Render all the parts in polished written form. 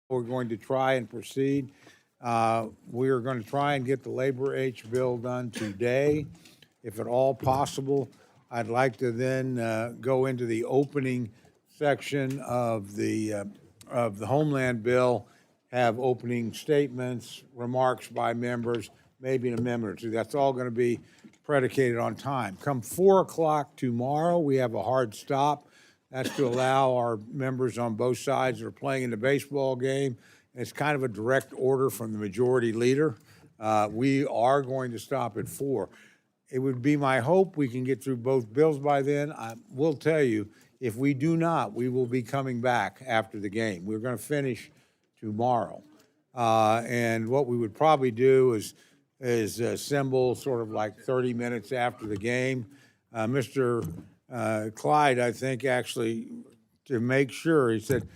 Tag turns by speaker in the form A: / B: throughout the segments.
A: We're going to try and proceed. We are going to try and get the Labor H bill done today, if at all possible. I'd like to then go into the opening section of the Homeland bill, have opening statements, remarks by members, maybe an amendment or two. That's all going to be predicated on time. Come 4 o'clock tomorrow, we have a hard stop. That's to allow our members on both sides that are playing in the baseball game. It's kind of a direct order from the majority leader. We are going to stop at 4. It would be my hope we can get through both bills by then. I will tell you, if we do not, we will be coming back after the game. We're going to finish tomorrow. And what we would probably do is assemble sort of like 30 minutes after the game. Mr. Clyde, I think, actually, to make sure, he said,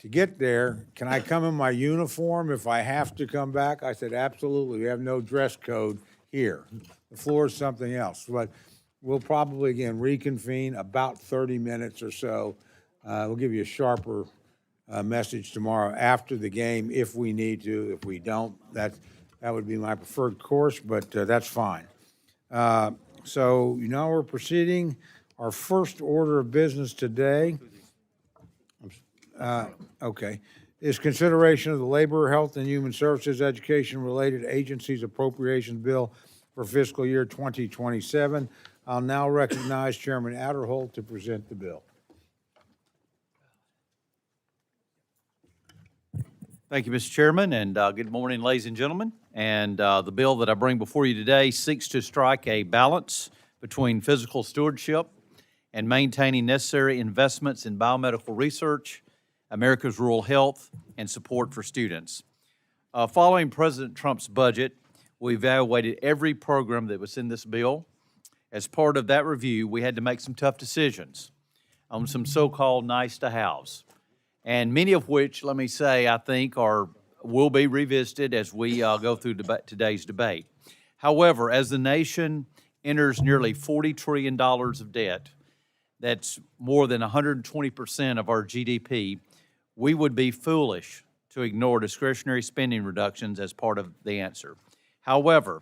A: to get there, can I come in my uniform if I have to come back? I said, absolutely. We have no dress code here. The floor is something else. But we'll probably, again, reconvene about 30 minutes or so. We'll give you a sharper message tomorrow after the game if we need to. If we don't, that would be my preferred course, but that's fine. So now we're proceeding. Our first order of business today, is consideration of the Labor, Health, and Human Services Education-Related Agencies Appropriations Bill for fiscal year 2027. I'll now recognize Chairman Adderholt to present the bill.
B: Thank you, Mr. Chairman, and good morning, ladies and gentlemen. And the bill that I bring before you today seeks to strike a balance between physical stewardship and maintaining necessary investments in biomedical research, America's rural health, and support for students. Following President Trump's budget, we evaluated every program that was in this bill. As part of that review, we had to make some tough decisions on some so-called nice-to-haves, and many of which, let me say, I think will be revisited as we go through today's debate. However, as the nation enters nearly $40 trillion of debt, that's more than 120% of our GDP, we would be foolish to ignore discretionary spending reductions as part of the answer. However,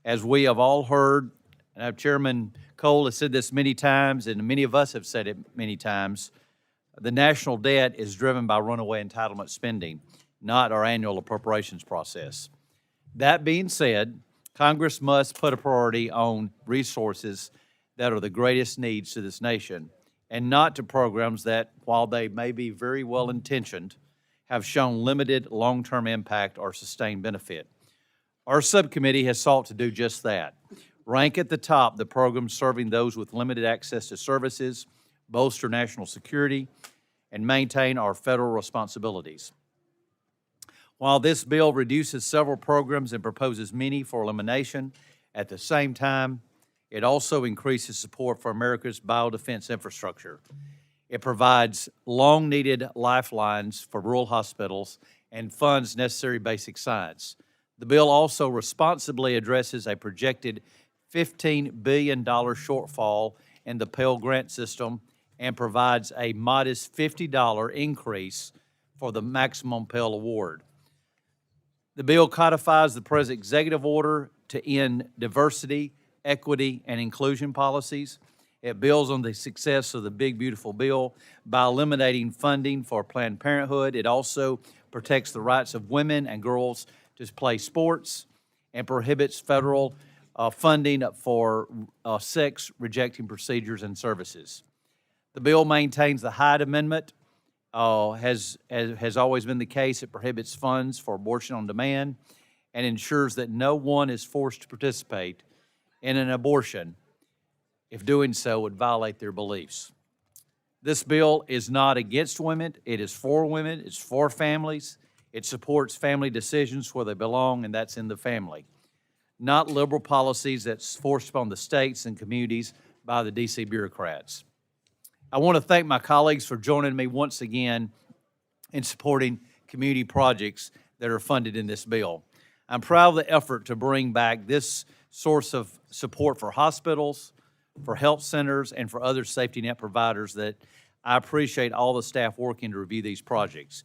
B: as we have all heard, and Chairman Cole has said this many times, and many of us have said it many times, the national debt is driven by runaway entitlement spending, not our annual appropriations process. That being said, Congress must put a priority on resources that are the greatest needs to this nation, and not to programs that, while they may be very well intentioned, have shown limited long-term impact or sustained benefit. Our subcommittee has sought to do just that. Rank at the top the programs serving those with limited access to services, bolster national security, and maintain our federal responsibilities. While this bill reduces several programs and proposes many for elimination, at the same time, it also increases support for America's biodefense infrastructure. It provides long-needed lifelines for rural hospitals and funds necessary basic science. The bill also responsibly addresses a projected $15 billion shortfall in the Pell Grant system and provides a modest $50 increase for the maximum Pell award. The bill codifies the President's executive order to end diversity, equity, and inclusion policies. It builds on the success of the Big Beautiful Bill by eliminating funding for Planned Parenthood. It also protects the rights of women and girls to play sports and prohibits federal funding for sex-rejecting procedures and services. The bill maintains the Hyde Amendment. Has always been the case. It prohibits funds for abortion on demand and ensures that no one is forced to participate in an abortion if doing so would violate their beliefs. This bill is not against women. It is for women. It's for families. It supports family decisions where they belong, and that's in the family, not liberal policies that's forced upon the states and communities by the D.C. bureaucrats. I want to thank my colleagues for joining me once again in supporting community projects that are funded in this bill. I'm proud of the effort to bring back this source of support for hospitals, for health centers, and for other safety net providers that I appreciate all the staff working to review these projects.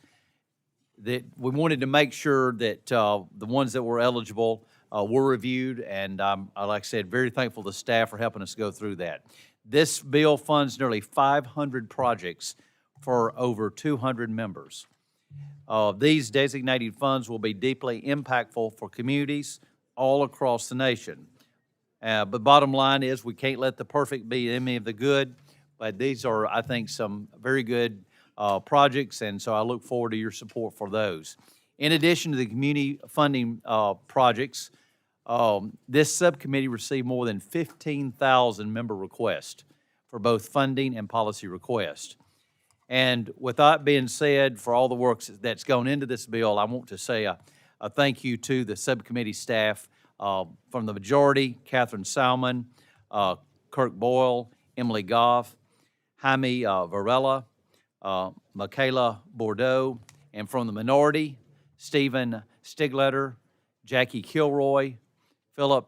B: that we wanted to make sure that the ones that were eligible were reviewed, and like I said, very thankful to staff for helping us go through that. This bill funds nearly 500 projects for over 200 members. These designated funds will be deeply impactful for communities all across the nation. But bottom line is, we can't let the perfect be the enemy of the good, but these are, I think, some very good projects, and so I look forward to your support for those. In addition to the community funding projects, this subcommittee received more than 15,000 member requests for both funding and policy requests. And with that being said, for all the work that's gone into this bill, I want to say a thank you to the subcommittee staff from the majority: Catherine Salmon, Kirk Boyle, Emily Goff, Jaime Varela, Michaela Bordeaux, and from the minority, Stephen Stigletter, Jackie Kilroy, Philip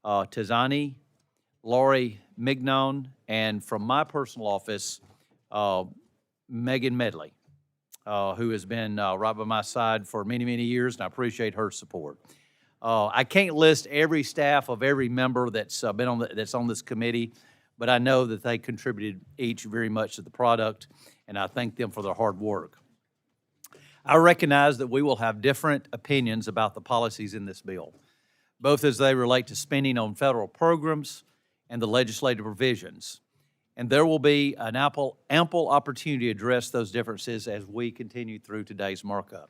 B: Tizani, Lori Mignon, and from my personal office, Megan Medley, who has been right by my side for many, many years, and I appreciate her support. I can't list every staff of every member that's been on that's on this committee, but I know that they contributed each very much to the product, and I thank them for their hard work. I recognize that we will have different opinions about the policies in this bill, both as they relate to spending on federal programs and the legislative provisions. And there will be an ample opportunity to address those differences as we continue through today's markup.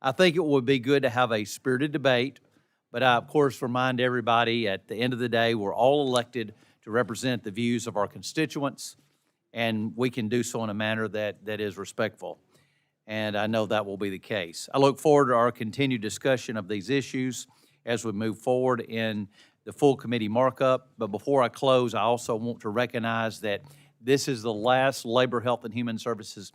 B: I think it would be good to have a spirited debate, but I, of course, remind everybody at the end of the day, we're all elected to represent the views of our constituents, and we can do so in a manner that is respectful. And I know that will be the case. I look forward to our continued discussion of these issues as we move forward in the full committee markup. But before I close, I also want to recognize that this is the last Labor, Health, and Human Services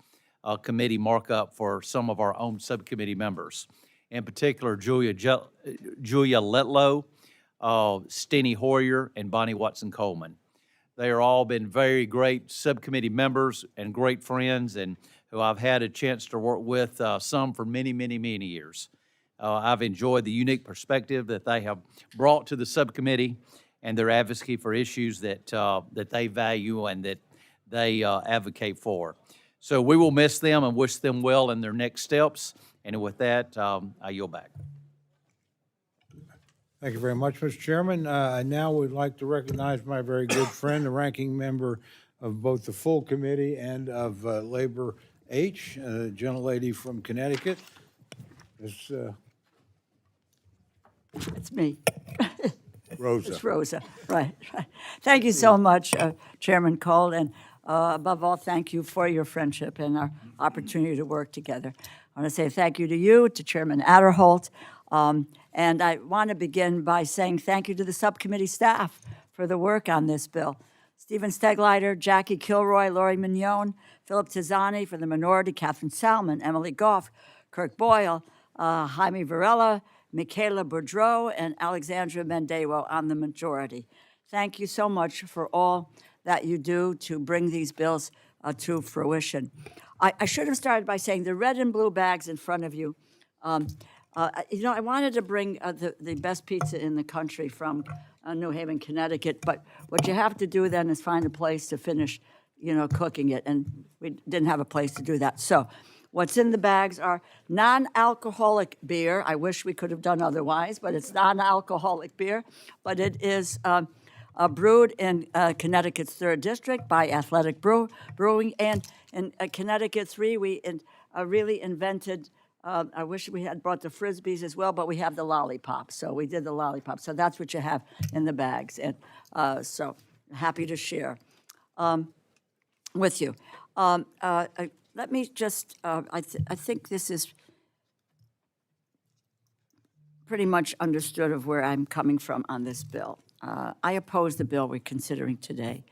B: Committee markup for some of our own subcommittee members. In particular, Julia Letlow, Steny Hoyer, and Bonnie Watson-Coleman. They are all been very great subcommittee members and great friends, and who I've had a chance to work with some for many, many, many years. I've enjoyed the unique perspective that they have brought to the subcommittee and their advocacy for issues that they value and that they advocate for. So we will miss them and wish them well in their next steps. And with that, I yield back.
A: Thank you very much, Mr. Chairman. I now would like to recognize my very good friend, the ranking member of both the full committee and of Labor H, a gentlelady from Connecticut. Ms.
C: It's me.
A: Rosa.
C: It's Rosa, right. Thank you so much, Chairman Cole, and above all, thank you for your friendship and our opportunity to work together. I want to say thank you to you, to Chairman Adderholt, and I want to begin by saying thank you to the subcommittee staff for the work on this bill. Stephen Stegleiter, Jackie Kilroy, Lori Mignon, Philip Tizani for the minority, Catherine Salmon, Emily Goff, Kirk Boyle, Jaime Varela, Michaela Bordeaux, and Alexandra Mendewo on the majority. Thank you so much for all that you do to bring these bills to fruition. I should have started by saying the red and blue bags in front of you. I wanted to bring the best pizza in the country from New Haven, Connecticut, but what you have to do then is find a place to finish, cooking it, and we didn't have a place to do that. So what's in the bags are non-alcoholic beer. I wish we could have done otherwise, but it's non-alcoholic beer, but it is brewed in Connecticut's 3rd District by Athletic Brewing, and in Connecticut 3, we really invented, I wish we had brought the Frisbees as well, but we have the lollipops, so we did the lollipops. So that's what you have in the bags, and so happy to share with you. Let me just, I think this is pretty much understood of where I'm coming from on this bill. I oppose the bill we're considering today.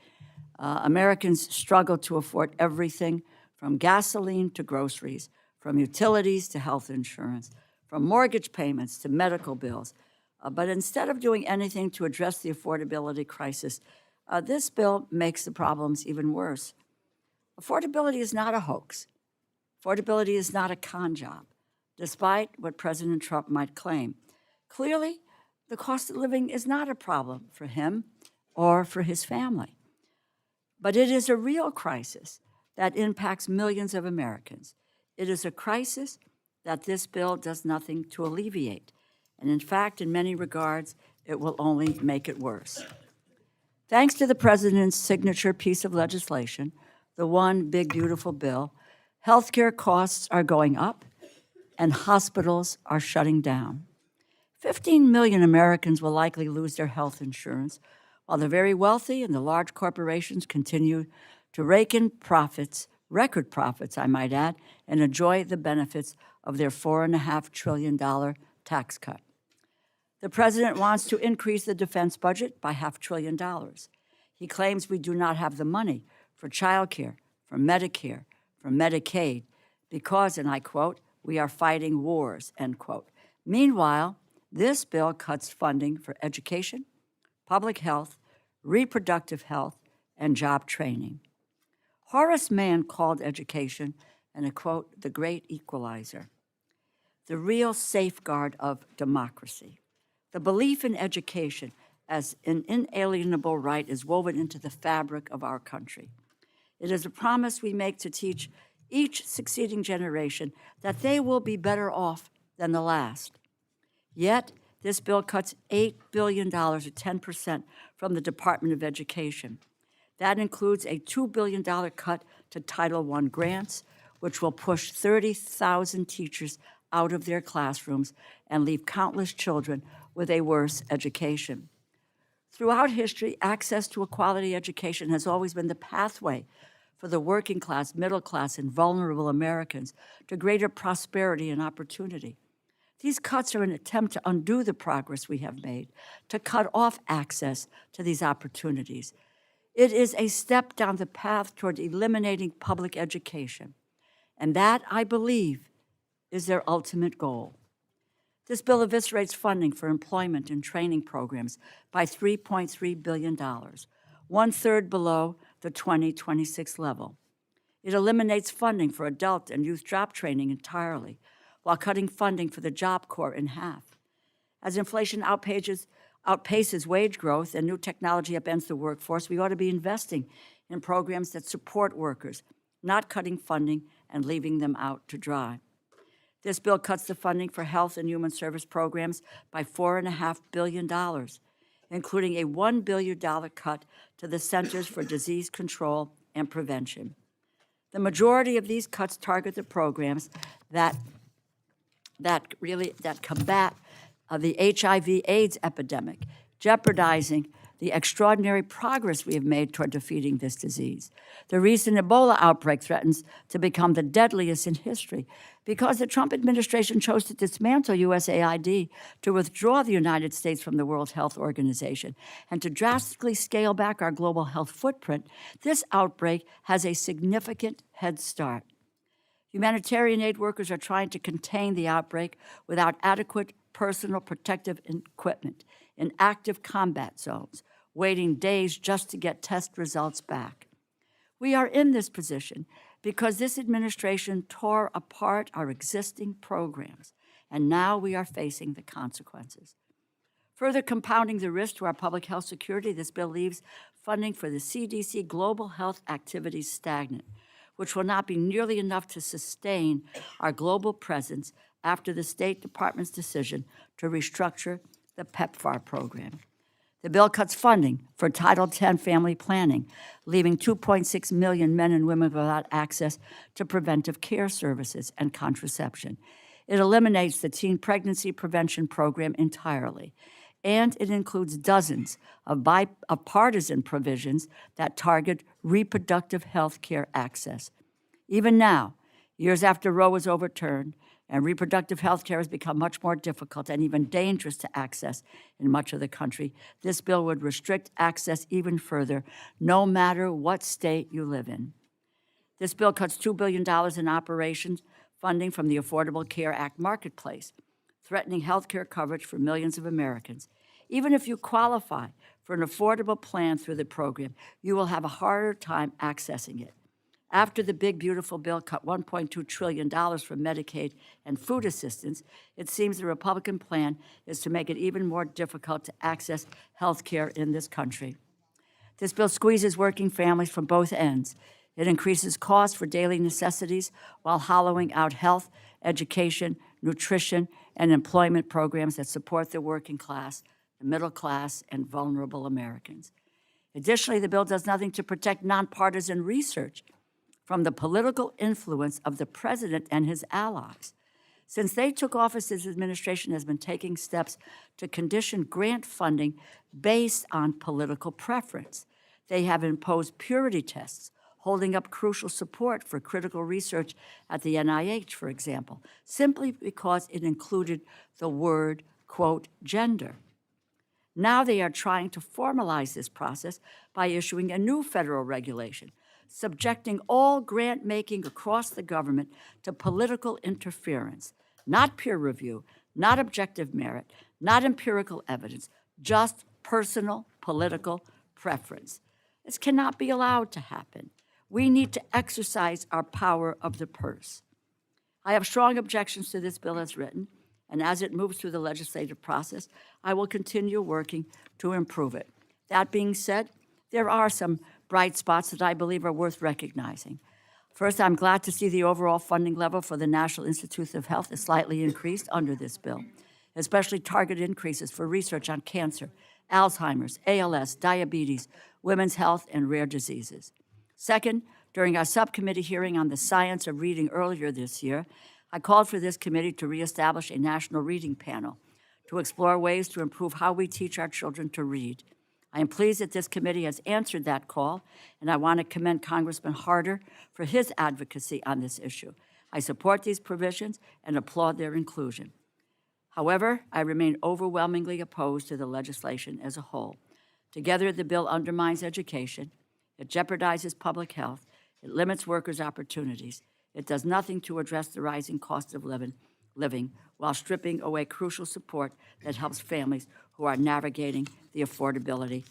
C: Americans struggle to afford everything from gasoline to groceries, from utilities to health insurance, from mortgage payments to medical bills. But instead of doing anything to address the affordability crisis, this bill makes the problems even worse. Affordability is not a hoax. Affordability is not a con job. despite what President Trump might claim. Clearly, the cost of living is not a problem for him or for his family. But it is a real crisis that impacts millions of Americans. It is a crisis that this bill does nothing to alleviate. And in fact, in many regards, it will only make it worse. Thanks to the president's signature piece of legislation, the one big, beautiful bill, healthcare costs are going up and hospitals are shutting down. 15 million Americans will likely lose their health insurance, while the very wealthy and the large corporations continue to rake in profits, record profits, I might add, and enjoy the benefits of their $4.5 trillion tax cut. The president wants to increase the defense budget by $500 billion. He claims we do not have the money for child care, for Medicare, for Medicaid, because, and I quote, we are fighting wars, end quote. Meanwhile, this bill cuts funding for education, public health, reproductive health, and job training. Horace Mann called education, and I quote, the great equalizer, the real safeguard of democracy. The belief in education as an inalienable right is woven into the fabric of our country. It is a promise we make to teach each succeeding generation that they will be better off than the last. Yet, this bill cuts $8 billion, or 10%, from the Department of Education. That includes a $2 billion cut to Title I grants, which will push 30,000 teachers out of their classrooms and leave countless children with a worse education. Throughout history, access to a quality education has always been the pathway for the working class, middle class, and vulnerable Americans to greater prosperity and opportunity. These cuts are an attempt to undo the progress we have made, to cut off access to these opportunities. It is a step down the path toward eliminating public education, and that, I believe, is their ultimate goal. This bill eviscerates funding for employment and training programs by $3.3 billion, one-third below the 2026 level. It eliminates funding for adult and youth job training entirely, while cutting funding for the Job Corps in half. As inflation outpaces wage growth and new technology upends the workforce, we ought to be investing in programs that support workers, not cutting funding and leaving them out to dry. This bill cuts the funding for health and human service programs by $4.5 billion, including a $1 billion cut to the Centers for Disease Control and Prevention. The majority of these cuts target the programs that combat the HIV/AIDS epidemic, jeopardizing the extraordinary progress we have made toward defeating this disease. The recent Ebola outbreak threatens to become the deadliest in history because the Trump administration chose to dismantle USAID, to withdraw the United States from the World Health Organization, and to drastically scale back our global health footprint. This outbreak has a significant head start. Humanitarian aid workers are trying to contain the outbreak without adequate personal protective equipment in active combat zones, waiting days just to get test results back. We are in this position because this administration tore apart our existing programs, and now we are facing the consequences. Further compounding the risk to our public health security, this bill leaves funding for the CDC global health activities stagnant, which will not be nearly enough to sustain our global presence after the State Department's decision to restructure the PEPFAR program. The bill cuts funding for Title X family planning, leaving 2.6 million men and women without access to preventive care services and contraception. It eliminates the teen pregnancy prevention program entirely, and it includes dozens of bipartisan provisions that target reproductive health care access. Even now, years after Roe was overturned, and reproductive health care has become much more difficult and even dangerous to access in much of the country, this bill would restrict access even further, no matter what state you live in. This bill cuts $2 billion in operations funding from the Affordable Care Act marketplace, threatening health care coverage for millions of Americans. Even if you qualify for an affordable plan through the program, you will have a harder time accessing it. After the big, beautiful bill cut $1.2 trillion from Medicaid and food assistance, it seems the Republican plan is to make it even more difficult to access health care in this country. This bill squeezes working families from both ends. It increases costs for daily necessities while hollowing out health, education, nutrition, and employment programs that support the working class, the middle class, and vulnerable Americans. Additionally, the bill does nothing to protect nonpartisan research from the political influence of the president and his allies. Since they took office, this administration has been taking steps to condition grant funding based on political preference. They have imposed purity tests, holding up crucial support for critical research at the NIH, for example, simply because it included the word, quote, gender. Now they are trying to formalize this process by issuing a new federal regulation, subjecting all grant-making across the government to political interference, not peer review, not objective merit, not empirical evidence, just personal political preference. This cannot be allowed to happen. We need to exercise our power of the purse. I have strong objections to this bill as written, and as it moves through the legislative process, I will continue working to improve it. That being said, there are some bright spots that I believe are worth recognizing. First, I'm glad to see the overall funding level for the National Institutes of Health is slightly increased under this bill, especially targeted increases for research on cancer, Alzheimer's, ALS, diabetes, women's health, and rare diseases. Second, during our subcommittee hearing on the science of reading earlier this year, I called for this committee to reestablish a national reading panel to explore ways to improve how we teach our children to read. I am pleased that this committee has answered that call, and I want to commend Congressman Harder for his advocacy on this issue. I support these provisions and applaud their inclusion. However, I remain overwhelmingly opposed to the legislation as a whole. Together, the bill undermines education, it jeopardizes public health, it limits workers' opportunities, it does nothing to address the rising cost of living while stripping away crucial support that helps families who are navigating the affordability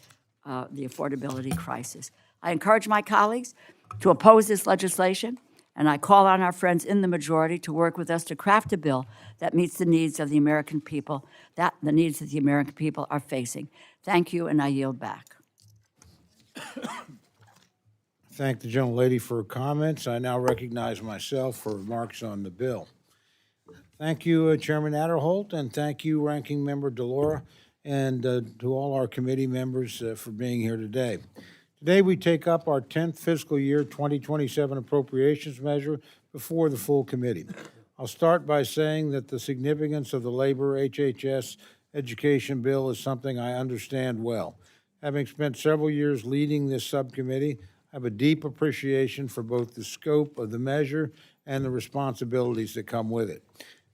C: crisis. I encourage my colleagues to oppose this legislation, and I call on our friends in the majority to work with us to craft a bill that meets the needs of the American people, that the American people are facing. Thank you, and I yield back.
A: Thank the gentlelady for her comments. I now recognize myself for remarks on the bill. Thank you, Chairman Adderholt, and thank you, Ranking Member Delora, and to all our committee members for being here today. Today, we take up our 10th fiscal year 2027 appropriations measure before the full committee. I'll start by saying that the significance of the labor HHS education bill is something I understand well. Having spent several years leading this subcommittee, I have a deep appreciation for both the scope of the measure and the responsibilities that come with it.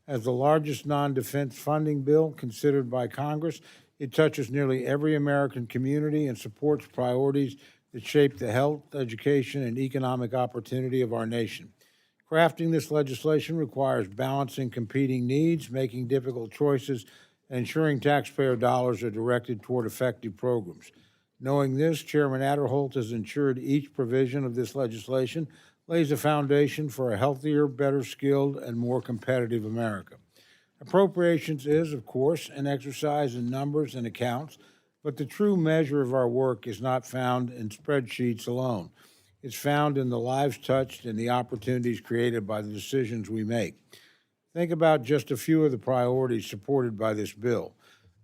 A: As the largest non-defense funding bill considered by Congress, it touches nearly every American community and supports priorities that shape the health, education, and economic opportunity of our nation. Crafting this legislation requires balancing competing needs, making difficult choices, and ensuring taxpayer dollars are directed toward effective programs. Knowing this, Chairman Adderholt has ensured each provision of this legislation lays a foundation for a healthier, better skilled, and more competitive America. Appropriations is, of course, an exercise in numbers and accounts, but the true measure of our work is not found in spreadsheets alone. It's found in the lives touched and the opportunities created by the decisions we make. Think about just a few of the priorities supported by this bill.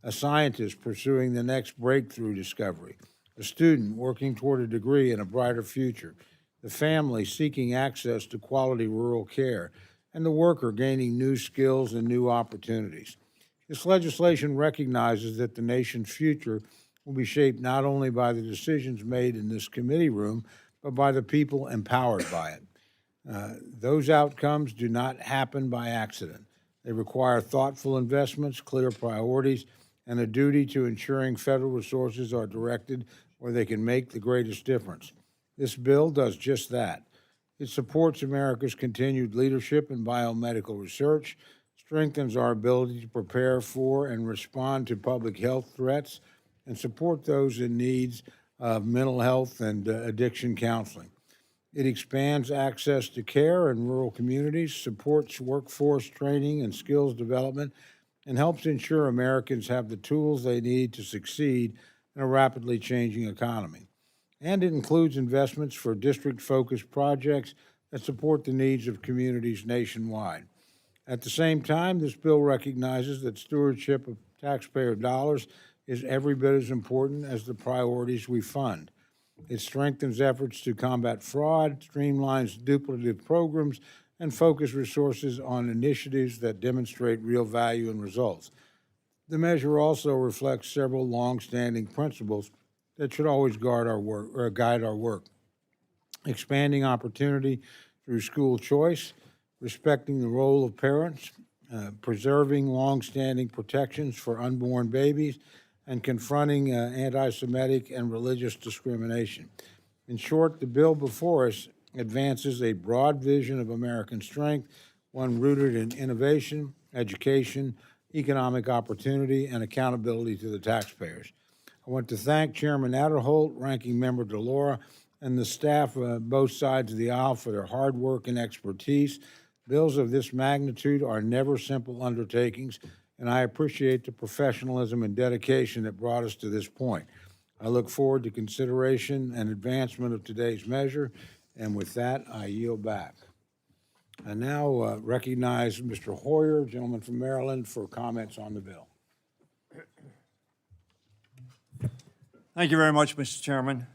A: A scientist pursuing the next breakthrough discovery, a student working toward a degree and a brighter future, the family seeking access to quality rural care, and the worker gaining new skills and new opportunities. This legislation recognizes that the nation's future will be shaped not only by the decisions made in this committee room, but by the people empowered by it. Those outcomes do not happen by accident. They require thoughtful investments, clear priorities, and a duty to ensuring federal resources are directed where they can make the greatest difference. This bill does just that. It supports America's continued leadership in biomedical research, strengthens our ability to prepare for and respond to public health threats, and support those in need of mental health and addiction counseling. It expands access to care in rural communities, supports workforce training and skills development, and helps ensure Americans have the tools they need to succeed in a rapidly changing economy. And it includes investments for district-focused projects that support the needs of communities nationwide. At the same time, this bill recognizes that stewardship of taxpayer dollars is every bit as important as the priorities we fund. It strengthens efforts to combat fraud, streamlines duplicative programs, and focus resources on initiatives that demonstrate real value and results. The measure also reflects several long-standing principles that should always guide our work. Expanding opportunity through school choice, respecting the role of parents, preserving long-standing protections for unborn babies, and confronting anti-Semitic and religious discrimination. In short, the bill before us advances a broad vision of American strength, one rooted in innovation, education, economic opportunity, and accountability to the taxpayers. I want to thank Chairman Adderholt, Ranking Member DeLaura, and the staff of both sides of the aisle for their hard work and expertise. Bills of this magnitude are never simple undertakings, and I appreciate the professionalism and dedication that brought us to this point. I look forward to consideration and advancement of today's measure, and with that, I yield back. I now recognize Mr. Hoyer, gentleman from Maryland, for comments on the bill.
D: Thank you very much, Mr. Chairman.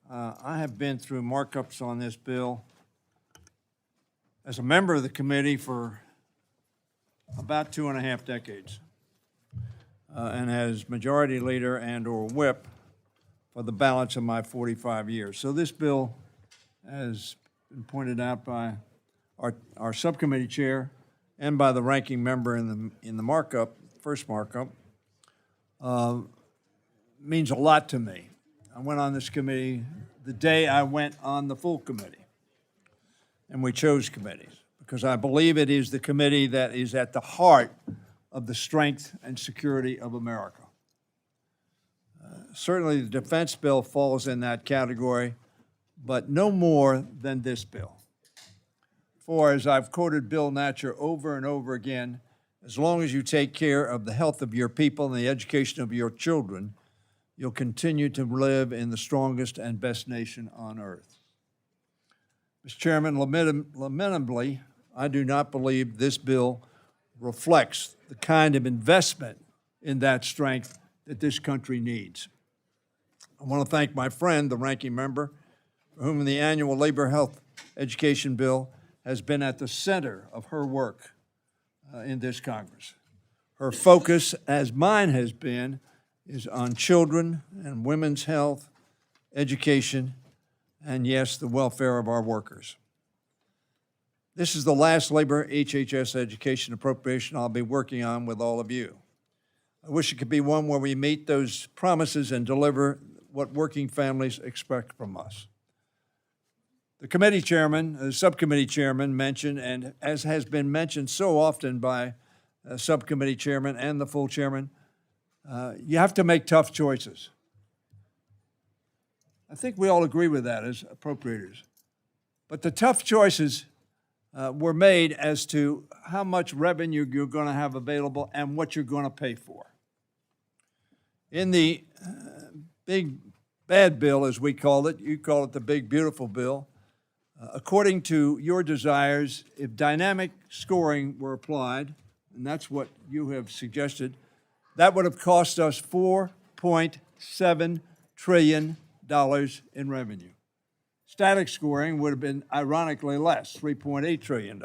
D: I have been through markups on this bill as a member of the committee for about 2.5 decades, and as majority leader and/or whip for the balance of my 45 years. So this bill, as been pointed out by our subcommittee chair and by the ranking member in the markup, first markup, means a lot to me. I went on this committee the day I went on the full committee, and we chose committees because I believe it is the committee that is at the heart of the strength and security of America. Certainly the defense bill falls in that category, but no more than this bill. For, as I've quoted Bill Natcher over and over again, as long as you take care of the health of your people and the education of your children, you'll continue to live in the strongest and best nation on earth. Mr. Chairman, lamentably, I do not believe this bill reflects the kind of investment in that strength that this country needs. I want to thank my friend, the ranking member, for whom the annual labor health education bill has been at the center of her work in this Congress. Her focus, as mine has been, is on children and women's health, education, and yes, the welfare of our workers. This is the last labor HHS education appropriation I'll be working on with all of you. I wish it could be one where we meet those promises and deliver what working families expect from us. The committee chairman, the subcommittee chairman mentioned, and as has been mentioned so often by subcommittee chairman and the full chairman, you have to make tough choices. I think we all agree with that as appropriators. But the tough choices were made as to how much revenue you're going to have available and what you're going to pay for. In the big bad bill, as we call it, you call it the big beautiful bill, according to your desires, if dynamic scoring were applied, and that's what you have suggested, that would have cost us $4.7 trillion in revenue. Static scoring would have been ironically less, $3.8 trillion.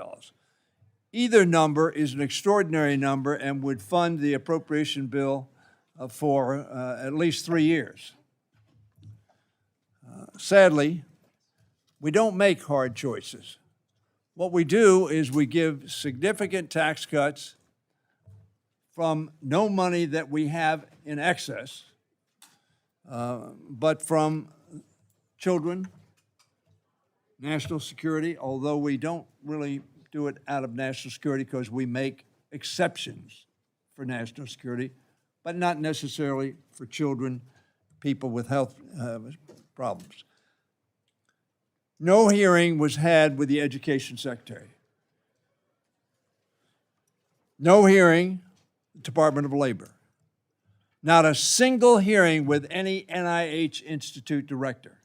D: Either number is an extraordinary number and would fund the appropriation bill for at least 3 years. Sadly, we don't make hard choices. What we do is we give significant tax cuts from no money that we have in excess, but from children, national security, although we don't really do it out of national security because we make exceptions for national security, but not necessarily for children, people with health problems. No hearing was had with the Education Secretary. No hearing, Department of Labor. Not a single hearing with any NIH Institute director.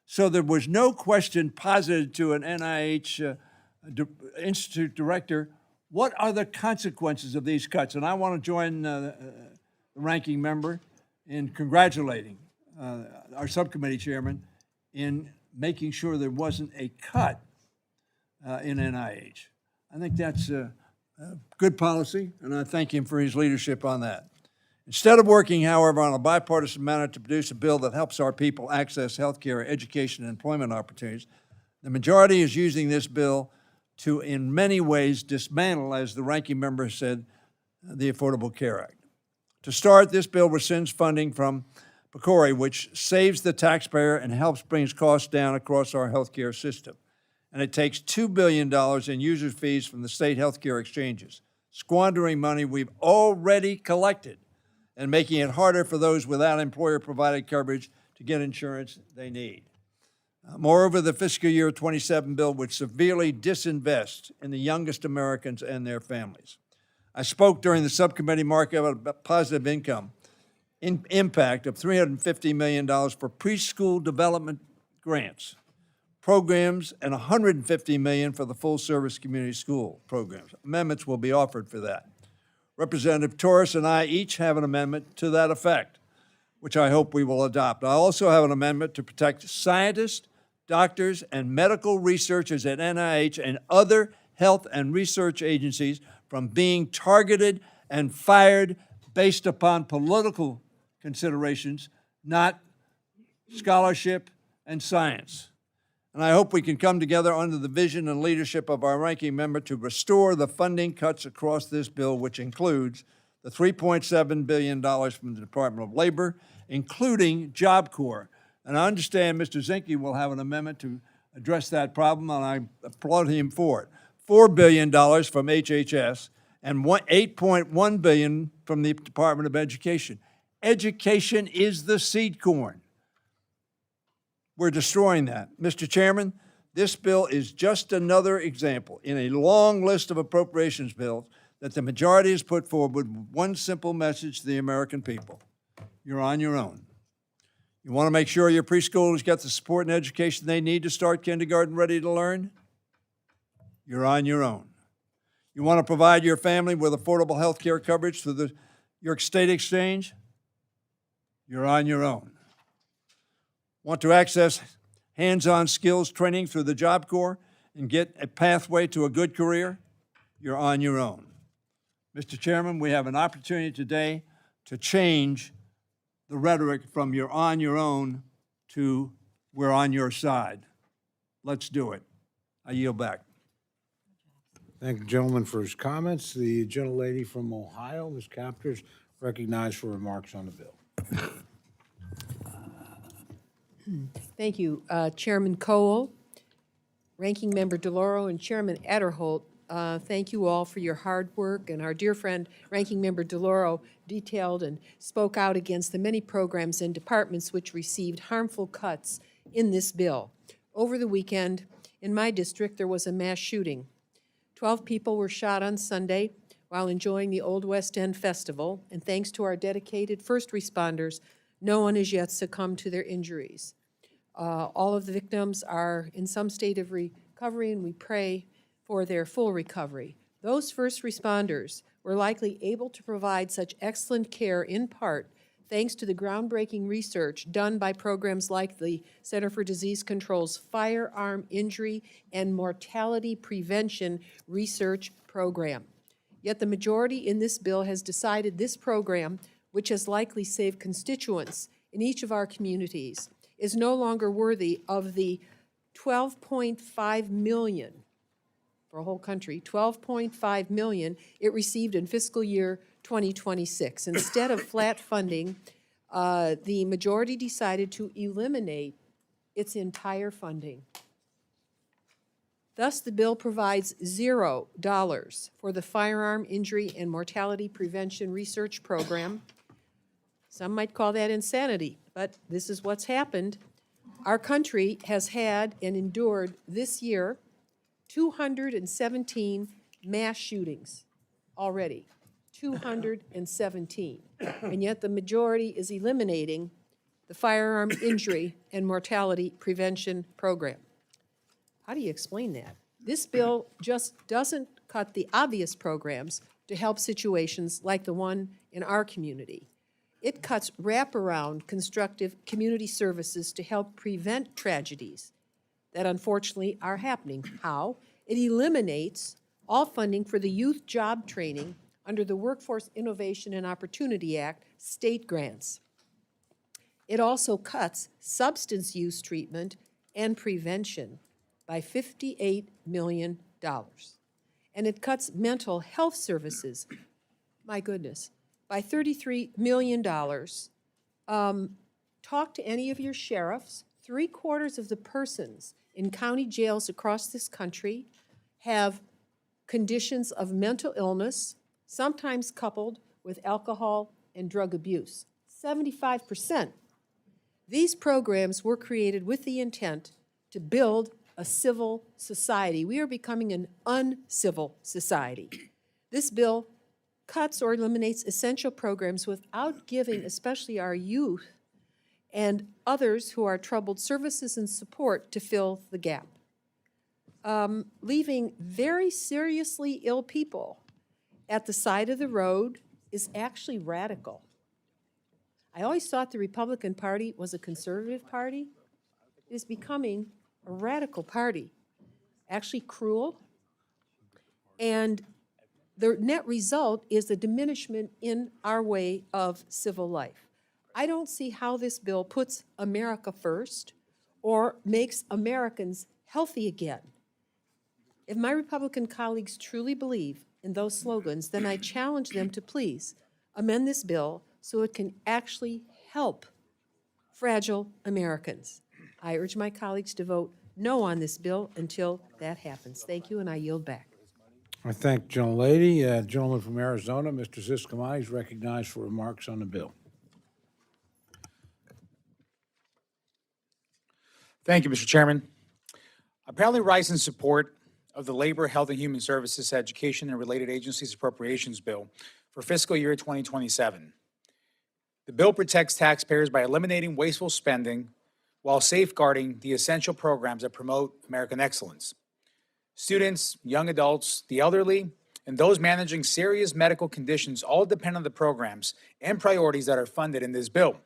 D: So there was no question posited to an NIH Institute director, what are the consequences of these cuts? And I want to join the ranking member in congratulating our subcommittee chairman in making sure there wasn't a cut in NIH. I think that's a good policy, and I thank him for his leadership on that. Instead of working, however, on a bipartisan manner to produce a bill that helps our people access health care, education, and employment opportunities, the majority is using this bill to, in many ways, dismantle, as the ranking member said, the Affordable Care Act. To start, this bill rescinds funding from PCORI, which saves the taxpayer and helps bring costs down across our health care system. And it takes $2 billion in user fees from the state health care exchanges, squandering money we've already collected and making it harder for those without employer-provided coverage to get insurance they need. Moreover, the fiscal year 27 bill would severely disinvest in the youngest Americans and their families. I spoke during the subcommittee markup about positive income impact of $350 million for preschool development grants, programs, and $150 million for the full-service community school programs. Amendments will be offered for that. Representative Torres and I each have an amendment to that effect, which I hope we will adopt. I also have an amendment to protect scientists, doctors, and medical researchers at NIH and other health and research agencies from being targeted and fired based upon political considerations, not scholarship and science. And I hope we can come together under the vision and leadership of our ranking member to restore the funding cuts across this bill, which includes the $3.7 billion from the Department of Labor, including Job Corps. And I understand Mr. Zinke will have an amendment to address that problem, and I applaud him for it. $4 billion from HHS and $8.1 billion from the Department of Education. Education is the seed corn. We're destroying that. Mr. Chairman, this bill is just another example in a long list of appropriations bills that the majority has put forward with one simple message to the American people. You're on your own. You want to make sure your preschoolers get the support and education they need to start kindergarten ready to learn? You're on your own. You want to provide your family with affordable health care coverage through the New York State Exchange? You're on your own. Want to access hands-on skills training through the Job Corps and get a pathway to a good career? You're on your own. Mr. Chairman, we have an opportunity today to change the rhetoric from you're on your own to we're on your side. Let's do it. I yield back.
A: Thank the gentleman for his comments. The gentlelady from Ohio, Ms. Capters, recognized for remarks on the bill.
E: Thank you, Chairman Cole, Ranking Member DeLauro, and Chairman Adderholt. Thank you all for your hard work, and our dear friend, Ranking Member DeLauro, detailed and spoke out against the many programs and departments which received harmful cuts in this bill. Over the weekend, in my district, there was a mass shooting. 12 people were shot on Sunday while enjoying the Old West End Festival, and thanks to our dedicated first responders, no one has yet succumbed to their injuries. All of the victims are in some state of recovery, and we pray for their full recovery. Those first responders were likely able to provide such excellent care in part thanks to the groundbreaking research done by programs like the Center for Disease Control's Firearm Injury and Mortality Prevention Research Program. Yet the majority in this bill has decided this program, which has likely saved constituents in each of our communities, is no longer worthy of the $12.5 million for a whole country, $12.5 million it received in fiscal year 2026. Instead of flat funding, the majority decided to eliminate its entire funding. Thus, the bill provides $0 for the Firearm Injury and Mortality Prevention Research Program. Some might call that insanity, but this is what's happened. Our country has had and endured this year 217 mass shootings already. 217. And yet the majority is eliminating the firearm injury and mortality prevention program. How do you explain that? This bill just doesn't cut the obvious programs to help situations like the one in our community. It cuts wraparound constructive community services to help prevent tragedies that unfortunately are happening. How? It eliminates all funding for the youth job training under the Workforce Innovation and Opportunity Act state grants. It also cuts substance use treatment and prevention by $58 million. And it cuts mental health services, my goodness, by $33 million. Talk to any of your sheriffs. 3/4 of the persons in county jails across this country have conditions of mental illness, sometimes coupled with alcohol and drug abuse. 75%. These programs were created with the intent to build a civil society. We are becoming an uncivil society. This bill cuts or eliminates essential programs without giving, especially our youth and others who are troubled, services and support to fill the gap. Leaving very seriously ill people at the side of the road is actually radical. I always thought the Republican Party was a conservative party. It is becoming a radical party, actually cruel, and the net result is a diminishment in our way of civil life. I don't see how this bill puts America first or makes Americans healthy again. If my Republican colleagues truly believe in those slogans, then I challenge them to please amend this bill so it can actually help fragile Americans. I urge my colleagues to vote no on this bill until that happens. Thank you, and I yield back.
A: I thank the gentlelady. Gentleman from Arizona, Mr. Subcommittee, is recognized for remarks on the bill.
F: Thank you, Mr. Chairman. I proudly rise in support of the Labor, Health, and Human Services, Education, and Related Agencies Appropriations Bill for fiscal year 2027. The bill protects taxpayers by eliminating wasteful spending while safeguarding the essential programs that promote American excellence. Students, young adults, the elderly, and those managing serious medical conditions all depend on the programs and priorities that are funded in this bill.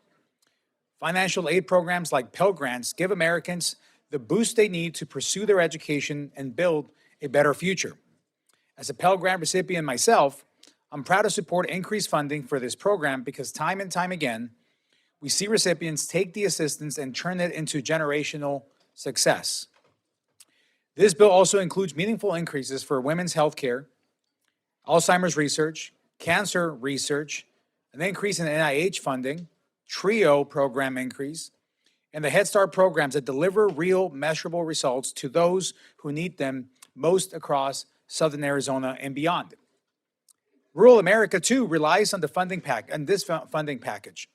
F: Financial aid programs like Pell Grants give Americans the boost they need to pursue their education and build a better future. As a Pell Grant recipient myself, I'm proud to support increased funding for this program because time and time again, we see recipients take the assistance and turn it into generational success. This bill also includes meaningful increases for women's health care, Alzheimer's research, cancer research, an increase in NIH funding, TRIO program increase, and the Head Start programs that deliver real, measurable results to those who need them most across Southern Arizona and beyond. Rural America, too, relies on the funding funding package.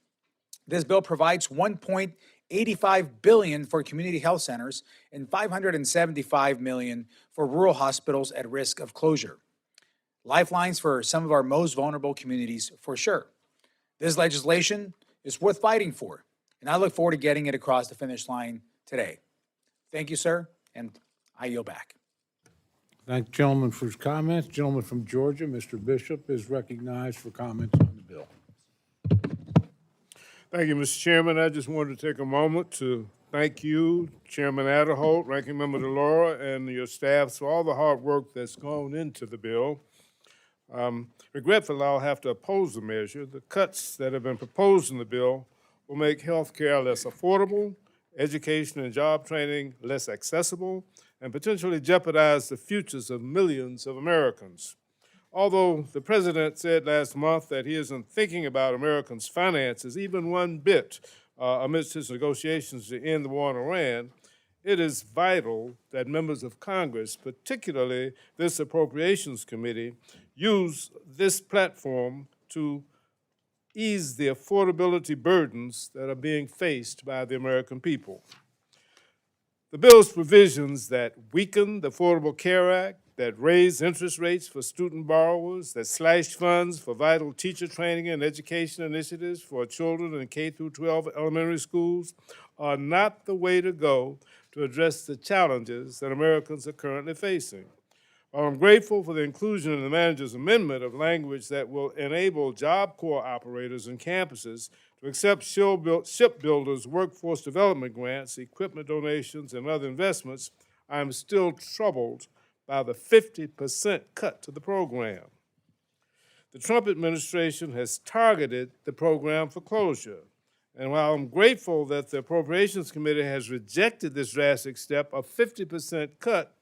F: This bill provides $1.85 billion for community health centers and $575 million for rural hospitals at risk of closure. Lifelines for some of our most vulnerable communities, for sure. This legislation is worth fighting for, and I look forward to getting it across the finish line today. Thank you, sir, and I yield back.
A: Thank the gentleman for his comments. Gentleman from Georgia, Mr. Bishop, is recognized for comments on the bill.
G: Thank you, Mr. Chairman. I just wanted to take a moment to thank you, Chairman Adderholt, Ranking Member DeLauro, and your staffs for all the hard work that's gone into the bill. Regretfully, I'll have to oppose the measure. The cuts that have been proposed in the bill will make health care less affordable, education and job training less accessible, and potentially jeopardize the futures of millions of Americans. Although the president said last month that he isn't thinking about Americans' finances even one bit amidst his negotiations to end the war in Iran, it is vital that members of Congress, particularly this Appropriations Committee, use this platform to ease the affordability burdens that are being faced by the American people. The bill's provisions that weaken the Affordable Care Act, that raise interest rates for student borrowers, that slash funds for vital teacher training and education initiatives for children in K through 12 elementary schools are not the way to go to address the challenges that Americans are currently facing. While I'm grateful for the inclusion in the manager's amendment of language that will enable Job Corps operators and campuses to accept shipbuilders' workforce development grants, equipment donations, and other investments, I'm still troubled by the 50% cut to the program. The Trump administration has targeted the program for closure. And while I'm grateful that the Appropriations Committee has rejected this drastic step, a 50% cut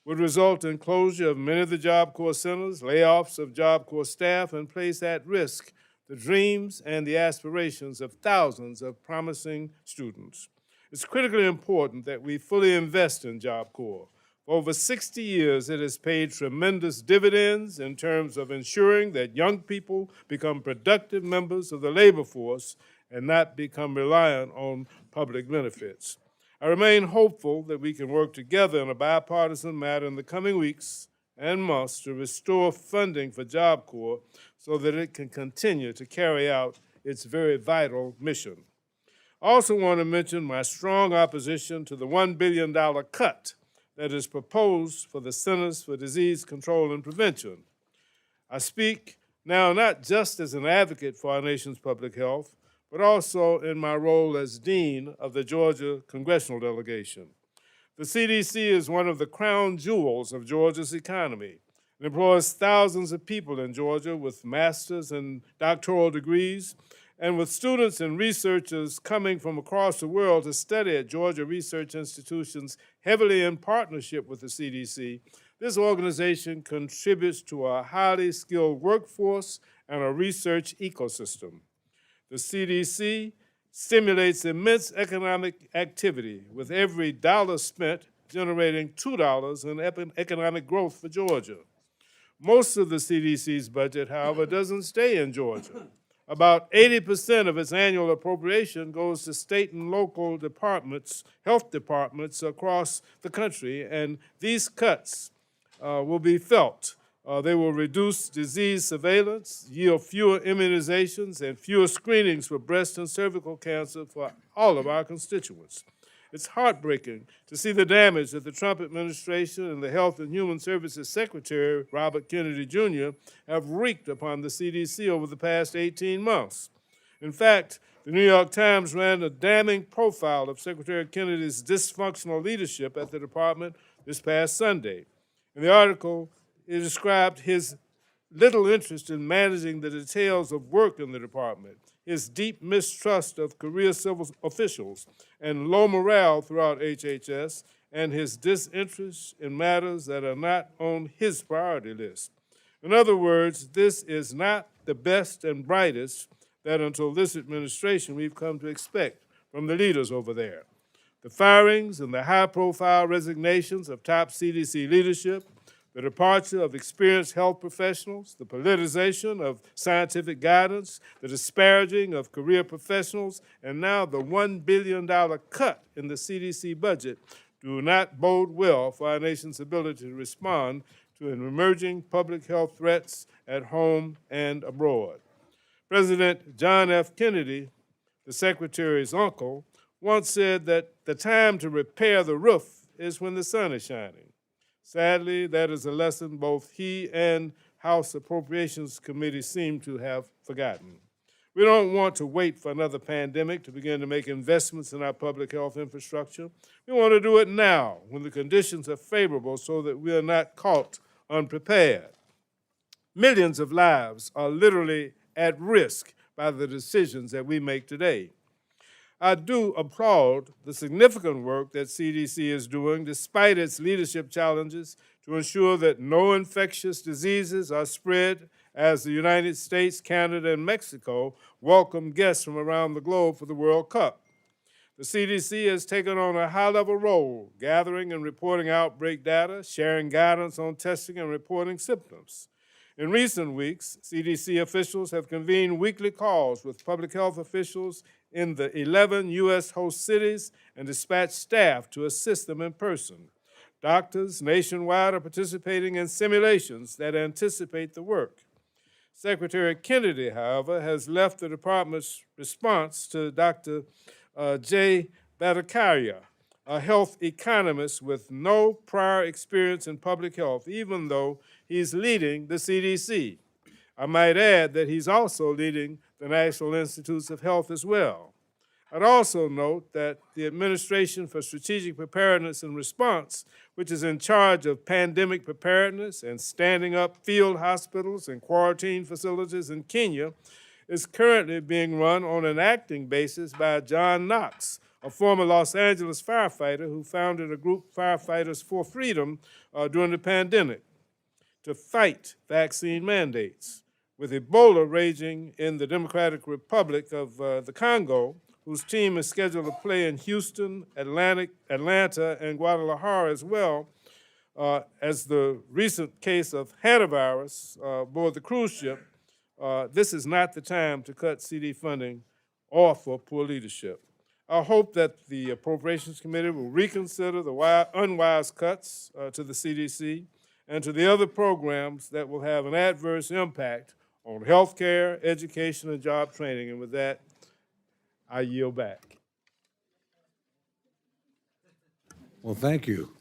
G: would result in closure of many of the Job Corps centers, layoffs of Job Corps staff, and place at risk the dreams and the aspirations of thousands of promising students. It's critically important that we fully invest in Job Corps. For over 60 years, it has paid tremendous dividends in terms of ensuring that young people become productive members of the labor force and not become reliant on public benefits. I remain hopeful that we can work together in a bipartisan matter in the coming weeks and months to restore funding for Job Corps so that it can continue to carry out its very vital mission. I also want to mention my strong opposition to the $1 billion cut that is proposed for the Centers for Disease Control and Prevention. I speak now not just as an advocate for our nation's public health, but also in my role as Dean of the Georgia Congressional Delegation. The CDC is one of the crown jewels of Georgia's economy. It employs thousands of people in Georgia with master's and doctoral degrees, and with students and researchers coming from across the world to study at Georgia research institutions heavily in partnership with the CDC. This organization contributes to a highly skilled workforce and a research ecosystem. The CDC stimulates immense economic activity, with every dollar spent generating $2 in economic growth for Georgia. Most of the CDC's budget, however, doesn't stay in Georgia. About 80% of its annual appropriation goes to state and local departments, health departments across the country, and these cuts will be felt. They will reduce disease surveillance, yield fewer immunizations, and fewer screenings for breast and cervical cancer for all of our constituents. It's heartbreaking to see the damage that the Trump administration and the Health and Human Services Secretary, Robert Kennedy Jr., have wreaked upon the CDC over the past 18 months. In fact, the New York Times ran a damning profile of Secretary Kennedy's dysfunctional leadership at the department this past Sunday. In the article, it described his little interest in managing the details of work in the department, his deep mistrust of career civil officials, and low morale throughout HHS, and his disinterest in matters that are not on his priority list. In other words, this is not the best and brightest that until this administration we've come to expect from the leaders over there. The firings and the high-profile resignations of top CDC leadership, the departure of experienced health professionals, the politicization of scientific guidance, the disparaging of career professionals, and now the $1 billion cut in the CDC budget do not bode well for our nation's ability to respond to emerging public health threats at home and abroad. President John F. Kennedy, the Secretary's uncle, once said that the time to repair the roof is when the sun is shining. Sadly, that is a lesson both he and House Appropriations Committee seem to have forgotten. We don't want to wait for another pandemic to begin to make investments in our public health infrastructure. We want to do it now when the conditions are favorable so that we are not caught unprepared. Millions of lives are literally at risk by the decisions that we make today. I do applaud the significant work that CDC is doing despite its leadership challenges to ensure that no infectious diseases are spread as the United States, Canada, and Mexico welcome guests from around the globe for the World Cup. The CDC has taken on a high-level role, gathering and reporting outbreak data, sharing guidance on testing and reporting symptoms. In recent weeks, CDC officials have convened weekly calls with public health officials in the 11 U.S. host cities and dispatched staff to assist them in person. Doctors nationwide are participating in simulations that anticipate the work. Secretary Kennedy, however, has left the department's response to Dr. Jay Bhattacharya, a health economist with no prior experience in public health, even though he's leading the CDC. I might add that he's also leading the National Institutes of Health as well. I'd also note that the Administration for Strategic Preparedness and Response, which is in charge of pandemic preparedness and standing up field hospitals and quarantine facilities in Kenya, is currently being run on an acting basis by John Knox, a former Los Angeles firefighter who founded a group, Firefighters for Freedom, during the pandemic to fight vaccine mandates. With Ebola raging in the Democratic Republic of the Congo, whose team is scheduled to play in Houston, Atlanta, and Guadalajara as well, as the recent case of hantavirus aboard the cruise ship, this is not the time to cut CD funding or for poor leadership. I hope that the Appropriations Committee will reconsider the unwise cuts to the CDC and to the other programs that will have an adverse impact on health care, education, and job training. And with that, I yield back.
A: Well, thank you.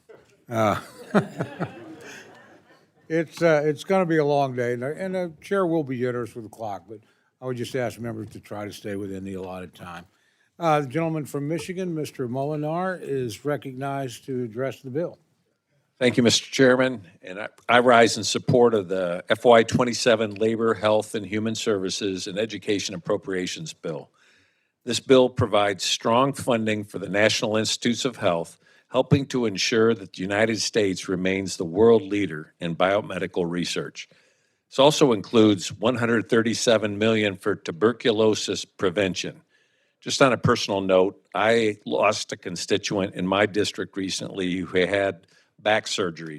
A: It's going to be a long day, and the chair will be generous with the clock, but I would just ask members to try to stay within the allotted time. The gentleman from Michigan, Mr. Molinar, is recognized to address the bill.
H: Thank you, Mr. Chairman. And I rise in support of the FY27 Labor, Health, and Human Services and Education Appropriations Bill. This bill provides strong funding for the National Institutes of Health, helping to ensure that the United States remains the world leader in biomedical research. This also includes $137 million for tuberculosis prevention. Just on a personal note, I lost a constituent in my district recently who had back surgery.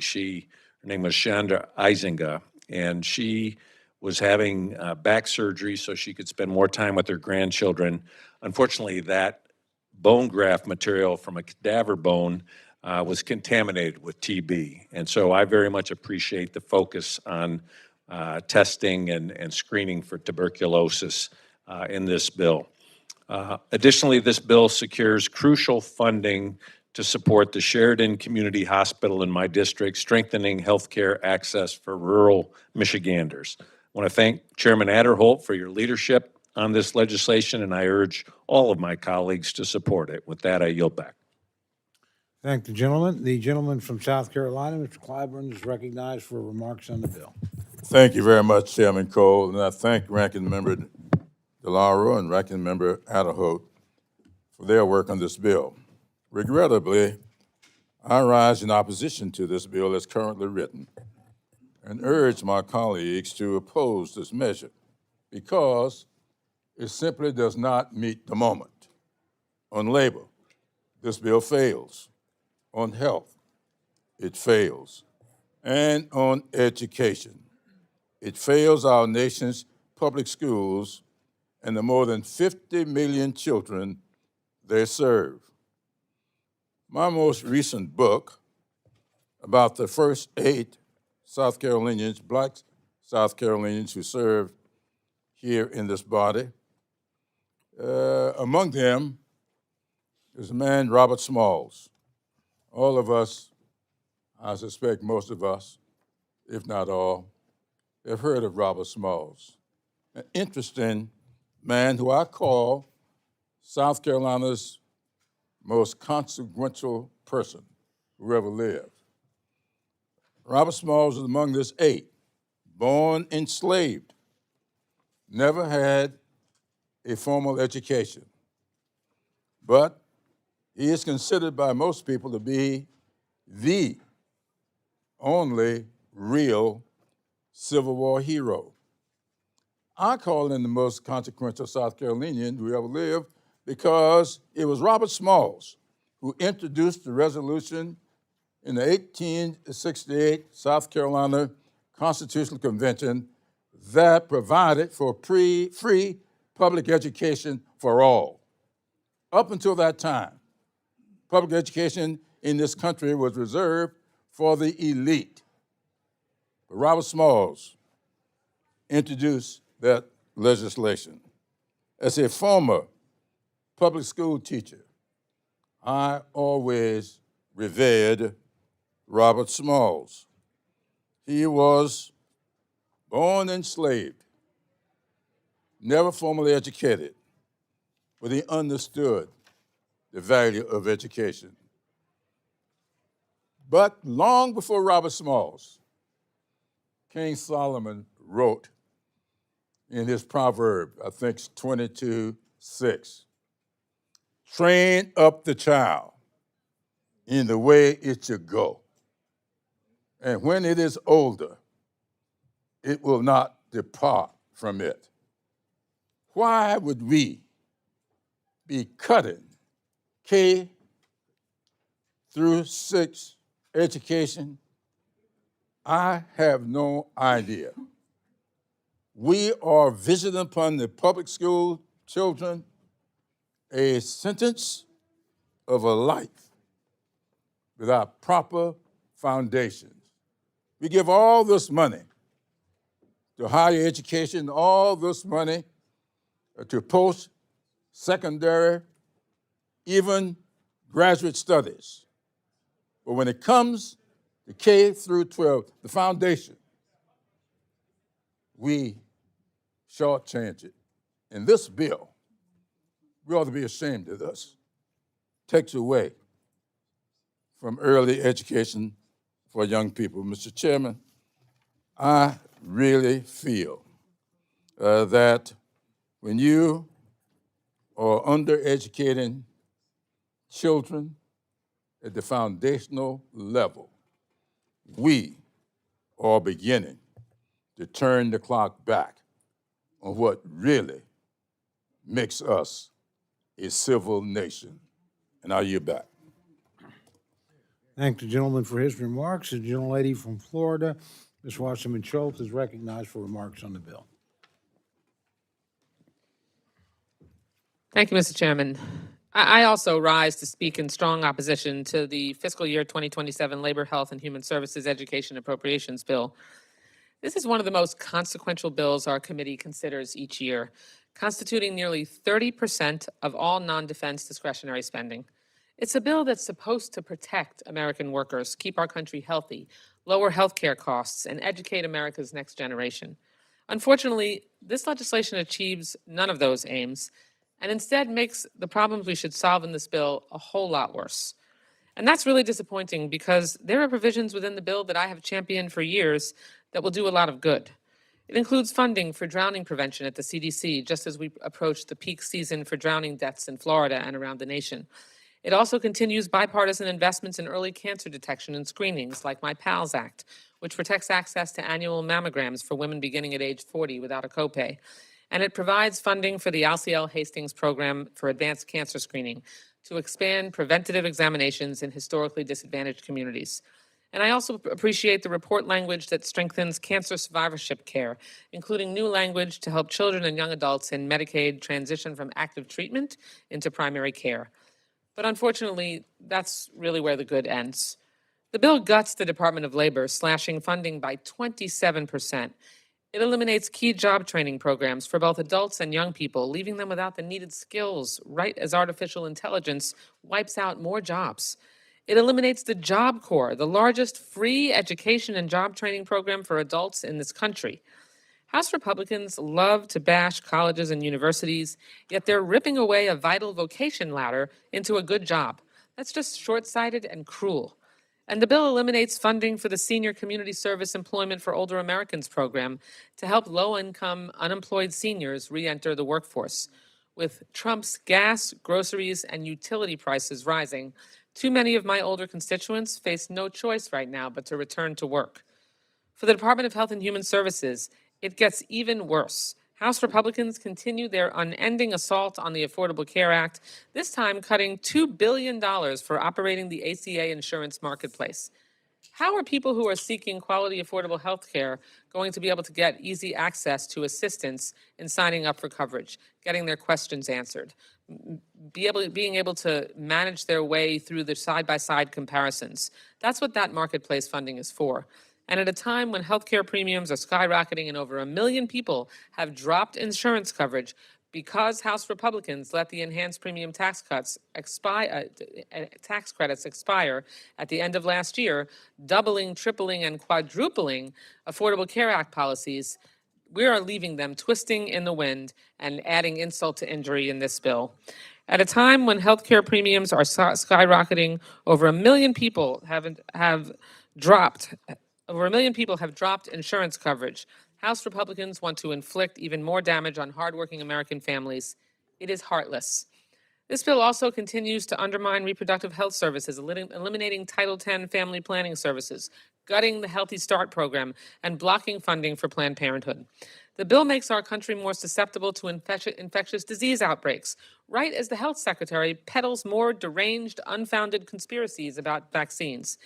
H: Her name was Chandra Isinga, and she was having back surgery so she could spend more time with her grandchildren. Unfortunately, that bone graft material from a cadaver bone was contaminated with TB. And so I very much appreciate the focus on testing and screening for tuberculosis in this bill. Additionally, this bill secures crucial funding to support the Sheridan Community Hospital in my district, strengthening healthcare access for rural Michiganders. I want to thank Chairman Adderholt for your leadership on this legislation, and I urge all of my colleagues to support it. With that, I yield back.
A: Thank the gentleman. The gentleman from South Carolina, Mr. Clyburn, is recognized for remarks on the bill.
I: Thank you very much, Chairman Cole, and I thank Ranking Member DeLauro and Ranking Member Adderholt for their work on this bill. Regrettably, I rise in opposition to this bill as currently written and urge my colleagues to oppose this measure because it simply does not meet the moment. On labor, this bill fails. On health, it fails. And on education, it fails our nation's public schools and the more than 50 million children they serve. My most recent book about the first 8 South Carolinians, black South Carolinians who served here in this body, among them is a man, Robert Smalls. All of us, I suspect most of us, if not all, have heard of Robert Smalls, an interesting man who I call South Carolina's most consequential person who ever lived. Robert Smalls was among this 8, born enslaved, never had a formal education, but he is considered by most people to be the only real Civil War hero. I call him the most consequential South Carolinian who ever lived because it was Robert Smalls who introduced the resolution in the 1868 South Carolina Constitutional Convention that provided for free public education for all. Up until that time, public education in this country was reserved for the elite. But Robert Smalls introduced that legislation. As a former public school teacher, I always revered Robert Smalls. He was born enslaved, never formally educated, but he understood the value of education. But long before Robert Smalls, King Solomon wrote in his proverb, I think it's 22:6, train up the child in the way it should go. And when it is older, it will not depart from it. Why would we be cutting K through 6 education? I have no idea. We are visiting upon the public school children a sentence of a life without proper foundations. We give all this money to higher education, all this money to post-secondary, even graduate studies. But when it comes to K through 12, the foundation, we shortchange it. And this bill, we ought to be ashamed of this, takes away from early education for young people. Mr. Chairman, I really feel that when you are undereducating children at the foundational level, we are beginning to turn the clock back on what really makes us a civil nation. And I'll yield back.
A: Thank the gentleman for his remarks. The gentlelady from Florida, Ms. Wasserman Schultz, is recognized for remarks on the bill.
J: Thank you, Mr. Chairman. I also rise to speak in strong opposition to the fiscal year 2027 Labor, Health, and Human Services Education Appropriations Bill. This is one of the most consequential bills our committee considers each year, constituting nearly 30% of all non-defense discretionary spending. It's a bill that's supposed to protect American workers, keep our country healthy, lower healthcare costs, and educate America's next generation. Unfortunately, this legislation achieves none of those aims, and instead makes the problems we should solve in this bill a whole lot worse. And that's really disappointing because there are provisions within the bill that I have championed for years that will do a lot of good. It includes funding for drowning prevention at the CDC, just as we approach the peak season for drowning deaths in Florida and around the nation. It also continues bipartisan investments in early cancer detection and screenings, like my PALS Act, which protects access to annual mammograms for women beginning at age 40 without a copay. And it provides funding for the LCL Hastings program for advanced cancer screening to expand preventative examinations in historically disadvantaged communities. And I also appreciate the report language that strengthens cancer survivorship care, including new language to help children and young adults in Medicaid transition from active treatment into primary care. But unfortunately, that's really where the good ends. The bill guts the Department of Labor, slashing funding by 27%. It eliminates key job training programs for both adults and young people, leaving them without the needed skills, right as artificial intelligence wipes out more jobs. It eliminates the Job Corps, the largest free education and job training program for adults in this country. House Republicans love to bash colleges and universities, yet they're ripping away a vital vocation ladder into a good job. That's just short-sighted and cruel. And the bill eliminates funding for the Senior Community Service Employment for Older Americans program to help low-income, unemployed seniors re-enter the workforce. With Trump's gas, groceries, and utility prices rising, too many of my older constituents face no choice right now but to return to work. For the Department of Health and Human Services, it gets even worse. House Republicans continue their unending assault on the Affordable Care Act, this time cutting $2 billion for operating the ACA insurance marketplace. How are people who are seeking quality, affordable health care going to be able to get easy access to assistance in signing up for coverage, getting their questions answered, being able to manage their way through the side-by-side comparisons? That's what that marketplace funding is for. And at a time when healthcare premiums are skyrocketing and over 1 million people have dropped insurance coverage because House Republicans let the enhanced premium tax credits expire at the end of last year, doubling, tripling, and quadrupling Affordable Care Act policies, we are leaving them twisting in the wind and adding insult to injury in this bill. At a time when healthcare premiums are skyrocketing, over 1 million people have dropped insurance coverage. House Republicans want to inflict even more damage on hardworking American families. It is heartless. This bill also continues to undermine reproductive health services, eliminating Title X family planning services, gutting the Healthy Start program, and blocking funding for Planned Parenthood. The bill makes our country more susceptible to infectious disease outbreaks, right as the health secretary peddles more deranged, unfounded conspiracies about vaccines.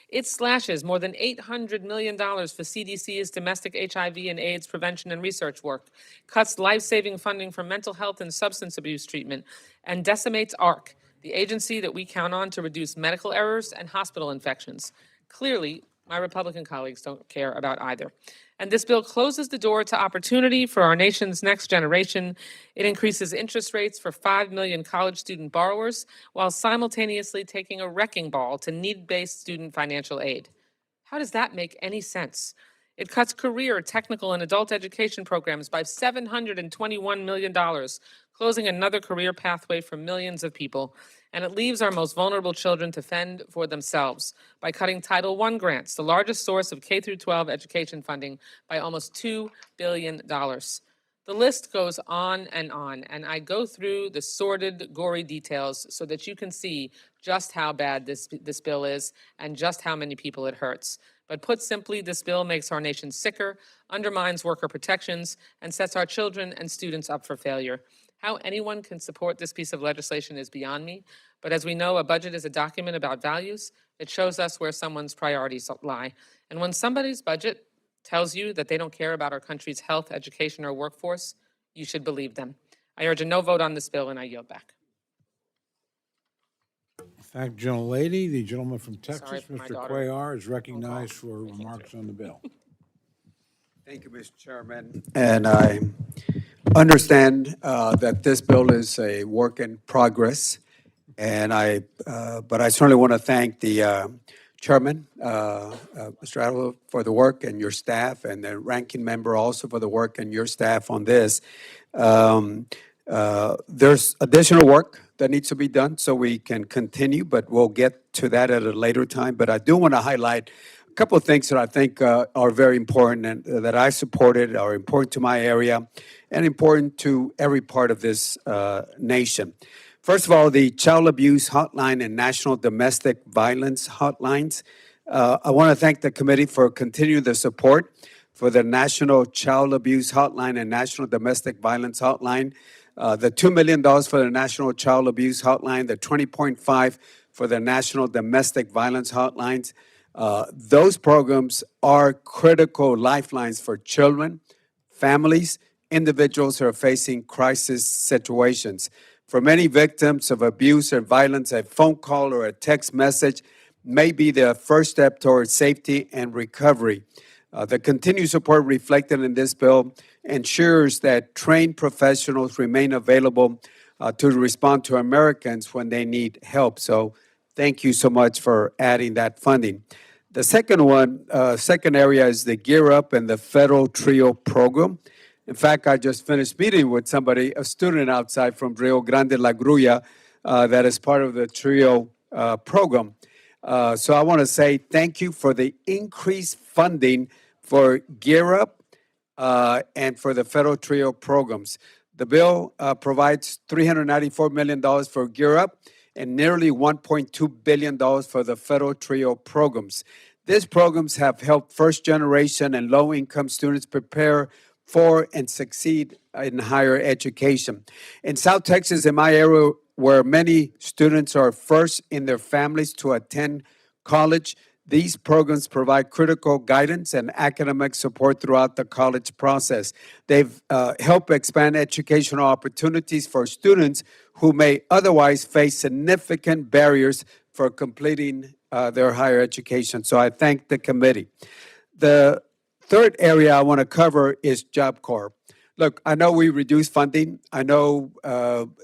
J: It slashes more than $800 million for CDC's domestic HIV and AIDS prevention and research work, cuts life-saving funding for mental health and substance abuse treatment, and decimates ARC, the agency that we count on to reduce medical errors and hospital infections. Clearly, my Republican colleagues don't care about either. And this bill closes the door to opportunity for our nation's next generation. It increases interest rates for 5 million college student borrowers while simultaneously taking a wrecking ball to need-based student financial aid. How does that make any sense? It cuts career, technical, and adult education programs by $721 million, closing another career pathway for millions of people. And it leaves our most vulnerable children to fend for themselves by cutting Title I grants, the largest source of K-12 education funding, by almost $2 billion. The list goes on, and I go through the sordid, gory details so that you can see just how bad this bill is and just how many people it hurts. But put simply, this bill makes our nation sicker, undermines worker protections, and sets our children and students up for failure. How anyone can support this piece of legislation is beyond me, but as we know, a budget is a document about values. It shows us where someone's priorities lie. And when somebody's budget tells you that they don't care about our country's health, education, or workforce, you should believe them. I urge a no vote on this bill, and I yield back.
A: Thank you, gentlelady. The gentleman from Texas,
J: Sorry for my
A: Mr.
J: daughter.
A: Cuellar, is recognized for remarks on the bill.
K: Thank you, Mr. Chairman. And I understand that this bill is a work in progress, and but I certainly want to thank the Chairman, Mr. Adler, for the work, and your staff, and the ranking member also for the work and your staff on this. There's additional work that needs to be done so we can continue, but we'll get to that at a later time. But I do want to highlight a couple of things that I think are very important and that I supported, are important to my area, and important to every part of this nation. First of all, the Child Abuse Hotline and National Domestic Violence Hotlines. I want to thank the committee for continuing the support for the National Child Abuse Hotline and National Domestic Violence Hotline. The $2 million for the National Child Abuse Hotline, the $20.5 for the National Domestic Violence Hotlines. Those programs are critical lifelines for children, families, individuals who are facing crisis situations. For many victims of abuse or violence, a phone call or a text message may be the first step towards safety and recovery. The continued support reflected in this bill ensures that trained professionals remain available to respond to Americans when they need help. So thank you so much for adding that funding. The second area is the Gear Up and the Federal TRIO program. In fact, I just finished meeting with somebody, a student outside from Rio Grande La Grulla, that is part of the TRIO program. So I want to say thank you for the increased funding for Gear Up and for the Federal TRIO programs. The bill provides $394 million for Gear Up and nearly $1.2 billion for the Federal TRIO programs. These programs have helped first-generation and low-income students prepare for and succeed in higher education. In South Texas, in my area, where many students are first in their families to attend college, These programs provide critical guidance and academic support throughout the college process. They've helped expand educational opportunities for students who may otherwise face significant barriers for completing their higher education. So I thank the committee. The third area I want to cover is Job Corps. Look, I know we reduced funding. I know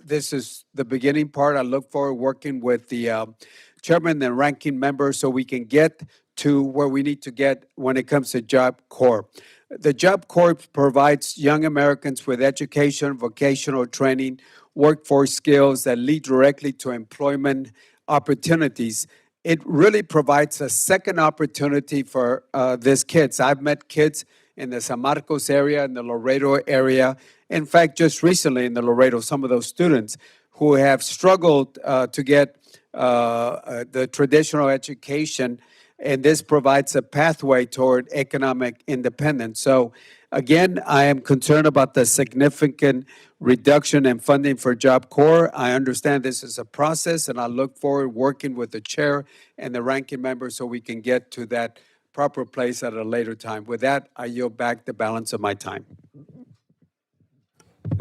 K: this is the beginning part. I look forward working with the chairman and ranking members so we can get to where we need to get when it comes to Job Corps. The Job Corps provides young Americans with education, vocational training, workforce skills that lead directly to employment opportunities. It really provides a second opportunity for these kids. I've met kids in the San Marcos area, in the Laredo area. In fact, just recently in the Laredo, some of those students who have struggled to get the traditional education, and this provides a pathway toward economic independence. So again, I am concerned about the significant reduction in funding for Job Corps. I understand this is a process, and I look forward working with the chair and the ranking member so we can get to that proper place at a later time. With that, I yield back the balance of my time.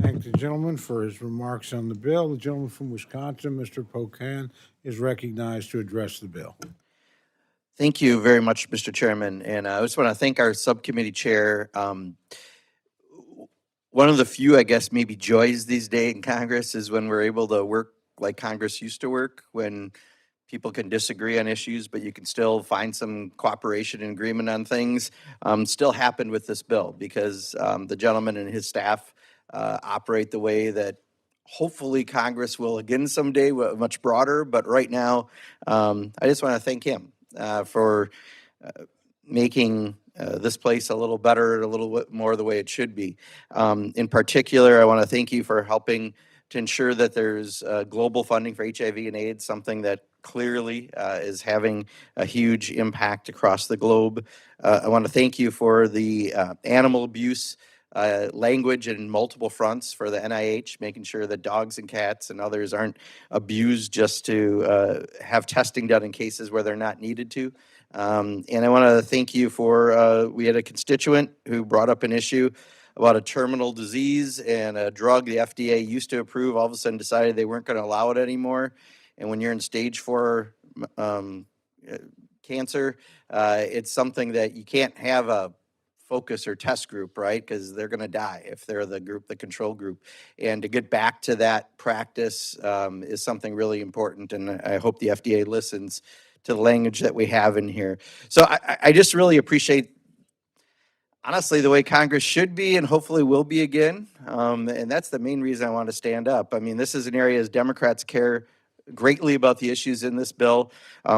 A: Thank the gentleman for his remarks on the bill. The gentleman from Wisconsin, Mr. Pocan, is recognized to address the bill.
L: Thank you very much, Mr. Chairman. And I just want to thank our subcommittee chair. One of the few, I guess, maybe joys these days in Congress is when we're able to work like Congress used to work, when people can disagree on issues, but you can still find some cooperation and agreement on things. Still happened with this bill because the gentleman and his staff operate the way that hopefully Congress will again someday, much broader. But right now, I just want to thank him for making this place a little better, a little bit more the way it should be. In particular, I want to thank you for helping to ensure that there's global funding for HIV and AIDS, something that clearly is having a huge impact across the globe. I want to thank you for the animal abuse language in multiple fronts for the NIH, making sure that dogs and cats and others aren't abused just to have testing done in cases where they're not needed to. And I want to thank you for, we had a constituent who brought up an issue about a terminal disease and a drug the FDA used to approve, all of a sudden decided they weren't going to allow it anymore. And when you're in stage 4 cancer, it's something that you can't have a focus or test group, right? Because they're going to die if they're the group, the control group. And to get back to that practice is something really important. And I hope the FDA listens to the language that we have in here. So I just really appreciate, honestly, the way Congress should be and hopefully will be again. And that's the main reason I want to stand up. I mean, this is an area as Democrats care greatly about the issues in this bill.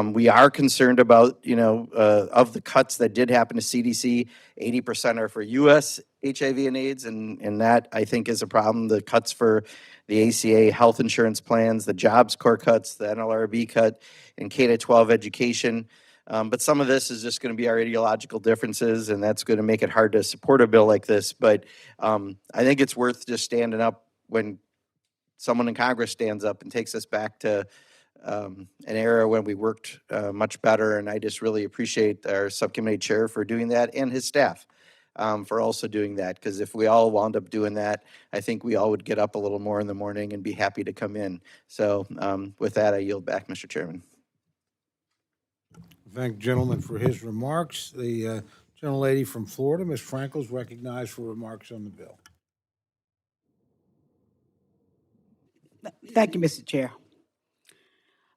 L: We are concerned about, of the cuts that did happen to CDC, 80% are for U.S. HIV and AIDS, and that, I think, is a problem. The cuts for the ACA health insurance plans, the Jobs Corps cuts, the NLRB cut, and K-12 education. But some of this is just going to be our ideological differences, and that's going to make it hard to support a bill like this. But I think it's worth just standing up when someone in Congress stands up and takes us back to an era when we worked much better. And I just really appreciate our subcommittee chair for doing that and his staff for also doing that. Because if we all wound up doing that, I think we all would get up a little more in the morning and be happy to come in. So with that, I yield back, Mr. Chairman.
A: Thank the gentleman for his remarks. The gentlelady from Florida, Ms. Frankel, is recognized for remarks on the bill.
M: Thank you, Mr. Chair.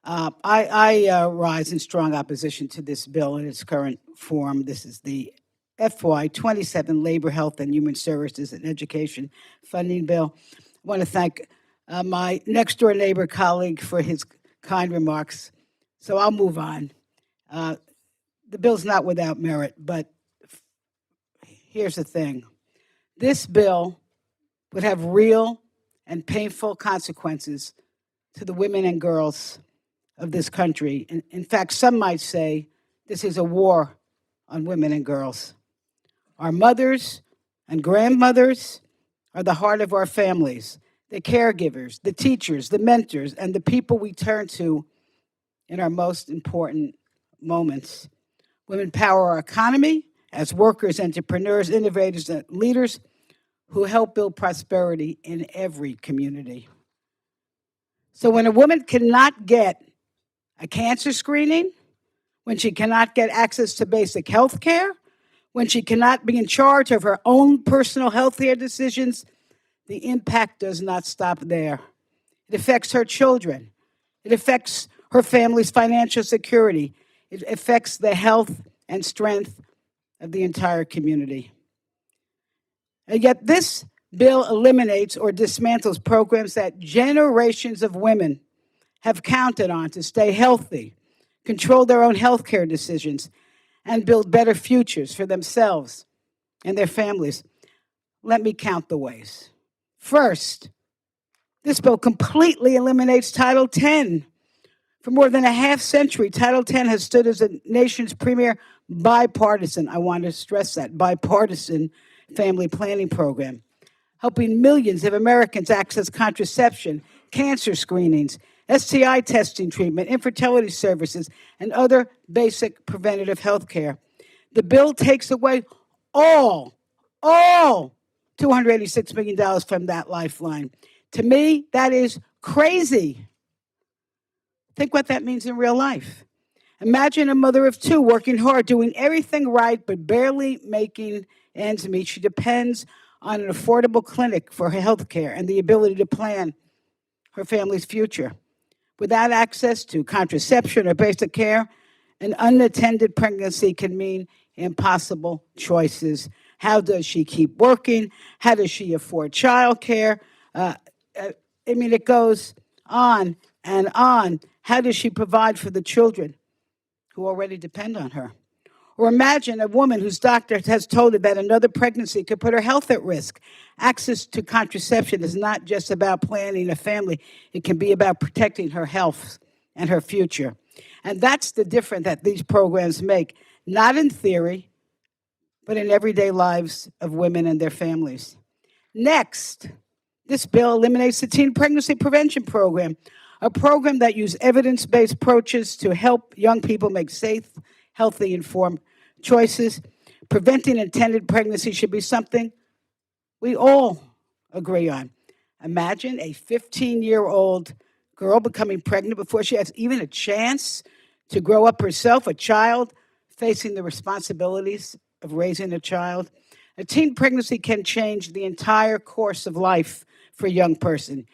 M: I rise in strong opposition to this bill in its current form. This is the FY27 Labor, Health, and Human Services and Education Funding Bill. I want to thank my next-door neighbor colleague for his kind remarks. So I'll move on. The bill's not without merit, but here's the thing. This bill would have real and painful consequences to the women and girls of this country. And in fact, some might say this is a war on women and girls. Our mothers and grandmothers are the heart of our families, the caregivers, the teachers, the mentors, and the people we turn to in our most important moments. Women power our economy as workers, entrepreneurs, innovators, and leaders who help build prosperity in every community. So when a woman cannot get a cancer screening, when she cannot get access to basic health care, when she cannot be in charge of her own personal health care decisions, the impact does not stop there. It affects her children. It affects her family's financial security. It affects the health and strength of the entire community. And yet this bill eliminates or dismantles programs that generations of women have counted on to stay healthy, control their own health care decisions, and build better futures for themselves and their families. Let me count the ways. First, this bill completely eliminates Title X. For more than a half century, Title X has stood as the nation's premier bipartisan, I want to stress that, bipartisan family planning program, helping millions of Americans access contraception, cancer screenings, STI testing treatment, infertility services, and other basic preventative health care. The bill takes away all $286 million from that lifeline. To me, that is crazy. Think what that means in real life. Imagine a mother of two working hard, doing everything right, but barely making ends meet. She depends on an affordable clinic for her health care and the ability to plan her family's future. Without access to contraception or basic care, an unattended pregnancy can mean impossible choices. How does she keep working? How does she afford childcare? It goes on and on. How does she provide for the children who already depend on her? Or imagine a woman whose doctor has told her that another pregnancy could put her health at risk. Access to contraception is not just about planning a family. It can be about protecting her health and her future. And that's the difference that these programs make, not in theory, but in everyday lives of women and their families. Next, this bill eliminates the Teen Pregnancy Prevention Program, a program that uses evidence-based approaches to help young people make safe, healthy, informed choices. Preventing intended pregnancy should be something we all agree on. Imagine a 15-year-old girl becoming pregnant before she has even a chance to grow up herself, a child facing the responsibilities of raising a child. A teen pregnancy can change the entire course of life for a young person.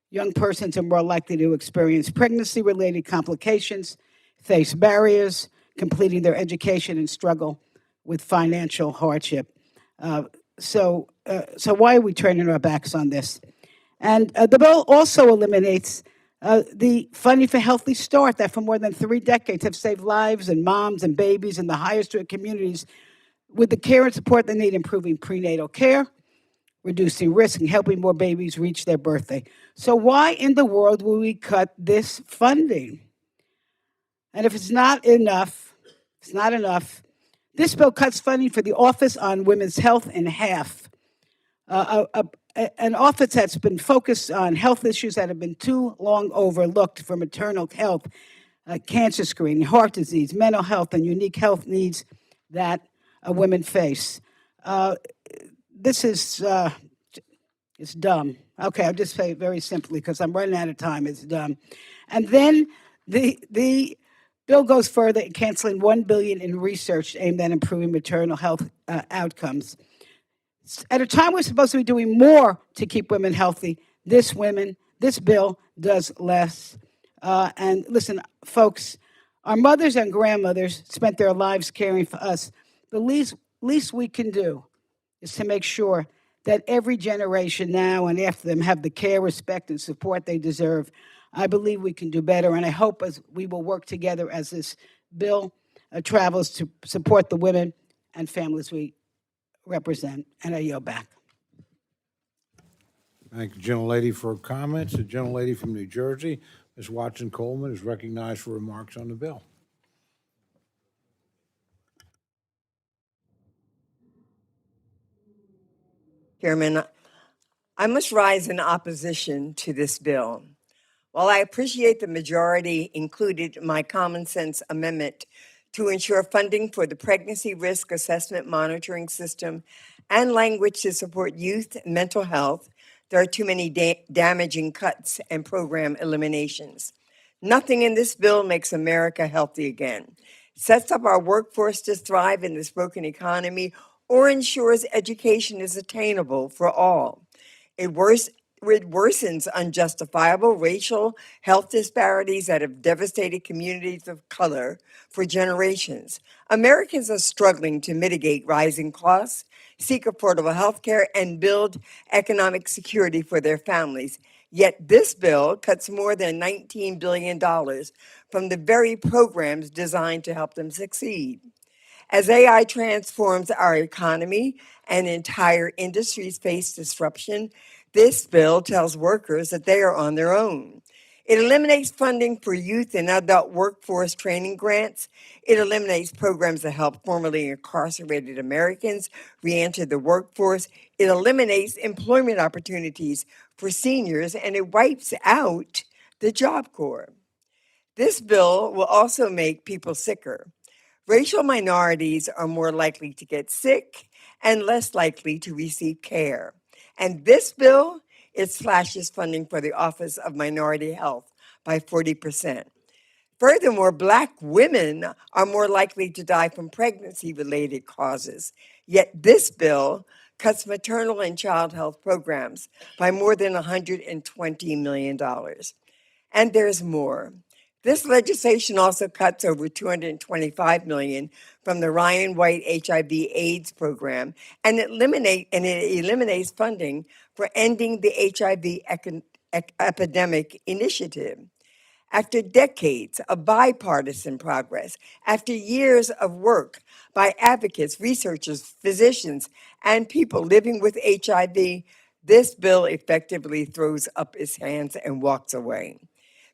M: Young persons are more likely to experience pregnancy-related complications, face barriers, completing their education, and struggle with financial hardship. So why are we turning our backs on this? And the bill also eliminates the funding for Healthy Start that for more than 3 decades have saved lives and moms and babies in the highest risk communities with the care and support they need, improving prenatal care, reducing risk, and helping more babies reach their birthday. So why in the world will we cut this funding? And if it's not enough, this bill cuts funding for the Office on Women's Health in half. An office that's been focused on health issues that have been too long overlooked for maternal health, cancer screening, heart disease, mental health, and unique health needs that women face. This is it's dumb. Okay, I'll just say it very simply because I'm running out of time. It's dumb. And then the bill goes further, canceling $1 billion in research aimed at improving maternal health outcomes. At a time we're supposed to be doing more to keep women healthy, this bill does less. And listen, folks, our mothers and grandmothers spent their lives caring for us. The least we can do is to make sure that every generation now and after them have the care, respect, and support they deserve. I believe we can do better, and I hope as we will work together as this bill travels to support the women and families we represent. And I yield back.
A: Thank you, gentlelady, for her comments. The gentlelady from New Jersey, Ms. Watson Coleman, is recognized for remarks on the bill.
N: Chairman, I must rise in opposition to this bill. While I appreciate the majority included my common sense amendment to ensure funding for the pregnancy risk assessment monitoring system and language to support youth mental health. There are too many damaging cuts and program eliminations. Nothing in this bill makes America healthy again, sets up our workforce to thrive in this broken economy, or ensures education is attainable for all. It worsens unjustifiable racial health disparities that have devastated communities of color for generations. Americans are struggling to mitigate rising costs, seek affordable health care, and build economic security for their families. Yet this bill cuts more than $19 billion from the very programs designed to help them succeed. As AI transforms our economy and entire industries face disruption, this bill tells workers that they are on their own. It eliminates funding for youth and adult workforce training grants. It eliminates programs that help formerly incarcerated Americans reenter the workforce. It eliminates employment opportunities for seniors, and it wipes out the Job Corps. This bill will also make people sicker. Racial minorities are more likely to get sick and less likely to receive care. And this bill, it slashes funding for the Office of Minority Health by 40%. Furthermore, Black women are more likely to die from pregnancy-related causes. Yet this bill cuts maternal and child health programs by more than $120 million. And there's more. This legislation also cuts over $225 million from the Ryan White HIV/AIDS program, and it eliminates funding for ending the HIV epidemic initiative. After decades of bipartisan progress, after years of work by advocates, researchers, physicians, and people living with HIV, this bill effectively throws up its hands and walks away.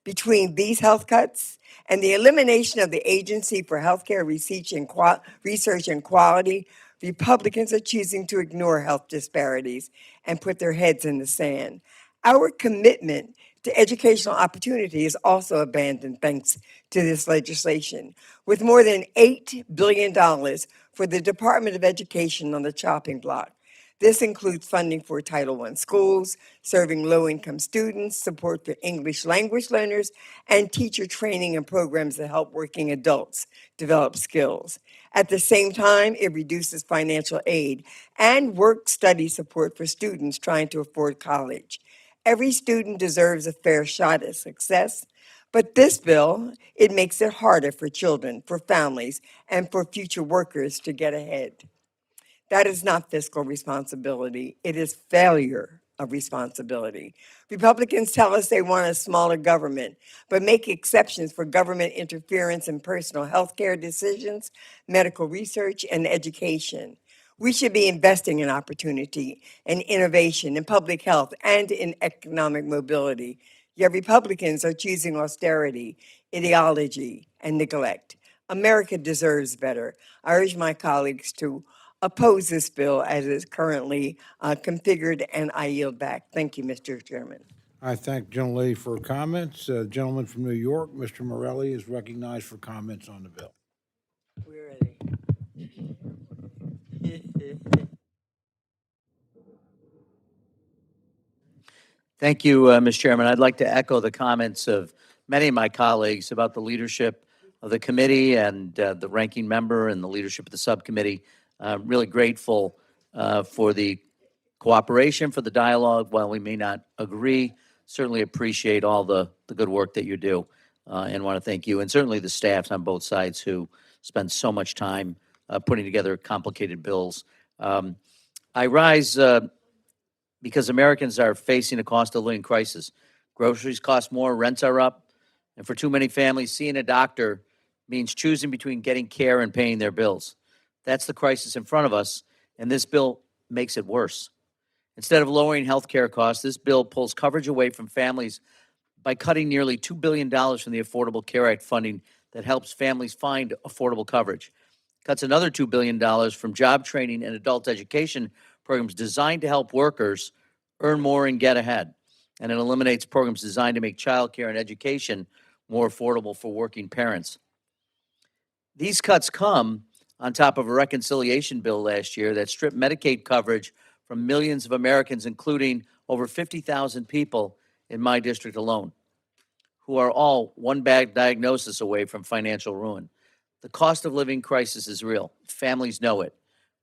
N: Between these health cuts and the elimination of the Agency for Healthcare Research and Quality, Republicans are choosing to ignore health disparities and put their heads in the sand. Our commitment to educational opportunity is also abandoned thanks to this legislation, with more than $8 billion for the Department of Education on the chopping block. This includes funding for Title I schools, serving low-income students, support for English language learners, and teacher training and programs that help working adults develop skills. At the same time, it reduces financial aid and work-study support for students trying to afford college. Every student deserves a fair shot at success, but this bill, it makes it harder for children, for families, and for future workers to get ahead. That is not fiscal responsibility. It is failure of responsibility. Republicans tell us they want a smaller government, but make exceptions for government interference in personal health care decisions, medical research, and education. We should be investing in opportunity and innovation in public health and in economic mobility. Yet Republicans are choosing austerity, ideology, and neglect. America deserves better. I urge my colleagues to oppose this bill as it's currently configured, and I yield back. Thank you, Mr. Chairman.
A: I thank the gentlelady for her comments. Gentleman from New York, Mr. Morelli, is recognized for comments on the bill.
N: We're ready.
B: Thank you, Mr. Chairman. I'd like to echo the comments of many of my colleagues about the leadership of the committee and the ranking member and the leadership of the subcommittee. Really grateful for the cooperation, for the dialogue. While we may not agree, certainly appreciate all the good work that you do and want to thank you. And certainly the staffs on both sides who spend so much time putting together complicated bills. I rise because Americans are facing a cost of living crisis. Groceries cost more, rents are up, and for too many families, seeing a doctor means choosing between getting care and paying their bills. That's the crisis in front of us, and this bill makes it worse. Instead of lowering health care costs, this bill pulls coverage away from families by cutting nearly $2 billion from the Affordable Care Act funding that helps families find affordable coverage. Cuts another $2 billion from job training and adult education programs designed to help workers earn more and get ahead. And it eliminates programs designed to make child care and education more affordable for working parents.
O: These cuts come on top of a reconciliation bill last year that stripped Medicaid coverage from millions of Americans, including over 50,000 people in my district alone, who are all one bad diagnosis away from financial ruin. The cost of living crisis is real. Families know it.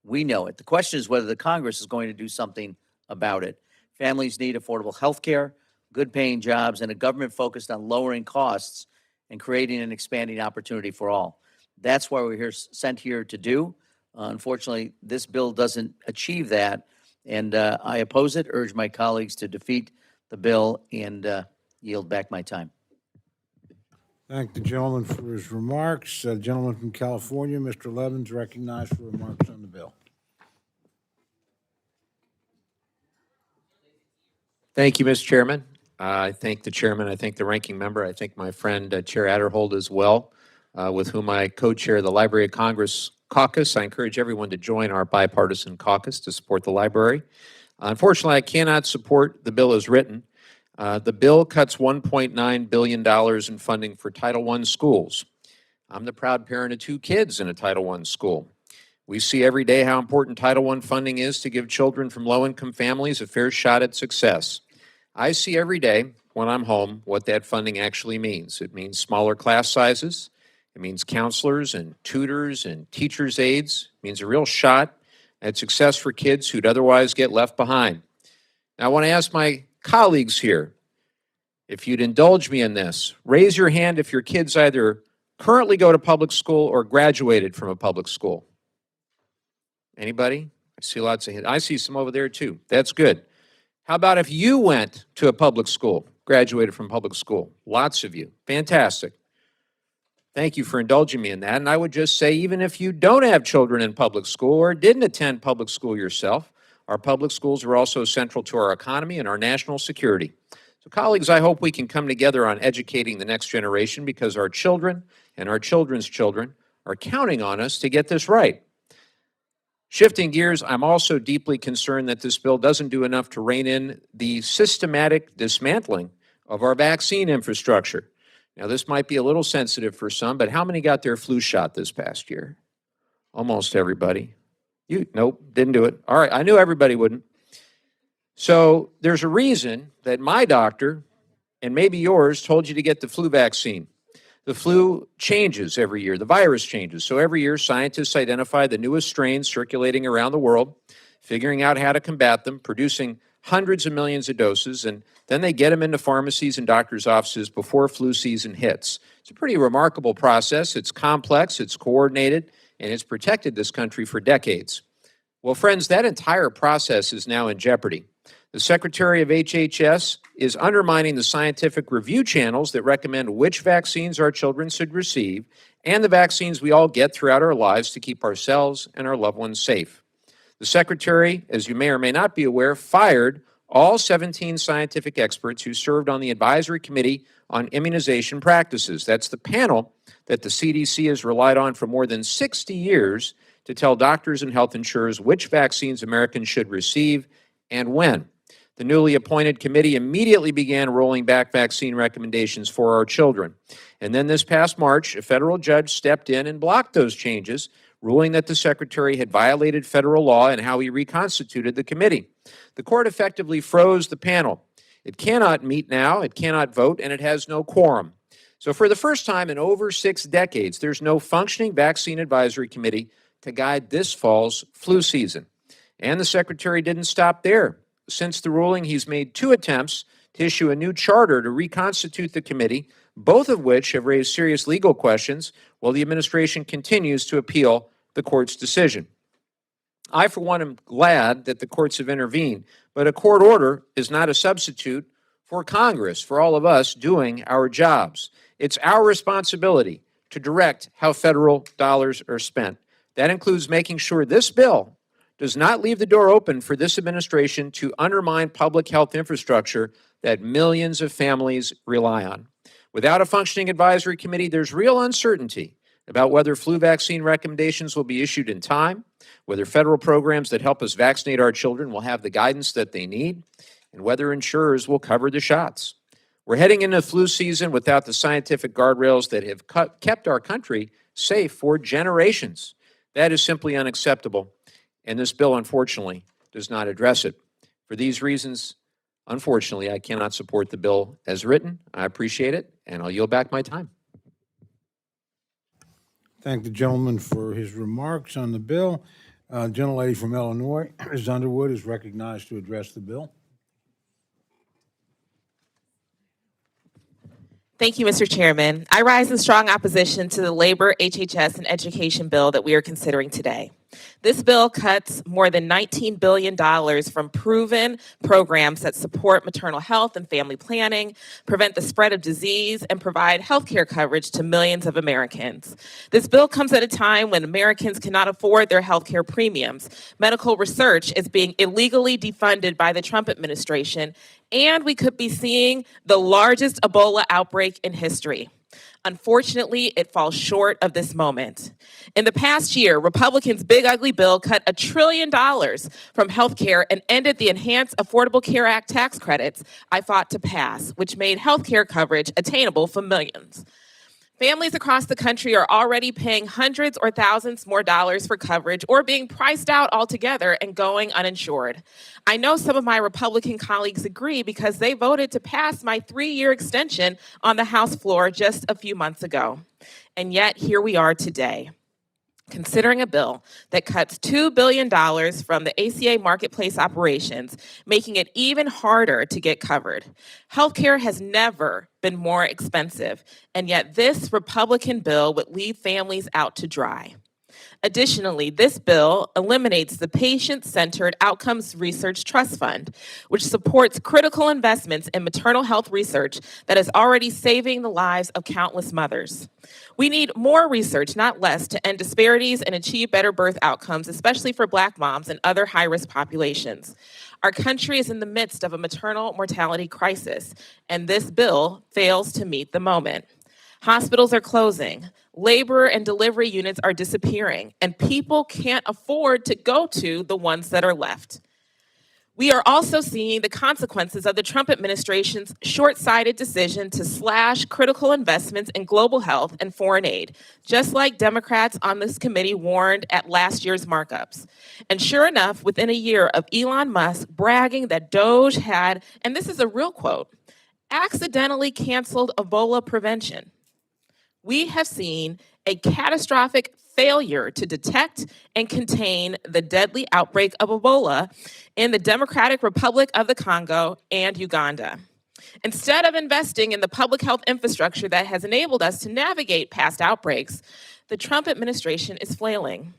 O: We know it. The question is whether the Congress is going to do something about it. Families need affordable health care, good paying jobs, and a government focused on lowering costs and creating and expanding opportunity for all. That's why we're sent here to do. Unfortunately, this bill doesn't achieve that, and I oppose it, urge my colleagues to defeat the bill, and yield back my time.
A: Thank the gentleman for his remarks. Gentleman from California, Mr. Levins, recognized for remarks on the bill.
H: Thank you, Mr. Chairman. I thank the chairman. I thank the ranking member. I thank my friend, Chair Adderhold, as well, with whom I co-chair the Library of Congress caucus. I encourage everyone to join our bipartisan caucus to support the library. Unfortunately, I cannot support the bill as written. The bill cuts $1.9 billion in funding for Title I schools. I'm the proud parent of 2 kids in a Title I school. We see every day how important Title I funding is to give children from low-income families a fair shot at success. I see every day when I'm home what that funding actually means. It means smaller class sizes. It means counselors and tutors and teachers' aides. It means a real shot at success for kids who'd otherwise get left behind. Now, I want to ask my colleagues here, if you'd indulge me in this, raise your hand if your kids either currently go to public school or graduated from a public school. Anybody? I see lots of hands. I see some over there too. That's good. How about if you went to a public school, graduated from public school? Lots of you. Fantastic. Thank you for indulging me in that. And I would just say, even if you don't have children in public school or didn't attend public school yourself, our public schools are also central to our economy and our national security. So, colleagues, I hope we can come together on educating the next generation, because our children and our children's children are counting on us to get this right. Shifting gears, I'm also deeply concerned that this bill doesn't do enough to rein in the systematic dismantling of our vaccine infrastructure. Now, this might be a little sensitive for some, but how many got their flu shot this past year? Almost everybody. Nope, didn't do it. All right, I knew everybody wouldn't. So there's a reason that my doctor, and maybe yours, told you to get the flu vaccine. The flu changes every year. The virus changes. So every year, scientists identify the newest strains circulating around the world, figuring out how to combat them, producing hundreds of millions of doses, and then they get them into pharmacies and doctors' offices before flu season hits. It's a pretty remarkable process. It's complex, it's coordinated, and it's protected this country for decades. Well, friends, that entire process is now in jeopardy. The Secretary of HHS is undermining the scientific review channels that recommend which vaccines our children should receive and the vaccines we all get throughout our lives to keep ourselves and our loved ones safe. The Secretary, as you may or may not be aware, fired all 17 scientific experts who served on the Advisory Committee on Immunization Practices. That's the panel that the CDC has relied on for more than 60 years to tell doctors and health insurers which vaccines Americans should receive and when. The newly appointed committee immediately began rolling back vaccine recommendations for our children. And then this past March, a federal judge stepped in and blocked those changes, ruling that the Secretary had violated federal law and how he reconstituted the committee. The court effectively froze the panel. It cannot meet now, it cannot vote, and it has no quorum. So for the first time in over 6 decades, there's no functioning vaccine advisory committee to guide this fall's flu season. And the Secretary didn't stop there. Since the ruling, he's made 2 attempts to issue a new charter to reconstitute the committee, both of which have raised serious legal questions, while the administration continues to appeal the court's decision. I, for one, am glad that the courts have intervened, but a court order is not a substitute for Congress, for all of us doing our jobs. It's our responsibility to direct how federal dollars are spent. That includes making sure this bill does not leave the door open for this administration to undermine public health infrastructure that millions of families rely on. Without a functioning advisory committee, there's real uncertainty about whether flu vaccine recommendations will be issued in time, whether federal programs that help us vaccinate our children will have the guidance that they need, and whether insurers will cover the shots. We're heading into flu season without the scientific guardrails that have kept our country safe for generations. That is simply unacceptable, and this bill, unfortunately, does not address it. For these reasons, unfortunately, I cannot support the bill as written. I appreciate it, and I'll yield back my time.
A: Thank the gentleman for his remarks on the bill. Gentlelady from Illinois, Ms. Underwood, is recognized to address the bill.
P: Thank you, Mr. Chairman. I rise in strong opposition to the labor, HHS, and education bill that we are considering today. This bill cuts more than $19 billion from proven programs that support maternal health and family planning, prevent the spread of disease, and provide health care coverage to millions of Americans. This bill comes at a time when Americans cannot afford their health care premiums. Medical research is being illegally defunded by the Trump administration, and we could be seeing the largest Ebola outbreak in history. Unfortunately, it falls short of this moment. In the past year, Republicans' big ugly bill cut $1 trillion from healthcare and ended the Enhanced Affordable Care Act tax credits I fought to pass, which made healthcare coverage attainable for millions. Families across the country are already paying hundreds or thousands more dollars for coverage or being priced out altogether and going uninsured. I know some of my Republican colleagues agree because they voted to pass my 3-year extension on the House floor just a few months ago. And yet here we are today, considering a bill that cuts $2 billion from the ACA marketplace operations, making it even harder to get covered. Healthcare has never been more expensive, and yet this Republican bill would leave families out to dry. Additionally, this bill eliminates the Patient-Centered Outcomes Research Trust Fund, which supports critical investments in maternal health research that is already saving the lives of countless mothers. We need more research, not less, to end disparities and achieve better birth outcomes, especially for Black moms and other high-risk populations. Our country is in the midst of a maternal mortality crisis, and this bill fails to meet the moment. Hospitals are closing, labor and delivery units are disappearing, and people can't afford to go to the ones that are left. We are also seeing the consequences of the Trump administration's short-sighted decision to slash critical investments in global health and foreign aid, just like Democrats on this committee warned at last year's markups. And sure enough, within a year of Elon Musk bragging that Doge had, and this is a real quote, accidentally canceled Ebola prevention, we have seen a catastrophic failure to detect and contain the deadly outbreak of Ebola in the Democratic Republic of the Congo and Uganda. Instead of investing in the public health infrastructure that has enabled us to navigate past outbreaks, the Trump administration is flailing.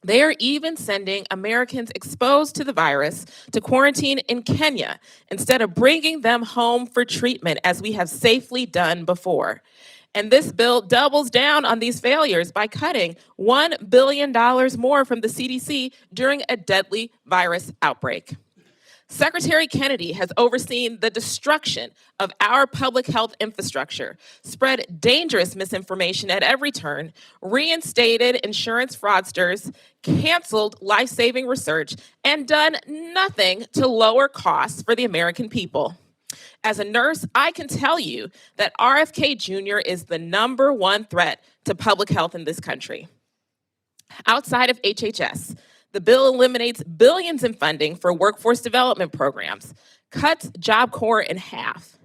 P: They are even sending Americans exposed to the virus to quarantine in Kenya instead of bringing them home for treatment as we have safely done before. And this bill doubles down on these failures by cutting $1 billion more from the CDC during a deadly virus outbreak. Secretary Kennedy has overseen the destruction of our public health infrastructure, spread dangerous misinformation at every turn, reinstated insurance fraudsters, canceled life-saving research, and done nothing to lower costs for the American people. As a nurse, I can tell you that RFK Jr. is the #1 threat to public health in this country. Outside of HHS, the bill eliminates billions in funding for workforce development programs, cuts Job Corps in half,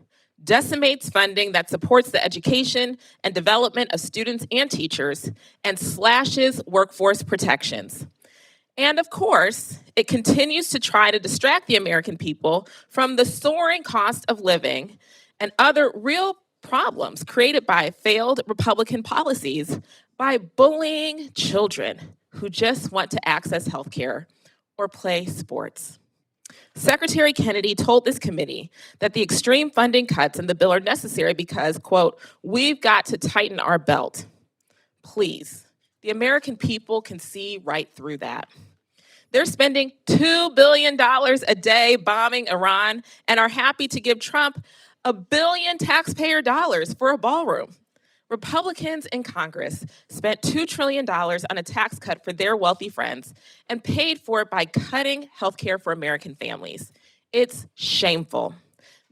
P: decimates funding that supports the education and development of students and teachers, and slashes workforce protections. And of course, it continues to try to distract the American people from the soaring cost of living and other real problems created by failed Republican policies by bullying children who just want to access health care or play sports. Secretary Kennedy told this committee that the extreme funding cuts in the bill are necessary because, quote, we've got to tighten our belt. Please, the American people can see right through that. They're spending $2 billion a day bombing Iran and are happy to give Trump $1 billion taxpayer dollars for a ballroom. Republicans in Congress spent $2 trillion on a tax cut for their wealthy friends and paid for it by cutting health care for American families. It's shameful.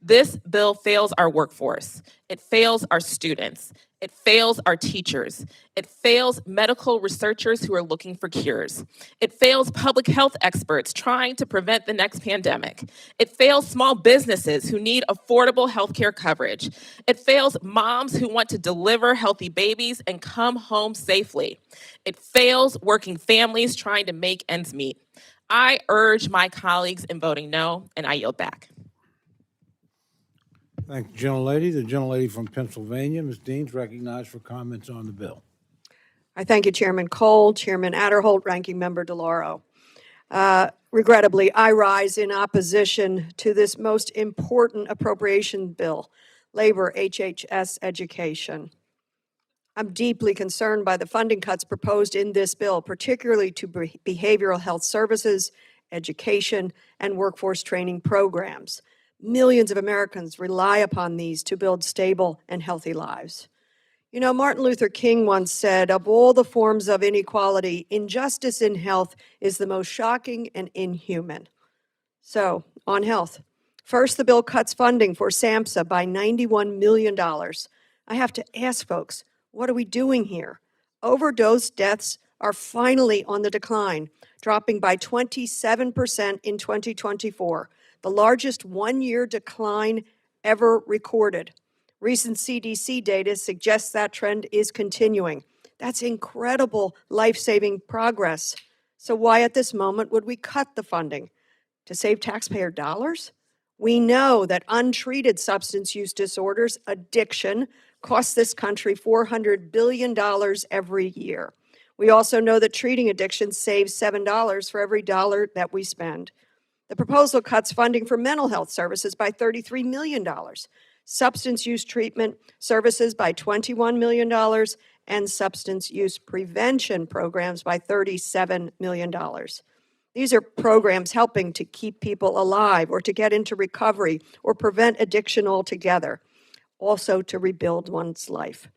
P: This bill fails our workforce. It fails our students. It fails our teachers. It fails medical researchers who are looking for cures. It fails public health experts trying to prevent the next pandemic. It fails small businesses who need affordable healthcare coverage. It fails moms who want to deliver healthy babies and come home safely. It fails working families trying to make ends meet. I urge my colleagues in voting no, and I yield back.
A: Thank you, gentlelady. The gentlelady from Pennsylvania, Ms. Dean's recognized for comments on the bill.
Q: I thank you, Chairman Cole, Chairman Adderholt, Ranking Member DeLauro. Regrettably, I rise in opposition to this most important appropriation bill, labor HHS education. I'm deeply concerned by the funding cuts proposed in this bill, particularly to behavioral health services, education, and workforce training programs. Millions of Americans rely upon these to build stable and healthy lives. You know, Martin Luther King once said, of all the forms of inequality, injustice in health is the most shocking and inhuman. So, on health. First, the bill cuts funding for SAMHSA by $91 million. I have to ask folks, what are we doing here? Overdose deaths are finally on the decline, dropping by 27% in 2024, the largest one-year decline ever recorded. Recent CDC data suggests that trend is continuing. That's incredible life-saving progress. So why at this moment would we cut the funding? To save taxpayer dollars? We know that untreated substance use disorders, addiction, costs this country $400 billion every year. We also know that treating addiction saves $7 for every dollar that we spend. The proposal cuts funding for mental health services by $33 million, substance use treatment services by $21 million, and substance use prevention programs by $37 million. These are programs helping to keep people alive or to get into recovery or prevent addiction altogether, also to rebuild one's life.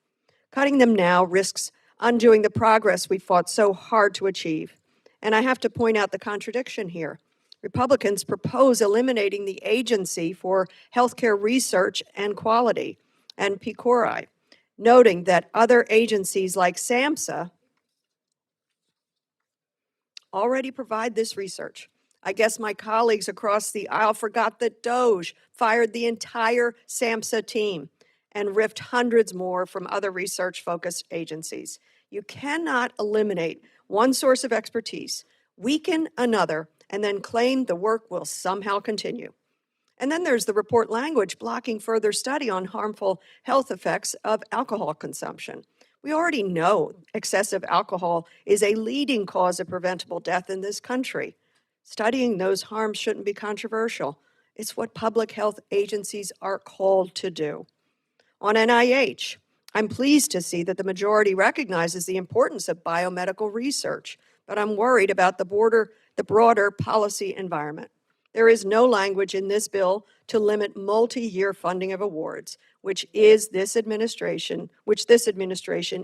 Q: Cutting them now risks undoing the progress we fought so hard to achieve. And I have to point out the contradiction here. Republicans propose eliminating the Agency for Healthcare Research and Quality, and PCORI, noting that other agencies like SAMHSA already provide this research. I guess my colleagues across the aisle forgot that DOJ fired the entire SAMHSA team and riffed hundreds more from other research-focused agencies. You cannot eliminate one source of expertise, weaken another, and then claim the work will somehow continue. And then there's the report language blocking further study on harmful health effects of alcohol consumption. We already know excessive alcohol is a leading cause of preventable death in this country. Studying those harms shouldn't be controversial. It's what public health agencies are called to do. On NIH, I'm pleased to see that the majority recognizes the importance of biomedical research, but I'm worried about the broader policy environment. There is no language in this bill to limit multi-year funding of awards, which this administration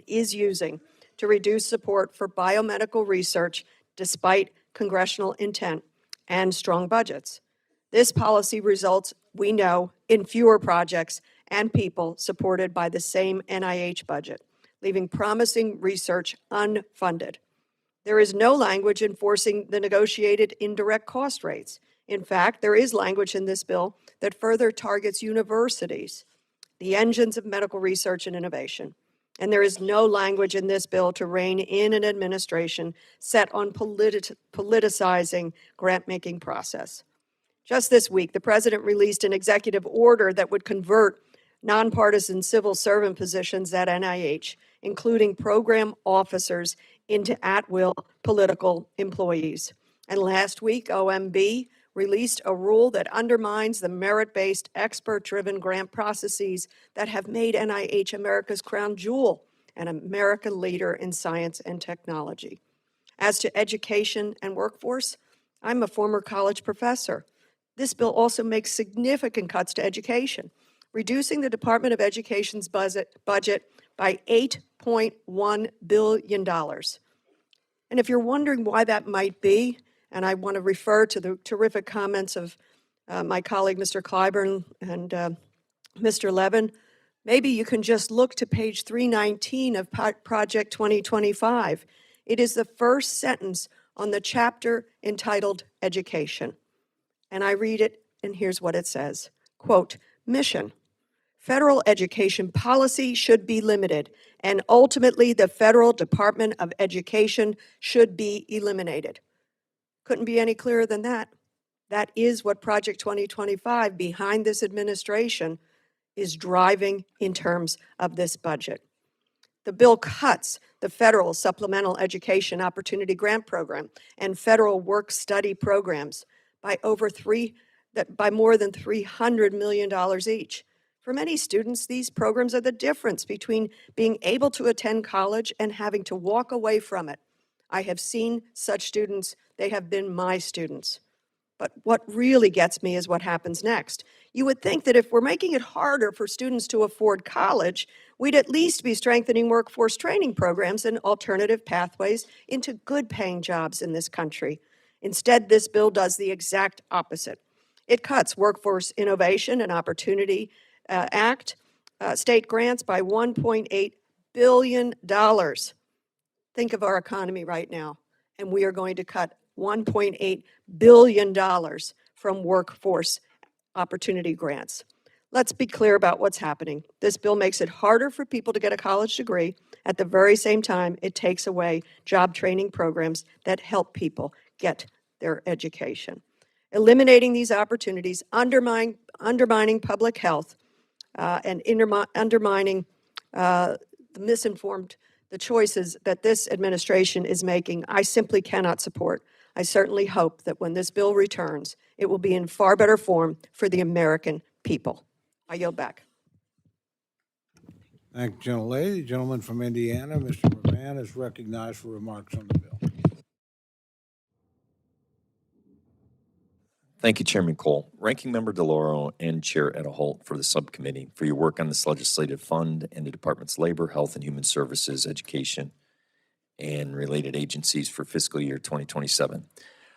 Q: is using to reduce support for biomedical research despite congressional intent and strong budgets. This policy results, we know, in fewer projects and people supported by the same NIH budget, leaving promising research unfunded. There is no language enforcing the negotiated indirect cost rates. In fact, there is language in this bill that further targets universities, the engines of medical research and innovation. And there is no language in this bill to rein in an administration set on politicizing grant-making process. Just this week, the president released an executive order that would convert nonpartisan civil servant positions at NIH, including program officers, into at-will political employees. And last week, OMB released a rule that undermines the merit-based, expert-driven grant processes that have made NIH America's crown jewel and American leader in science and technology. As to education and workforce, I'm a former college professor. This bill also makes significant cuts to education, reducing the Department of Education's budget by $8.1 billion. And if you're wondering why that might be, and I want to refer to the terrific comments of my colleague, Mr. Clyburn, and Mr. Levin, Maybe you can just look to page 319 of Project 2025. It is the first sentence on the chapter entitled Education. And I read it, and here's what it says. Quote, mission. Federal education policy should be limited, and ultimately the Federal Department of Education should be eliminated. Couldn't be any clearer than that. That is what Project 2025, behind this administration, is driving in terms of this budget. The bill cuts the federal Supplemental Education Opportunity Grant Program and federal work-study programs by more than $300 million each. For many students, these programs are the difference between being able to attend college and having to walk away from it. I have seen such students. They have been my students. But what really gets me is what happens next. You would think that if we're making it harder for students to afford college, we'd at least be strengthening workforce training programs and alternative pathways into good-paying jobs in this country. Instead, this bill does the exact opposite. It cuts Workforce Innovation and Opportunity Act state grants by $1.8 billion. Think of our economy right now, and we are going to cut $1.8 billion from workforce opportunity grants. Let's be clear about what's happening. This bill makes it harder for people to get a college degree. At the very same time, it takes away job training programs that help people get their education. Eliminating these opportunities, undermining public health, and undermining the choices that this administration is making, I simply cannot support. I certainly hope that when this bill returns, it will be in far better form for the American people. I yield back.
A: Thank you, gentlelady. The gentleman from Indiana, Mr. McMahon, is recognized for remarks on the bill.
R: Thank you, Chairman Cole, Ranking Member DeLauro, and Chair Etta Holt for the subcommittee for your work on this legislative fund and the Department's Labor, Health and Human Services, Education, and related agencies for fiscal year 2027.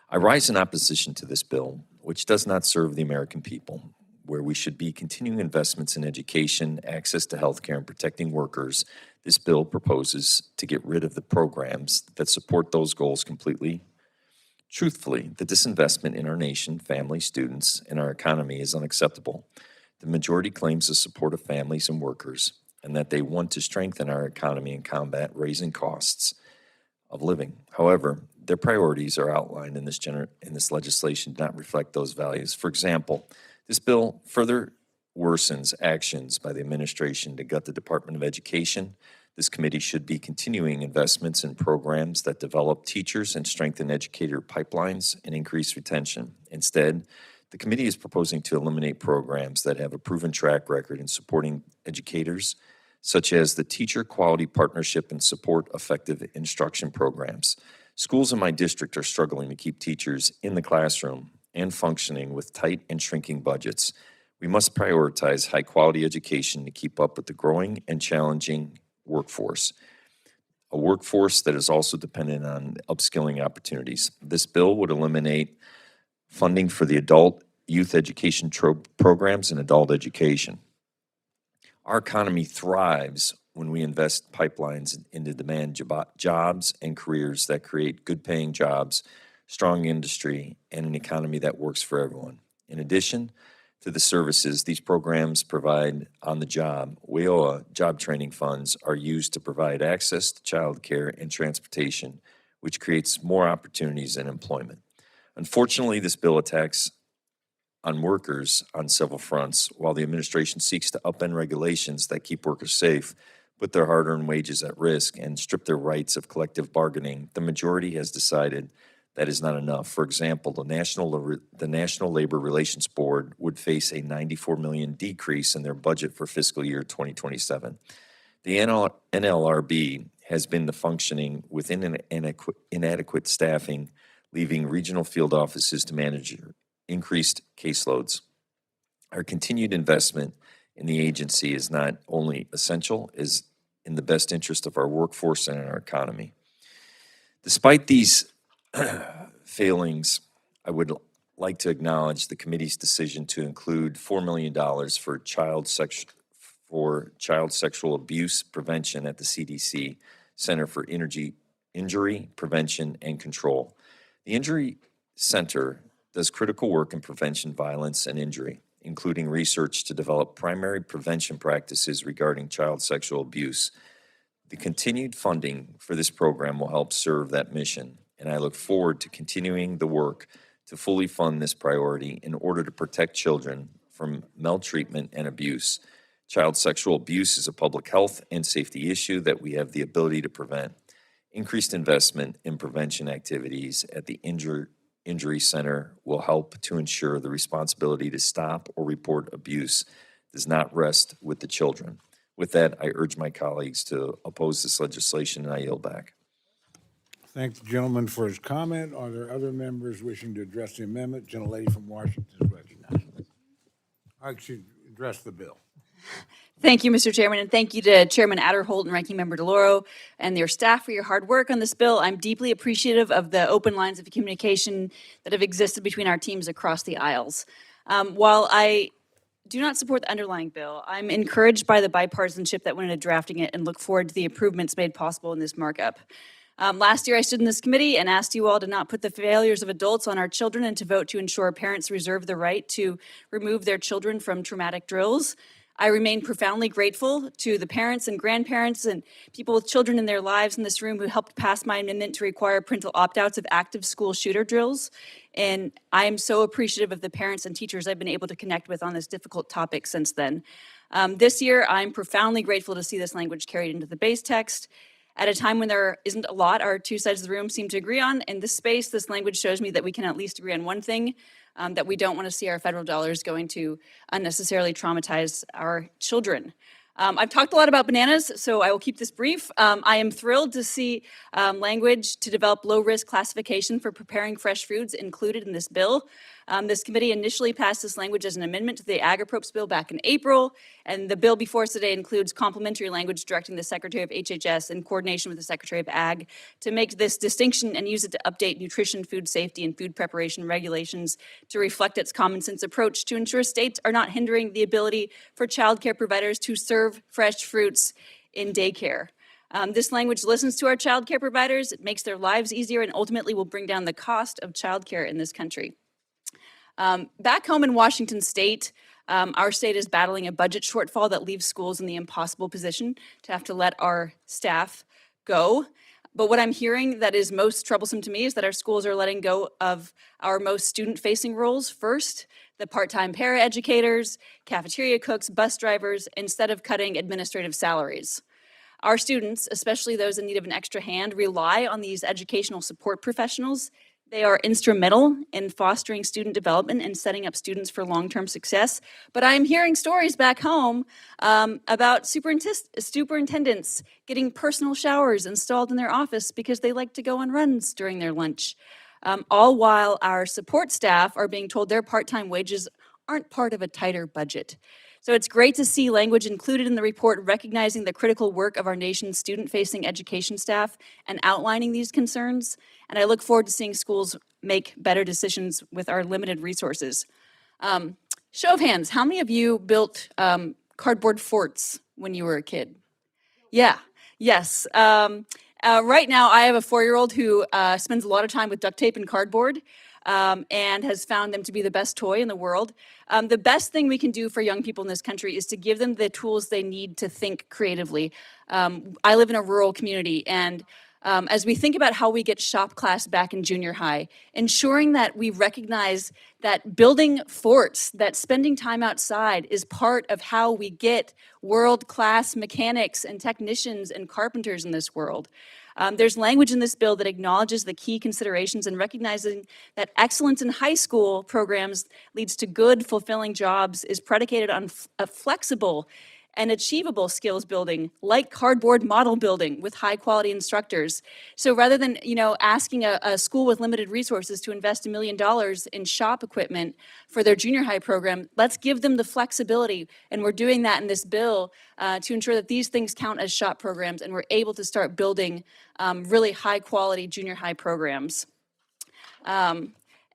R: I rise in opposition to this bill, which does not serve the American people, where we should be continuing investments in education, access to health care, and protecting workers. This bill proposes to get rid of the programs that support those goals completely. Truthfully, the disinvestment in our nation, families, students, and our economy is unacceptable. The majority claims the support of families and workers, and that they want to strengthen our economy and combat raising costs of living. However, their priorities are outlined in this legislation do not reflect those values. For example, this bill further worsens actions by the administration to gut the Department of Education. This committee should be continuing investments in programs that develop teachers and strengthen educator pipelines and increase retention. Instead, the committee is proposing to eliminate programs that have a proven track record in supporting educators, such as the Teacher Quality Partnership and Support Effective Instruction programs. Schools in my district are struggling to keep teachers in the classroom and functioning with tight and shrinking budgets. We must prioritize high-quality education to keep up with the growing and challenging workforce, a workforce that is also dependent on upskilling opportunities. This bill would eliminate funding for the adult youth education programs and adult education. Our economy thrives when we invest pipelines into demand jobs and careers that create good-paying jobs, strong industry, and an economy that works for everyone. In addition to the services these programs provide on the job, WIOA job training funds are used to provide access to child care and transportation, which creates more opportunities and employment. Unfortunately, this bill attacks on workers on several fronts. While the administration seeks to upend regulations that keep workers safe, put their hard-earned wages at risk, and strip their rights of collective bargaining, the majority has decided that is not enough. For example, the National Labor Relations Board would face a $94 million decrease in their budget for fiscal year 2027. The NLRB has been functioning within an inadequate staffing, leaving regional field offices to manage increased caseloads. Our continued investment in the agency is not only essential, is in the best interest of our workforce and our economy. Despite these failings, I would like to acknowledge the committee's decision to include $4 million for Child Sexual Abuse Prevention at the CDC Center for Injury Prevention and Control. The Injury Center does critical work in prevention, violence, and injury, including research to develop primary prevention practices regarding child sexual abuse. The continued funding for this program will help serve that mission, and I look forward to continuing the work to fully fund this priority in order to protect children from maltreatment and abuse. Child sexual abuse is a public health and safety issue that we have the ability to prevent. Increased investment in prevention activities at the Injury Center will help to ensure the responsibility to stop or report abuse does not rest with the children. With that, I urge my colleagues to oppose this legislation, and I yield back.
A: Thank the gentleman for his comment. Are there other members wishing to address the amendment? Gentlelady from Washington is recognized. I should address the bill.
S: Thank you, Mr. Chairman, and thank you to Chairman Adderholt and Ranking Member DeLauro and their staff for your hard work on this bill. I'm deeply appreciative of the open lines of communication that have existed between our teams across the aisles. While I do not support the underlying bill, I'm encouraged by the bipartisanship that went into drafting it and look forward to the improvements made possible in this markup. Last year, I stood in this committee and asked you all to not put the failures of adults on our children and to vote to ensure parents reserve the right to remove their children from traumatic drills. I remain profoundly grateful to the parents and grandparents and people with children in their lives in this room who helped pass my amendment to require parental opt-outs of active school shooter drills. And I am so appreciative of the parents and teachers I've been able to connect with on this difficult topic since then. This year, I'm profoundly grateful to see this language carried into the base text. At a time when there isn't a lot our two sides of the room seem to agree on, in this space, this language shows me that we can at least agree on one thing, that we don't want to see our federal dollars going to unnecessarily traumatize our children. I've talked a lot about bananas, so I will keep this brief. I am thrilled to see language to develop low-risk classification for preparing fresh foods included in this bill. This committee initially passed this language as an amendment to the Ag-Appropriations bill back in April, and the bill before us today includes complementary language directing the Secretary of HHS in coordination with the Secretary of Ag to make this distinction and use it to update nutrition, food safety, and food preparation regulations to reflect its common sense approach to ensure states are not hindering the ability for child care providers to serve fresh fruits in daycare. This language listens to our child care providers, it makes their lives easier, and ultimately will bring down the cost of child care in this country. Back home in Washington State, our state is battling a budget shortfall that leaves schools in the impossible position to have to let our staff go. But what I'm hearing that is most troublesome to me is that our schools are letting go of our most student-facing roles first, the part-time paraeducators, cafeteria cooks, bus drivers, instead of cutting administrative salaries. Our students, especially those in need of an extra hand, rely on these educational support professionals. They are instrumental in fostering student development and setting up students for long-term success. But I'm hearing stories back home about superintendents getting personal showers installed in their office because they like to go on runs during their lunch. All while our support staff are being told their part-time wages aren't part of a tighter budget. So it's great to see language included in the report recognizing the critical work of our nation's student-facing education staff and outlining these concerns. And I look forward to seeing schools make better decisions with our limited resources. Show of hands, how many of you built cardboard forts when you were a kid? Yeah, yes. Right now, I have a 4-year-old who spends a lot of time with duct tape and cardboard. And has found them to be the best toy in the world. The best thing we can do for young people in this country is to give them the tools they need to think creatively. I live in a rural community, and as we think about how we get shop class back in junior high, ensuring that we recognize that building forts, that spending time outside is part of how we get world-class mechanics and technicians and carpenters in this world. There's language in this bill that acknowledges the key considerations and recognizing that excellence in high school programs leads to good, fulfilling jobs is predicated on a flexible and achievable skills building, like cardboard model building with high-quality instructors. So rather than, asking a school with limited resources to invest $1 million in shop equipment for their junior high program, let's give them the flexibility. And we're doing that in this bill to ensure that these things count as shop programs and we're able to start building really high-quality junior high programs.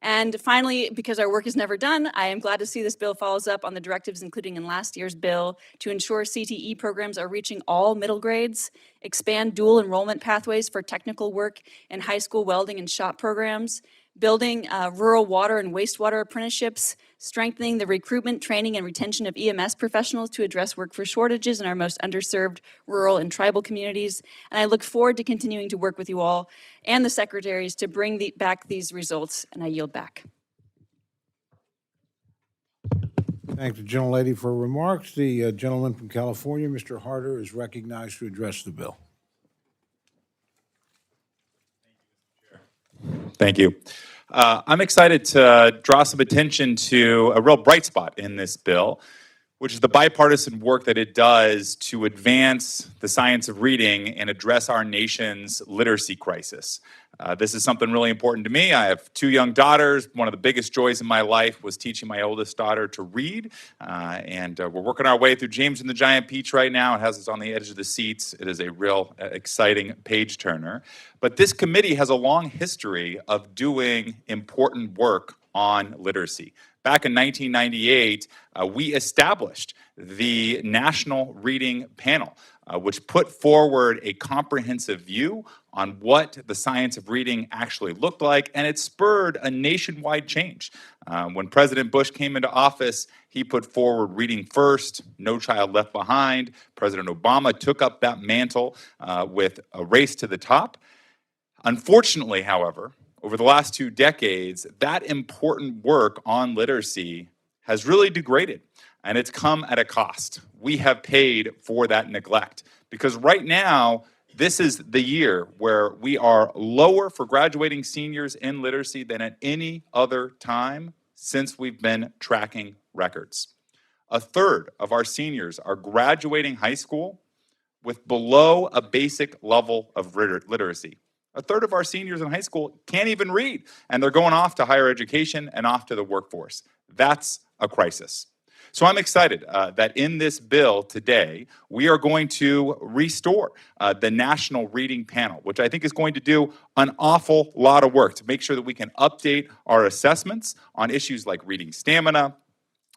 S: And finally, because our work is never done, I am glad to see this bill follows up on the directives including in last year's bill to ensure CTE programs are reaching all middle grades, expand dual enrollment pathways for technical work in high school welding and shop programs, building rural water and wastewater apprenticeships, strengthening the recruitment, training, and retention of EMS professionals to address workforce shortages in our most underserved rural and tribal communities. And I look forward to continuing to work with you all and the secretaries to bring back these results, and I yield back.
A: Thank the gentlelady for remarks. The gentleman from California, Mr. Harder, is recognized to address the bill.
T: Thank you. I'm excited to draw some attention to a real bright spot in this bill, which is the bipartisan work that it does to advance the science of reading and address our nation's literacy crisis. This is something really important to me. I have 2 young daughters. One of the biggest joys in my life was teaching my oldest daughter to read. And we're working our way through James and the Giant Peach right now. It has us on the edge of the seats. It is a real exciting page turner. But this committee has a long history of doing important work on literacy. Back in 1998, we established the National Reading Panel, which put forward a comprehensive view on what the science of reading actually looked like, and it spurred a nationwide change. When President Bush came into office, he put forward Reading First, No Child Left Behind. President Obama took up that mantle with a race to the top. Unfortunately, however, over the last 2 decades, that important work on literacy has really degraded, and it's come at a cost. We have paid for that neglect because right now, this is the year where we are lower for graduating seniors in literacy than at any other time since we've been tracking records. 1/3 of our seniors are graduating high school with below a basic level of literacy. 1/3 of our seniors in high school can't even read, and they're going off to higher education and off to the workforce. That's a crisis. So I'm excited that in this bill today, we are going to restore the National Reading Panel, which I think is going to do an awful lot of work to make sure that we can update our assessments on issues like reading stamina,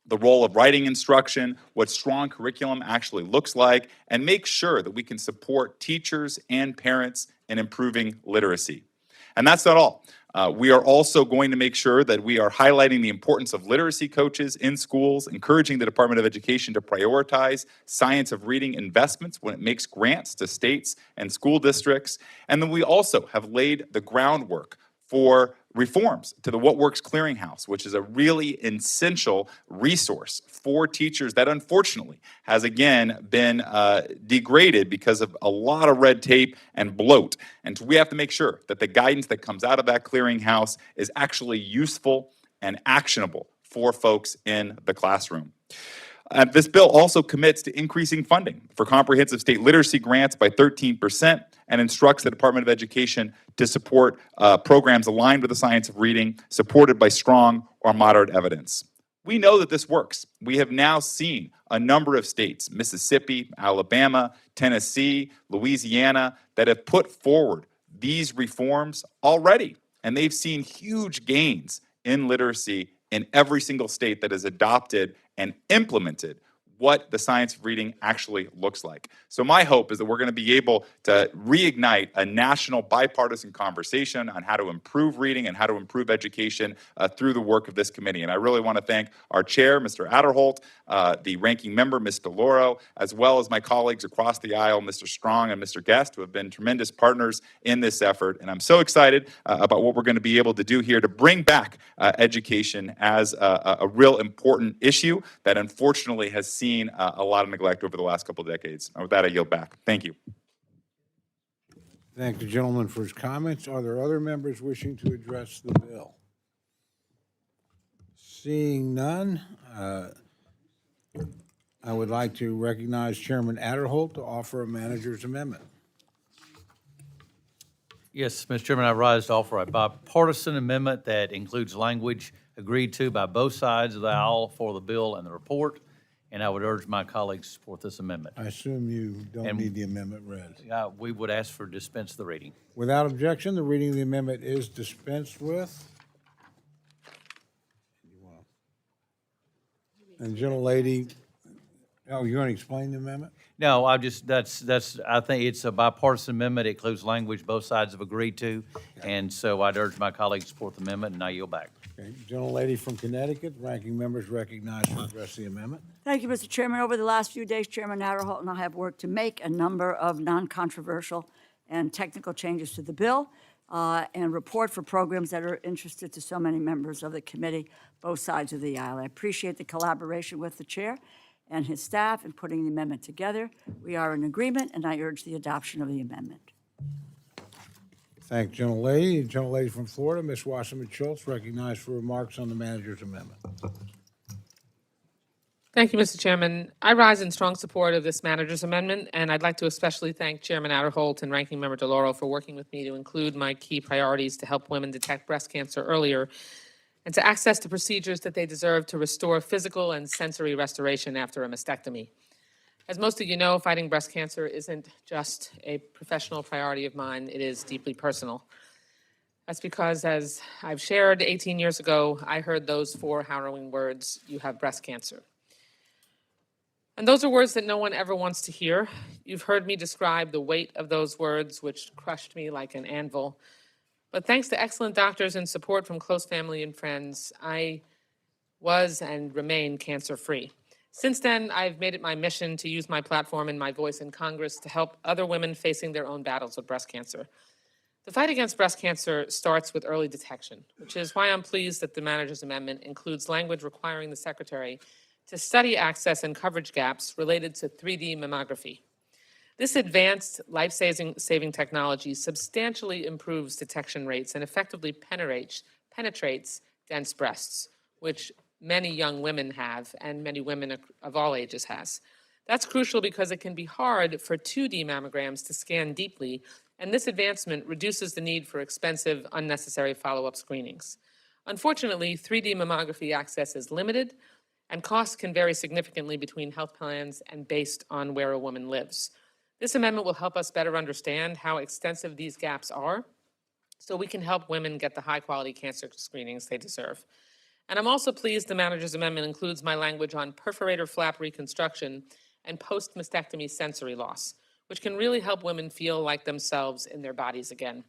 T: the role of writing instruction, what strong curriculum actually looks like, and make sure that we can support teachers and parents in improving literacy. And that's not all. We are also going to make sure that we are highlighting the importance of literacy coaches in schools, encouraging the Department of Education to prioritize science of reading investments when it makes grants to states and school districts. And then we also have laid the groundwork for reforms to the What Works Clearinghouse, which is a really essential resource for teachers that unfortunately has again been degraded because of a lot of red tape and bloat. And we have to make sure that the guidance that comes out of that clearinghouse is actually useful and actionable for folks in the classroom. This bill also commits to increasing funding for comprehensive state literacy grants by 13% and instructs the Department of Education to support programs aligned with the science of reading, supported by strong or moderate evidence. We know that this works. We have now seen a number of states, Mississippi, Alabama, Tennessee, Louisiana, that have put forward these reforms already, and they've seen huge gains in literacy in every single state that has adopted and implemented what the science of reading actually looks like. So my hope is that we're going to be able to reignite a national bipartisan conversation on how to improve reading and how to improve education through the work of this committee. And I really want to thank our chair, Mr. Adderholt, the ranking member, Ms. DeLauro, as well as my colleagues across the aisle, Mr. Strong and Mr. Guest, who have been tremendous partners in this effort. And I'm so excited about what we're going to be able to do here to bring back education as a real important issue that unfortunately has seen a lot of neglect over the last couple of decades. And with that, I yield back. Thank you.
A: Thank the gentleman for his comments. Are there other members wishing to address the bill? Seeing none, I would like to recognize Chairman Adderholt to offer a manager's amendment.
B: Yes, Mr. Chairman, I rise to offer a bipartisan amendment that includes language agreed to by both sides of the aisle for the bill and the report. And I would urge my colleagues to support this amendment.
A: I assume you don't need the amendment read.
B: We would ask for dispense of the reading.
A: Without objection, the reading of the amendment is dispensed with. And gentlelady, oh, you want to explain the amendment?
B: No, I just, I think it's a bipartisan amendment. It includes language both sides have agreed to. And so I'd urge my colleagues to support the amendment, and I yield back.
A: Okay, gentlelady from Connecticut, ranking members recognized to address the amendment.
C: Thank you, Mr. Chairman. Over the last few days, Chairman Adderholt and I have worked to make a number of non-controversial and technical changes to the bill and report for programs that are interested to so many members of the committee, both sides of the aisle. I appreciate the collaboration with the chair and his staff in putting the amendment together. We are in agreement, and I urge the adoption of the amendment.
A: Thank gentlelady. Gentlelady from Florida, Ms. Wasserman Schultz, recognized for remarks on the manager's amendment.
J: Thank you, Mr. Chairman. I rise in strong support of this manager's amendment, and I'd like to especially thank Chairman Adderholt and Ranking Member DeLauro for working with me to include my key priorities to help women detect breast cancer earlier and to access the procedures that they deserve to restore physical and sensory restoration after a mastectomy. As most of you know, fighting breast cancer isn't just a professional priority of mine, it is deeply personal. That's because, as I've shared 18 years ago, I heard those 4 harrowing words, "You have breast cancer." And those are words that no one ever wants to hear. You've heard me describe the weight of those words, which crushed me like an anvil. But thanks to excellent doctors and support from close family and friends, I was and remain cancer-free. Since then, I've made it my mission to use my platform and my voice in Congress to help other women facing their own battles with breast cancer. The fight against breast cancer starts with early detection, which is why I'm pleased that the manager's amendment includes language requiring the Secretary to study access and coverage gaps related to 3D mammography. This advanced life-saving technology substantially improves detection rates and effectively penetrates dense breasts, which many young women have and many women of all ages has. That's crucial because it can be hard for 2D mammograms to scan deeply, and this advancement reduces the need for expensive, unnecessary follow-up screenings. Unfortunately, 3D mammography access is limited, and costs can vary significantly between health plans and based on where a woman lives. This amendment will help us better understand how extensive these gaps are so we can help women get the high-quality cancer screenings they deserve. And I'm also pleased the manager's amendment includes my language on perforator flap reconstruction and post-mastectomy sensory loss, which can really help women feel like themselves in their bodies again.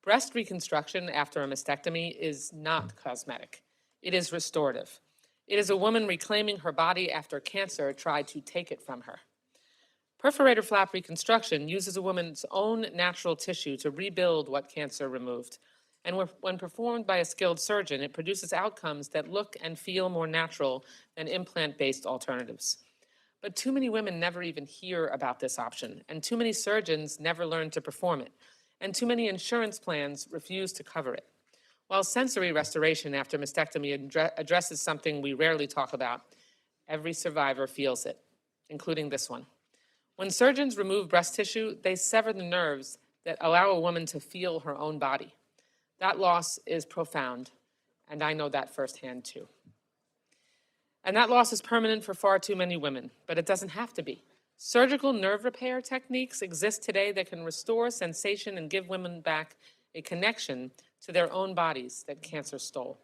J: Breast reconstruction after a mastectomy is not cosmetic. It is restorative. It is a woman reclaiming her body after cancer tried to take it from her. Perforator flap reconstruction uses a woman's own natural tissue to rebuild what cancer removed. And when performed by a skilled surgeon, it produces outcomes that look and feel more natural than implant-based alternatives. But too many women never even hear about this option, and too many surgeons never learn to perform it, and too many insurance plans refuse to cover it. While sensory restoration after mastectomy addresses something we rarely talk about, every survivor feels it, including this one. When surgeons remove breast tissue, they sever the nerves that allow a woman to feel her own body. That loss is profound, and I know that firsthand too. And that loss is permanent for far too many women, but it doesn't have to be. Surgical nerve repair techniques exist today that can restore sensation and give women back a connection to their own bodies that cancer stole.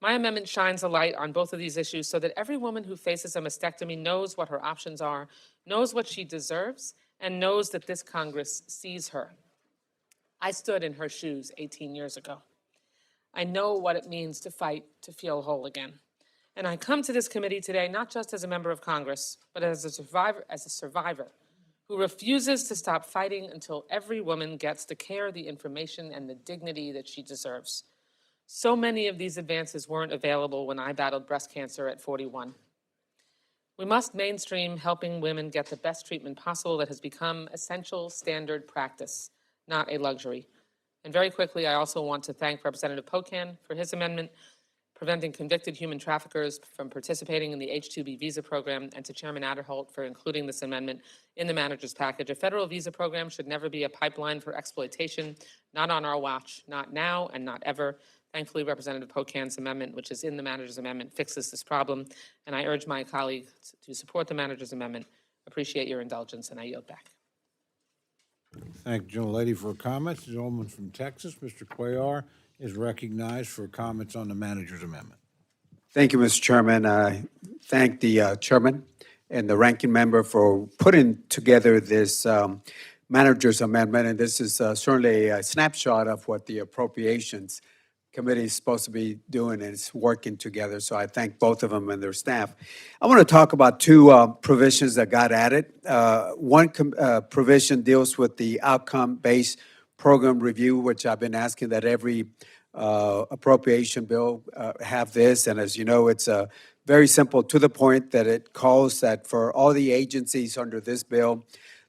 J: My amendment shines a light on both of these issues so that every woman who faces a mastectomy knows what her options are, knows what she deserves, and knows that this Congress sees her. I stood in her shoes 18 years ago. I know what it means to fight to feel whole again. And I come to this committee today not just as a member of Congress, but as a survivor who refuses to stop fighting until every woman gets the care, the information, and the dignity that she deserves. So many of these advances weren't available when I battled breast cancer at 41. We must mainstream helping women get the best treatment possible that has become essential standard practice, not a luxury. And very quickly, I also want to thank Representative Pocan for his amendment, preventing convicted human traffickers from participating in the H-2B visa program, and to Chairman Adderholt for including this amendment in the manager's package. A federal visa program should never be a pipeline for exploitation, not on our watch, not now and not ever. Thankfully, Representative Pocan's amendment, which is in the manager's amendment, fixes this problem, and I urge my colleagues to support the manager's amendment. Appreciate your indulgence, and I yield back.
A: Thank the gentlelady for her comments. The gentleman from Texas, Mr. Cuellar, is recognized for comments on the manager's amendment.
K: Thank you, Mr. Chairman. I thank the chairman and the ranking member for putting together this manager's amendment, and this is certainly a snapshot of what the Appropriations Committee is supposed to be doing, and it's working together. So I thank both of them and their staff. I want to talk about two provisions that got added. One provision deals with the outcome-based program review, which I've been asking that every appropriation bill have this. And as you know, it's very simple, to the point, that it calls that for all the agencies under this bill,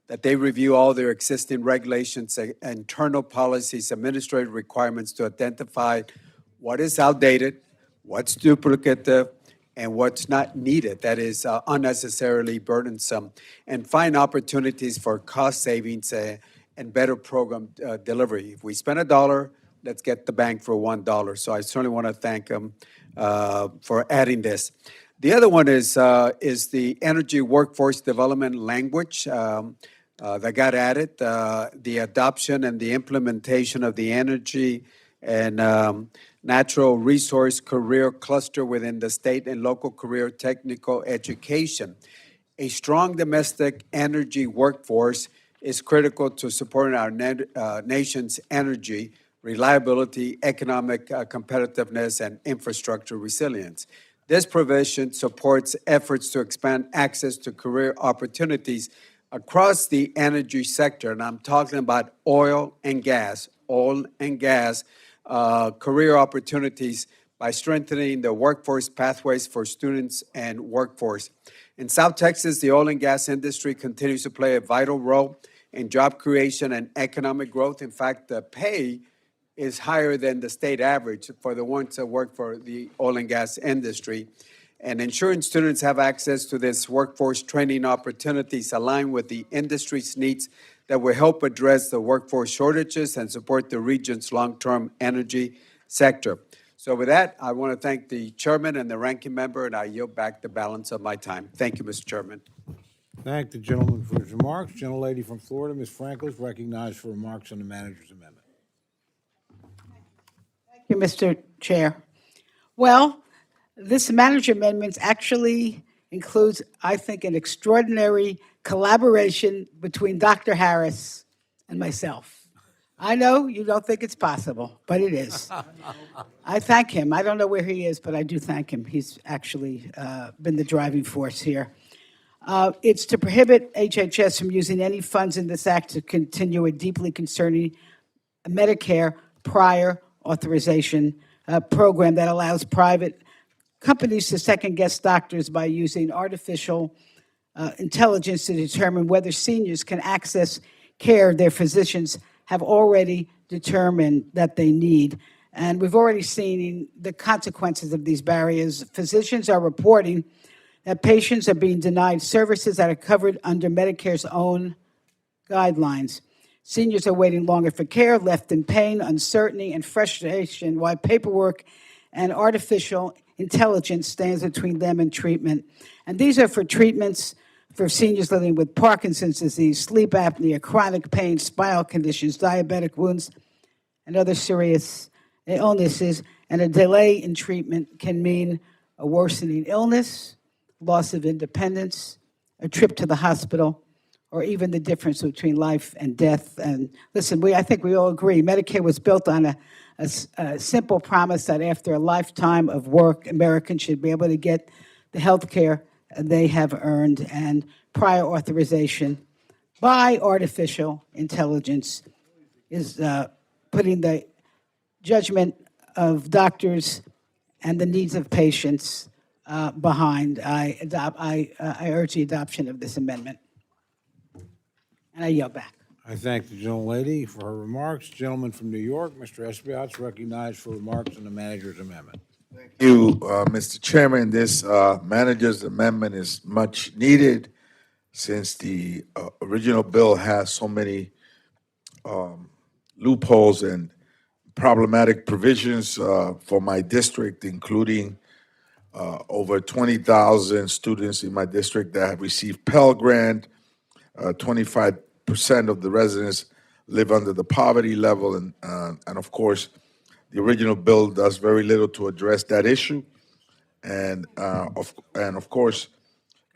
K: that they review all their existing regulations, internal policies, administrative requirements to identify what is outdated, what's duplicative, and what's not needed, that is unnecessarily burdensome, and find opportunities for cost savings and better program delivery. If we spend $1, let's get the bang for $1. So I certainly want to thank them for adding this. The other one is the energy workforce development language that got added, the adoption and the implementation of the energy and natural resource career cluster within the state and local career technical education. A strong domestic energy workforce is critical to supporting our nation's energy reliability, economic competitiveness, and infrastructure resilience. This provision supports efforts to expand access to career opportunities across the energy sector, and I'm talking about oil and gas career opportunities by strengthening the workforce pathways for students and workforce. In South Texas, the oil and gas industry continues to play a vital role in job creation and economic growth. In fact, the pay is higher than the state average for the ones that work for the oil and gas industry. And ensuring students have access to this workforce training opportunities aligned with the industry's needs that will help address the workforce shortages and support the region's long-term energy sector. So with that, I want to thank the chairman and the ranking member, and I yield back the balance of my time. Thank you, Mr. Chairman.
A: Thank the gentleman for his remarks. Gentlelady from Florida, Ms. Frankel, is recognized for remarks on the manager's amendment.
M: Thank you, Mr. Chair. Well, this manager amendment actually includes, I think, an extraordinary collaboration between Dr. Harris and myself. I know you don't think it's possible, but it is. I thank him. I don't know where he is, but I do thank him. He's actually been the driving force here. It's to prohibit HHS from using any funds in this act to continue a deeply concerning Medicare prior authorization program that allows private companies to second-guess doctors by using artificial intelligence to determine whether seniors can access care their physicians have already determined that they need. And we've already seen the consequences of these barriers. Physicians are reporting that patients are being denied services that are covered under Medicare's own guidelines. Seniors are waiting longer for care, left in pain, uncertainty, and frustration, while paperwork and artificial intelligence stands between them and treatment. And these are for treatments for seniors living with Parkinson's disease, sleep apnea, chronic pain, spinal conditions, diabetic wounds, and other serious illnesses. And a delay in treatment can mean a worsening illness, loss of independence, a trip to the hospital, or even the difference between life and death. And listen, I think we all agree, Medicare was built on a simple promise that after a lifetime of work, Americans should be able to get the health care they have earned, and prior authorization by artificial intelligence is putting the judgment of doctors and the needs of patients behind. I urge the adoption of this amendment. And I yield back.
A: I thank the gentlelady for her remarks. Gentleman from New York, Mr. Esbiot, is recognized for remarks on the manager's amendment.
U: Thank you, Mr. Chairman. This manager's amendment is much needed since the original bill has so many loopholes and problematic provisions for my district, including over 20,000 students in my district that have received Pell Grant. 25% of the residents live under the poverty level, and of course, the original bill does very little to address that issue. And of course,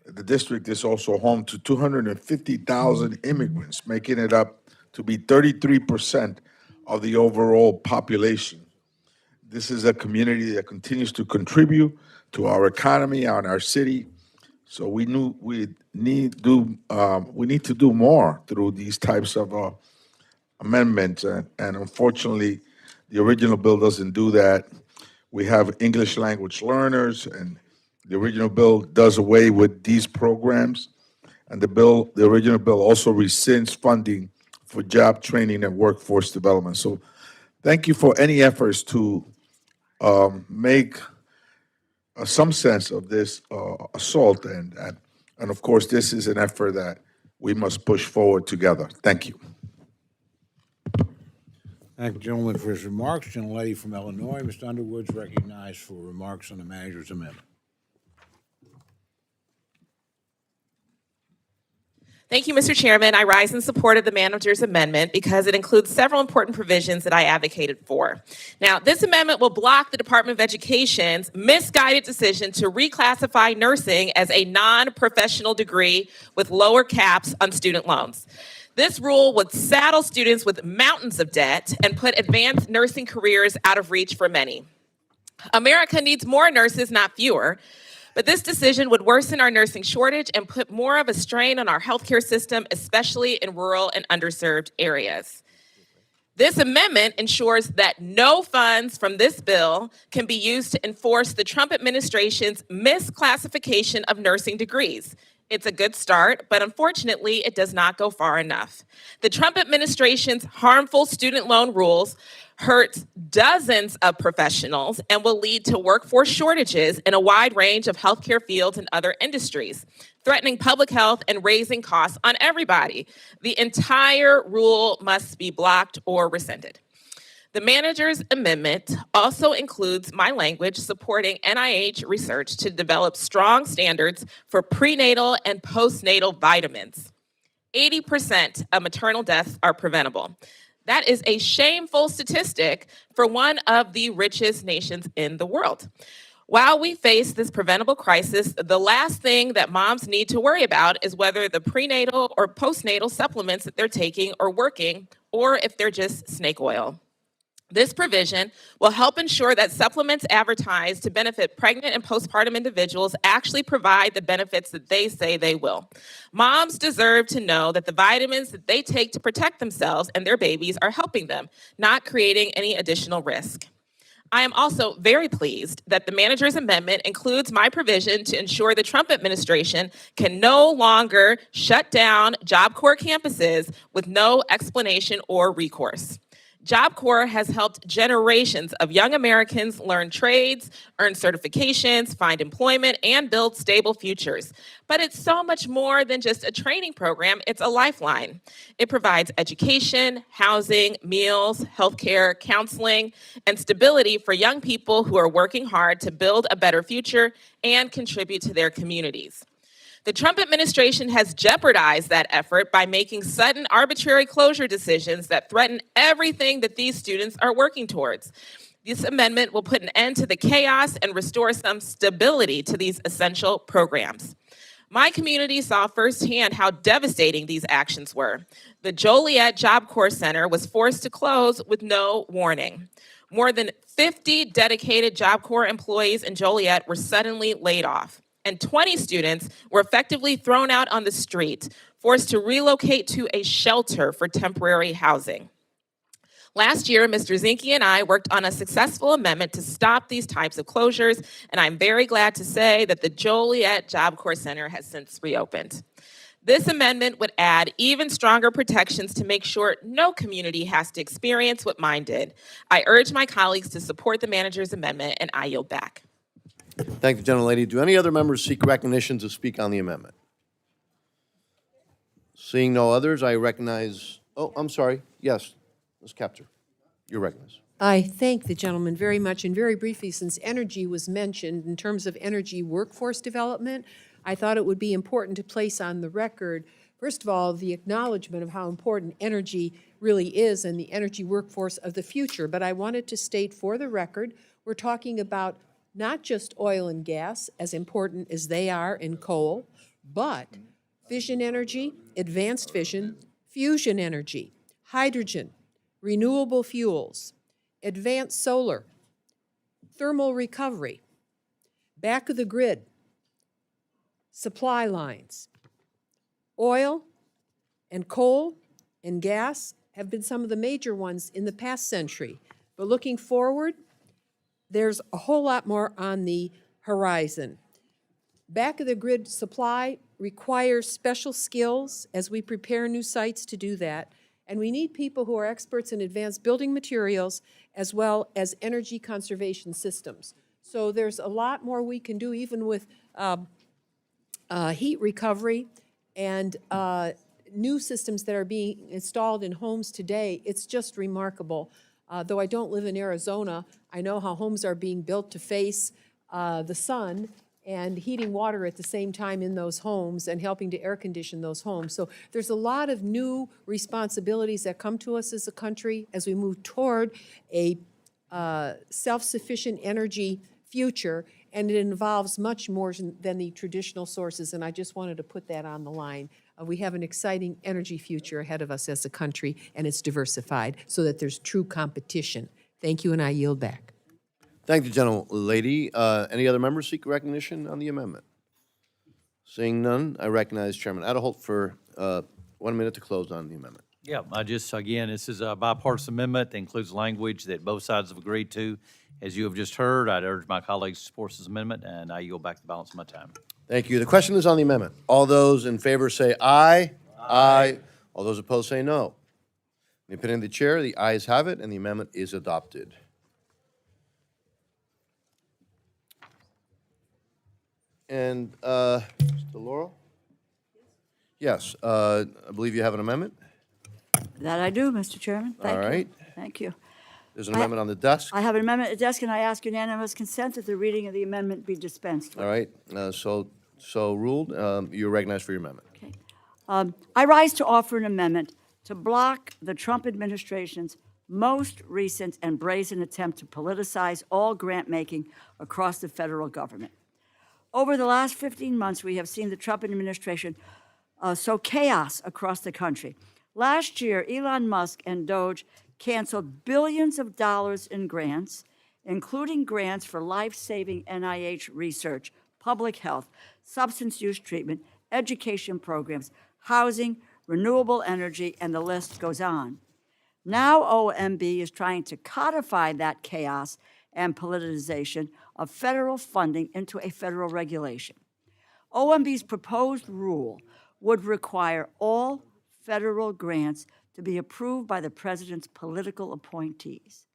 U: the district is also home to 250,000 immigrants, making it up to be 33% of the overall population. This is a community that continues to contribute to our economy and our city. So we need to do more through these types of amendments, and unfortunately, the original bill doesn't do that. We have English language learners, and the original bill does away with these programs. And the original bill also rescinds funding for job training and workforce development. So thank you for any efforts to make some sense of this assault. And of course, this is an effort that we must push forward together. Thank you.
A: Thank the gentleman for his remarks. Gentlelady from Illinois, Mr. Underwood's recognized for remarks on the manager's amendment.
P: Thank you, Mr. Chairman. I rise in support of the manager's amendment because it includes several important provisions that I advocated for. Now, this amendment will block the Department of Education's misguided decision to reclassify nursing as a non-professional degree with lower caps on student loans. This rule would saddle students with mountains of debt and put advanced nursing careers out of reach for many. America needs more nurses, not fewer. But this decision would worsen our nursing shortage and put more of a strain on our healthcare system, especially in rural and underserved areas. This amendment ensures that no funds from this bill can be used to enforce the Trump administration's misclassification of nursing degrees. It's a good start, but unfortunately, it does not go far enough. The Trump administration's harmful student loan rules hurts dozens of professionals and will lead to workforce shortages in a wide range of healthcare fields and other industries, threatening public health and raising costs on everybody. The entire rule must be blocked or rescinded. The manager's amendment also includes my language supporting NIH research to develop strong standards for prenatal and postnatal vitamins. 80% of maternal deaths are preventable. That is a shameful statistic for one of the richest nations in the world. While we face this preventable crisis, the last thing that moms need to worry about is whether the prenatal or postnatal supplements that they're taking are working or if they're just snake oil. This provision will help ensure that supplements advertised to benefit pregnant and postpartum individuals actually provide the benefits that they say they will. Moms deserve to know that the vitamins that they take to protect themselves and their babies are helping them, not creating any additional risk. I am also very pleased that the manager's amendment includes my provision to ensure the Trump administration can no longer shut down Job Corps campuses with no explanation or recourse. Job Corps has helped generations of young Americans learn trades, earn certifications, find employment, and build stable futures. But it's so much more than just a training program, it's a lifeline. It provides education, housing, meals, healthcare, counseling, and stability for young people who are working hard to build a better future and contribute to their communities. The Trump administration has jeopardized that effort by making sudden arbitrary closure decisions that threaten everything that these students are working towards. This amendment will put an end to the chaos and restore some stability to these essential programs. My community saw firsthand how devastating these actions were. The Joliet Job Corps Center was forced to close with no warning. More than 50 dedicated Job Corps employees in Joliet were suddenly laid off. And 20 students were effectively thrown out on the street, forced to relocate to a shelter for temporary housing. Last year, Mr. Zinke and I worked on a successful amendment to stop these types of closures, and I'm very glad to say that the Joliet Job Corps Center has since reopened. This amendment would add even stronger protections to make sure no community has to experience what mine did. I urge my colleagues to support the manager's amendment, and I yield back.
D: Thank the gentlelady. Do any other members seek recognition to speak on the amendment? Seeing no others, I recognize, oh, I'm sorry. Yes, Ms. Kaptur, you're recognized.
E: I thank the gentleman very much, and very briefly, since energy was mentioned in terms of energy workforce development, I thought it would be important to place on the record, first of all, the acknowledgement of how important energy really is and the energy workforce of the future. But I wanted to state for the record, we're talking about not just oil and gas, as important as they are in coal, but fission energy, advanced fission, fusion energy, hydrogen, renewable fuels, advanced solar, thermal recovery, back of the grid, supply lines. Oil and coal and gas have been some of the major ones in the past century. But looking forward, there's a whole lot more on the horizon. Back of the grid supply requires special skills as we prepare new sites to do that. And we need people who are experts in advanced building materials as well as energy conservation systems. So there's a lot more we can do even with heat recovery and new systems that are being installed in homes today. It's just remarkable. Though I don't live in Arizona, I know how homes are being built to face the sun and heating water at the same time in those homes and helping to air condition those homes. So there's a lot of new responsibilities that come to us as a country as we move toward a self-sufficient energy future, and it involves much more than the traditional sources, and I just wanted to put that on the line. We have an exciting energy future ahead of us as a country, and it's diversified so that there's true competition. Thank you, and I yield back.
D: Thank you, gentlelady. Any other members seek recognition on the amendment? Seeing none, I recognize Chairman Aderholt for 1 minute to close on the amendment.
B: Yeah, again, this is a bipartisan amendment that includes language that both sides have agreed to. As you have just heard, I'd urge my colleagues to support this amendment, and I yield back the balance of my time.
D: Thank you. The question is on the amendment. All those in favor say aye. Aye. All those opposed say no. In the opinion of the chair, the ayes have it, and the amendment is adopted. And, Mr. Laurel? Yes, I believe you have an amendment?
C: That I do, Mr. Chairman. Thank you.
D: All right.
C: Thank you.
D: There's an amendment on the desk.
C: I have an amendment at the desk, and I ask unanimous consent that the reading of the amendment be dispensed with.
D: All right, so ruled. You're recognized for your amendment.
C: Okay. I rise to offer an amendment to block the Trump administration's most recent and brazen attempt to politicize all grant-making across the federal government. Over the last 15 months, we have seen the Trump administration sow chaos across the country. Last year, Elon Musk and Doge canceled billions of dollars in grants, including grants for life-saving NIH research, public health, substance use treatment, education programs, housing, renewable energy, and the list goes on. Now OMB is trying to codify that chaos and politicization of federal funding into a federal regulation. OMB's proposed rule would require all federal grants to be approved by the president's political appointees,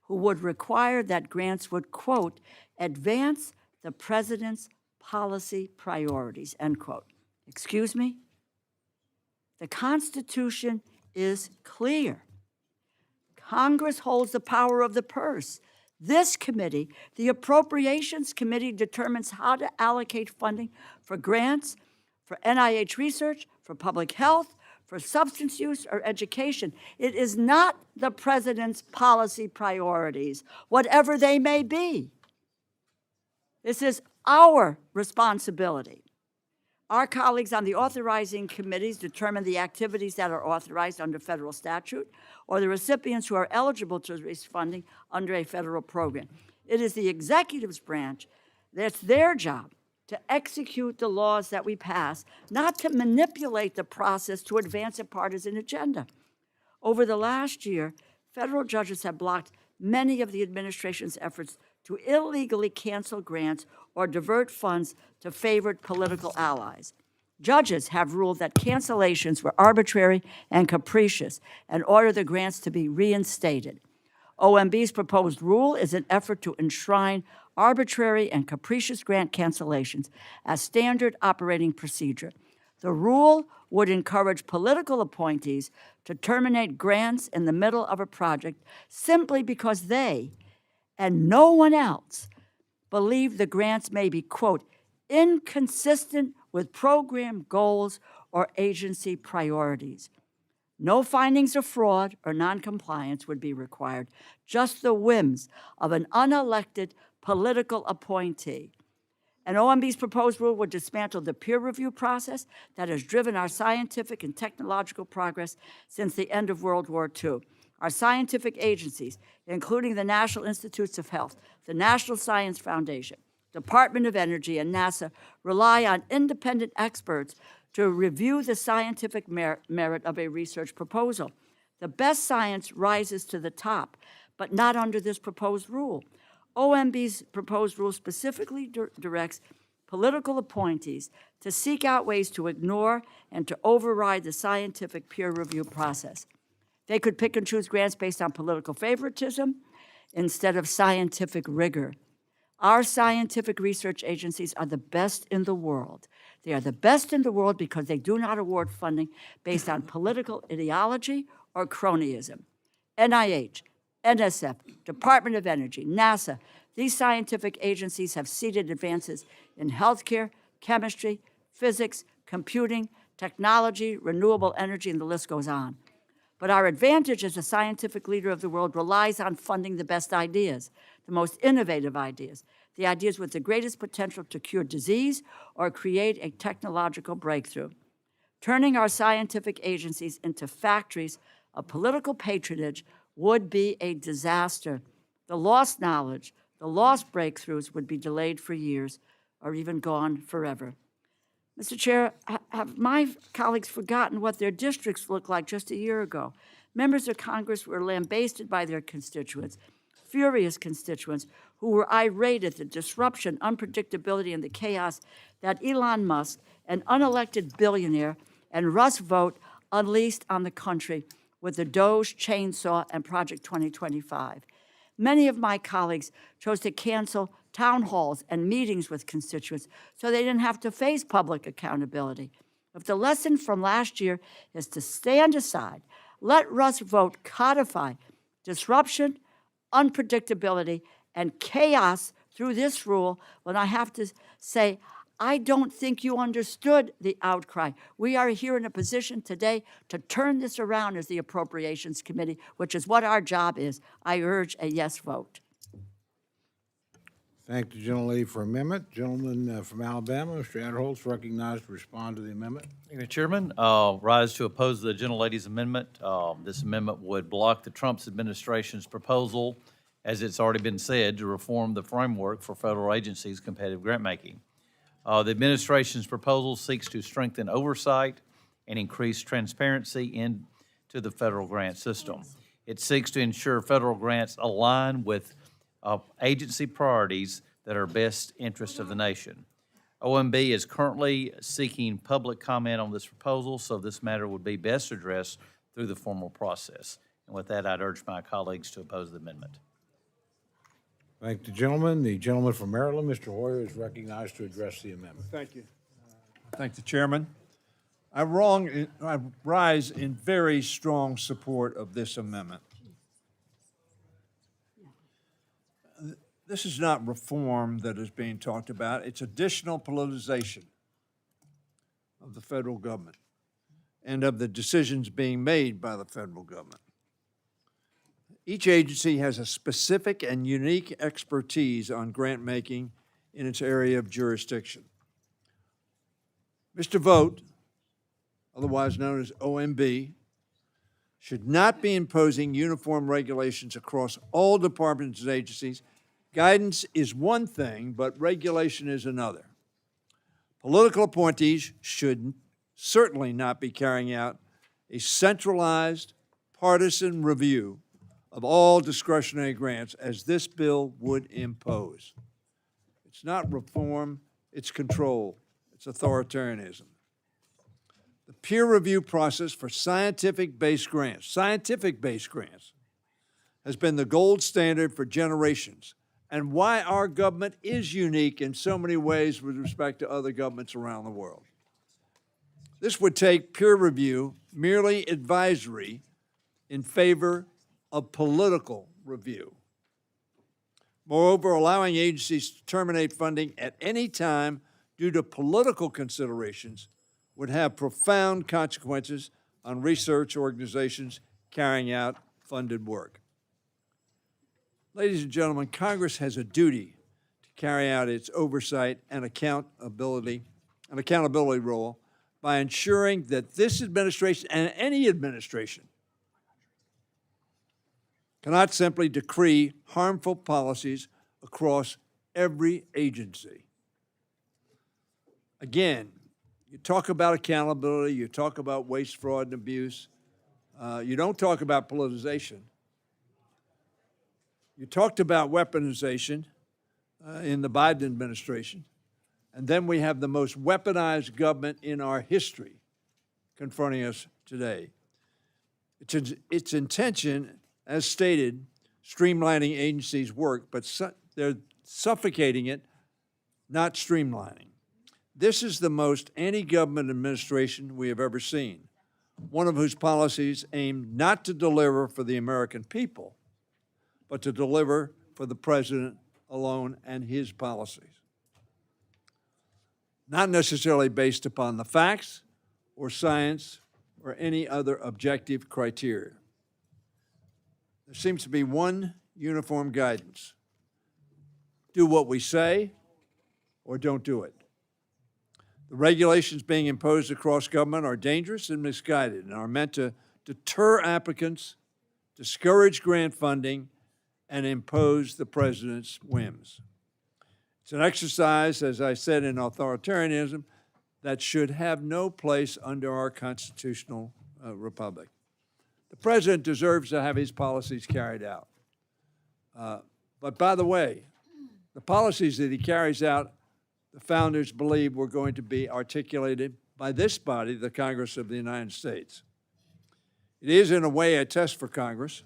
C: who would require that grants would, quote, advance the president's policy priorities, end quote. Excuse me? The Constitution is clear. Congress holds the power of the purse. This committee, the Appropriations Committee, determines how to allocate funding for grants, for NIH research, for public health, for substance use or education. It is not the president's policy priorities, whatever they may be. This is our responsibility. Our colleagues on the authorizing committees determine the activities that are authorized under federal statute or the recipients who are eligible to receive funding under a federal program. It is the executive's branch that's their job to execute the laws that we pass, not to manipulate the process to advance a partisan agenda. Over the last year, federal judges have blocked many of the administration's efforts to illegally cancel grants or divert funds to favored political allies. Judges have ruled that cancellations were arbitrary and capricious and ordered the grants to be reinstated. OMB's proposed rule is an effort to enshrine arbitrary and capricious grant cancellations as standard operating procedure. The rule would encourage political appointees to terminate grants in the middle of a project simply because they, and no one else, believe the grants may be, quote, inconsistent with program goals or agency priorities. No findings of fraud or noncompliance would be required, just the whims of an unelected political appointee. And OMB's proposed rule would dismantle the peer review process that has driven our scientific and technological progress since the end of World War II. Our scientific agencies, including the National Institutes of Health, the National Science Foundation, Department of Energy, and NASA, rely on independent experts to review the scientific merit of a research proposal. The best science rises to the top, but not under this proposed rule. OMB's proposed rule specifically directs political appointees to seek out ways to ignore and to override the scientific peer review process. They could pick and choose grants based on political favoritism instead of scientific rigor. Our scientific research agencies are the best in the world. They are the best in the world because they do not award funding based on political ideology or cronyism. NIH, NSF, Department of Energy, NASA, these scientific agencies have seeded advances in healthcare, chemistry, physics, computing, technology, renewable energy, and the list goes on. But our advantage as a scientific leader of the world relies on funding the best ideas, the most innovative ideas, the ideas with the greatest potential to cure disease or create a technological breakthrough. Turning our scientific agencies into factories of political patronage would be a disaster. The lost knowledge, the lost breakthroughs would be delayed for years or even gone forever. Mr. Chair, have my colleagues forgotten what their districts looked like just a year ago? Members of Congress were lambasted by their constituents, furious constituents who were irate at the disruption, unpredictability, and the chaos that Elon Musk, an unelected billionaire, and Russ Vought unleashed on the country with the Doge, Chainsaw, and Project 2025. Many of my colleagues chose to cancel town halls and meetings with constituents so they didn't have to face public accountability. If the lesson from last year is to stand aside, let Russ Vought codify disruption, unpredictability, and chaos through this rule, when I have to say, I don't think you understood the outcry. We are here in a position today to turn this around as the Appropriations Committee, which is what our job is. I urge a yes vote.
A: Thank the gentlelady for amendment. Gentleman from Alabama, Mr. Adderholt, is recognized to respond to the amendment.
B: Thank you, Chairman. Rise to oppose the gentlelady's amendment. This amendment would block the Trump administration's proposal, as it's already been said, to reform the framework for federal agencies' competitive grant-making. The administration's proposal seeks to strengthen oversight and increase transparency into the federal grant system. It seeks to ensure federal grants align with agency priorities that are best interest of the nation. OMB is currently seeking public comment on this proposal, so this matter would be best addressed through the formal process. And with that, I'd urge my colleagues to oppose the amendment.
A: Thank the gentleman. The gentleman from Maryland, Mr. Hoyer, is recognized to address the amendment.
F: Thank you. Thank the chairman. I rise in very strong support of this amendment. This is not reform that is being talked about. It's additional politicization of the federal government and of the decisions being made by the federal government. Each agency has a specific and unique expertise on grant making in its area of jurisdiction. Mr. Vought, otherwise known as OMB, should not be imposing uniform regulations across all departments and agencies. Guidance is one thing, but regulation is another. Political appointees should certainly not be carrying out a centralized, partisan review of all discretionary grants, as this bill would impose. It's not reform, it's control, it's authoritarianism. The peer review process for scientific-based grants, has been the gold standard for generations, and why our government is unique in so many ways with respect to other governments around the world. This would take peer review merely advisory in favor of political review. Moreover, allowing agencies to terminate funding at any time due to political considerations would have profound consequences on research organizations carrying out funded work. Ladies and gentlemen, Congress has a duty carry out its oversight and accountability role by ensuring that this administration and any administration cannot simply decree harmful policies across every agency. Again, you talk about accountability, you talk about waste, fraud, and abuse. You don't talk about politicization. You talked about weaponization in the Biden administration, and then we have the most weaponized government in our history confronting us today. Its intention, as stated, streamlining agencies' work, but they're suffocating it, not streamlining. This is the most anti-government administration we have ever seen, one of whose policies aim not to deliver for the American people, but to deliver for the president alone and his policies. Not necessarily based upon the facts or science or any other objective criteria. There seems to be one uniform guidance. Do what we say or don't do it. The regulations being imposed across government are dangerous and misguided and are meant to deter applicants, discourage grant funding, and impose the president's whims. It's an exercise, as I said, in authoritarianism that should have no place under our constitutional republic. The president deserves to have his policies carried out. But by the way, the policies that he carries out, the founders believe were going to be articulated by this body, the Congress of the United States. It is, in a way, a test for Congress.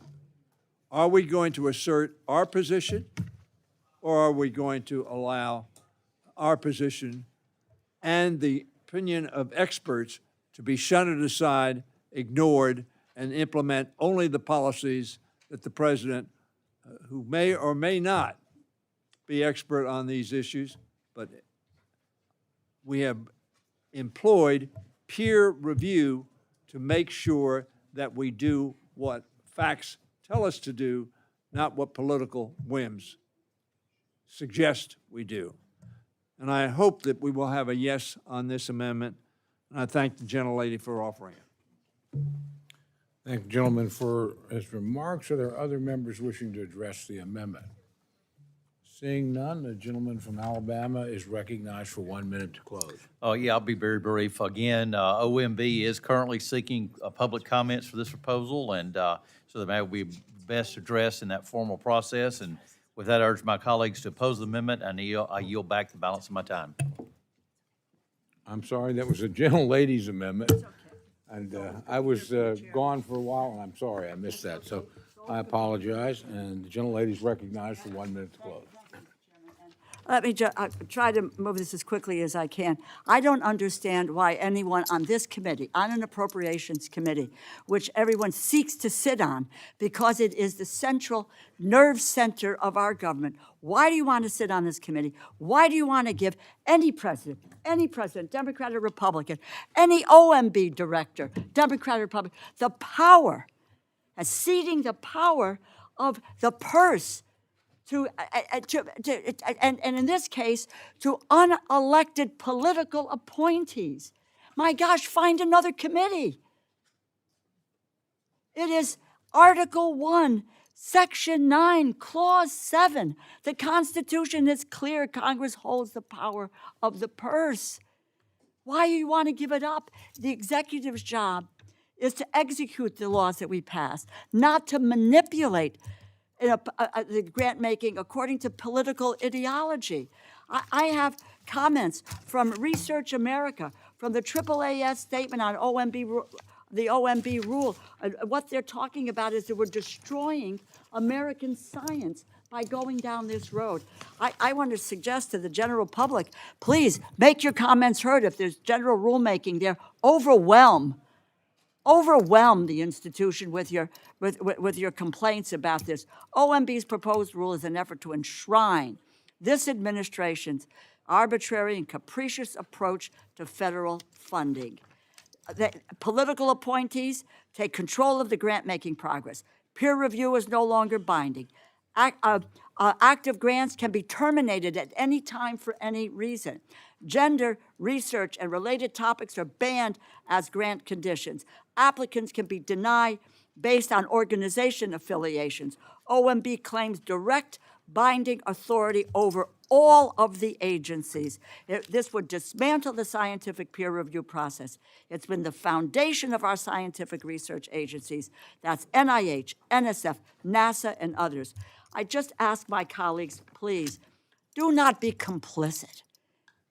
F: Are we going to assert our position, or are we going to allow our position and the opinion of experts to be shunted aside, ignored, and implement only the policies that the president, who may or may not be expert on these issues, but we have employed peer review to make sure that we do what facts tell us to do, not what political whims suggest we do. And I hope that we will have a yes on this amendment, and I thank the gentlelady for offering it.
A: Thank the gentleman for his remarks. Are there other members wishing to address the amendment? Seeing none, the gentleman from Alabama is recognized for 1 minute to close.
B: Oh, yeah, I'll be very brief. Again, OMB is currently seeking public comments for this proposal, and so that may be best addressed in that formal process. And with that, I urge my colleagues to oppose the amendment, and I yield back the balance of my time.
A: I'm sorry, that was a gentlelady's amendment. And I was gone for a while, and I'm sorry I missed that. So I apologize, and the gentlelady's recognized for 1 minute to close.
C: Let me try to move this as quickly as I can. I don't understand why anyone on this committee, on an appropriations committee, which everyone seeks to sit on because it is the central nerve center of our government, why do you want to sit on this committee? Why do you want to give any president, Democrat or Republican, any OMB director, Democrat or Republican, the power, ceding the power of the purse and in this case, to unelected political appointees. My gosh, find another committee. It is Article 1, Section 9, Clause 7. The Constitution is clear. Congress holds the power of the purse. Why do you want to give it up? The executive's job is to execute the laws that we pass, not to manipulate the grant making according to political ideology. I have comments from Research America, from the AAAS statement on the OMB rule. What they're talking about is that we're destroying American science by going down this road. I want to suggest to the general public, please make your comments heard. If there's general rulemaking there, overwhelm the institution with your complaints about this. OMB's proposed rule is an effort to enshrine this administration's arbitrary and capricious approach to federal funding. The political appointees take control of the grant-making progress. Peer review is no longer binding. Active grants can be terminated at any time for any reason. Gender research and related topics are banned as grant conditions. Applicants can be denied based on organization affiliations. OMB claims direct binding authority over all of the agencies. This would dismantle the scientific peer review process. It's been the foundation of our scientific research agencies. That's NIH, NSF, NASA, and others. I just ask my colleagues, please, do not be complicit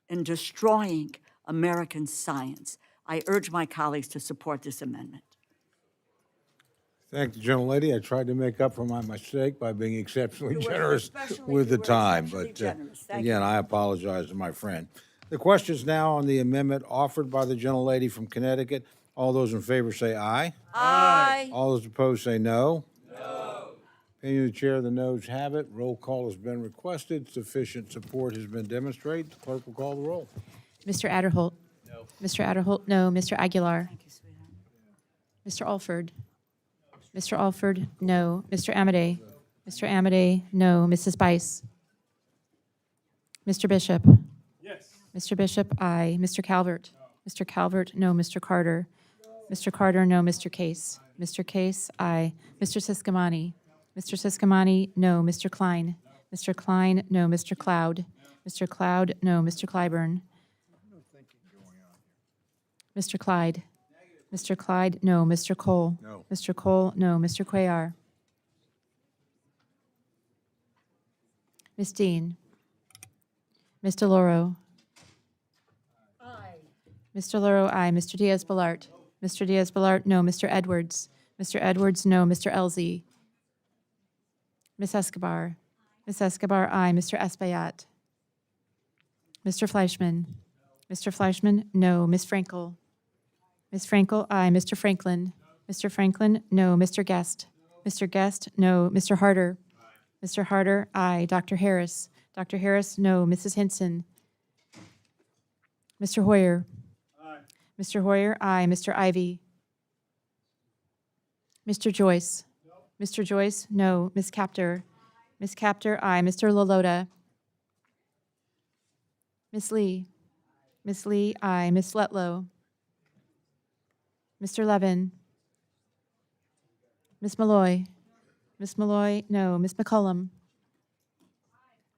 C: in destroying American science. I urge my colleagues to support this amendment.
A: Thank the gentlelady. I tried to make up for my mistake by being exceptionally
C: You were
A: generous
C: especially-
A: with the
C: you were
A: time,
C: exceptionally
A: but
C: generous. Thank
A: again,
C: you.
A: I apologize to my friend. The question is now on the amendment offered by the gentlelady from Connecticut. All those in favor say aye.
C: Aye.
A: All those opposed say no. No. Opinion of the chair, the noes have it. Roll call has been requested. Sufficient support has been demonstrated. The clerk will call the roll.
G: Mr. Adderholt? No. Mr. Adderholt, no. Mr. Aguilar? Thank you, sweetheart. Mr. Alford? Mr. Alford, no. Mr. Amadei? Mr. Amadei, no. Mrs. Bice? Mr. Bishop?
T: Yes.
G: Mr. Bishop, aye. Mr. Calvert? Mr. Calvert, no. Mr. Carter? Mr. Carter, no. Mr. Case? Mr. Case, aye. Mr. Siscomani? Mr. Siscomani, no. Mr. Klein? Mr. Klein, no. Mr. Cloud? Mr. Cloud, no. Mr. Clyburn? Mr. Clyde? Mr. Clyde, no. Mr. Cole?
A: No.
G: Mr. Cole, no. Mr. Cuellar? Ms. Dean? Ms. DeLauro?
C: Aye.
G: Ms. DeLauro, aye. Mr. Diaz-Balart? Mr. Diaz-Balart, no. Mr. Edwards? Mr. Edwards, no. Mr. Elzey? Ms. Escobar? Ms. Escobar, aye. Mr. Espaillat? Mr. Fleischman? Mr. Fleischman, no. Ms. Frankel? Ms. Frankel, aye. Mr. Franklin? Mr. Franklin, no. Mr. Guest? Mr. Guest, no. Mr. Harder? Mr. Harder, aye. Dr. Harris? Dr. Harris, no. Mrs. Hinson? Mr. Hoyer? Aye. Mr. Hoyer, aye. Mr. Ivy? Mr. Joyce? Mr. Joyce, no. Ms. Capter? Ms. Capter, aye. Mr. Lalota? Ms. Lee? Ms. Lee, aye. Ms. Letlow? Mr. Levin? Ms. Malloy? Ms. Malloy, no. Ms. McCollum?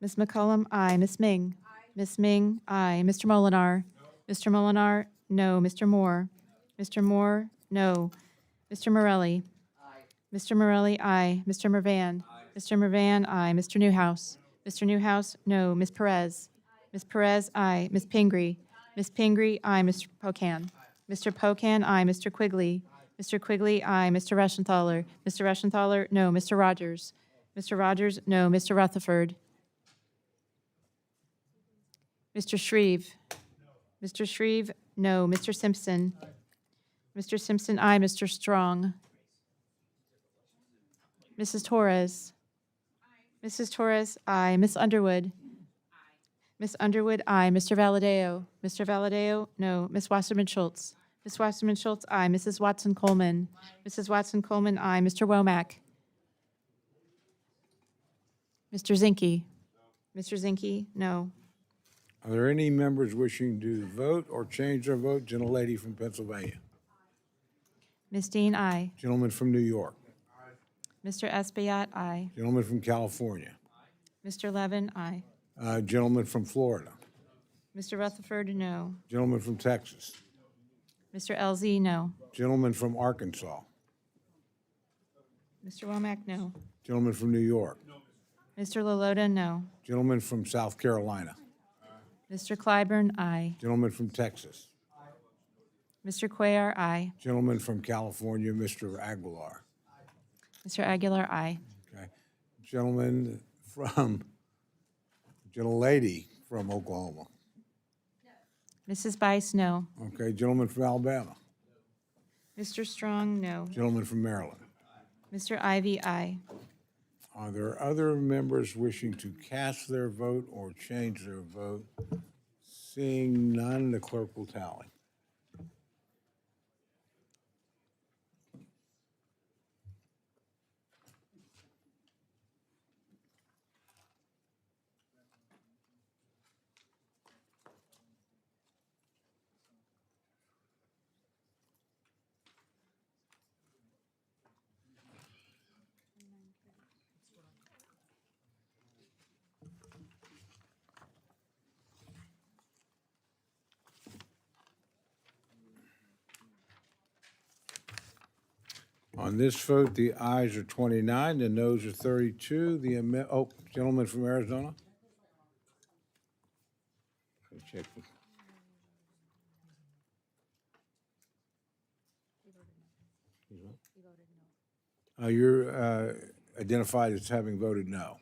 G: Ms. McCollum, aye. Ms. Ming? Ms. Ming, aye. Mr. Molinar? Mr. Molinar, no. Mr. Moore? Mr. Moore, no. Mr. Morelli? Mr. Morelli, aye. Mr. Mervan? Mr. Mervan, aye. Mr. Newhouse? Mr. Newhouse, no. Ms. Perez? Ms. Perez, aye. Ms. Pingree? Ms. Pingree, aye. Mr. Pocan? Mr. Pocan, aye. Mr. Quigley? Mr. Quigley, aye. Mr. Reschenthaler? Mr. Reschenthaler, no. Mr. Rogers? Mr. Rogers, no. Mr. Rutherford? Mr. Shreve? Mr. Shreve, no. Mr. Simpson? Mr. Simpson, aye. Mr. Strong? Mrs. Torres? Mrs. Torres, aye. Miss Underwood? Miss Underwood, aye. Mr. Valadeo? Mr. Valadeo, no. Miss Wasserman Schultz? Miss Wasserman Schultz, aye. Mrs. Watson Coleman? Mrs. Watson Coleman, aye. Mr. Womack? Mr. Zinke? Mr. Zinke, no.
A: Are there any members wishing to vote or change their vote? Gentlelady from Pennsylvania.
G: Ms. Dean, aye.
A: Gentleman from New York.
G: Mr. Espaillat, aye.
A: Gentleman from California.
G: Mr. Levin, aye.
A: Gentleman from Florida.
G: Mr. Rutherford, no.
A: Gentleman from Texas.
G: Mr. Elzey, no.
A: Gentleman from Arkansas.
G: Mr. Womack, no.
A: Gentleman from New York.
G: Mr. Lalota, no.
A: Gentleman from South Carolina.
G: Mr. Clyburn, aye.
A: Gentleman from Texas.
G: Mr. Cuellar, aye.
A: Gentleman from California, Mr. Aguilar.
G: Mr. Aguilar, aye.
A: Okay. Gentlelady from Oklahoma.
G: Mrs. Bice, no.
A: Okay, gentleman from Alabama.
G: Mr. Strong, no.
A: Gentleman from Maryland.
G: Mr. Ivy, aye.
A: Are there other members wishing to cast their vote or change their vote? Seeing none, the clerk will tally. On this vote, the ayes are 29, the noes are 32. Gentleman from Arizona? Let me check this. You're identified as having voted no.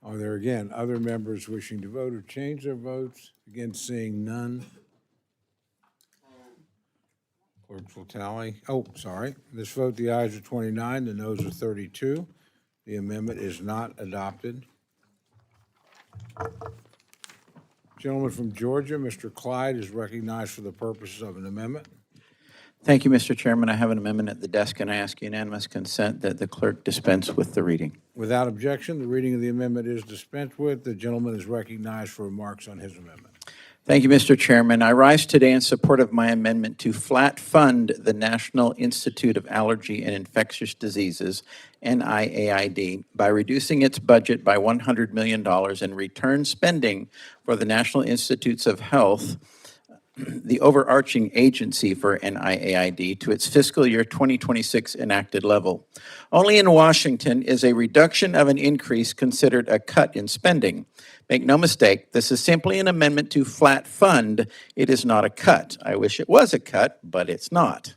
A: Are there, again, other members wishing to vote or change their votes? Again, seeing none. Clerks will tally. Oh, sorry. This vote, the ayes are 29, the noes are 32. The amendment is not adopted. Gentleman from Georgia, Mr. Clyde, is recognized for the purposes of an amendment.
I: Thank you, Mr. Chairman. I have an amendment at the desk, and I ask unanimous consent that the clerk dispense with the reading.
A: Without objection, the reading of the amendment is dispensed with. The gentleman is recognized for remarks on his amendment.
I: Thank you, Mr. Chairman. I rise today in support of my amendment to flat fund the National Institute of Allergy and Infectious Diseases, NIAID, by reducing its budget by $100 million and return spending for the National Institutes of Health, the overarching agency for NIAID, to its fiscal year 2026 enacted level. Only in Washington is a reduction of an increase considered a cut in spending. Make no mistake, this is simply an amendment to flat fund. It is not a cut. I wish it was a cut, but it's not.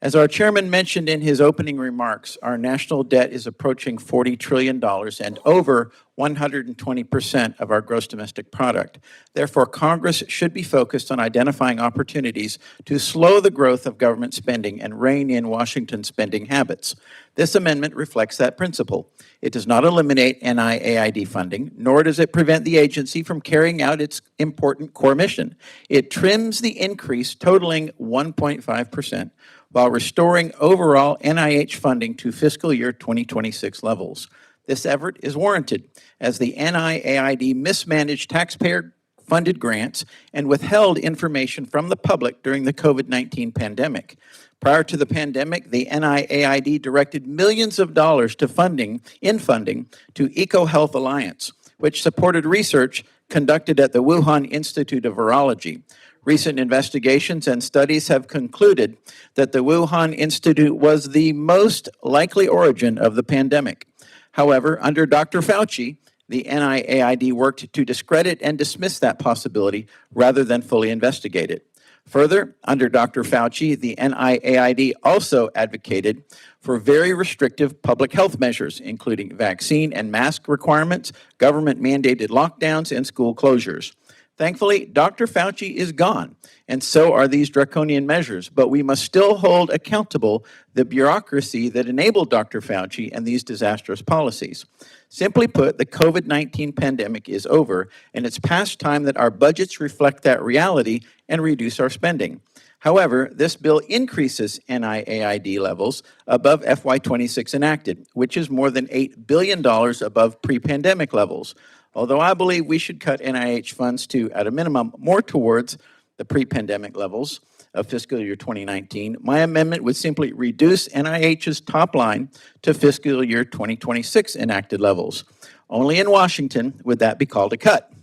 I: As our chairman mentioned in his opening remarks, our national debt is approaching $40 trillion and over 120% of our gross domestic product. Therefore, Congress should be focused on identifying opportunities to slow the growth of government spending and rein in Washington's spending habits. This amendment reflects that principle. It does not eliminate NIAID funding, nor does it prevent the agency from carrying out its important core mission. It trims the increase totaling 1.5%. while restoring overall NIH funding to fiscal year 2026 levels. This effort is warranted, as the NIAID mismanaged taxpayer-funded grants and withheld information from the public during the COVID-19 pandemic. Prior to the pandemic, the NIAID directed millions of dollars to funding to EcoHealth Alliance, which supported research conducted at the Wuhan Institute of Virology. Recent investigations and studies have concluded that the Wuhan Institute was the most likely origin of the pandemic. However, under Dr. Fauci, the NIAID worked to discredit and dismiss that possibility rather than fully investigate it. Further, under Dr. Fauci, the NIAID also advocated for very restrictive public health measures, including vaccine and mask requirements, government-mandated lockdowns, and school closures. Thankfully, Dr. Fauci is gone, and so are these draconian measures, but we must still hold accountable the bureaucracy that enabled Dr. Fauci and these disastrous policies. Simply put, the COVID-19 pandemic is over, and it's past time that our budgets reflect that reality and reduce our spending. However, this bill increases NIAID levels above FY26 enacted, which is more than $8 billion above pre-pandemic levels. Although I believe we should cut NIH funds to, at a minimum, more towards the pre-pandemic levels of fiscal year 2019, my amendment would simply reduce NIH's top line to fiscal year 2026 enacted levels. Only in Washington would that be called a cut.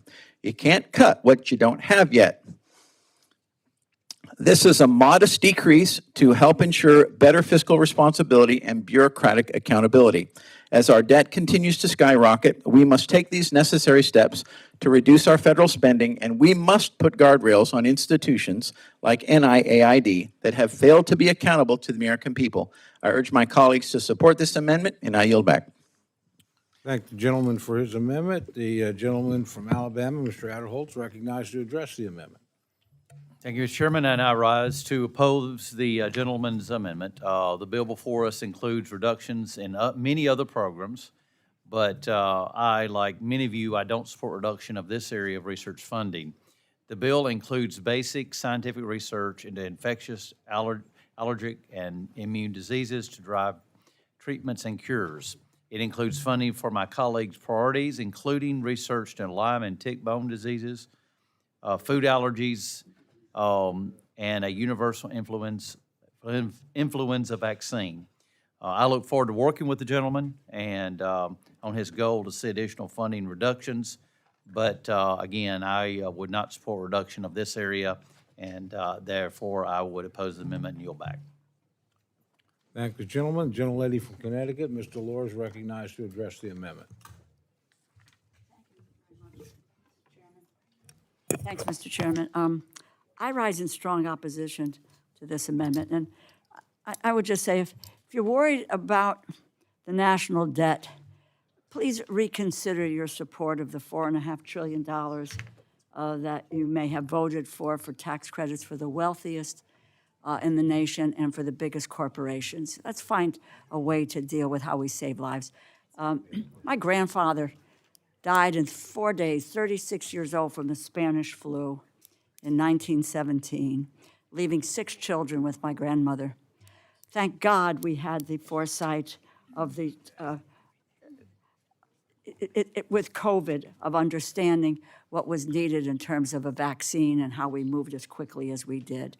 I: You can't cut what you don't have yet. This is a modest decrease to help ensure better fiscal responsibility and bureaucratic accountability. As our debt continues to skyrocket, we must take these necessary steps to reduce our federal spending, and we must put guardrails on institutions like NIAID that have failed to be accountable to the American people. I urge my colleagues to support this amendment, and I yield back.
A: Thank the gentleman for his amendment. The gentleman from Alabama, Mr. Adderholt, is recognized to address the amendment.
B: Thank you, Mr. Chairman, and I rise to oppose the gentleman's amendment. The bill before us includes reductions in many other programs, but I, like many of you, I don't support reduction of this area of research funding. The bill includes basic scientific research into infectious, allergic, and immune diseases to drive treatments and cures. It includes funding for my colleagues' priorities, including research into Lyme and tick-borne diseases, food allergies, and a universal influenza vaccine. I look forward to working with the gentleman and on his goal to see additional funding reductions But again, I would not support reduction of this area, and therefore I would oppose the amendment and yield back.
A: Thank the gentleman. Gentlelady from Connecticut, Ms. Delors, is recognized to address the amendment.
C: Thanks, Mr. Chairman. I rise in strong opposition to this amendment, and I would just say, if you're worried about the national debt, please reconsider your support of the $4.5 trillion that you may have voted for tax credits for the wealthiest in the nation and for the biggest corporations. Let's find a way to deal with how we save lives. My grandfather died in 4 days, 36 years old, from the Spanish flu in 1917, leaving 6 children with my grandmother. Thank God we had the foresight of the, with COVID, of understanding what was needed in terms of a vaccine and how we moved as quickly as we did.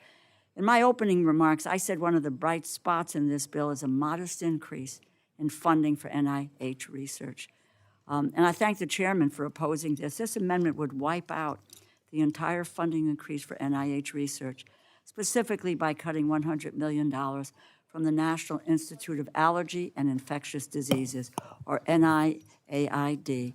C: In my opening remarks, I said one of the bright spots in this bill is a modest increase in funding for NIH research. And I thank the chairman for opposing this. This amendment would wipe out the entire funding increase for NIH research, specifically by cutting $100 million from the National Institute of Allergy and Infectious Diseases, or NIAID.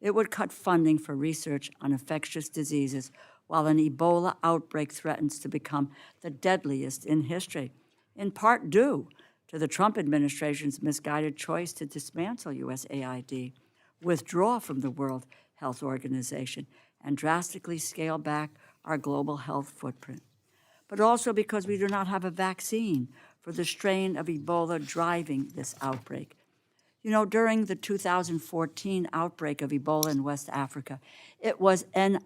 C: It would cut funding for research on infectious diseases while an Ebola outbreak threatens to become the deadliest in history, in part due to the Trump administration's misguided choice to dismantle USAID, withdraw from the World Health Organization, and drastically scale back our global health footprint. But also because we do not have a vaccine for the strain of Ebola driving this outbreak. You know, during the 2014 outbreak of Ebola in West Africa, it was NIAID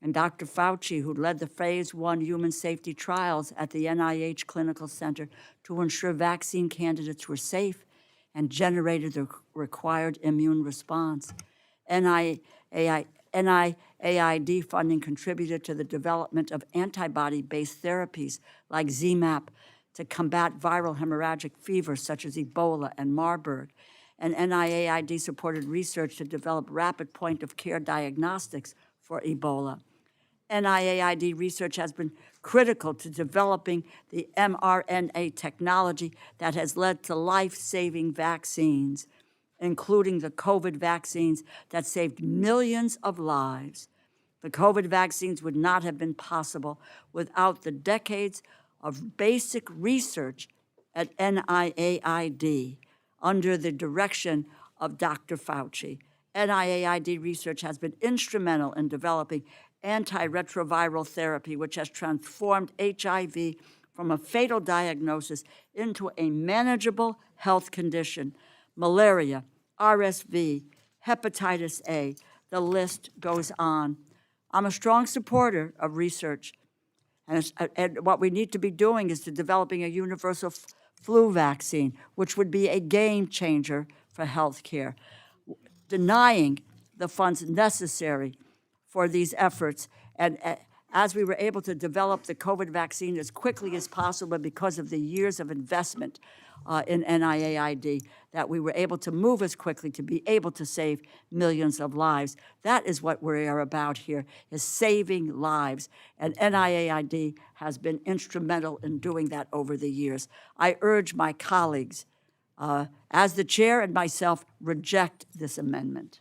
C: and Dr. Fauci who led the phase 1 human safety trials at the NIH Clinical Center to ensure vaccine candidates were safe and generated the required immune response. NIAID funding contributed to the development of antibody-based therapies like ZMapp to combat viral hemorrhagic fever such as Ebola and Marburg. And NIAID supported research to develop rapid point-of-care diagnostics for Ebola. NIAID research has been critical to developing the mRNA technology that has led to life-saving vaccines, including the COVID vaccines that saved millions of lives. The COVID vaccines would not have been possible without the decades of basic research at NIAID under the direction of Dr. Fauci. NIAID research has been instrumental in developing antiretroviral therapy, which has transformed HIV from a fatal diagnosis into a manageable health condition. Malaria, RSV, hepatitis A, the list goes on. I'm a strong supporter of research, and what we need to be doing is to developing a universal flu vaccine, which would be a game changer for healthcare. Denying the funds necessary for these efforts, and as we were able to develop the COVID vaccine as quickly as possible because of the years of investment in NIAID, that we were able to move as quickly to be able to save millions of lives. That is what we are about here, is saving lives. And NIAID has been instrumental in doing that over the years. I urge my colleagues, as the chair and myself, reject this amendment.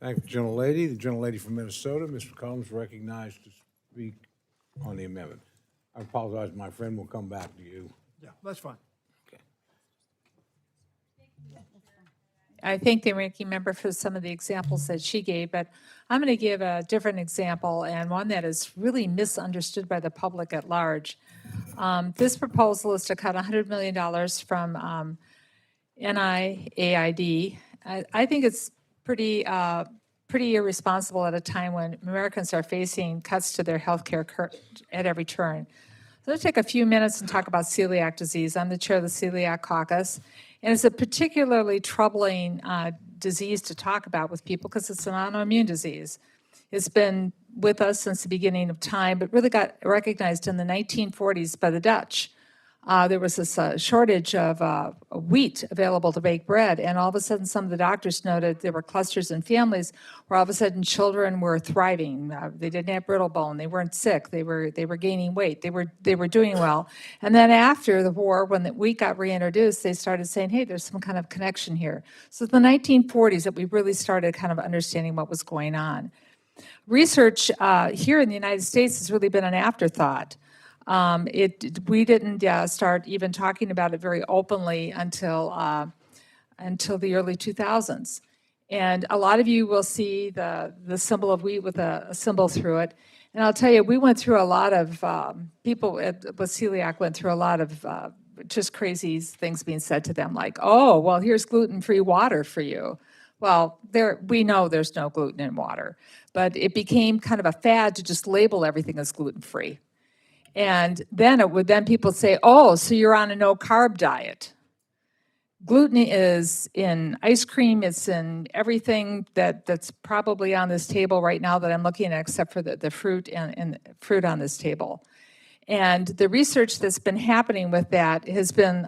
A: Thank the gentlelady. The gentlelady from Minnesota, Mr. Combs, recognized to speak on the amendment. I apologize, my friend. We'll come back to you.
F: Yeah, that's fine.
L: I thank the ranking member for some of the examples that she gave, but I'm going to give a different example, and one that is really misunderstood by the public at large. This proposal is to cut $100 million from NIAID. I think it's pretty irresponsible at a time when Americans are facing cuts to their health care at every turn. So let's take a few minutes and talk about celiac disease. I'm the chair of the Celiac Caucus, and it's a particularly troubling disease to talk about with people because it's an autoimmune disease. It's been with us since the beginning of time, but really got recognized in the 1940s by the Dutch. there was this shortage of wheat available to bake bread, and all of a sudden some of the doctors noted there were clusters in families where all of a sudden children were thriving. They didn't have brittle bone, they weren't sick, they were gaining weight, they were doing well. And then after the war, when the wheat got reintroduced, they started saying, hey, there's some kind of connection here. So it's the 1940s that we really started kind of understanding what was going on. Research here in the United States has really been an afterthought. We didn't start even talking about it very openly until the early 2000s. And a lot of you will see the symbol of wheat with a symbol through it. And I'll tell you, we went through a lot of, people with celiac went through a lot of just crazy things being said to them, like, oh, well, here's gluten-free water for you. Well, we know there's no gluten in water, but it became kind of a fad to just label everything as gluten-free. And then people say, oh, so you're on a no-carb diet. Gluten is in ice cream, it's in everything that's probably on this table right now that I'm looking at, except for the fruit and fruit on this table. And the research that's been happening with that has been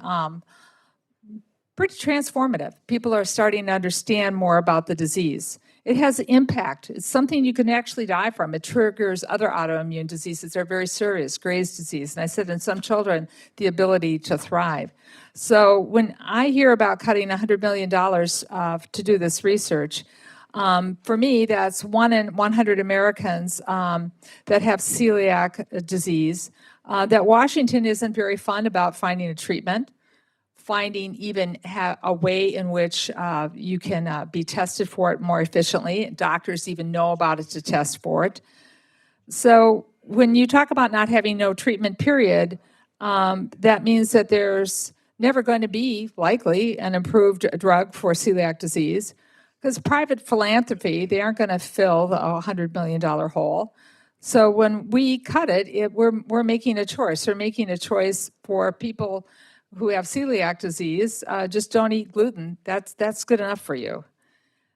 L: pretty transformative. People are starting to understand more about the disease. It has impact. It's something you can actually die from. It triggers other autoimmune diseases that are very serious, Graves' disease. And I said in some children, the ability to thrive. So when I hear about cutting $100 million to do this research, for me, that's 1 in 100 Americans that have celiac disease, that Washington isn't very fun about finding a treatment, finding even a way in which you can be tested for it more efficiently. Doctors even know about it to test for it. So when you talk about not having no treatment period, that means that there's never going to be, likely, an improved drug for celiac disease, because private philanthropy, they aren't going to fill the $100 million hole. So when we cut it, we're making a choice. We're making a choice for people who have celiac disease. Just don't eat gluten. That's good enough for you.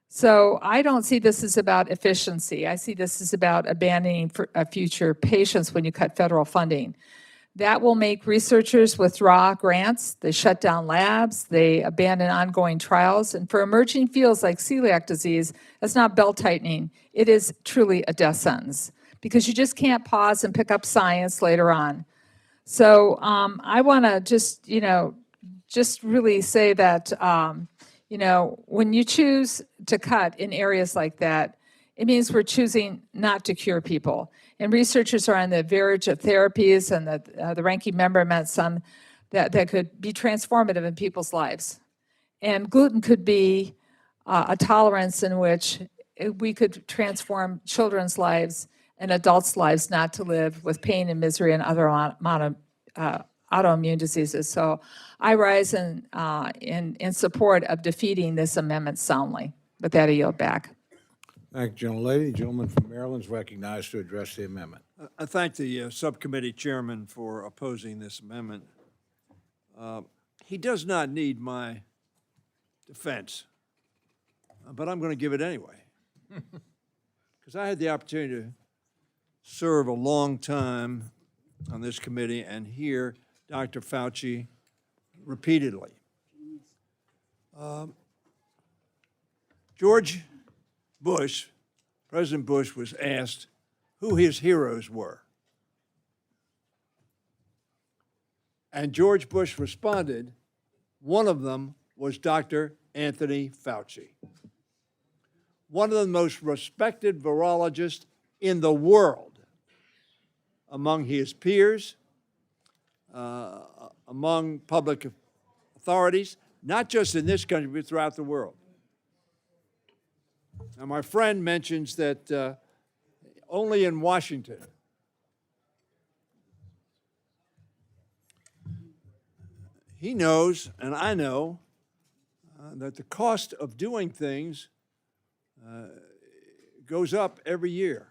L: So I don't see this as about efficiency. I see this as about abandoning future patients when you cut federal funding. That will make researchers withdraw grants. They shut down labs. They abandon ongoing trials. And for emerging fields like celiac disease, that's not belt tightening. It is truly a death sentence, because you just can't pause and pick up science later on. So I want to just really say that, when you choose to cut in areas like that, it means we're choosing not to cure people. And researchers are on the verge of therapies, and the ranking member meant some that could be transformative in people's lives. And gluten could be a tolerance in which we could transform children's lives and adults' lives not to live with pain and misery and other autoimmune diseases. So I rise in support of defeating this amendment soundly. With that, I yield back.
A: Thank you, gentlelady. The gentleman from Maryland is recognized to address the amendment.
F: I thank the subcommittee chairman for opposing this amendment. He does not need my defense, but I'm going to give it anyway. Because I had the opportunity to serve a long time on this committee and hear Dr. Fauci repeatedly. George Bush, President Bush, was asked who his heroes were. And George Bush responded, one of them was Dr. Anthony Fauci, one of the most respected virologists in the world among his peers, among public authorities, not just in this country, but throughout the world. Now, my friend mentions that only in Washington, he knows, and I know, that the cost of doing things goes up every year.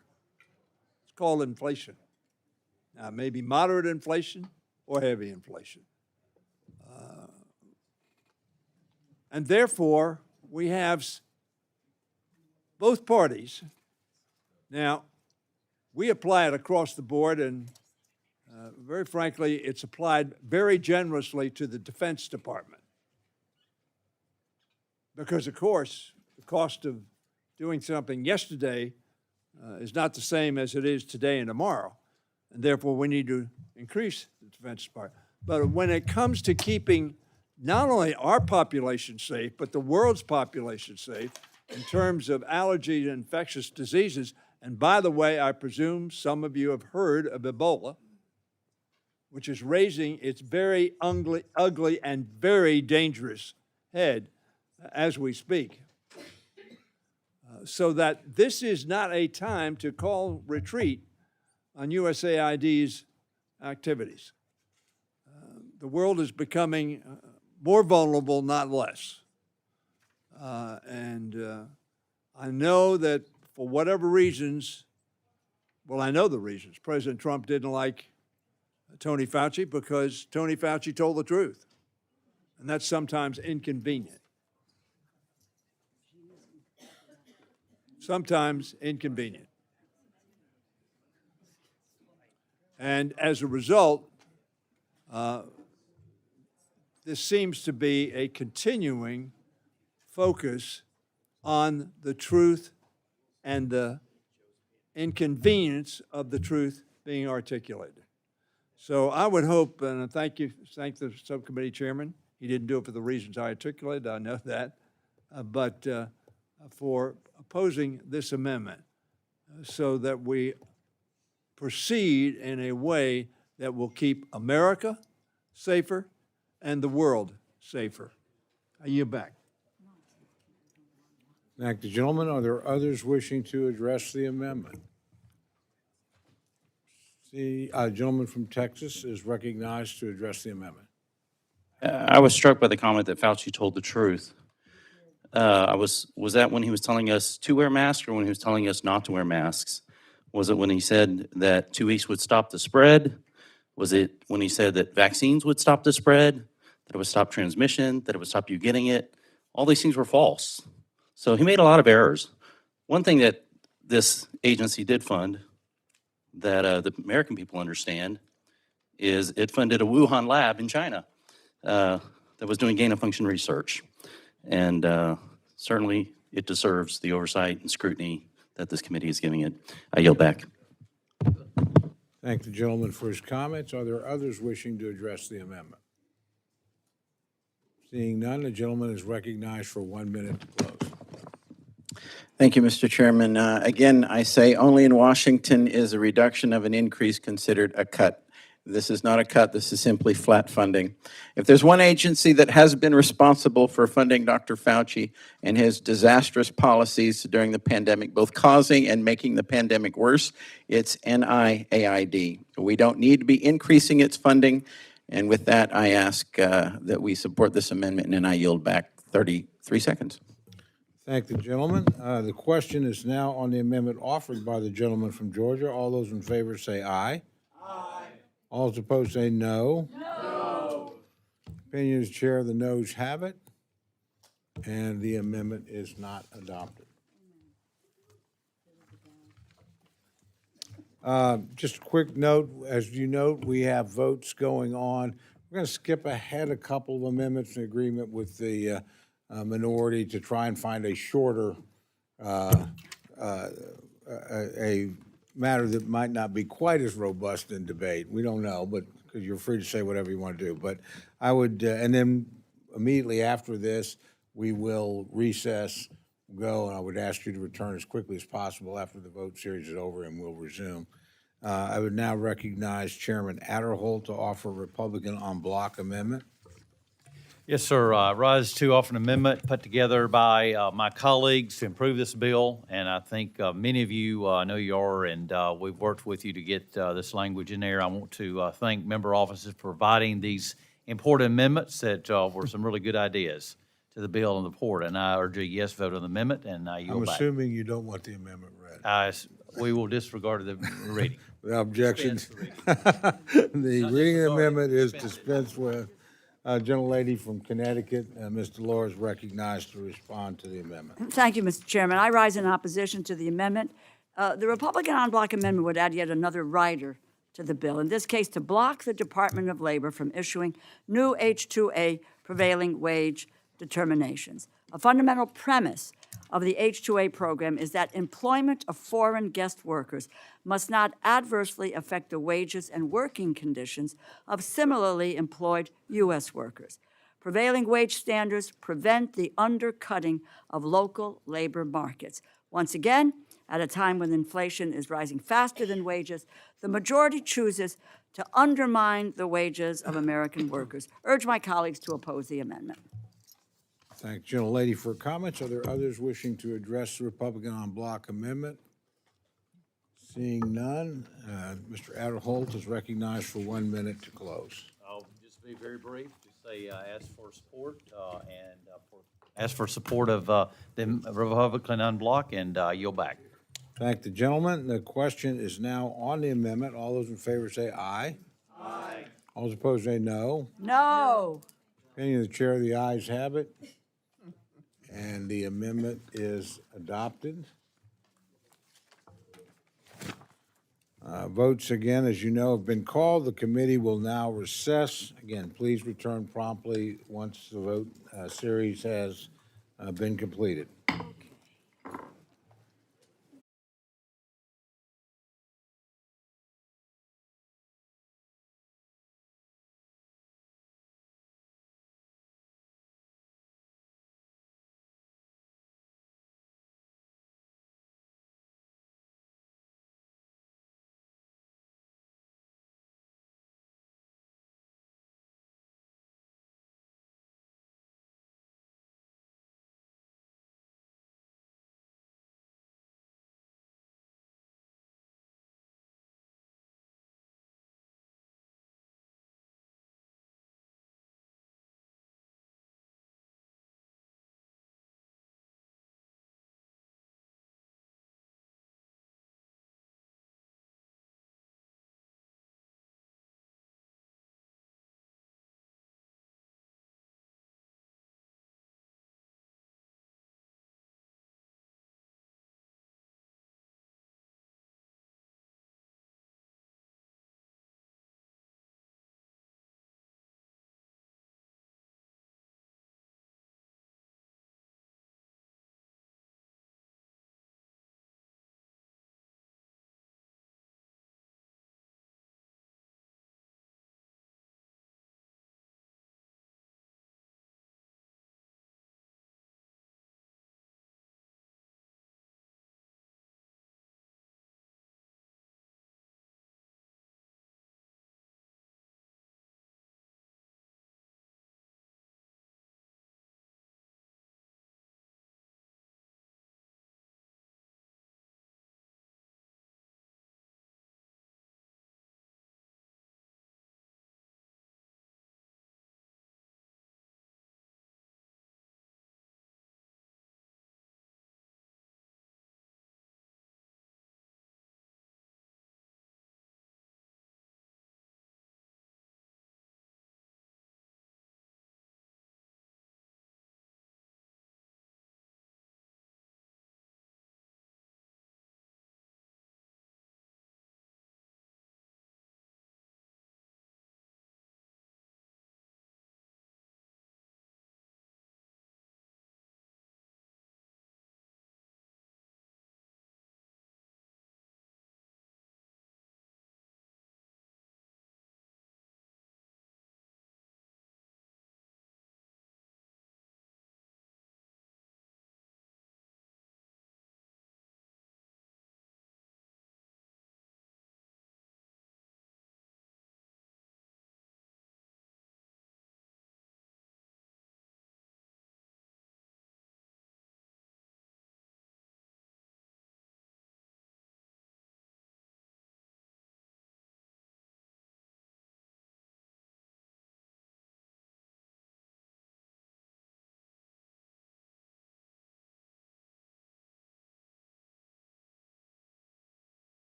F: It's called inflation. Now, maybe moderate inflation or heavy inflation. And therefore, we have both parties. Now, we apply it across the board, and Very frankly, it's applied very generously to the Defense Department. Because, of course, the cost of doing something yesterday is not the same as it is today and tomorrow. And therefore, we need to increase the Defense Department. But when it comes to keeping not only our population safe, but the world's population safe in terms of allergy and infectious diseases, and by the way, I presume some of you have heard of Ebola, which is raising its very ugly and very dangerous head as we speak. So that this is not a time to call retreat on USAID's activities. The world is becoming more vulnerable, not less. And I know that for whatever reasons, well, I know the reasons. President Trump didn't like Tony Fauci because Tony Fauci told the truth. And that's sometimes inconvenient. Sometimes inconvenient. And as a result, this seems to be a continuing focus on the truth and the inconvenience of the truth being articulated. So I would hope, and I thank the subcommittee chairman. He didn't do it for the reasons I articulated, I know that, but for opposing this amendment so that we proceed in a way that will keep America safer and the world safer. I yield back.
A: Thank the gentleman. Are there others wishing to address the amendment? The gentleman from Texas is recognized to address the amendment.
N: I was struck by the comment that Fauci told the truth. Was that when he was telling us to wear masks or when he was telling us not to wear masks? Was it when he said that 2 weeks would stop the spread? Was it when he said that vaccines would stop the spread, that it would stop transmission, that it would stop you getting it? All these things were false. So he made a lot of errors. One thing that this agency did fund that the American people understand is it funded a Wuhan lab in China that was doing gain-of-function research. And certainly it deserves the oversight and scrutiny that this committee is giving it. I yield back.
A: Thank the gentleman for his comments. Are there others wishing to address the amendment? Seeing none, the gentleman is recognized for 1 minute to close.
I: Thank you, Mr. Chairman. Again, I say only in Washington is a reduction of an increase considered a cut. This is not a cut. This is simply flat funding. If there's one agency that has been responsible for funding Dr. Fauci and his disastrous policies during the pandemic, both causing and making the pandemic worse, it's NIAID. We don't need to be increasing its funding. And with that, I ask that we support this amendment, and I yield back 33 seconds.
A: Thank the gentleman. The question is now on the amendment offered by the gentleman from Georgia. All those in favor say aye. Aye. All those opposed say no. No. Opinion as chair, the noes have it, and the amendment is not adopted. Just a quick note, as you note, we have votes going on. We're going to skip ahead a couple of amendments in agreement with the minority to try and find a shorter, a matter that might not be quite as robust in debate. We don't know, but because you're free to say whatever you want to do. But I would, and then immediately after this, we will recess, go, and I would ask you to return as quickly as possible after the vote series is over, and we'll resume. I would now recognize Chairman Adderholt to offer a Republican en bloc amendment.
B: Yes, sir. Rise to offer an amendment put together by my colleagues to improve this bill, and I think many of you, I know you are, and we've worked with you to get this language in there. I want to thank member offices for providing these important amendments that were some really good ideas to the bill and the report, and I urge a yes vote on the amendment, and I yield
A: I'm
B: back.
A: assuming you don't want the amendment read.
B: We will disregard the reading.
A: Without objections. The reading of the amendment is dispensed with. Gentlelady from Connecticut, Ms. Delores, recognized to respond to the amendment.
C: Thank you, Mr. Chairman. I rise in opposition to the amendment. The Republican en bloc amendment would add yet another rider to the bill, in this case to block the Department of Labor from issuing new H-2A prevailing wage determinations. A fundamental premise of the H-2A program is that employment of foreign guest workers must not adversely affect the wages and working conditions of similarly employed U.S. workers. Prevailing wage standards prevent the undercutting of local labor markets. Once again, at a time when inflation is rising faster than wages, the majority chooses to undermine the wages of American workers. Urge my colleagues to oppose the amendment.
A: Thank the gentlelady for her comments. Are there others wishing to address the Republican en bloc amendment? Seeing none, Mr. Adderholt is recognized for 1 minute to close.
B: I'll just be very brief, just say, ask for support, ask for support of the Republican en bloc, and yield back.
A: Thank the gentleman. The question is now on the amendment. All those in favor say aye. Aye. All those opposed say no.
C: No.
A: Opinion of the chair, the ayes have it. And the amendment is adopted. Votes, again, as you know, have been called. The committee will now recess. Again, please return promptly once the vote series has been completed.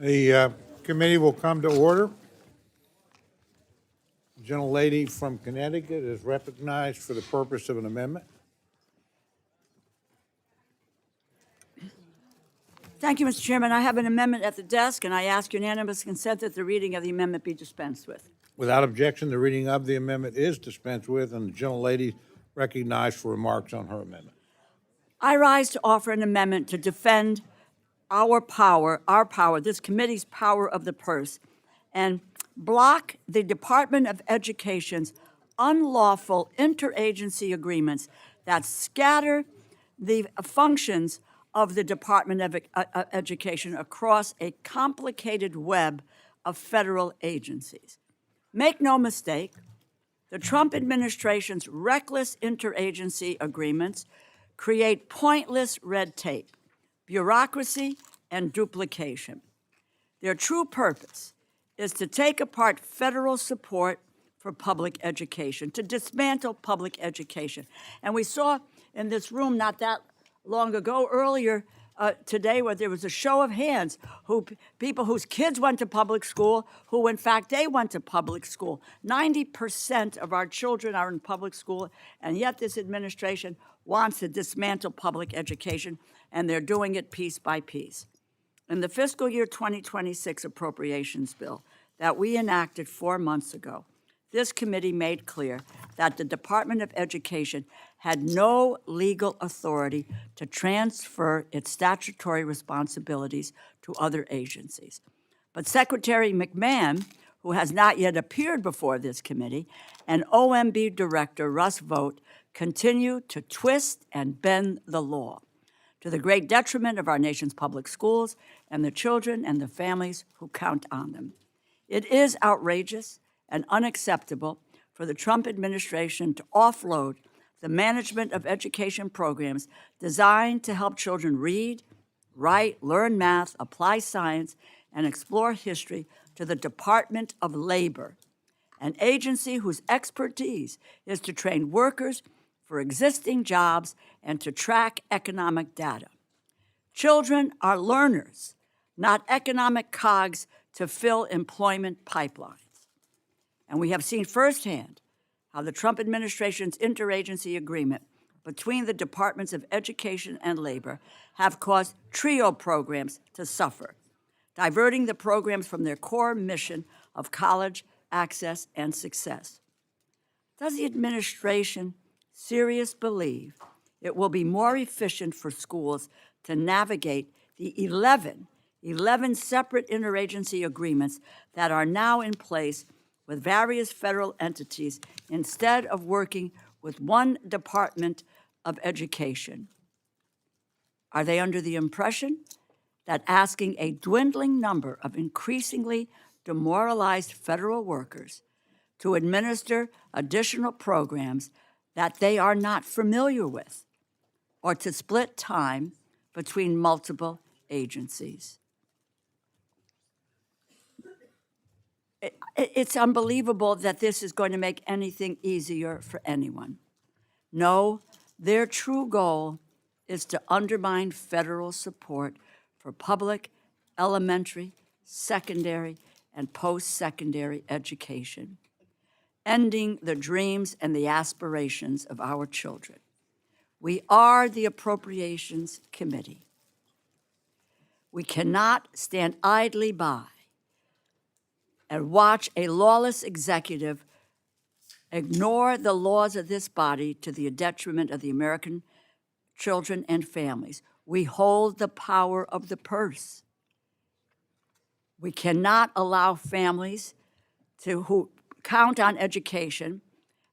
A: The committee will come to order. The gentlelady from Connecticut is recognized for the purpose of an amendment.
C: Thank you, Mr. Chairman. I have an amendment at the desk, and I ask unanimous consent that the reading of the amendment be dispensed with.
A: Without objection, the reading of the amendment is dispensed with, and the gentlelady recognized for remarks on her amendment.
C: I rise to offer an amendment to defend our power, this committee's power of the purse, and block the Department of Education's unlawful interagency agreements that scatter the functions of the Department of Education across a complicated web of federal agencies. Make no mistake, the Trump administration's reckless interagency agreements create pointless red tape, bureaucracy, and duplication. Their true purpose is to take apart federal support for public education, to dismantle public education. And we saw in this room not that long ago, earlier today, where there was a show of hands, people whose kids went to public school, who in fact they went to public school. 90% of our children are in public school, and yet this administration wants to dismantle public education, and they're doing it piece by piece. In the fiscal year 2026 appropriations bill that we enacted 4 months ago, this committee made clear that the Department of Education had no legal authority to transfer its statutory responsibilities to other agencies. But Secretary McMahon, who has not yet appeared before this committee, and OMB Director Russ Vought continue to twist and bend the law to the great detriment of our nation's public schools and the children and the families who count on them. It is outrageous and unacceptable for the Trump administration to offload the management of education programs designed to help children read, write, learn math, apply science, and explore history to the Department of Labor, an agency whose expertise is to train workers for existing jobs and to track economic data. Children are learners, not economic cogs to fill employment pipelines. And we have seen firsthand how the Trump administration's interagency agreement between the Departments of Education and Labor have caused TRIO programs to suffer, diverting the programs from their core mission of college access and success. Does the administration seriously believe it will be more efficient for schools to navigate the 11 separate interagency agreements that are now in place with various federal entities instead of working with one Department of Education? Are they under the impression that asking a dwindling number of increasingly demoralized federal workers to administer additional programs that they are not familiar with, or to split time between multiple agencies? It's unbelievable that this is going to make anything easier for anyone. No, their true goal is to undermine federal support for public, elementary, secondary, and post-secondary education, ending the dreams and the aspirations of our children. We are the Appropriations Committee. We cannot stand idly by and watch a lawless executive ignore the laws of this body to the detriment of the American children and families. We hold the power of the purse. We cannot allow families who count on education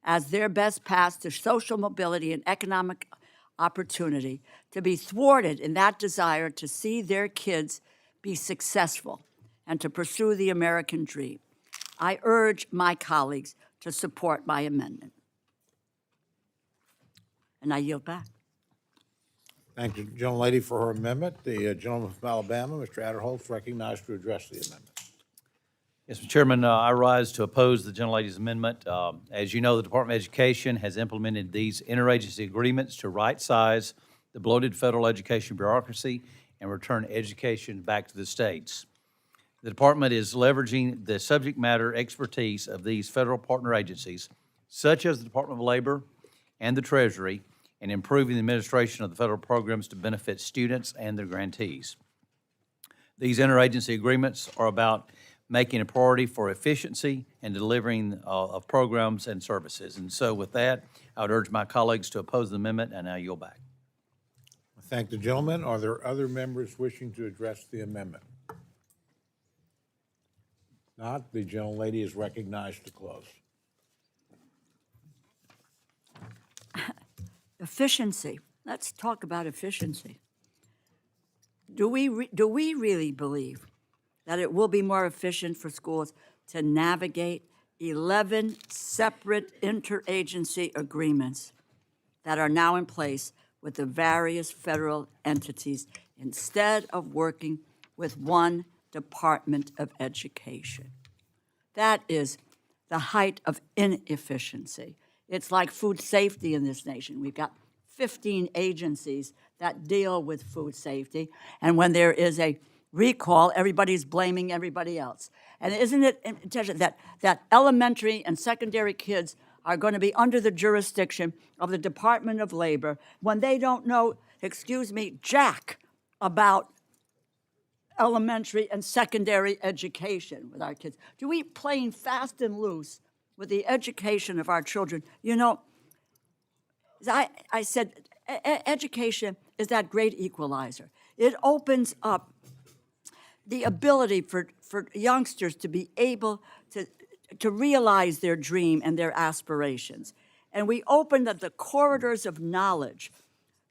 C: as their best path to social mobility and economic opportunity to be thwarted in that desire to see their kids be successful and to pursue the American dream. I urge my colleagues to support my amendment. And I yield back.
A: Thank you, gentlelady, for her amendment. The gentleman from Alabama, Mr. Adderholt, is recognized to address the amendment.
B: Yes, Mr. Chairman, I rise to oppose the gentlelady's amendment. As you know, the Department of Education has implemented these interagency agreements to right-size the bloated federal education bureaucracy and return education back to the states. The department is leveraging the subject matter expertise of these federal partner agencies, such as the Department of Labor and the Treasury, and improving the administration of the federal programs to benefit students and their grantees. These interagency agreements are about making a priority for efficiency and delivering of programs and services. And so with that, I would urge my colleagues to oppose the amendment, and I yield back.
A: Thank the gentleman. Are there other members wishing to address the amendment? Not, the gentlelady is recognized to close.
C: Efficiency. Let's talk about efficiency. Do we really believe that it will be more efficient for schools to navigate 11 separate interagency agreements that are now in place with the various federal entities instead of working with one Department of Education? That is the height of inefficiency. It's like food safety in this nation. We've got 15 agencies that deal with food safety, and when there is a recall, everybody's blaming everybody else. And isn't it intentional that elementary and secondary kids are going to be under the jurisdiction of the Department of Labor when they don't know, excuse me, jack about elementary and secondary education with our kids? Do we playing fast and loose with the education of our children? You know, I said education is that great equalizer. It opens up the ability for youngsters to be able to realize their dream and their aspirations. And we opened up the corridors of knowledge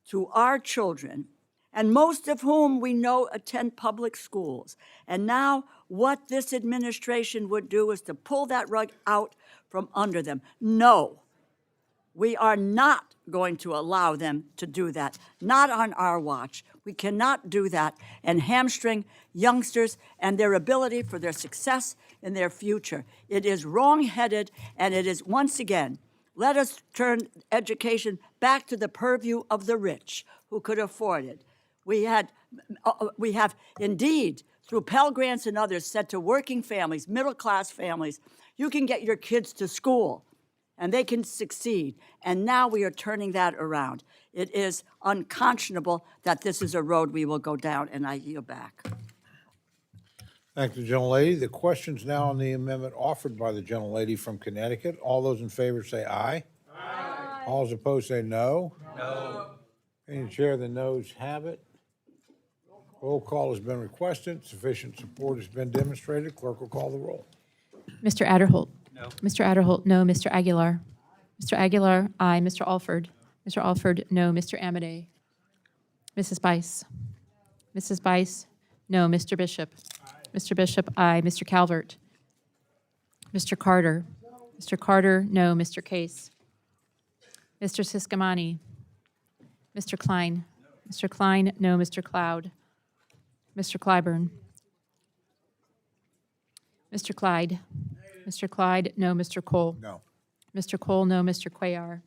C: to our children, and most of whom we know attend public schools. And now what this administration would do is to pull that rug out from under them. No, we are not going to allow them to do that, not on our watch. We cannot do that and hamstring youngsters and their ability for their success in their future. It is wrong-headed, and it is, once again, let us turn education back to the purview of the rich who could afford it. We have indeed, through Pell Grants and others, said to working families, middle-class families, you can get your kids to school and they can succeed. And now we are turning that around. It is unconscionable that this is a road we will go down, and I yield back.
A: Thank the gentlelady. The question's now on the amendment offered by the gentlelady from Connecticut. All those in favor say aye. Aye. All those opposed say no. No. And the chair, the noes have it. Roll call has been requested. Sufficient support has been demonstrated. Clerk will call the roll.
G: Mr. Adderholt? No. Mr. Adderholt, no. Mr. Aguilar? Mr. Aguilar, aye. Mr. Alford? Mr. Alford, no. Mr. Amadei? Mrs. Bice? Mrs. Bice, no. Mr. Bishop? Mr. Bishop, aye. Mr. Calvert? Mr. Carter? Mr. Carter, no. Mr. Case? Mr. Siscamani? Mr. Klein? Mr. Klein, no. Mr. Cloud? Mr. Clyburn? Mr. Clyde? Mr. Clyde, no. Mr. Cole?
A: No.
G: Mr. Cole, no. Mr. Cuellar?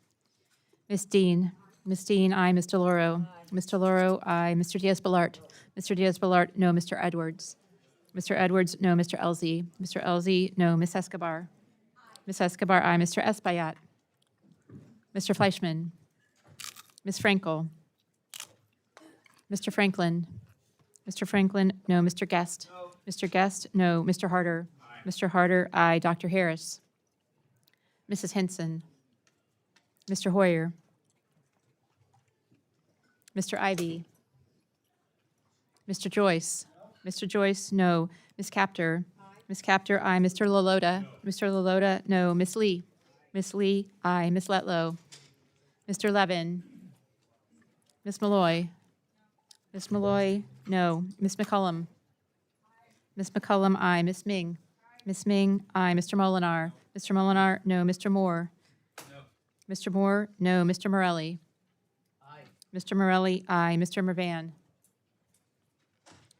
G: Ms. Dean? Ms. Dean, aye. Ms. DeLauro? Ms. DeLauro, aye. Mr. Diaz-Balart? Mr. Diaz-Balart, no. Mr. Edwards? Mr. Edwards, no. Mr. Elzey? Mr. Elzey, no. Ms. Escobar? Ms. Escobar, aye. Mr. Espaillat? Mr. Fleischman? Ms. Frankel? Mr. Franklin? Mr. Franklin, no. Mr. Guest? Mr. Guest, no. Mr. Harder? Mr. Harder, aye. Dr. Harris? Mrs. Henson? Mr. Hoyer? Mr. Ivy? Mr. Joyce? Mr. Joyce, no. Ms. Capter? Ms. Capter, aye. Mr. Lalota? Mr. Lalota, no. Ms. Lee? Ms. Lee, aye. Ms. Letlow? Mr. Levin? Ms. Malloy? Ms. Malloy, no. Ms. McCullum? Ms. McCullum, aye. Ms. Ming? Ms. Ming, aye. Mr. Molinar? Mr. Molinar, no. Mr. Moore? No. Mr. Moore, no. Mr. Morelli? Aye. Mr. Morelli, aye. Mr. Mervan?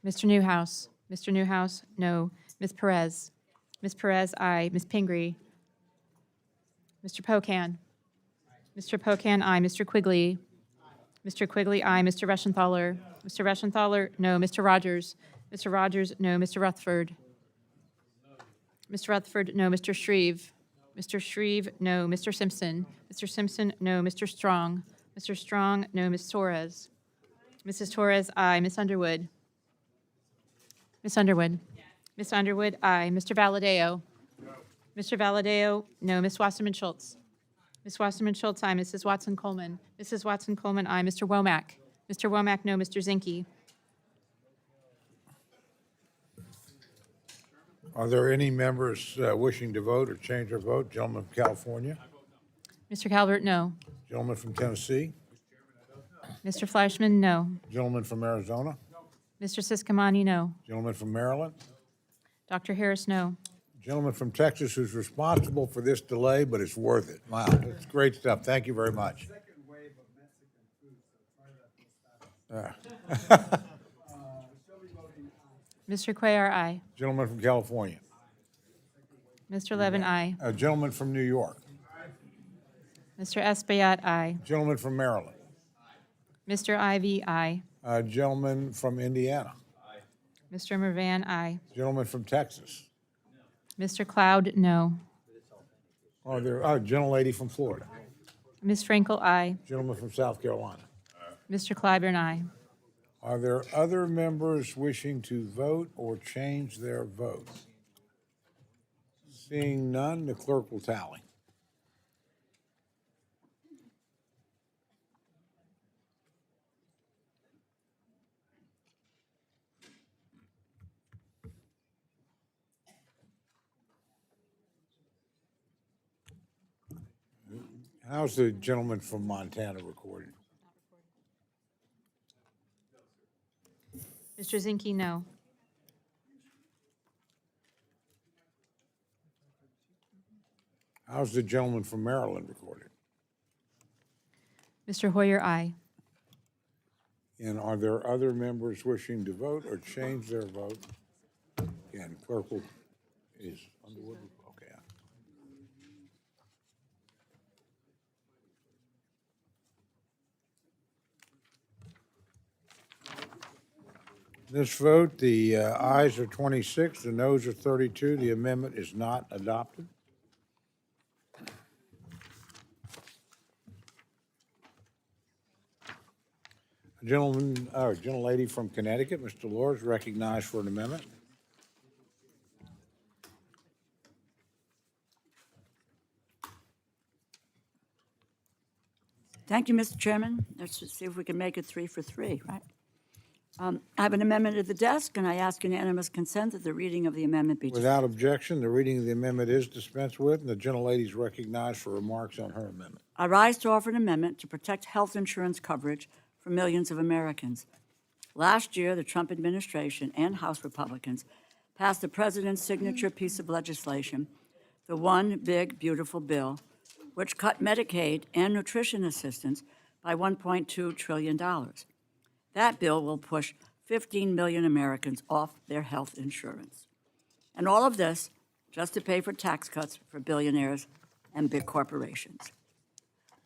G: Mr. Newhouse? Mr. Newhouse, no. Ms. Perez? Ms. Perez, aye. Ms. Pingree? Mr. Pocan? Mr. Pocan, aye. Mr. Quigley? Mr. Quigley, aye. Mr. Reschenthaler? Mr. Reschenthaler, no. Mr. Rogers? Mr. Rogers, no. Mr. Rutherford? Mr. Rutherford, no. Mr. Shreve? Mr. Shreve, no. Mr. Simpson? Mr. Simpson, no. Mr. Strong? Mr. Strong, no. Ms. Torres? Mrs. Torres, aye. Ms. Underwood? Ms. Underwood? Ms. Underwood, aye. Mr. Valadeo? Mr. Valadeo, no. Ms. Wasserman Schultz? Ms. Wasserman Schultz, aye. Mrs. Watson Coleman? Mrs. Watson Coleman, aye. Mr. Womack? Mr. Womack, no. Mr. Zinke?
A: Are there any members wishing to vote or change their vote? Gentleman from California,
G: Mr. Calvert, no.
A: gentleman from Tennessee,
G: Mr. Fleischman, no.
A: gentleman from Arizona,
G: Mr. Siscomani, no.
A: gentleman from Maryland,
G: Dr. Harris, no.
A: gentleman from Texas who's responsible for this delay, but it's worth it. Wow, it's great stuff. Thank you very much.
G: Mr. Cuellar, aye.
A: Gentleman from California,
G: Mr. Levin, aye.
A: a gentleman from New York,
G: Mr. Espaillat, aye.
A: gentleman from Maryland,
G: Mr. Ivy, aye.
A: a gentleman from Indiana,
G: Mr. Mervan, aye.
A: gentleman from Texas.
G: Mr. Cloud, no.
A: Are there, gentlelady from Florida,
G: Ms. Frankel, aye.
A: gentleman from South Carolina.
G: Mr. Clyburn, aye.
A: Are there other members wishing to vote or change their vote? Seeing none, the clerk will tally. How's the gentleman from Montana recorded?
G: Mr. Zinke, no.
A: How's the gentleman from Maryland recorded?
G: Mr. Hoyer, aye.
A: And are there other members wishing to vote or change their vote? Again, clerk will, is Underwood, okay. This vote, the ayes are 26, the noes are 32. The amendment is not adopted. A gentleman, gentlelady from Connecticut, Mr. Delore, is recognized for an amendment.
C: Thank you, Mr. Chairman. Let's just see if we can make it 3 for 3, right? I have an amendment at the desk, and I ask unanimous consent that the reading of the amendment be dispensed.
A: Without objection, the reading of the amendment is dispensed with, and the gentlelady is recognized for remarks on her amendment.
C: I rise to offer an amendment to protect health insurance coverage for millions of Americans. Last year, the Trump administration and House Republicans passed the president's signature piece of legislation, the One Big Beautiful Bill, which cut Medicaid and nutrition assistance by $1.2 trillion. That bill will push 15 million Americans off their health insurance. And all of this just to pay for tax cuts for billionaires and big corporations.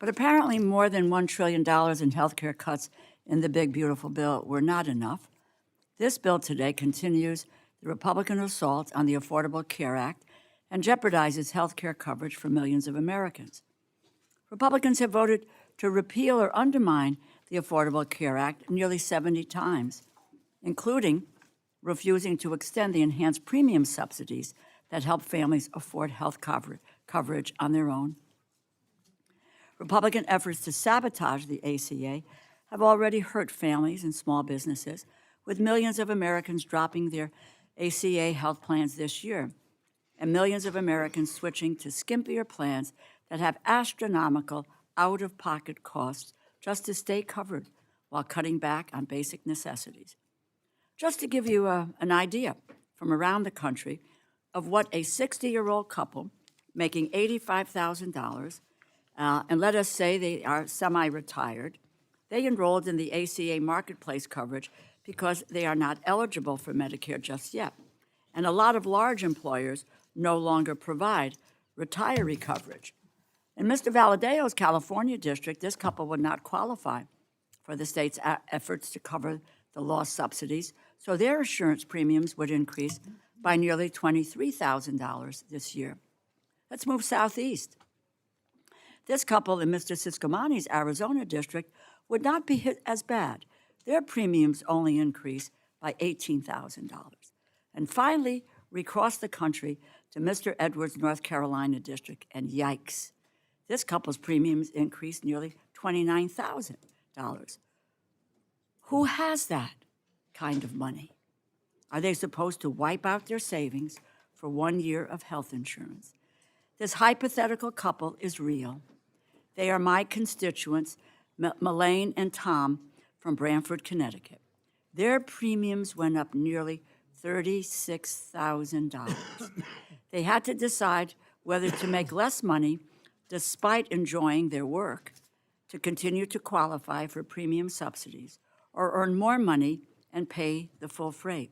C: But apparently more than $1 trillion in health care cuts in the big, beautiful bill were not enough. This bill today continues the Republican assault on the Affordable Care Act and jeopardizes health care coverage for millions of Americans. Republicans have voted to repeal or undermine the Affordable Care Act nearly 70 times, including refusing to extend the enhanced premium subsidies that help families afford health coverage on their own. Republican efforts to sabotage the ACA have already hurt families and small businesses, with millions of Americans dropping their ACA health plans this year, and millions of Americans switching to skimpier plans that have astronomical out-of-pocket costs just to stay covered while cutting back on basic necessities. Just to give you an idea from around the country of what a 60-year-old couple making $85,000, and let us say they are semi-retired, they enrolled in the ACA marketplace coverage because they are not eligible for Medicare just yet. And a lot of large employers no longer provide retiree coverage. In Mr. Valadeo's California district, this couple would not qualify for the state's efforts to cover the lost subsidies, so their insurance premiums would increase by nearly $23,000 this year. Let's move southeast. This couple in Mr. Siscomani's Arizona district would not be hit as bad. Their premiums only increase by $18,000. And finally, we cross the country to Mr. Edwards' North Carolina district, and yikes, this couple's premiums increased nearly $29,000. Who has that kind of money? Are they supposed to wipe out their savings for 1 year of health insurance? This hypothetical couple is real. They are my constituents, Melaine and Tom from Branford, Connecticut. Their premiums went up nearly $36,000. They had to decide whether to make less money despite enjoying their work to continue to qualify for premium subsidies or earn more money and pay the full freight.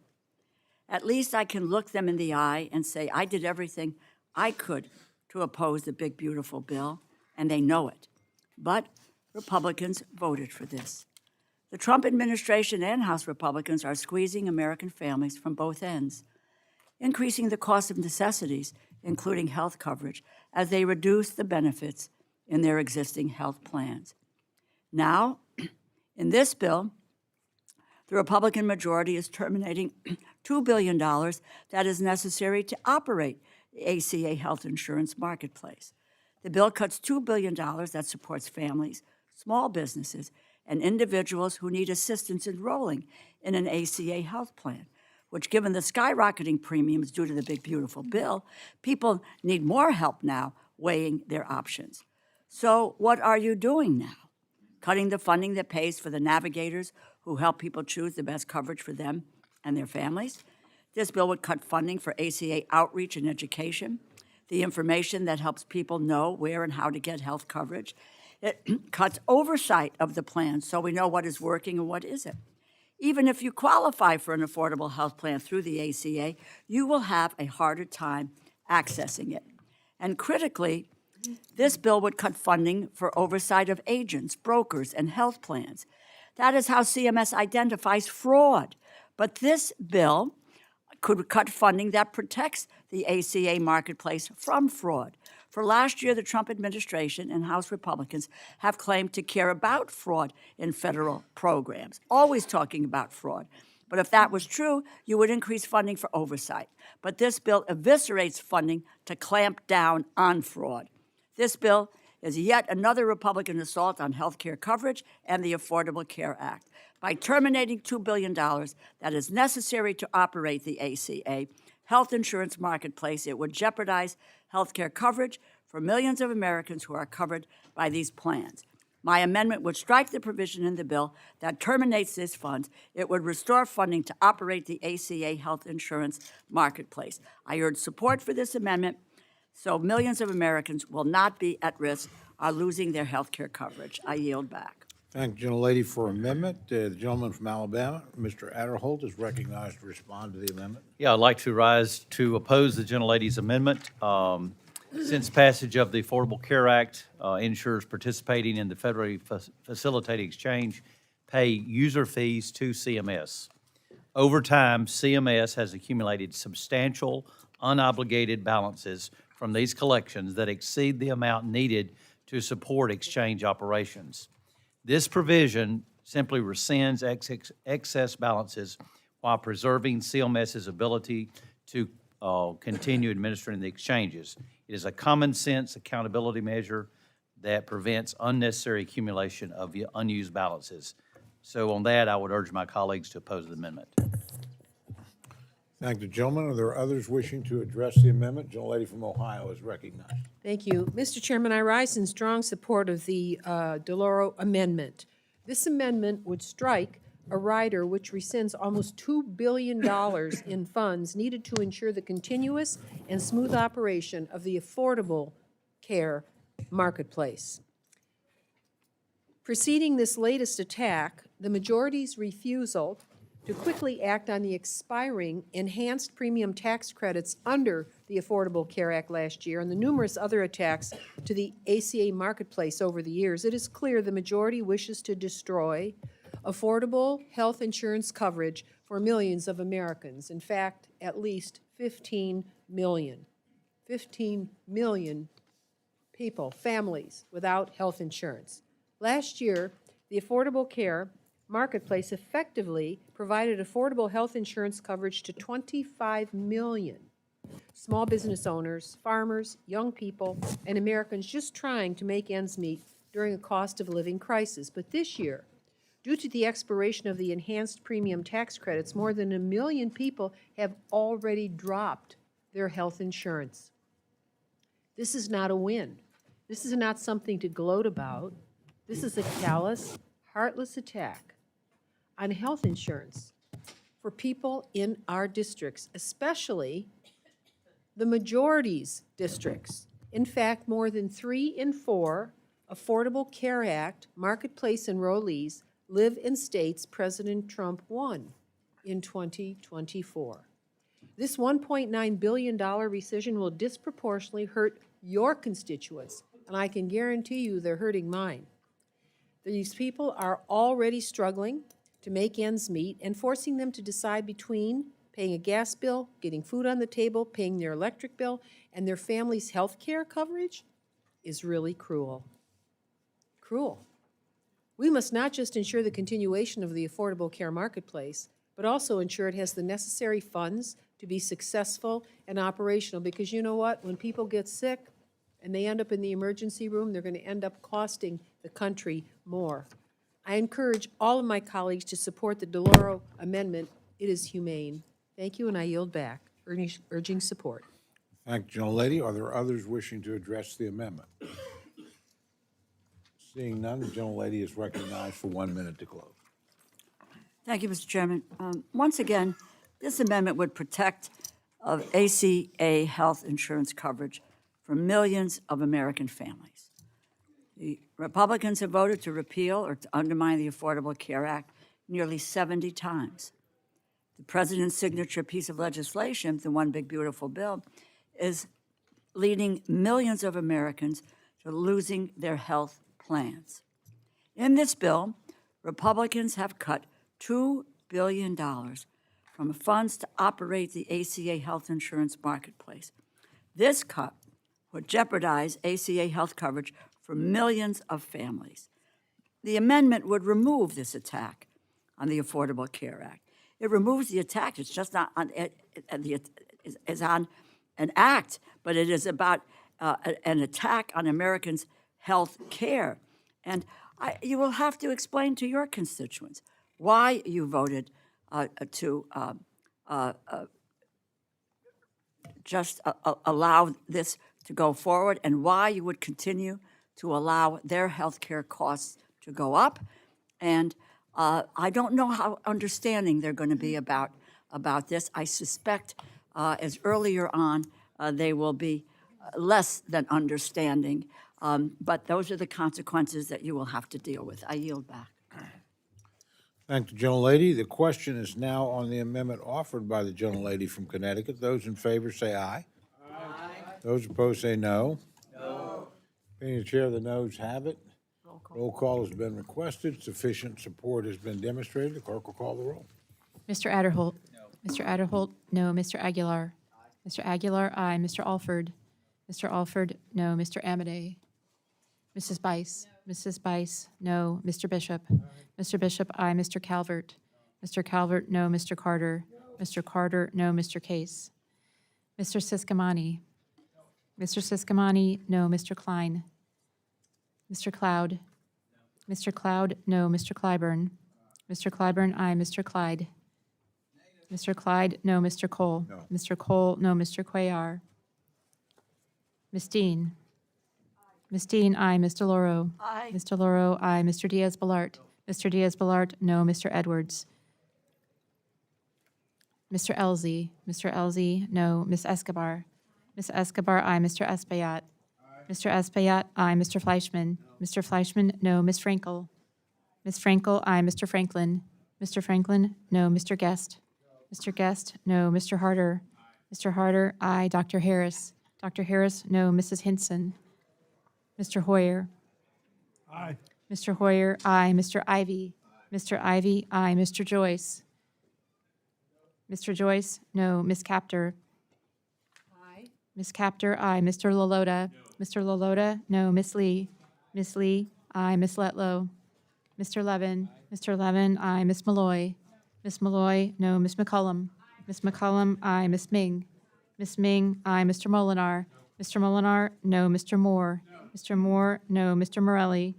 C: At least I can look them in the eye and say I did everything I could to oppose the big, beautiful bill, and they know it. But Republicans voted for this. The Trump administration and House Republicans are squeezing American families from both ends, increasing the cost of necessities, including health coverage, as they reduce the benefits in their existing health plans. Now, in this bill, the Republican majority is terminating $2 billion that is necessary to operate the ACA health insurance marketplace. The bill cuts $2 billion that supports families, small businesses, and individuals who need assistance enrolling in an ACA health plan, which, given the skyrocketing premiums due to the big, beautiful bill, people need more help now weighing their options. So what are you doing now? Cutting the funding that pays for the navigators who help people choose the best coverage for them and their families? This bill would cut funding for ACA outreach and education, the information that helps people know where and how to get health coverage. It cuts oversight of the plan so we know what is working and what isn't. Even if you qualify for an affordable health plan through the ACA, you will have a harder time accessing it. And critically, this bill would cut funding for oversight of agents, brokers, and health plans. That is how CMS identifies fraud. But this bill could cut funding that protects the ACA marketplace from fraud. For last year, the Trump administration and House Republicans have claimed to care about fraud in federal programs, always talking about fraud. But if that was true, you would increase funding for oversight. But this bill eviscerates funding to clamp down on fraud. This bill is yet another Republican assault on health care coverage and the Affordable Care Act. By terminating $2 billion that is necessary to operate the ACA health insurance marketplace, it would jeopardize health care coverage for millions of Americans who are covered by these plans. My amendment would strike the provision in the bill that terminates this fund. It would restore funding to operate the ACA health insurance marketplace. I urge support for this amendment so millions of Americans will not be at risk of losing their health care coverage. I yield back.
A: Thank the gentlelady for amendment. The gentleman from Alabama, Mr. Adderholt, is recognized to respond to the amendment.
B: Yeah, I'd like to rise to oppose the gentlelady's amendment. Since passage of the Affordable Care Act, insurers participating in the federally facilitated exchange pay user fees to CMS. Over time, CMS has accumulated substantial unobligated balances from these collections that exceed the amount needed to support exchange operations. This provision simply rescinds excess balances while preserving CMS's ability to continue administering the exchanges. It is a common sense accountability measure that prevents unnecessary accumulation of unused balances. So on that, I would urge my colleagues to oppose the amendment.
A: Thank the gentleman. Are there others wishing to address the amendment? Gentlelady from Ohio is recognized.
E: Thank you. Mr. Chairman, I rise in strong support of the DeLauro amendment. This amendment would strike a rider which rescinds almost $2 billion in funds needed to ensure the continuous and smooth operation of the affordable care marketplace. Preceding this latest attack, the majority's refusal to quickly act on the expiring enhanced premium tax credits under the Affordable Care Act last year and the numerous other attacks to the ACA marketplace over the years, it is clear the majority wishes to destroy affordable health insurance coverage for millions of Americans. In fact, at least 15 million. 15 million people, families, without health insurance. Last year, the Affordable Care Marketplace effectively provided affordable health insurance coverage to 25 million small business owners, farmers, young people, and Americans just trying to make ends meet during a cost of living crisis. But this year, due to the expiration of the enhanced premium tax credits, more than 1 million people have already dropped their health insurance. This is not a win. This is not something to gloat about. This is a callous, heartless attack on health insurance for people in our districts, especially the majority's districts. In fact, more than 3 in 4 Affordable Care Act Marketplace enrollees live in states President Trump won in 2024. This $1.9 billion rescission will disproportionately hurt your constituents, and I can guarantee you they're hurting mine. These people are already struggling to make ends meet, and forcing them to decide between paying a gas bill, getting food on the table, paying their electric bill, and their family's health care coverage is really cruel. Cruel. We must not just ensure the continuation of the Affordable Care Marketplace, but also ensure it has the necessary funds to be successful and operational, because you know what? When people get sick and they end up in the emergency room, they're going to end up costing the country more. I encourage all of my colleagues to support the DeLauro amendment. It is humane. Thank you, and I yield back, urging support.
A: Thank you, gentlelady. Are there others wishing to address the amendment? Seeing none, the gentlelady is recognized for 1 minute to close.
C: Thank you, Mr. Chairman. Once again, this amendment would protect ACA health insurance coverage for millions of American families. The Republicans have voted to repeal or to undermine the Affordable Care Act nearly 70 times. The president's signature piece of legislation, the One Big Beautiful Bill, is leading millions of Americans to losing their health plans. In this bill, Republicans have cut $2 billion from funds to operate the ACA health insurance marketplace. This cut would jeopardize ACA health coverage for millions of families. The amendment would remove this attack on the Affordable Care Act. It removes the attack. It's just not on it's on an act, but it is about an attack on Americans' health care. And you will have to explain to your constituents why you voted to just allow this to go forward, and why you would continue to allow their health care costs to go up. And I don't know how understanding they're going to be about this. I suspect as earlier on they will be less than understanding, but those are the consequences that you will have to deal with. I yield back.
A: Thank the gentlelady. The question is now on the amendment offered by the gentlelady from Connecticut. Those in favor say aye. Aye. Those opposed say no. No. Being the chair, the noes have it. Roll call has been requested. Sufficient support has been demonstrated. The clerk will call the roll.
G: Mr. Adderholt. No. Mr. Adderholt, no. Mr. Aguilar. Aye. Mr. Aguilar, aye. Mr. Alford. Mr. Alford, no. Mr. Amade. Mrs. Bice. No. Mrs. Bice, no. Mr. Bishop. Aye. Mr. Bishop, aye. Mr. Calvert. Mr. Calvert, no. Mr. Carter. No. Mr. Carter, no. Mr. Case. Mr. Siscomani. No. Mr. Siscomani, no. Mr. Klein. Mr. Cloud. No. Mr. Cloud, no. Mr. Clyburn. Mr. Clyburn, aye. Mr. Clyde. Mr. Clyde, no. Mr. Cole.
A: No.
G: Mr. Cole, no. Mr. Cuellar. Ms. Dean. Ms. Dean, aye. Ms. DeLauro.
C: Aye.
G: Ms. DeLauro, aye. Mr. Diaz-Balart. Mr. Diaz-Balart, no. Mr. Edwards. Mr. Elzey. Mr. Elzey, no. Ms. Escobar. Ms. Escobar, aye. Mr. Espaillat. Mr. Espaillat, aye. Mr. Fleischman. Mr. Fleischman, no. Ms. Frankel. Ms. Frankel, aye. Mr. Franklin. Mr. Franklin, no. Mr. Guest. Mr. Guest, no. Mr. Harder. Mr. Harder, aye. Dr. Harris. Dr. Harris, no. Mrs. Hinson. Mr. Hoyer.
F: Aye.
G: Mr. Hoyer, aye. Mr. Ivy. Mr. Ivy, aye. Mr. Joyce. Mr. Joyce, no. Ms. Capter. Ms. Capter, aye. Mr. Lalota? Mr. Lalota? No. Ms. Lee? Ms. Lee? Aye. Ms. Letlow? Mr. Levin? Mr. Levin? Aye. Ms. Malloy? Ms. Malloy? No. Ms. McCollum? Ms. McCollum? Aye. Ms. Ming? Ms. Ming? Aye. Mr. Molinar? Mr. Molinar? No. Mr. Moore? Mr. Moore? No. Mr. Morelli?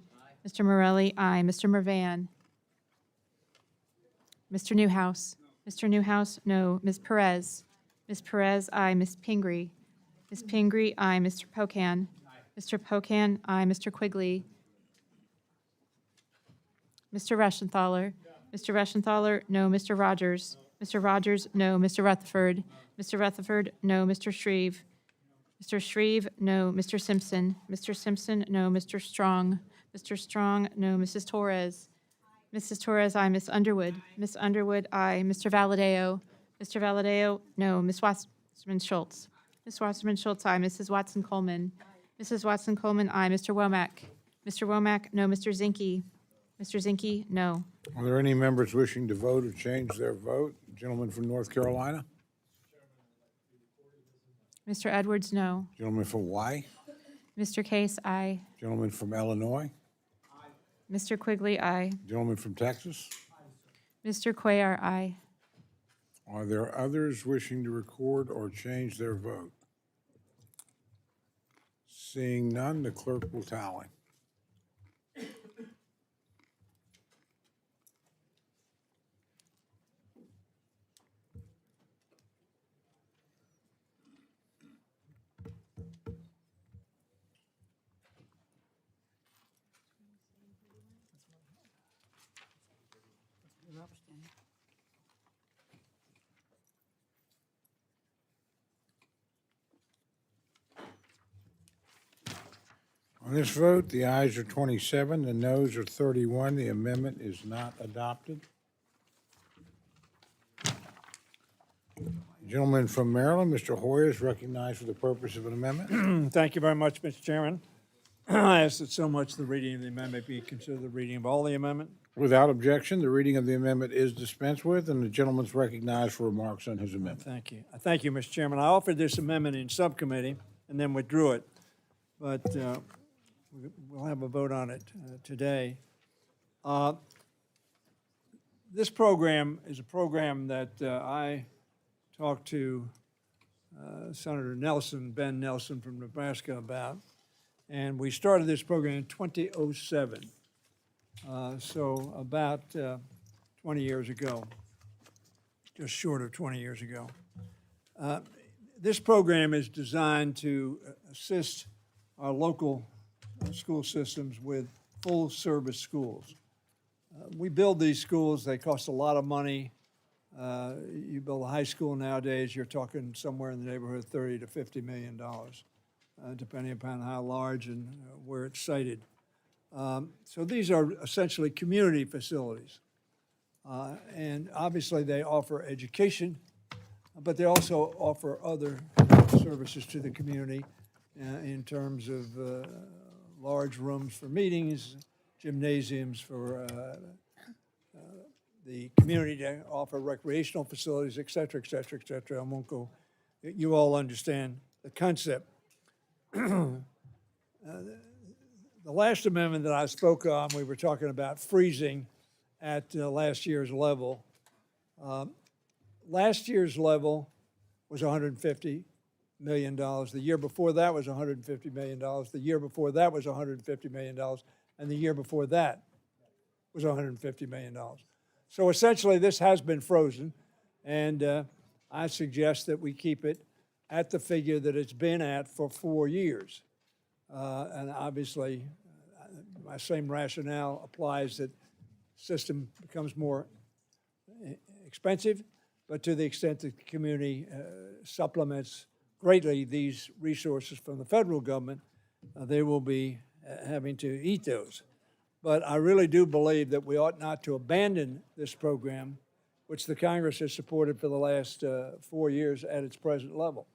G: Mr. Morelli? Aye. Mr. Mervan? Mr. Newhouse? Mr. Newhouse? No. Ms. Perez? Ms. Perez? Aye. Ms. Pingree? Ms. Pingree? Aye. Mr. Pocan? Mr. Pocan? Aye. Mr. Quigley? Mr. Reschenthaler? Mr. Reschenthaler? No. Mr. Rogers? Mr. Rogers? No. Mr. Rutherford? Mr. Rutherford? No. Mr. Shreve? Mr. Shreve? No. Mr. Simpson? Mr. Simpson? No. Mr. Strong? Mr. Strong? No. Mrs. Torres? Mrs. Torres? Aye. Miss Underwood? Miss Underwood? Aye. Mr. Valadeo? Mr. Valadeo? No. Miss Wasserman Schultz? Miss Wasserman Schultz? Aye. Mrs. Watson Coleman? Mrs. Watson Coleman? Aye. Mr. Womack? Mr. Womack? No. Mr. Zinke? Mr. Zinke? No.
A: Are there any members wishing to vote or change their vote? Gentleman from North Carolina?
G: Mr. Edwards? No.
A: Gentleman from Hawaii?
G: Mr. Case? Aye.
A: Gentleman from Illinois?
G: Mr. Quigley? Aye.
A: Gentleman from Texas?
G: Mr. Cuellar? Aye.
A: Are there others wishing to record or change their vote? Seeing none, the clerk will tally. On this vote, the ayes are 27, the noes are 31. The amendment is not adopted. Gentleman from Maryland, Mr. Hoyer, is recognized for the purpose of an amendment.
F: Thank you very much, Mr. Chairman. I ask that so much the reading of the amendment be considered the reading of all the amendment.
A: Without objection, the reading of the amendment is dispensed with, and the gentleman's recognized for remarks on his amendment.
F: Thank you. Thank you, Mr. Chairman. I offered this amendment in subcommittee and then withdrew it, but we'll have a vote on it today. This program is a program that I talked to Senator Nelson, Ben Nelson from Nebraska about, and we started this program in 2007, so about 20 years ago, just short of 20 years ago. This program is designed to assist our local school systems with full-service schools. We build these schools, they cost a lot of money. You build a high school nowadays, you're talking somewhere in the neighborhood of $30 to $50 million, depending upon how large and where it's sited. So these are essentially community facilities. And obviously they offer education, but they also offer other services to the community in terms of large rooms for meetings, gymnasiums for the community to offer recreational facilities, et cetera, et cetera, et cetera. I won't go, you all understand the concept. The last amendment that I spoke on, we were talking about freezing at last year's level. Last year's level was $150 million. The year before that was $150 million. The year before that was $150 million. And the year before that was $150 million. So essentially, this has been frozen, and I suggest that we keep it at the figure that it's been at for 4 years. And obviously, my same rationale applies that the system becomes more expensive, but to the extent that the community supplements greatly these resources from the federal government, they will be having to eat those. But I really do believe that we ought not to abandon this program, which the Congress has supported for the last 4 years at its present level,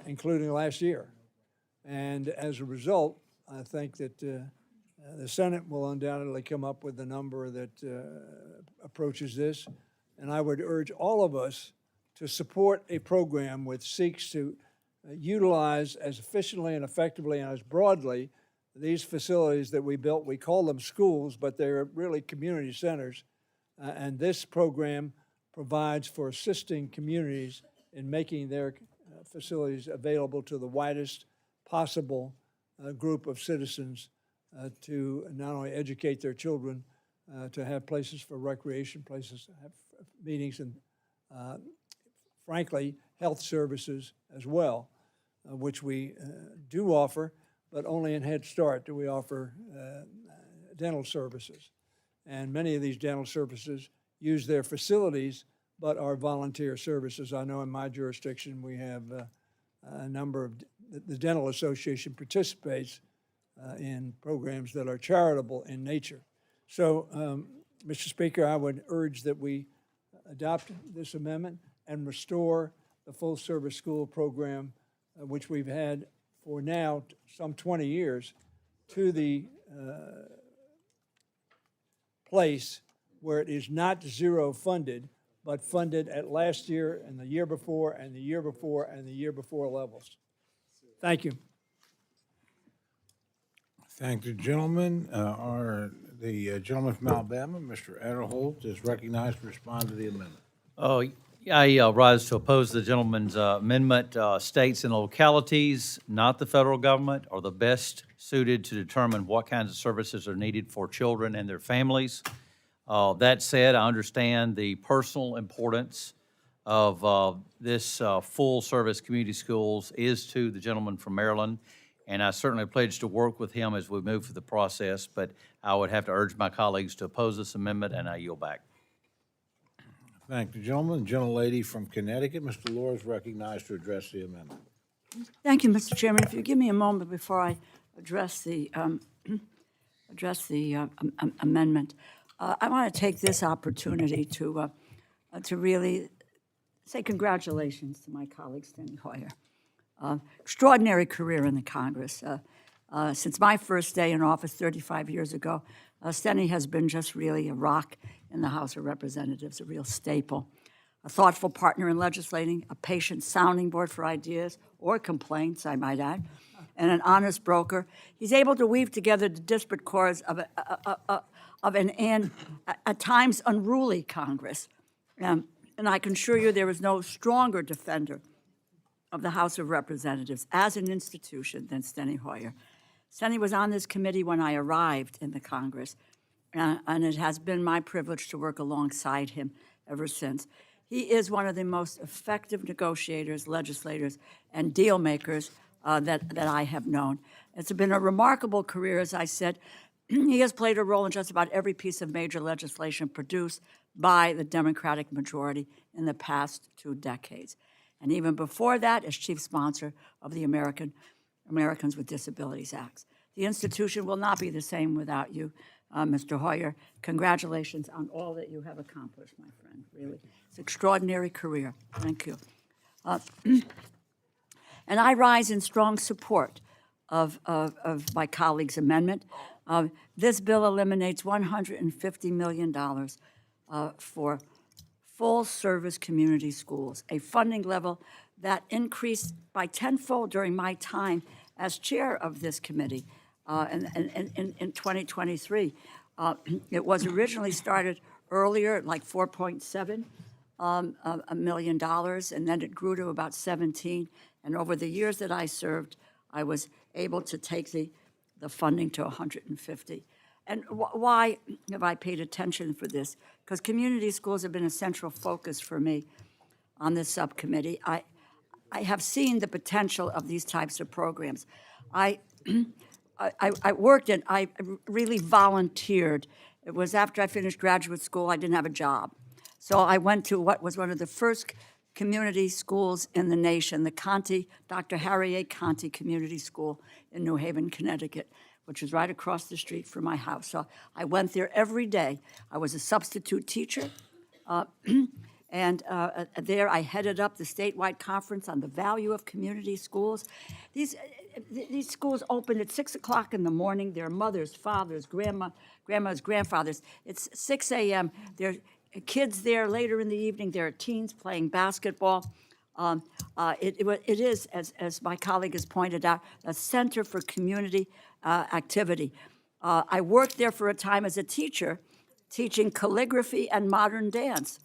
F: including last year. And as a result, I think that the Senate will undoubtedly come up with a number that approaches this. And I would urge all of us to support a program which seeks to utilize as efficiently and effectively and as broadly these facilities that we built. We call them schools, but they're really community centers. And this program provides for assisting communities in making their facilities available to the widest possible group of citizens to not only educate their children, to have places for recreation, places to have meetings, and frankly, health services as well, which we do offer, but only in Head Start do we offer dental services. And many of these dental services use their facilities, but are volunteer services. I know in my jurisdiction we have a number of, the Dental Association participates in programs that are charitable in nature. So, Mr. Speaker, I would urge that we adopt this amendment and restore the full-service school program, which we've had for now some 20 years, to the place where it is not zero funded, but funded at last year and the year before and the year before and the year before levels. Thank you.
A: Thank the gentleman. The gentleman from Alabama, Mr. Adderholt, is recognized to respond to the amendment.
B: Oh, I rise to oppose the gentleman's amendment. States and localities, not the federal government, are the best suited to determine what kinds of services are needed for children and their families. That said, I understand the personal importance of this full-service community schools is to the gentleman from Maryland, and I certainly pledge to work with him as we move through the process, but I would have to urge my colleagues to oppose this amendment, and I yield back.
A: Thank the gentleman. The gentlelady from Connecticut, Mr. Laura, is recognized to address the amendment.
C: Thank you, Mr. Chairman. If you give me a moment before I address the amendment, I want to take this opportunity to really say congratulations to my colleague, Steny Hoyer. Extraordinary career in the Congress. Since my first day in office 35 years ago, Steny has been just really a rock in the House of Representatives, a real staple. A thoughtful partner in legislating, a patient sounding board for ideas or complaints, I might add, and an honest broker. He's able to weave together the disparate chords of an at times unruly Congress. And I can assure you there is no stronger defender of the House of Representatives as an institution than Steny Hoyer. Steny was on this committee when I arrived in the Congress, and it has been my privilege to work alongside him ever since. He is one of the most effective negotiators, legislators, and deal makers that I have known. It's been a remarkable career, as I said. He has played a role in just about every piece of major legislation produced by the Democratic majority in the past 2 decades. And even before that, as chief sponsor of the Americans with Disabilities Act. The institution will not be the same without you, Mr. Hoyer. Congratulations on all that you have accomplished, my friend, really. It's an extraordinary career. Thank you. And I rise in strong support of my colleague's amendment. This bill eliminates $150 million for full-service community schools, a funding level that increased by tenfold during my time as chair of this committee in 2023. It was originally started earlier, like $4.7 million, and then it grew to about 17. And over the years that I served, I was able to take the funding to 150. And why have I paid attention for this? Because community schools have been a central focus for me on this subcommittee. I have seen the potential of these types of programs. I worked and I really volunteered. It was after I finished graduate school, I didn't have a job. So I went to what was one of the first community schools in the nation, the Dr. Harry A. Conte Community School in New Haven, Connecticut, which is right across the street from my house. So I went there every day. I was a substitute teacher. And there I headed up the statewide conference on the value of community schools. These schools open at 6 o'clock in the morning. There are mothers, fathers, grandmas, grandfathers. It's 6 a.m. There are kids there later in the evening. There are teens playing basketball. It is, as my colleague has pointed out, a center for community activity. I worked there for a time as a teacher, teaching calligraphy and modern dance,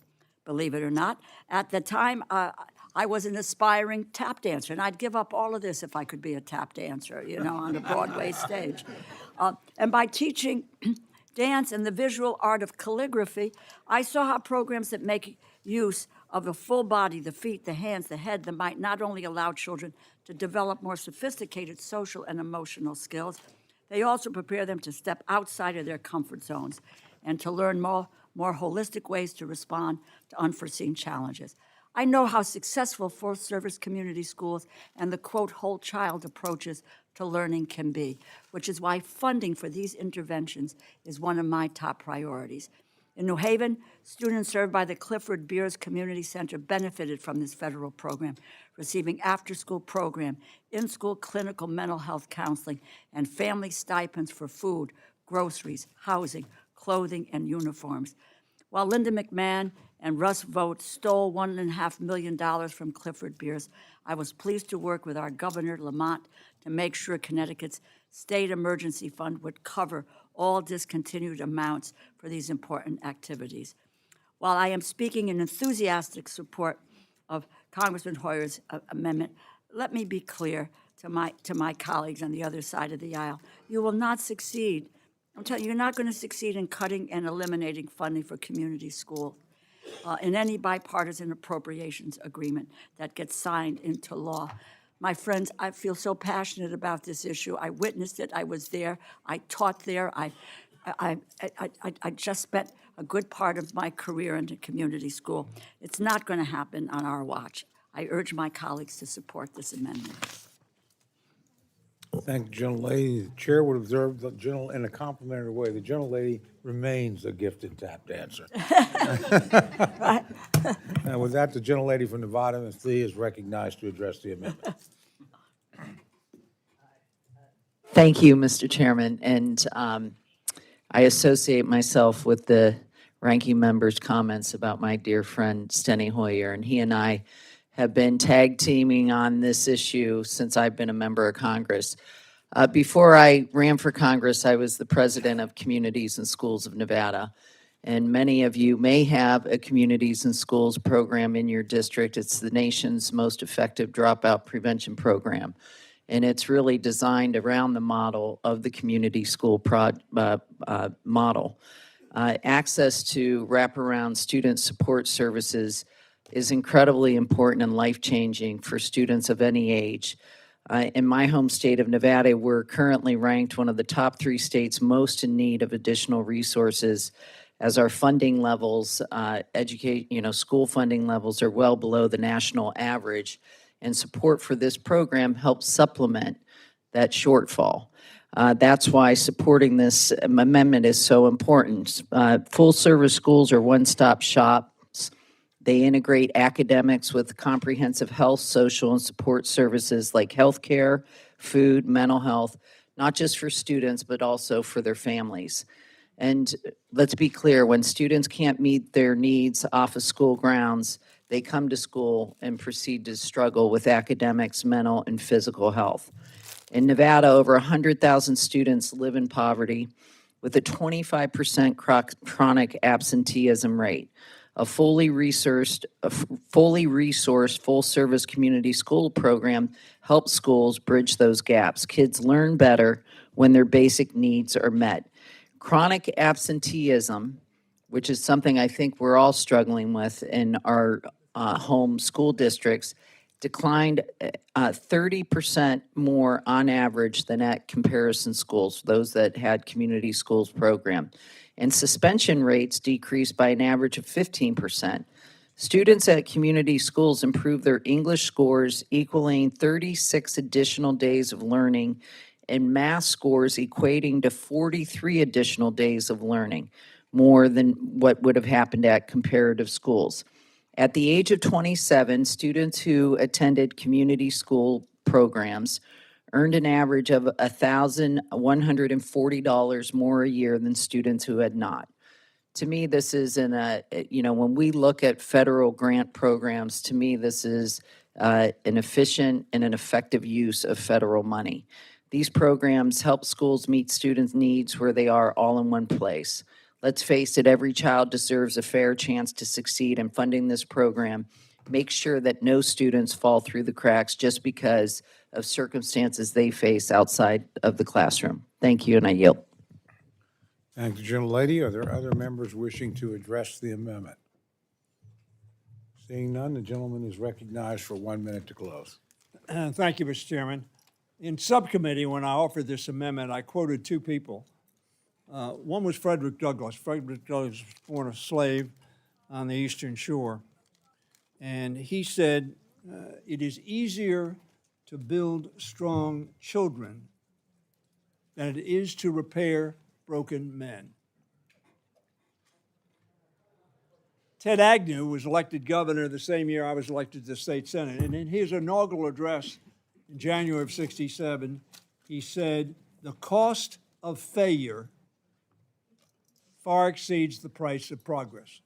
C: believe it or not. At the time, I was an aspiring tap dancer, and I'd give up all of this if I could be a tap dancer, on a Broadway stage. And by teaching dance and the visual art of calligraphy, I saw how programs that make use of the full body, the feet, the hands, the head, that might not only allow children to develop more sophisticated social and emotional skills, they also prepare them to step outside of their comfort zones and to learn more holistic ways to respond to unforeseen challenges. I know how successful full-service community schools and the, quote, whole child approaches to learning can be, which is why funding for these interventions is one of my top priorities. In New Haven, students served by the Clifford Beers Community Center benefited from this federal program, receiving after-school program, in-school clinical mental health counseling, and family stipends for food, groceries, housing, clothing, and uniforms. While Linda McMahon and Russ Vogt stole $1.5 million from Clifford Beers, I was pleased to work with our Governor Lamont to make sure Connecticut's state emergency fund would cover all discontinued amounts for these important activities. While I am speaking in enthusiastic support of Congressman Hoyer's amendment, let me be clear to my colleagues on the other side of the aisle. You will not succeed. I'm telling you, you're not going to succeed in cutting and eliminating funding for community schools in any bipartisan appropriations agreement that gets signed into law. My friends, I feel so passionate about this issue. I witnessed it. I was there. I taught there. I just spent a good part of my career in a community school. It's not going to happen on our watch. I urge my colleagues to support this amendment.
A: Thank the gentlelady. The chair would observe the gentle in a complimentary way. The gentlelady remains a gifted tap dancer. And with that, the gentlelady from Nevada, Ms. Lee, is recognized to address the amendment.
O: Thank you, Mr. Chairman. And I associate myself with the ranking member's comments about my dear friend Steny Hoyer, and he and I have been tag teaming on this issue since I've been a member of Congress. Before I ran for Congress, I was the president of Communities and Schools of Nevada. And many of you may have a Communities and Schools program in your district. It's the nation's most effective dropout prevention program. And it's really designed around the model of the community school model. Access to wraparound student support services is incredibly important and life-changing for students of any age. In my home state of Nevada, we're currently ranked one of the top 3 states most in need of additional resources, as our funding levels, school funding levels are well below the national average, and support for this program helps supplement that shortfall. That's why supporting this amendment is so important. Full-service schools are one-stop shops. They integrate academics with comprehensive health, social, and support services like healthcare, food, mental health, not just for students, but also for their families. And let's be clear, when students can't meet their needs off of school grounds, they come to school and proceed to struggle with academics, mental, and physical health. In Nevada, over 100,000 students live in poverty with a 25% chronic absenteeism rate. A fully resourced, full-service community school program helps schools bridge those gaps. Kids learn better when their basic needs are met. Chronic absenteeism, which is something I think we're all struggling with in our home school districts, declined 30% more on average than at comparison schools, those that had community schools program. And suspension rates decreased by an average of 15%. Students at community schools improved their English scores, equaling 36 additional days of learning, and math scores equating to 43 additional days of learning, more than what would have happened at comparative schools. At the age of 27, students who attended community school programs earned an average of $1,140 more a year than students who had not. To me, this is when we look at federal grant programs, to me, this is an efficient and an effective use of federal money. These programs help schools meet students' needs where they are all in one place. Let's face it, every child deserves a fair chance to succeed, and funding this program makes sure that no students fall through the cracks just because of circumstances they face outside of the classroom. Thank you, and I yield.
A: Thank you, gentlelady. Are there other members wishing to address the amendment? Seeing none, the gentleman is recognized for 1 minute to close.
F: Thank you, Mr. Chairman. In subcommittee, when I offered this amendment, I quoted two people. One was Frederick Douglass. Frederick Douglass was born a slave on the Eastern Shore. And he said, it is easier to build strong children than it is to repair broken men. Ted Agnew was elected governor the same year I was elected to the state senate. And in his inaugural address in January of '67, he said, the cost of failure far exceeds the price of progress.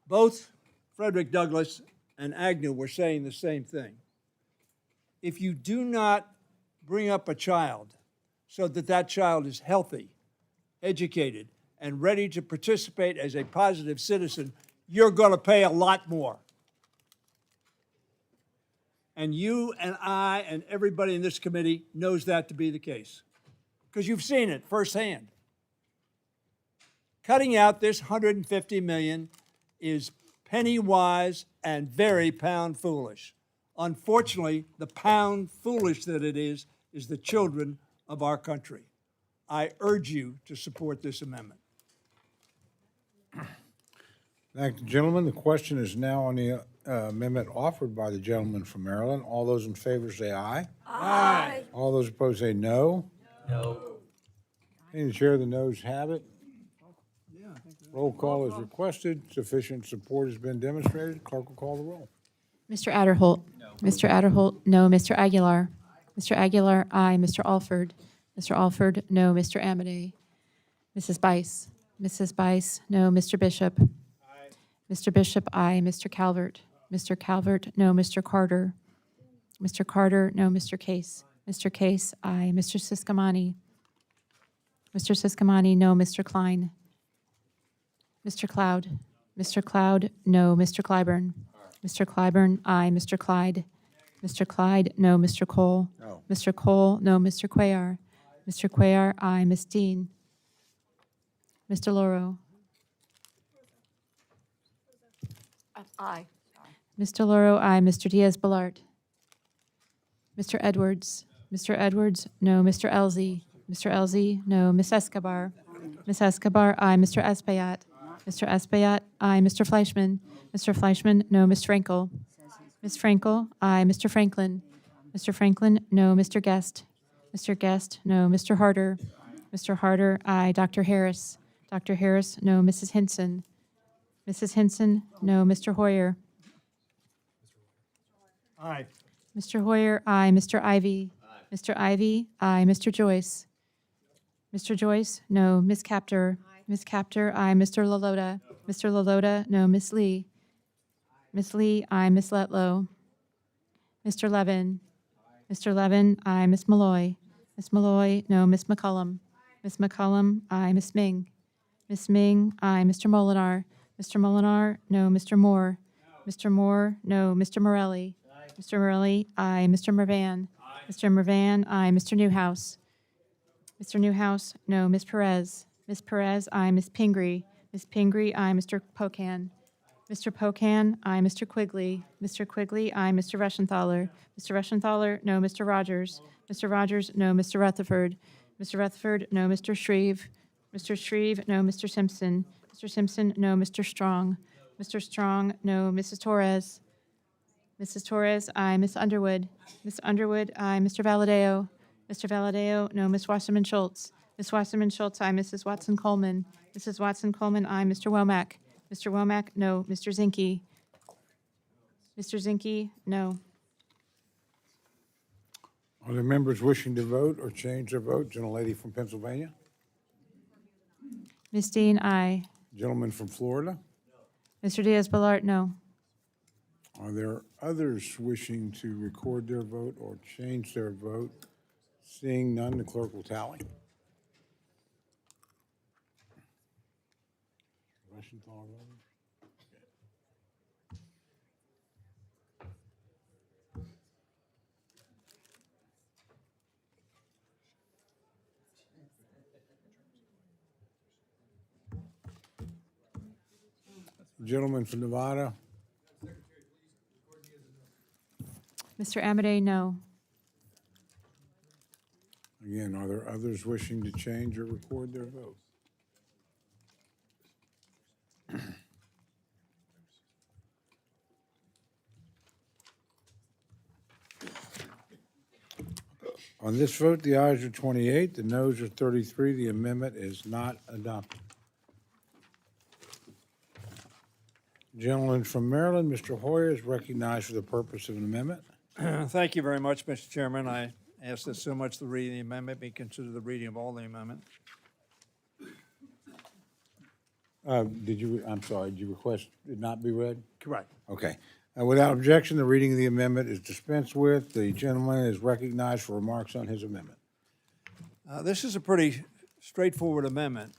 F: Both Frederick Douglass and Agnew were saying the same thing. If you do not bring up a child so that that child is healthy, educated, and ready to participate as a positive citizen, you're going to pay a lot more. And you and I and everybody in this committee knows that to be the case, because you've seen it firsthand. Cutting out this $150 million is penny wise and very pound foolish. Unfortunately, the pound foolish that it is the children of our country. I urge you to support this amendment.
A: Thank you, gentlemen. The question is now on the amendment offered by the gentleman from Maryland. All those in favor say aye.
F: Aye.
A: All those opposed say no. No. In the chair, the noes have it. Roll call is requested. Sufficient support has been demonstrated. Clerk will call the roll.
G: Mr. Adderholt? No. Mr. Adderholt, no. Mr. Aguilar? Mr. Aguilar, aye. Mr. Alford? Mr. Alford, no. Mr. Amade? Mrs. Bice? Mrs. Bice, no. Mr. Bishop? Aye. Mr. Bishop, aye. Mr. Calvert? Mr. Calvert, no. Mr. Carter? Mr. Carter, no. Mr. Case? Mr. Case, aye. Mr. Siscomani? Mr. Siscomani, no. Mr. Klein? Mr. Cloud? Mr. Cloud, no. Mr. Clyburn? Mr. Clyburn, aye. Mr. Clyde? Mr. Clyde, no. Mr. Cole?
A: No.
G: Mr. Cole, no. Mr. Cuellar? Mr. Cuellar, aye. Ms. Dean? Mr. Loro?
C: Aye.
G: Mr. Loro, aye. Mr. Diaz-Balart? Mr. Edwards? Mr. Edwards, no. Mr. Elzey? Mr. Elzey, no. Ms. Escobar? Ms. Escobar, aye. Mr. Espaillat? Mr. Espaillat, aye. Mr. Fleischman? Mr. Fleischman, no. Ms. Frankel? Ms. Frankel, aye. Mr. Franklin? Mr. Franklin, no. Mr. Guest? Mr. Guest, no. Mr. Harder? Mr. Harder, aye. Dr. Harris? Dr. Harris, no. Mrs. Hinson? Mrs. Hinson, no. Mr. Hoyer?
F: Aye.
G: Mr. Hoyer, aye. Mr. Ivy? Mr. Ivy, aye. Mr. Joyce? Mr. Joyce, no. Ms. Captor? Ms. Captor, aye. Mr. Lalota? Mr. Lalota, no. Ms. Lee? Ms. Lee, aye. Ms. Letlow? Mr. Levin? Mr. Levin, aye. Ms. Malloy? Ms. Malloy, no. Ms. McCullum? Ms. McCullum, aye. Ms. Ming? Ms. Ming, aye. Mr. Molinar? Mr. Molinar, no. Mr. Moore? Mr. Moore, no. Mr. Morelli? Mr. Morelli, aye. Mr. Mervan? Mr. Mervan, aye. Mr. Newhouse? Mr. Newhouse, no. Ms. Perez? Ms. Perez, aye. Ms. Pingree? Ms. Pingree, aye. Mr. Pocan? Mr. Pocan, aye. Mr. Quigley? Mr. Quigley, aye. Mr. Reschenthaler? Mr. Reschenthaler, no. Mr. Rogers? Mr. Rogers, no. Mr. Rutherford? Mr. Rutherford, no. Mr. Shreve? Mr. Shreve, no. Mr. Simpson? Mr. Simpson, no. Mr. Strong? Mr. Strong, no. Mrs. Torres? Mrs. Torres, aye. Ms. Underwood? Ms. Underwood, aye. Mr. Valadeo? Mr. Valadeo, no. Ms. Wasserman Schultz? Ms. Wasserman Schultz, aye. Mrs. Watson Coleman? Mrs. Watson Coleman, aye. Mr. Womack? Mr. Womack, no. Mr. Zinke? Mr. Zinke, no.
A: Are there members wishing to vote or change their vote? Gentlelady from Pennsylvania.
G: Ms. Dean, aye.
A: Gentleman from Florida?
G: Mr. Diaz-Balart, no.
A: Are there others wishing to record their vote or change their vote? Seeing none, the clerk will tally. Russian call vote? Gentleman from Nevada?
G: Mr. Amade, no.
A: Again, are there others wishing to change or record their vote? On this vote, the ayes are 28, the noes are 33. The amendment is not adopted. Gentleman from Maryland, Mr. Hoyer, is recognized for the purpose of an amendment.
F: Thank you very much, Mr. Chairman. I ask that so much the reading of the amendment be considered the reading of all the amendment.
A: I'm sorry, did you request it not be read?
F: Correct.
A: Okay. Without objection, the reading of the amendment is dispensed with. The gentleman is recognized for remarks on his amendment.
F: This is a pretty straightforward amendment,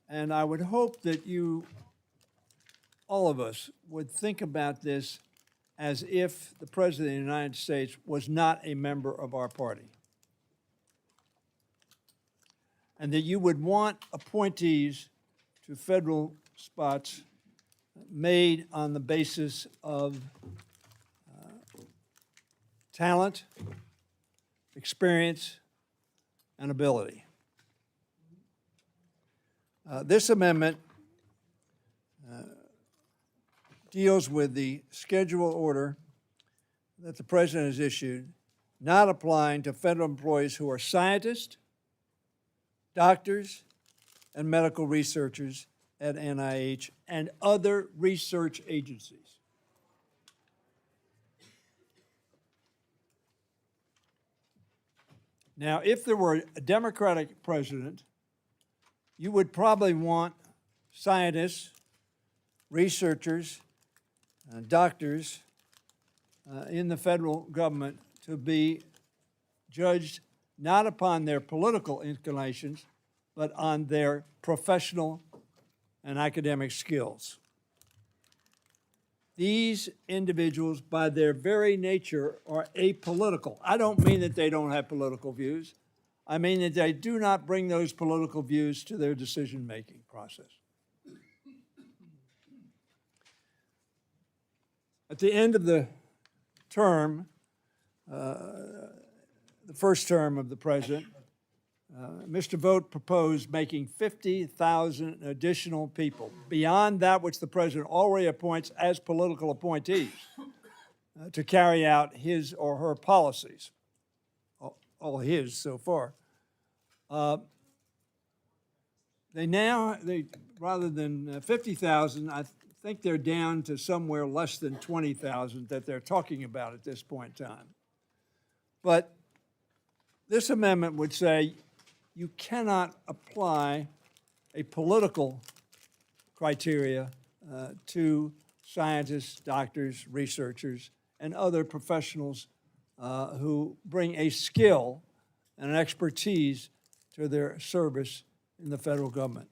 F: and I would hope that you, all of us, would think about this as if the President of the United States was not a member of our party. And that you would want appointees to federal spots made on the basis of talent, experience, and ability. This amendment deals with the schedule order that the President has issued, not applying to federal employees who are scientists, doctors, and medical researchers at NIH and other research agencies. Now, if there were a Democratic president, you would probably want scientists, researchers, doctors in the federal government to be judged not upon their political inclinations, but on their professional and academic skills. These individuals, by their very nature, are apolitical. I don't mean that they don't have political views. I mean that they do not bring those political views to their decision-making process. At the end of the term, the first term of the president, Mr. Vogt proposed making 50,000 additional people beyond that which the president already appoints as political appointees to carry out his or her policies, all his so far. Rather than 50,000, I think they're down to somewhere less than 20,000 that they're talking about at this point in time. But this amendment would say you cannot apply a political criteria to scientists, doctors, researchers, and other professionals who bring a skill and an expertise to their service in the federal government.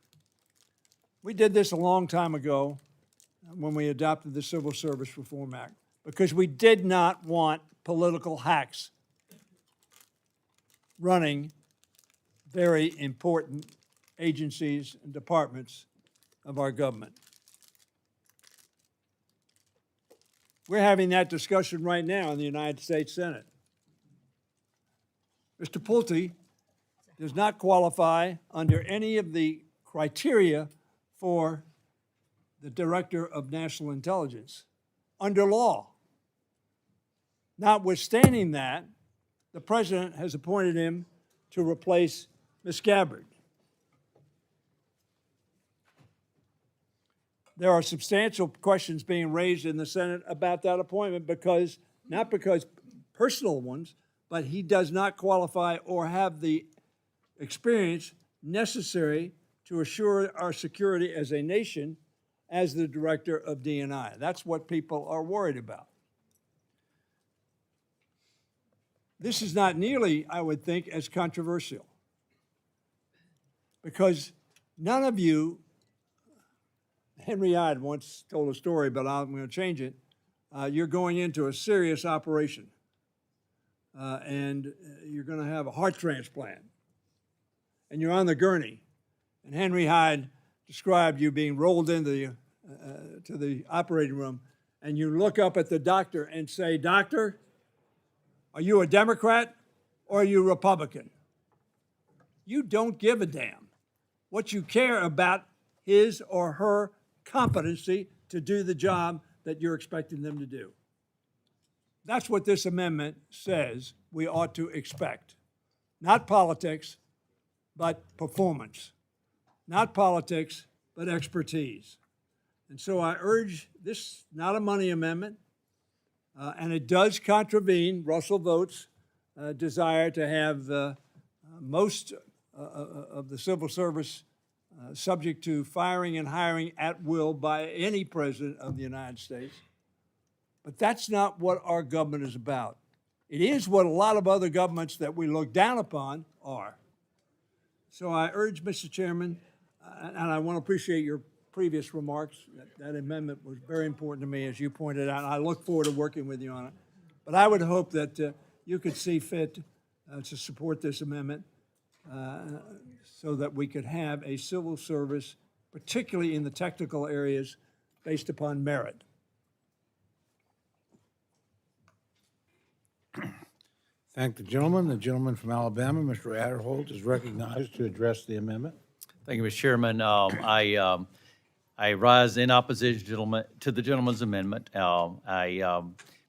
F: We did this a long time ago when we adopted the Civil Service Reform Act because we did not want political hacks running very important agencies and departments of our government. We're having that discussion right now in the United States Senate. Mr. Pulte does not qualify under any of the criteria for the Director of National Intelligence under law. Notwithstanding that, the President has appointed him to replace Ms. Gabbard. There are substantial questions being raised in the Senate about that appointment because, not because personal ones, but he does not qualify or have the experience necessary to assure our security as a nation as the director of DNI. That's what people are worried about. This is not nearly, I would think, as controversial, because none of you, Henry Hyde once told a story, but I'm going to change it. You're going into a serious operation, and you're going to have a heart transplant, and you're on the gurney. And Henry Hyde described you being rolled into to the operating room, and you look up at the doctor and say, "Doctor, are you a Democrat or are you Republican?" You don't give a damn. What you care about his or her competency to do the job that you're expecting them to do. That's what this amendment says we ought to expect. Not politics, but performance. Not politics, but expertise. And so I urge this, not a money amendment, and it does contravene Russell Vote's desire to have most of the civil service subject to firing and hiring at will by any president of the United States. But that's not what our government is about. It is what a lot of other governments that we look down upon are. So I urge, Mr. Chairman, and I want to appreciate your previous remarks. That amendment was very important to me, as you pointed out, and I look forward to working with you on it. But I would hope that you could see fit to support this amendment so that we could have a civil service, particularly in the technical areas, based upon merit.
A: Thank the gentleman. The gentleman from Alabama, Mr. Adderholt, is recognized to address the amendment.
B: Thank you, Mr. Chairman. I rise in opposition to the gentleman's amendment. I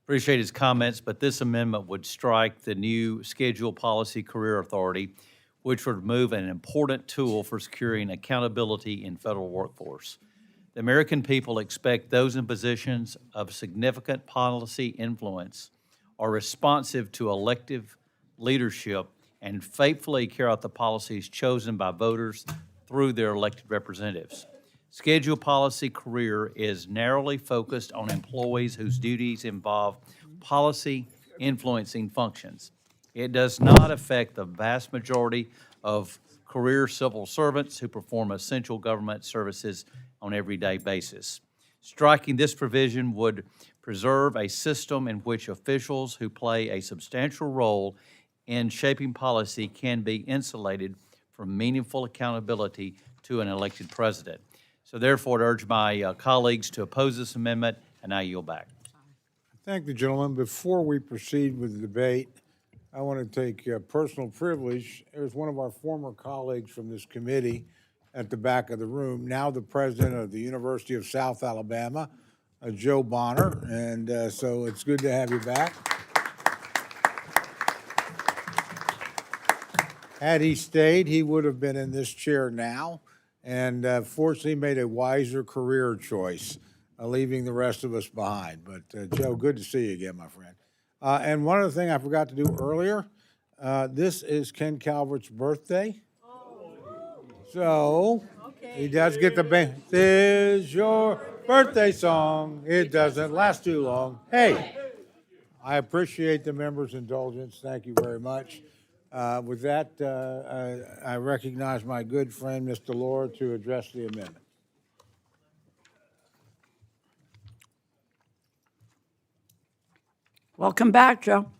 B: appreciate his comments, but this amendment would strike the new Schedule Policy Career Authority, which would remove an important tool for securing accountability in federal workforce. The American people expect those in positions of significant policy influence are responsive to elective leadership and faithfully carry out the policies chosen by voters through their elected representatives. Schedule Policy Career is narrowly focused on employees whose duties involve policy influencing functions. It does not affect the vast majority of career civil servants who perform essential government services on an everyday basis. Striking this provision would preserve a system in which officials who play a substantial role in shaping policy can be insulated from meaningful accountability to an elected president. So therefore, I urge my colleagues to oppose this amendment, and I yield back.
A: Thank the gentleman. Before we proceed with the debate, I want to take personal privilege. There's one of our former colleagues from this committee at the back of the room, now the president of the University of South Alabama, Joe Bonner, and so it's good to have you back. Had he stayed, he would have been in this chair now, and fortunately made a wiser career choice, leaving the rest of us behind. But Joe, good to see you again, my friend. And one other thing I forgot to do earlier, this is Ken Calvert's birthday. So he does get the band. This is your birthday song. It doesn't last too long. Hey, I appreciate the members' indulgence. Thank you very much. With that, I recognize my good friend, Mr. Laura, to address the amendment.
C: Welcome back, Joe.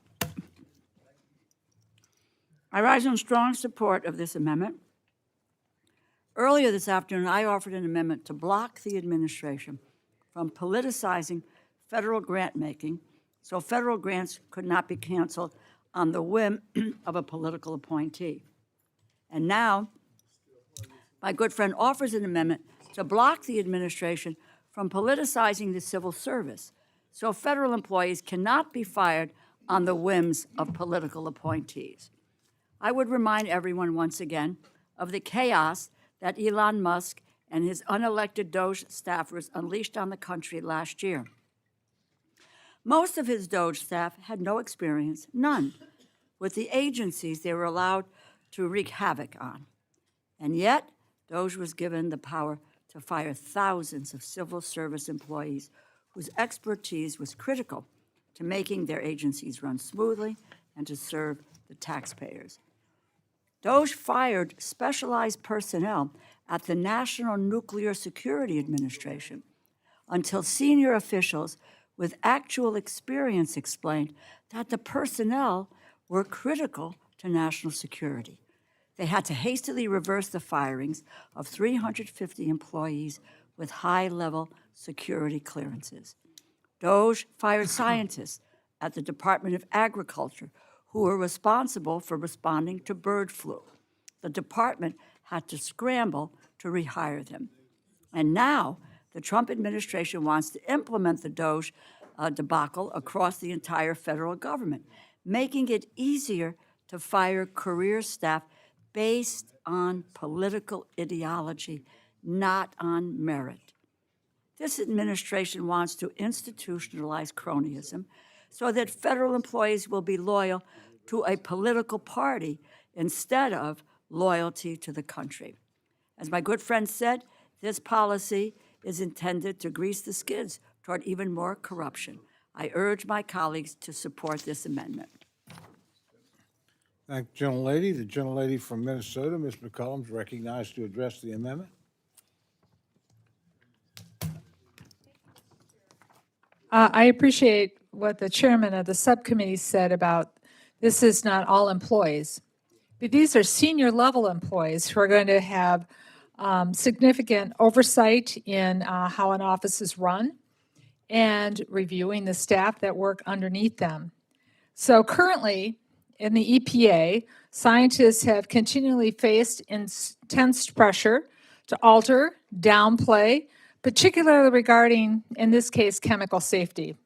C: I rise in strong support of this amendment. Earlier this afternoon, I offered an amendment to block the administration from politicizing federal grant making so federal grants could not be canceled on the whim of a political appointee. And now, my good friend offers an amendment to block the administration from politicizing the civil service so federal employees cannot be fired on the whims of political appointees. I would remind everyone once again of the chaos that Elon Musk and his unelected DOGE staffers unleashed on the country last year. Most of his DOGE staff had no experience, none, with the agencies they were allowed to wreak havoc on. And yet, DOJ was given the power to fire thousands of civil service employees whose expertise was critical to making their agencies run smoothly and to serve the taxpayers. DOJ fired specialized personnel at the National Nuclear Security Administration until senior officials with actual experience explained that the personnel were critical to national security. They had to hastily reverse the firings of 350 employees with high-level security clearances. DOJ fired scientists at the Department of Agriculture who were responsible for responding to bird flu. The department had to scramble to rehire them. And now the Trump administration wants to implement the DOJ debacle across the entire federal government, making it easier to fire career staff based on political ideology, not on merit. This administration wants to institutionalize cronyism so that federal employees will be loyal to a political party instead of loyalty to the country. As my good friend said, this policy is intended to grease the skids toward even more corruption. I urge my colleagues to support this amendment.
A: Thank you, gentlelady. The gentlelady from Minnesota, Ms. McCollum, is recognized to address the amendment.
L: I appreciate what the chairman of the subcommittee said about this is not all employees, but these are senior level employees who are going to have significant oversight in how an office is run and reviewing the staff that work underneath them. So currently, in the EPA, scientists have continually faced intense pressure to alter, downplay, particularly regarding, in this case, chemical safety.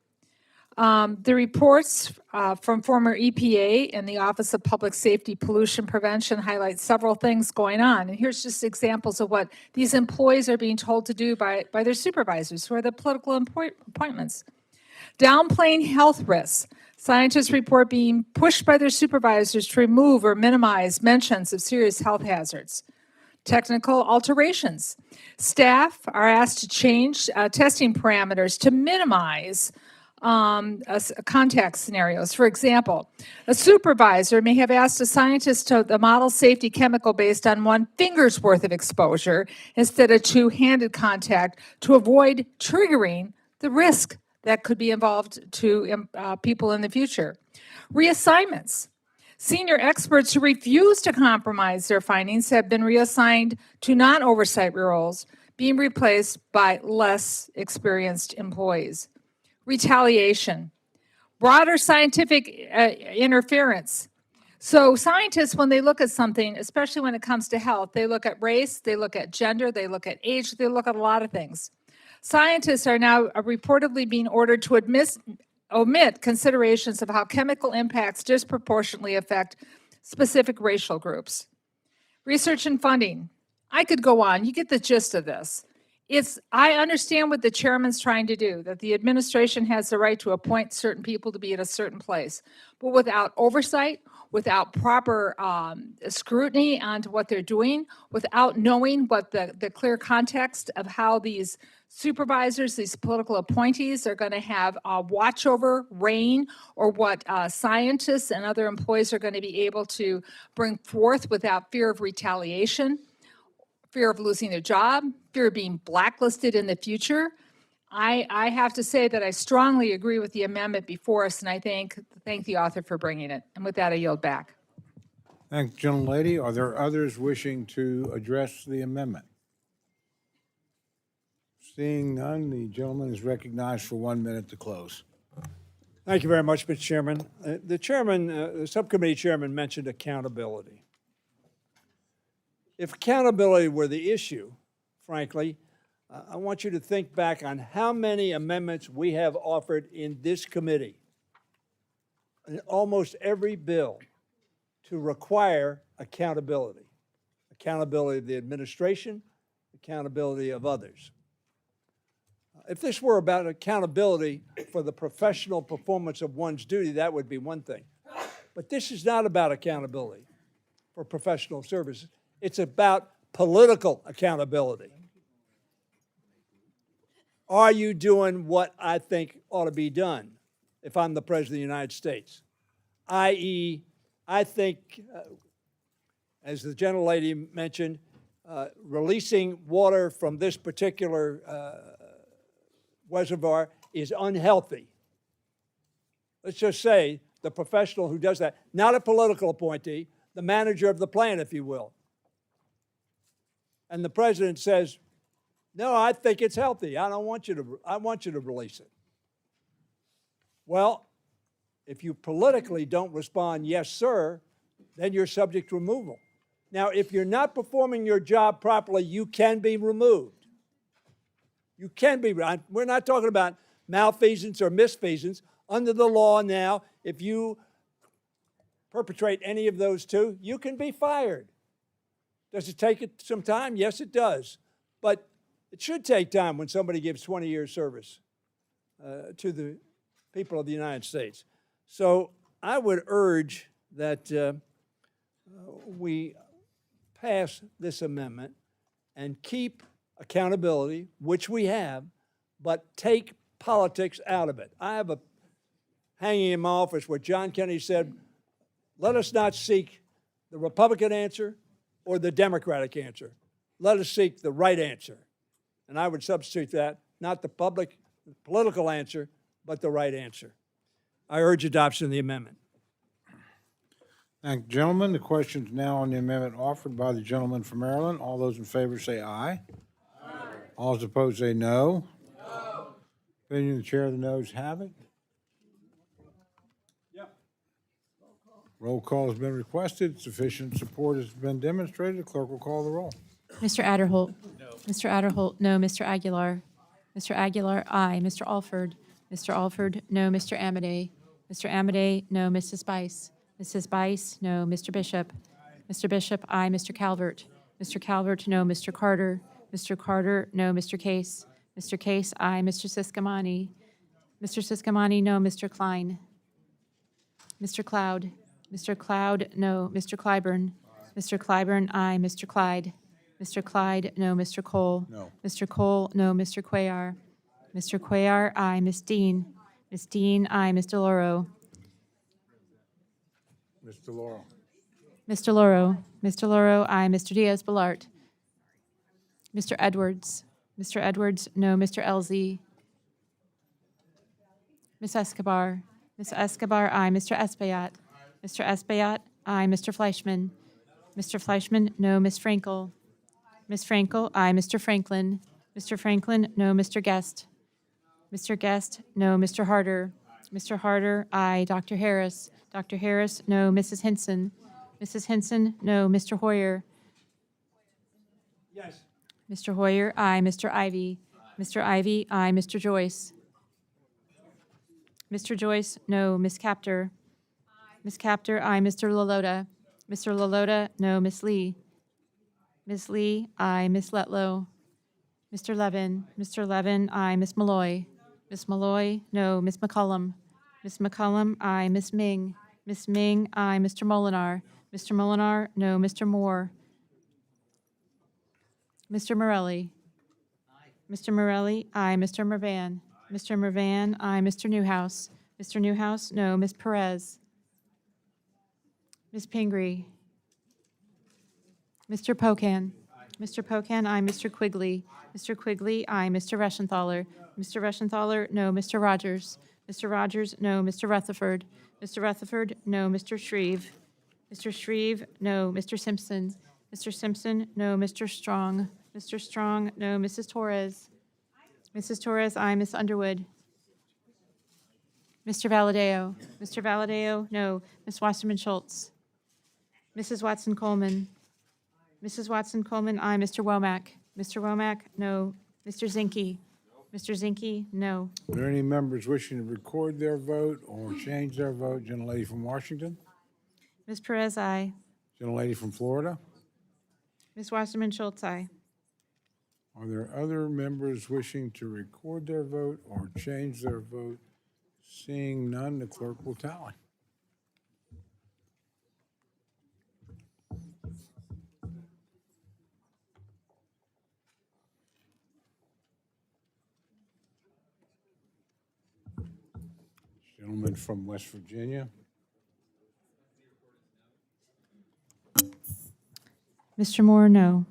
L: The reports from former EPA and the Office of Public Safety Pollution Prevention highlight several things going on. And here's just examples of what these employees are being told to do by their supervisors, who are the political appointments. Downplaying health risks. Scientists report being pushed by their supervisors to remove or minimize mentions of serious health hazards. Technical alterations. Staff are asked to change testing parameters to minimize contact scenarios. For example, a supervisor may have asked a scientist to model safety chemical based on 1 finger's worth of exposure instead of 2-handed contact to avoid triggering the risk that could be involved to people in the future. Reassignments. Senior experts who refuse to compromise their findings have been reassigned to non-oversight roles, being replaced by less experienced employees. Retaliation. Broader scientific interference. So scientists, when they look at something, especially when it comes to health, they look at race, they look at gender, they look at age, they look at a lot of things. Scientists are now reportedly being ordered to omit considerations of how chemical impacts disproportionately affect specific racial groups. Research and funding. I could go on. You get the gist of this. I understand what the chairman's trying to do, that the administration has the right to appoint certain people to be at a certain place, but without oversight, without proper scrutiny onto what they're doing, without knowing what the clear context of how these supervisors, these political appointees are going to have watch over, reign, or what scientists and other employees are going to be able to bring forth without fear of retaliation, fear of losing their job, fear of being blacklisted in the future. I have to say that I strongly agree with the amendment before us, and I thank the author for bringing it. And with that, I yield back.
A: Thank you, gentlelady. Are there others wishing to address the amendment? Seeing none, the gentleman is recognized for 1 minute to close.
F: Thank you very much, Mr. Chairman. The subcommittee chairman mentioned accountability. If accountability were the issue, frankly, I want you to think back on how many amendments we have offered in this committee, in almost every bill, to require accountability. Accountability of the administration, accountability of others. If this were about accountability for the professional performance of one's duty, that would be one thing. But this is not about accountability for professional services. It's about political accountability. Are you doing what I think ought to be done if I'm the President of the United States? I.e., I think, as the gentlelady mentioned, releasing water from this particular reservoir is unhealthy. Let's just say the professional who does that, not a political appointee, the manager of the plant, if you will. And the president says, no, I think it's healthy. I want you to release it. Well, if you politically don't respond, yes, sir, then you're subject to removal. Now, if you're not performing your job properly, you can be removed. You can be. We're not talking about malfeasance or misfeasance. Under the law now, if you perpetrate any of those two, you can be fired. Does it take some time? Yes, it does. But it should take time when somebody gives 20 years service to the people of the United States. So I would urge that we pass this amendment and keep accountability, which we have, but take politics out of it. I have a hanging in my office where John Kennedy said, let us not seek the Republican answer or the Democratic answer. Let us seek the right answer. And I would substitute that, not the political answer, but the right answer. I urge adoption of the amendment.
A: Thank you, gentlemen. The question is now on the amendment offered by the gentleman from Maryland. All those in favor say aye. Aye. All those opposed say no. No. Opinion of the chair, the noes have it. Yep. Roll call has been requested. Sufficient support has been demonstrated. The clerk will call the roll.
G: Mr. Adderholt? No. Mr. Adderholt, no. Mr. Aguilar? Mr. Aguilar, aye. Mr. Alford? Mr. Alford, no. Mr. Amade? Mr. Amade, no. Mrs. Bice? Mrs. Bice, no. Mr. Bishop? Mr. Bishop, aye. Mr. Calvert? Mr. Calvert, no. Mr. Carter? Mr. Carter, no. Mr. Case? Mr. Case, aye. Mr. Siscomani? Mr. Siscomani, no. Mr. Klein? Mr. Cloud? Mr. Cloud, no. Mr. Clyburn? Mr. Clyburn, aye. Mr. Clyde? Mr. Clyde, no. Mr. Cole?
A: No.
G: Mr. Cole, no. Mr. Cuellar? Mr. Cuellar, aye. Ms. Dean? Ms. Dean, aye. Ms. DeLauro?
A: Mr. Laurel.
G: Mr. Lauro? Mr. Lauro, aye. Mr. Diaz-Balart? Mr. Edwards? Mr. Edwards, no. Mr. Elzey? Ms. Escobar? Ms. Escobar, aye. Mr. Espaillat? Mr. Espaillat, aye. Mr. Fleischman? Mr. Fleischman, no. Ms. Frankel? Ms. Frankel, aye. Mr. Franklin? Mr. Franklin, no. Mr. Guest? Mr. Guest, no. Mr. Harder? Mr. Harder, aye. Dr. Harris? Dr. Harris, no. Mrs. Hinson? Mrs. Hinson, no. Mr. Hoyer?
F: Yes.
G: Mr. Hoyer, aye. Mr. Ivy? Mr. Ivy, aye. Mr. Joyce? Mr. Joyce, no. Ms. Capter? Ms. Capter, aye. Mr. LaLota? Mr. LaLota, no. Ms. Lee? Ms. Lee, aye. Ms. Letlow? Mr. Levin? Mr. Levin, aye. Ms. Malloy? Ms. Malloy, no. Ms. McCollum? Ms. McCollum, aye. Ms. Ming? Ms. Ming, aye. Mr. Molinar? Mr. Molinar, no. Mr. Moore? Mr. Morelli? Mr. Morelli, aye. Mr. Mervan? Mr. Mervan, aye. Mr. Newhouse? Mr. Newhouse, no. Ms. Perez? Ms. Pingree? Mr. Pocan? Mr. Pocan, aye. Mr. Quigley? Mr. Quigley, aye. Mr. Reschenthaler? Mr. Reschenthaler, no. Mr. Rogers? Mr. Rogers, no. Mr. Rutherford? Mr. Rutherford, no. Mr. Shreve? Mr. Shreve, no. Mr. Simpson? Mr. Simpson, no. Mr. Strong? Mr. Strong, no. Mrs. Torres? Mrs. Torres, aye. Ms. Underwood? Mr. Valadeo? Mr. Valadeo, no. Ms. Wasserman Schultz? Mrs. Watson Coleman? Mrs. Watson Coleman, aye. Mr. Womack? Mr. Womack, no. Mr. Zinke? Mr. Zinke, no.
A: Are there any members wishing to record their vote or change their vote? Gentlelady from Washington?
G: Ms. Perez, aye.
A: Gentlelady from Florida?
G: Ms. Wasserman Schultz, aye.
A: Are there other members wishing to record their vote or change their vote? Seeing none, the clerk will tally. Gentleman from West Virginia.
G: Mr. Moore, no.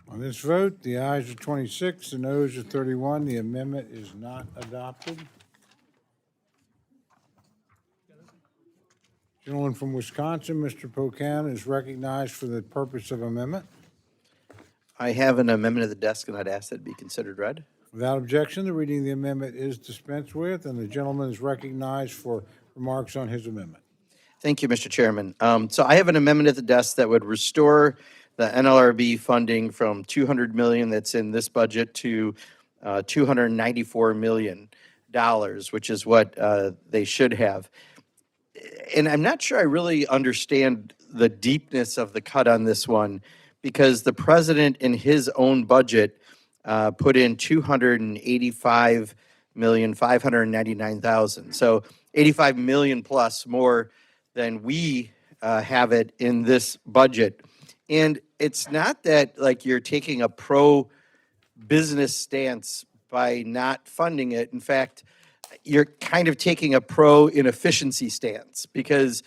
A: On this vote, the ayes are 26, the noes are 31. The amendment is not adopted. Gentleman from Wisconsin, Mr. Pocan, is recognized for the purpose of amendment.
I: I have an amendment at the desk, and I'd ask that it be considered read.
A: Without objection, the reading of the amendment is dispensed with, and the gentleman is recognized for remarks on his amendment.
I: Thank you, Mr. Chairman. So I have an amendment at the desk that would restore the NLRB funding from $200 million that's in this budget to $294 million, which is what they should have. And I'm not sure I really understand the deepness of the cut on this one, because the president in his own budget put in $285,599,000. So 85 million plus more than we have it in this budget. And it's not that like you're taking a pro-business stance by not funding it. In fact, you're kind of taking a pro-inefficiency stance, because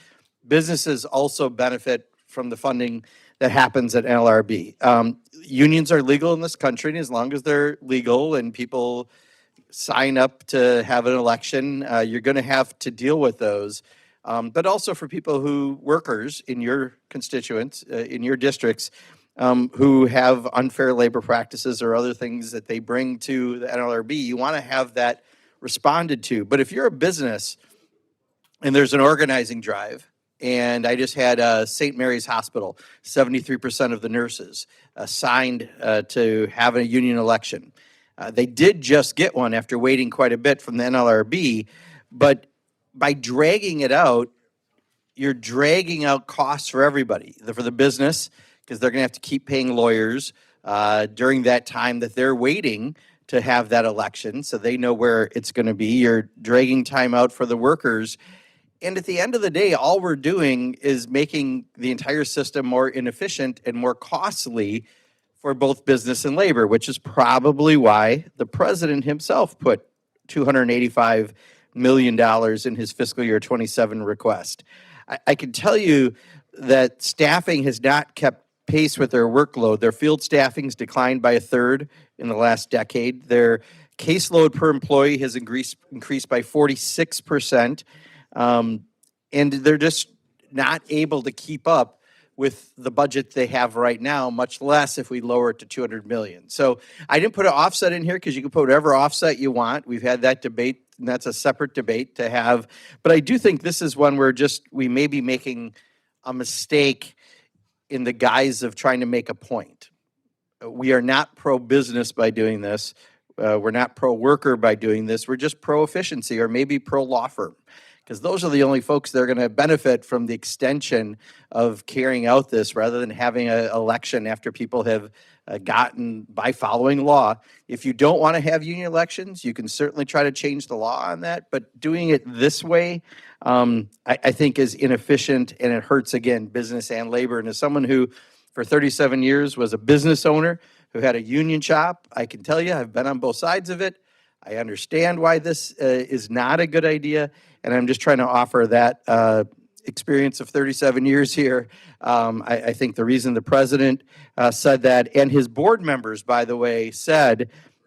I: businesses also benefit from the funding that happens at NLRB. Unions are legal in this country, and as long as they're legal and people sign up to have an election, you're going to have to deal with those. But also for people workers in your constituents, in your districts, who have unfair labor practices or other things that they bring to the NLRB, you want to have that responded to. But if you're a business and there's an organizing drive, and I just had St. Mary's Hospital, 73% of the nurses signed to have a union election. They did just get one after waiting quite a bit from the NLRB, but by dragging it out, you're dragging out costs for everybody, for the business, because they're going to have to keep paying lawyers during that time that they're waiting to have that election, so they know where it's going to be. You're dragging time out for the workers. And at the end of the day, all we're doing is making the entire system more inefficient and more costly for both business and labor, which is probably why the president himself put $285 million in his fiscal year 27 request. I can tell you that staffing has not kept pace with their workload. Their field staffing's declined by a third in the last decade. Their caseload per employee has increased by 46%. And they're just not able to keep up with the budget they have right now, much less if we lower it to 200 million. So I didn't put an offset in here because you can put whatever offset you want. We've had that debate, and that's a separate debate to have. But I do think this is one where we may be making a mistake in the guise of trying to make a point. We are not pro-business by doing this. We're not pro-worker by doing this. We're just pro-efficiency, or maybe pro-law firm, because those are the only folks that are going to benefit from the extension of carrying out this, rather than having an election after people have gotten by following law. If you don't want to have union elections, you can certainly try to change the law on that, but doing it this way, I think is inefficient, and it hurts, again, business and labor. And as someone who for 37 years was a business owner who had a union shop, I can tell you I've been on both sides of it. I understand why this is not a good idea, and I'm just trying to offer that experience of 37 years here. I think the reason the president said that, and his board members, by the way,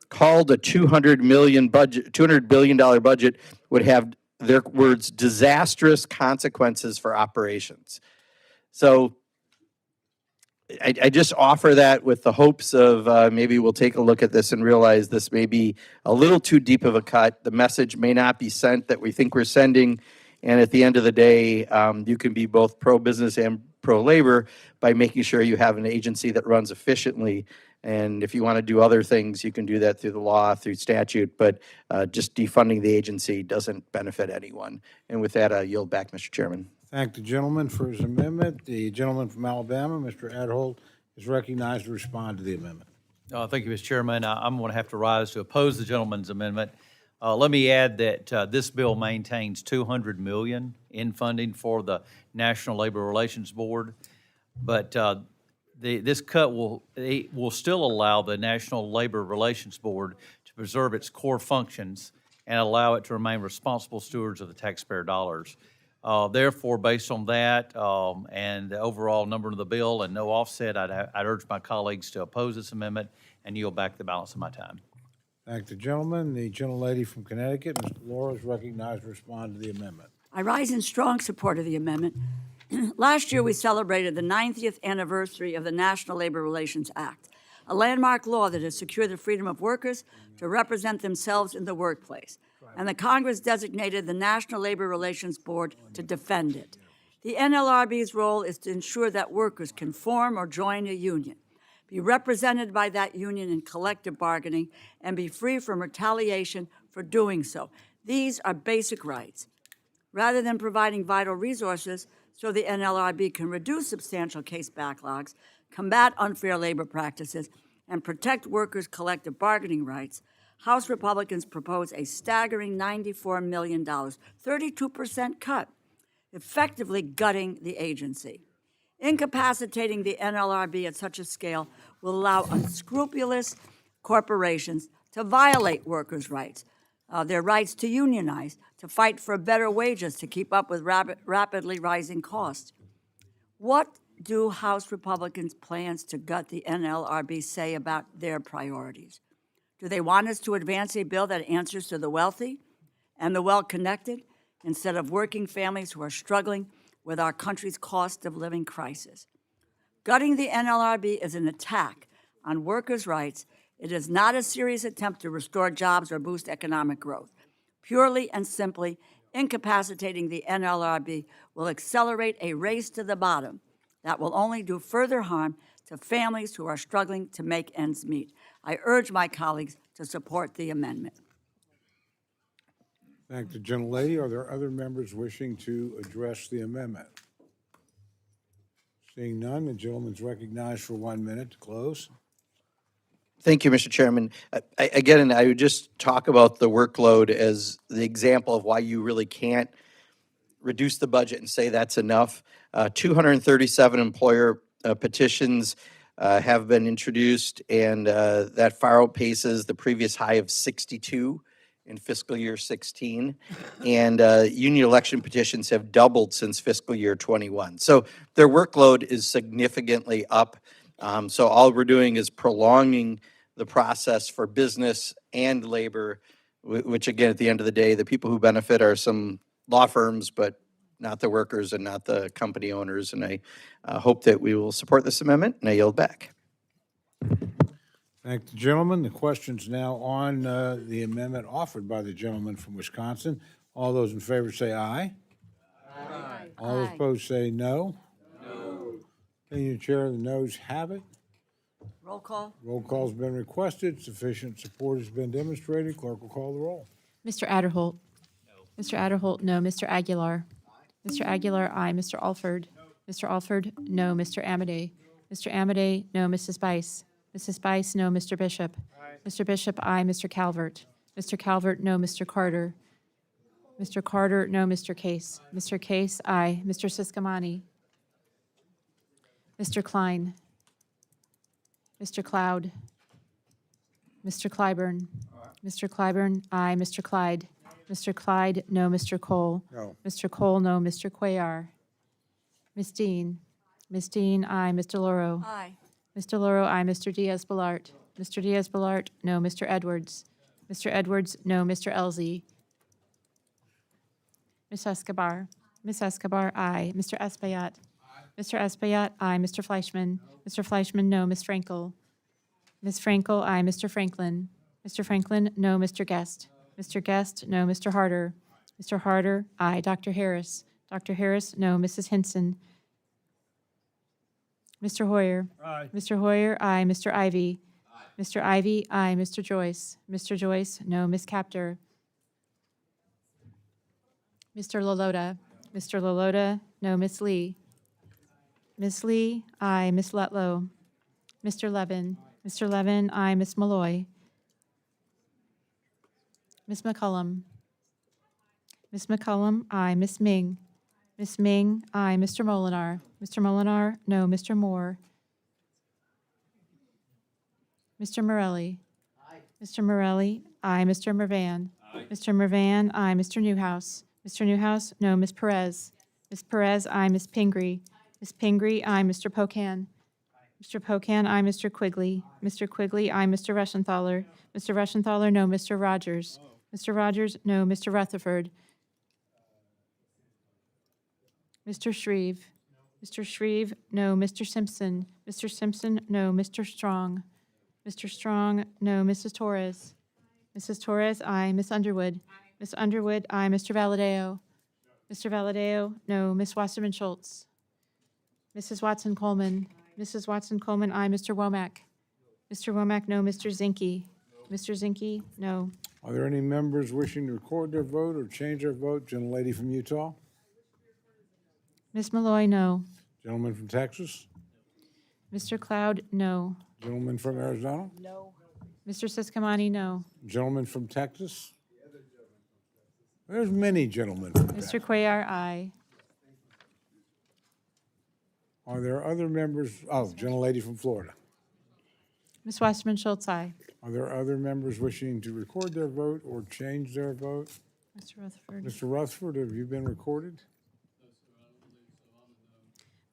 I: called a $200 billion budget would have their words, disastrous consequences for operations. So I just offer that with the hopes of maybe we'll take a look at this and realize this may be a little too deep of a cut. The message may not be sent that we think we're sending. And at the end of the day, you can be both pro-business and pro-labor by making sure you have an agency that runs efficiently. And if you want to do other things, you can do that through the law, through statute, but just defunding the agency doesn't benefit anyone. And with that, I yield back, Mr. Chairman.
A: Thank the gentleman for his amendment. The gentleman from Alabama, Mr. Adholt, is recognized to respond to the amendment.
B: Thank you, Mr. Chairman. I'm going to have to rise to oppose the gentleman's amendment. Let me add that this bill maintains $200 million in funding for the National Labor Relations Board, but this cut will still allow the National Labor Relations Board to preserve its core functions and allow it to remain responsible stewards of the taxpayer dollars. Therefore, based on that and the overall number of the bill and no offset, I'd urge my colleagues to oppose this amendment and yield back the balance of my time.
A: Thank the gentleman. The gentlelady from Connecticut, Ms. Laura, is recognized to respond to the amendment.
C: I rise in strong support of the amendment. Last year, we celebrated the 90th anniversary of the National Labor Relations Act, a landmark law that has secured the freedom of workers to represent themselves in the workplace. And the Congress designated the National Labor Relations Board to defend it. The NLRB's role is to ensure that workers can form or join a union, be represented by that union in collective bargaining, and be free from retaliation for doing so. These are basic rights. Rather than providing vital resources so the NLRB can reduce substantial case backlogs, combat unfair labor practices, and protect workers' collective bargaining rights, House Republicans propose a staggering $94 million, 32% cut, effectively gutting the agency. Incapacitating the NLRB at such a scale will allow unscrupulous corporations to violate workers' rights, their rights to unionize, to fight for better wages, to keep up with rapidly rising costs. What do House Republicans' plans to gut the NLRB say about their priorities? Do they want us to advance a bill that answers to the wealthy and the well-connected instead of working families who are struggling with our country's cost of living crisis? Gutting the NLRB is an attack on workers' rights. It is not a serious attempt to restore jobs or boost economic growth. Purely and simply, incapacitating the NLRB will accelerate a race to the bottom that will only do further harm to families who are struggling to make ends meet. I urge my colleagues to support the amendment.
A: Thank the gentlelady. Are there other members wishing to address the amendment? Seeing none, the gentleman's recognized for 1 minute to close.
I: Thank you, Mr. Chairman. Again, I would just talk about the workload as the example of why you really can't reduce the budget and say that's enough. 237 employer petitions have been introduced, and that far outpaces the previous high of 62 in fiscal year 16. And union election petitions have doubled since fiscal year 21. So their workload is significantly up. So all we're doing is prolonging the process for business and labor, which again, at the end of the day, the people who benefit are some law firms, but not the workers and not the company owners. And I hope that we will support this amendment, and I yield back.
A: Thank the gentleman. The question's now on the amendment offered by the gentleman from Wisconsin. All those in favor say aye. Aye. All those opposed say no. No. Opinion of the chair, the noes have it.
C: Roll call.
A: Roll call's been requested. Sufficient support has been demonstrated. Clerk will call the roll.
G: Mr. Adderholt. No. Mr. Adderholt, no. Mr. Aguilar. Mr. Aguilar, aye. Mr. Alford. Mr. Alford, no. Mr. Amadei. Mr. Amadei, no. Mrs. Bice. Mrs. Bice, no. Mr. Bishop. Aye. Mr. Bishop, aye. Mr. Calvert. Mr. Calvert, no. Mr. Carter. Mr. Carter, no. Mr. Case. Mr. Case, aye. Mr. Siscomani. Mr. Klein. Mr. Cloud. Mr. Clyburn. Mr. Clyburn, aye. Mr. Clyde. Mr. Clyde, no. Mr. Cole.
A: No.
G: Mr. Cole, no. Mr. Cuellar. Ms. Dean. Ms. Dean, aye. Mr. Loro.
C: Aye.
G: Mr. Loro, aye. Mr. Diaz-Balart. Mr. Diaz-Balart, no. Mr. Edwards. Mr. Edwards, no. Mr. Elzey. Ms. Escobar. Ms. Escobar, aye. Mr. Espaillat. Mr. Espaillat, aye. Mr. Fleischman. Mr. Fleischman, no. Ms. Frankel. Ms. Frankel, aye. Mr. Franklin. Mr. Franklin, no. Mr. Guest. Mr. Guest, no. Mr. Harder. Mr. Harder, aye. Dr. Harris. Dr. Harris, no. Mrs. Hinson. Mr. Hoyer.
F: Aye.
G: Mr. Hoyer, aye. Mr. Ivy. Mr. Ivy, aye. Mr. Joyce. Mr. Joyce, no. Ms. Capter. Mr. Lalota. Mr. Lalota, no. Ms. Lee. Ms. Lee, aye. Ms. Lutlow. Mr. Levin. Mr. Levin, aye. Ms. Malloy. Ms. McCullum. Ms. McCullum, aye. Ms. Ming. Ms. Ming, aye. Mr. Molinar. Mr. Molinar, no. Mr. Moore. Mr. Morelli. Mr. Morelli, aye. Mr. Mervan. Mr. Mervan, aye. Mr. Newhouse. Mr. Newhouse, no. Ms. Perez. Ms. Perez, aye. Ms. Pingree. Ms. Pingree, aye. Mr. Pocan. Mr. Pocan, aye. Mr. Quigley. Mr. Quigley, aye. Mr. Reschenthaler. Mr. Reschenthaler, no. Mr. Rogers. Mr. Rogers, no. Mr. Rutherford. Mr. Shreve. Mr. Shreve, no. Mr. Simpson. Mr. Simpson, no. Mr. Strong. Mr. Strong, no. Mrs. Torres. Mrs. Torres, aye. Miss Underwood. Miss Underwood, aye. Mr. Valadeo. Mr. Valadeo, no. Miss Wasserman Schultz. Mrs. Watson Coleman. Mrs. Watson Coleman, aye. Mr. Womack. Mr. Womack, no. Mr. Zinke. Mr. Zinke, no.
A: Are there any members wishing to record their vote or change their vote? Gentlelady from Utah?
G: Miss Malloy, no.
A: Gentleman from Texas?
G: Mr. Cloud, no.
A: Gentleman from Arizona?
G: No. Mr. Siscomani, no.
A: Gentleman from Texas? There's many gentlemen from Texas.
G: Mr. Cuellar, aye.
A: Are there other members? Oh, gentlelady from Florida.
G: Ms. Wasserman Schultz, aye.
A: Are there other members wishing to record their vote or change their vote?
G: Mr. Rutherford.
A: Mr. Rutherford, have you been recorded?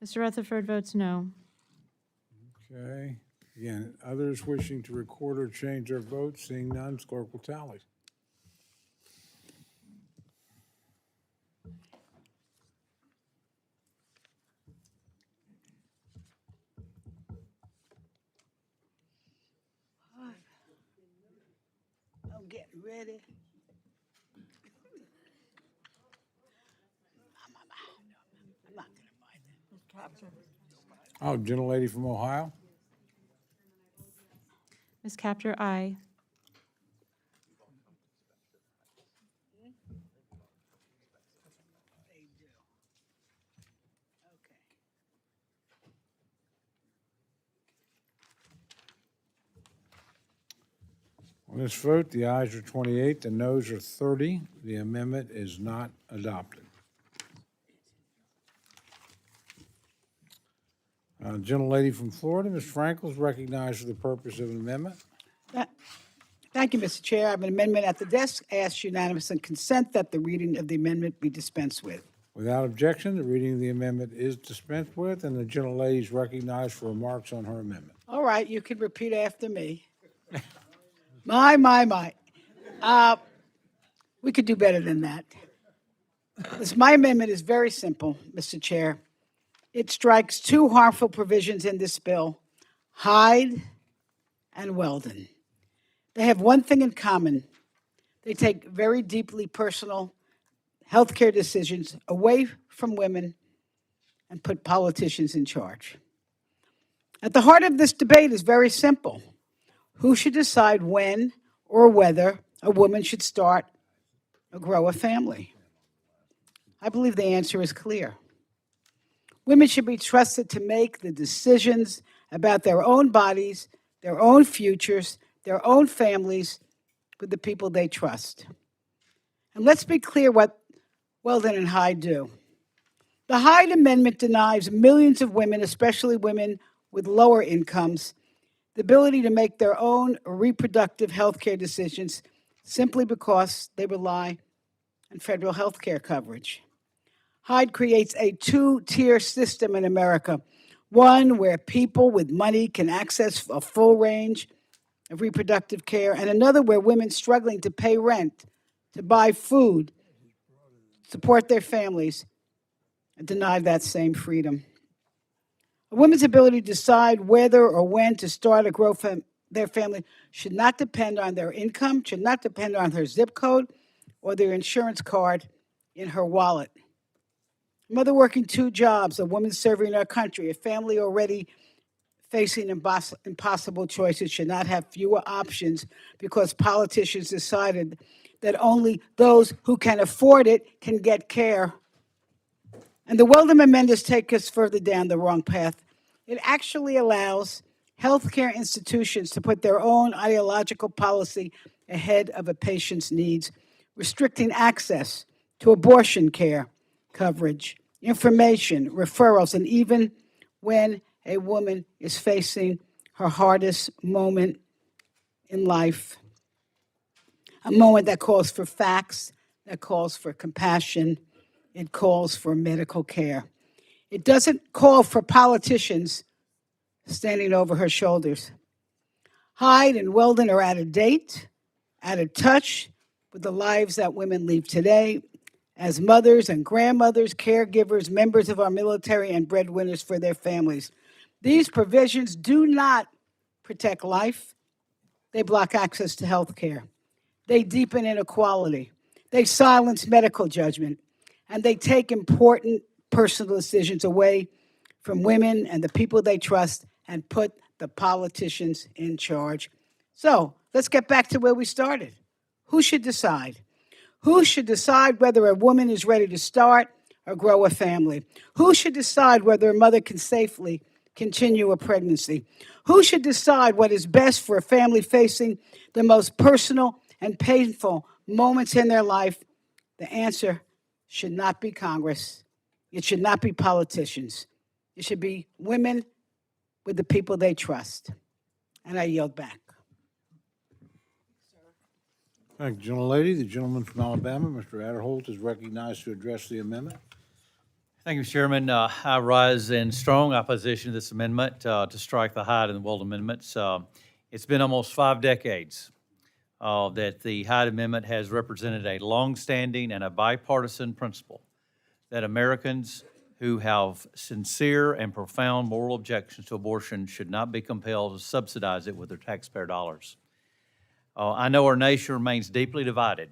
G: Mr. Rutherford votes no.
A: Okay. Again, others wishing to record or change their vote, seeing none, clerk will tally.
M: I'm getting ready. I'm not gonna mind it.
A: Oh, gentlelady from Ohio?
G: Ms. Capter, aye.
A: On this vote, the ayes are 28, the noes are 30. The amendment is not adopted. Gentlelady from Florida, Ms. Frankel, is recognized for the purpose of an amendment.
M: Thank you, Mr. Chair. I have an amendment at the desk. I ask unanimous consent that the reading of the amendment be dispensed with.
A: Without objection, the reading of the amendment is dispensed with, and the gentlelady is recognized for remarks on her amendment.
M: All right, you can repeat after me. My. We could do better than that. My amendment is very simple, Mr. Chair. It strikes two harmful provisions in this bill, Hyde and Weldon. They have one thing in common. They take very deeply personal healthcare decisions away from women and put politicians in charge. At the heart of this debate is very simple. Who should decide when or whether a woman should start or grow a family? I believe the answer is clear. Women should be trusted to make the decisions about their own bodies, their own futures, their own families with the people they trust. And let's be clear what Weldon and Hyde do. The Hyde Amendment denies millions of women, especially women with lower incomes, the ability to make their own reproductive health care decisions simply because they rely on federal health care coverage. Hyde creates a two-tier system in America, one where people with money can access a full range of reproductive care, and another where women struggling to pay rent, to buy food, support their families, and denied that same freedom. A woman's ability to decide whether or when to start or grow their family should not depend on their income, should not depend on her zip code or their insurance card in her wallet. A mother working 2 jobs, a woman serving our country, a family already facing impossible choices should not have fewer options because politicians decided that only those who can afford it can get care. And the Weldon Amendments take us further down the wrong path. It actually allows healthcare institutions to put their own ideological policy ahead of a patient's needs, restricting access to abortion care, coverage, information, referrals, and even when a woman is facing her hardest moment in life, a moment that calls for facts, that calls for compassion, it calls for medical care. It doesn't call for politicians standing over her shoulders. Hyde and Weldon are out of date, out of touch with the lives that women lead today as mothers and grandmothers, caregivers, members of our military, and breadwinners for their families. These provisions do not protect life. They block access to health care. They deepen inequality. They silence medical judgment. And they take important personal decisions away from women and the people they trust and put the politicians in charge. So let's get back to where we started. Who should decide? Who should decide whether a woman is ready to start or grow a family? Who should decide whether a mother can safely continue a pregnancy? Who should decide what is best for a family facing the most personal and painful moments in their life? The answer should not be Congress. It should not be politicians. It should be women with the people they trust. And I yield back.
A: Thank you, gentlelady. The gentleman from Alabama, Mr. Adderholt, is recognized to address the amendment.
B: Thank you, Mr. Chairman. I rise in strong opposition to this amendment to strike the Hyde and the Weldon amendments. It's been almost 5 decades that the Hyde Amendment has represented a longstanding and a bipartisan principle that Americans who have sincere and profound moral objections to abortion should not be compelled to subsidize it with their taxpayer dollars. I know our nation remains deeply divided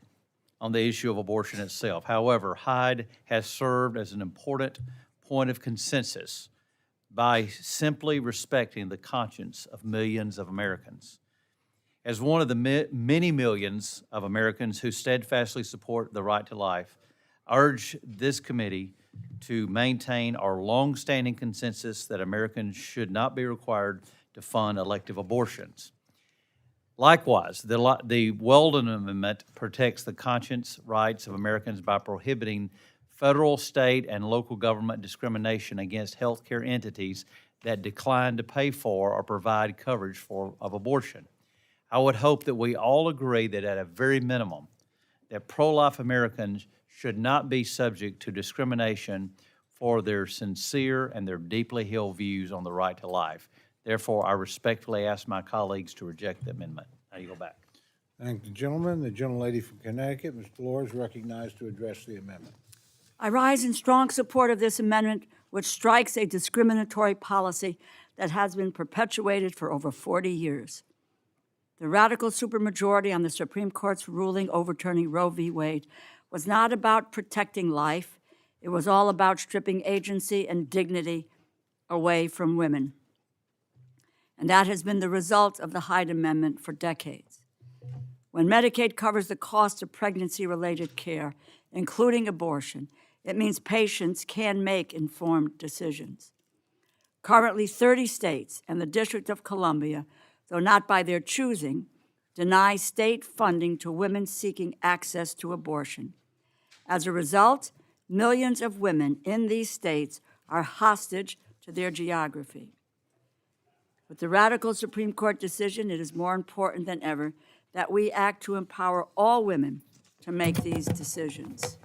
B: on the issue of abortion itself. However, Hyde has served as an important point of consensus by simply respecting the conscience of millions of Americans. As one of the many millions of Americans who steadfastly support the right to life, I urge this committee to maintain our longstanding consensus that Americans should not be required to fund elective abortions. Likewise, the Weldon Amendment protects the conscience rights of Americans by prohibiting federal, state, and local government discrimination against healthcare entities that decline to pay for or provide coverage of abortion. I would hope that we all agree that at a very minimum, that pro-life Americans should not be subject to discrimination for their sincere and their deeply held views on the right to life. Therefore, I respectfully ask my colleagues to reject the amendment. Now you go back.
A: Thank the gentleman. The gentlelady from Connecticut, Ms. Delors, recognized to address the amendment.
C: I rise in strong support of this amendment, which strikes a discriminatory policy that has been perpetuated for over 40 years. The radical supermajority on the Supreme Court's ruling overturning Roe v. Wade was not about protecting life. It was all about stripping agency and dignity away from women. And that has been the result of the Hyde Amendment for decades. When Medicaid covers the cost of pregnancy-related care, including abortion, it means patients can make informed decisions. Currently, 30 states and the District of Columbia, though not by their choosing, deny state funding to women seeking access to abortion. As a result, millions of women in these states are hostage to their geography. With the radical Supreme Court decision, it is more important than ever that we act to empower all women to make these decisions.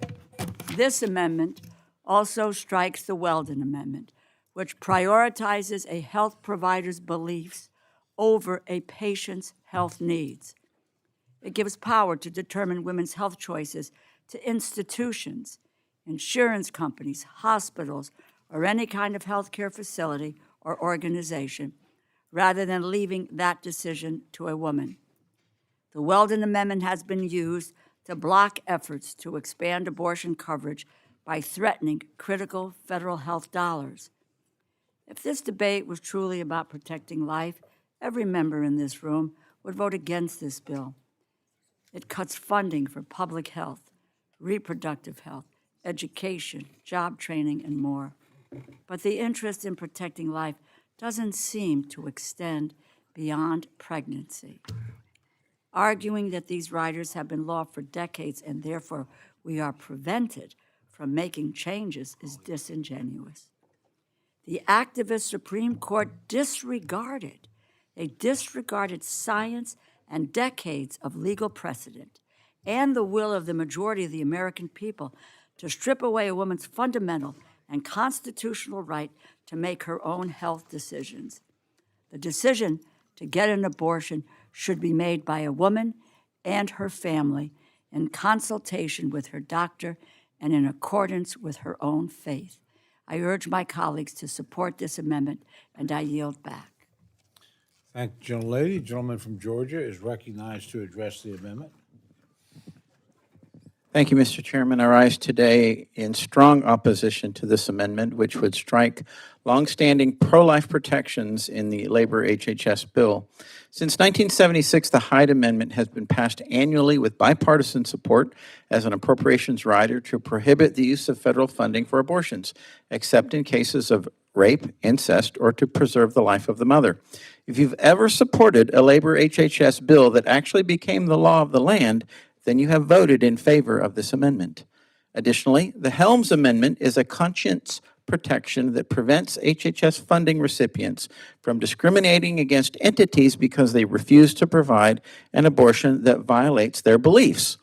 C: This amendment also strikes the Weldon Amendment, which prioritizes a health provider's beliefs over a patient's health needs. It gives power to determine women's health choices to institutions insurance companies, hospitals, or any kind of healthcare facility or organization, rather than leaving that decision to a woman. The Weldon Amendment has been used to block efforts to expand abortion coverage by threatening critical federal health dollars. If this debate was truly about protecting life, every member in this room would vote against this bill. It cuts funding for public health, reproductive health, education, job training, and more. But the interest in protecting life doesn't seem to extend beyond pregnancy. Arguing that these riders have been law for decades and therefore we are prevented from making changes is disingenuous. The activist Supreme Court disregarded science and decades of legal precedent and the will of the majority of the American people to strip away a woman's fundamental and constitutional right to make her own health decisions. The decision to get an abortion should be made by a woman and her family in consultation with her doctor and in accordance with her own faith. I urge my colleagues to support this amendment, and I yield back.
A: Thank you, gentlelady. Gentleman from Georgia is recognized to address the amendment.
I: Thank you, Mr. Chairman. I rise today in strong opposition to this amendment, which would strike longstanding pro-life protections in the labor HHS bill. Since 1976, the Hyde Amendment has been passed annually with bipartisan support as an appropriations rider to prohibit the use of federal funding for abortions, except in cases of rape, incest, or to preserve the life of the mother. If you've ever supported a labor HHS bill that actually became the law of the land, then you have voted in favor of this amendment. Additionally, the Helms Amendment is a conscience protection that prevents HHS funding recipients from discriminating against entities because they refuse to provide an abortion that violates their beliefs.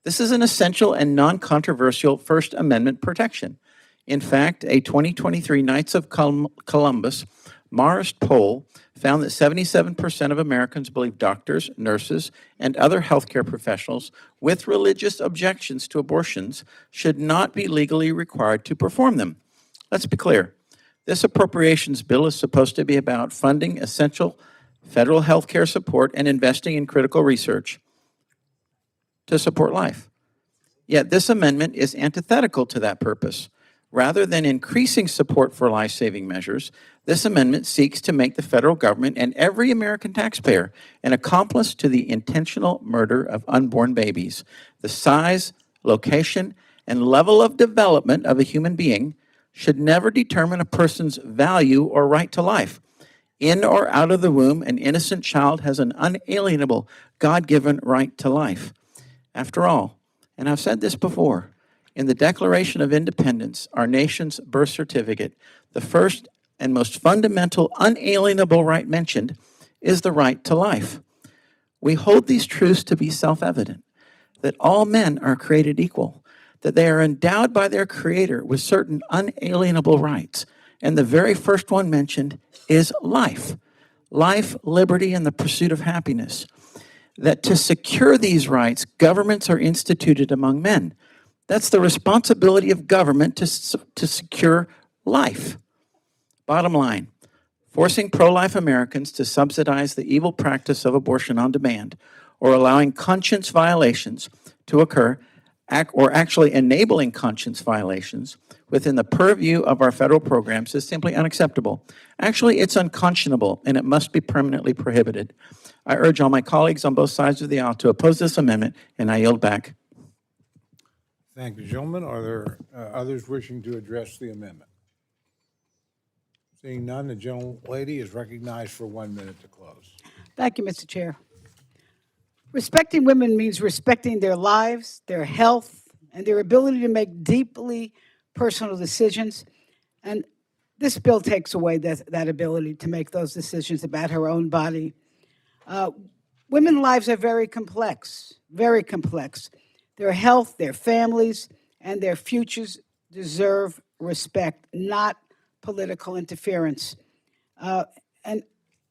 I: This is an essential and non-controversial First Amendment protection. In fact, a 2023 Knights of Columbus Marist poll found that 77% of Americans believe doctors, nurses, and other healthcare professionals with religious objections to abortions should not be legally required to perform them. Let's be clear. This appropriations bill is supposed to be about funding essential federal healthcare support and investing in critical research to support life. Yet this amendment is antithetical to that purpose. Rather than increasing support for life-saving measures, this amendment seeks to make the federal government and every American taxpayer an accomplice to the intentional murder of unborn babies. The size, location, and level of development of a human being should never determine a person's value or right to life. In or out of the womb, an innocent child has an unalienable, God-given right to life. After all, and I've said this before, in the Declaration of Independence, our nation's birth certificate, the first and most fundamental unalienable right mentioned is the right to life. We hold these truths to be self-evident, that all men are created equal, that they are endowed by their Creator with certain unalienable rights, and the very first one mentioned is life. Life, liberty, and the pursuit of happiness. That to secure these rights, governments are instituted among men. That's the responsibility of government to secure life. Bottom line, forcing pro-life Americans to subsidize the evil practice of abortion on demand or allowing conscience violations to occur, or actually enabling conscience violations within the purview of our federal programs is simply unacceptable. Actually, it's unconscionable, and it must be permanently prohibited. I urge all my colleagues on both sides of the aisle to oppose this amendment, and I yield back.
A: Thank you, gentlemen. Are there others wishing to address the amendment? Seeing none, the gentlelady is recognized for 1 minute to close.
M: Thank you, Mr. Chair. Respecting women means respecting their lives, their health, and their ability to make deeply personal decisions. And this bill takes away that ability to make those decisions about her own body. Women's lives are very complex, very complex. Their health, their families, and their futures deserve respect, not political interference. And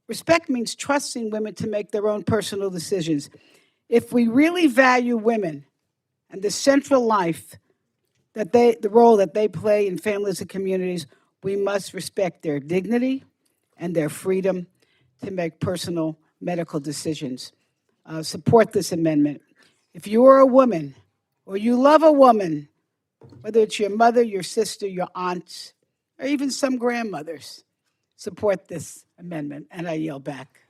M: respect means trusting women to make their own personal decisions. If we really value women and the central life the role that they play in families and communities, we must respect their dignity and their freedom to make personal medical decisions. Support this amendment. If you are a woman or you love a woman, whether it's your mother, your sister, your aunt, or even some grandmothers, support this amendment, and I yield back.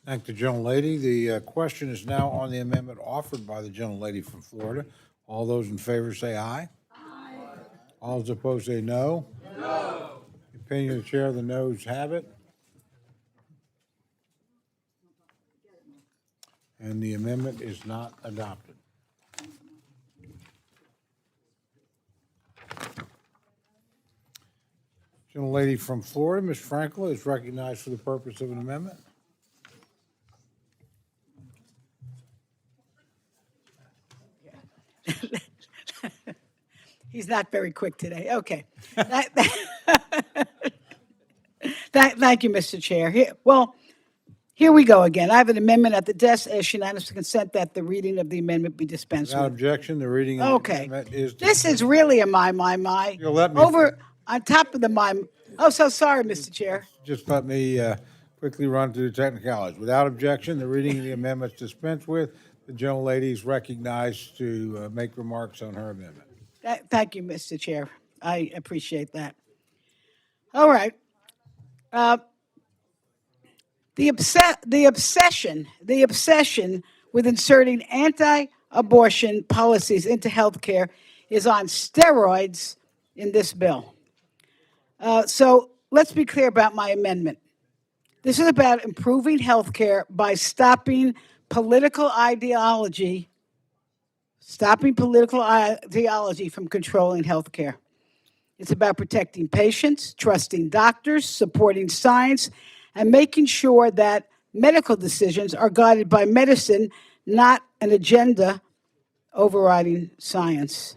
A: Thank the gentlelady. The question is now on the amendment offered by the gentlelady from Florida. All those in favor say aye. Aye. All those opposed say no. No. Opinion of the chair, the noes have it. And the amendment is not adopted. Gentlelady from Florida, Ms. Frankel, is recognized for the purpose of an amendment.
M: He's not very quick today. Okay. Thank you, Mr. Chair. Here we go again. I have an amendment at the desk as unanimous consent that the reading of the amendment be dispensed
A: Without
M: with.
A: objection, the reading of the
M: Okay.
A: amendment is.
M: This is really a my.
A: You'll let me.
M: Over on top of the my. Oh, so sorry, Mr. Chair.
A: Just let me quickly run through the technicalities. Without objection, the reading of the amendment is dispensed with. The gentlelady is recognized to make remarks on her amendment.
M: Thank you, Mr. Chair. I appreciate that. All right. The obsession with inserting anti-abortion policies into healthcare is on steroids in this bill. So let's be clear about my amendment. This is about improving healthcare by stopping political ideology from controlling healthcare. It's about protecting patients, trusting doctors, supporting science, and making sure that medical decisions are guided by medicine, not an agenda overriding science.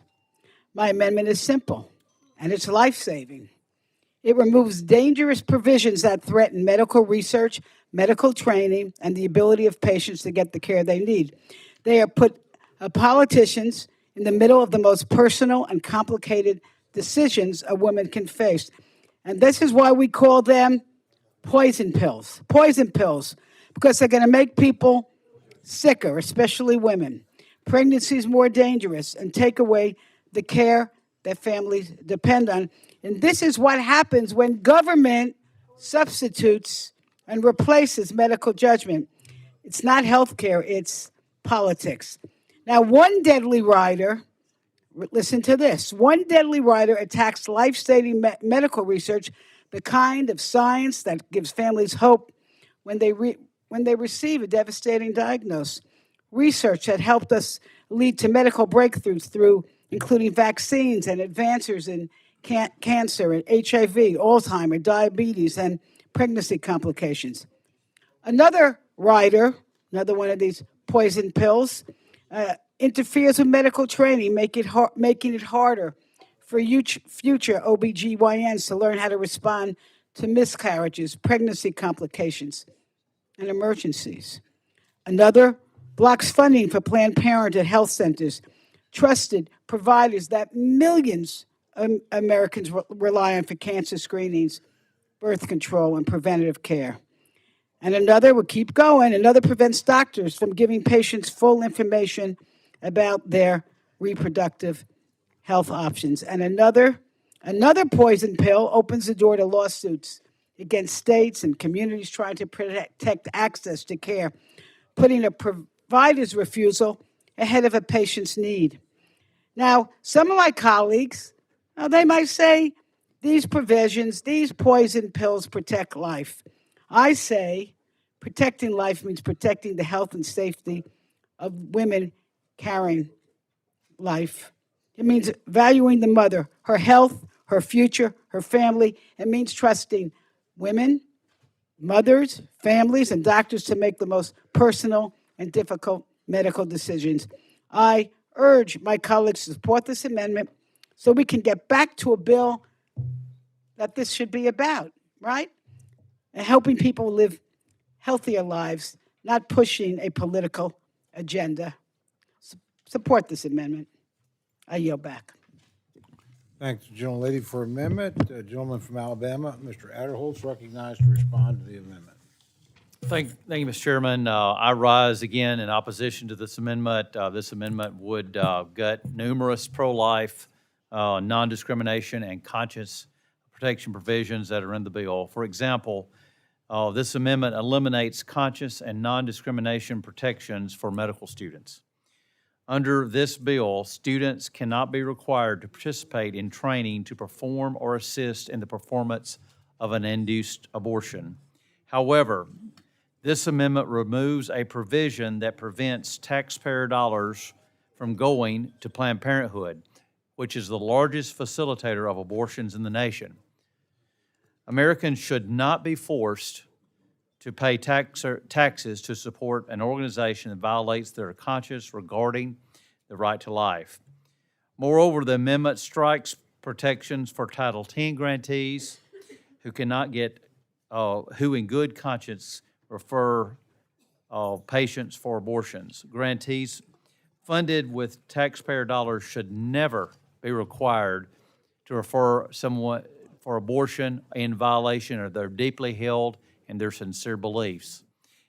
M: My amendment is simple, and it's life-saving. It removes dangerous provisions that threaten medical research, medical training, and the ability of patients to get the care they need. They are put politicians in the middle of the most personal and complicated decisions a woman can face. And this is why we call them poison pills, because they're going to make people sicker, especially women. Pregnancy is more dangerous and take away the care that families depend on. And this is what happens when government substitutes and replaces medical judgment. It's not healthcare, it's politics. Now, one deadly rider, listen to this, one deadly rider attacks life-saving medical research, the kind of science that gives families hope when they receive a devastating diagnosis. Research that helped us lead to medical breakthroughs through including vaccines and advances in cancer and HIV, Alzheimer's, diabetes, and pregnancy complications. Another rider, another one of these poison pills, interferes with medical training, making it harder for future OBGYNs to learn how to respond to miscarriages, pregnancy complications, and emergencies. Another blocks funding for Planned Parenthood health centers, trusted providers that millions of Americans rely on for cancer screenings, birth control, and preventative care. And another will keep going. Another prevents doctors from giving patients full information about their reproductive health options. And another poison pill opens the door to lawsuits against states and communities trying to protect access to care, putting a provider's refusal ahead of a patient's need. Now, some of my colleagues, they might say these provisions, these poison pills protect life. I say protecting life means protecting the health and safety of women carrying life. It means valuing the mother, her health, her future, her family. It means trusting women, mothers, families, and doctors to make the most personal and difficult medical decisions. I urge my colleagues to support this amendment so we can get back to a bill that this should be about, right? And helping people live healthier lives, not pushing a political agenda. Support this amendment. I yield back.
A: Thanks, gentlelady, for amendment. Gentleman from Alabama, Mr. Adderholt's recognized to respond to the amendment.
B: Thank you, Mr. Chairman. I rise again in opposition to this amendment. This amendment would gut numerous pro-life, non-discrimination, and conscience protection provisions that are in the bill. For example, this amendment eliminates conscience and non-discrimination protections for medical students. Under this bill, students cannot be required to participate in training to perform or assist in the performance of an induced abortion. However, this amendment removes a provision that prevents taxpayer dollars from going to Planned Parenthood, which is the largest facilitator of abortions in the nation. Americans should not be forced to pay taxes to support an organization that violates their conscience regarding the right to life. Moreover, the amendment strikes protections for Title X grantees who cannot get, who in good conscience refer patients for abortions. Grantees funded with taxpayer dollars should never be required to refer someone for abortion in violation of their deeply held and their sincere beliefs.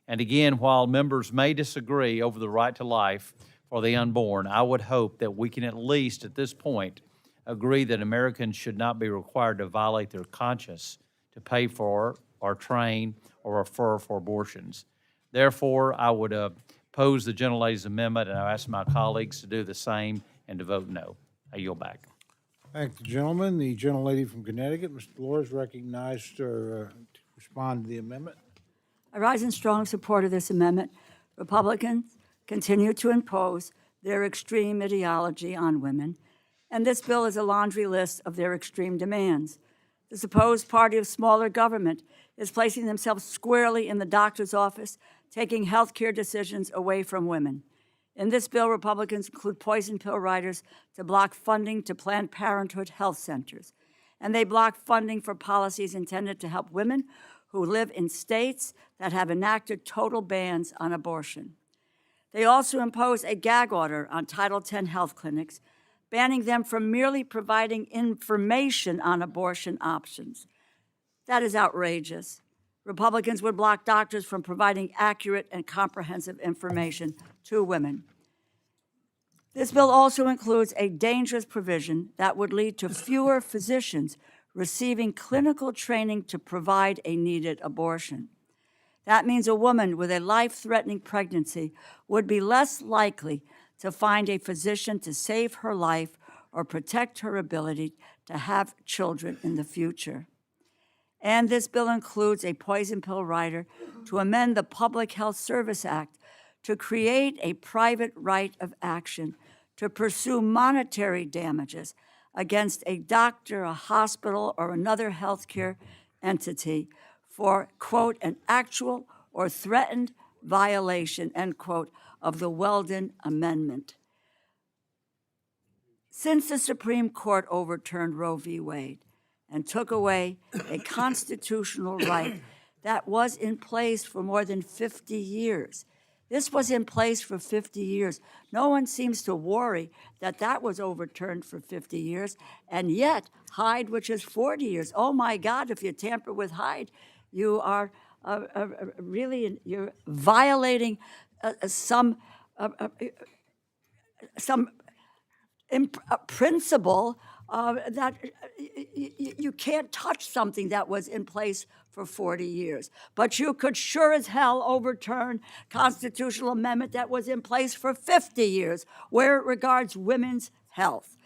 B: And again, while members may disagree over the right to life for the unborn, I would hope that we can at least at this point agree that Americans should not be required to violate their conscience to pay for or train or refer for abortions. Therefore, I would oppose the gentlelady's amendment, and I ask my colleagues to do the same and to vote no. I yield back.
A: Thank the gentleman. The gentlelady from Connecticut, Mr. Delores, recognized to respond to the amendment.
C: I rise in strong support of this amendment. Republicans continue to impose their extreme ideology on women, and this bill is a laundry list of their extreme demands. The supposed party of smaller government is placing themselves squarely in the doctor's office, taking health care decisions away from women. In this bill, Republicans include poison pill writers to block funding to Planned Parenthood health centers, and they block funding for policies intended to help women who live in states that have enacted total bans on abortion. They also impose a gag order on Title X health clinics, banning them from merely providing information on abortion options. That is outrageous. Republicans would block doctors from providing accurate and comprehensive information to women. This bill also includes a dangerous provision that would lead to fewer physicians receiving clinical training to provide a needed abortion. That means a woman with a life-threatening pregnancy would be less likely to find a physician to save her life or protect her ability to have children in the future. And this bill includes a poison pill writer to amend the Public Health Service Act to create a private right of action to pursue monetary damages against a doctor, a hospital, or another healthcare entity for, quote, an actual or threatened violation, end quote, of the Weldon Amendment. Since the Supreme Court overturned Roe v. Wade and took away a constitutional right that was in place for more than 50 years, this was in place for 50 years. No one seems to worry that that was overturned for 50 years, and yet Hyde, which is 40 years, oh my God, if you tamper with Hyde, you are really, you're violating some principle that you can't touch something that was in place for 40 years. But you could sure as hell overturn constitutional amendment that was in place for 50 years, where it regards women's health.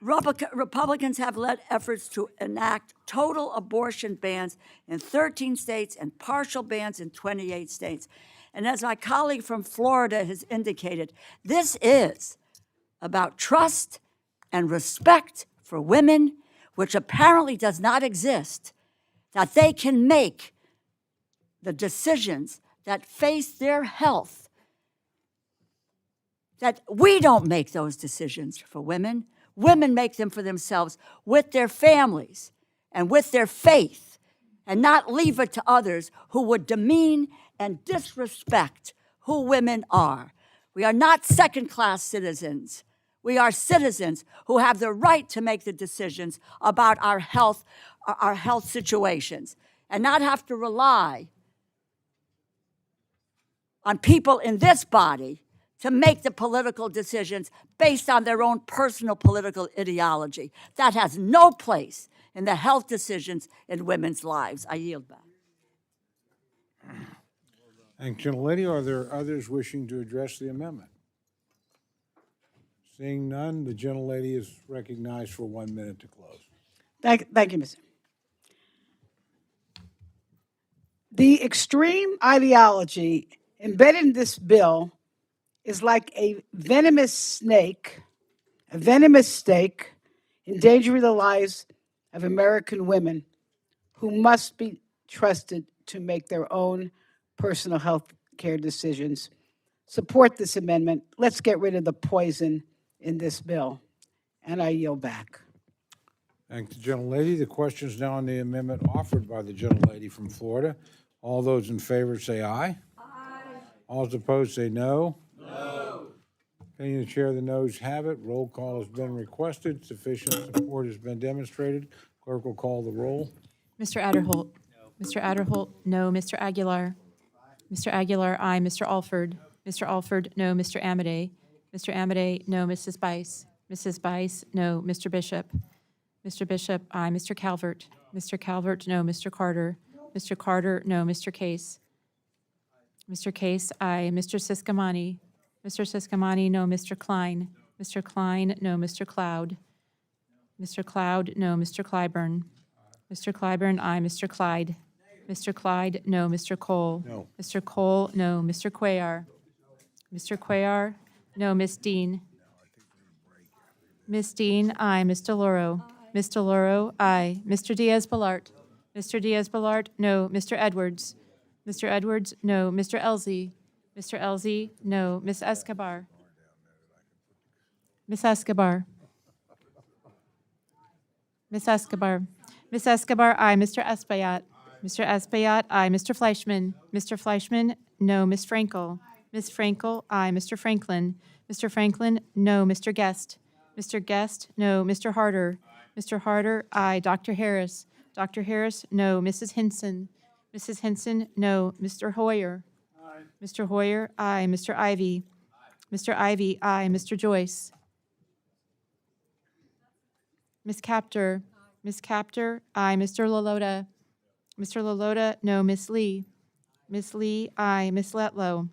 C: Republicans have led efforts to enact total abortion bans in 13 states and partial bans in 28 states. And as my colleague from Florida has indicated, this is about trust and respect for women, which apparently does not exist, that they can make the decisions that face their health, that we don't make those decisions for women. Women make them for themselves with their families and with their faith, and not leave it to others who would demean and disrespect who women are. We are not second-class citizens. We are citizens who have the right to make the decisions about our health situations, and not have to rely on people in this body to make the political decisions based on their own personal political ideology. That has no place in the health decisions in women's lives. I yield back.
A: Thank you, gentlelady. Are there others wishing to address the amendment? Seeing none, the gentlelady is recognized for 1 minute to close.
M: Thank you, Mr. The extreme ideology embedded in this bill is like a venomous snake, a venomous snake, endangering the lives of American women who must be trusted to make their own personal health care decisions. Support this amendment. Let's get rid of the poison in this bill. And I yield back.
A: Thank the gentlelady. The question is now on the amendment offered by the gentlelady from Florida. All those in favor say aye. Aye. All those opposed say no. No. Opinion of the chair, the noes have it. Roll call has been requested. Sufficient support has been demonstrated. Clerk will call the roll.
G: Mr. Adderholt. No. Mr. Adderholt, no. Mr. Aguilar. Mr. Aguilar, aye. Mr. Alford. Mr. Alford, no. Mr. Amade. Mr. Amade, no. Mrs. Bice. Mrs. Bice, no. Mr. Bishop. Mr. Bishop, aye. Mr. Calvert. Mr. Calvert, no. Mr. Carter. Mr. Carter, no. Mr. Case. Mr. Case, aye. Mr. Siscomani. Mr. Siscomani, no. Mr. Klein. Mr. Klein, no. Mr. Cloud. Mr. Cloud, no. Mr. Clyburn. Mr. Clyburn, aye. Mr. Clyde. Mr. Clyde, no. Mr. Cole.
A: No.
G: Mr. Cole, no. Mr. Cuellar. Mr. Cuellar, no. Miss Dean. Miss Dean, aye. Ms. DeLauro. Ms. DeLauro, aye. Mr. Diaz-Balart. Mr. Diaz-Balart, no. Mr. Edwards. Mr. Edwards, no. Mr. Elzey. Mr. Elzey, no. Ms. Escobar. Ms. Escobar. Ms. Escobar. Ms. Escobar, aye. Mr. Espaillat. Mr. Espaillat, aye. Mr. Fleischman. Mr. Fleischman, no. Ms. Frankel. Ms. Frankel, aye. Mr. Franklin. Mr. Franklin, no. Mr. Guest. Mr. Guest, no. Mr. Harder. Mr. Harder, aye. Dr. Harris. Dr. Harris, no. Mrs. Hinson. Mrs. Hinson, no. Mr. Hoyer. Aye. Mr. Hoyer, aye. Mr. Ivy. Mr. Ivy, aye. Mr. Joyce. Ms. Captor. Ms. Captor, aye. Mr. Lalota. Mr. Lalota, no. Ms. Lee. Ms. Lee, aye. Ms. Letlow.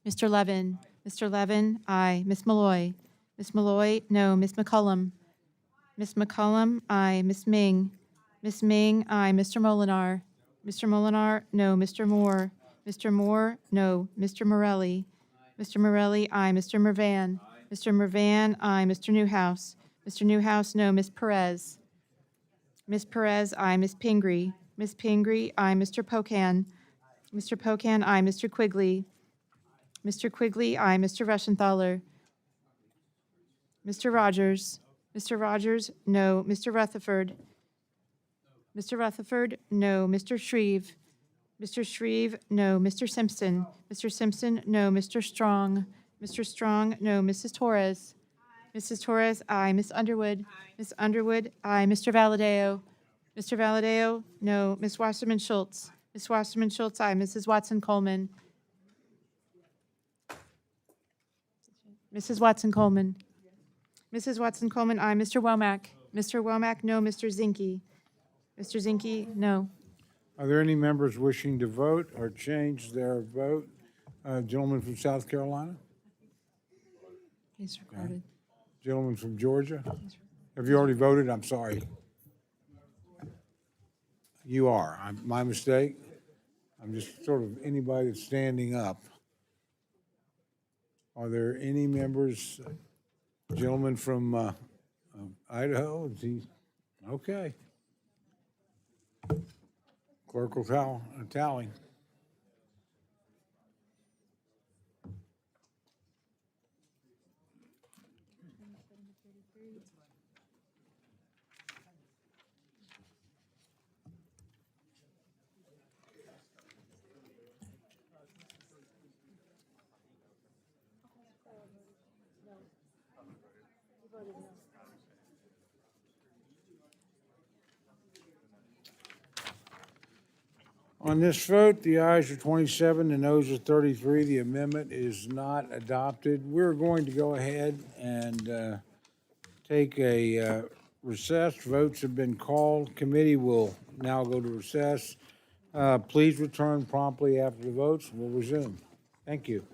G: Mr. Levin. Mr. Levin, aye. Ms. Malloy. Ms. Malloy, no. Ms. McCullum. Ms. McCullum, aye. Ms. Ming. Ms. Ming, aye. Mr. Molinar. Mr. Molinar, no. Mr. Moore. Mr. Moore, no. Mr. Morelli. Mr. Morelli, aye. Mr. Mervan. Mr. Mervan, aye. Mr. Newhouse. Mr. Newhouse, no. Ms. Perez. Ms. Perez, aye. Ms. Pingree. Ms. Pingree, aye. Mr. Pocan. Mr. Pocan, aye. Mr. Quigley. Mr. Quigley, aye. Mr. Reschenthaler. Mr. Rogers. Mr. Rogers, no. Mr. Rutherford. Mr. Rutherford, no. Mr. Shreve. Mr. Shreve, no. Mr. Simpson. Mr. Simpson, no. Mr. Strong. Mr. Strong, no. Mrs. Torres. Mrs. Torres, aye. Ms. Underwood. Ms. Underwood, aye. Mr. Valadeo. Mr. Valadeo, no. Ms. Wasserman Schultz. Ms. Wasserman Schultz, aye. Mrs. Watson Coleman. Mrs. Watson Coleman. Mrs. Watson Coleman, aye. Mr. Womack. Mr. Womack, no. Mr. Zinke. Mr. Zinke, no.
A: Are there any members wishing to vote or change their vote? Gentleman from South Carolina?
G: He's recorded.
A: Gentleman from Georgia? Have you already voted? I'm sorry. You are. My mistake. I'm just sort of anybody that's standing up. Are there any members? Gentleman from Idaho? Is he? Okay. Clerk will tally. On this vote, the ayes are 27, the noes are 33. The amendment is not adopted. We're going to go ahead and take a recess. Votes have been called. Committee will now go to recess. Please return promptly after the votes. We'll resume. Thank you.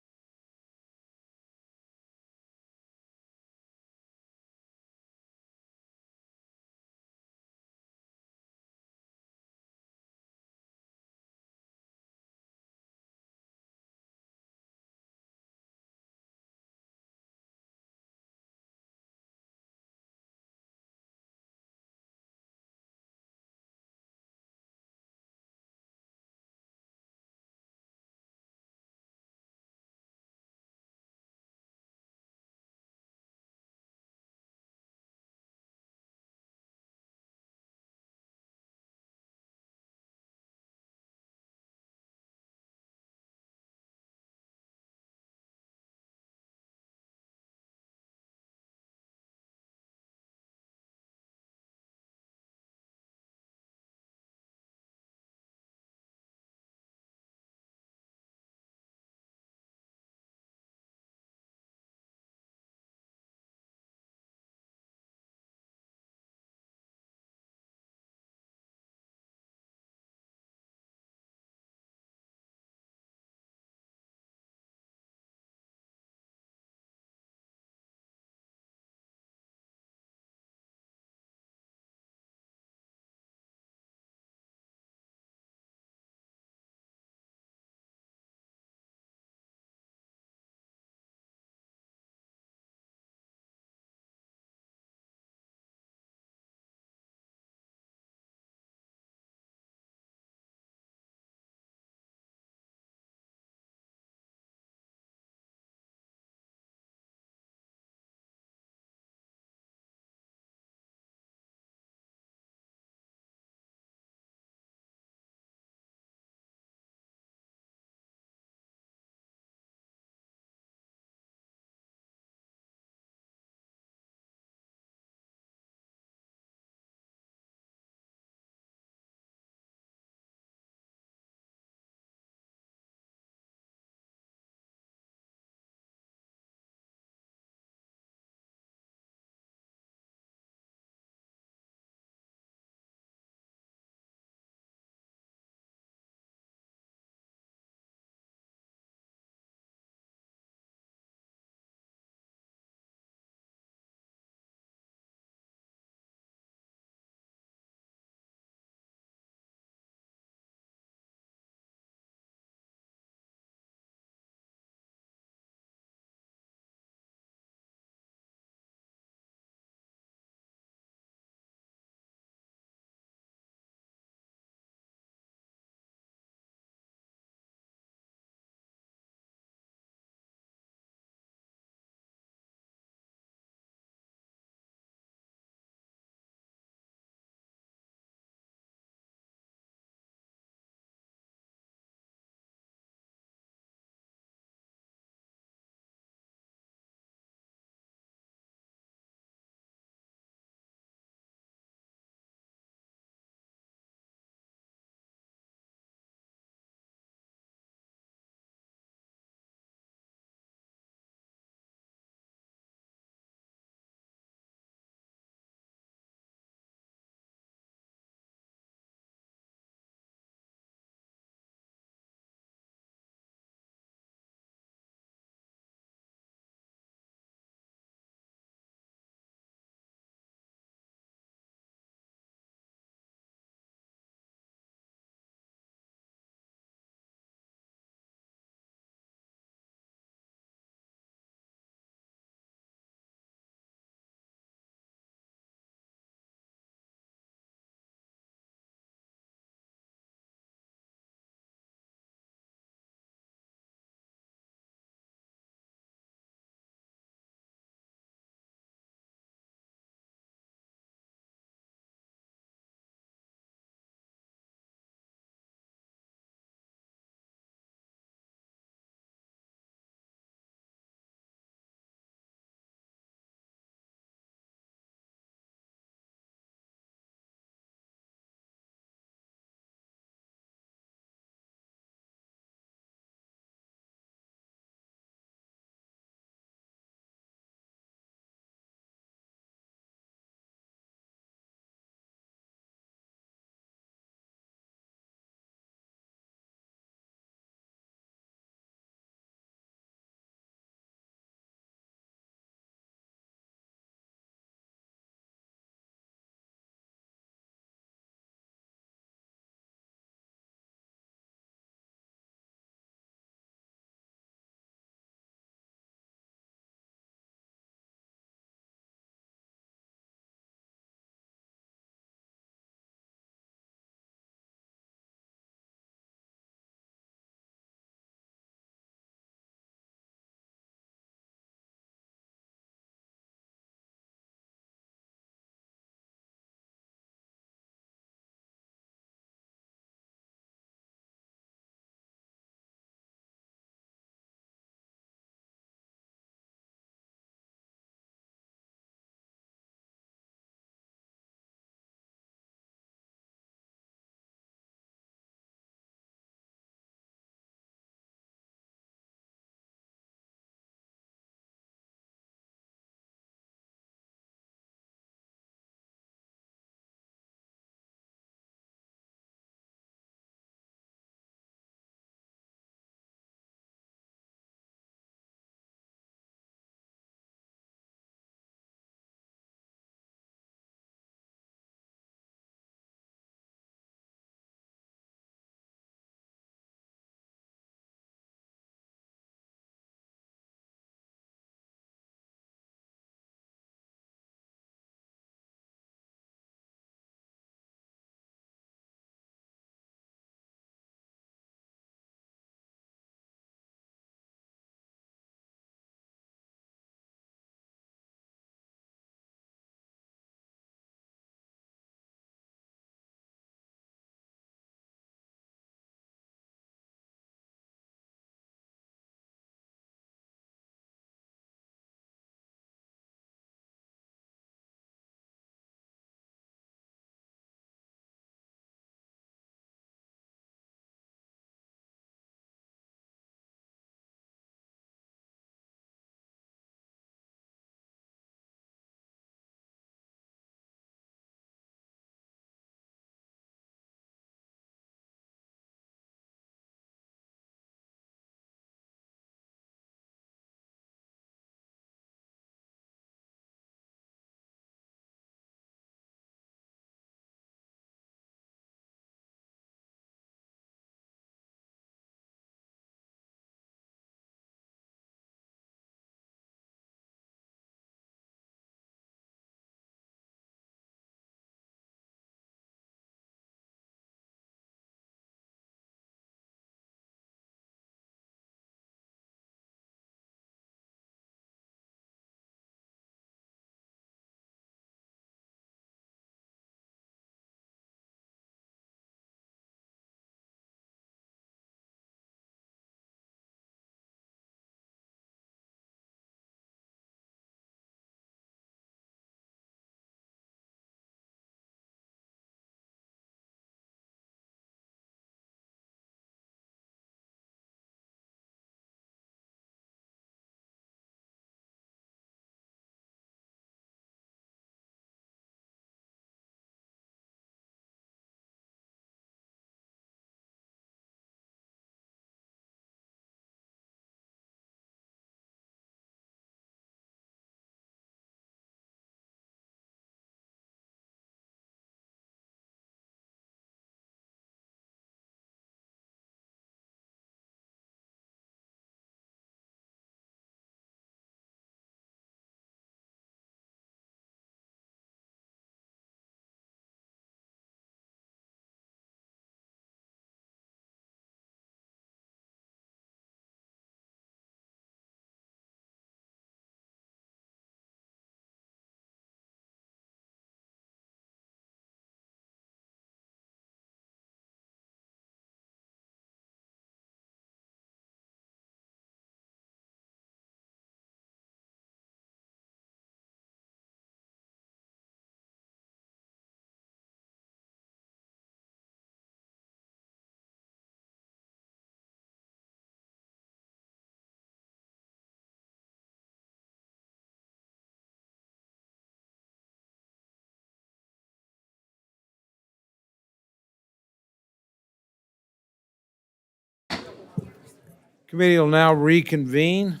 A: Committee will now reconvene.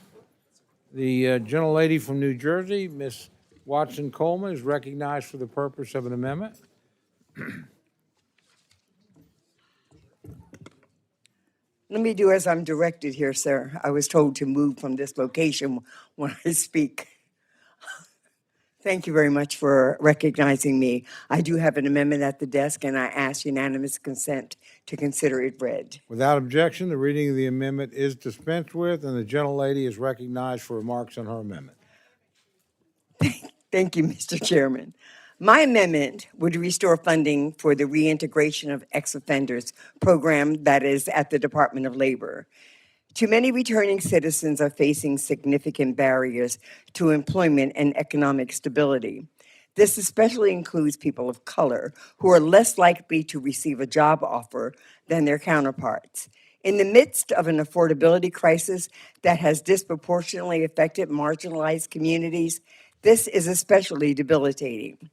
A: The gentlelady from New Jersey, Ms. Watson Coleman, is recognized for the purpose of an amendment.
H: Let me do as I'm directed here, sir. I was told to move from this location when I speak. Thank you very much for recognizing me. I do have an amendment at the desk, and I ask unanimous consent to consider it read.
A: Without objection, the reading of the amendment is dispensed with, and the gentlelady is recognized for remarks on her amendment.
H: Thank you, Mr. Chairman. My amendment would restore funding for the reintegration of ex-offenders program that is at the Department of Labor. Too many returning citizens are facing significant barriers to employment and economic stability. This especially includes people of color who are less likely to receive a job offer than their counterparts. In the midst of an affordability crisis that has disproportionately affected marginalized communities, this is especially debilitating.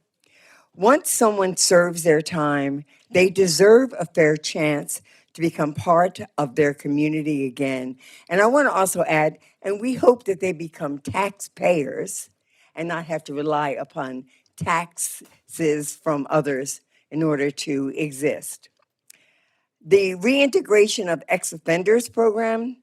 H: Once someone serves their time, they deserve a fair chance to become part of their community again. And I want to also add, and we hope that they become taxpayers and not have to rely upon taxes from others in order to exist. The reintegration of ex-offenders program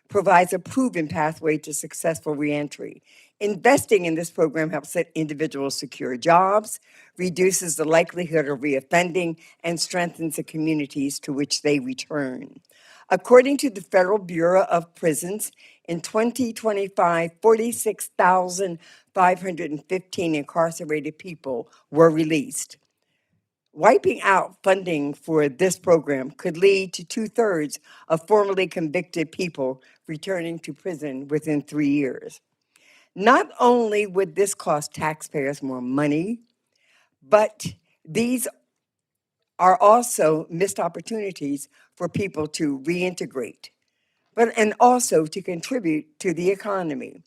H: provides a proven pathway to successful reentry. Investing in this program helps let individuals secure jobs, reduces the likelihood of reoffending, and strengthens the communities to which they return. According to the Federal Bureau of Prisons, in 2025, 46,515 incarcerated people were released. Wiping out funding for this program could lead to 2/3 of formerly convicted people returning to prison within 3 years. Not only would this cost taxpayers more money, but these are also missed opportunities for people to reintegrate, and also to contribute to the economy.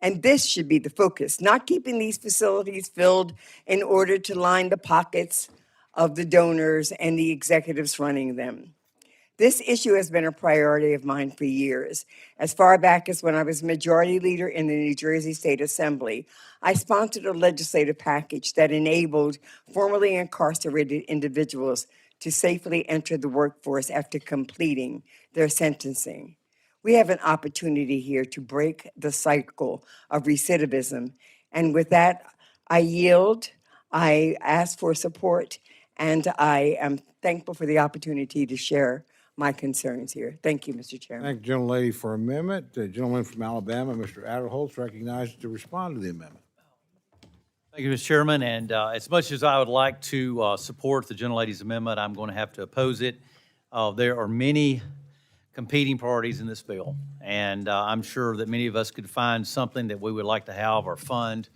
H: And this should be the focus, not keeping these facilities filled in order to line the pockets of the donors and the executives running them. This issue has been a priority of mine for years. As far back as when I was majority leader in the New Jersey State Assembly, I sponsored a legislative package that enabled formerly incarcerated individuals to safely enter the workforce after completing their sentencing. We have an opportunity here to break the cycle of recidivism. And with that, I yield. I ask for support, and I am thankful for the opportunity to share my concerns here. Thank you, Mr. Chairman.
A: Thank the gentlelady for amendment. The gentleman from Alabama, Mr. Adderholt, recognized to respond to the amendment.
B: Thank you, Mr. Chairman, and as much as I would like to support the gentlelady's amendment, I'm going to have to oppose it. There are many competing priorities in this bill, and I'm sure that many of us could find something that we would like to have or fund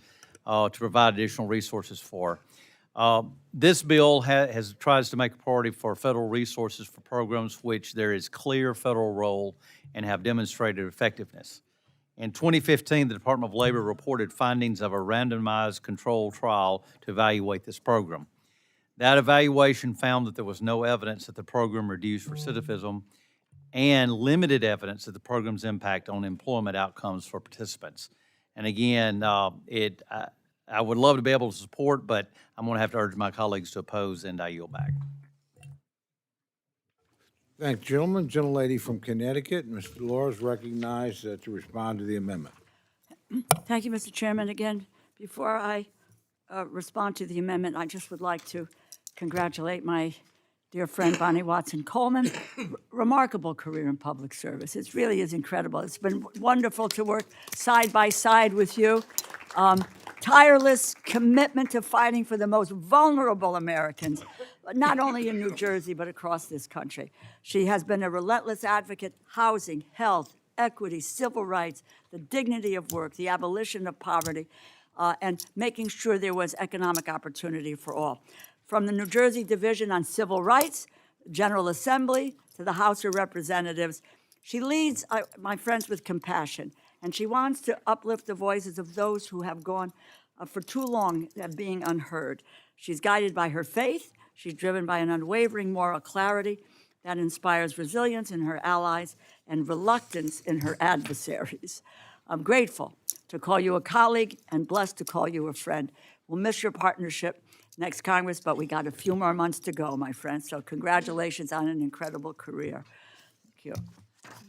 B: to provide additional resources for. This bill tries to make a priority for federal resources for programs which there is clear federal role and have demonstrated effectiveness. In 2015, the Department of Labor reported findings of a randomized controlled trial to evaluate this program. That evaluation found that there was no evidence that the program reduced recidivism and limited evidence of the program's impact on employment outcomes for participants. And again, I would love to be able to support, but I'm going to have to urge my colleagues to oppose, and I yield back.
A: Thank you, gentlemen. Gentlelady from Connecticut, Mr. Delores, recognized to respond to the amendment.
C: Thank you, Mr. Chairman. Again, before I respond to the amendment, I just would like to congratulate my dear friend Bonnie Watson Coleman. Remarkable career in public service. It really is incredible. It's been wonderful to work side by side with you. Tireless commitment to fighting for the most vulnerable Americans, not only in New Jersey, but across this country. She has been a relentless advocate, housing, health, equity, civil rights, the dignity of work, the abolition of poverty, and making sure there was economic opportunity for all. From the New Jersey Division on Civil Rights, General Assembly, to the House of Representatives, she leads, my friends, with compassion, and she wants to uplift the voices of those who have gone for too long being unheard. She's guided by her faith. She's driven by an unwavering moral clarity. that inspires resilience in her allies and reluctance in her adversaries. I'm grateful to call you a colleague and blessed to call you a friend. We'll miss your partnership next Congress, but we got a few more months to go, my friend. So congratulations on an incredible career. Thank you.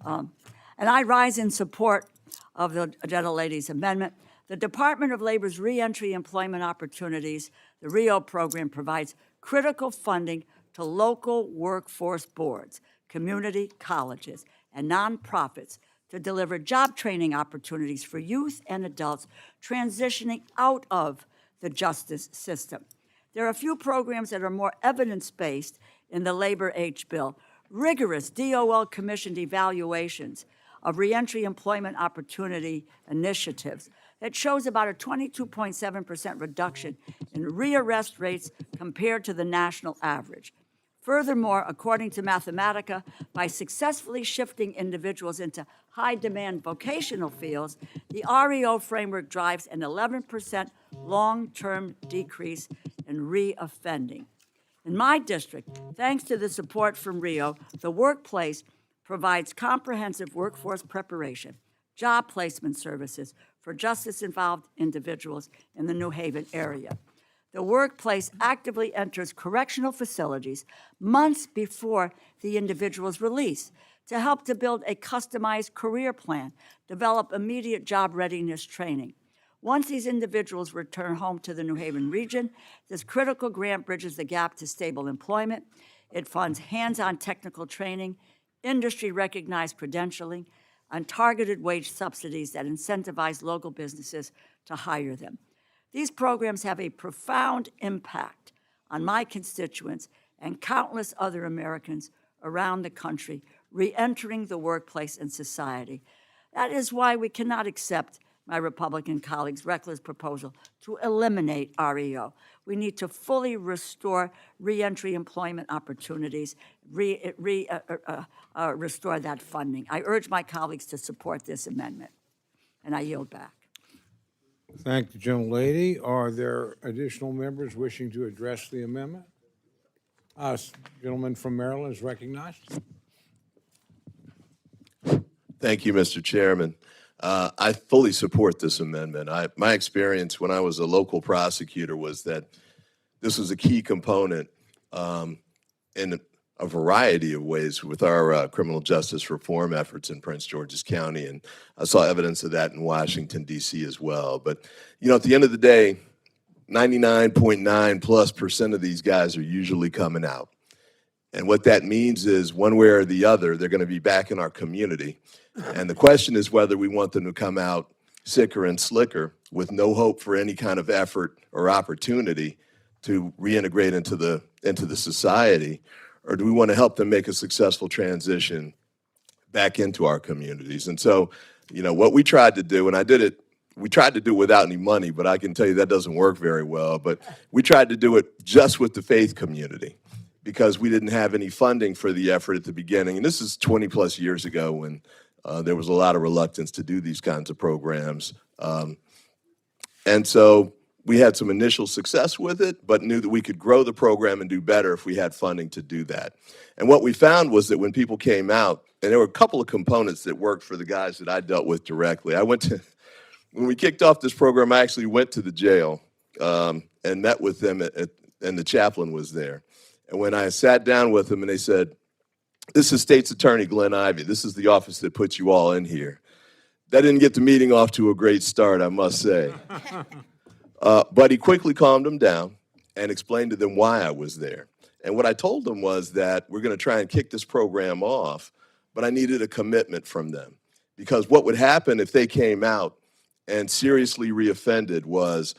C: And I rise in support of the gentlelady's amendment. The Department of Labor's Reentry Employment Opportunities, the REO program, provides critical funding to local workforce boards, community colleges, and nonprofits to deliver job training opportunities for youth and adults transitioning out of the justice system. There are a few programs that are more evidence-based in the Labor H Bill. Rigorous DOL-commissioned evaluations of reentry employment opportunity initiatives that shows about a 22.7% reduction in rearrest rates compared to the national average. Furthermore, according to Mathematica, by successfully shifting individuals into high-demand vocational fields, the REO framework drives an 11% long-term decrease in reoffending. In my district, thanks to the support from REO, the workplace provides comprehensive workforce preparation, job placement services for justice-involved individuals in the New Haven area. The workplace actively enters correctional facilities months before the individual's release to help to build a customized career plan, develop immediate job readiness training. Once these individuals return home to the New Haven region, this critical grant bridges the gap to stable employment. It funds hands-on technical training, industry-recognized credentialing, and targeted wage subsidies that incentivize local businesses to hire them. These programs have a profound impact on my constituents and countless other Americans around the country re-entering the workplace and society. That is why we cannot accept my Republican colleagues' reckless proposal to eliminate REO. We need to fully restore reentry employment opportunities, restore that funding. I urge my colleagues to support this amendment, and I yield back.
A: Thank the gentlelady. Are there additional members wishing to address the amendment? Gentleman from Maryland is recognized.
Q: Thank you, Mr. Chairman. I fully support this amendment. My experience when I was a local prosecutor was that this was a key component in a variety of ways with our criminal justice reform efforts in Prince George's County, and I saw evidence of that in Washington, D.C. as well. But, you know, at the end of the day, 99.9+% of these guys are usually coming out. And what that means is one way or the other, they're going to be back in our community. And the question is whether we want them to come out sicker and slicker with no hope for any kind of effort or opportunity to reintegrate into the society, or do we want to help them make a successful transition back into our communities? And so, you know, what we tried to do, and we tried to do it without any money, but I can tell you that doesn't work very well, but we tried to do it just with the faith community because we didn't have any funding for the effort at the beginning. And this is 20 plus years ago when there was a lot of reluctance to do these kinds of programs. And so we had some initial success with it, but knew that we could grow the program and do better if we had funding to do that. And what we found was that when people came out, and there were a couple of components that worked for the guys that I dealt with directly. When we kicked off this program, I actually went to the jail and met with them, and the chaplain was there. And when I sat down with them and they said, "This is State's Attorney Glenn Ivey. This is the office that put you all in here." That didn't get the meeting off to a great start, I must say. But he quickly calmed them down and explained to them why I was there. And what I told them was that we're going to try and kick this program off, but I needed a commitment from them. Because what would happen if they came out and seriously reoffended was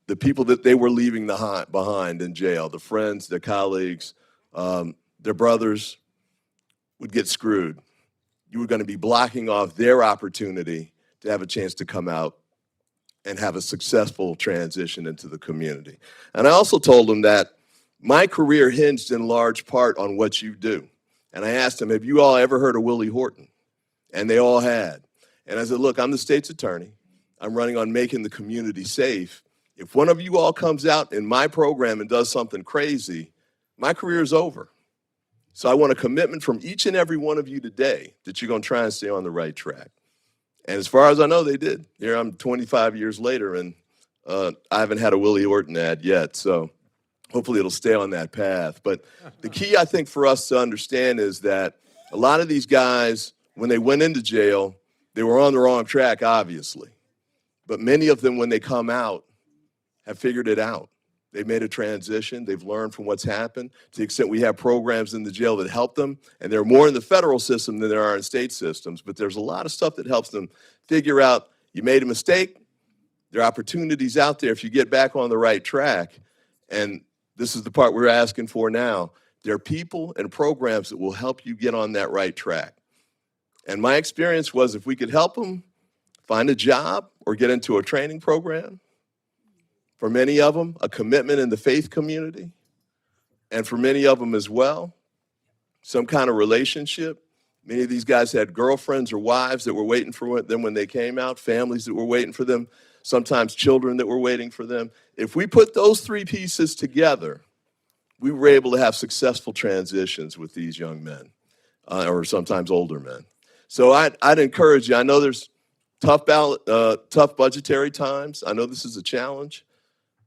Q: the people that they were leaving behind in jail, the friends, their colleagues, their brothers, would get screwed. You were going to be blocking off their opportunity to have a chance to come out and have a successful transition into the community. And I also told them that my career hinged in large part on what you do. And I asked them, have you all ever heard of Willie Horton? And they all had. And I said, look, I'm the state's attorney. I'm running on making the community safe. If one of you all comes out in my program and does something crazy, my career is over. So I want a commitment from each and every one of you today that you're going to try and stay on the right track. And as far as I know, they did. Here I'm 25 years later, and I haven't had a Willie Horton ad yet, so hopefully it'll stay on that path. But the key, I think, for us to understand is that a lot of these guys, when they went into jail, they were on the wrong track, obviously. But many of them, when they come out, have figured it out. They've made a transition. They've learned from what's happened. To the extent we have programs in the jail that help them, and there are more in the federal system than there are in state systems, but there's a lot of stuff that helps them figure out you made a mistake. There are opportunities out there if you get back on the right track. And this is the part we're asking for now. There are people and programs that will help you get on that right track. And my experience was if we could help them find a job or get into a training program, for many of them, a commitment in the faith community, and for many of them as well, some kind of relationship. Many of these guys had girlfriends or wives that were waiting for them when they came out, families that were waiting for them, sometimes children that were waiting for them. If we put those three pieces together, we were able to have successful transitions with these young men, or sometimes older men. So I'd encourage you. I know there's tough budgetary times. I know this is a challenge.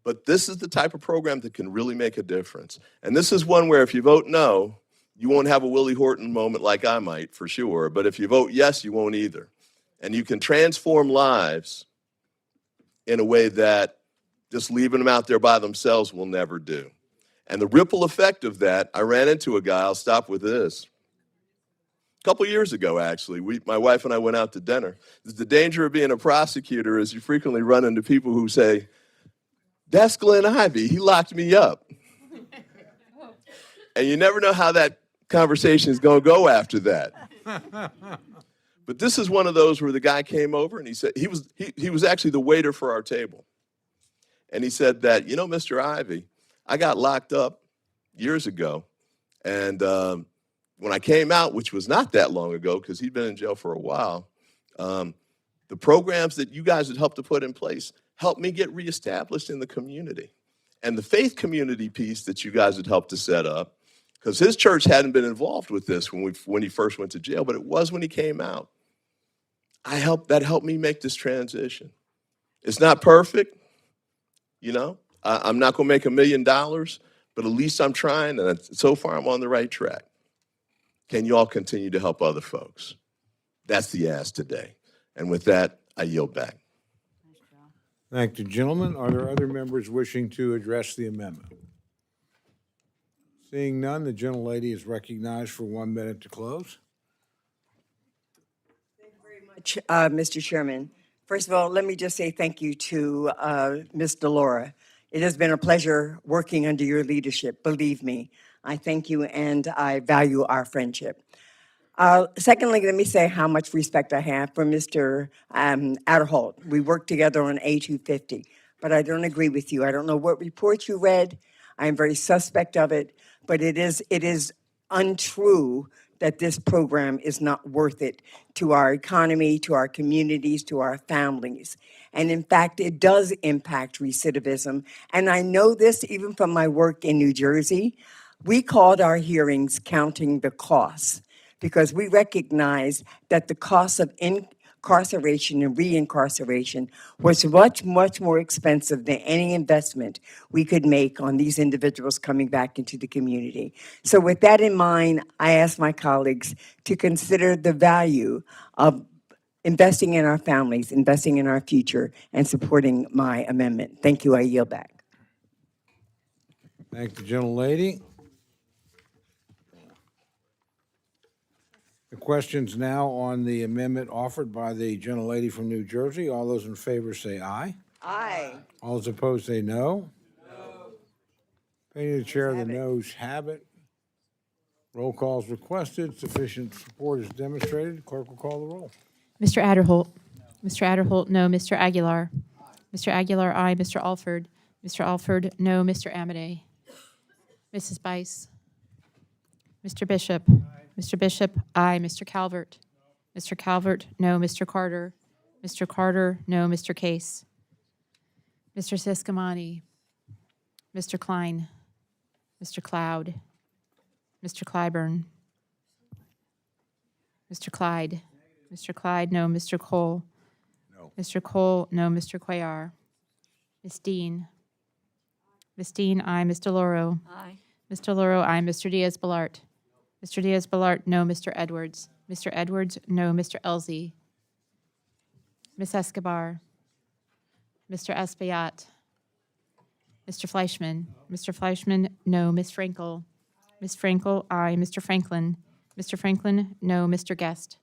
Q: But this is the type of program that can really make a difference. And this is one where if you vote no, you won't have a Willie Horton moment like I might, for sure. But if you vote yes, you won't either. And you can transform lives in a way that just leaving them out there by themselves will never do. And the ripple effect of that, I ran into a guy, I'll stop with this. A couple years ago, actually, my wife and I went out to dinner. The danger of being a prosecutor is you frequently run into people who say, "That's Glenn Ivey, he locked me up." And you never know how that conversation is going to go after that. But this is one of those where the guy came over and he said, he was actually the waiter for our table. And he said that, "You know, Mr. Ivey, I got locked up years ago. And when I came out, which was not that long ago because he'd been in jail for a while, the programs that you guys had helped to put in place helped me get reestablished in the community. And the faith community piece that you guys had helped to set up, because his church hadn't been involved with this when he first went to jail, but it was when he came out. That helped me make this transition. It's not perfect, you know. I'm not going to make $1 million, but at least I'm trying, and so far I'm on the right track. Can you all continue to help other folks? That's the ask today. And with that, I yield back.
A: Thank the gentleman. Are there other members wishing to address the amendment? Seeing none, the gentlelady is recognized for 1 minute to close.
H: Much, Mr. Chairman. First of all, let me just say thank you to Ms. Delora. It has been a pleasure working under your leadership. Believe me, I thank you and I value our friendship. Secondly, let me say how much respect I have for Mr. Adderholt. We worked together on A250, but I don't agree with you. I don't know what report you read. I am very suspect of it, but it is untrue that this program is not worth it to our economy, to our communities, to our families. And in fact, it does impact recidivism. And I know this even from my work in New Jersey. We called our hearings counting the costs because we recognize that the cost of incarceration and reincarceration was much, much more expensive than any investment we could make on these individuals coming back into the community. So with that in mind, I ask my colleagues to consider the value of investing in our families, investing in our future, and supporting my amendment. Thank you. I yield back.
A: Thank the gentlelady. The question's now on the amendment offered by the gentlelady from New Jersey. All those in favor say aye.
H: Aye.
A: All those opposed say no. No. Opinion of the chair, the noes have it. Roll call is requested. Sufficient support is demonstrated. Clerk will call the roll.
G: Mr. Adderholt. Mr. Adderholt, no. Mr. Aguilar. Mr. Aguilar, aye. Mr. Alford. Mr. Alford, no. Mr. Amadei. Mrs. Bice. Mr. Bishop. Mr. Bishop, aye. Mr. Calvert. Mr. Calvert, no. Mr. Carter. Mr. Carter, no. Mr. Case. Mr. Siscomani. Mr. Klein. Mr. Cloud. Mr. Clyburn. Mr. Clyde. Mr. Clyde, no. Mr. Cole.
A: No.
G: Mr. Cole, no. Mr. Cuellar. Ms. Dean. Ms. Dean, aye. Ms. DeLauro.
C: Aye.
G: Ms. DeLauro, aye. Mr. Diaz-Balart. Mr. Diaz-Balart, no. Mr. Edwards. Mr. Edwards, no. Mr. Elzey. Ms. Escobar. Mr. Espaillat. Mr. Fleischman. Mr. Fleischman, no. Ms. Frankel. Ms. Frankel, aye. Mr. Franklin. Mr. Franklin, no. Mr. Guest.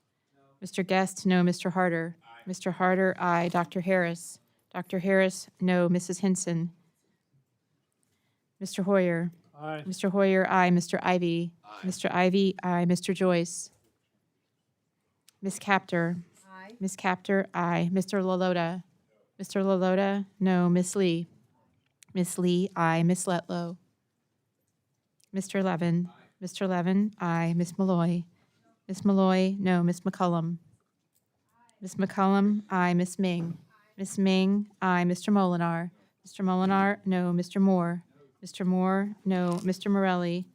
G: Mr. Guest, no. Mr. Harder. Mr. Harder, aye. Dr. Harris. Dr. Harris, no. Mrs. Hinson. Mr. Hoyer.
A: Aye.
G: Mr. Hoyer, aye. Mr. Ivy. Mr. Ivy, aye. Mr. Joyce. Ms. Capter.
E: Aye.
G: Ms. Capter, aye. Mr. Lalota. Mr. Lalota, no. Ms. Lee. Ms. Lee, aye. Ms. Letlow. Mr. Levin. Mr. Levin, aye. Ms. Malloy. Ms. Malloy, no. Ms. McCullum. Ms. McCullum, aye. Ms. Ming. Ms. Ming, aye. Mr. Molinar. Mr. Molinar, no. Mr. Moore. Mr. Moore, no. Mr. Morelli.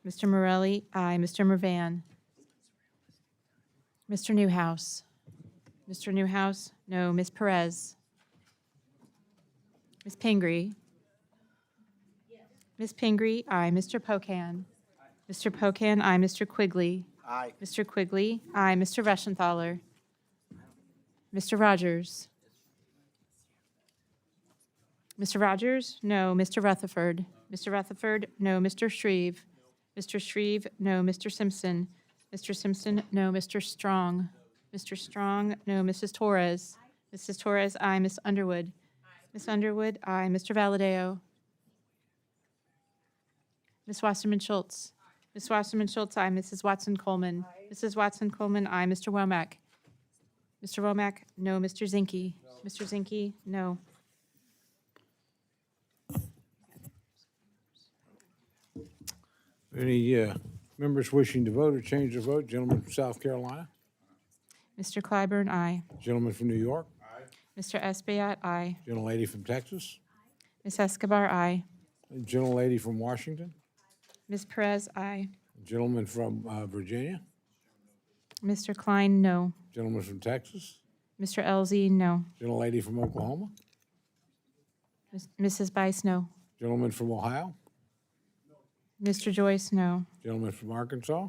G: Mr. Morelli, aye. Mr. Mervan. Mr. Newhouse. Mr. Newhouse, no. Ms. Perez. Ms. Pingree. Ms. Pingree, aye. Mr. Pocan. Mr. Pocan, aye. Mr. Quigley.
A: Aye.
G: Mr. Quigley, aye. Mr. Reschenthaler. Mr. Rogers. Mr. Rogers, no. Mr. Rutherford. Mr. Rutherford, no. Mr. Shreve. Mr. Shreve, no. Mr. Simpson. Mr. Simpson, no. Mr. Strong. Mr. Strong, no. Mrs. Torres. Mrs. Torres, aye. Ms. Underwood. Ms. Underwood, aye. Mr. Valadeo. Ms. Wasserman Schultz. Ms. Wasserman Schultz, aye. Mrs. Watson Coleman. Mrs. Watson Coleman, aye. Mr. Womack. Mr. Womack, no. Mr. Zinke. Mr. Zinke, no.
A: Any members wishing to vote or change their vote? Gentleman from South Carolina?
G: Mr. Clyburn, aye.
A: Gentleman from New York?
G: Mr. Espaillat, aye.
A: Gentlelady from Texas?
G: Ms. Escobar, aye.
A: Gentlelady from Washington?
G: Ms. Perez, aye.
A: Gentleman from Virginia?
G: Mr. Klein, no.
A: Gentleman from Texas?
G: Mr. Elzey, no.
A: Gentlelady from Oklahoma?
G: Mrs. Bice, no.
A: Gentleman from Ohio?
G: Mr. Joyce, no.
A: Gentleman from Arkansas?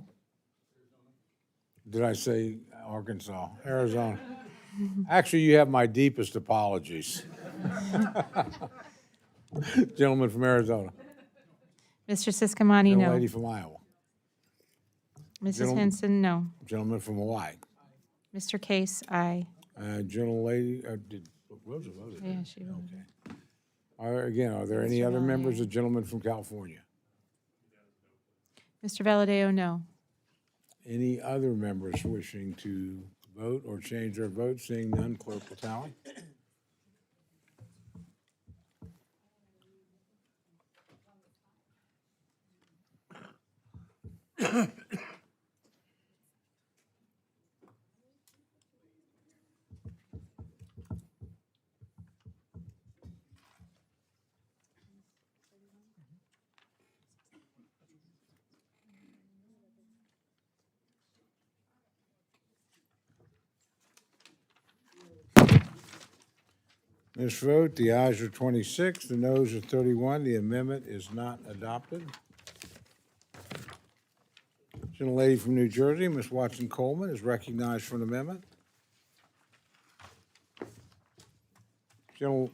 A: Did I say Arkansas? Arizona? Actually, you have my deepest apologies. Gentleman from Arizona?
G: Mr. Siscomani, no.
A: Gentlelady from Iowa?
G: Mrs. Henson, no.
A: Gentleman from Hawaii?
G: Mr. Case, aye.
A: Gentlelady, did Rosa voted?
G: Yeah, she voted.
A: Okay. Are there any
G: Mr.
A: other members?
G: Valadeo.
A: A gentleman from California?
G: Mr. Valadeo, no.
A: Any other members wishing to vote or change their vote? Seeing none, clerk will tally. This vote, the ayes are 26, the noes are 31. The amendment is not adopted. Gentlelady from New Jersey, Ms. Watson Coleman, is recognized for an amendment. Okay.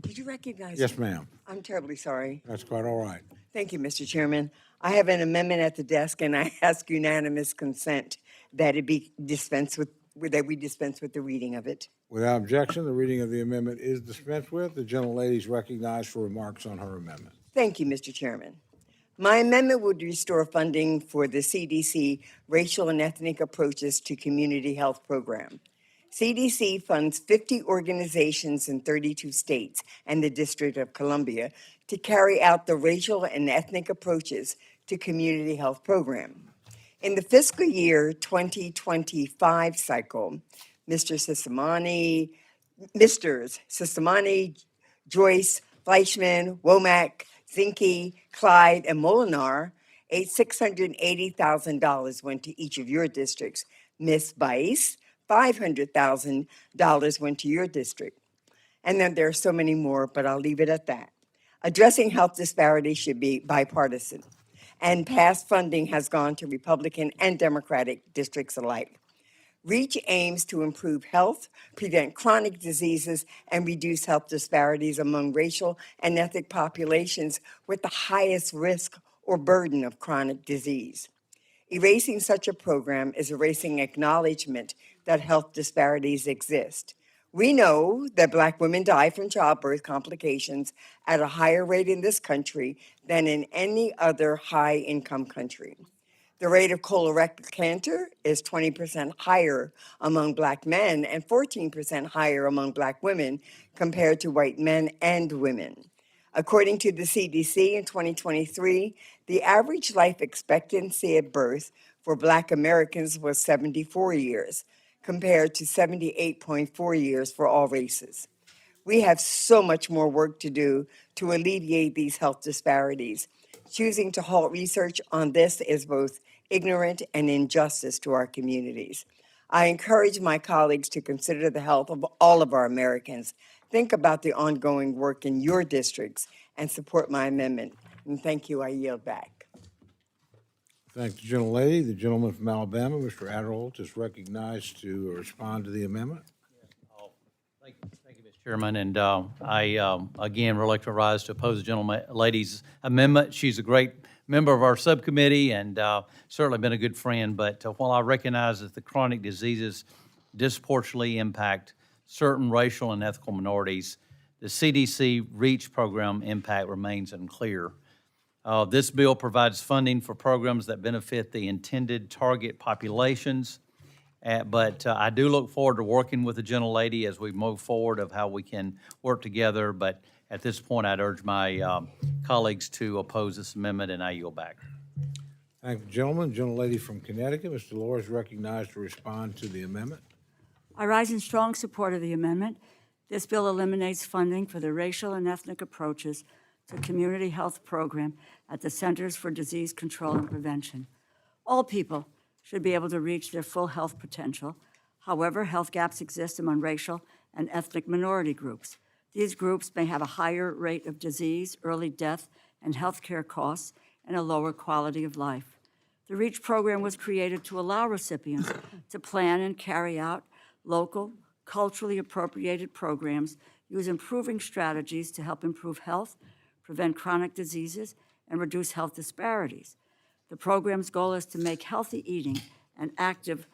H: Did you recognize?
A: Yes, ma'am.
H: I'm terribly sorry.
A: That's quite all right.
H: Thank you, Mr. Chairman. I have an amendment at the desk, and I ask unanimous consent that it be dispensed with, that we dispense with the reading of it.
A: Without objection, the reading of the amendment is dispensed with. The gentlelady is recognized for remarks on her amendment.
H: Thank you, Mr. Chairman. My amendment would restore funding for the CDC Racial and Ethnic Approaches to Community Health Program. CDC funds 50 organizations in 32 states and the District of Columbia to carry out the Racial and Ethnic Approaches to Community Health Program. In the fiscal year 2025 cycle, Misters Sistamani, Joyce, Fleischman, Womack, Zinke, Clyde, and Molinar, $680,000 went to each of your districts. Miss Bice, $500,000 went to your district. And then there are so many more, but I'll leave it at that. Addressing health disparities should be bipartisan, and past funding has gone to Republican and Democratic districts alike. REACH aims to improve health, prevent chronic diseases, and reduce health disparities among racial and ethnic populations with the highest risk or burden of chronic disease. Erasing such a program is erasing acknowledgement that health disparities exist. We know that Black women die from childbirth complications at a higher rate in this country than in any other high-income country. The rate of colorectal cancer is 20% higher among Black men and 14% higher among Black women compared to white men and women. According to the CDC in 2023, the average life expectancy at birth for Black Americans was 74 years, compared to 78.4 years for all races. We have so much more work to do to alleviate these health disparities. Choosing to halt research on this is both ignorant and injustice to our communities. I encourage my colleagues to consider the health of all of our Americans. Think about the ongoing work in your districts and support my amendment. And thank you, I yield back.
A: Thank the gentlelady. The gentleman from Alabama, Mr. Adderholt, is recognized to respond to the amendment.
B: Thank you, Mr. Chairman, and I, again, reluctant to rise to oppose the gentlelady's amendment. She's a great member of our subcommittee and certainly been a good friend, but while I recognize that the chronic diseases disproportionately impact certain racial and ethnic minorities, the CDC REACH program impact remains unclear. This bill provides funding for programs that benefit the intended target populations, but I do look forward to working with the gentlelady as we move forward of how we can work together, but at this point, I'd urge my colleagues to oppose this amendment, and I yield back.
A: Thank the gentleman. Gentlelady from Connecticut, Mr. Delore, is recognized to respond to the amendment.
C: I rise in strong support of the amendment. This bill eliminates funding for the racial and ethnic approaches to community health program at the Centers for Disease Control and Prevention. All people should be able to reach their full health potential. However, health gaps exist among racial and ethnic minority groups. These groups may have a higher rate of disease, early death, and healthcare costs, and a lower quality of life. The REACH program was created to allow recipients to plan and carry out local, culturally appropriated programs, use improving strategies to help improve health, prevent chronic diseases, and reduce health disparities. The program's goal is to make healthy eating and active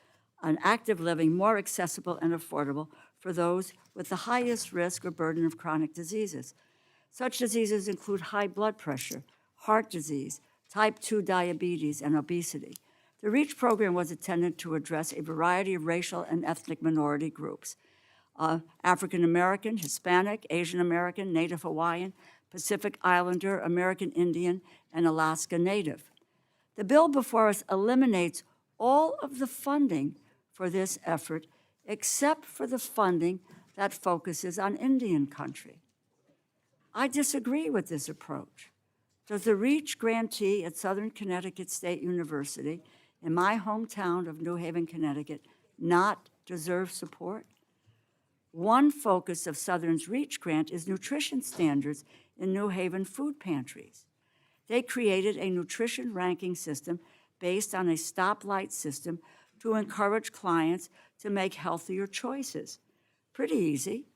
C: living more accessible and affordable for those with the highest risk or burden of chronic diseases. Such diseases include high blood pressure, heart disease, type 2 diabetes, and obesity. The REACH program was intended to address a variety of racial and ethnic minority groups: African American, Hispanic, Asian American, Native Hawaiian, Pacific Islander, American Indian, and Alaska Native. The bill before us eliminates all of the funding for this effort except for the funding that focuses on Indian country. I disagree with this approach. Does the REACH grantee at Southern Connecticut State University in my hometown of New Haven, Connecticut, not deserve support? One focus of Southern's REACH grant is nutrition standards in New Haven food pantries. They created a nutrition ranking system based on a stoplight system to encourage clients to make healthier choices. Pretty easy.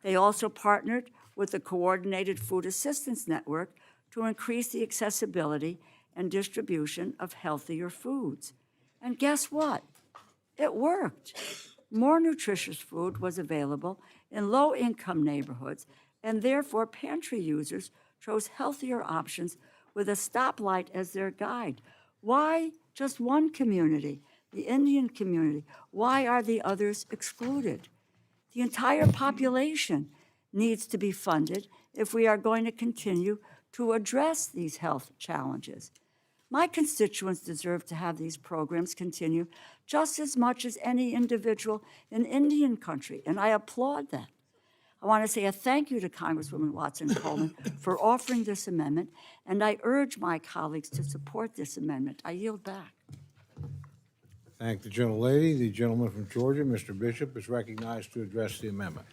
C: They also partnered with the Coordinated Food Assistance Network to increase the accessibility and distribution of healthier foods. And guess what? It worked. More nutritious food was available in low-income neighborhoods, and therefore pantry users chose healthier options with a stoplight as their guide. Why just one community, the Indian community? Why are the others excluded? The entire population needs to be funded if we are going to continue to address these health challenges. My constituents deserve to have these programs continue just as much as any individual in Indian country, and I applaud that. I want to say a thank you to Congresswoman Watson Coleman for offering this amendment, and I urge my colleagues to support this amendment. I yield back.
A: Thank the gentlelady. The gentleman from Georgia, Mr. Bishop, is recognized to address the amendment.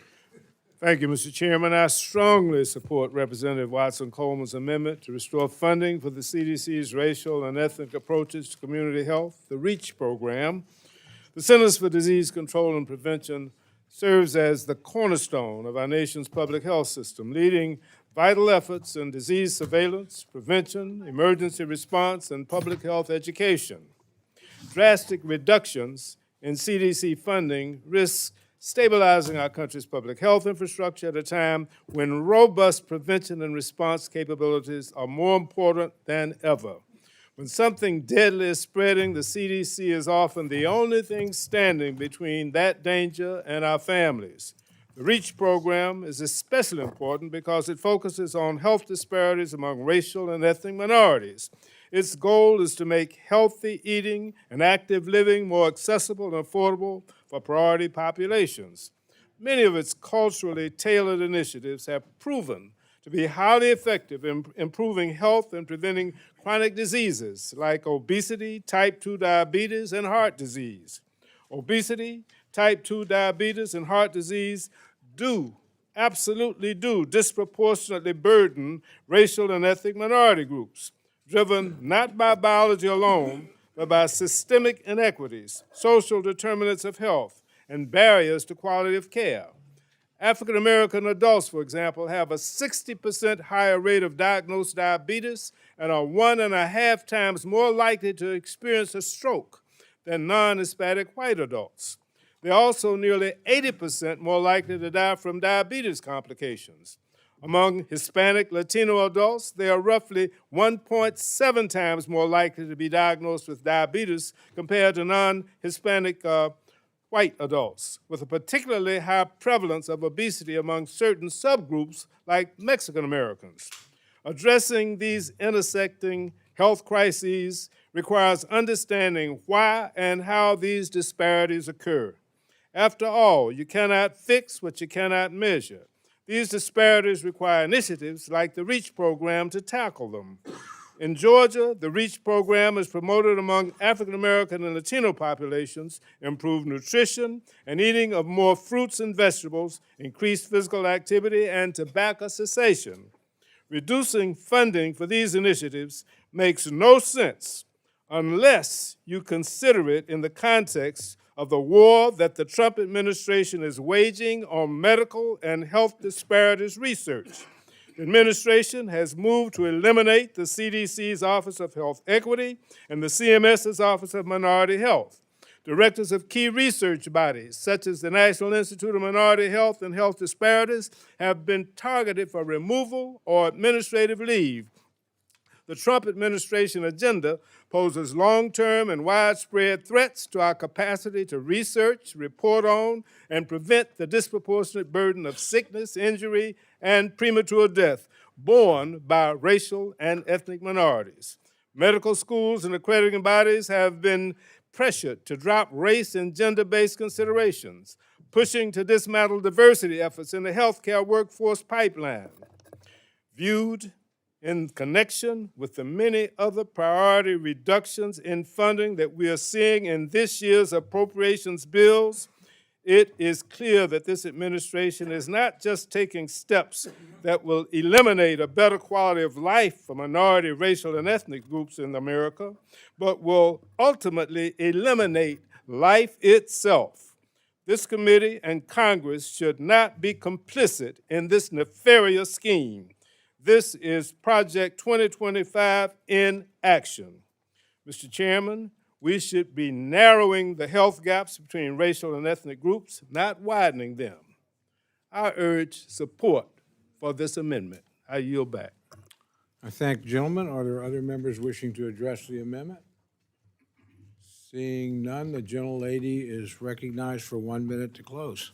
R: Thank you, Mr. Chairman. I strongly support Representative Watson Coleman's amendment to restore funding for the CDC's racial and ethnic approaches to community health, the REACH program. The Centers for Disease Control and Prevention serves as the cornerstone of our nation's public health system, leading vital efforts in disease surveillance, prevention, emergency response, and public health education. Drastic reductions in CDC funding risk stabilizing our country's public health infrastructure at a time when robust prevention and response capabilities are more important than ever. When something deadly is spreading, the CDC is often the only thing standing between that danger and our families. The REACH program is especially important because it focuses on health disparities among racial and ethnic minorities. Its goal is to make healthy eating and active living more accessible and affordable for priority populations. Many of its culturally tailored initiatives have proven to be highly effective in improving health and preventing chronic diseases like obesity, type 2 diabetes, and heart disease. Obesity, type 2 diabetes, and heart disease absolutely do disproportionately burden racial and ethnic minority groups, driven not by biology alone, but by systemic inequities, social determinants of health, and barriers to quality of care. African American adults, for example, have a 60% higher rate of diagnosed diabetes and are 1.5 times more likely to experience a stroke than non-Hispanic white adults. They're also nearly 80% more likely to die from diabetes complications. Among Hispanic Latino adults, they are roughly 1.7 times more likely to be diagnosed with diabetes compared to non-Hispanic white adults, with a particularly high prevalence of obesity among certain subgroups like Mexican Americans. Addressing these intersecting health crises requires understanding why and how these disparities occur. After all, you cannot fix what you cannot measure. These disparities require initiatives like the REACH program to tackle them. In Georgia, the REACH program is promoted among African American and Latino populations, improved nutrition and eating of more fruits and vegetables, increased physical activity, and tobacco cessation. Reducing funding for these initiatives makes no sense unless you consider it in the context of the war that the Trump administration is waging on medical and health disparities research. The administration has moved to eliminate the CDC's Office of Health Equity and the CMS's Office of Minority Health. Directors of key research bodies, such as the National Institute of Minority Health and Health Disparities, have been targeted for removal or administrative leave. The Trump administration agenda poses long-term and widespread threats to our capacity to research, report on, and prevent the disproportionate burden of sickness, injury, and premature death borne by racial and ethnic minorities. Medical schools and accrediting bodies have been pressured to drop race and gender-based considerations, pushing to dismantle diversity efforts in the healthcare workforce pipeline. Viewed in connection with the many other priority reductions in funding that we are seeing in this year's appropriations bills, it is clear that this administration is not just taking steps that will eliminate a better quality of life for minority, racial, and ethnic groups in America, but will ultimately eliminate life itself. This committee and Congress should not be complicit in this nefarious scheme. This is Project 2025 in action. Mr. Chairman, we should be narrowing the health gaps between racial and ethnic groups, not widening them. I urge support for this amendment. I yield back.
A: I thank the gentleman. Are there other members wishing to address the amendment? Seeing none, the gentlelady is recognized for 1 minute to close.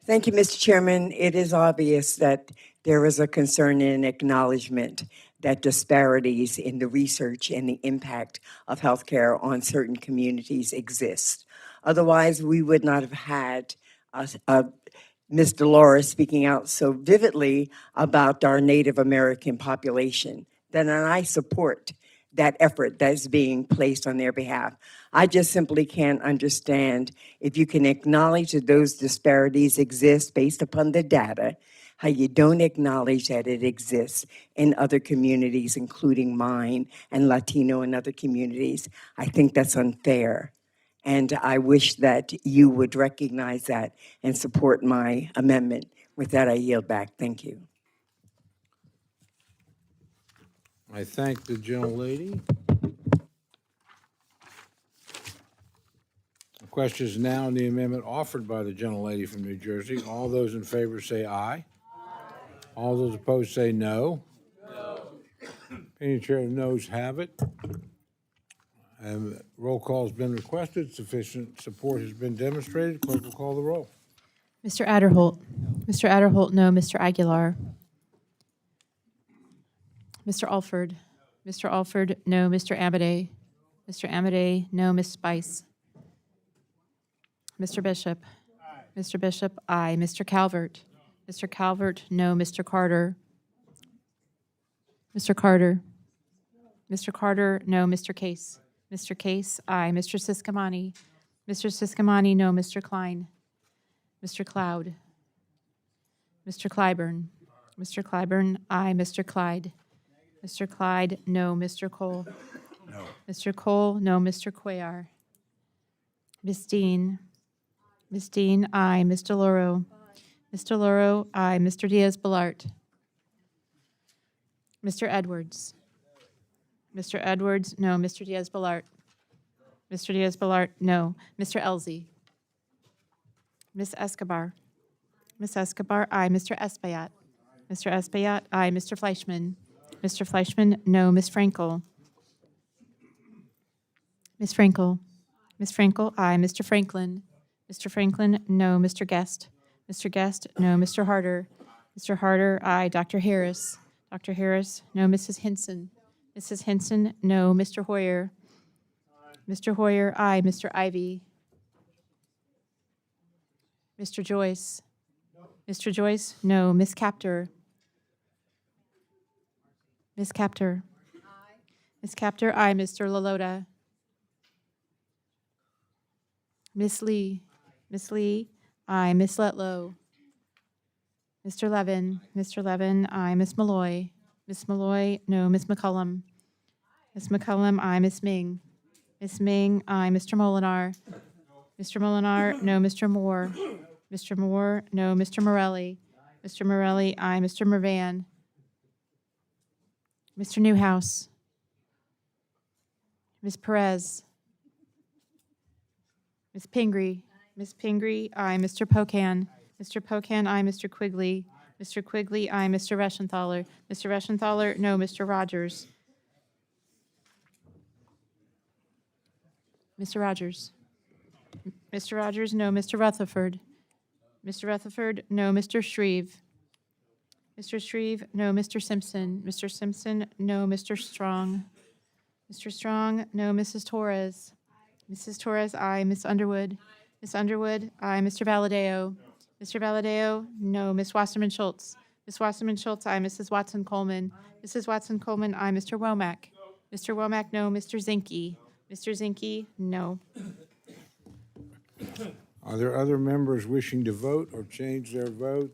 H: Thank you, Mr. Chairman. It is obvious that there is a concern and acknowledgement that disparities in the research and the impact of healthcare on certain communities exist. Otherwise, we would not have had Ms. Dolores speaking out so vividly about our Native American population. Then I support that effort that's being placed on their behalf. I just simply can't understand if you can acknowledge that those disparities exist based upon the data, how you don't acknowledge that it exists in other communities, including mine and Latino and other communities. I think that's unfair. And I wish that you would recognize that and support my amendment. With that, I yield back. Thank you.
A: I thank the gentlelady. The question is now on the amendment offered by the gentlelady from New Jersey. All those in favor say aye. All those opposed say no. Any chair of noes have it. And roll call has been requested. Sufficient support has been demonstrated. Clerk will call the roll.
G: Mr. Adderholt. Mr. Adderholt, no. Mr. Aguilar. Mr. Alford. Mr. Alford, no. Mr. Amade. Mr. Amade, no. Ms. Spice. Mr. Bishop. Mr. Bishop, aye. Mr. Calvert. Mr. Calvert, no. Mr. Carter. Mr. Carter. Mr. Carter, no. Mr. Case. Mr. Case, aye. Mr. Siscomani. Mr. Siscomani, no. Mr. Klein. Mr. Cloud. Mr. Clyburn. Mr. Clyburn, aye. Mr. Clyde. Mr. Clyde, no. Mr. Cole.
A: No.
G: Mr. Cole, no. Mr. Cuellar. Ms. Dean. Ms. Dean, aye. Ms. DeLauro. Ms. DeLauro, aye. Mr. Diaz-Balart. Mr. Edwards. Mr. Edwards, no. Mr. Diaz-Balart. Mr. Diaz-Balart, no. Mr. Elzey. Ms. Escobar. Ms. Escobar, aye. Mr. Espaillat. Mr. Espaillat, aye. Mr. Fleischman. Mr. Fleischman, no. Ms. Frankel. Ms. Frankel. Ms. Frankel, aye. Mr. Franklin. Mr. Franklin, no. Mr. Guest. Mr. Guest, no. Mr. Harder. Mr. Harder, aye. Dr. Harris. Dr. Harris, no. Mrs. Hinson. Mrs. Hinson, no. Mr. Hoyer. Mr. Hoyer, aye. Mr. Ivy. Mr. Joyce. Mr. Joyce, no. Ms. Captor. Ms. Captor. Ms. Captor, aye. Mr. Lalota. Ms. Lee. Ms. Lee, aye. Ms. Letlow. Mr. Levin. Mr. Levin, aye. Ms. Malloy. Ms. Malloy, no. Ms. McCullum. Ms. McCullum, aye. Ms. Ming. Ms. Ming, aye. Mr. Molinar. Mr. Molinar, no. Mr. Moore. Mr. Moore, no. Mr. Morelli. Mr. Morelli, aye. Mr. Mervan. Mr. Newhouse. Ms. Perez. Ms. Pingree. Ms. Pingree, aye. Mr. Pocan. Mr. Pocan, aye. Mr. Quigley. Mr. Quigley, aye. Mr. Reschenthaler. Mr. Reschenthaler, no. Mr. Rogers. Mr. Rogers. Mr. Rogers, no. Mr. Rutherford. Mr. Rutherford, no. Mr. Shreve. Mr. Shreve, no. Mr. Simpson. Mr. Simpson, no. Mr. Strong. Mr. Strong, no. Mrs. Torres. Mrs. Torres, aye. Ms. Underwood. Ms. Underwood, aye. Mr. Valadeo. Mr. Valadeo, no. Ms. Wasserman Schultz. Ms. Wasserman Schultz, aye. Mrs. Watson Coleman. Mrs. Watson Coleman, aye. Mr. Womack. Mr. Womack, no. Mr. Zinke. Mr. Zinke, no.
A: Are there other members wishing to vote or change their vote?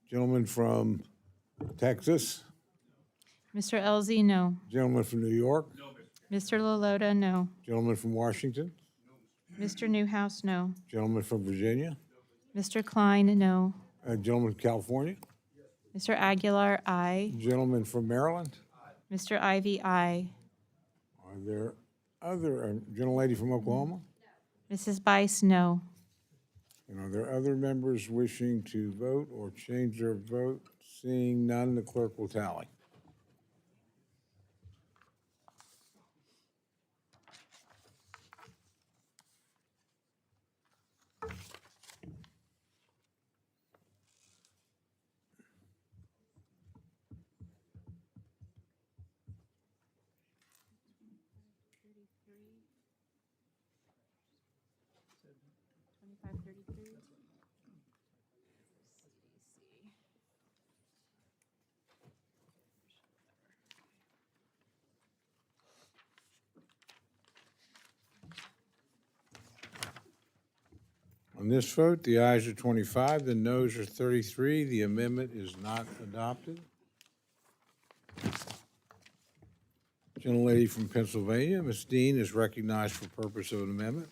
A: Gentleman from Texas?
G: Mr. Elzey, no.
A: Gentleman from New York?
G: Mr. Lalota, no.
A: Gentleman from Washington?
G: Mr. Newhouse, no.
A: Gentleman from Virginia?
G: Mr. Klein, no.
A: Gentleman from California?
G: Mr. Aguilar, aye.
A: Gentleman from Maryland?
G: Mr. Ivy, aye.
A: Are there other, gentlelady from Oklahoma?
G: Mrs. Bice, no.
A: And are there other members wishing to vote or change their vote? Seeing none, the clerk will tally.
G: 2533.
A: On this vote, the ayes are 25, the noes are 33. The amendment is not adopted. Gentlelady from Pennsylvania, Ms. Dean, is recognized for purpose of an amendment.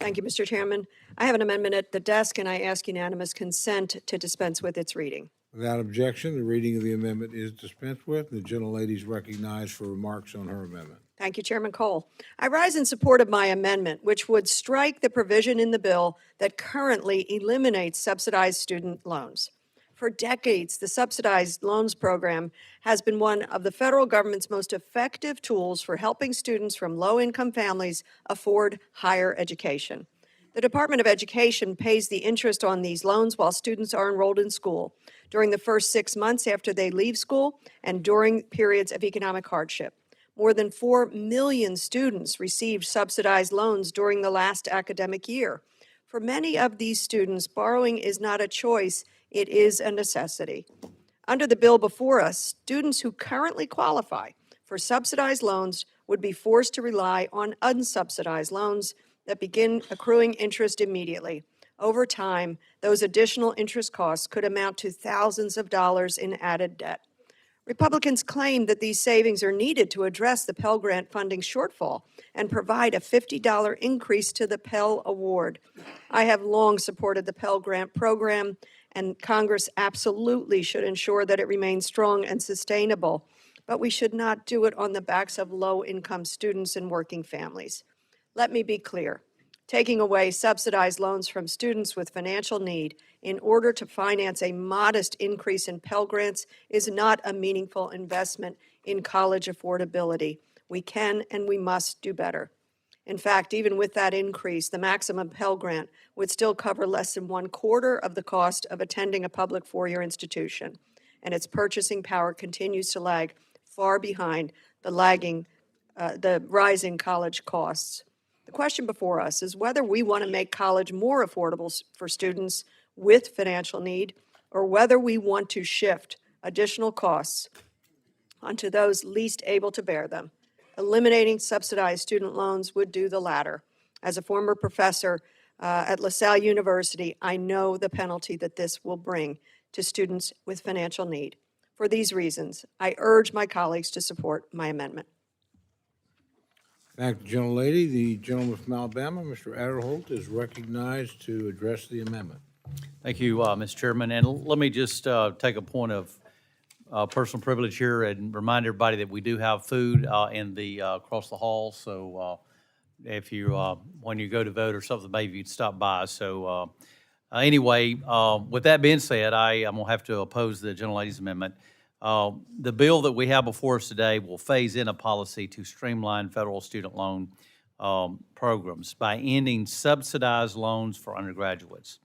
S: Thank you, Mr. Chairman. I have an amendment at the desk, and I ask unanimous consent to dispense with its reading.
A: Without objection, the reading of the amendment is dispensed with. The gentlelady is recognized for remarks on her amendment.
S: Thank you, Chairman Cole. I rise in support of my amendment, which would strike the provision in the bill that currently eliminates subsidized student loans. For decades, the subsidized loans program has been one of the federal government's most effective tools for helping students from low-income families afford higher education. The Department of Education pays the interest on these loans while students are enrolled in school, during the first 6 months after they leave school, and during periods of economic hardship. More than 4 million students received subsidized loans during the last academic year. For many of these students, borrowing is not a choice, it is a necessity. Under the bill before us, students who currently qualify for subsidized loans would be forced to rely on unsubsidized loans that begin accruing interest immediately. Over time, those additional interest costs could amount to thousands of dollars in added debt. Republicans claim that these savings are needed to address the Pell Grant funding shortfall and provide a $50 increase to the Pell Award. I have long supported the Pell Grant program, and Congress absolutely should ensure that it remains strong and sustainable, but we should not do it on the backs of low-income students and working families. Let me be clear. Taking away subsidized loans from students with financial need in order to finance a modest increase in Pell Grants is not a meaningful investment in college affordability. We can and we must do better. In fact, even with that increase, the maximum Pell Grant would still cover less than 1/4 of the cost of attending a public four-year institution, and its purchasing power continues to lag far behind the rising college costs. The question before us is whether we want to make college more affordable for students with financial need, or whether we want to shift additional costs onto those least able to bear them. Eliminating subsidized student loans would do the latter. As a former professor at LaSalle University, I know the penalty that this will bring to students with financial need. For these reasons, I urge my colleagues to support my amendment.
A: Thank the gentlelady. The gentleman from Alabama, Mr. Adderholt, is recognized to address the amendment.
B: Thank you, Mr. Chairman. And let me just take a point of personal privilege here and remind everybody that we do have food in the across the hall. So if you when you go to vote or something, maybe you'd stop by. So anyway, with that being said, I'm gonna have to oppose the gentlelady's amendment. The bill that we have before us today will phase in a policy to streamline federal student loan programs by ending subsidized loans for undergraduates.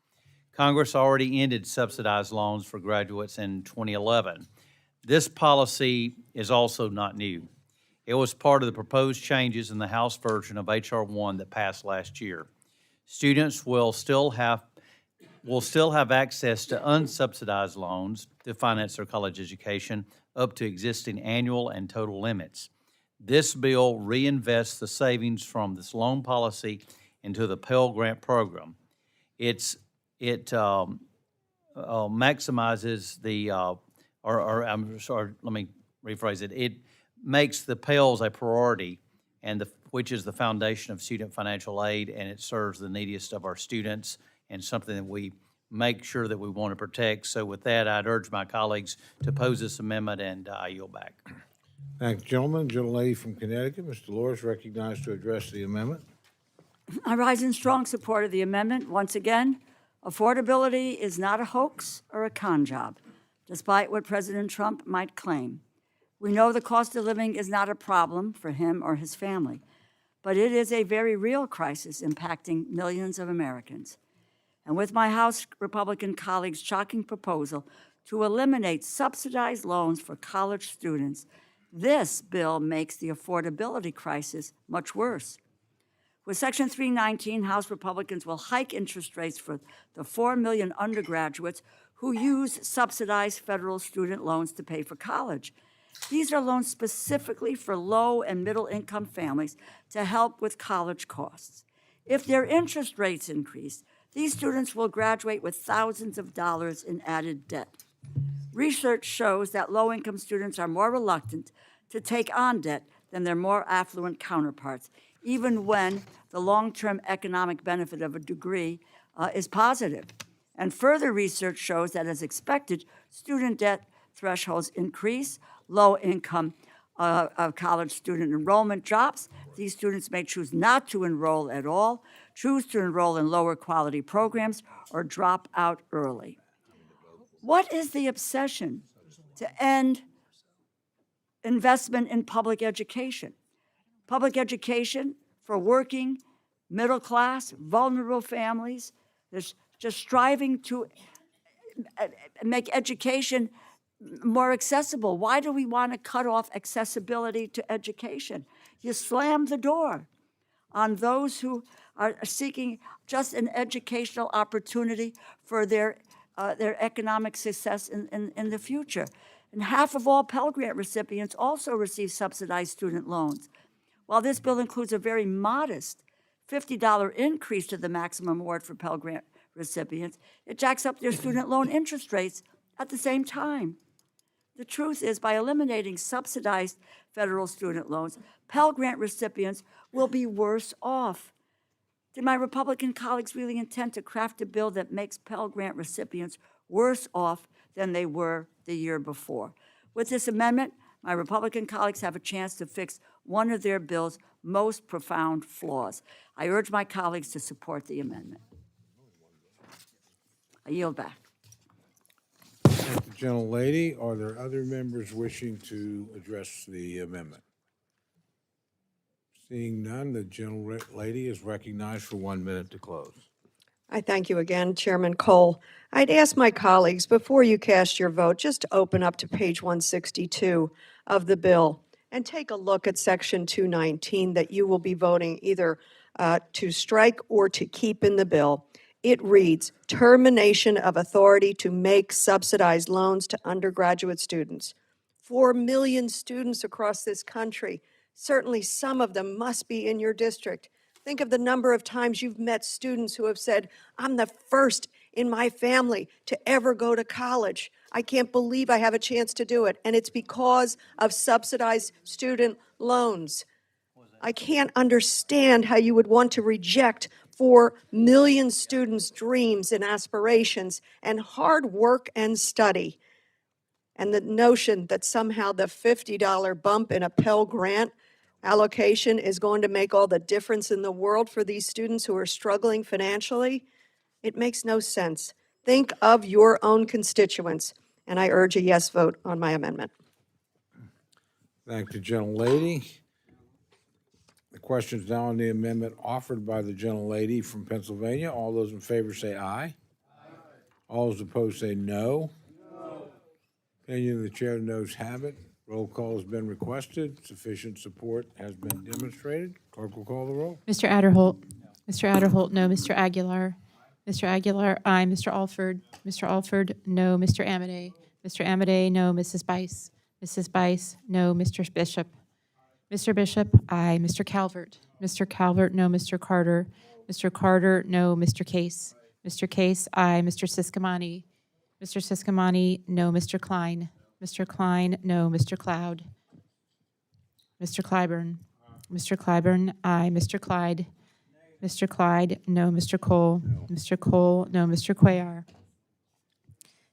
B: Congress already ended subsidized loans for graduates in 2011. This policy is also not new. It was part of the proposed changes in the House version of H.R. 1 that passed last year. Students will still have access to unsubsidized loans to finance their college education up to existing annual and total limits. This bill reinvests the savings from this loan policy into the Pell Grant program. It maximizes the, I'm sorry, let me rephrase it. It makes the Pels a priority, and which is the foundation of student financial aid, and it serves the neediest of our students and something that we make sure that we want to protect. So with that, I'd urge my colleagues to oppose this amendment, and I yield back.
A: Thank you, gentleman. Gentlelady from Connecticut, Mr. Lewis, recognized to address the amendment.
C: I rise in strong support of the amendment. Once again, affordability is not a hoax or a con job, despite what President Trump might claim. We know the cost of living is not a problem for him or his family, but it is a very real crisis impacting millions of Americans. And with my House Republican colleagues' shocking proposal to eliminate subsidized loans for college students, this bill makes the affordability crisis much worse. With Section 319, House Republicans will hike interest rates for the 4 million undergraduates who use subsidized federal student loans to pay for college. These are loans specifically for low and middle-income families to help with college costs. If their interest rates increase, these students will graduate with thousands of dollars in added debt. Research shows that low-income students are more reluctant to take on debt than their more affluent counterparts, even when the long-term economic benefit of a degree is positive. And further research shows that, as expected, student debt thresholds increase, low-income college student enrollment drops. These students may choose not to enroll at all, choose to enroll in lower quality programs, or drop out early. What is the obsession to end investment in public education? Public education for working, middle class, vulnerable families. There's just striving to make education more accessible. Why do we want to cut off accessibility to education? You slam the door on those who are seeking just an educational opportunity for their economic success in the future. And half of all Pell Grant recipients also receive subsidized student loans. While this bill includes a very modest $50 increase to the maximum award for Pell Grant recipients, it jacks up their student loan interest rates at the same time. The truth is, by eliminating subsidized federal student loans, Pell Grant recipients will be worse off. Did my Republican colleagues really intend to craft a bill that makes Pell Grant recipients worse off than they were the year before? With this amendment, my Republican colleagues have a chance to fix one of their bill's most profound flaws. I urge my colleagues to support the amendment. I yield back.
A: Thank the gentlelady. Are there other members wishing to address the amendment? Seeing none, the gentlelady is recognized for 1 minute to close.
S: I thank you again, Chairman Cole. I'd ask my colleagues, before you cast your vote, just to open up to page 162 of the bill and take a look at Section 219 that you will be voting either to strike or to keep in the bill. It reads, termination of authority to make subsidized loans to undergraduate students. 4 million students across this country. Certainly some of them must be in your district. Think of the number of times you've met students who have said, I'm the first in my family to ever go to college. I can't believe I have a chance to do it. And it's because of subsidized student loans. I can't understand how you would want to reject 4 million students' dreams and aspirations and hard work and study. And the notion that somehow the $50 bump in a Pell Grant allocation is going to make all the difference in the world for these students who are struggling financially, it makes no sense. Think of your own constituents, and I urge a yes vote on my amendment.
A: Thank the gentlelady. The question is now on the amendment offered by the gentlelady from Pennsylvania. All those in favor say aye. All those opposed say no. Opinion of the chair, noes have it. Roll call has been requested. Sufficient support has been demonstrated. Clerk will call the roll.
G: Mr. Adderholt. Mr. Adderholt, no. Mr. Aguilar. Mr. Aguilar, aye. Mr. Alford. Mr. Alford, no. Mr. Amade. Mr. Amade, no. Mrs. Bice. Mrs. Bice, no. Mr. Bishop. Mr. Bishop, aye. Mr. Calvert. Mr. Calvert, no. Mr. Carter. Mr. Carter, no. Mr. Case. Mr. Case, aye. Mr. Siscomani. Mr. Siscomani, no. Mr. Klein. Mr. Klein, no. Mr. Cloud. Mr. Clyburn. Mr. Clyburn, aye. Mr. Clyde. Mr. Clyde, no. Mr. Cole. Mr. Cole, no. Mr. Cuellar.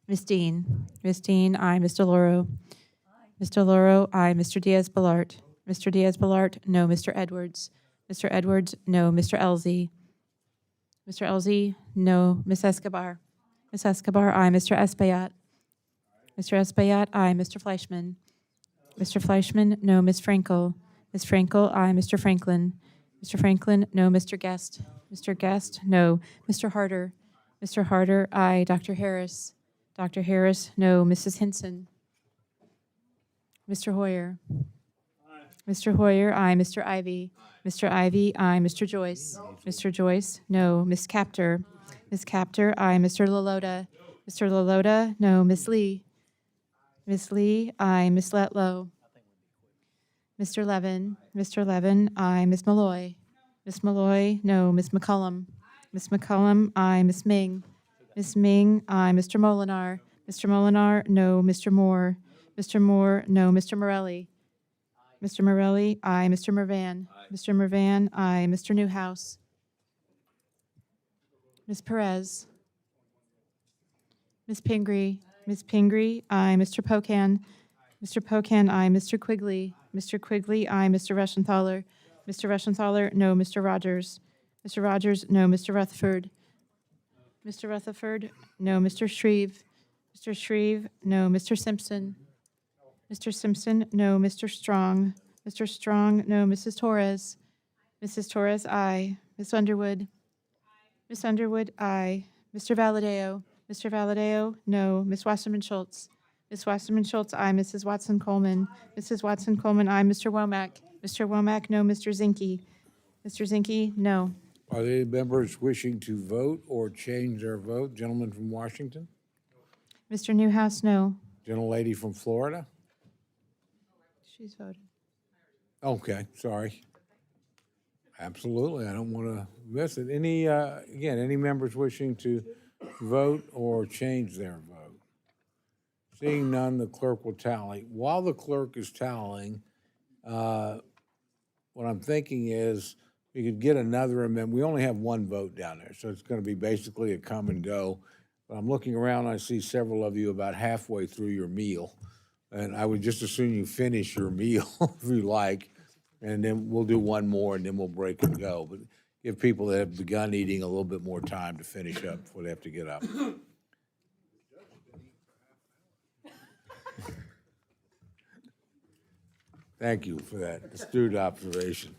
G: Ms. Dean. Ms. Dean, aye. Mr. Loro. Mr. Loro, aye. Mr. Diaz-Balart. Mr. Diaz-Balart, no. Mr. Edwards. Mr. Edwards, no. Mr. Elzey. Mr. Elzey, no. Ms. Escobar. Ms. Escobar, aye. Mr. Espaillat. Mr. Espaillat, aye. Mr. Fleischman. Mr. Fleischman, no. Ms. Frankel. Ms. Frankel, aye. Mr. Franklin. Mr. Franklin, no. Mr. Guest. Mr. Guest, no. Mr. Harder. Mr. Harder, aye. Dr. Harris. Dr. Harris, no. Mrs. Hinson. Mr. Hoyer. Mr. Hoyer, aye. Mr. Ivy. Mr. Ivy, aye. Mr. Joyce. Mr. Joyce, no. Ms. Capter. Ms. Capter, aye. Mr. Lalota. Mr. Lalota, no. Ms. Lee. Ms. Lee, aye. Ms. Letlow. Mr. Levin. Mr. Levin, aye. Ms. Malloy. Ms. Malloy, no. Ms. McCullum. Ms. McCullum, aye. Ms. Ming. Ms. Ming, aye. Mr. Molinar. Mr. Molinar, no. Mr. Moore. Mr. Moore, no. Mr. Morelli. Mr. Morelli, aye. Mr. Mervan. Mr. Mervan, aye. Mr. Newhouse. Ms. Perez. Ms. Pingree. Ms. Pingree, aye. Mr. Pocan. Mr. Pocan, aye. Mr. Quigley. Mr. Quigley, aye. Mr. Reschenthaler. Mr. Reschenthaler, no. Mr. Rogers. Mr. Rogers, no. Mr. Rutherford. Mr. Rutherford, no. Mr. Shreve. Mr. Shreve, no. Mr. Simpson. Mr. Simpson, no. Mr. Strong. Mr. Strong, no. Mrs. Torres. Mrs. Torres, aye. Ms. Underwood. Ms. Underwood, aye. Mr. Valadeo. Mr. Valadeo, no. Ms. Wasserman Schultz. Ms. Wasserman Schultz, aye. Mrs. Watson Coleman. Mrs. Watson Coleman, aye. Mr. Womack. Mr. Womack, no. Mr. Zinke. Mr. Zinke, no.
A: Are there any members wishing to vote or change their vote? Gentleman from Washington?
G: Mr. Newhouse, no.
A: Gentlelady from Florida?
G: She's voted.
A: Okay, sorry. Absolutely, I don't want to miss it. Any, again, any members wishing to vote or change their vote? Seeing none, the clerk will tally. While the clerk is tallying, what I'm thinking is we could get another amendment. We only have one vote down there, so it's going to be basically a come and go. But I'm looking around, I see several of you about halfway through your meal. And I would just assume you finish your meal if you like, and then we'll do one more and then we'll break and go. But give people that have begun eating a little bit more time to finish up before they have to get up. Thank you for that astute observation.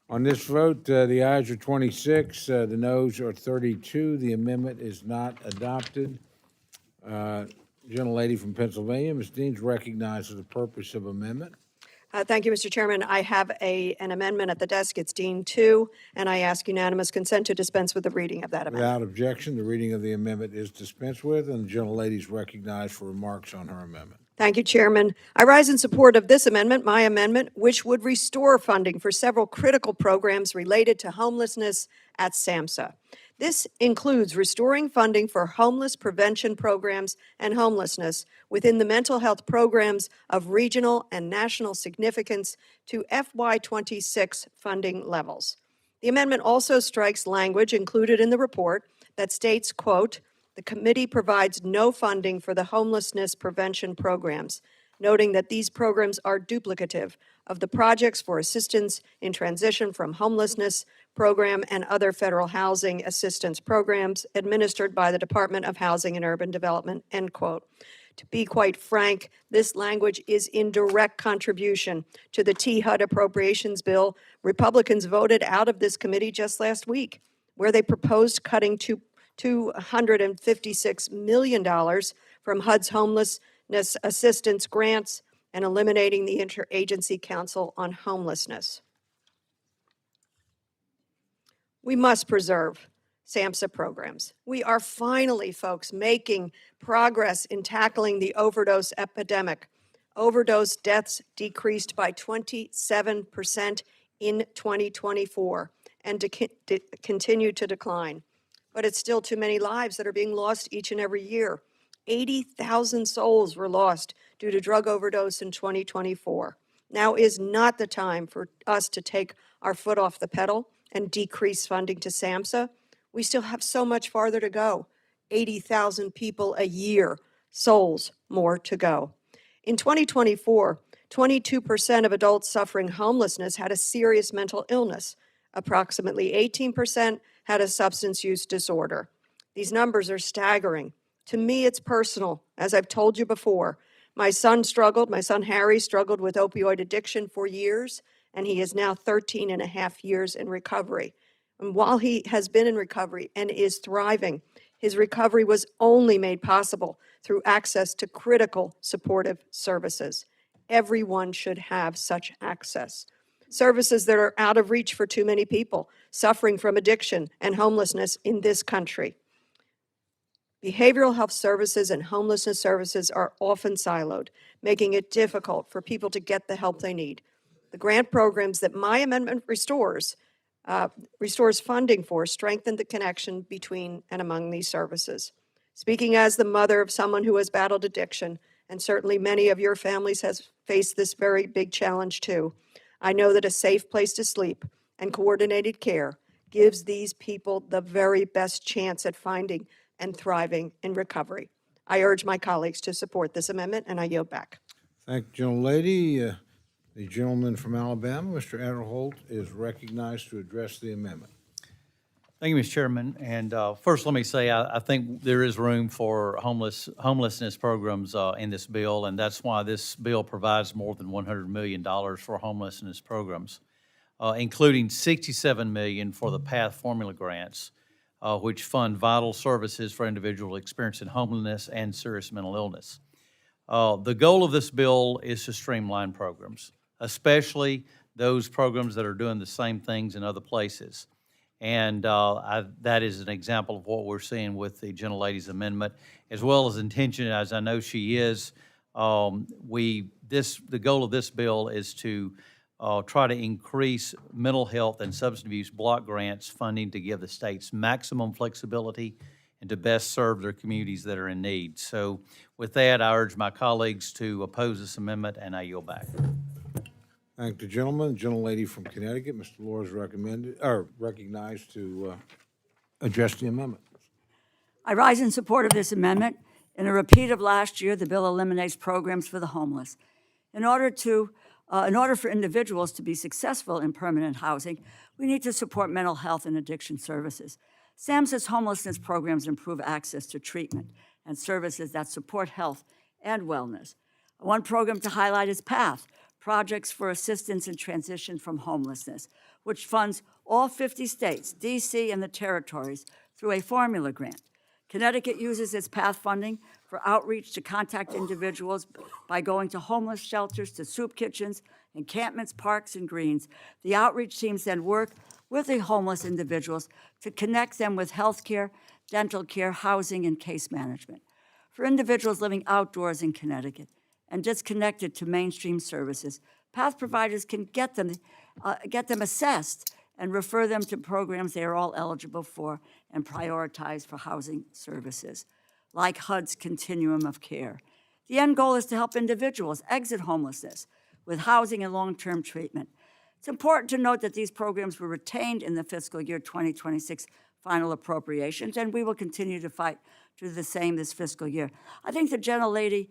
A: On this vote, the ayes are 26, the noes are 32. The amendment is not adopted. Gentlelady from Pennsylvania, Ms. Dean's recognized for the purpose of amendment.
S: Thank you, Mr. Chairman. I have an amendment at the desk. It's Dean 2, and I ask unanimous consent to dispense with the reading of that amendment.
A: Without objection, the reading of the amendment is dispensed with, and the gentlelady is recognized for remarks on her amendment.
S: Thank you, Chairman. I rise in support of this amendment, my amendment, which would restore funding for several critical programs related to homelessness at SAMHSA. This includes restoring funding for homeless prevention programs and homelessness within the mental health programs of regional and national significance to FY26 funding levels. The amendment also strikes language included in the report that states, quote, "The committee provides no funding for the homelessness prevention programs," noting that these programs are duplicative of the Projects for Assistance in Transition from Homelessness program and other federal housing assistance programs administered by the Department of Housing and Urban Development, end quote. To be quite frank, this language is in direct contribution to the T-HUD Appropriations bill Republicans voted out of this committee just last week, where they proposed cutting $256 million from HUD's homelessness assistance grants and eliminating the Interagency Council on Homelessness. We must preserve SAMHSA programs. We are finally, folks, making progress in tackling the overdose epidemic. Overdose deaths decreased by 27% in 2024 and continue to decline. But it's still too many lives that are being lost each and every year. 80,000 souls were lost due to drug overdose in 2024. Now is not the time for us to take our foot off the pedal and decrease funding to SAMHSA. We still have so much farther to go. 80,000 people a year, souls more to go. In 2024, 22% of adults suffering homelessness had a serious mental illness. Approximately 18% had a substance use disorder. These numbers are staggering. To me, it's personal. As I've told you before, my son Harry struggled with opioid addiction for years, and he is now 13 and a half years in recovery. And while he has been in recovery and is thriving, his recovery was only made possible through access to critical supportive services. Everyone should have such access. Services that are out of reach for too many people suffering from addiction and homelessness in this country. Behavioral health services and homelessness services are often siloed, making it difficult for people to get the help they need. The grant programs that my amendment restores funding for strengthen the connection between and among these services. Speaking as the mother of someone who has battled addiction, and certainly many of your families has faced this very big challenge too, I know that a safe place to sleep and coordinated care gives these people the very best chance at finding and thriving in recovery. I urge my colleagues to support this amendment, and I yield back.
A: Thank you, gentlelady. The gentleman from Alabama, Mr. Adderholt, is recognized to address the amendment.
B: Thank you, Mr. Chairman. And first, let me say I think there is room for homelessness programs in this bill, and that's why this bill provides more than $100 million for homelessness programs, including $67 million for the PATH formula grants, which fund vital services for individuals experiencing homelessness and serious mental illness. The goal of this bill is to streamline programs, especially those programs that are doing the same things in other places. And that is an example of what we're seeing with the gentlelady's amendment, as well as intention, as I know she is. The goal of this bill is to try to increase mental health and substance abuse block grants funding to give the states maximum flexibility and to best serve their communities that are in need. So with that, I urge my colleagues to oppose this amendment, and I yield back.
A: Thank the gentleman. The gentlelady from Connecticut, Mr. Law, is recognized to address the amendment.
C: I rise in support of this amendment. In a repeat of last year, the bill eliminates programs for the homeless. In order for individuals to be successful in permanent housing, we need to support mental health and addiction services. SAMHSA's homelessness programs improve access to treatment and services that support health and wellness. One program to highlight is PATH, Projects for Assistance in Transition from Homelessness, which funds all 50 states, DC, and the territories through a formula grant. Connecticut uses its PATH funding for outreach to contact individuals by going to homeless shelters, to soup kitchens, encampments, parks, and greens. The outreach teams then work with the homeless individuals to connect them with health care, dental care, housing, and case management. For individuals living outdoors in Connecticut and disconnected to mainstream services, PATH providers can get them assessed and refer them to programs they are all eligible for and prioritize for housing services, like HUD's Continuum of Care. The end goal is to help individuals exit homelessness with housing and long-term treatment. It's important to note that these programs were retained in the fiscal year 2026 final appropriations, and we will continue to fight to do the same this fiscal year. I think the gentlelady's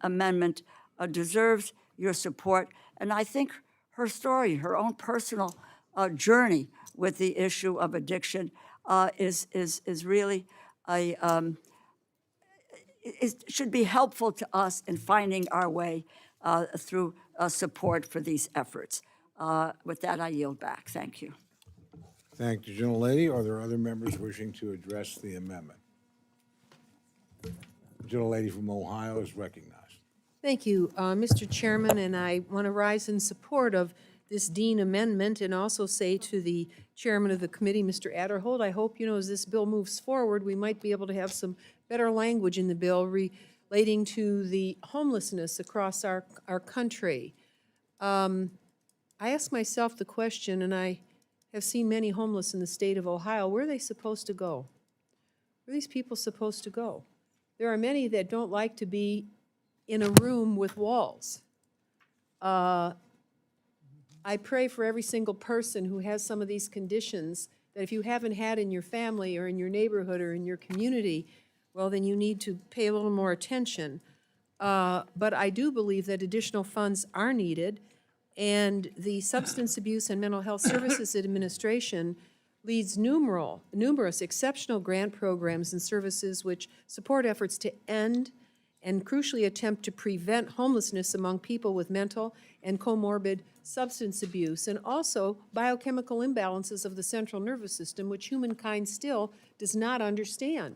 C: amendment deserves your support, and I think her story, her own personal journey with the issue of addiction is really should be helpful to us in finding our way through support for these efforts. With that, I yield back. Thank you.
A: Thank the gentlelady. Are there other members wishing to address the amendment? The gentlelady from Ohio is recognized.
E: Thank you, Mr. Chairman, and I want to rise in support of this Dean amendment and also say to the chairman of the committee, Mr. Adderholt, I hope, as this bill moves forward, we might be able to have some better language in the bill relating to the homelessness across our country. I ask myself the question, and I have seen many homeless in the state of Ohio, where are they supposed to go? Where are these people supposed to go? There are many that don't like to be in a room with walls. I pray for every single person who has some of these conditions that if you haven't had in your family or in your neighborhood or in your community, well, then you need to pay a little more attention. But I do believe that additional funds are needed, and the Substance Abuse and Mental Health Services Administration leads numerous exceptional grant programs and services which support efforts to end and crucially attempt to prevent homelessness among people with mental and comorbid substance abuse, and also biochemical imbalances of the central nervous system, which humankind still does not understand.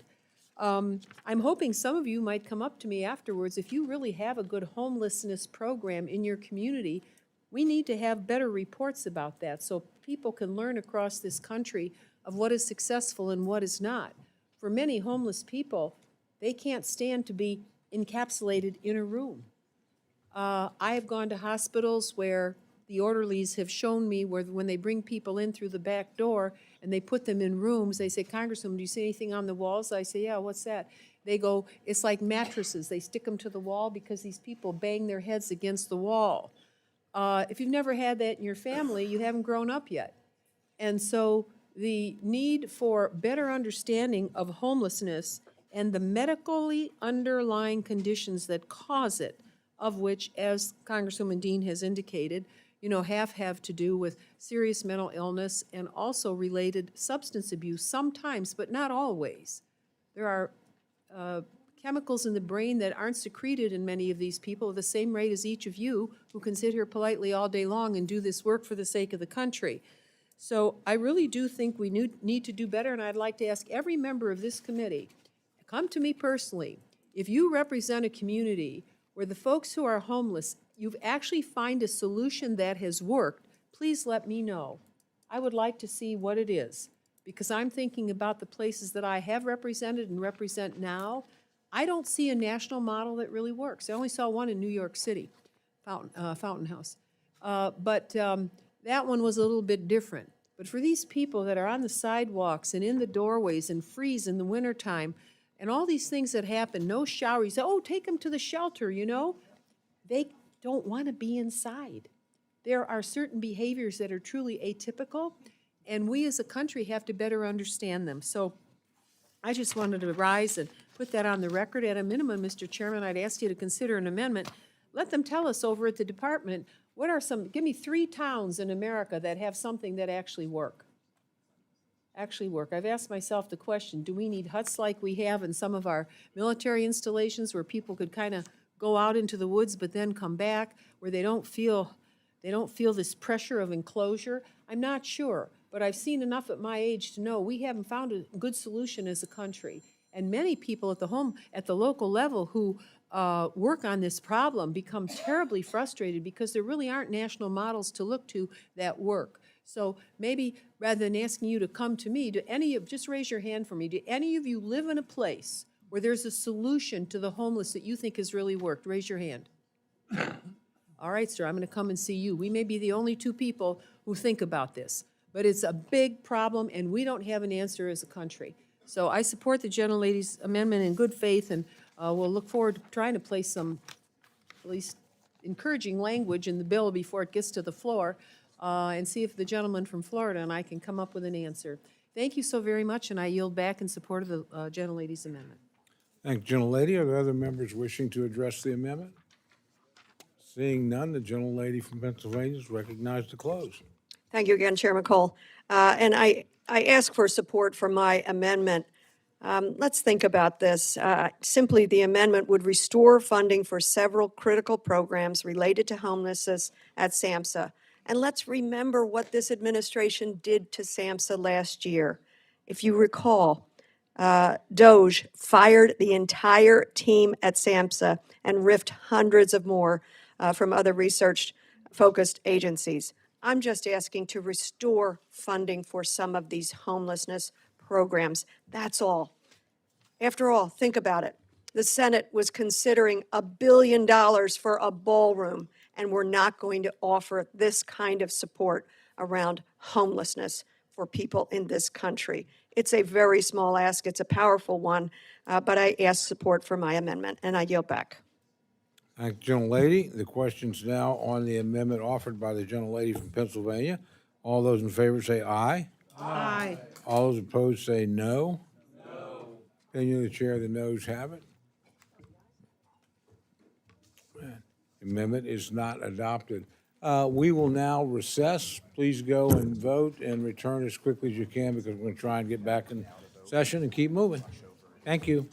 E: I'm hoping some of you might come up to me afterwards. If you really have a good homelessness program in your community, we need to have better reports about that so people can learn across this country of what is successful and what is not. For many homeless people, they can't stand to be encapsulated in a room. I have gone to hospitals where the orderlies have shown me where when they bring people in through the back door and they put them in rooms, they say, Congresswoman, do you see anything on the walls? I say, yeah, what's that? They go, it's like mattresses. They stick them to the wall because these people bang their heads against the wall. If you've never had that in your family, you haven't grown up yet. And so the need for better understanding of homelessness and the medically underlying conditions that cause it, of which, as Congresswoman Dean has indicated, have to do with serious mental illness and also related substance abuse sometimes, but not always. There are chemicals in the brain that aren't secreted in many of these people at the same rate as each of you who can sit here politely all day long and do this work for the sake of the country. So I really do think we need to do better, and I'd like to ask every member of this committee, come to me personally. If you represent a community where the folks who are homeless, you've actually found a solution that has worked, please let me know. I would like to see what it is, because I'm thinking about the places that I have represented and represent now. I don't see a national model that really works. I only saw one in New York City, Fountain House. But that one was a little bit different. But for these people that are on the sidewalks and in the doorways and freeze in the wintertime, and all these things that happen, no shower, you say, oh, take them to the shelter, They don't want to be inside. There are certain behaviors that are truly atypical, and we as a country have to better understand them. So I just wanted to rise and put that on the record. At a minimum, Mr. Chairman, I'd ask you to consider an amendment. Let them tell us over at the department, give me 3 towns in America that have something that actually work. I've asked myself the question, do we need huts like we have in some of our military installations where people could kind of go out into the woods but then come back, where they don't feel this pressure of enclosure? I'm not sure, but I've seen enough at my age to know we haven't found a good solution as a country. And many people at the local level who work on this problem become terribly frustrated because there really aren't national models to look to that work. So maybe rather than asking you to come to me, just raise your hand for me. Do any of you live in a place where there's a solution to the homeless that you think has really worked? Raise your hand. All right, sir, I'm going to come and see you. We may be the only 2 people who think about this, but it's a big problem, and we don't have an answer as a country. So I support the gentlelady's amendment in good faith, and we'll look forward to trying to place some at least encouraging language in the bill before it gets to the floor, and see if the gentleman from Florida and I can come up with an answer. Thank you so very much, and I yield back in support of the gentlelady's amendment.
A: Thank you, gentlelady. Are there other members wishing to address the amendment? Seeing none, the gentlelady from Pennsylvania is recognized to close.
S: Thank you again, Chairman Cole. And I ask for support for my amendment. Let's think about this. Simply, the amendment would restore funding for several critical programs related to homelessness at SAMHSA. And let's remember what this administration did to SAMHSA last year. If you recall, DOJ fired the entire team at SAMHSA and riffed hundreds of more from other research-focused agencies. I'm just asking to restore funding for some of these homelessness programs. That's all. After all, think about it. The Senate was considering $1 billion for a ballroom, and we're not going to offer this kind of support around homelessness for people in this country. It's a very small ask. It's a powerful one, but I ask support for my amendment, and I yield back.
A: Thank you, gentlelady. The question's now on the amendment offered by the gentlelady from Pennsylvania. All those in favor say aye.
E: Aye.
A: All those opposed say no. No. Opinion of the chair, the noes have it. Amendment is not adopted. We will now recess. Please go and vote and return as quickly as you can, because we're going to try and get back in session and keep moving. Thank you.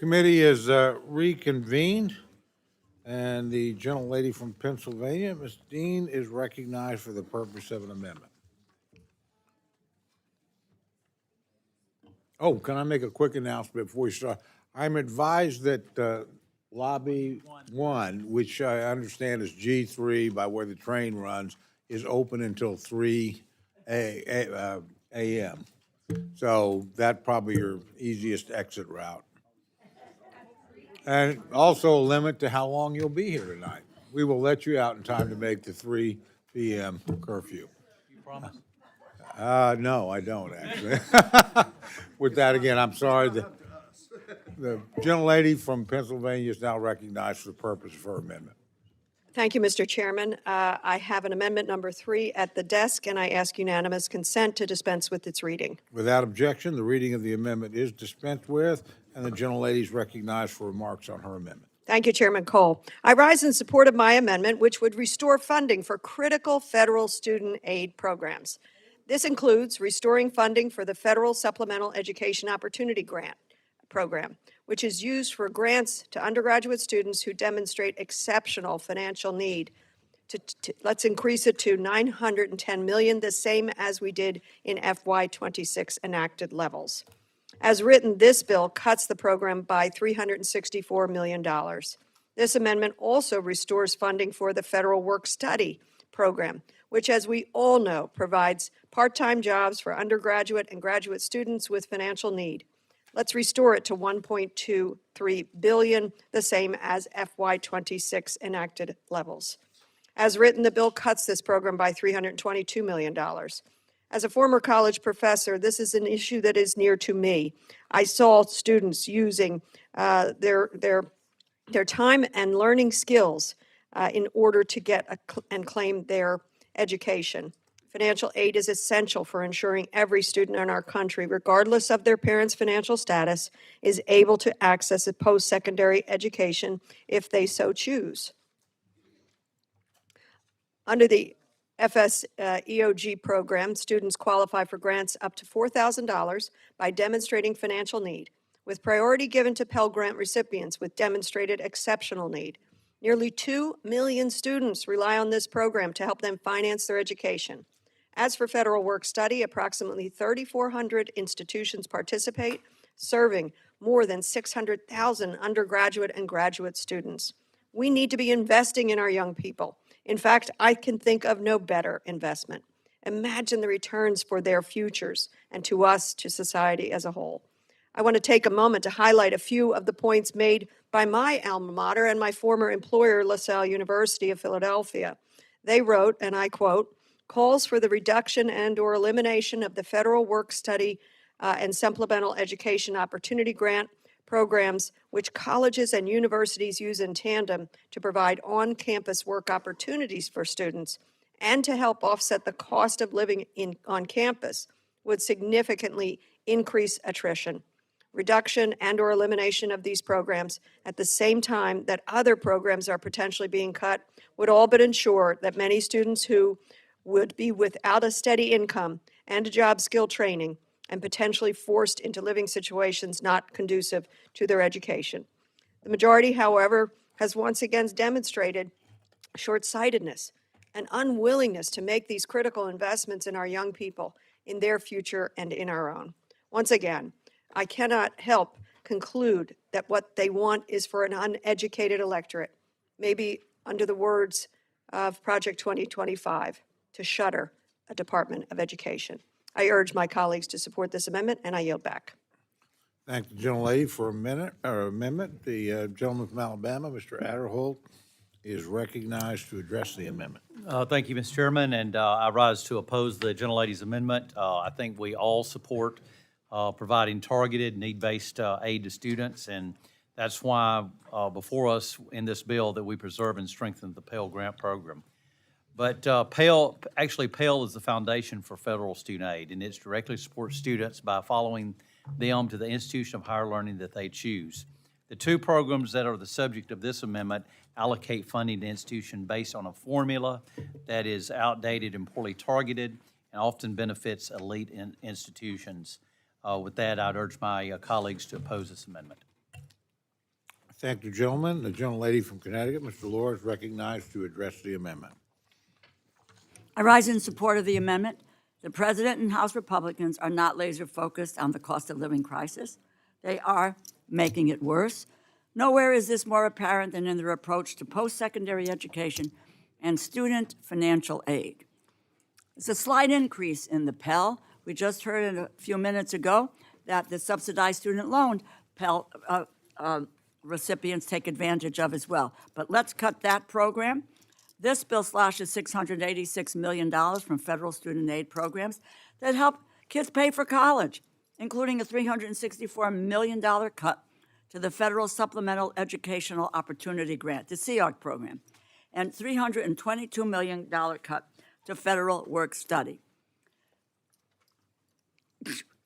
A: Subcommittee is reconvened, and the gentlelady from Pennsylvania, Ms. Dean, is recognized for the purpose of an amendment. Oh, can I make a quick announcement before we start? I'm advised that Lobby 1, which I understand is G3 by where the train runs, is open until 3 a.m. So that's probably your easiest exit route. And also a limit to how long you'll be here tonight. We will let you out in time to make the 3 p.m. curfew.
B: You promise?
A: No, I don't, actually. With that, again, I'm sorry. The gentlelady from Pennsylvania is now recognized for the purpose of her amendment.
S: Thank you, Mr. Chairman. I have an amendment number 3 at the desk, and I ask unanimous consent to dispense with its reading.
A: Without objection, the reading of the amendment is dispensed with, and the gentlelady is recognized for remarks on her amendment.
S: Thank you, Chairman Cole. I rise in support of my amendment, which would restore funding for critical federal student aid programs. This includes restoring funding for the Federal Supplemental Education Opportunity Grant Program, which is used for grants to undergraduate students who demonstrate exceptional financial need. Let's increase it to $910 million, the same as we did in FY26 enacted levels. As written, this bill cuts the program by $364 million. This amendment also restores funding for the Federal Work-Study Program, which, as we all know, provides part-time jobs for undergraduate and graduate students with financial need. Let's restore it to $1.23 billion, the same as FY26 enacted levels. As written, the bill cuts this program by $322 million. As a former college professor, this is an issue that is near to me. I saw students using their time and learning skills in order to get and claim their education. Financial aid is essential for ensuring every student in our country, regardless of their parents' financial status, is able to access a post-secondary education if they so choose. Under the EOG program, students qualify for grants up to $4,000 by demonstrating financial need, with priority given to Pell Grant recipients with demonstrated exceptional need. Nearly 2 million students rely on this program to help them finance their education. As for federal work-study, approximately 3,400 institutions participate, serving more than 600,000 undergraduate and graduate students. We need to be investing in our young people. In fact, I can think of no better investment. Imagine the returns for their futures and to us, to society as a whole. I want to take a moment to highlight a few of the points made by my alma mater and my former employer, LaSalle University of Philadelphia. They wrote, and I quote, "Calls for the reduction and/or elimination of the federal work-study and supplemental education opportunity grant programs, which colleges and universities use in tandem to provide on-campus work opportunities for students and to help offset the cost of living on campus, would significantly increase attrition. Reduction and/or elimination of these programs at the same time that other programs are potentially being cut would all but ensure that many students who would be without a steady income and a job skill training and potentially forced into living situations not conducive to their education. The majority, however, has once again demonstrated short-sightedness and unwillingness to make these critical investments in our young people, in their future and in our own. Once again, I cannot help conclude that what they want is for an uneducated electorate, maybe under the words of Project 2025, to shutter a Department of Education. I urge my colleagues to support this amendment, and I yield back.
A: Thank the gentlelady for amendment. The gentleman from Alabama, Mr. Adderholt, is recognized to address the amendment.
B: Thank you, Mr. Chairman, and I rise to oppose the gentlelady's amendment. I think we all support providing targeted, need-based aid to students, and that's why before us in this bill that we preserve and strengthen the Pell Grant Program. But Pell is the foundation for federal student aid, and it directly supports students by following them to the institution of higher learning that they choose. The two programs that are the subject of this amendment allocate funding to institutions based on a formula that is outdated and poorly targeted and often benefits elite institutions. With that, I'd urge my colleagues to oppose this amendment.
A: Thank the gentleman. The gentlelady from Connecticut, Mr. Law, is recognized to address the amendment.
C: I rise in support of the amendment. The President and House Republicans are not laser-focused on the cost of living crisis. They are making it worse. Nowhere is this more apparent than in their approach to post-secondary education and student financial aid. It's a slight increase in the Pell. We just heard a few minutes ago that the subsidized student loan Pell recipients take advantage of as well. But let's cut that program. This bill slashes $686 million from federal student aid programs that help kids pay for college, including a $364 million cut to the Federal Supplemental Educational Opportunity Grant, the SEOG program, and $322 million cut to federal work study.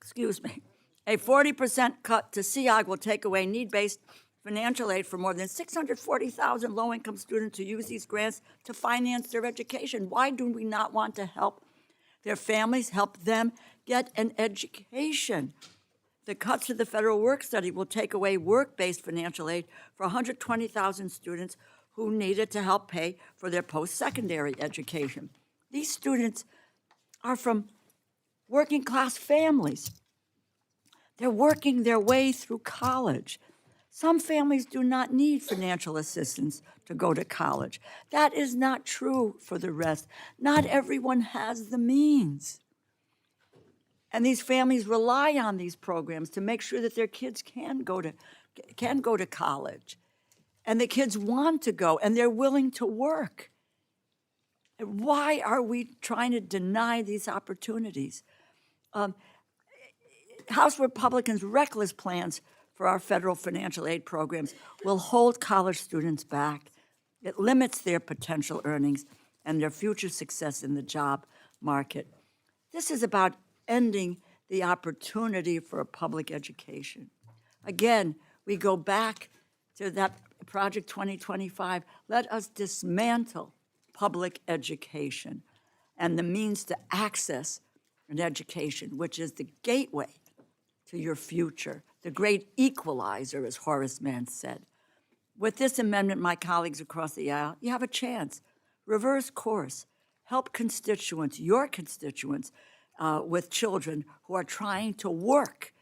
C: Excuse me. A 40% cut to SEOG will take away need-based financial aid for more than 640,000 low-income students who use these grants to finance their education. Why do we not want to help their families, help them get an education? The cuts to the federal work study will take away work-based financial aid for 120,000 students who need it to help pay for their post-secondary education. These students are from working-class families. They're working their way through college. Some families do not need financial assistance to go to college. That is not true for the rest. Not everyone has the means. And these families rely on these programs to make sure that their kids can go to college. And the kids want to go, and they're willing to work. Why are we trying to deny these opportunities? House Republicans' reckless plans for our federal financial aid programs will hold college students back. It limits their potential earnings and their future success in the job market. This is about ending the opportunity for a public education. Again, we go back to that Project 2025. Let us dismantle public education and the means to access an education, which is the gateway to your future, the great equalizer, as Horace Mann said. With this amendment, my colleagues across the aisle, you have a chance. Reverse course. Help constituents, your constituents, with children who are trying to work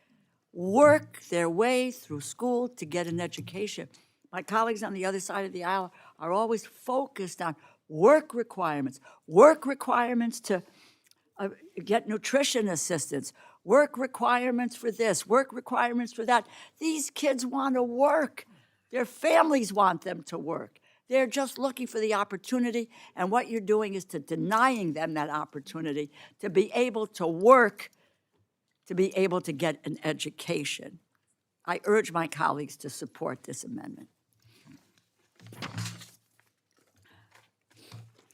C: their way through school to get an education. My colleagues on the other side of the aisle are always focused on work requirements to get nutrition assistance, work requirements for this, work requirements for that. These kids want to work. Their families want them to work. They're just looking for the opportunity, and what you're doing is to denying them that opportunity to be able to work, to be able to get an education. I urge my colleagues to support this amendment.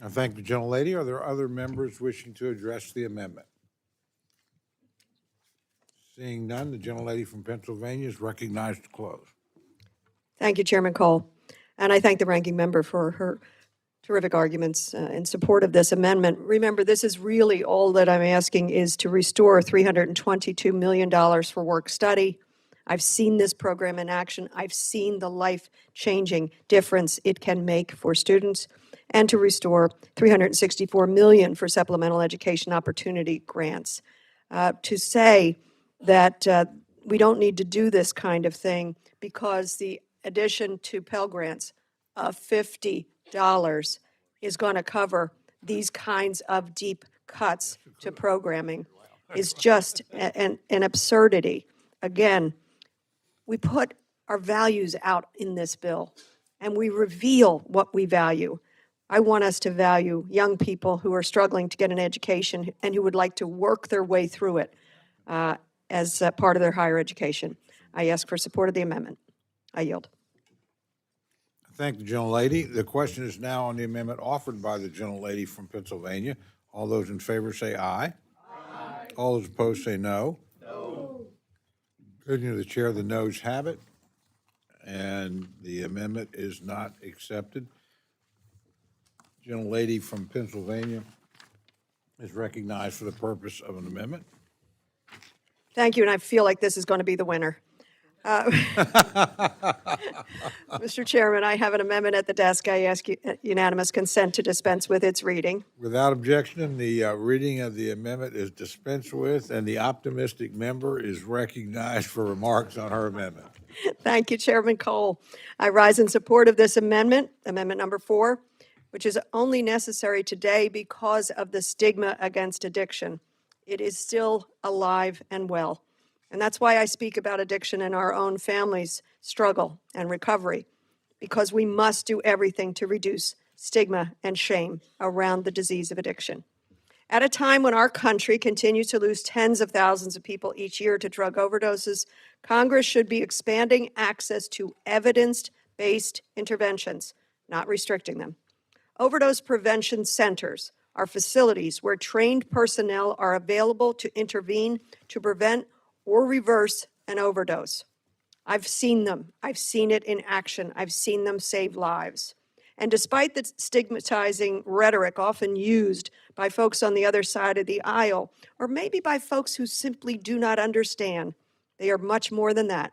A: I thank the gentlelady. Are there other members wishing to address the amendment? Seeing none, the gentlelady from Pennsylvania is recognized to close.
S: Thank you, Chairman Cole. And I thank the ranking member for her terrific arguments in support of this amendment. Remember, this is really all that I'm asking is to restore $322 million for work study. I've seen this program in action. I've seen the life-changing difference it can make for students, and to restore $364 million for supplemental education opportunity grants. To say that we don't need to do this kind of thing because the addition to Pell Grants of $50 is going to cover these kinds of deep cuts to programming is just an absurdity. Again, we put our values out in this bill, and we reveal what we value. I want us to value young people who are struggling to get an education and who would like to work their way through it as part of their higher education. I ask for support of the amendment. I yield.
A: Thank the gentlelady. The question is now on the amendment offered by the gentlelady from Pennsylvania. All those in favor say aye. Aye. All those opposed say no. No. Opinion of the chair, the noes have it, and the amendment is not accepted. Gentlelady from Pennsylvania is recognized for the purpose of an amendment.
S: Thank you, and I feel like this is going to be the winner. Mr. Chairman, I have an amendment at the desk. I ask unanimous consent to dispense with its reading.
A: Without objection, the reading of the amendment is dispensed with, and the optimistic member is recognized for remarks on her amendment.
S: Thank you, Chairman Cole. I rise in support of this amendment, amendment number 4, which is only necessary today because of the stigma against addiction. It is still alive and well. And that's why I speak about addiction in our own family's struggle and recovery, because we must do everything to reduce stigma and shame around the disease of addiction. At a time when our country continues to lose tens of thousands of people each year to drug overdoses, Congress should be expanding access to evidence-based interventions, not restricting them. Overdose prevention centers are facilities where trained personnel are available to intervene to prevent or reverse an overdose. I've seen them. I've seen it in action. I've seen them save lives. And despite the stigmatizing rhetoric often used by folks on the other side of the aisle, or maybe by folks who simply do not understand, they are much more than that.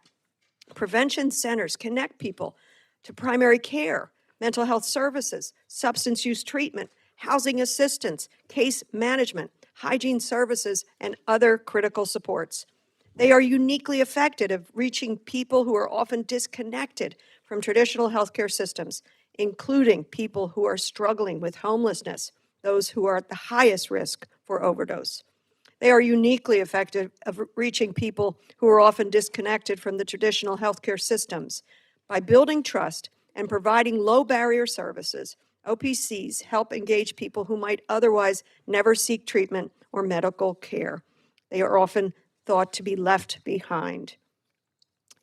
S: Prevention centers connect people to primary care, mental health services, substance use treatment, housing assistance, case management, hygiene services, and other critical supports. They are uniquely effective at reaching people who are often disconnected from traditional healthcare systems, including people who are struggling with homelessness, those who are at the highest risk for overdose. They are uniquely effective at reaching people who are often disconnected from the traditional healthcare systems. By building trust and providing low-barrier services, OPCs help engage people who might otherwise never seek treatment or medical care. They are often thought to be left behind.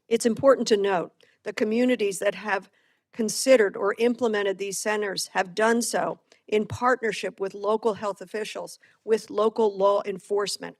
S: It's important to note that communities that have considered or implemented these centers have done so in partnership with local health officials, with local law enforcement.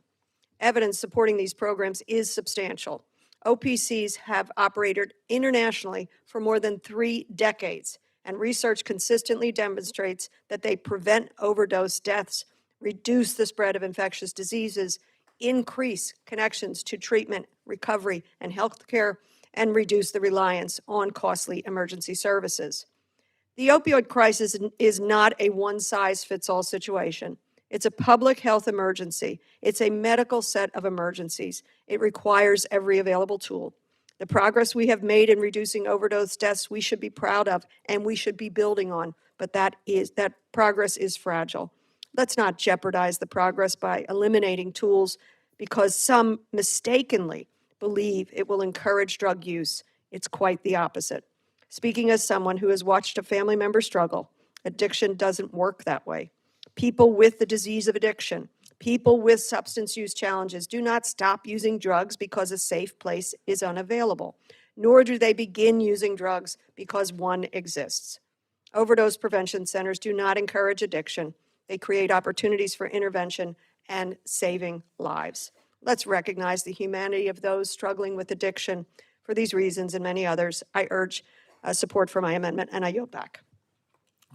S: Evidence supporting these programs is substantial. OPCs have operated internationally for more than 3 decades, and research consistently demonstrates that they prevent overdose deaths, reduce the spread of infectious diseases, increase connections to treatment, recovery, and health care, and reduce the reliance on costly emergency services. The opioid crisis is not a one-size-fits-all situation. It's a public health emergency. It's a medical set of emergencies. It requires every available tool. The progress we have made in reducing overdose deaths we should be proud of and we should be building on, but that progress is fragile. Let's not jeopardize the progress by eliminating tools because some mistakenly believe it will encourage drug use. It's quite the opposite. Speaking as someone who has watched a family member struggle, addiction doesn't work that way. People with the disease of addiction, people with substance use challenges do not stop using drugs because a safe place is unavailable, nor do they begin using drugs because one exists. Overdose prevention centers do not encourage addiction. They create opportunities for intervention and saving lives. Let's recognize the humanity of those struggling with addiction. For these reasons and many others, I urge support for my amendment, and I yield back.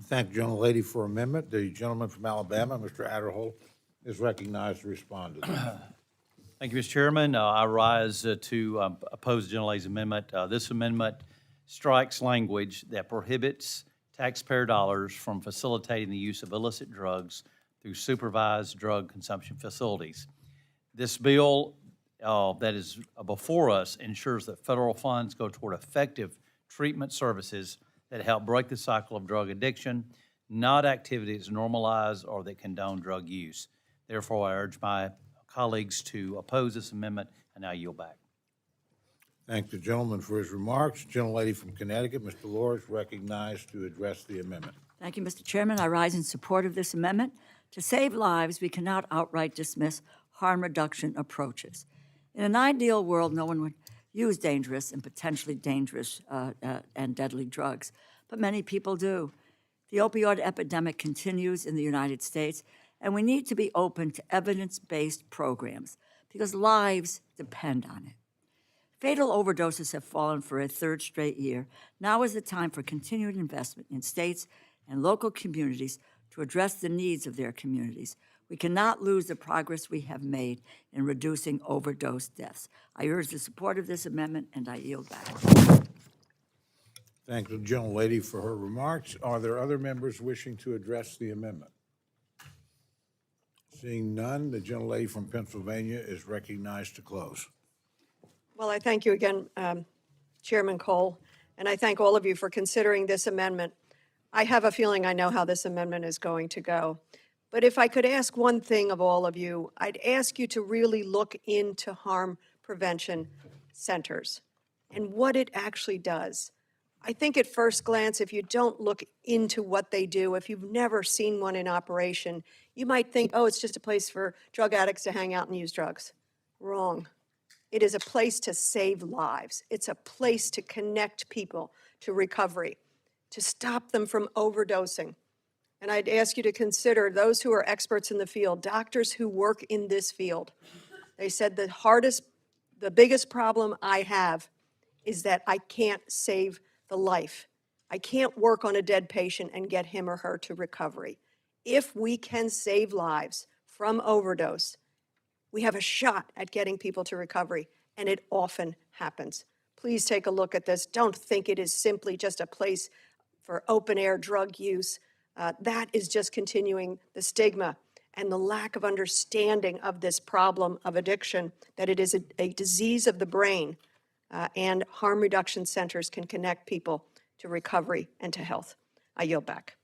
A: Thank the gentlelady for amendment. The gentleman from Alabama, Mr. Adderholt, is recognized to respond to this.
B: Thank you, Mr. Chairman. I rise to oppose the gentlelady's amendment. This amendment strikes language that prohibits taxpayer dollars from facilitating the use of illicit drugs through supervised drug consumption facilities. This bill that is before us ensures that federal funds go toward effective treatment services that help break the cycle of drug addiction, not activities that normalize or that condone drug use. Therefore, I urge my colleagues to oppose this amendment, and I yield back.
A: Thank the gentleman for his remarks. Gentlelady from Connecticut, Mr. Lohr, is recognized to address the amendment.
C: Thank you, Mr. Chairman. I rise in support of this amendment. To save lives, we cannot outright dismiss harm reduction approaches. In an ideal world, no one would use dangerous and potentially dangerous and deadly drugs, but many people do. The opioid epidemic continues in the United States, and we need to be open to evidence-based programs because lives depend on it. Fatal overdoses have fallen for a 3rd straight year. Now is the time for continued investment in states and local communities to address the needs of their communities. We cannot lose the progress we have made in reducing overdose deaths. I urge the support of this amendment, and I yield back.
A: Thank the gentlelady for her remarks. Are there other members wishing to address the amendment? Seeing none, the gentlelady from Pennsylvania is recognized to close.
S: Well, I thank you again, Chairman Cole, and I thank all of you for considering this amendment. I have a feeling I know how this amendment is going to go. But if I could ask one thing of all of you, I'd ask you to really look into harm prevention centers and what it actually does. I think at first glance, if you don't look into what they do, if you've never seen one in operation, you might think, oh, it's just a place for drug addicts to hang out and use drugs. Wrong. It is a place to save lives. It's a place to connect people to recovery, to stop them from overdosing. And I'd ask you to consider those who are experts in the field, doctors who work in this field. They said the biggest problem I have is that I can't save the life. I can't work on a dead patient and get him or her to recovery. If we can save lives from overdose, we have a shot at getting people to recovery, and it often happens. Please take a look at this. Don't think it is simply just a place for open-air drug use. That is just continuing the stigma and the lack of understanding of this problem of addiction, that it is a disease of the brain, and harm reduction centers can connect people to recovery and to health. I yield back.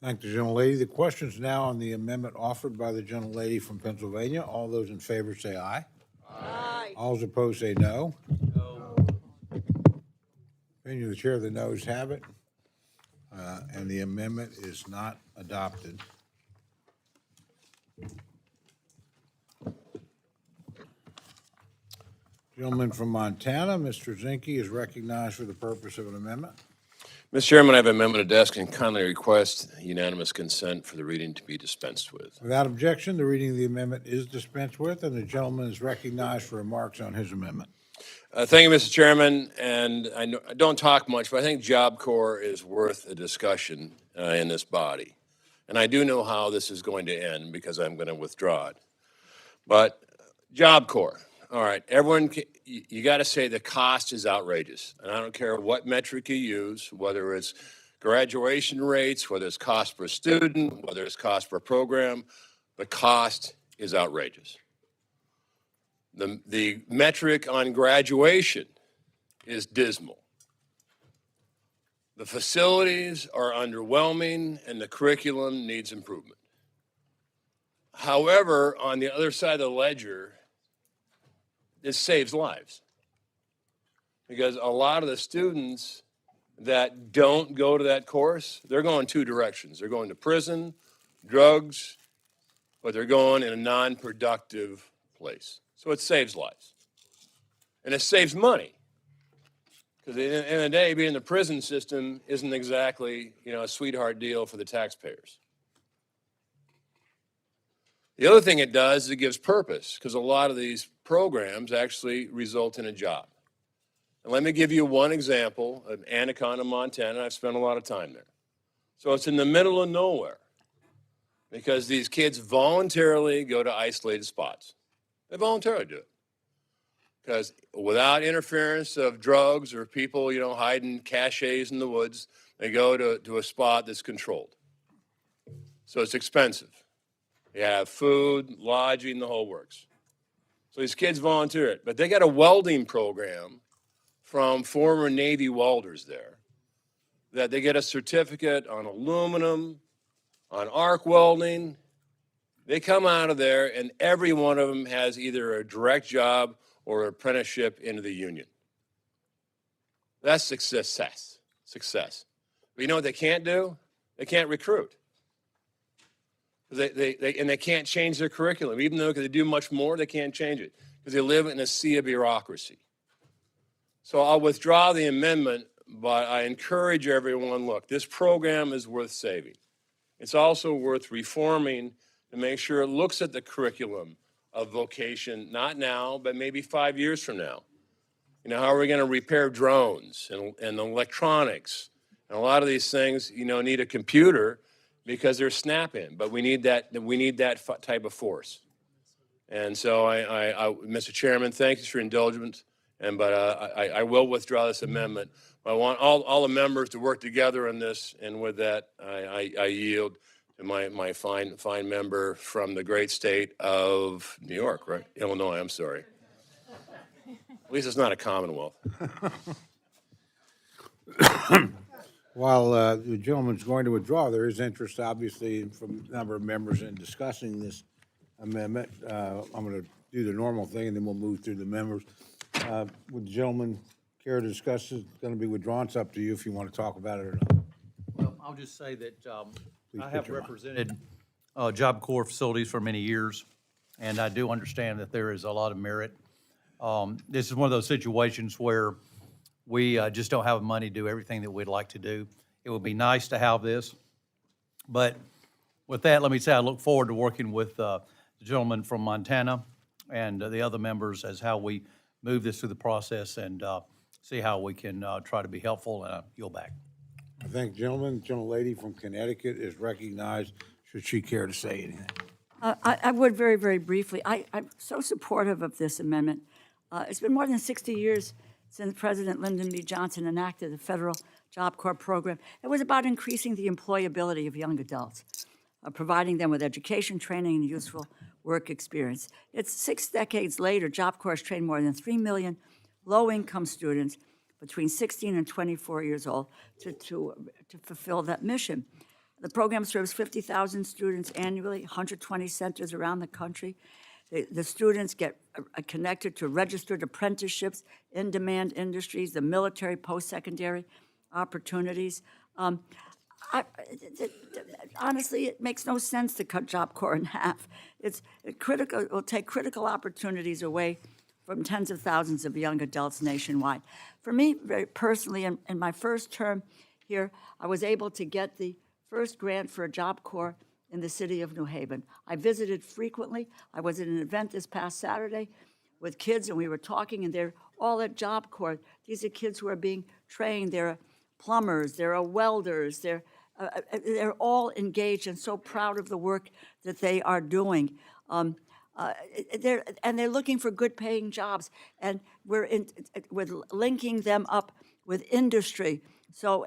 A: Thank the gentlelady. The question is now on the amendment offered by the gentlelady from Pennsylvania. All those in favor say aye. Aye. All those opposed say no. No. Opinion of the chair, the noes have it, and the amendment is not adopted. Gentleman from Montana, Mr. Zinke, is recognized for the purpose of an amendment.
J: Mr. Chairman, I have an amendment to desk and kindly request unanimous consent for the reading to be dispensed with.
A: Without objection, the reading of the amendment is dispensed with, and the gentleman is recognized for remarks on his amendment.
J: Thank you, Mr. Chairman, and I don't talk much, but I think Job Corps is worth a discussion in this body. And I do know how this is going to end because I'm going to withdraw it. But Job Corps, all right, everyone, you got to say the cost is outrageous. And I don't care what metric you use, whether it's graduation rates, whether it's cost per student, whether it's cost per program, the cost is outrageous. The metric on graduation is dismal. The facilities are underwhelming and the curriculum needs improvement. However, on the other side of the ledger, it saves lives. Because a lot of the students that don't go to that course, they're going two directions. They're going to prison, drugs, but they're going in a non-productive place. So it saves lives. And it saves money. Because at the end of the day, being in the prison system isn't exactly, a sweetheart deal for the taxpayers. The other thing it does is it gives purpose, because a lot of these programs actually result in a job. And let me give you one example of Anaconda, Montana. I've spent a lot of time there. So it's in the middle of nowhere because these kids voluntarily go to isolated spots. They voluntarily do it. Because without interference of drugs or people, hiding caches in the woods, they go to a spot that's controlled. So it's expensive. You have food, lodging, the whole works. So these kids volunteer it. But they got a welding program from former Navy welders there that they get a certificate on aluminum, on arc welding. They come out of there and every one of them has either a direct job or apprenticeship into the union. That's success. But you know what they can't do? They can't recruit. They can't change their curriculum. Even though they do much more, they can't change it because they live in a sea of bureaucracy. So I'll withdraw the amendment, but I encourage everyone, look, this program is worth saving. It's also worth reforming to make sure it looks at the curriculum of vocation, not now, but maybe 5 years from now. How are we going to repair drones and electronics? And a lot of these things, need a computer. because they're snap-in, but we need that type of force. And so Mr. Chairman, thank you for your indulgence, but I will withdraw this amendment. I want all the members to work together on this, and with that, I yield to my fine member from the great state of New York, right? Illinois, I'm sorry. At least it's not a Commonwealth.
A: While the gentleman's going to withdraw, there is interest, obviously, from a number of members in discussing this amendment. I'm going to do the normal thing, and then we'll move through the members. Would the gentleman care to discuss it? It's going to be withdrawn. It's up to you if you want to talk about it or not.
B: Well, I'll just say that I have
A: put your
B: represented Job Corps facilities for many years, and I do understand that there is a lot of merit. This is one of those situations where we just don't have money to do everything that we'd like to do. It would be nice to have this, but with that, let me say I look forward to working with the gentleman from Montana and the other members as how we move this through the process and see how we can try to be helpful, and yield back.
A: I thank the gentleman. The gentlelady from Connecticut is recognized. Should she care to say anything?
C: I would very, very briefly. I'm so supportive of this amendment. It's been more than 60 years since President Lyndon B. Johnson enacted the federal Job Corps program. It was about increasing the employability of young adults, providing them with education, training, and useful work experience. It's 6 decades later, Job Corps has trained more than 3 million low-income students between 16 and 24 years old to fulfill that mission. The program serves 50,000 students annually, 120 centers around the country. The students get connected to registered apprenticeships, in-demand industries, the military post-secondary opportunities. Honestly, it makes no sense to cut Job Corps in half. It's critical. It will take critical opportunities away from tens of thousands of young adults nationwide. For me, very personally, in my first term here, I was able to get the first grant for a Job Corps in the city of New Haven. I visited frequently. I was at an event this past Saturday with kids, and we were talking, and they're all at Job Corps. These are kids who are being trained. They're plumbers, they're welders, they're all engaged and so proud of the work that they are doing. They're looking for good-paying jobs, and we're linking them up with industry. So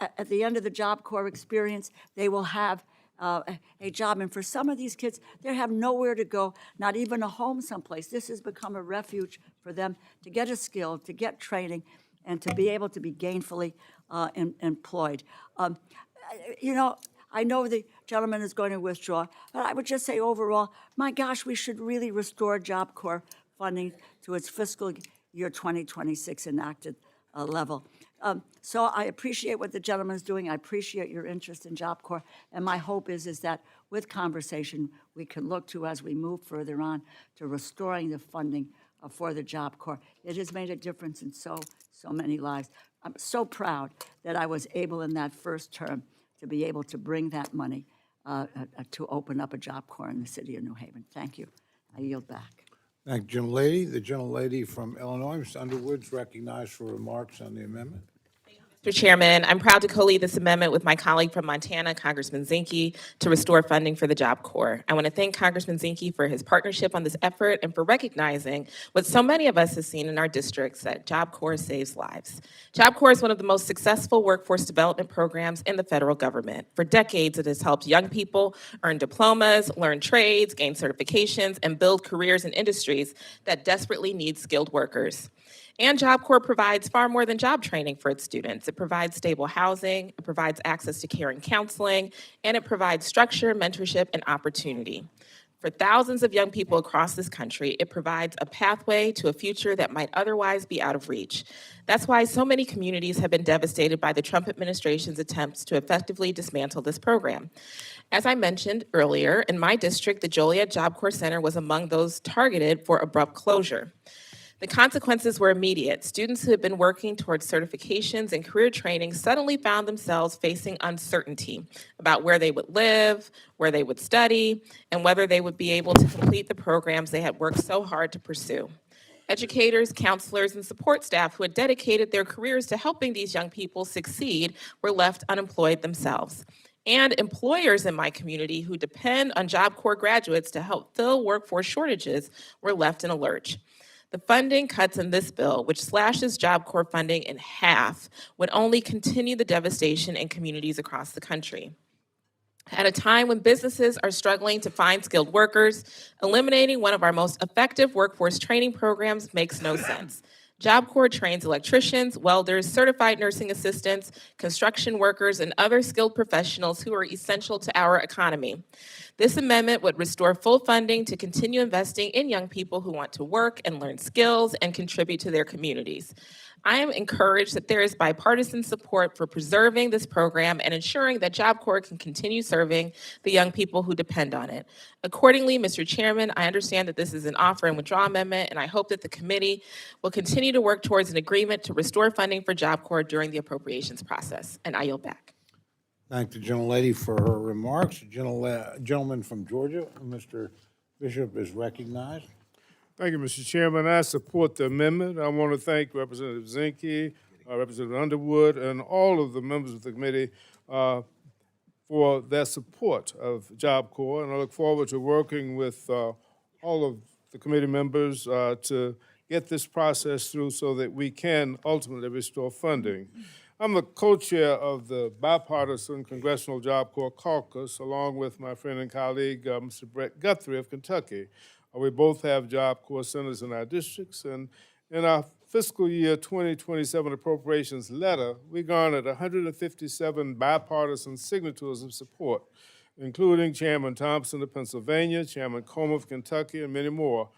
C: at the end of the Job Corps experience, they will have a job. And for some of these kids, they have nowhere to go, not even a home someplace. This has become a refuge for them to get a skill, to get training, and to be able to be gainfully employed. You know, I know the gentleman is going to withdraw, but I would just say overall, my gosh, we should really restore Job Corps funding to its fiscal year 2026 enacted level. So I appreciate what the gentleman is doing. I appreciate your interest in Job Corps. And my hope is that with conversation, we can look to, as we move further on, to restoring the funding for the Job Corps. It has made a difference in so many lives. I'm so proud that I was able in that first term to be able to bring that money to open up a Job Corps in the city of New Haven. Thank you. I yield back.
A: Thank you, gentlelady. The gentlelady from Illinois, Ms. Underwood's recognized for remarks on the amendment.
P: Mr. Chairman, I'm proud to co-lead this amendment with my colleague from Montana, Congressman Zinke, to restore funding for the Job Corps. I want to thank Congressman Zinke for his partnership on this effort and for recognizing what so many of us have seen in our districts, that Job Corps saves lives. Job Corps is one of the most successful workforce development programs in the federal government. For decades, it has helped young people earn diplomas, learn trades, gain certifications, and build careers in industries that desperately need skilled workers. And Job Corps provides far more than job training for its students. It provides stable housing, it provides access to care and counseling, and it provides structure, mentorship, and opportunity. For thousands of young people across this country, it provides a pathway to a future that might otherwise be out of reach. That's why so many communities have been devastated by the Trump administration's attempts to effectively dismantle this program. As I mentioned earlier, in my district, the Joliet Job Corps Center was among those targeted for abrupt closure. The consequences were immediate. Students who had been working towards certifications and career training suddenly found themselves facing uncertainty about where they would live, where they would study, and whether they would be able to complete the programs they had worked so hard to pursue. Educators, counselors, and support staff who had dedicated their careers to helping these young people succeed were left unemployed themselves. and employers in my community who depend on Job Corps graduates to help fill workforce shortages were left in a lurch. The funding cuts in this bill, which slashes Job Corps funding in half, would only continue the devastation in communities across the country. At a time when businesses are struggling to find skilled workers, eliminating one of our most effective workforce training programs makes no sense. Job Corps trains electricians, welders, certified nursing assistants, construction workers, and other skilled professionals who are essential to our economy. This amendment would restore full funding to continue investing in young people who want to work and learn skills and contribute to their communities. I am encouraged that there is bipartisan support for preserving this program and ensuring that Job Corps can continue serving the young people who depend on it. Accordingly, Mr. Chairman, I understand that this is an offer and withdraw amendment, and I hope that the committee will continue to work towards an agreement to restore funding for Job Corps during the appropriations process. And I yield back.
A: Thank the gentlelady for her remarks. Gentleman from Georgia, Mr. Bishop, is recognized.
R: Thank you, Mr. Chairman. I support the amendment. I want to thank Representative Zinke, Representative Underwood, and all of the members of the committee for their support of Job Corps, and I look forward to working with all of the committee members to get this process through so that we can ultimately restore funding. I'm the co-chair of the bipartisan Congressional Job Corps Caucus, along with my friend and colleague, Mr. Brett Guthrie of Kentucky. We both have Job Corps centers in our districts, and in our fiscal year 2027 appropriations letter, we garnered 157 bipartisan signatures of support, including Chairman Thompson of Pennsylvania, Chairman Comer of Kentucky, and many more.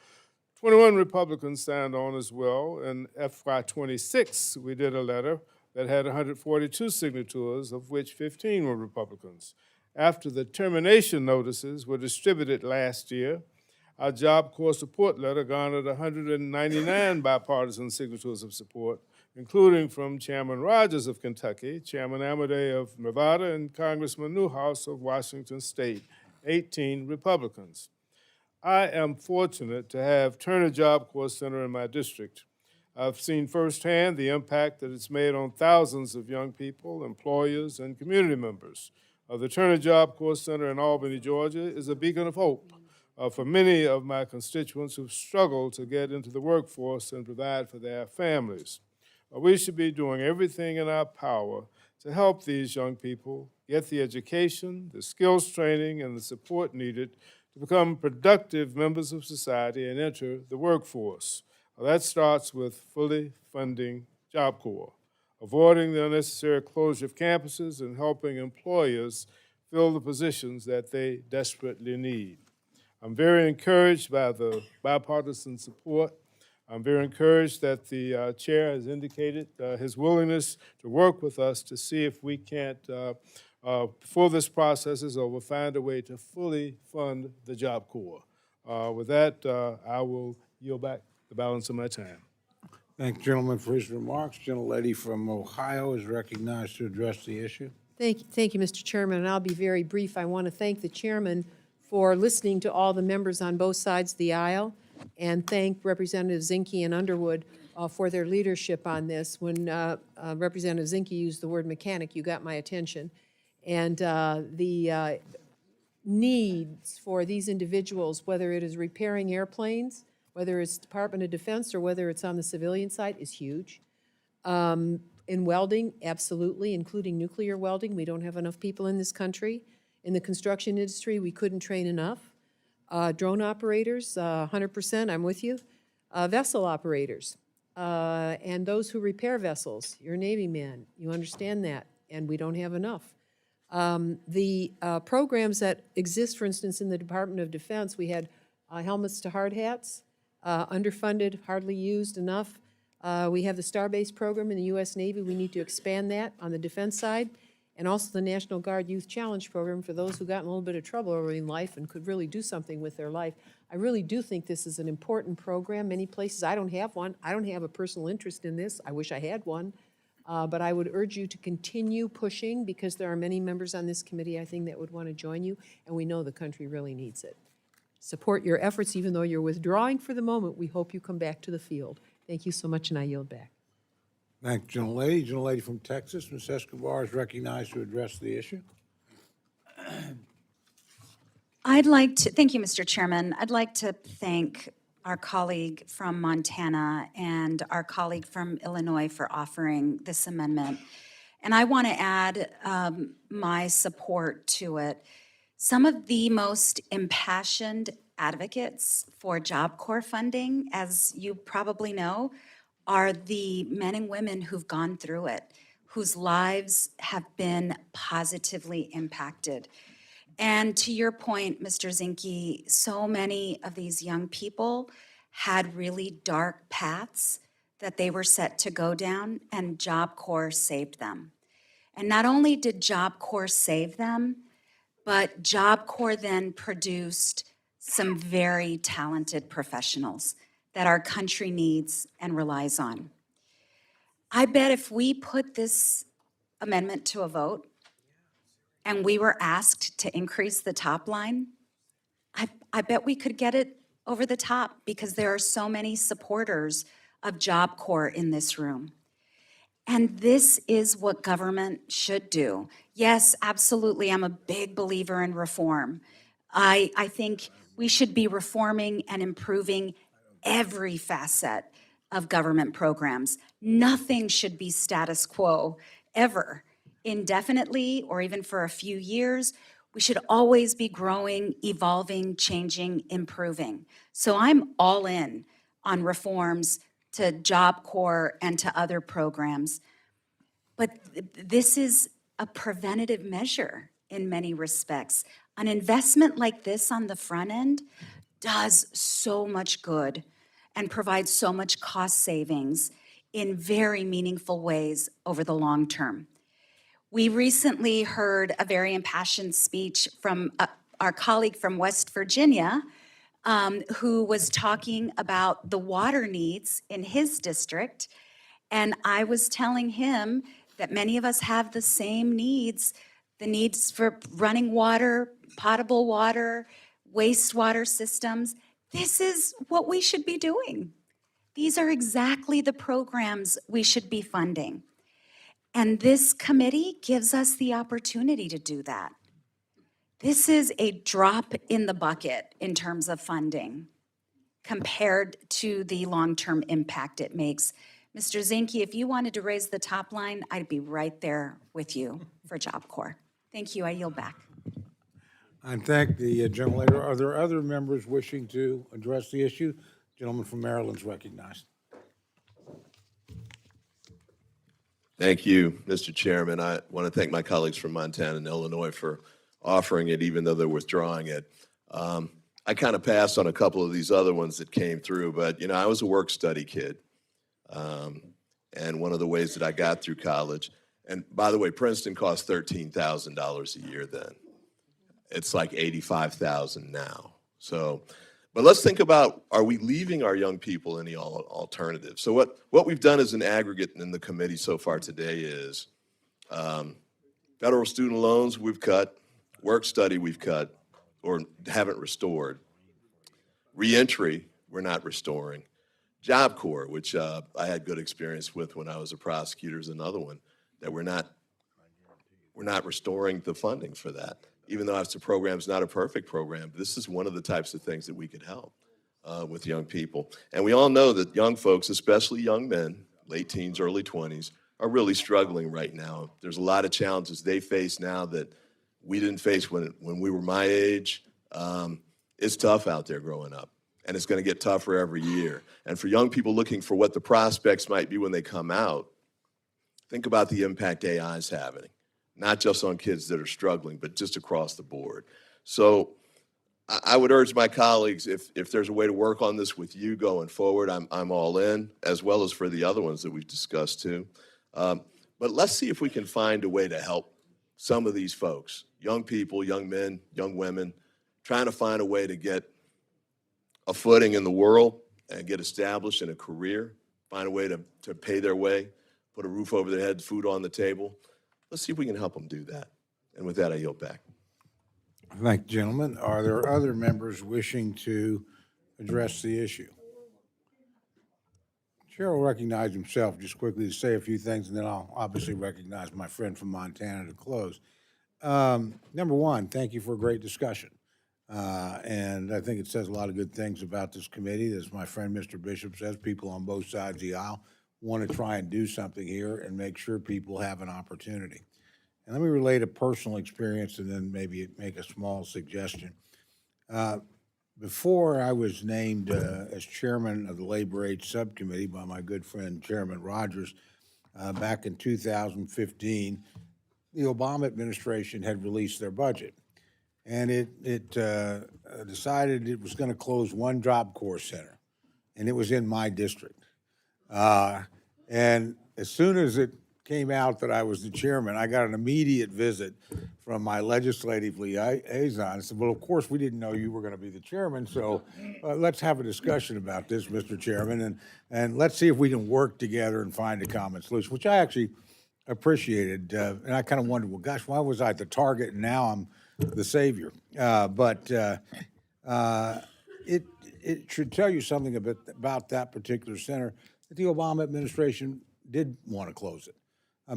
R: 21 Republicans signed on as well. In FY26, we did a letter that had 142 signatures, of which 15 were Republicans. After the termination notices were distributed last year, our Job Corps support letter garnered 199 bipartisan signatures of support, including from Chairman Rogers of Kentucky, Chairman Amadei of Nevada, and Congressman Newhouse of Washington State, 18 Republicans. I am fortunate to have Turner Job Corps Center in my district. I've seen firsthand the impact that it's made on thousands of young people, employers, and community members. The Turner Job Corps Center in Albany, Georgia is a beacon of hope for many of my constituents who've struggled to get into the workforce and provide for their families. We should be doing everything in our power to help these young people get the education, the skills training, and the support needed to become productive members of society and enter the workforce. That starts with fully funding Job Corps, avoiding the unnecessary closure of campuses, and helping employers fill the positions that they desperately need. I'm very encouraged by the bipartisan support. I'm very encouraged that the chair has indicated his willingness to work with us to see if we can't, before this process is over, find a way to fully fund the Job Corps. With that, I will yield back the balance of my time.
A: Thank the gentleman for his remarks. Gentlelady from Ohio is recognized to address the issue.
E: Thank you, Mr. Chairman, and I'll be very brief. I want to thank the chairman for listening to all the members on both sides of the aisle, and thank Representatives Zinke and Underwood for their leadership on this. When Representative Zinke used the word mechanic, you got my attention. And the needs for these individuals, whether it is repairing airplanes, whether it's Department of Defense, or whether it's on the civilian side, is huge. In welding, absolutely, including nuclear welding. We don't have enough people in this country. In the construction industry, we couldn't train enough. Drone operators, 100%, I'm with you. Vessel operators, and those who repair vessels. You're a Navy man, you understand that, and we don't have enough. The programs that exist, for instance, in the Department of Defense, we had helmets to hard hats, underfunded, hardly used enough. We have the Star-Based program in the U.S. Navy. We need to expand that on the defense side. And also the National Guard Youth Challenge Program for those who got in a little bit of trouble early in life and could really do something with their life. I really do think this is an important program. Many places, I don't have one. I don't have a personal interest in this. I wish I had one. But I would urge you to continue pushing, because there are many members on this committee, I think, that would want to join you, and we know the country really needs it. Support your efforts, even though you're withdrawing for the moment. We hope you come back to the field. Thank you so much, and I yield back.
A: Thank you, gentlelady. Gentlelady from Texas, Ms. Escobar, is recognized to address the issue.
K: I'd like to, thank you, Mr. Chairman. I'd like to thank our colleague from Montana and our colleague from Illinois for offering this amendment. And I want to add my support to it. Some of the most impassioned advocates for Job Corps funding, as you probably know, are the men and women who've gone through it, whose lives have been positively impacted. And to your point, Mr. Zinke, so many of these young people had really dark paths that they were set to go down, and Job Corps saved them. And not only did Job Corps save them, but Job Corps then produced some very talented professionals that our country needs and relies on. I bet if we put this amendment to a vote, and we were asked to increase the top line, I bet we could get it over the top because there are so many supporters of Job Corps in this room. And this is what government should do. Yes, absolutely, I'm a big believer in reform. I think we should be reforming and improving every facet of government programs. Nothing should be status quo, ever. Indefinitely or even for a few years, we should always be growing, evolving, changing, improving. So I'm all in on reforms to Job Corps and to other programs. But this is a preventative measure in many respects. An investment like this on the front end does so much good and provides so much cost savings in very meaningful ways over the long term. We recently heard a very impassioned speech from our colleague from West Virginia, who was talking about the water needs in his district. And I was telling him that many of us have the same needs, the needs for running water, potable water, wastewater systems. This is what we should be doing. These are exactly the programs we should be funding. And this committee gives us the opportunity to do that. This is a drop in the bucket in terms of funding compared to the long-term impact it makes. Mr. Zinke, if you wanted to raise the top line, I'd be right there with you for Job Corps. Thank you. I yield back.
A: I thank the gentlelady. Are there other members wishing to address the issue? Gentleman from Maryland is recognized.
Q: Thank you, Mr. Chairman. I want to thank my colleagues from Montana and Illinois for offering it, even though they're withdrawing it. I kind of passed on a couple of these other ones that came through, but, you know, I was a work-study kid. And one of the ways that I got through college, and by the way, Princeton cost $13,000 a year then. It's like $85,000 now. So, but let's think about, are we leaving our young people any alternatives? So what we've done as an aggregate in the committee so far today is federal student loans we've cut, work study we've cut or haven't restored. Reentry, we're not restoring. Job Corps, which I had good experience with when I was a prosecutor, is another one that we're not restoring the funding for that. Even though the program's not a perfect program, this is one of the types of things that we could help with young people. And we all know that young folks, especially young men, late teens, early 20s, are really struggling right now. There's a lot of challenges they face now that we didn't face when we were my age. It's tough out there growing up, and it's going to get tougher every year. And for young people looking for what the prospects might be when they come out, think about the impact AI is having. Not just on kids that are struggling, but just across the board. So I would urge my colleagues, if there's a way to work on this with you going forward, I'm all in, as well as for the other ones that we've discussed too. But let's see if we can find a way to help some of these folks, young people, young men, young women, trying to find a way to get a footing in the world and get established in a career, find a way to pay their way, put a roof over their head, food on the table. Let's see if we can help them do that. And with that, I yield back.
A: Thank you, gentlemen. Are there other members wishing to address the issue? Chair will recognize himself just quickly to say a few things, and then I'll obviously recognize my friend from Montana to close. Number one, thank you for a great discussion. And I think it says a lot of good things about this committee. As my friend Mr. Bishop says, people on both sides of the aisle want to try and do something here and make sure people have an opportunity. And let me relate a personal experience and then maybe make a small suggestion. Before I was named as chairman of the Labor Aid Subcommittee by my good friend Chairman Rogers back in 2015, the Obama administration had released their budget. And it decided it was going to close one Job Corps center, and it was in my district. And as soon as it came out that I was the chairman, I got an immediate visit from my legislative liaison. I said, well, of course, we didn't know you were going to be the chairman, so let's have a discussion about this, Mr. Chairman, and let's see if we can work together and find a common solution, which I actually appreciated. And I kind of wondered, well, gosh, why was I the target and now I'm the savior? But it should tell you something about that particular center, that the Obama administration did want to close it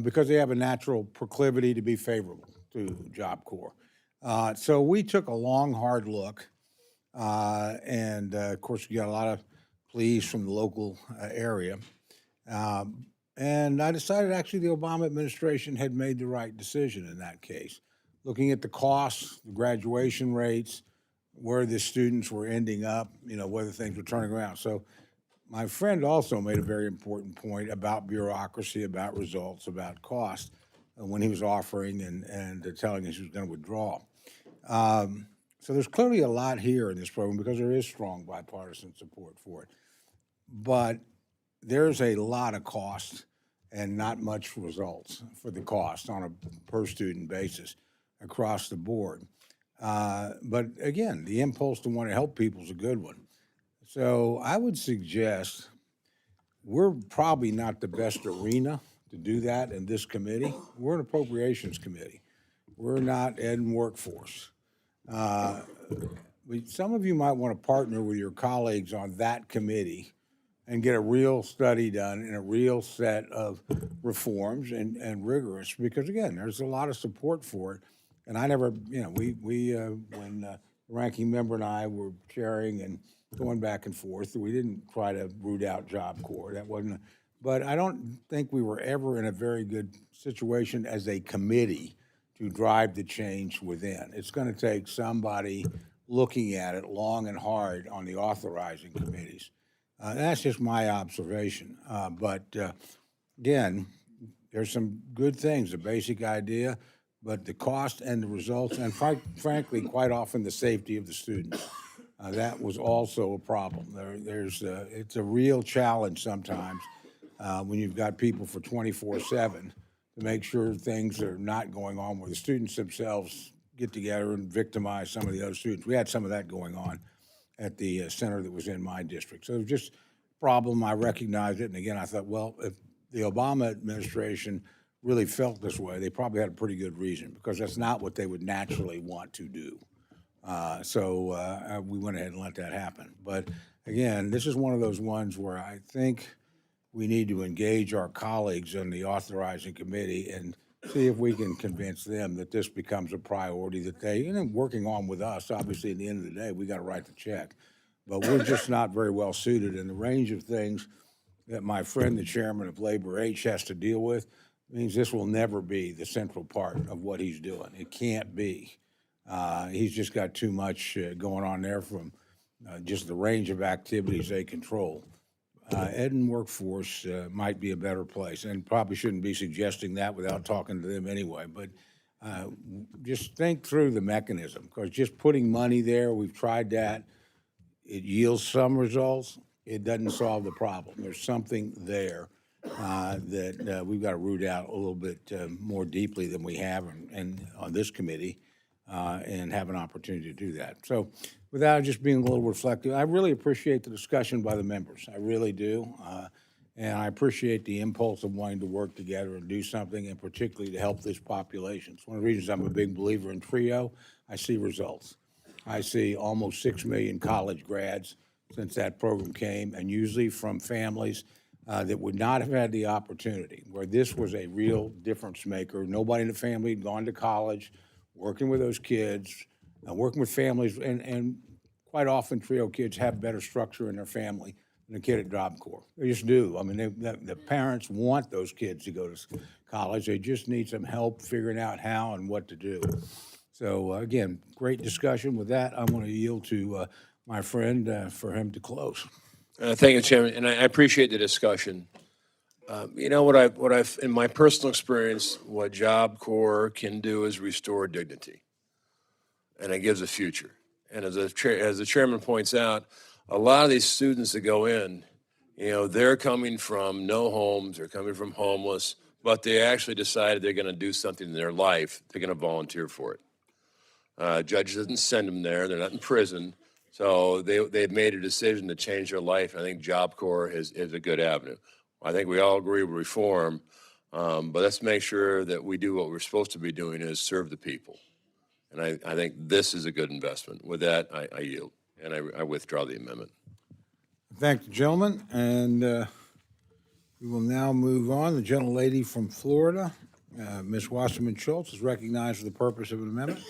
A: because they have a natural proclivity to be favorable to Job Corps. So we took a long, hard look, and of course, we got a lot of pleas from the local area. And I decided actually the Obama administration had made the right decision in that case, looking at the costs, the graduation rates, where the students were ending up, whether things were turning around. So my friend also made a very important point about bureaucracy, about results, about cost when he was offering and telling us he was going to withdraw. So there's clearly a lot here in this program because there is strong bipartisan support for it. But there's a lot of cost and not much results for the cost on a per student basis across the board. But again, the impulse to want to help people is a good one. So I would suggest we're probably not the best arena to do that in this committee. We're an Appropriations Committee. We're not Ed and Workforce. Some of you might want to partner with your colleagues on that committee and get a real study done and a real set of reforms and rigorous, because again, there's a lot of support for it. And I never, when the ranking member and I were chairing and going back and forth, we didn't try to root out Job Corps. That wasn't, but I don't think we were ever in a very good situation as a committee to drive the change within. It's going to take somebody looking at it long and hard on the authorizing committees. That's just my observation. But again, there's some good things, the basic idea, but the cost and the results, and frankly, quite often the safety of the students, that was also a problem. It's a real challenge sometimes when you've got people for 24/7 to make sure things are not going on where the students themselves get together and victimize some of the other students. We had some of that going on at the center that was in my district. So it was just a problem. I recognized it. And again, I thought, well, if the Obama administration really felt this way, they probably had a pretty good reason, because that's not what they would naturally want to do. So we went ahead and let that happen. But again, this is one of those ones where I think we need to engage our colleagues in the authorizing committee and see if we can convince them that this becomes a priority that they, working on with us. Obviously, at the end of the day, we got to write the check, but we're just not very well suited. And the range of things that my friend, the chairman of Labor H, has to deal with means this will never be the central part of what he's doing. It can't be. He's just got too much going on there from just the range of activities they control. Ed and Workforce might be a better place, and probably shouldn't be suggesting that without talking to them anyway. But just think through the mechanism, because just putting money there, we've tried that. It yields some results. It doesn't solve the problem. There's something there that we've got to root out a little bit more deeply than we have on this committee, and have an opportunity to do that. So without just being a little reflective, I really appreciate the discussion by the members. I really do. And I appreciate the impulse of wanting to work together and do something, and particularly to help this population. It's one of the reasons I'm a big believer in TRIO. I see results. I see almost 6 million college grads since that program came, and usually from families that would not have had the opportunity, where this was a real difference maker. Nobody in the family had gone to college working with those kids, working with families, and quite often trio kids have better structure in their family than a kid at Job Corps. They just do. I mean, the parents want those kids to go to college. They just need some help figuring out how and what to do. So again, great discussion. With that, I'm going to yield to my friend for him to close.
J: Thank you, Chairman, and I appreciate the discussion. You know, what I've, in my personal experience, what Job Corps can do is restore dignity, and it gives a future. And as the chairman points out, a lot of these students that go in, you know, they're coming from no homes, they're coming from homeless, but they actually decided they're going to do something in their life. They're going to volunteer for it. Judge doesn't send them there; they're not in prison, so they've made a decision to change their life. I think Job Corps is a good avenue. I think we all agree with reform, but let's make sure that we do what we're supposed to be doing, is serve the people. And I think this is a good investment. With that, I yield, and I withdraw the amendment.
A: Thank the gentleman, and we will now move on. The gentlelady from Florida, Ms. Wasserman Schultz, is recognized for the purpose of an amendment.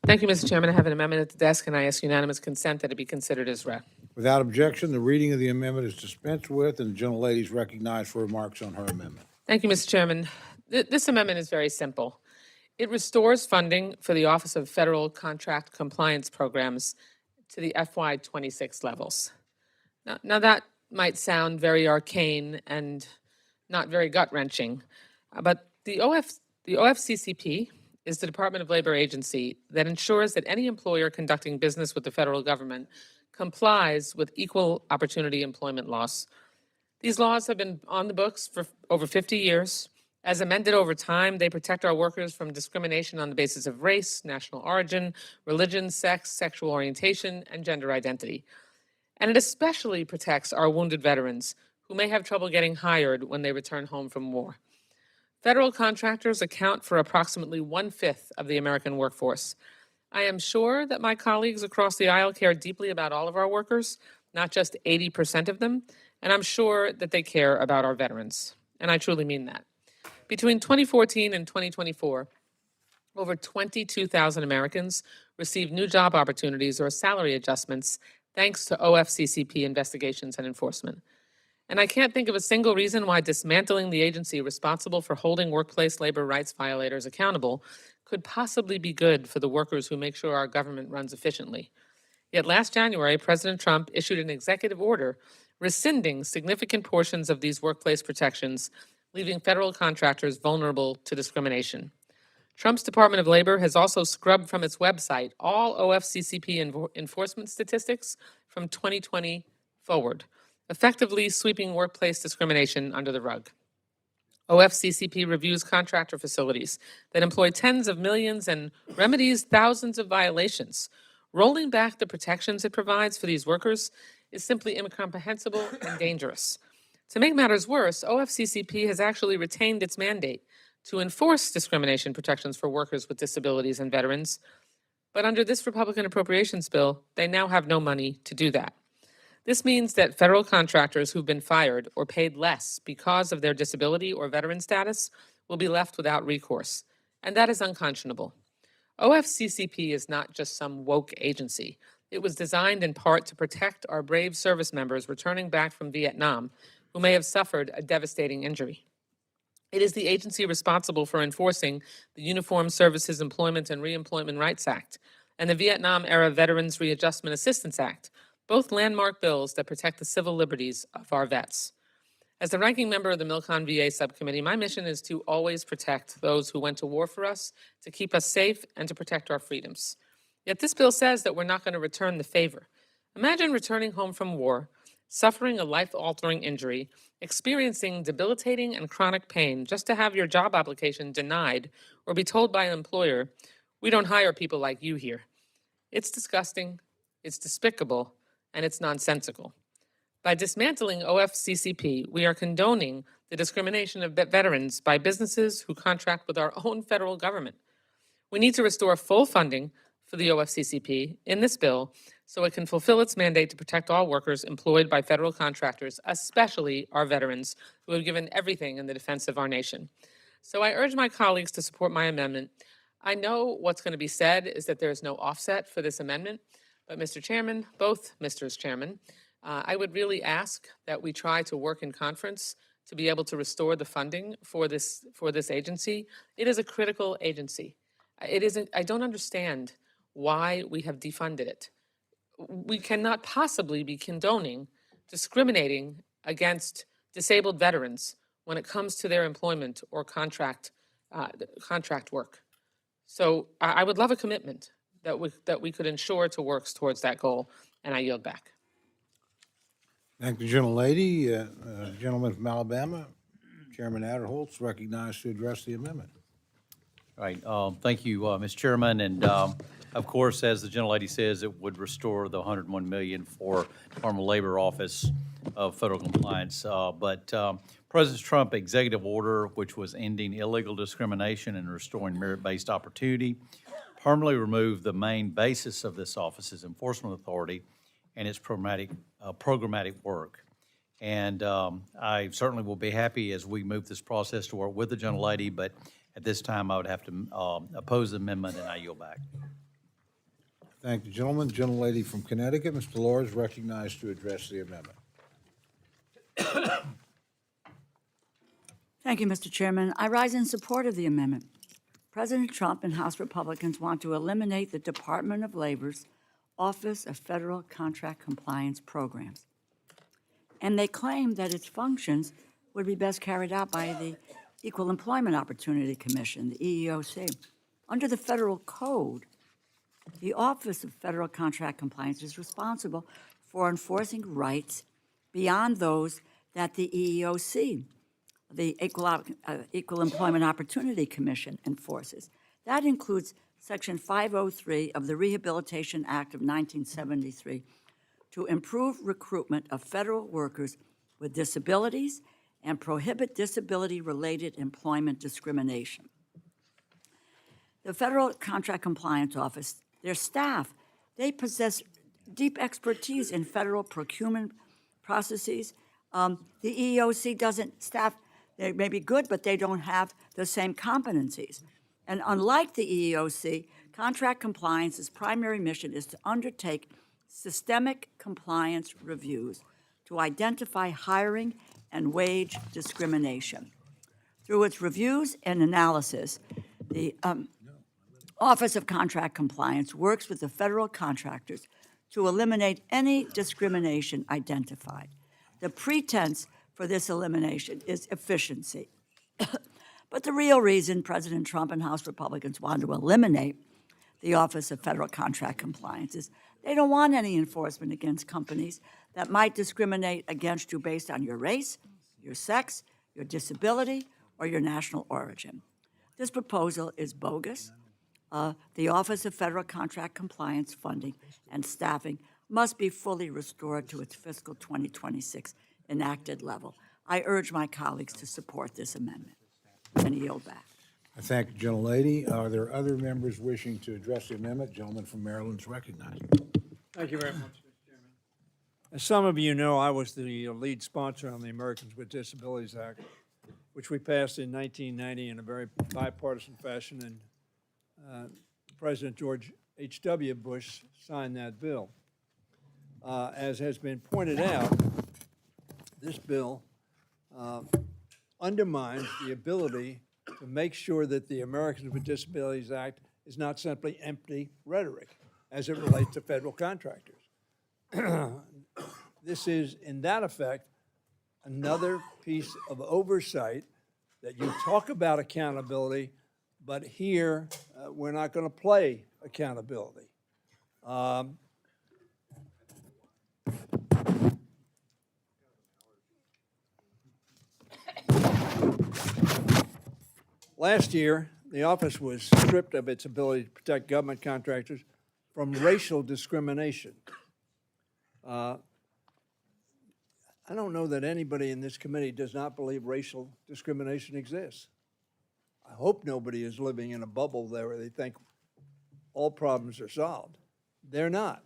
L: Thank you, Mr. Chairman. I have an amendment at the desk, and I ask unanimous consent that it be considered as read.
A: Without objection, the reading of the amendment is dispensed with, and the gentlelady is recognized for remarks on her amendment.
L: Thank you, Mr. Chairman. This amendment is very simple. It restores funding for the Office of Federal Contract Compliance Programs to the FY26 levels. Now that might sound very arcane and not very gut-wrenching, but the OFCCP is the Department of Labor agency that ensures that any employer conducting business with the federal government complies with equal opportunity employment laws. These laws have been on the books for over 50 years. As amended over time, they protect our workers from discrimination on the basis of race, national origin, religion, sex, sexual orientation, and gender identity. And it especially protects our wounded veterans who may have trouble getting hired when they return home from war. Federal contractors account for approximately 1/5 of the American workforce. I am sure that my colleagues across the aisle care deeply about all of our workers, not just 80% of them, and I'm sure that they care about our veterans, and I truly mean that. Between 2014 and 2024, over 22,000 Americans received new job opportunities or salary adjustments thanks to OFCCP investigations and enforcement. And I can't think of a single reason why dismantling the agency responsible for holding workplace labor rights violators accountable could possibly be good for the workers who make sure our government runs efficiently. Yet last January, President Trump issued an executive order rescinding significant portions of these workplace protections, leaving federal contractors vulnerable to discrimination. Trump's Department of Labor has also scrubbed from its website all OFCCP enforcement statistics from 2020 forward, effectively sweeping workplace discrimination under the rug. OFCCP reviews contractor facilities that employ tens of millions and remedies thousands of violations. Rolling back the protections it provides for these workers is simply incomprehensible and dangerous. To make matters worse, OFCCP has actually retained its mandate to enforce discrimination protections for workers with disabilities and veterans. But under this Republican appropriations bill, they now have no money to do that. This means that federal contractors who've been fired or paid less because of their disability or veteran status will be left without recourse, and that is unconscionable. OFCCP is not just some woke agency. It was designed in part to protect our brave service members returning back from Vietnam who may have suffered a devastating injury. It is the agency responsible for enforcing the Uniformed Services Employment and Reemployment Rights Act and the Vietnam-era Veterans Readjustment Assistance Act, both landmark bills that protect the civil liberties of our vets. As the ranking member of the Milcon VA Subcommittee, my mission is to always protect those who went to war for us, to keep us safe, and to protect our freedoms. Yet this bill says that we're not going to return the favor. Imagine returning home from war, suffering a life-altering injury, experiencing debilitating and chronic pain just to have your job application denied or be told by an employer, "We don't hire people like you here." It's disgusting, it's despicable, and it's nonsensical. By dismantling OFCCP, we are condoning the discrimination of veterans by businesses who contract with our own federal government. We need to restore full funding for the OFCCP in this bill so it can fulfill its mandate to protect all workers employed by federal contractors, especially our veterans who have given everything in the defense of our nation. So I urge my colleagues to support my amendment. I know what's going to be said is that there is no offset for this amendment, but Mr. Chairman, both Mr. Chairman, I would really ask that we try to work in conference to be able to restore the funding for this agency. It is a critical agency. It isn't. I don't understand why we have defunded it. We cannot possibly be condoning discriminating against disabled veterans when it comes to their employment or contract work. So I would love a commitment that we could ensure to work towards that goal, and I yield back.
A: Thank the gentlelady. Gentleman from Alabama, Chairman Adderholt's recognized to address the amendment.
B: All right, thank you, Mr. Chairman, and of course, as the gentlelady says, it would restore the $101 million for Department of Labor Office of Federal Compliance. But President Trump executive order, which was ending illegal discrimination and restoring merit-based opportunity, permanently removed the main basis of this office's enforcement authority and its programmatic work. And I certainly will be happy as we move this process to work with the gentlelady, but at this time, I would have to oppose the amendment, and I yield back.
A: Thank the gentleman. The gentlelady from Connecticut, Mr. Delors, is recognized to address the amendment.
C: Thank you, Mr. Chairman. I rise in support of the amendment. President Trump and House Republicans want to eliminate the Department of Labor's Office of Federal Contract Compliance Programs. And they claim that its functions would be best carried out by the Equal Employment Opportunity Commission, the EEOC. Under the federal code, the Office of Federal Contract Compliance is responsible for enforcing rights beyond those that the EEOC, the Equal Employment Opportunity Commission, enforces. That includes Section 503 of the Rehabilitation Act of 1973 to improve recruitment of federal workers with disabilities and prohibit disability-related employment discrimination. The Federal Contract Compliance Office, their staff, they possess deep expertise in federal procurement processes. The EEOC doesn't staff, they may be good, but they don't have the same competencies. And unlike the EEOC, contract compliance's primary mission is to undertake systemic compliance reviews to identify hiring and wage discrimination. Through its reviews and analysis, the Office of Contract Compliance works with the federal contractors to eliminate any discrimination identified. The pretense for this elimination is efficiency. But the real reason President Trump and House Republicans want to eliminate the Office of Federal Contract Compliance is they don't want any enforcement against companies that might discriminate against you based on your race, your sex, your disability, or your national origin. This proposal is bogus. The Office of Federal Contract Compliance funding and staffing must be fully restored to its fiscal 2026 enacted level. I urge my colleagues to support this amendment and yield back.
A: I thank the gentlelady. Are there other members wishing to address the amendment? Gentleman from Maryland is recognized.
F: Thank you very much, Mr. Chairman. As some of you know, I was the lead sponsor on the Americans with Disabilities Act, which we passed in 1990 in a very bipartisan fashion, and President George H.W. Bush signed that bill. As has been pointed out, this bill undermines the ability to make sure that the Americans with Disabilities Act is not simply empty rhetoric as it relates to federal contractors. This is, in that effect, another piece of oversight that you talk about accountability, but here we're not going to play accountability. Last year, the office was stripped of its ability to protect government contractors from racial discrimination. I don't know that anybody in this committee does not believe racial discrimination exists. I hope nobody is living in a bubble there where they think all problems are solved. They're not.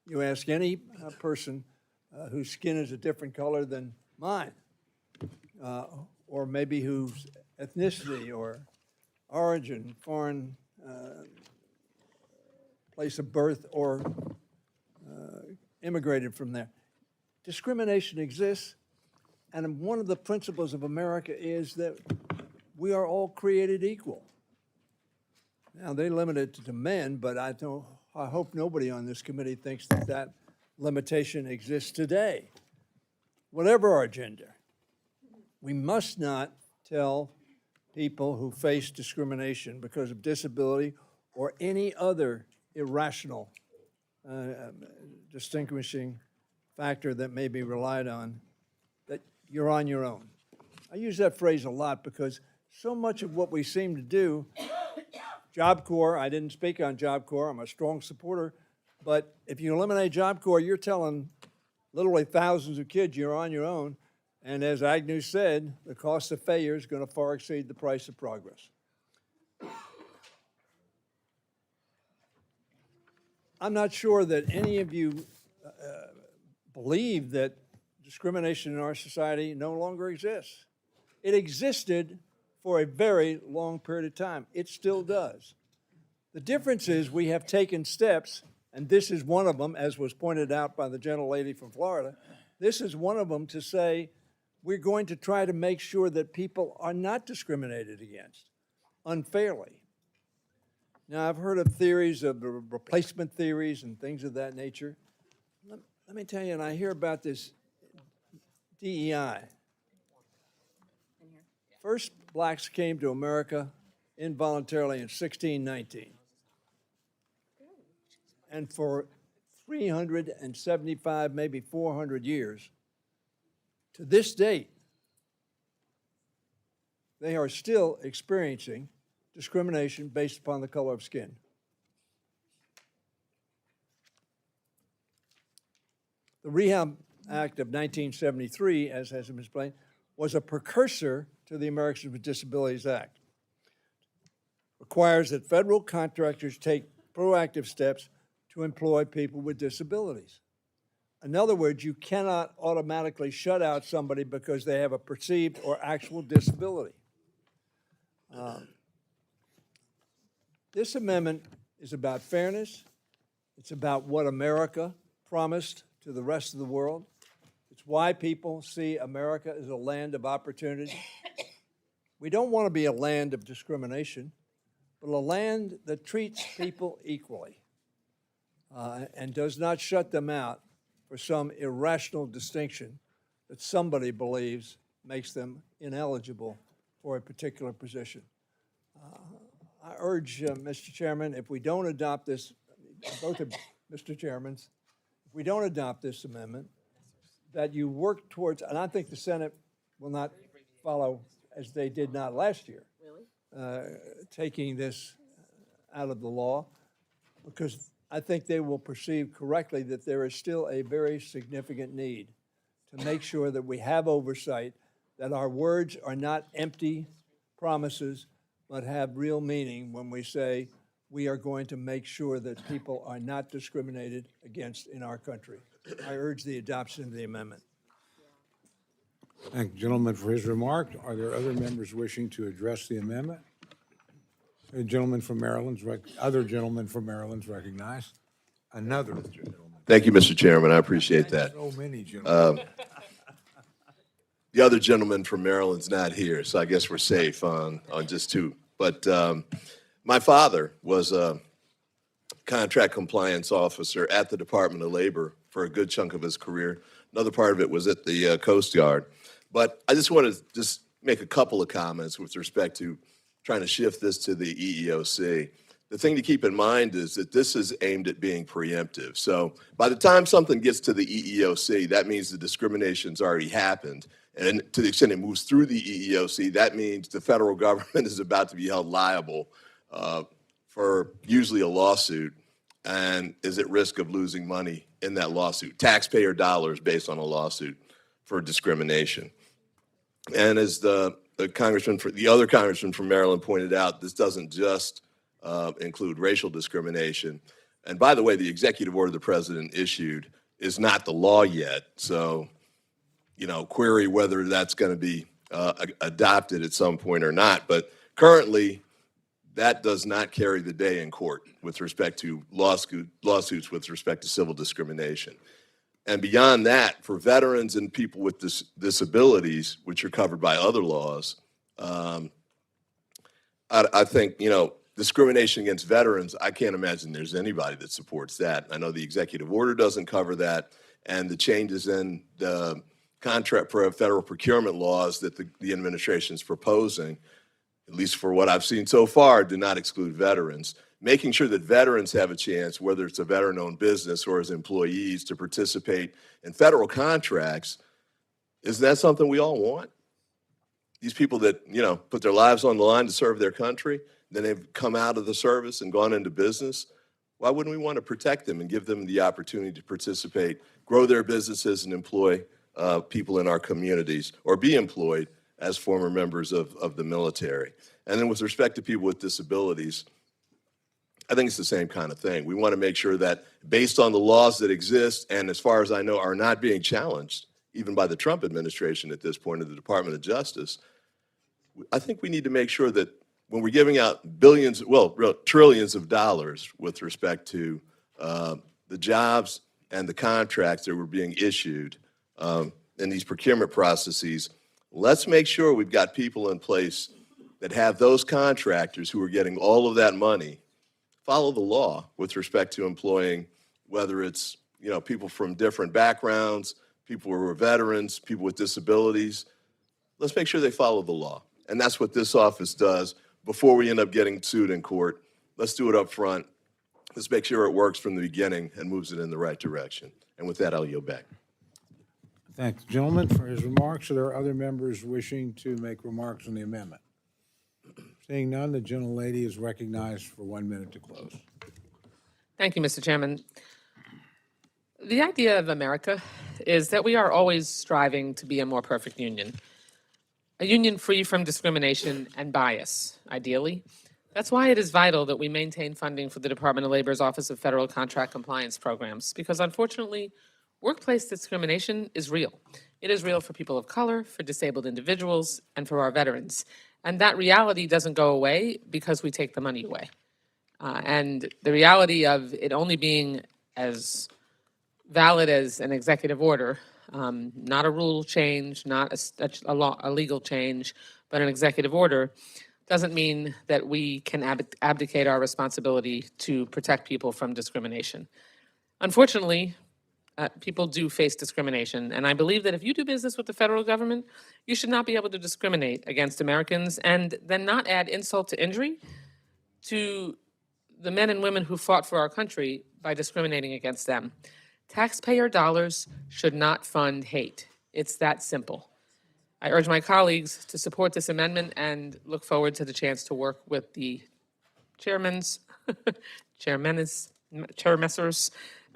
F: You ask any person whose skin is a different color than mine, or maybe whose ethnicity or origin, foreign place of birth or immigrated from there. Discrimination exists, and one of the principles of America is that we are all created equal. Now, they limit it to men, but I hope nobody on this committee thinks that that limitation exists today. Whatever our gender, we must not tell people who face discrimination because of disability or any other irrational distinguishing factor that may be relied on, that you're on your own. I use that phrase a lot because so much of what we seem to do, Job Corps, I didn't speak on Job Corps, I'm a strong supporter, but if you eliminate Job Corps, you're telling literally thousands of kids you're on your own, and as Agnew said, the cost of failure is going to far exceed the price of progress. I'm not sure that any of you believe that discrimination in our society no longer exists. It existed for a very long period of time. It still does. The difference is we have taken steps, and this is one of them, as was pointed out by the gentlelady from Florida. This is one of them to say we're going to try to make sure that people are not discriminated against unfairly. Now, I've heard of theories of replacement theories and things of that nature. Let me tell you, and I hear about this DEI. First blacks came to America involuntarily in 1619. And for 375, maybe 400 years, to this date, they are still experiencing discrimination based upon the color of skin. The Rehab Act of 1973, as has been explained, was a precursor to the Americans with Disabilities Act. Requires that federal contractors take proactive steps to employ people with disabilities. In other words, you cannot automatically shut out somebody because they have a perceived or actual disability. This amendment is about fairness. It's about what America promised to the rest of the world. It's why people see America as a land of opportunity. We don't want to be a land of discrimination, but a land that treats people equally and does not shut them out for some irrational distinction that somebody believes makes them ineligible for a particular position. I urge, Mr. Chairman, if we don't adopt this, both of Mr. Chairmans, if we don't adopt this amendment, that you work towards, and I think the Senate will not follow as they did not last year, taking this out of the law, because I think they will perceive correctly that there is still a very significant need to make sure that we have oversight, that our words are not empty promises, but have real meaning when we say we are going to make sure that people are not discriminated against in our country. I urge the adoption of the amendment.
A: Thank the gentleman for his remark. Are there other members wishing to address the amendment? A gentleman from Maryland's, other gentleman from Maryland's recognized. Another gentleman.
Q: Thank you, Mr. Chairman. I appreciate that.
A: So many gentlemen.
Q: The other gentleman from Maryland's not here, so I guess we're safe on just two. But my father was a contract compliance officer at the Department of Labor for a good chunk of his career. Another part of it was at the Coast Guard. But I just want to make a couple of comments with respect to trying to shift this to the EEOC. The thing to keep in mind is that this is aimed at being preemptive. So by the time something gets to the EEOC, that means the discrimination's already happened. And to the extent it moves through the EEOC, that means the federal government is about to be held liable for usually a lawsuit and is at risk of losing money in that lawsuit, taxpayer dollars based on a lawsuit for discrimination. And as the other congressman from Maryland pointed out, this doesn't just include racial discrimination. And by the way, the executive order the president issued is not the law yet. So, query whether that's going to be adopted at some point or not. But currently, that does not carry the day in court with respect to lawsuits with respect to civil discrimination. And beyond that, for veterans and people with disabilities, which are covered by other laws, I think, discrimination against veterans, I can't imagine there's anybody that supports that. I know the executive order doesn't cover that, and the changes in the contract for federal procurement laws that the administration is proposing, at least for what I've seen so far, do not exclude veterans. Making sure that veterans have a chance, whether it's a veteran-owned business or as employees, to participate in federal contracts, isn't that something we all want? These people that, put their lives on the line to serve their country, then they've come out of the service and gone into business. Why wouldn't we want to protect them and give them the opportunity to participate, grow their businesses, and employ people in our communities, or be employed as former members of the military? And then with respect to people with disabilities, I think it's the same kind of thing. We want to make sure that based on the laws that exist, and as far as I know, are not being challenged, even by the Trump administration at this point, of the Department of Justice, I think we need to make sure that when we're giving out billions, trillions of dollars with respect to the jobs and the contracts that were being issued in these procurement processes, let's make sure we've got people in place that have those contractors who are getting all of that money follow the law with respect to employing, whether it's people from different backgrounds, people who are veterans, people with disabilities. Let's make sure they follow the law. And that's what this office does before we end up getting sued in court. Let's do it up front. Let's make sure it works from the beginning and moves it in the right direction. And with that, I'll yield back.
A: Thank the gentleman for his remarks. Are there other members wishing to make remarks on the amendment? Seeing none, the gentlelady is recognized for 1 minute to close.
U: Thank you, Mr. Chairman. The idea of America is that we are always striving to be a more perfect union. A union free from discrimination and bias, ideally. That's why it is vital that we maintain funding for the Department of Labor's Office of Federal Contract Compliance programs, because unfortunately, workplace discrimination is real. It is real for people of color, for disabled individuals, and for our veterans. And that reality doesn't go away because we take the money away. And the reality of it only being as valid as an executive order, not a rule change, not a legal change, but an executive order, doesn't mean that we can abdicate our responsibility to protect people from discrimination. Unfortunately, people do face discrimination, and I believe that if you do business with the federal government, you should not be able to discriminate against Americans and then not add insult to injury to the men and women who fought for our country by discriminating against them. Taxpayer dollars should not fund hate. It's that simple. I urge my colleagues to support this amendment and look forward to the chance to work with the chairmessers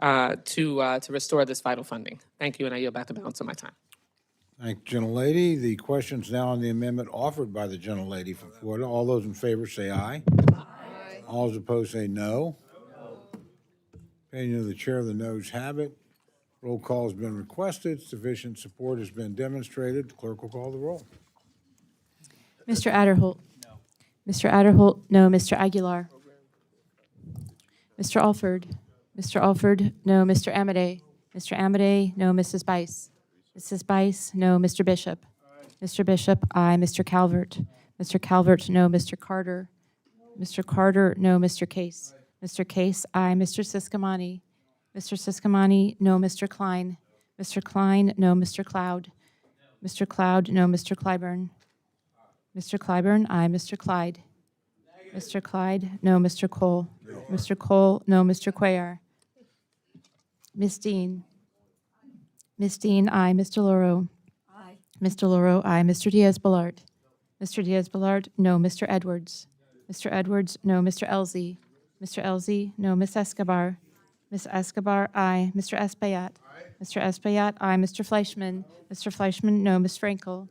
U: to restore this vital funding. Thank you, and I yield back the balance of my time.
A: Thank you, gentlelady. The question's now on the amendment offered by the gentlelady from Florida. All those in favor say aye. Aye. All those opposed say no. Opinion of the chair, the noes have it. Roll call has been requested. Sufficient support has been demonstrated. The clerk will call the roll.
G: Mr. Adderholt? No. Mr. Adderholt? No. Mr. Aguilar? Mr. Alford? Mr. Alford? No. Mr. Amadei? Mr. Amadei? No. Mrs. Bice? Mrs. Bice? No. Mr. Bishop? Aye. Mr. Bishop? Aye. Mr. Calvert? Mr. Calvert? No. Mr. Carter? Mr. Carter? No. Mr. Case? Mr. Case? Aye. Mr. Siscomani? Mr. Siscomani? No. Mr. Klein? Mr. Klein? No. Mr. Cloud? Mr. Cloud? No. Mr. Clyburn? Mr. Clyburn? Aye. Mr. Clyde? Mr. Clyde? No. Mr. Cole? Mr. Cole? No. Mr. Cuellar? Ms. Dean? Ms. Dean? Aye. Mr. Loro?
C: Aye.
G: Mr. Loro? Aye. Mr. Diaz-Balart? Mr. Diaz-Balart? No. Mr. Edwards? Mr. Edwards? No. Mr. Elzey? Mr. Elzey? No. Ms. Escobar? Ms. Escobar? Aye. Mr. Espaillat? Mr. Espaillat? Aye. Mr. Fleischman? Mr. Fleischman? No. Ms. Frankel?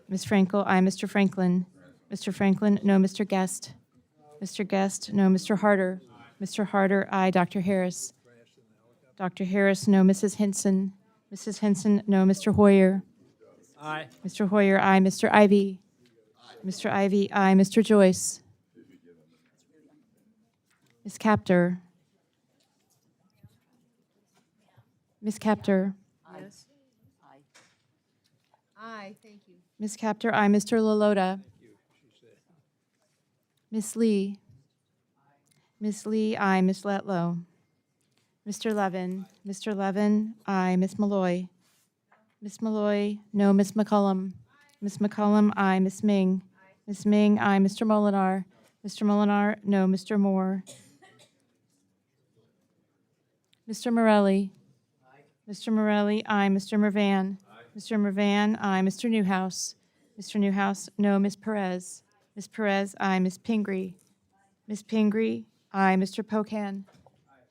G: Ms. Frankel? Aye. Mr. Franklin? Mr. Franklin? No. Mr. Guest? Mr. Guest? No. Mr. Harder? Mr. Harder? Aye. Dr. Harris? Dr. Harris? No. Mrs. Hinson? Mrs. Hinson? No. Mr. Hoyer? Aye. Mr. Hoyer? Aye. Mr. Ivy? Mr. Ivy? Aye. Mr. Joyce? Ms. Capter. Ms. Capter.
E: Yes? Aye, thank you.
G: Ms. Capter, aye. Mr. Lalota. Ms. Lee. Ms. Lee, aye. Ms. Letlow. Mr. Levin. Mr. Levin, aye. Ms. Malloy. Ms. Malloy, no. Ms. McCollum. Ms. McCollum, aye. Ms. Ming. Ms. Ming, aye. Mr. Molinar. Mr. Molinar, no. Mr. Moore. Mr. Morelli. Mr. Morelli, aye. Mr. Mervan. Mr. Mervan, aye. Mr. Newhouse. Mr. Newhouse, no. Ms. Perez. Ms. Perez, aye. Ms. Pingree. Ms. Pingree, aye. Mr. Pocan.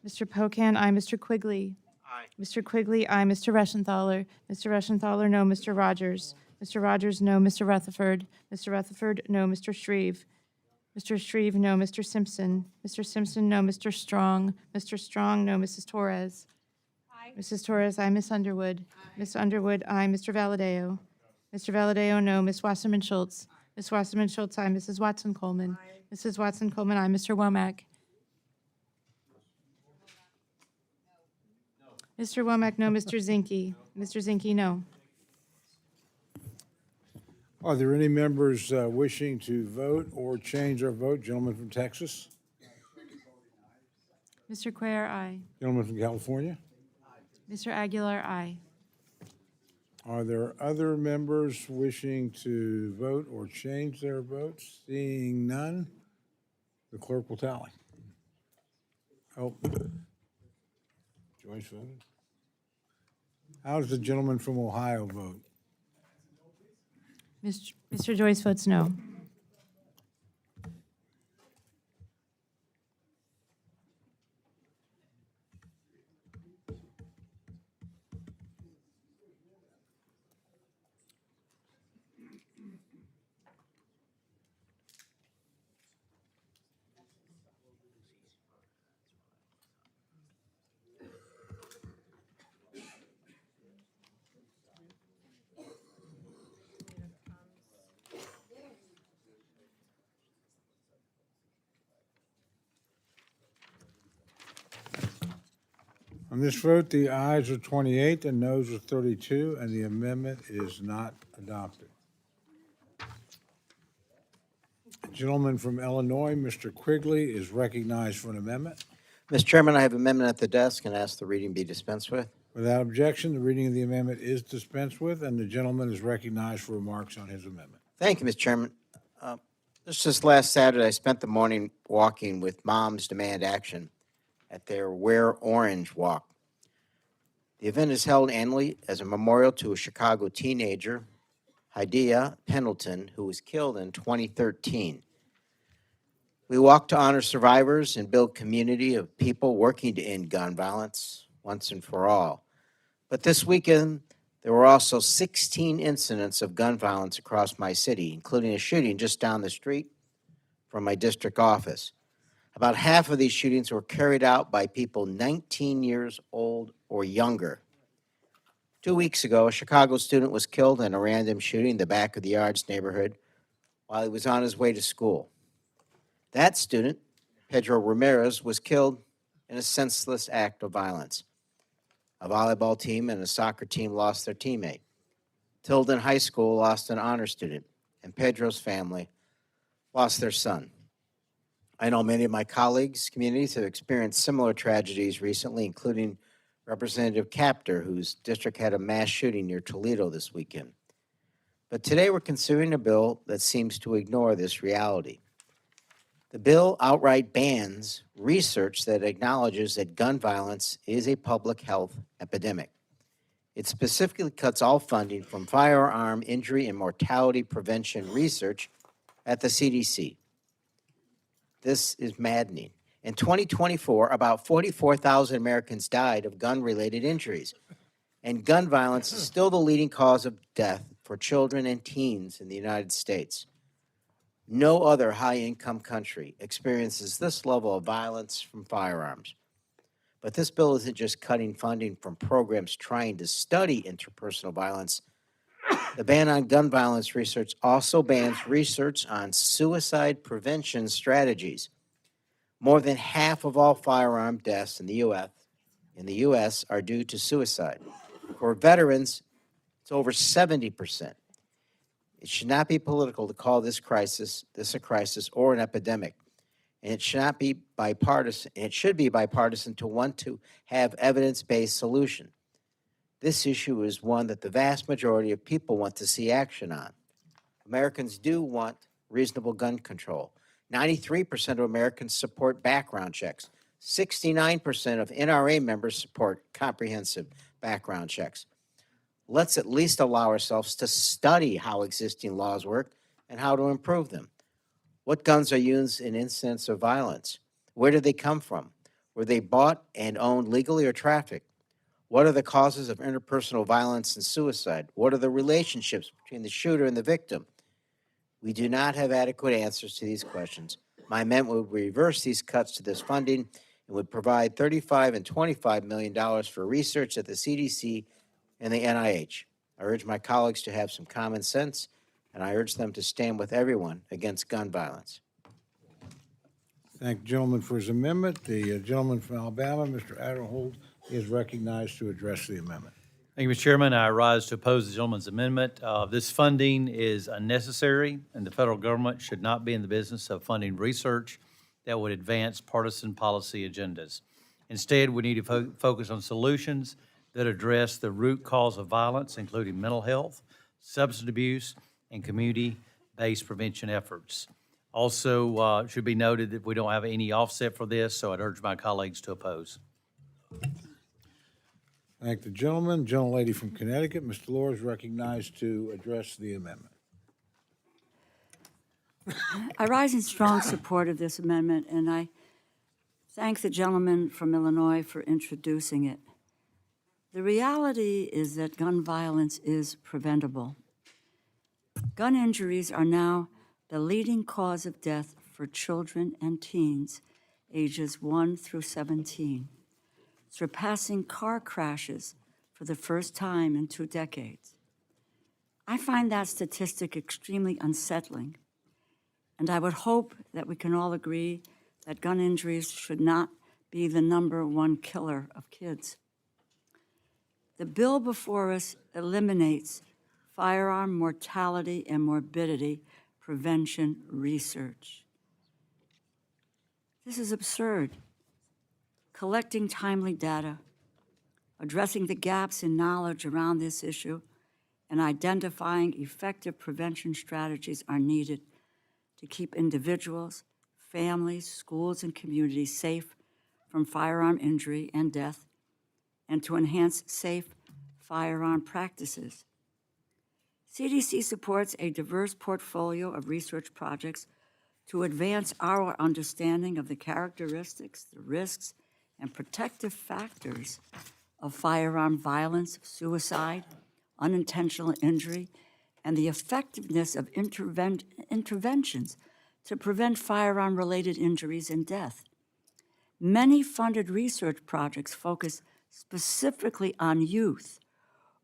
G: Mr. Pocan, aye. Mr. Quigley. Mr. Quigley, aye. Mr. Reschenthaler. Mr. Reschenthaler, no. Mr. Rogers. Mr. Rogers, no. Mr. Rutherford. Mr. Rutherford, no. Mr. Shreve. Mr. Shreve, no. Mr. Simpson. Mr. Simpson, no. Mr. Strong. Mr. Strong, no. Mrs. Torres. Mrs. Torres, aye. Miss Underwood. Miss Underwood, aye. Mr. Valadeo. Mr. Valadeo, no. Miss Wasserman Schultz. Miss Wasserman Schultz, aye. Mrs. Watson Coleman. Mrs. Watson Coleman, aye. Mr. Womack. Mr. Womack, no. Mr. Zinke. Mr. Zinke, no.
A: Are there any members wishing to vote or change their vote? Gentleman from Texas?
G: Mr. Cuellar, aye.
A: Gentleman from California?
G: Mr. Aguilar, aye.
A: Are there other members wishing to vote or change their votes? Seeing none, the clerk will tally. Oh, Joyce voted. How does the gentleman from Ohio vote?
G: Mr. Joyce votes no.
A: On this vote, the ayes are 28, the noes are 32, and the amendment is not adopted. Gentleman from Illinois, Mr. Quigley, is recognized for an amendment.
I: Mr. Chairman, I have an amendment at the desk and ask the reading be dispensed with.
A: Without objection, the reading of the amendment is dispensed with, and the gentleman is recognized for remarks on his amendment.
I: Thank you, Mr. Chairman. Just last Saturday, I spent the morning walking with Moms Demand Action at their Wear Orange walk. The event is held annually as a memorial to a Chicago teenager, Hadiya Pendleton, who was killed in 2013. We walk to honor survivors and build community of people working to end gun violence once and for all. But this weekend, there were also 16 incidents of gun violence across my city, including a shooting just down the street from my district office. About half of these shootings were carried out by people 19 years old or younger. 2 weeks ago, a Chicago student was killed in a random shooting in the back of the Yards neighborhood while he was on his way to school. That student, Pedro Ramirez, was killed in a senseless act of violence. A volleyball team and a soccer team lost their teammate. Tilden High School lost an honor student, and Pedro's family lost their son. I know many of my colleagues' communities have experienced similar tragedies recently, including Representative Capter, whose district had a mass shooting near Toledo this weekend. But today we're considering a bill that seems to ignore this reality. The bill outright bans research that acknowledges that gun violence is a public health epidemic. It specifically cuts all funding from firearm injury and mortality prevention research at the CDC. This is maddening. In 2024, about 44,000 Americans died of gun-related injuries, and gun violence is still the leading cause of death for children and teens in the United States. No other high-income country experiences this level of violence from firearms. But this bill isn't just cutting funding from programs trying to study interpersonal violence. The ban on gun violence research also bans research on suicide prevention strategies.
D: More than half of all firearm deaths in the U.S. are due to suicide. For veterans, it's over 70%. It should not be political to call this a crisis or an epidemic. And it should not be bipartisan. It should be bipartisan to want to have evidence-based solution. This issue is one that the vast majority of people want to see action on. Americans do want reasonable gun control. 93% of Americans support background checks. 69% of NRA members support comprehensive background checks. Let's at least allow ourselves to study how existing laws work and how to improve them. What guns are used in incidents of violence? Where did they come from? Were they bought and owned legally or trafficked? What are the causes of interpersonal violence and suicide? What are the relationships between the shooter and the victim? We do not have adequate answers to these questions. My amendment would reverse these cuts to this funding and would provide $35 and $25 million for research at the CDC and the NIH. I urge my colleagues to have some common sense, and I urge them to stand with everyone against gun violence.
A: Thank the gentleman for his amendment. The gentleman from Alabama, Mr. Adderholt, is recognized to address the amendment.
B: Thank you, Mr. Chairman. I rise to oppose the gentleman's amendment. This funding is unnecessary, and the federal government should not be in the business of funding research that would advance partisan policy agendas. Instead, we need to focus on solutions that address the root cause of violence, including mental health, substance abuse, and community-based prevention efforts. Also, it should be noted that we don't have any offset for this, so I'd urge my colleagues to oppose.
A: Thank the gentleman. Gentlelady from Connecticut, Ms. Delore, is recognized to address the amendment.
C: I rise in strong support of this amendment, and I thank the gentleman from Illinois for introducing it. The reality is that gun violence is preventable. Gun injuries are now the leading cause of death for children and teens ages 1 through 17, surpassing car crashes for the first time in 2 decades. I find that statistic extremely unsettling, and I would hope that we can all agree that gun injuries should not be the #1 killer of kids. The bill before us eliminates firearm mortality and morbidity prevention research. This is absurd. Collecting timely data, addressing the gaps in knowledge around this issue, and identifying effective prevention strategies are needed to keep individuals, families, schools, and communities safe from firearm injury and death, and to enhance safe firearm practices. CDC supports a diverse portfolio of research projects to advance our understanding of the characteristics, the risks, and protective factors of firearm violence, suicide, unintentional injury, and the effectiveness of interventions to prevent firearm-related injuries and death. Many funded research projects focus specifically on youth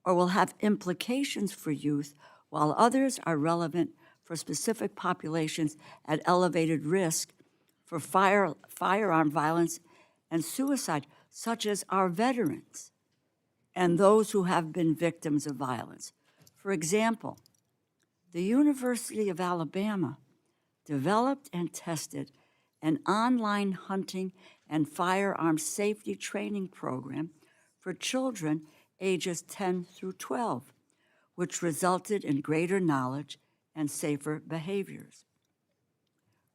C: or will have implications for youth, while others are relevant for specific populations at elevated risk for firearm violence and suicide, such as our veterans and those who have been victims of violence. For example, the University of Alabama developed and tested an online hunting and firearm safety training program for children ages 10 through 12, which resulted in greater knowledge and safer behaviors.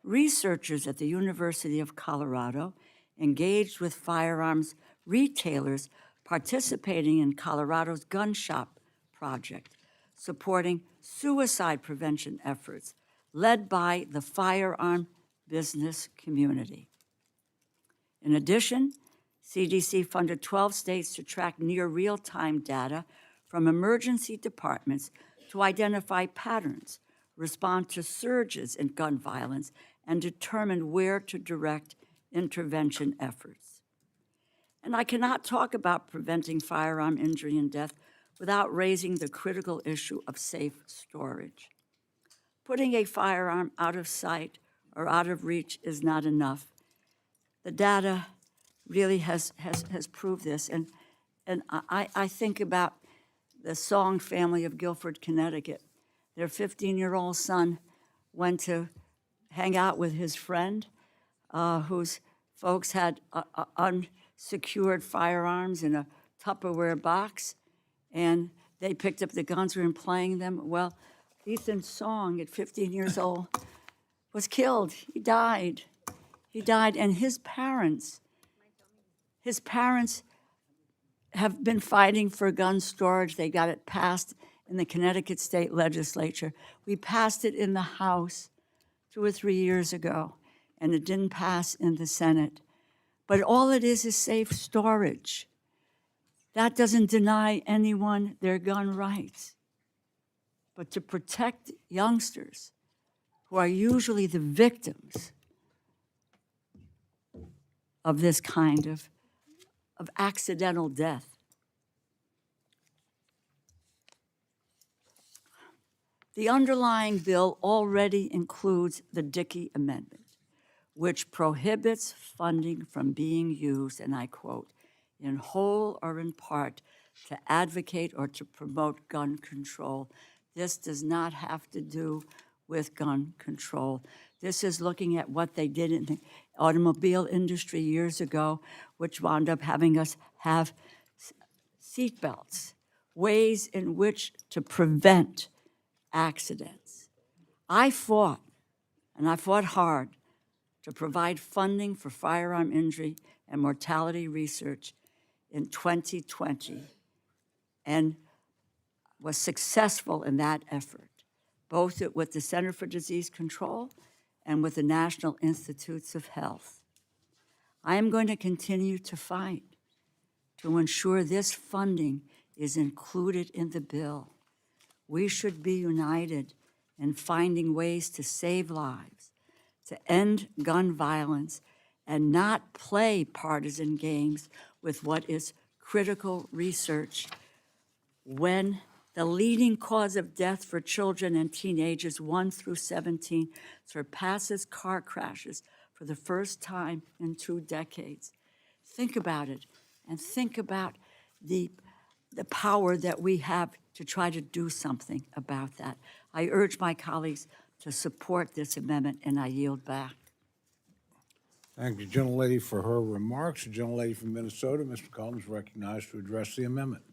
C: Researchers at the University of Colorado engaged with firearms retailers participating in Colorado's Gun Shop Project, supporting suicide prevention efforts led by the firearm business community. In addition, CDC funded 12 states to track near real-time data from emergency departments to identify patterns, respond to surges in gun violence, and determine where to direct intervention efforts. And I cannot talk about preventing firearm injury and death without raising the critical issue of safe storage. Putting a firearm out of sight or out of reach is not enough. the data really has proved this. And I think about the Song family of Guilford, Connecticut. Their 15-year-old son went to hang out with his friend, whose folks had unsecured firearms in a Tupperware box, and they picked up the guns and were playing them. Well, Ethan Song, at 15 years old, was killed. He died. He died, and his parents have been fighting for gun storage. They got it passed in the Connecticut State Legislature. We passed it in the House 2 or 3 years ago, and it didn't pass in the Senate. But all it is safe storage. That doesn't deny anyone their gun rights. But to protect youngsters who are usually the victims of this kind of accidental death. The underlying bill already includes the Dickey Amendment, which prohibits funding from being used, and I quote, in whole or in part to advocate or to promote gun control. This does not have to do with gun control. This is looking at what they did in the automobile industry years ago, which wound up having us have seatbelts, ways in which to prevent accidents. I fought, and I fought hard, to provide funding for firearm injury and mortality research in 2020, and was successful in that effort, both with the Center for Disease Control and with the National Institutes of Health. I am going to continue to fight to ensure this funding is included in the bill. We should be united in finding ways to save lives, to end gun violence, and not play partisan games with what is critical research when the leading cause of death for children and teenagers 1 through 17 surpasses car crashes for the first time in 2 decades. Think about it, and think about the power that we have to try to do something about that. I urge my colleagues to support this amendment, and I yield back.
A: Thank you, gentlelady, for her remarks. The gentlelady from Minnesota, Ms. McCollum, is recognized to address the amendment.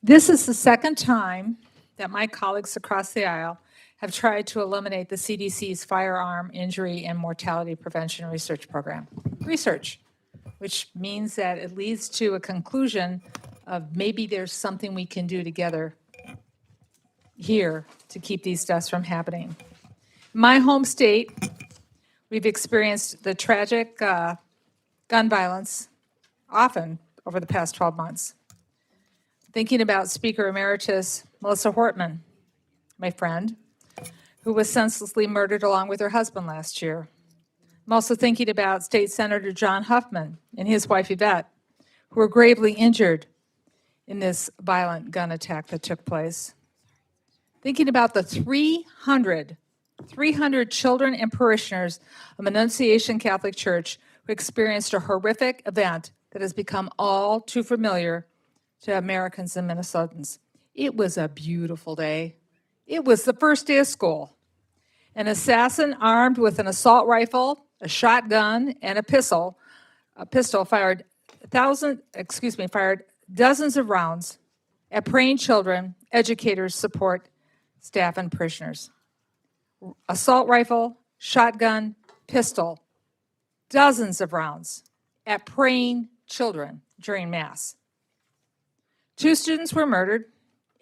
L: This is the second time that my colleagues across the aisle have tried to eliminate the CDC's Firearm Injury and Mortality Prevention Research Program. Research, which means that it leads to a conclusion of maybe there's something we can do together here to keep these deaths from happening. In my home state, we've experienced the tragic gun violence often over the past 12 months. Thinking about Speaker Emeritus Melissa Hortman, my friend, who was senselessly murdered along with her husband last year. I'm also thinking about State Senator John Huffman and his wife Yvette, who were gravely injured in this violent gun attack that took place. Thinking about the 300 children and parishioners of Annunciation Catholic Church who experienced a horrific event that has become all too familiar to Americans and Minnesotans. It was a beautiful day. It was the first day of school. An assassin armed with an assault rifle, a shotgun, and a pistol fired dozens of rounds at praying children, educators, support staff, and parishioners. Assault rifle, shotgun, pistol, dozens of rounds at praying children during Mass. 2 students were murdered,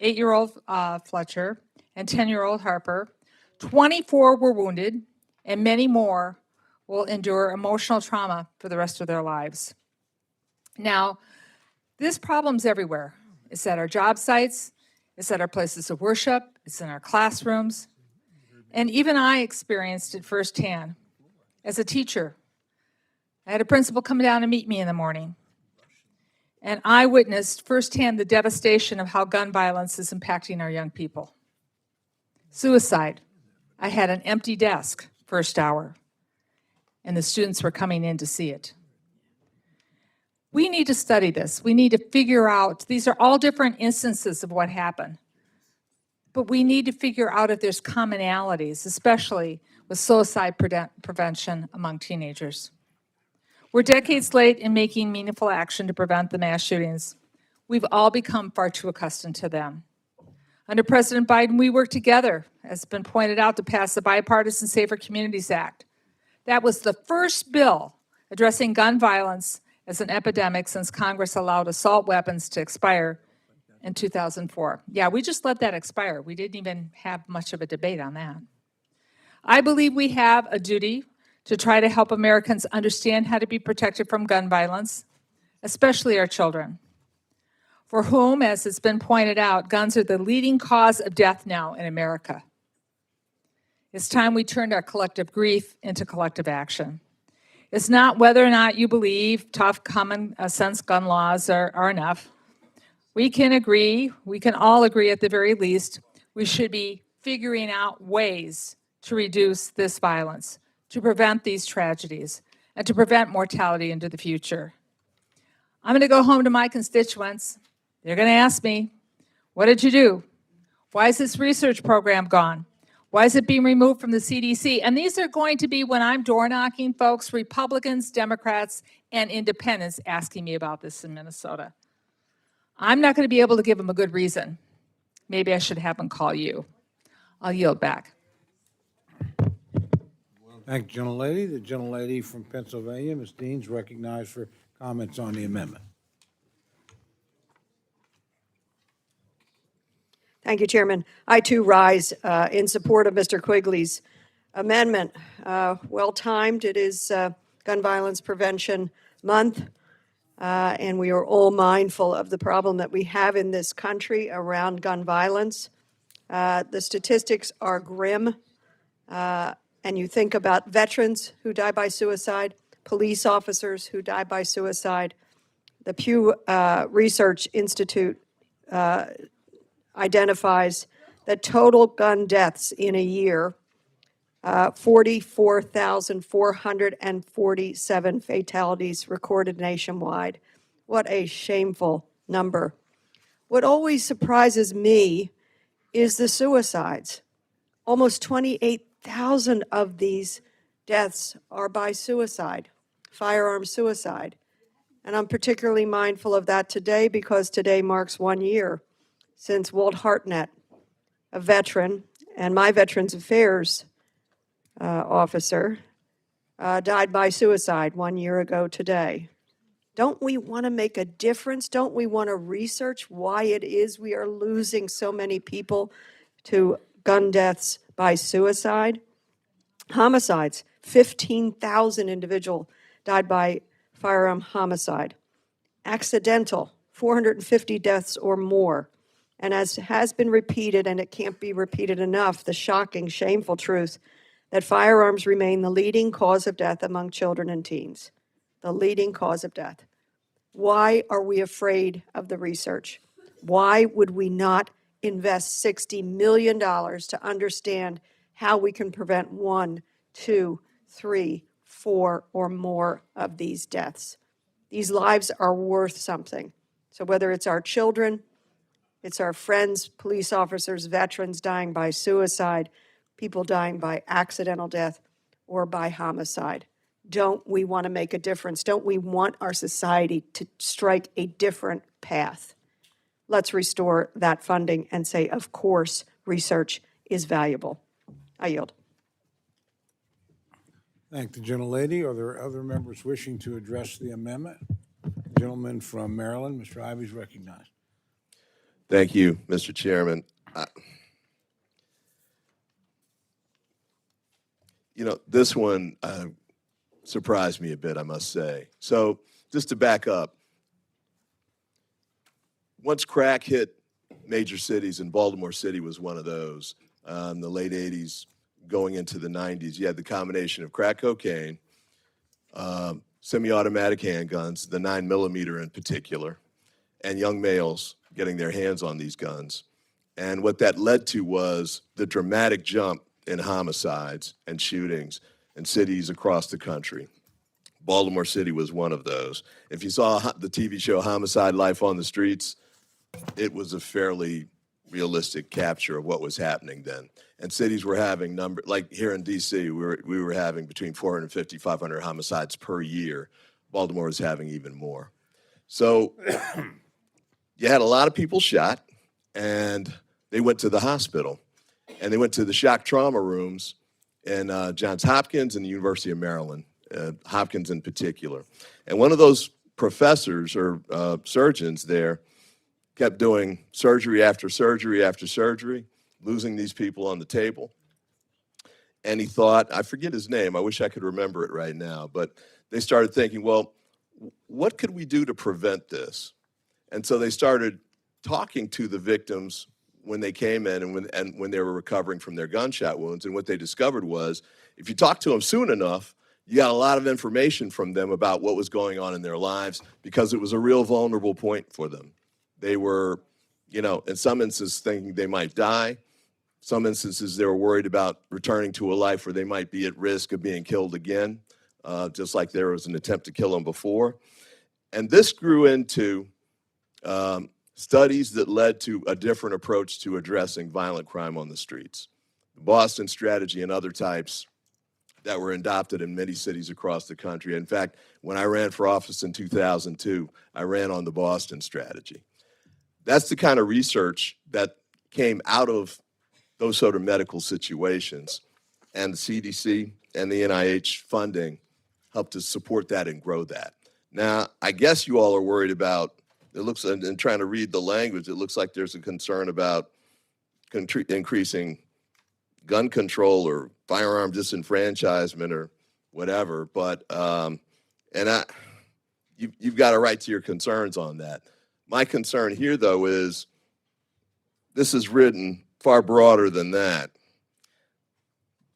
L: 8-year-old Fletcher and 10-year-old Harper. 24 were wounded, and many more will endure emotional trauma for the rest of their lives. Now, this problem's everywhere. It's at our job sites, it's at our places of worship, it's in our classrooms, and even I experienced it firsthand. As a teacher, I had a principal come down and meet me in the morning, and I witnessed firsthand the devastation of how gun violence is impacting our young people. Suicide. I had an empty desk first hour. and the students were coming in to see it. We need to study this. We need to figure out, these are all different instances of what happened. But we need to figure out if there's commonalities, especially with suicide prevention among teenagers. We're decades late in making meaningful action to prevent the mass shootings. We've all become far too accustomed to them. Under President Biden, we worked together, as has been pointed out, to pass the Bipartisan Safer Communities Act. That was the first bill addressing gun violence as an epidemic since Congress allowed assault weapons to expire in 2004. Yeah, we just let that expire. We didn't even have much of a debate on that. I believe we have a duty to try to help Americans understand how to be protected from gun violence, especially our children, for whom, as it's been pointed out, guns are the leading cause of death now in America. It's time we turned our collective grief into collective action. It's not whether or not you believe tough common sense gun laws are enough. We can all agree at the very least, we should be figuring out ways to reduce this violence, to prevent these tragedies, and to prevent mortality into the future. I'm going to go home to my constituents. They're going to ask me, what did you do? Why is this research program gone? Why is it being removed from the CDC? And these are going to be, when I'm door knocking, folks, Republicans, Democrats, and independents asking me about this in Minnesota. I'm not going to be able to give them a good reason. Maybe I should have them call you. I'll yield back.
A: Thank you, gentlelady. The gentlelady from Pennsylvania, Ms. Dean, is recognized for comments on the amendment.
S: Thank you, Chairman. I too rise in support of Mr. Quigley's amendment. Well-timed. It is Gun Violence Prevention Month, and we are all mindful of the problem that we have in this country around gun violence. The statistics are grim, and you think about veterans who die by suicide, police officers who die by suicide. The Pew Research Institute identifies that total gun deaths in a year, 44,447 fatalities recorded nationwide. What a shameful number. What always surprises me is the suicides. Almost 28,000 of these deaths are by suicide, firearm suicide. And I'm particularly mindful of that today because today marks 1 year since Walt Hartnett, a veteran, and my Veterans Affairs officer, died by suicide 1 year ago today. Don't we want to make a difference? Don't we want to research why it is we are losing so many people to gun deaths by suicide? Homicides, 15,000 individuals died by firearm homicide. Accidental, 450 deaths or more. And as has been repeated, and it can't be repeated enough, the shocking, shameful truth that firearms remain the leading cause of death among children and teens. The leading cause of death. Why are we afraid of the research? Why would we not invest $60 million to understand how we can prevent 1, 2, 3, 4, or more of these deaths? These lives are worth something. So whether it's our children, it's our friends, police officers, veterans dying by suicide, people dying by accidental death or by homicide. Don't we want to make a difference? Don't we want our society to strike a different path? Let's restore that funding and say, of course, research is valuable. I yield.
A: Thank the gentlelady. Are there other members wishing to address the amendment? Gentleman from Maryland, Mr. Ivey is recognized.
Q: Thank you, Mr. Chairman. This one surprised me a bit, I must say. So just to back up, once crack hit major cities, and Baltimore City was one of those, in the late 80s, going into the 90s, you had the combination of crack cocaine, semi-automatic handguns, the 9mm in particular, and young males getting their hands on these guns. And what that led to was the dramatic jump in homicides and shootings. in cities across the country. Baltimore City was one of those. If you saw the TV show Homicide: Life on the Streets, it was a fairly realistic capture of what was happening then. And cities were having like here in DC, we were having between 450, 500 homicides per year. Baltimore was having even more. So you had a lot of people shot, and they went to the hospital, and they went to the shock trauma rooms in Johns Hopkins and the University of Maryland, Hopkins in particular. And one of those professors or surgeons there kept doing surgery after surgery after surgery, losing these people on the table. And he thought, I forget his name, I wish I could remember it right now, but they started thinking, well, what could we do to prevent this? And so they started talking to the victims when they came in and when they were recovering from their gunshot wounds. And what they discovered was, if you talk to them soon enough, you got a lot of information from them about what was going on in their lives, because it was a real vulnerable point for them. They were, in some instances thinking they might die. Some instances they were worried about returning to a life where they might be at risk of being killed again, just like there was an attempt to kill them before. And this grew into studies that led to a different approach to addressing violent crime on the streets. The Boston strategy and other types that were adopted in many cities across the country. In fact, when I ran for office in 2002, I ran on the Boston strategy. That's the kind of research that came out of those sort of medical situations. And the CDC and the NIH funding helped to support that and grow that. Now, I guess you all are worried about, it looks, and trying to read the language, it looks like there's a concern about increasing gun control or firearm disenfranchisement or whatever. But, you've got a right to your concerns on that. My concern here, though, is this is written far broader than that.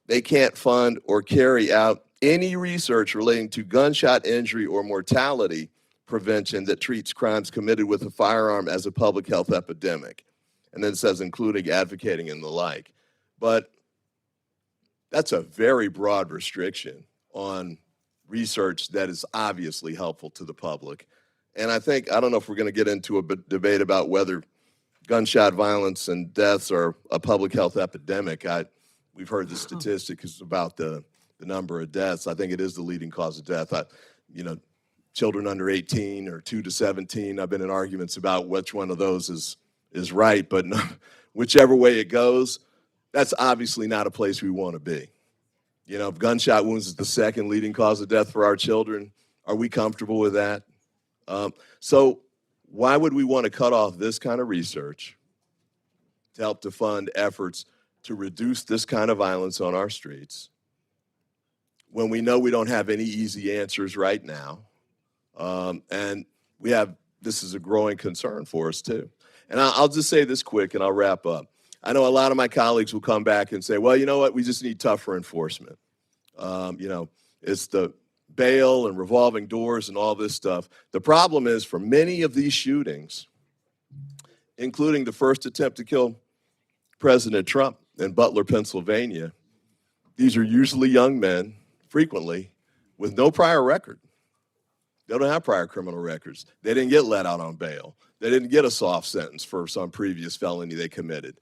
Q: They can't fund or carry out any research relating to gunshot injury or mortality prevention that treats crimes committed with a firearm as a public health epidemic. And then it says including advocating and the like. But that's a very broad restriction on research that is obviously helpful to the public. And I don't know if we're going to get into a debate about whether gunshot violence and deaths are a public health epidemic. We've heard the statistics about the number of deaths. I think it is the leading cause of death. Children under 18 or 2 to 17, I've been in arguments about which one of those is right, but no, whichever way it goes, that's obviously not a place we want to be. If gunshot wounds is the second leading cause of death for our children, are we comfortable with that? So why would we want to cut off this kind of research to help to fund efforts to reduce this kind of violence on our streets when we know we don't have any easy answers right now? And this is a growing concern for us too. And I'll just say this quick and I'll wrap up. I know a lot of my colleagues will come back and say, well, you know what, we just need tougher enforcement. It's the bail and revolving doors and all this stuff. The problem is, for many of these shootings, including the first attempt to kill President Trump in Butler, Pennsylvania, these are usually young men, frequently, with no prior record. They don't have prior criminal records. They didn't get let out on bail. They didn't get a soft sentence for some previous felony they committed.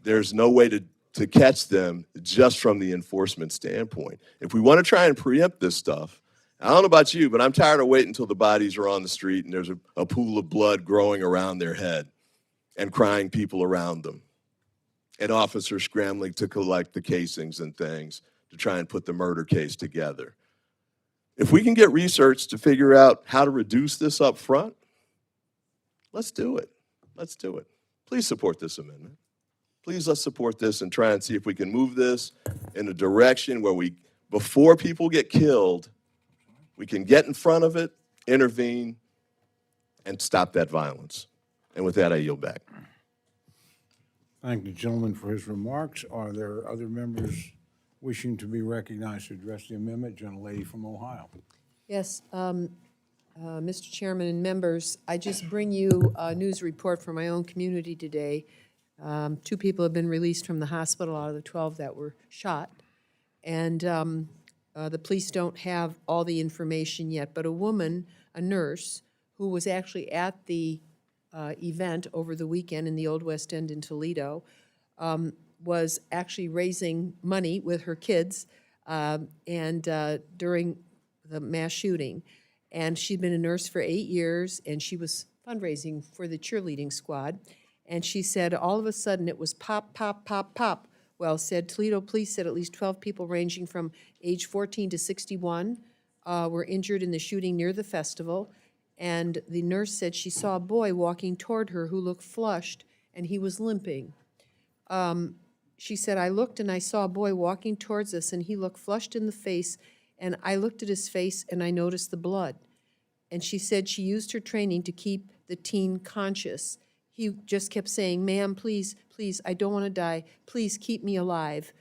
Q: There's no way to catch them just from the enforcement standpoint. If we want to try and preempt this stuff, I don't know about you, but I'm tired of waiting until the bodies are on the street and there's a pool of blood growing around their head and crying people around them, and officers scrambling to collect the casings and things to try and put the murder case together. If we can get research to figure out how to reduce this up front, let's do it. Let's do it. Please support this amendment. Please, let's support this and try and see if we can move this in a direction where before people get killed, we can get in front of it, intervene, and stop that violence. And with that, I yield back.
A: Thank the gentleman for his remarks. Are there other members wishing to be recognized to address the amendment? Gentlelady from Ohio.
E: Yes, Mr. Chairman and members, I just bring you a news report from my own community today. 2 people have been released from the hospital out of the 12 that were shot. And the police don't have all the information yet, but a woman, a nurse, who was actually at the event over the weekend in the Old West End in Toledo, was actually raising money with her kids during the mass shooting. And she'd been a nurse for 8 years, and she was fundraising for the cheerleading squad. And she said all of a sudden it was pop, pop, pop, pop. Well, said Toledo police said at least 12 people ranging from age 14 to 61 were injured in the shooting near the festival. And the nurse said she saw a boy walking toward her who looked flushed, and he was limping. She said, I looked and I saw a boy walking towards us, and he looked flushed in the face, and I looked at his face and I noticed the blood. And she said she used her training to keep the teen conscious. He just kept saying, ma'am, please, please, I don't want to die. Please keep me alive.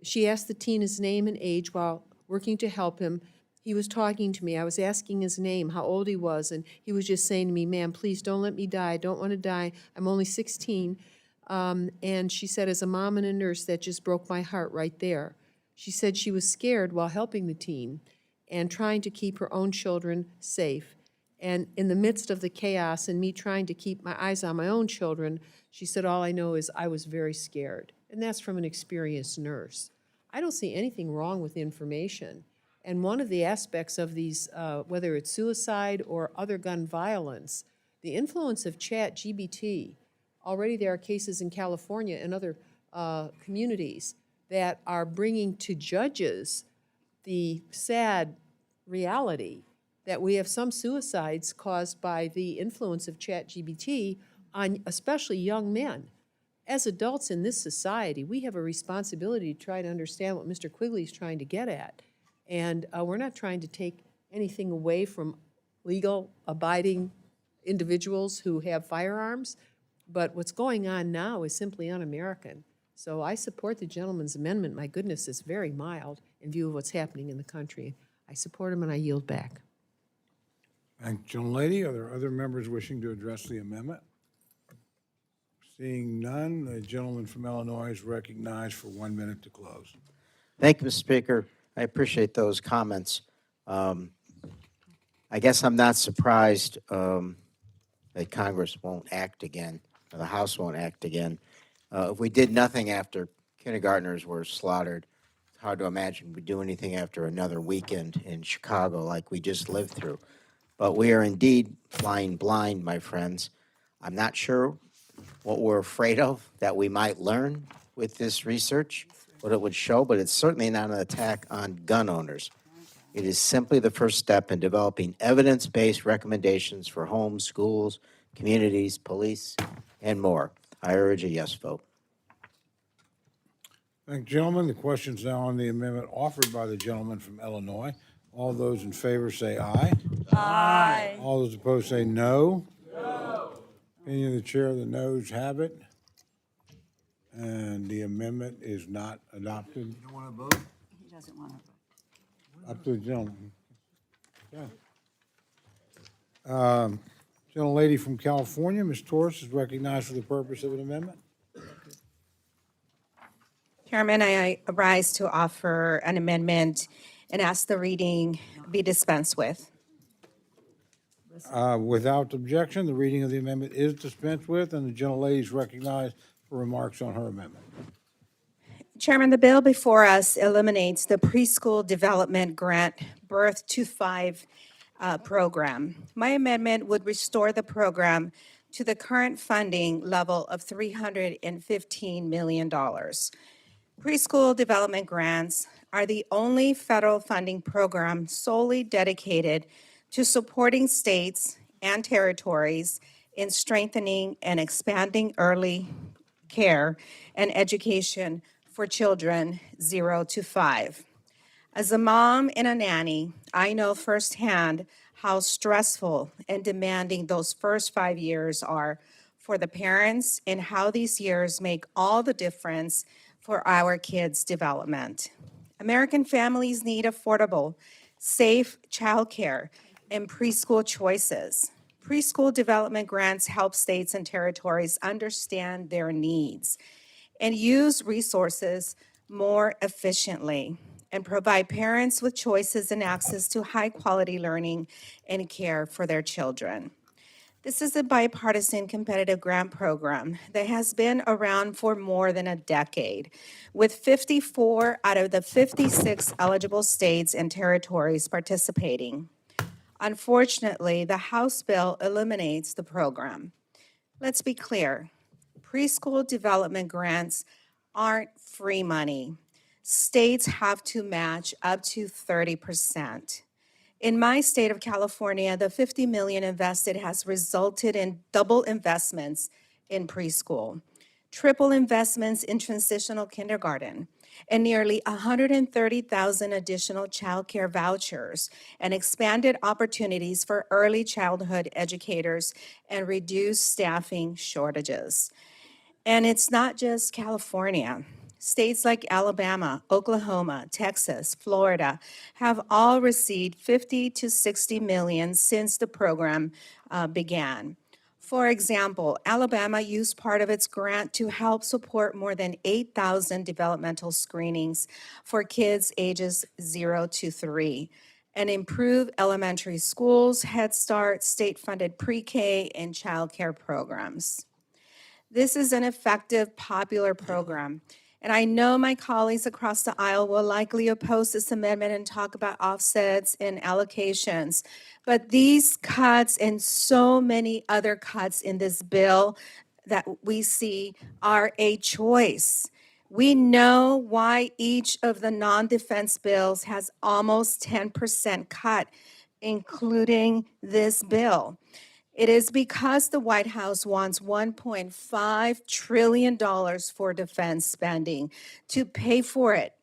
E: She asked the teen his name and age while working to help him. He was talking to me. I was asking his name, how old he was, and he was just saying to me, ma'am, please don't let me die. I don't want to die. I'm only 16. And she said, as a mom and a nurse, that just broke my heart right there. She said she was scared while helping the teen and trying to keep her own children safe. And in the midst of the chaos and me trying to keep my eyes on my own children, she said, all I know is I was very scared. And that's from an experienced nurse. I don't see anything wrong with information. And one of the aspects of these, whether it's suicide or other gun violence, the influence of ChatGPT. Already there are cases in California and other communities that are bringing to judges the sad reality that we have some suicides caused by the influence of ChatGPT on especially young men. As adults in this society, we have a responsibility to try to understand what Mr. Quigley is trying to get at. And we're not trying to take anything away from legal abiding individuals who have firearms, but what's going on now is simply un-American. So I support the gentleman's amendment. My goodness, it's very mild in view of what's happening in the country. I support him and I yield back.
A: Thank you, gentlelady. Are there other members wishing to address the amendment? Seeing none, the gentleman from Illinois is recognized for 1 minute to close.
D: Thank you, Mr. Speaker. I appreciate those comments. I guess I'm not surprised that Congress won't act again, or the House won't act again. If we did nothing after kindergartners were slaughtered, it's hard to imagine we'd do anything after another weekend in Chicago like we just lived through. But we are indeed flying blind, my friends. I'm not sure what we're afraid of that we might learn with this research, what it would show, but it's certainly not an attack on gun owners. It is simply the first step in developing evidence-based recommendations for homes, schools, communities, police, and more. I urge a yes vote.
A: Thank you, gentlemen. The question is now on the amendment offered by the gentleman from Illinois. All those in favor say aye.
C: Aye.
A: All those opposed say no. No. Opinion of the chair, the noes have it. And the amendment is not adopted. You don't want to vote?
C: He doesn't want to vote.
A: Up to the gentleman. Yeah. Gentlelady from California, Ms. Torres, is recognized for the purpose of an amendment.
T: Chairman, I rise to offer an amendment and ask the reading be dispensed with.
A: Without objection, the reading of the amendment is dispensed with, and the gentlelady is recognized for remarks on her amendment.
T: Chairman, the bill before us eliminates the preschool development grant Birth to 5 program. My amendment would restore the program to the current funding level of $315 million. Preschool development grants are the only federal funding program solely dedicated to supporting states and territories in strengthening and expanding early care and education for children 0 to 5. As a mom and a nanny, I know firsthand how stressful and demanding those first 5 years are for the parents and how these years make all the difference for our kids' development. American families need affordable, safe childcare and preschool choices. Preschool development grants help states and territories understand their needs and use resources more efficiently. and provide parents with choices and access to high-quality learning and care for their children. This is a bipartisan competitive grant program that has been around for more than a decade, with 54 out of the 56 eligible states and territories participating. Unfortunately, the House bill eliminates the program. Let's be clear, preschool development grants aren't free money. States have to match up to 30%. In my state of California, the $50 million invested has resulted in double investments in preschool, triple investments in transitional kindergarten, and nearly 130,000 additional child care vouchers, and expanded opportunities for early childhood educators and reduced staffing shortages. And it's not just California. States like Alabama, Oklahoma, Texas, Florida have all received 50 to 60 million since the program began. For example, Alabama used part of its grant to help support more than 8,000 developmental screenings for kids ages 0 to 3 and improve elementary schools, Head Start, state-funded pre-K, and child care programs. This is an effective, popular program, and I know my colleagues across the aisle will likely oppose this amendment and talk about offsets and allocations. But these cuts and so many other cuts in this bill that we see are a choice. We know why each of the non-defense bills has almost 10% cut, including this bill. It is because the White House wants $1.5 trillion for defense spending to pay for it.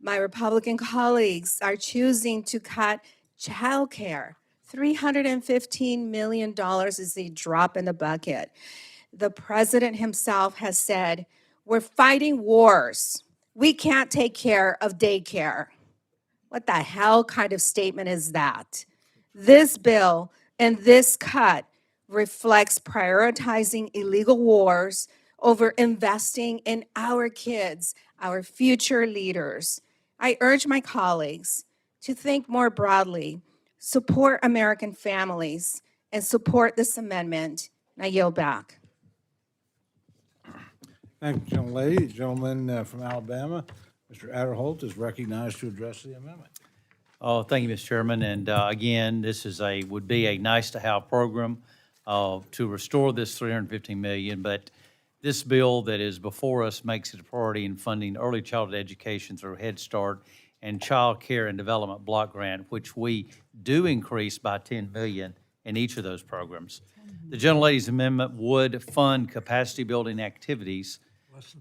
T: My Republican colleagues are choosing to cut child care. $315 million is a drop in the bucket. The president himself has said, we're fighting wars. We can't take care of daycare. What the hell kind of statement is that? This bill and this cut reflects prioritizing illegal wars over investing in our kids, our future leaders. I urge my colleagues to think more broadly, support American families, and support this amendment. And I yield back.
A: Thank you, gentle lady. The gentleman from Alabama, Mr. Adderholt, is recognized to address the amendment.
B: Oh, thank you, Mr. Chairman. And again, this is would be a nice-to-have program to restore this $315 million. But this bill that is before us makes it a priority in funding early childhood education through Head Start and Child Care and Development Block Grant, which we do increase by $10 million in each of those programs. The gentlelady's amendment would fund capacity-building activities,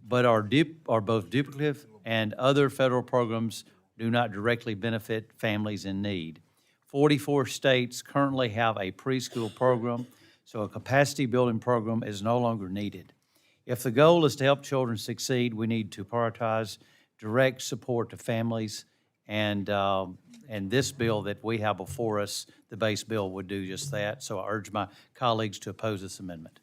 B: but are both duplicative and other federal programs do not directly benefit families in need. 44 states currently have a preschool program, so a capacity-building program is no longer needed. If the goal is to help children succeed, we need to prioritize direct support to families, and this bill that we have before us, the base bill, would do just that. So I urge my colleagues to oppose this amendment.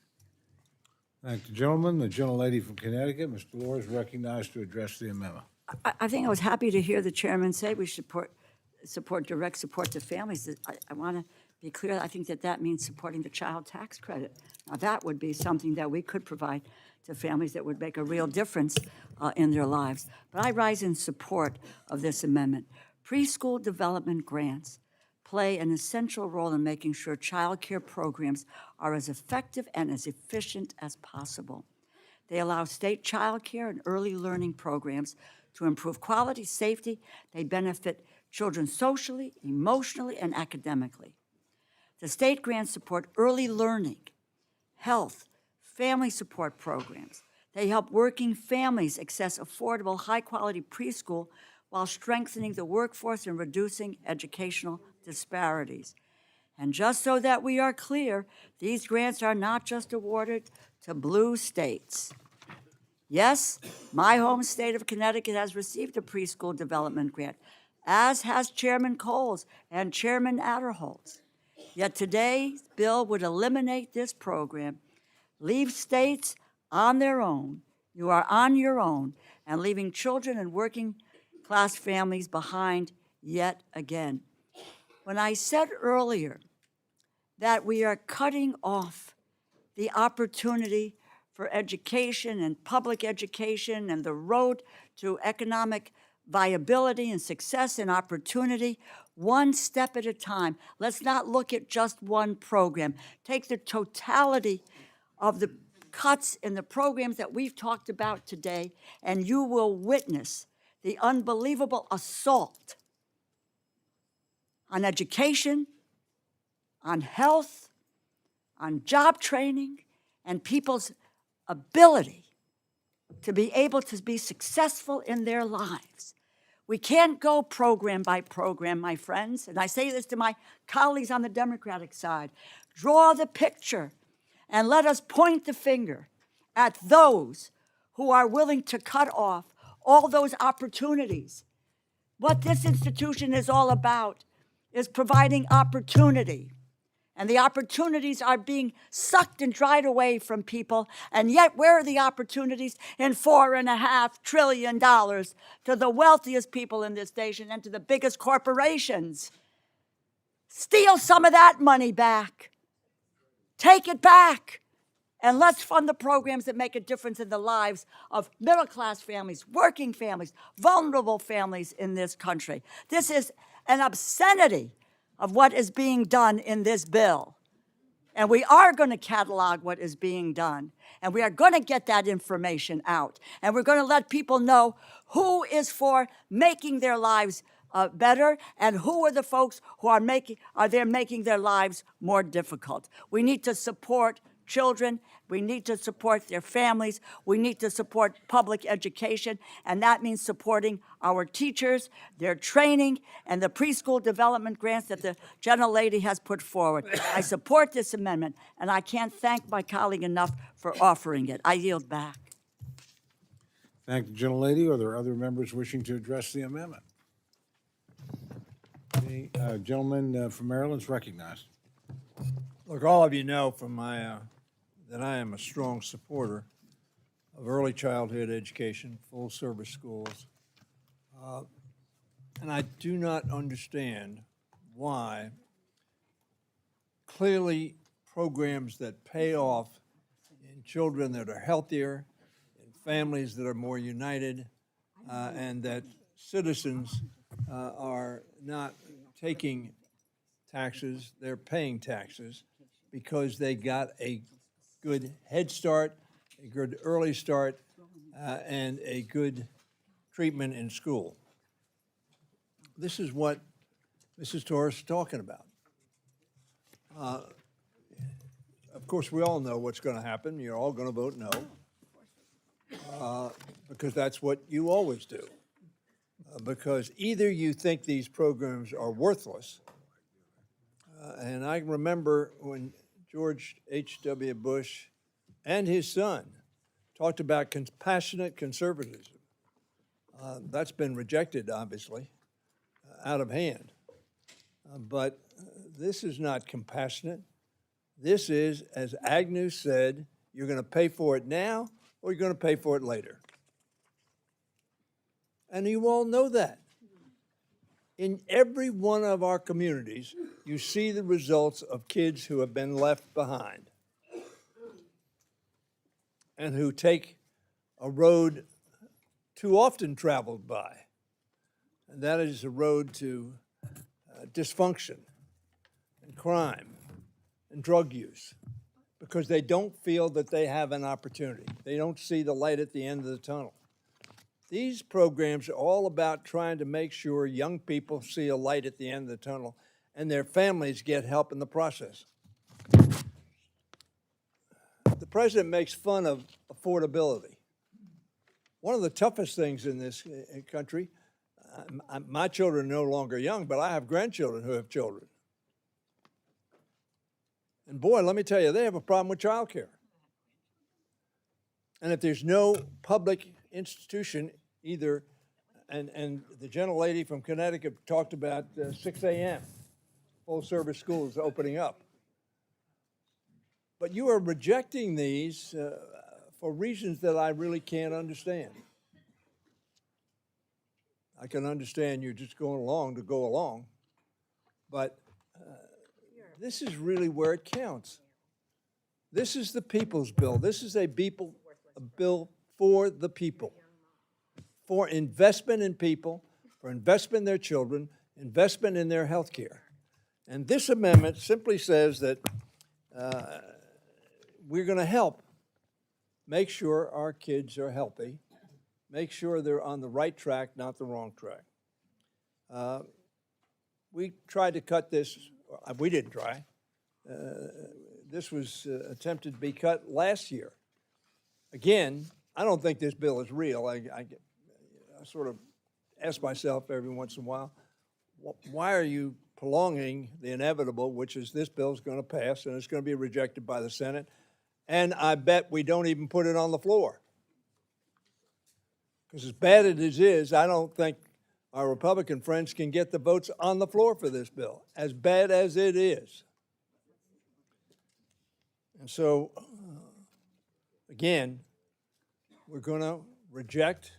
A: Thank the gentleman. The gentlelady from Connecticut, Ms. Delore, is recognized to address the amendment.
C: I think I was happy to hear the chairman say we should support direct support to families. I want to be clear, I think that means supporting the child tax credit. Now, that would be something that we could provide to families that would make a real difference in their lives. But I rise in support of this amendment. Preschool development grants play an essential role in making sure child care programs are as effective and as efficient as possible. They allow state child care and early learning programs to improve quality, safety. They benefit children socially, emotionally, and academically. The state grants support early learning, health, family support programs. They help working families access affordable, high-quality preschool while strengthening the workforce and reducing educational disparities. And just so that we are clear, these grants are not just awarded to blue states. Yes, my home state of Connecticut has received a preschool development grant, as has Chairman Coles and Chairman Adderholt. Yet today's bill would eliminate this program, leave states on their own. You are on your own, and leaving children and working class families behind yet again. When I said earlier that we are cutting off the opportunity for education and public education and the road to economic viability and success and opportunity, one step at a time. Let's not look at just one program. Take the totality of the cuts in the programs that we've talked about today, and you will witness the unbelievable assault on education, on health, on job training, and people's ability to be able to be successful in their lives. We can't go program by program, my friends, and I say this to my colleagues on the Democratic side. Draw the picture and let us point the finger at those who are willing to cut off all those opportunities. What this institution is all about is providing opportunity. And the opportunities are being sucked and dried away from people. And yet, where are the opportunities in $4.5 trillion to the wealthiest people in this nation and to the biggest corporations? Steal some of that money back. Take it back. And let's fund the programs that make a difference in the lives of middle-class families, working families, vulnerable families in this country. This is an obscenity of what is being done in this bill. And we are going to catalog what is being done. And we are going to get that information out. And we're going to let people know who is for making their lives better and who are the folks who are making their lives more difficult. We need to support children. We need to support their families. We need to support public education, and that means supporting our teachers, their training, and the preschool development grants that the gentlelady has put forward. I support this amendment, and I can't thank my colleague enough for offering it. I yield back.
A: Thank the gentlelady. Are there other members wishing to address the amendment? The gentleman from Maryland is recognized.
F: Look, all of you know from my that I am a strong supporter of early childhood education, full-service schools. And I do not understand why clearly programs that pay off in children that are healthier, in families that are more united, and that citizens are not taking taxes, they're paying taxes because they got a good head start, a good early start, and a good treatment in school. This is what Mrs. Torres is talking about. Of course, we all know what's going to happen. You're all going to vote no, because that's what you always do. Because either you think these programs are worthless, and I remember when George H.W. Bush and his son talked about compassionate conservatism. That's been rejected, obviously, out of hand. But this is not compassionate. This is, as Agnew said, you're going to pay for it now or you're going to pay for it later. And you all know that. In every one of our communities, you see the results of kids who have been left behind and who take a road too often traveled by, and that is a road to dysfunction and crime and drug use, because they don't feel that they have an opportunity. They don't see the light at the end of the tunnel. These programs are all about trying to make sure young people see a light at the end of the tunnel and their families get help in the process. The president makes fun of affordability. One of the toughest things in this country, my children are no longer young, but I have grandchildren who have children. And boy, let me tell you, they have a problem with childcare. And if there's no public institution either, and the gentlelady from Connecticut talked about 6 a.m., full-service schools opening up. But you are rejecting these for reasons that I really can't understand. I can understand you're just going along to go along, but this is really where it counts. This is the people's bill. This is a bill for the people, for investment in people, for investment in their children, investment in their health care. And this amendment simply says that we're going to help make sure our kids are healthy, make sure they're on the right track, not the wrong track. We tried to cut this, we didn't try. This was attempted to be cut last year. Again, I don't think this bill is real. I sort of ask myself every once in a while, why are you prolonging the inevitable, which is this bill is going to pass and it's going to be rejected by the Senate, and I bet we don't even put it on the floor. Because as bad as it is, I don't think our Republican friends can get the votes on the floor for this bill, as bad as it is. And so, again, we're going to reject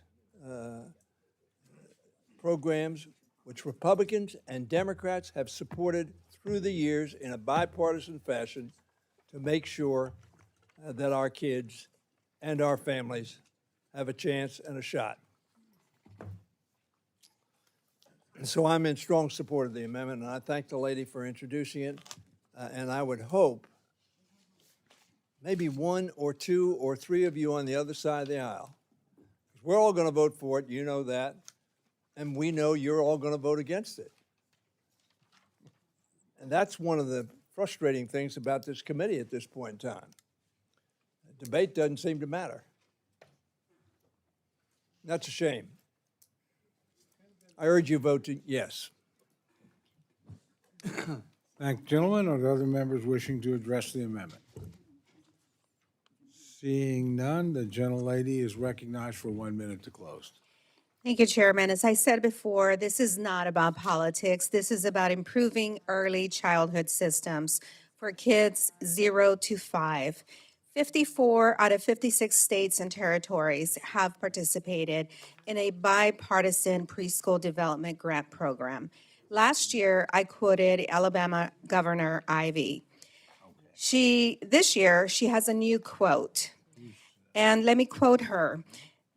F: programs which Republicans and Democrats have supported through the years in a bipartisan fashion to make sure that our kids and our families have a chance and a shot. And so I'm in strong support of the amendment, and I thank the lady for introducing it. And I would hope maybe one or two or three of you on the other side of the aisle, because we're all going to vote for it, you know that, and we know you're all going to vote against it. And that's one of the frustrating things about this committee at this point in time. Debate doesn't seem to matter. That's a shame. I urge you vote yes.
A: Thank you, gentlemen. Are there other members wishing to address the amendment? Seeing none, the gentlelady is recognized for 1 minute to close.
T: Thank you, Chairman. As I said before, this is not about politics. This is about improving early childhood systems for kids 0 to 5. 54 out of 56 states and territories have participated in a bipartisan preschool development grant program. Last year, I quoted Alabama Governor Ivey. This year, she has a new quote. And let me quote her.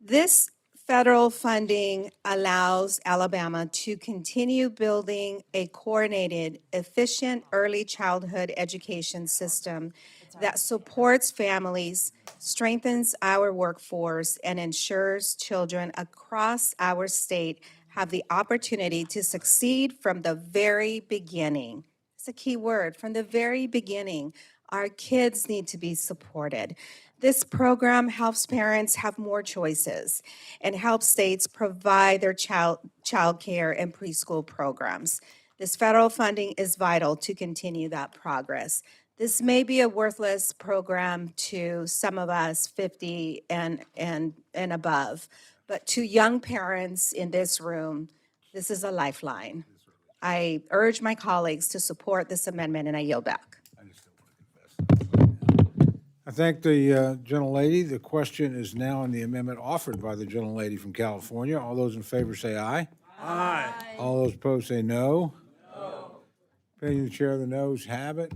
T: This federal funding allows Alabama to continue building a coordinated, efficient early childhood education system that supports families, strengthens our workforce, and ensures children across our state have the opportunity to succeed from the very beginning. It's a key word, from the very beginning. Our kids need to be supported. This program helps parents have more choices and helps states provide their child care and preschool programs. This federal funding is vital to continue that progress. This may be a worthless program to some of us 50 and above, but to young parents in this room, this is a lifeline. I urge my colleagues to support this amendment, and I yield back.
A: I thank the gentlelady. The question is now on the amendment offered by the gentlelady from California. All those in favor say aye.
F: Aye.
A: All those opposed say no. No. Opinion of the chair, the noes have it.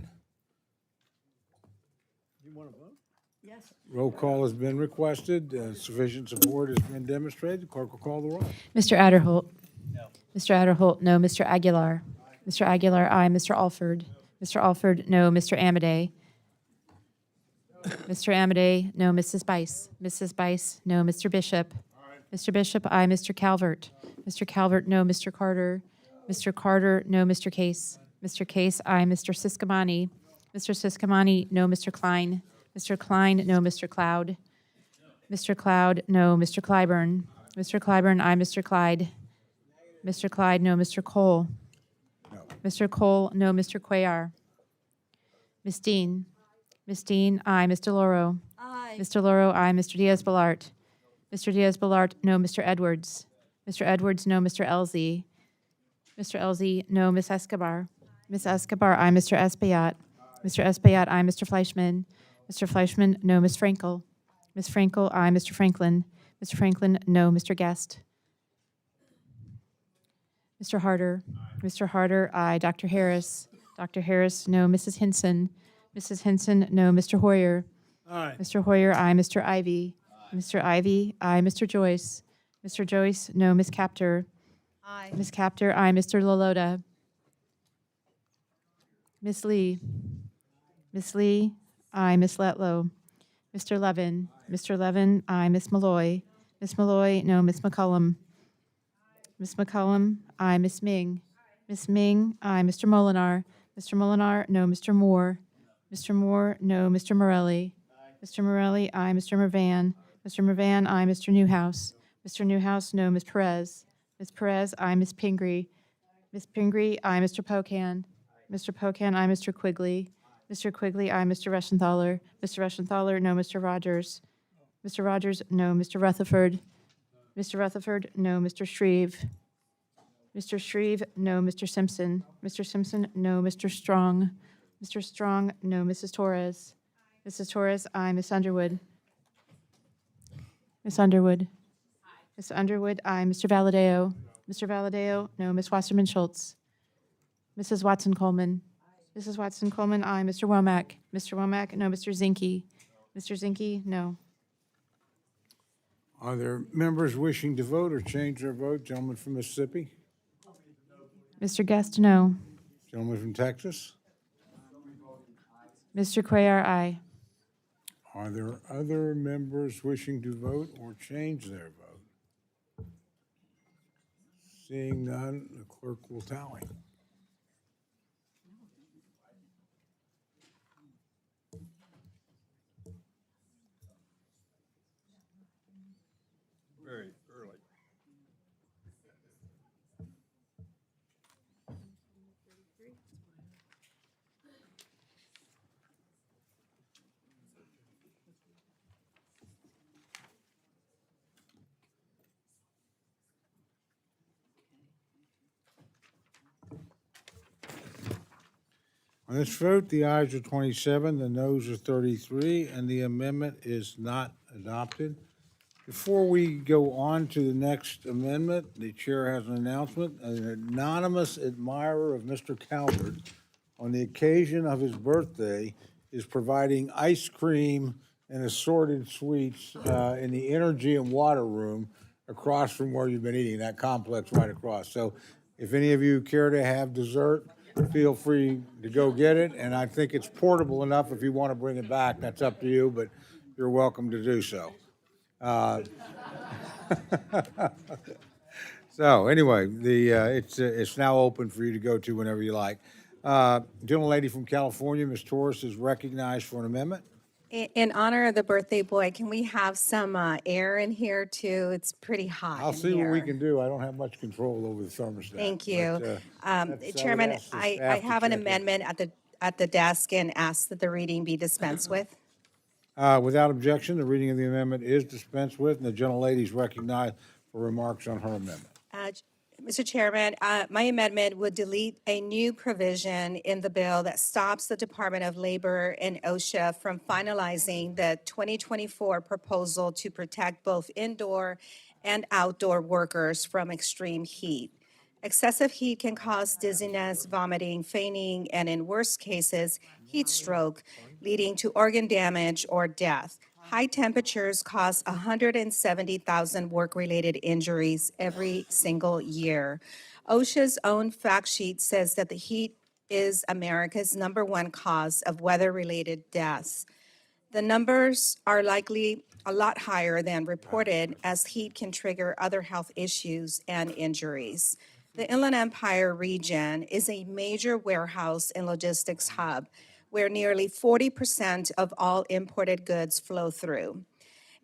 F: You want to vote?
C: Yes.
A: Roll call has been requested. Sufficient support has been demonstrated. The clerk will call the roll.
G: Mr. Adderholt? No. Mr. Adderholt, no. Mr. Aguilar? Mr. Aguilar, aye. Mr. Alford? Mr. Alford, no. Mr. Amade? Mr. Amade, no. Mrs. Bice? Mrs. Bice, no. Mr. Bishop? Mr. Bishop, aye. Mr. Calvert? Mr. Calvert, no. Mr. Carter? Mr. Carter, no. Mr. Case? Mr. Case, aye. Mr. Siscomani? Mr. Siscomani, no. Mr. Klein? Mr. Klein, no. Mr. Cloud? Mr. Cloud, no. Mr. Clyburn? Mr. Clyburn, aye. Mr. Clyde? Mr. Clyde, no. Mr. Cole?
A: No.
G: Mr. Cole, no. Mr. Cuellar? Ms. Dean? Ms. Dean, aye. Ms. DeLauro?
C: Aye.
G: Mr. DeLauro, aye. Mr. Diaz-Balart? Mr. Diaz-Balart, no. Mr. Edwards? Mr. Edwards, no. Mr. Elzey? Mr. Elzey, no. Ms. Escobar? Ms. Escobar, aye. Mr. Espaillat? Mr. Espaillat, aye. Mr. Fleischman? Mr. Fleischman, no. Ms. Frankel? Ms. Frankel, aye. Mr. Franklin? Mr. Franklin, no. Mr. Guest? Mr. Harder. Mr. Harder, aye. Dr. Harris. Dr. Harris, no. Mrs. Hinson. Mrs. Hinson, no. Mr. Hoyer.
R: Aye.
G: Mr. Hoyer, aye. Mr. Ivy. Mr. Ivy, aye. Mr. Joyce. Mr. Joyce, no. Ms. Capter.
T: Aye.
G: Ms. Capter, aye. Mr. Lalota. Ms. Lee. Ms. Lee, aye. Ms. Letlow. Mr. Levin. Mr. Levin, aye. Ms. Malloy. Ms. Malloy, no. Ms. McCollum. Ms. McCollum, aye. Ms. Ming. Ms. Ming, aye. Mr. Molinar. Mr. Molinar, no. Mr. Moore. Mr. Moore, no. Mr. Morelli. Mr. Morelli, aye. Mr. Mervan. Mr. Mervan, aye. Mr. Newhouse. Mr. Newhouse, no. Ms. Perez. Ms. Perez, aye. Ms. Pingree. Ms. Pingree, aye. Mr. Pocan. Mr. Pocan, aye. Mr. Quigley. Mr. Quigley, aye. Mr. Reschenthaler. Mr. Reschenthaler, no. Mr. Rogers. Mr. Rogers, no. Mr. Rutherford. Mr. Rutherford, no. Mr. Shreve. Mr. Shreve, no. Mr. Simpson. Mr. Simpson, no. Mr. Strong. Mr. Strong, no. Mrs. Torres. Mrs. Torres, aye. Miss Underwood. Miss Underwood. Miss Underwood, aye. Mr. Valadeo. Mr. Valadeo, no. Miss Wasserman Schultz. Mrs. Watson Coleman. Mrs. Watson Coleman, aye. Mr. Womack. Mr. Womack, no. Mr. Zinke. Mr. Zinke, no.
A: Are there members wishing to vote or change their vote? Gentleman from Mississippi?
G: Mr. Guest, no.
A: Gentleman from Texas?
G: Mr. Cuellar, aye.
A: Are there other members wishing to vote or change their vote? Seeing none, the clerk will tally.
F: Very early.
A: On this vote, the ayes are 27, the noes are 33, and the amendment is not adopted. Before we go on to the next amendment, the chair has an announcement. An anonymous admirer of Mr. Calvert, on the occasion of his birthday, is providing ice cream and assorted sweets in the energy and water room across from where you've been eating, that complex right across. So if any of you care to have dessert, feel free to go get it. And I think it's portable enough if you want to bring it back. That's up to you, but you're welcome to do so. So anyway, it's now open for you to go to whenever you like. Gentlelady from California, Ms. Torres, is recognized for an amendment.
T: In honor of the birthday boy, can we have some air in here too? It's pretty hot
A: I'll
T: in
A: see what we
T: here.
A: can do. I don't have much control over the thermostat.
T: Thank you.
A: but, that's-
T: Chairman,
A: would ask the
T: I
A: staff to
T: have an
A: check it.
T: amendment at the desk and ask that the reading be dispensed with.
A: Without objection, the reading of the amendment is dispensed with, and the gentlelady is recognized for remarks on her amendment.
T: Mr. Chairman, my amendment would delete a new provision in the bill that stops the Department of Labor and OSHA from finalizing the 2024 proposal to protect both indoor and outdoor workers from extreme heat. Excessive heat can cause dizziness, vomiting, fainting, and in worst cases, heat stroke, leading to organ damage or death. High temperatures cause 170,000 work-related injuries every single year. OSHA's own fact sheet says that the heat is America's #1 cause of weather-related deaths. The numbers are likely a lot higher than reported, as heat can trigger other health issues and injuries. The Inland Empire region is a major warehouse and logistics hub where nearly 40% of all imported goods flow through.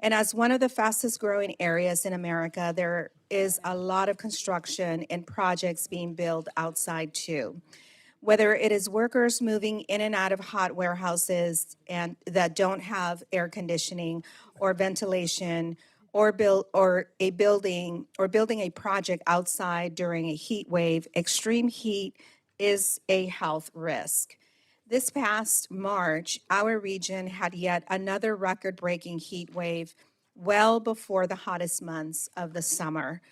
T: And as one of the fastest growing areas in America, there is a lot of construction and projects being built outside too. Whether it is workers moving in and out of hot warehouses and that don't have air conditioning or ventilation, or building a project outside during a heat wave, extreme heat is a health risk. This past March, our region had yet another record-breaking heat wave well before the hottest months of the summer.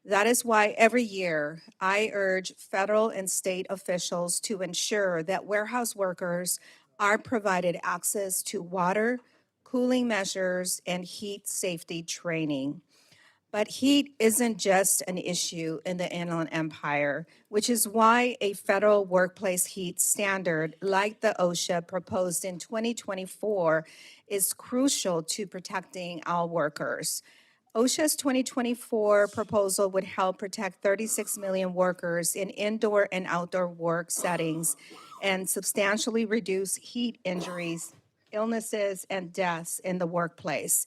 T: That is why every year I urge federal and state officials to ensure that warehouse workers are provided access to water, cooling measures, and heat safety training. But heat isn't just an issue in the Inland Empire, which is why a federal workplace heat standard like the OSHA proposed in 2024 is crucial to protecting our workers. OSHA's 2024 proposal would help protect 36 million workers in indoor and outdoor work settings and substantially reduce heat injuries, illnesses, and deaths in the workplace.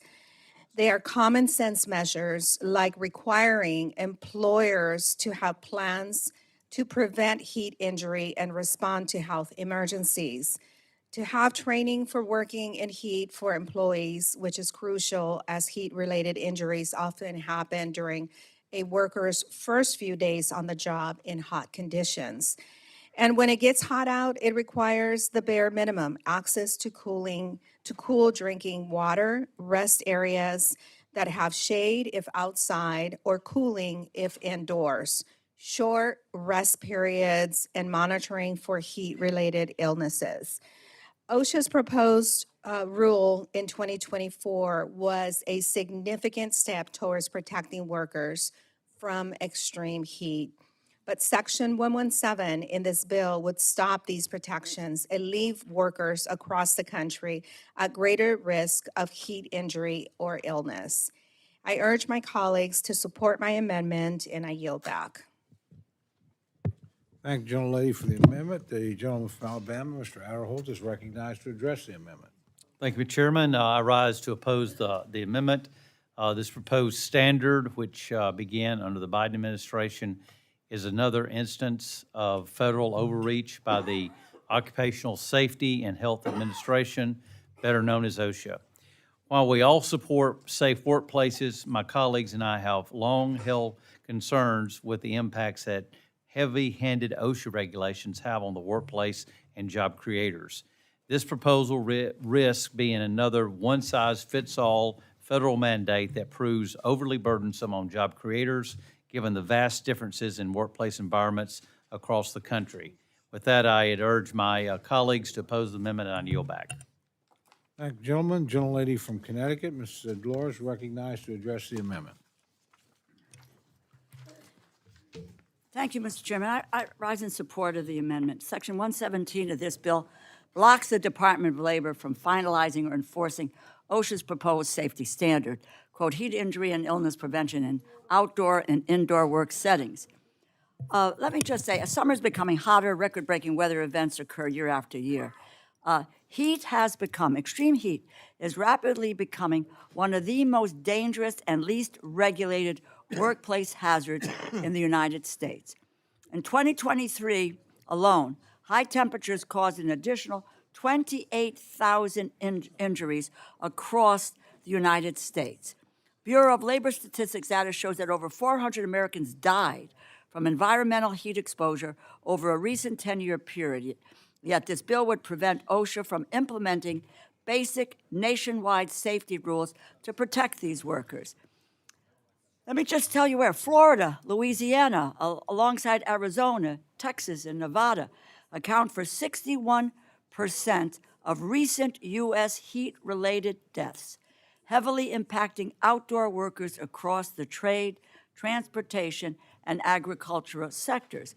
T: They are common sense measures like requiring employers to have plans to prevent heat injury and respond to health emergencies, to have training for working in heat for employees, which is crucial as heat-related injuries often happen during a worker's first few days on the job in hot conditions. And when it gets hot out, it requires the bare minimum, access to cool drinking water, rest areas that have shade if outside, or cooling if indoors, short rest periods, and monitoring for heat-related illnesses. OSHA's proposed rule in 2024 was a significant step towards protecting workers from extreme heat. But Section 117 in this bill would stop these protections and leave workers across the country at greater risk of heat injury or illness. I urge my colleagues to support my amendment, and I yield back.
A: Thank you, gentlelady, for the amendment. The gentleman from Alabama, Mr. Adderholt, is recognized to address the amendment.
B: Thank you, Mr. Chairman. I rise to oppose the amendment. This proposed standard, which began under the Biden administration, is another instance of federal overreach by the Occupational Safety and Health Administration, better known as OSHA. While we all support safe workplaces, my colleagues and I have long held concerns with the impacts that heavy-handed OSHA regulations have on the workplace and job creators. This proposal risks being another one-size-fits-all federal mandate that proves overly burdensome on job creators, given the vast differences in workplace environments across the country. With that, I'd urge my colleagues to oppose the amendment, and I yield back.
A: Thank you, gentlemen. Gentlelady from Connecticut, Ms. Delores, recognized to address the amendment.
C: Thank you, Mr. Chairman. I rise in support of the amendment. Section 117 of this bill blocks the Department of Labor from finalizing or enforcing OSHA's proposed safety standard, quote, heat injury and illness prevention in outdoor and indoor work settings. Let me just say, summer is becoming hotter, record-breaking weather events occur year after year. Heat has become, extreme heat is rapidly becoming one of the most dangerous and least regulated workplace hazards in the United States. In 2023 alone, high temperatures caused an additional 28,000 injuries across the United States. Bureau of Labor Statistics data shows that over 400 Americans died from environmental heat exposure over a recent 10-year period. Yet this bill would prevent OSHA from implementing basic nationwide safety rules to protect these workers. Let me just tell you where: Florida, Louisiana, alongside Arizona, Texas, and Nevada account for 61% of recent U.S. heat-related deaths, heavily impacting outdoor workers across the trade, transportation, and agricultural sectors.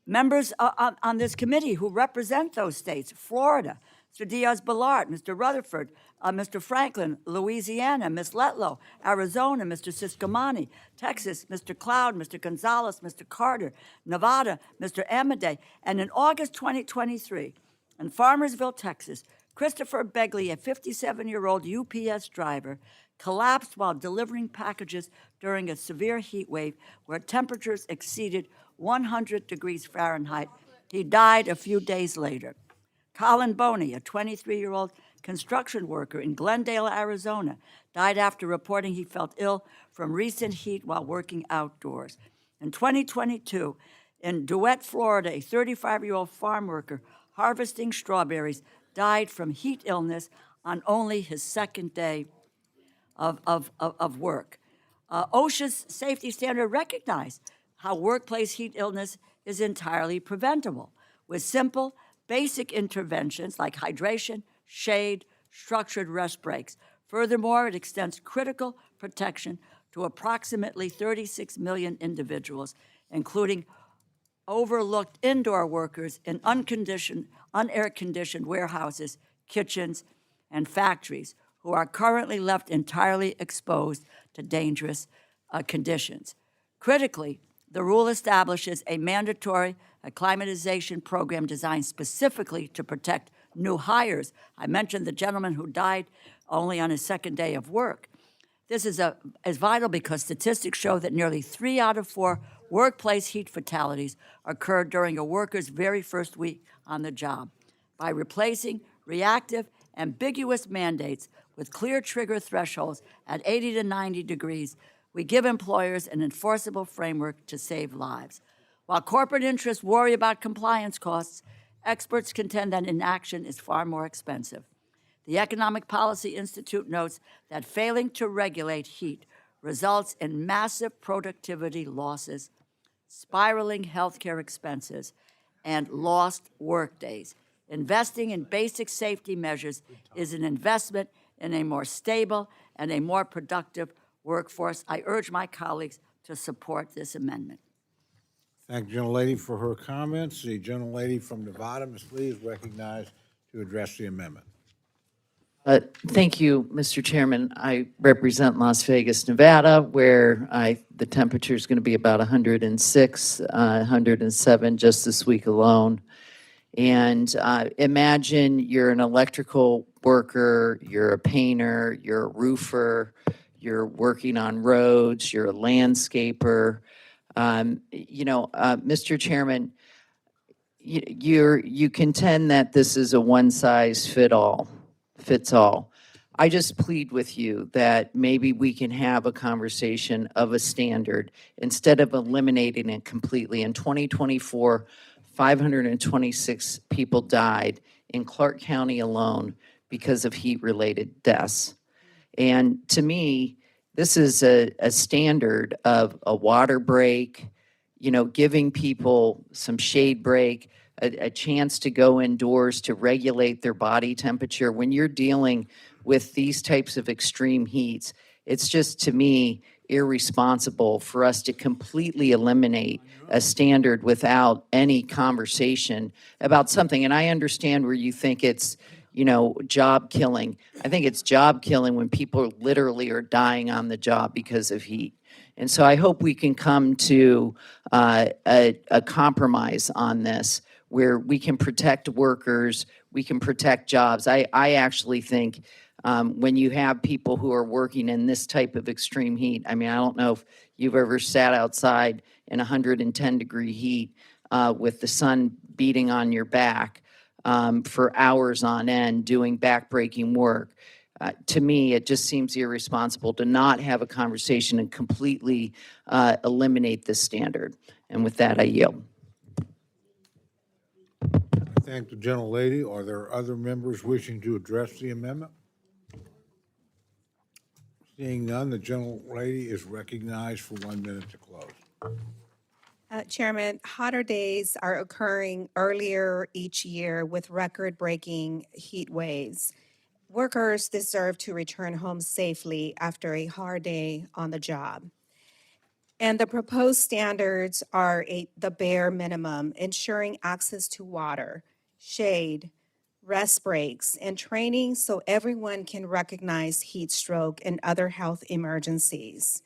C: Members on this committee who represent those states: Florida, Mr. Diaz-Balart, Mr. Rutherford, Mr. Franklin, Louisiana, Ms. Letlow, Arizona, Mr. Siscomani, Texas, Mr. Cloud, Mr. Gonzalez, Mr. Carter, Nevada, Mr. Amadei. And in August 2023, in Farmersville, Texas, Christopher Begley, a 57-year-old UPS driver, collapsed while delivering packages during a severe heat wave where temperatures exceeded 100 degrees Fahrenheit. He died a few days later. Colin Boney, a 23-year-old construction worker in Glendale, Arizona, died after reporting he felt ill from recent heat while working outdoors. In 2022, in DeWitt, Florida, a 35-year-old farm worker harvesting strawberries died from heat illness on only his second day of work. OSHA's safety standard recognized how workplace heat illness is entirely preventable with simple, basic interventions like hydration, shade, structured rest breaks. Furthermore, it extends critical protection to approximately 36 million individuals, including overlooked indoor workers in unair-conditioned warehouses, kitchens, and factories who are currently left entirely exposed to dangerous conditions. Critically, the rule establishes a mandatory acclimatization program designed specifically to protect new hires. I mentioned the gentleman who died only on his second day of work. This is vital because statistics show that nearly 3 out of 4 workplace heat fatalities occur during a worker's very first week on the job. By replacing reactive, ambiguous mandates with clear trigger thresholds at 80 to 90 degrees, we give employers an enforceable framework to save lives. While corporate interests worry about compliance costs, experts contend that inaction is far more expensive. The Economic Policy Institute notes that failing to regulate heat results in massive productivity losses, spiraling healthcare expenses, and lost workdays. Investing in basic safety measures is an investment in a more stable and a more productive workforce. I urge my colleagues to support this amendment.
A: Thank the gentlelady for her comments. The gentlelady from Nevada, Ms. Lee, is recognized to address the amendment.
O: Thank you, Mr. Chairman. I represent Las Vegas, Nevada, where the temperature is going to be about 106, 107 just this week alone. And imagine you're an electrical worker, you're a painter, you're a roofer, you're working on roads, you're a landscaper. Mr. Chairman, you contend that this is a fits all. I just plead with you that maybe we can have a conversation of a standard instead of eliminating it completely. In 2024, 526 people died in Clark County alone because of heat-related deaths. And to me, this is a standard of a water break, giving people some shade break, a chance to go indoors to regulate their body temperature. When you're dealing with these types of extreme heats, it's just, to me, irresponsible for us to completely eliminate a standard without any conversation about something. And I understand where you think it's, job killing. I think it's job killing when people literally are dying on the job because of heat. And so I hope we can come to a compromise on this where we can protect workers, we can protect jobs. I actually think when you have people who are working in this type of extreme heat, I don't know if you've ever sat outside in 110-degree heat with the sun beating on your back for hours on end doing back-breaking work. To me, it just seems irresponsible to not have a conversation and completely eliminate this standard. And with that, I yield.
A: I thank the gentlelady. Are there other members wishing to address the amendment? Seeing none, the gentlelady is recognized for 1 minute to close.
T: Chairman, hotter days are occurring earlier each year with record-breaking heat waves. Workers deserve to return home safely after a hard day on the job. And the proposed standards are the bare minimum, ensuring access to water, shade, rest breaks, and training so everyone can recognize heat stroke and other health emergencies.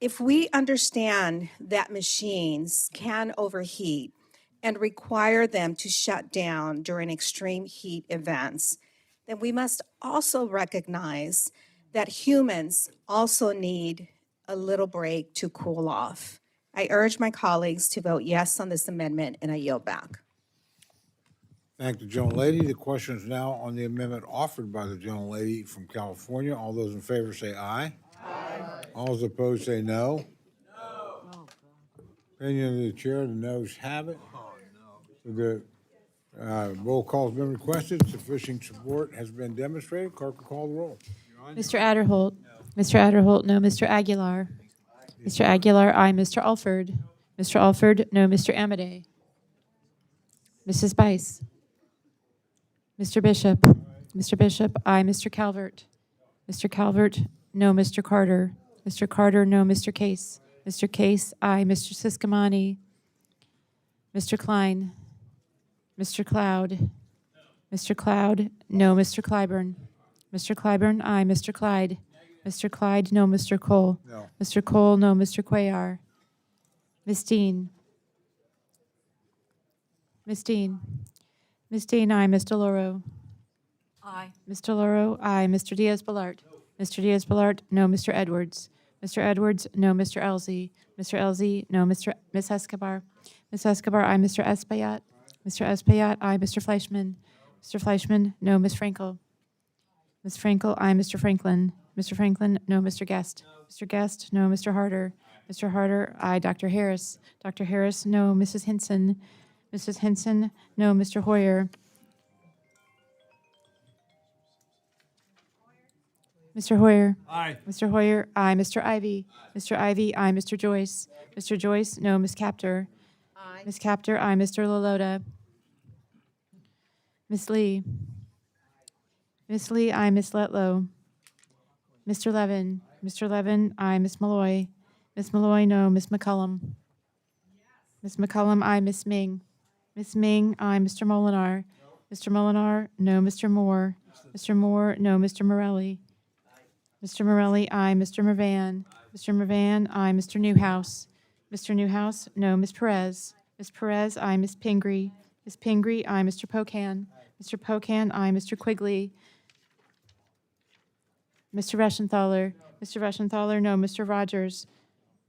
T: If we understand that machines can overheat and require them to shut down during extreme heat events, then we must also recognize that humans also need a little break to cool off. I urge my colleagues to vote yes on this amendment, and I yield back.
A: Thank the gentlelady. The question is now on the amendment offered by the gentlelady from California. All those in favor say aye. Aye. All those opposed say no. No. Opinion of the chair, the noes have it. Oh, no. The roll call has been requested. Sufficient support has been demonstrated. Clerk will call the roll.
G: Mr. Adderholt. Mr. Adderholt, no. Mr. Aguilar. Mr. Aguilar, aye. Mr. Alford. Mr. Alford, no. Mr. Amade. Mrs. Bice. Mr. Bishop. Mr. Bishop, aye. Mr. Calvert. Mr. Calvert, no. Mr. Carter. Mr. Carter, no. Mr. Case. Mr. Case, aye. Mr. Siscomani. Mr. Klein. Mr. Cloud. Mr. Cloud, no. Mr. Clyburn. Mr. Clyburn, aye. Mr. Clyde. Mr. Clyde, no. Mr. Cole.
A: No.
G: Mr. Cole, no. Mr. Cuellar. Ms. Dean. Ms. Dean. Ms. Dean, aye. Ms. DeLauro.
C: Aye.
G: Ms. DeLauro, aye. Mr. Diaz-Balart. Mr. Diaz-Balart, no. Mr. Edwards. Mr. Edwards, no. Mr. Elzey. Mr. Elzey, no. Ms. Escobar. Ms. Escobar, aye. Mr. Espaillat. Mr. Espaillat, aye. Mr. Fleischman. Mr. Fleischman, no. Ms. Frankel. Ms. Frankel, aye. Mr. Franklin. Mr. Franklin, no. Mr. Guest. Mr. Guest, no. Mr. Harder. Mr. Harder, aye. Dr. Harris. Dr. Harris, no. Mrs. Hinson. Mrs. Hinson, no. Mr. Hoyer. Mr. Hoyer.
F: Aye.
G: Mr. Hoyer, aye. Mr. Ivy. Mr. Ivy, aye. Mr. Joyce. Mr. Joyce, no. Ms. Capter.
E: Aye.
G: Ms. Capter, aye. Mr. Lalota. Ms. Lee. Ms. Lee, aye. Ms. Letlow. Mr. Levin. Mr. Levin, aye. Ms. Malloy. Ms. Malloy, no. Ms. McCullum. Ms. McCullum, aye. Ms. Ming. Ms. Ming, aye. Mr. Molinar. Mr. Molinar, no. Mr. Moore. Mr. Moore, no. Mr. Morelli. Mr. Morelli, aye. Mr. Mervan. Mr. Mervan, aye. Mr. Newhouse. Mr. Newhouse, no. Ms. Perez. Ms. Perez, aye. Ms. Pingree. Ms. Pingree, aye. Mr. Pocan. Mr. Pocan, aye. Mr. Quigley. Mr. Reschenthaler. Mr. Reschenthaler, no. Mr. Rogers.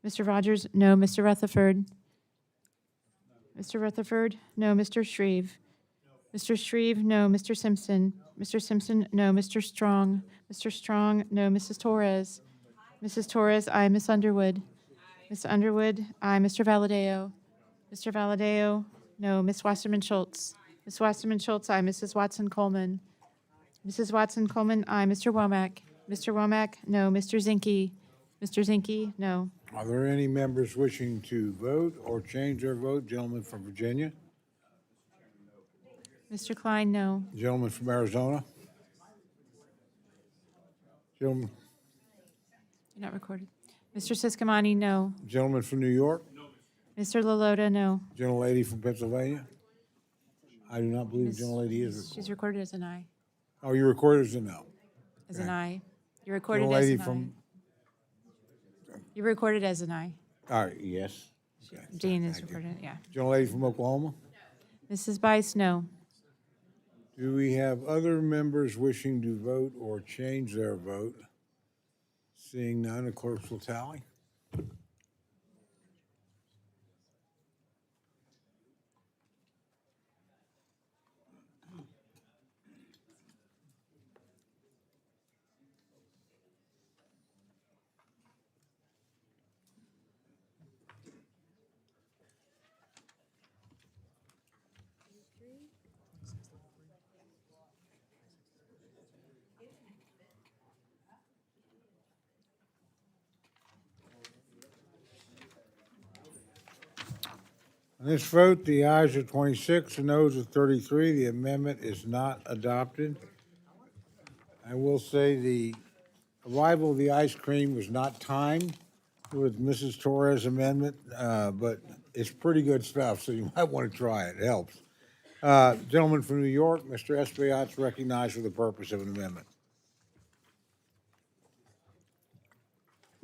G: Mr. Rogers, no. Mr. Rutherford. Mr. Rutherford, no. Mr. Shreve. Mr. Shreve, no. Mr. Simpson. Mr. Simpson, no. Mr. Strong. Mr. Strong, no. Mrs. Torres. Mrs. Torres, aye. Miss Underwood. Miss Underwood, aye. Mr. Valadeo. Mr. Valadeo, no. Miss Wasserman Schultz. Miss Wasserman Schultz, aye. Mrs. Watson Coleman. Mrs. Watson Coleman, aye. Mr. Womack. Mr. Womack, no. Mr. Zinke. Mr. Zinke, no.
A: Are there any members wishing to vote or change their vote? Gentleman from Virginia?
G: Mr. Klein, no.
A: Gentleman from Arizona? Gentleman,
G: You're not recorded. Mr. Siscomani, no.
A: gentleman from New York?
G: Mr. Lalota, no.
A: Gentlelady from Pennsylvania? I do not believe
G: Miss-
A: gentlelady is
G: She's
A: recorded.
G: recorded as an aye.
A: Oh, you recorded as a no?
G: As an aye. You're recorded as
A: Gentlelady
G: an aye.
A: from,
G: You're recorded as an aye.
A: all right, yes. Okay.
G: Dean is
A: Thank you.
G: recorded, yeah.
A: Gentlelady from Oklahoma?
G: Mrs. Bice, no.
A: Do we have other members wishing to vote or change their vote? Seeing none, the clerks will tally. On this vote, the ayes are 26, the noes are 33. The amendment is not adopted. I will say the arrival of the ice cream was not timed with Mrs. Torres' amendment, but it's pretty good stuff, so you might want to try it. It helps. Gentleman from New York, Mr. Espaillat's recognized for the purpose of an amendment.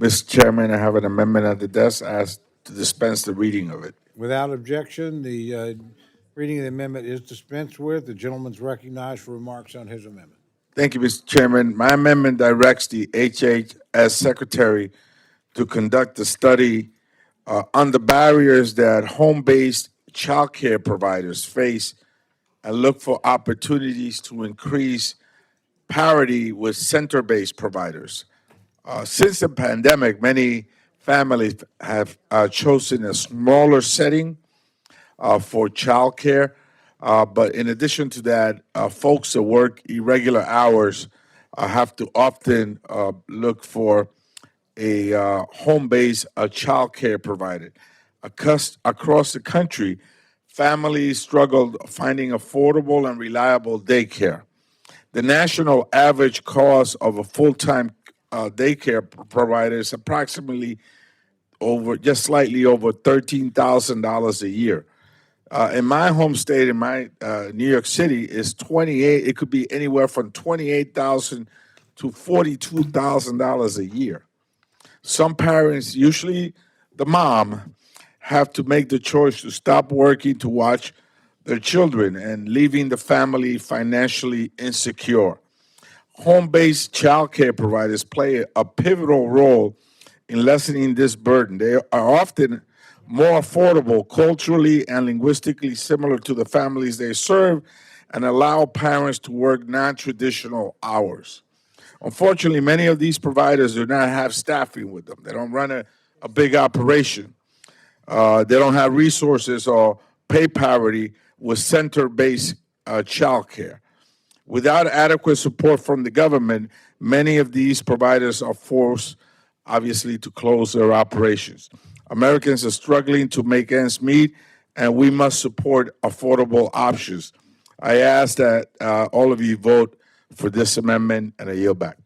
N: Mr. Chairman, I have an amendment at the desk. I ask to dispense the reading of it.
A: Without objection, the reading of the amendment is dispensed with. The gentleman's recognized for remarks on his amendment.
N: Thank you, Mr. Chairman. My amendment directs the HHS Secretary to conduct a study on the barriers that home-based childcare providers face and look for opportunities to increase parity with center-based providers. Since the pandemic, many families have chosen a smaller setting for childcare. But in addition to that, folks that work irregular hours have to often look for a home-based child care provider. Across the country, families struggled finding affordable and reliable daycare. The national average cost of a full-time daycare provider is approximately just slightly over $13,000 a year. In my home state, in my New York City, is 28. It could be anywhere from $28,000 to $42,000 a year. Some parents, usually the mom, have to make the choice to stop working to watch their children and leaving the family financially insecure. Home-based child care providers play a pivotal role in lessening this burden. They are often more affordable, culturally and linguistically similar to the families they serve, and allow parents to work non-traditional hours. Unfortunately, many of these providers do not have staffing with them. They don't run a big operation. They don't have resources or pay parity with center-based child care. Without adequate support from the government, many of these providers are forced, obviously, to close their operations. Americans are struggling to make ends meet, and we must support affordable options. I ask that all of you vote for this amendment, and I yield back.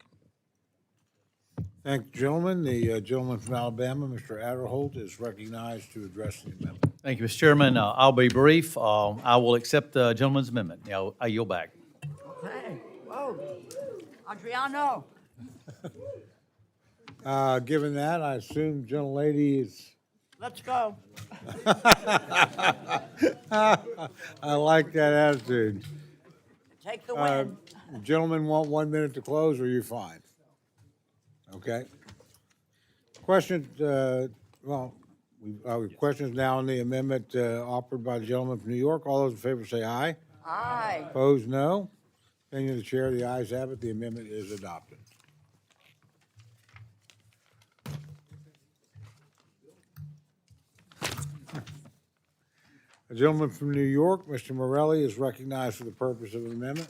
A: Thank you, gentlemen. The gentleman from Alabama, Mr. Adderholt, is recognized to address the amendment.
B: Thank you, Mr. Chairman. I'll be brief. I will accept the gentleman's amendment. I yield back.
C: Hey, whoa, Adriano.
A: Given that, I assume gentlelady is.
C: Let's go.
A: I like that attitude.
C: Take the win.
A: Gentlemen want 1 minute to close, or are you fine? Okay. Questions, questions now on the amendment offered by the gentleman from New York. All those in favor say aye.
C: Aye.
A: Opposed, no. Opinion of the chair, the ayes have it. The amendment is adopted. The gentleman from New York, Mr. Morelli, is recognized for the purpose of an amendment.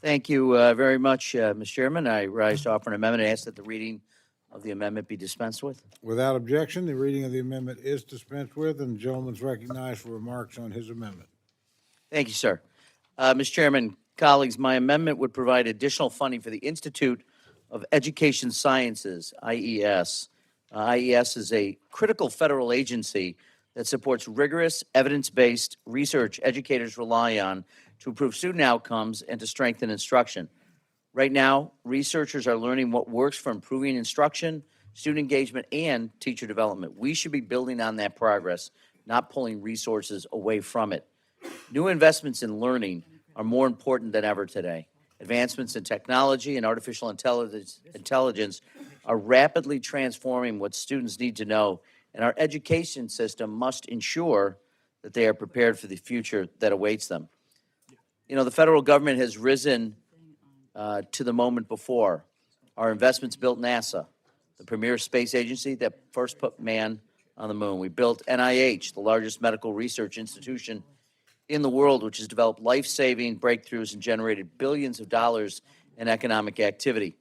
M: Thank you very much, Mr. Chairman. I rise to offer an amendment and ask that the reading of the amendment be dispensed with.
A: Without objection, the reading of the amendment is dispensed with, and the gentleman is recognized for remarks on his amendment.
M: Thank you, sir. Mr. Chairman, colleagues, my amendment would provide additional funding for the Institute of Education Sciences, IES. IES is a critical federal agency that supports rigorous, evidence-based research educators rely on to improve student outcomes and to strengthen instruction. Right now, researchers are learning what works for improving instruction, student engagement, and teacher development. We should be building on that progress, not pulling resources away from it. New investments in learning are more important than ever today. Advancements in technology and artificial intelligence are rapidly transforming what students need to know, and our education system must ensure that they are prepared for the future that awaits them. You know, the federal government has risen to the moment before. Our investments built NASA, the premier space agency that first put man on the moon. We built NIH, the largest medical research institution in the world, which has developed life-saving breakthroughs and generated billions of dollars in economic activity.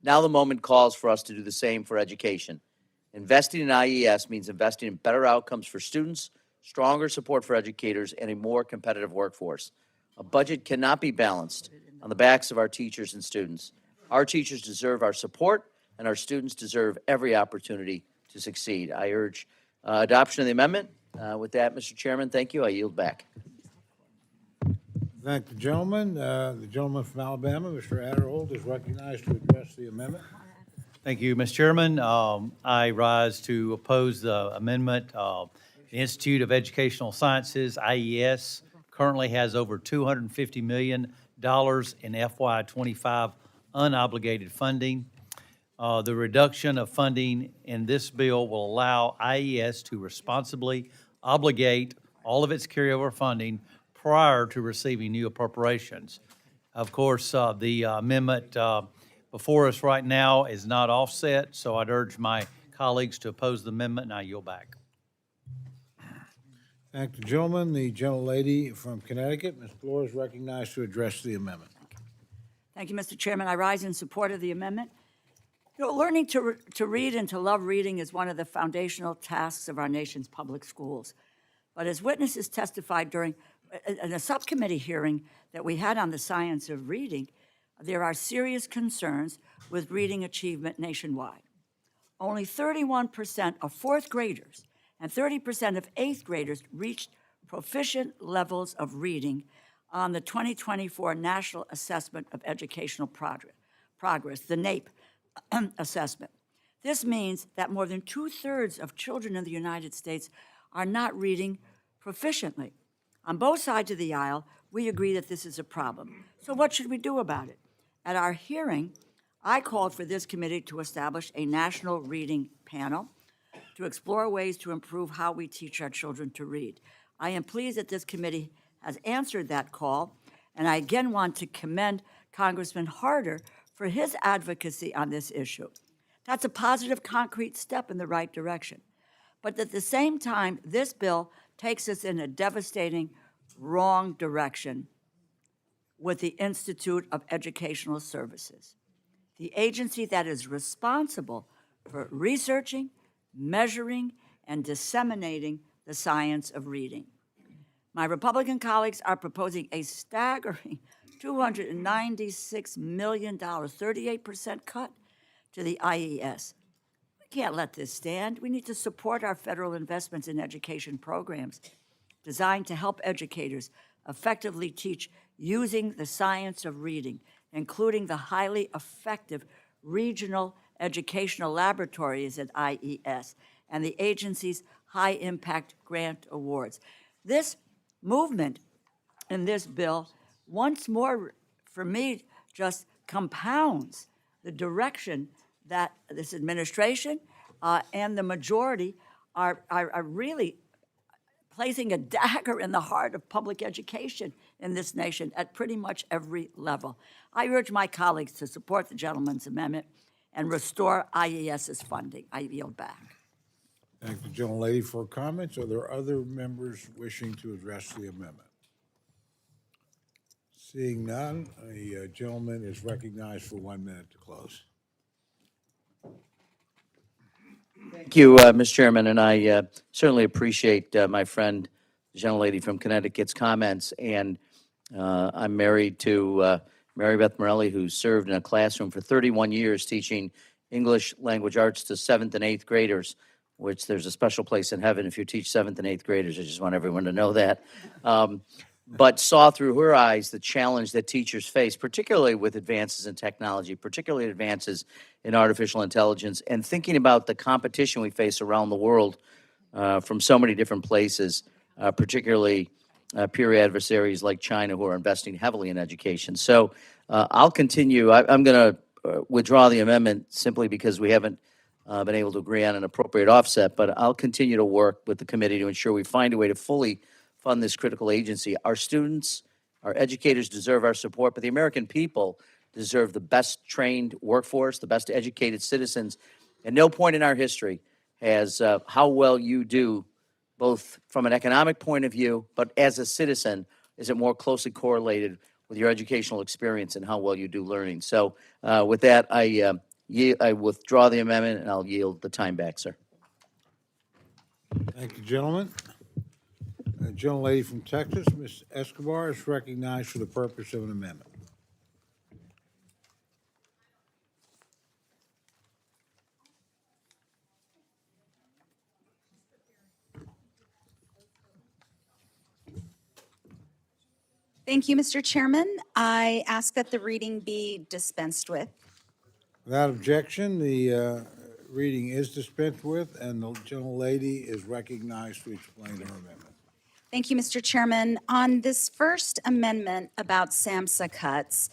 M: Now the moment calls for us to do the same for education. Investing in IES means investing in better outcomes for students, stronger support for educators, and a more competitive workforce. A budget cannot be balanced on the backs of our teachers and students. Our teachers deserve our support, and our students deserve every opportunity to succeed. I urge adoption of the amendment. With that, Mr. Chairman, thank you. I yield back.
A: Thank the gentleman. The gentleman from Alabama, Mr. Adderholt, is recognized to address the amendment.
B: Thank you, Mr. Chairman. I rise to oppose the amendment. The Institute of Educational Sciences, IES, currently has over $250 million in FY25 unobligated funding. The reduction of funding in this bill will allow IES to responsibly obligate all of its carryover funding prior to receiving new appropriations. Of course, the amendment before us right now is not offset, so I'd urge my colleagues to oppose the amendment, and I yield back.
A: Thank the gentleman. The gentlelady from Connecticut, Ms. Bloor, is recognized to address the amendment.
C: Thank you, Mr. Chairman. I rise in support of the amendment. Learning to read and to love reading is one of the foundational tasks of our nation's public schools. But as witnesses testified during a subcommittee hearing that we had on the science of reading, there are serious concerns with reading achievement nationwide. Only 31% of fourth graders and 30% of eighth graders reached proficient levels of reading on the 2024 National Assessment of Educational Progress, the NAEP assessment. This means that more than 2/3 of children in the United States are not reading proficiently. On both sides of the aisle, we agree that this is a problem. So what should we do about it? At our hearing, I called for this committee to establish a national reading panel to explore ways to improve how we teach our children to read. I am pleased that this committee has answered that call, and I again want to commend Congressman Harder for his advocacy on this issue. That's a positive, concrete step in the right direction. But at the same time, this bill takes us in a devastating, wrong direction with the Institute of Educational Services, the agency that is responsible for researching, measuring, and disseminating the science of reading. My Republican colleagues are proposing a staggering $296 million, 38% cut to the IES. We can't let this stand. We need to support our federal investments in education programs designed to help educators effectively teach using the science of reading, including the highly effective regional educational laboratories at IES and the agency's high-impact grant awards. This movement in this bill, once more, for me, just compounds the direction that this administration and the majority are really placing a dagger in the heart of public education in this nation at pretty much every level. I urge my colleagues to support the gentleman's amendment and restore IES's funding. I yield back.
A: Thank the gentlelady for her comments. Are there other members wishing to address the amendment? Seeing none, a gentleman is recognized for 1 minute to close.
M: Thank you, Mr. Chairman, and I certainly appreciate my friend, the gentlelady from Connecticut's comments. And I'm married to Mary Beth Morelli, who served in a classroom for 31 years teaching English language arts to 7th and 8th graders, which there's a special place in heaven if you teach 7th and 8th graders. I just want everyone to know that. But saw through her eyes the challenge that teachers face, particularly with advances in technology, particularly advances in artificial intelligence, and thinking about the competition we face around the world from so many different places, particularly peer adversaries like China who are investing heavily in education. So I'll continue. I'm going to withdraw the amendment simply because we haven't been able to agree on an appropriate offset, but I'll continue to work with the committee to ensure we find a way to fully fund this critical agency. Our students, our educators deserve our support, but the American people deserve the best trained workforce, the best educated citizens. At no point in our history has how well you do, both from an economic point of view, but as a citizen, is it more closely correlated with your educational experience and how well you do learning. So with that, I withdraw the amendment and I'll yield the time back, sir.
A: Thank you, gentlemen. The gentlelady from Texas, Ms. Escobar, is recognized for the purpose of an amendment.
K: Thank you, Mr. Chairman. I ask that the reading be dispensed with.
A: Without objection, the reading is dispensed with, and the gentlelady is recognized to explain her amendment.
K: Thank you, Mr. Chairman. On this first amendment about SAMHSA cuts,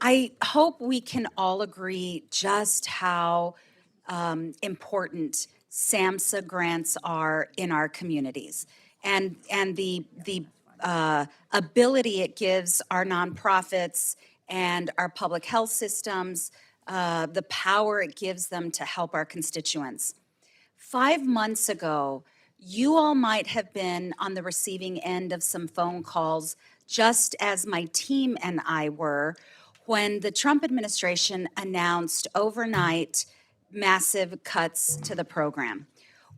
K: I hope we can all agree just how important SAMHSA grants are in our communities, and the ability it gives our nonprofits and our public health systems, the power it gives them to help our constituents. 5 months ago, You all might have been on the receiving end of some phone calls, just as my team and I were, when the Trump administration announced overnight massive cuts to the program.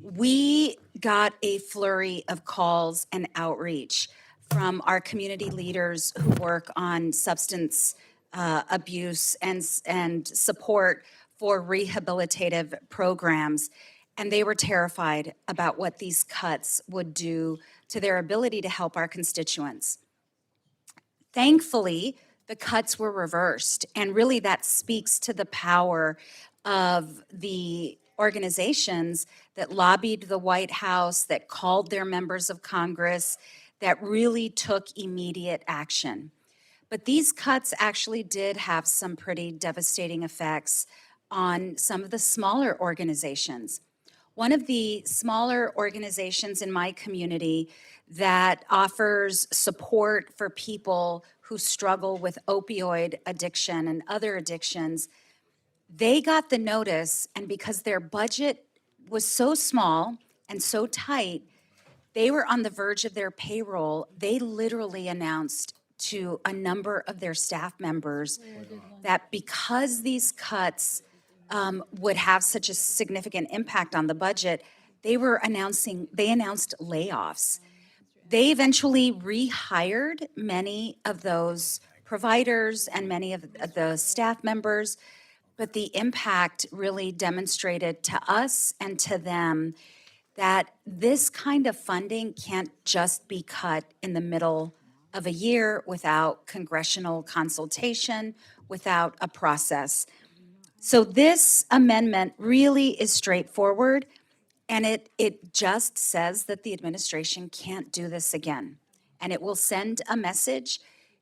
K: We got a flurry of calls and outreach from our community leaders who work on substance abuse and support for rehabilitative programs. And they were terrified about what these cuts would do to their ability to help our constituents. Thankfully, the cuts were reversed, and really that speaks to the power of the organizations that lobbied the White House, that called their members of Congress, that really took immediate action. But these cuts actually did have some pretty devastating effects on some of the smaller organizations. One of the smaller organizations in my community that offers support for people who struggle with opioid addiction and other addictions, they got the notice, and because their budget was so small and so tight, they were on the verge of their payroll. They literally announced to a number of their staff members that because these cuts would have such a significant impact on the budget, they announced layoffs. They eventually rehired many of those providers and many of the staff members, but the impact really demonstrated to us and to them that this kind of funding can't just be cut in the middle of a year without congressional consultation, without a process. So this amendment really is straightforward, and it just says that the administration can't do this again. And it will send a message.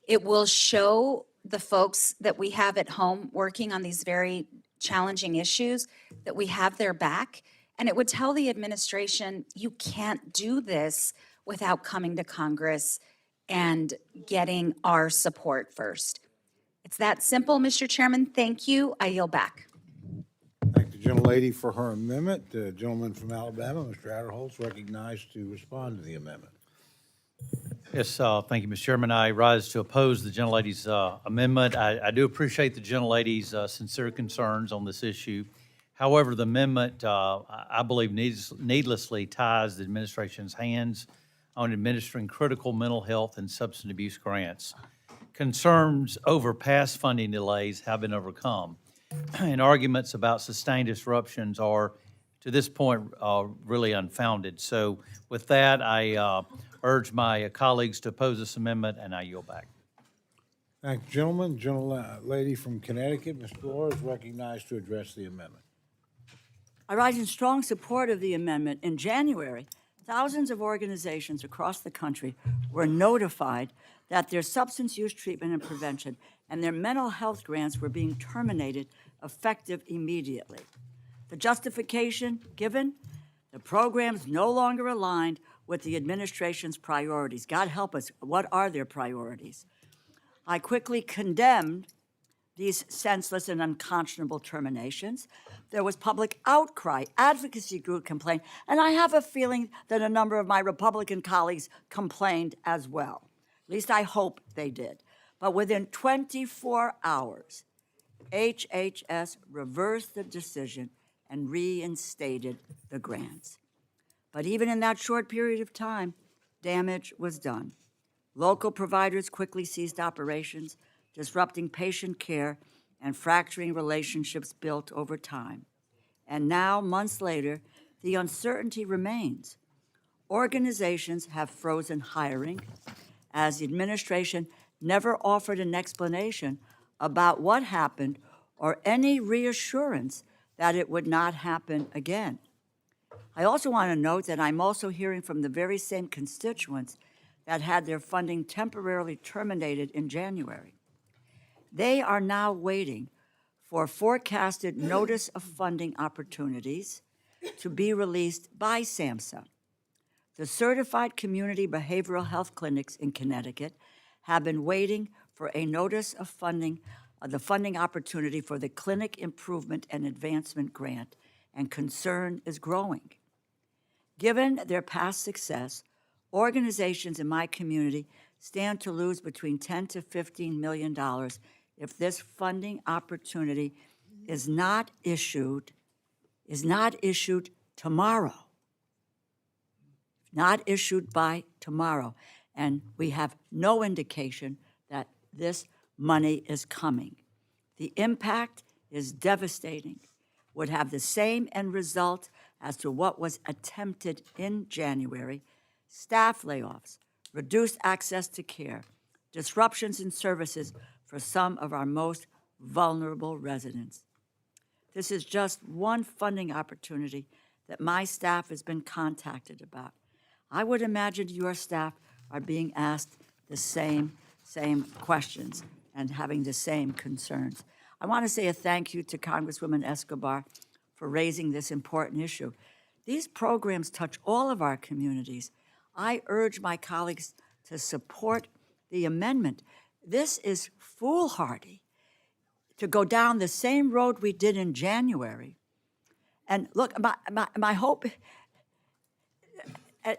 K: It will show the folks that we have at home working on these very challenging issues that we have their back. And it would tell the administration, you can't do this without coming to Congress and getting our support first. It's that simple, Mr. Chairman. Thank you. I yield back.
A: Thank the gentlelady for her amendment. The gentleman from Alabama, Mr. Adderholt's recognized to respond to the amendment.
B: Yes, thank you, Mr. Chairman. I rise to oppose the gentlelady's amendment. I do appreciate the gentlelady's sincere concerns on this issue. However, the amendment, I believe, needlessly ties the administration's hands on administering critical mental health and substance abuse grants. Concerns over past funding delays have been overcome, and arguments about sustained disruptions are, to this point, really unfounded. So with that, I urge my colleagues to oppose this amendment, and I yield back.
A: Thank you, gentlemen. Gentlelady from Connecticut, Ms. Delora, is recognized to address the amendment.
C: I rise in strong support of the amendment. In January, thousands of organizations across the country were notified that their substance use treatment and prevention and their mental health grants were being terminated effective immediately. The justification given, the programs no longer aligned with the administration's priorities. God help us, what are their priorities? I quickly condemned these senseless and unconscionable terminations. There was public outcry, advocacy group complained, and I have a feeling that a number of my Republican colleagues complained as well. At least I hope they did. But within 24 hours, HHS reversed the decision and reinstated the grants. But even in that short period of time, damage was done. Local providers quickly ceased operations, disrupting patient care and fracturing relationships built over time. And now, months later, the uncertainty remains. Organizations have frozen hiring, as the administration never offered an explanation about what happened or any reassurance that it would not happen again. I also want to note that I'm also hearing from the very same constituents that had their funding temporarily terminated in January. They are now waiting for forecasted notice of funding opportunities to be released by SAMHSA. The certified community behavioral health clinics in Connecticut have been waiting for a notice of funding, the funding opportunity for the Clinic Improvement and Advancement Grant, and concern is growing. Given their past success, organizations in my community stand to lose between $10 to $15 million if this funding opportunity is not issued tomorrow. Not issued by tomorrow. And we have no indication that this money is coming. The impact is devastating, would have the same end result as to what was attempted in January: staff layoffs, reduced access to care, disruptions in services for some of our most vulnerable residents. This is just one funding opportunity that my staff has been contacted about. I would imagine your staff are being asked the same questions and having the same concerns. I want to say a thank you to Congresswoman Escobar for raising this important issue. These programs touch all of our communities. I urge my colleagues to support the amendment. This is foolhardy to go down the same road we did in January. And look, my hope,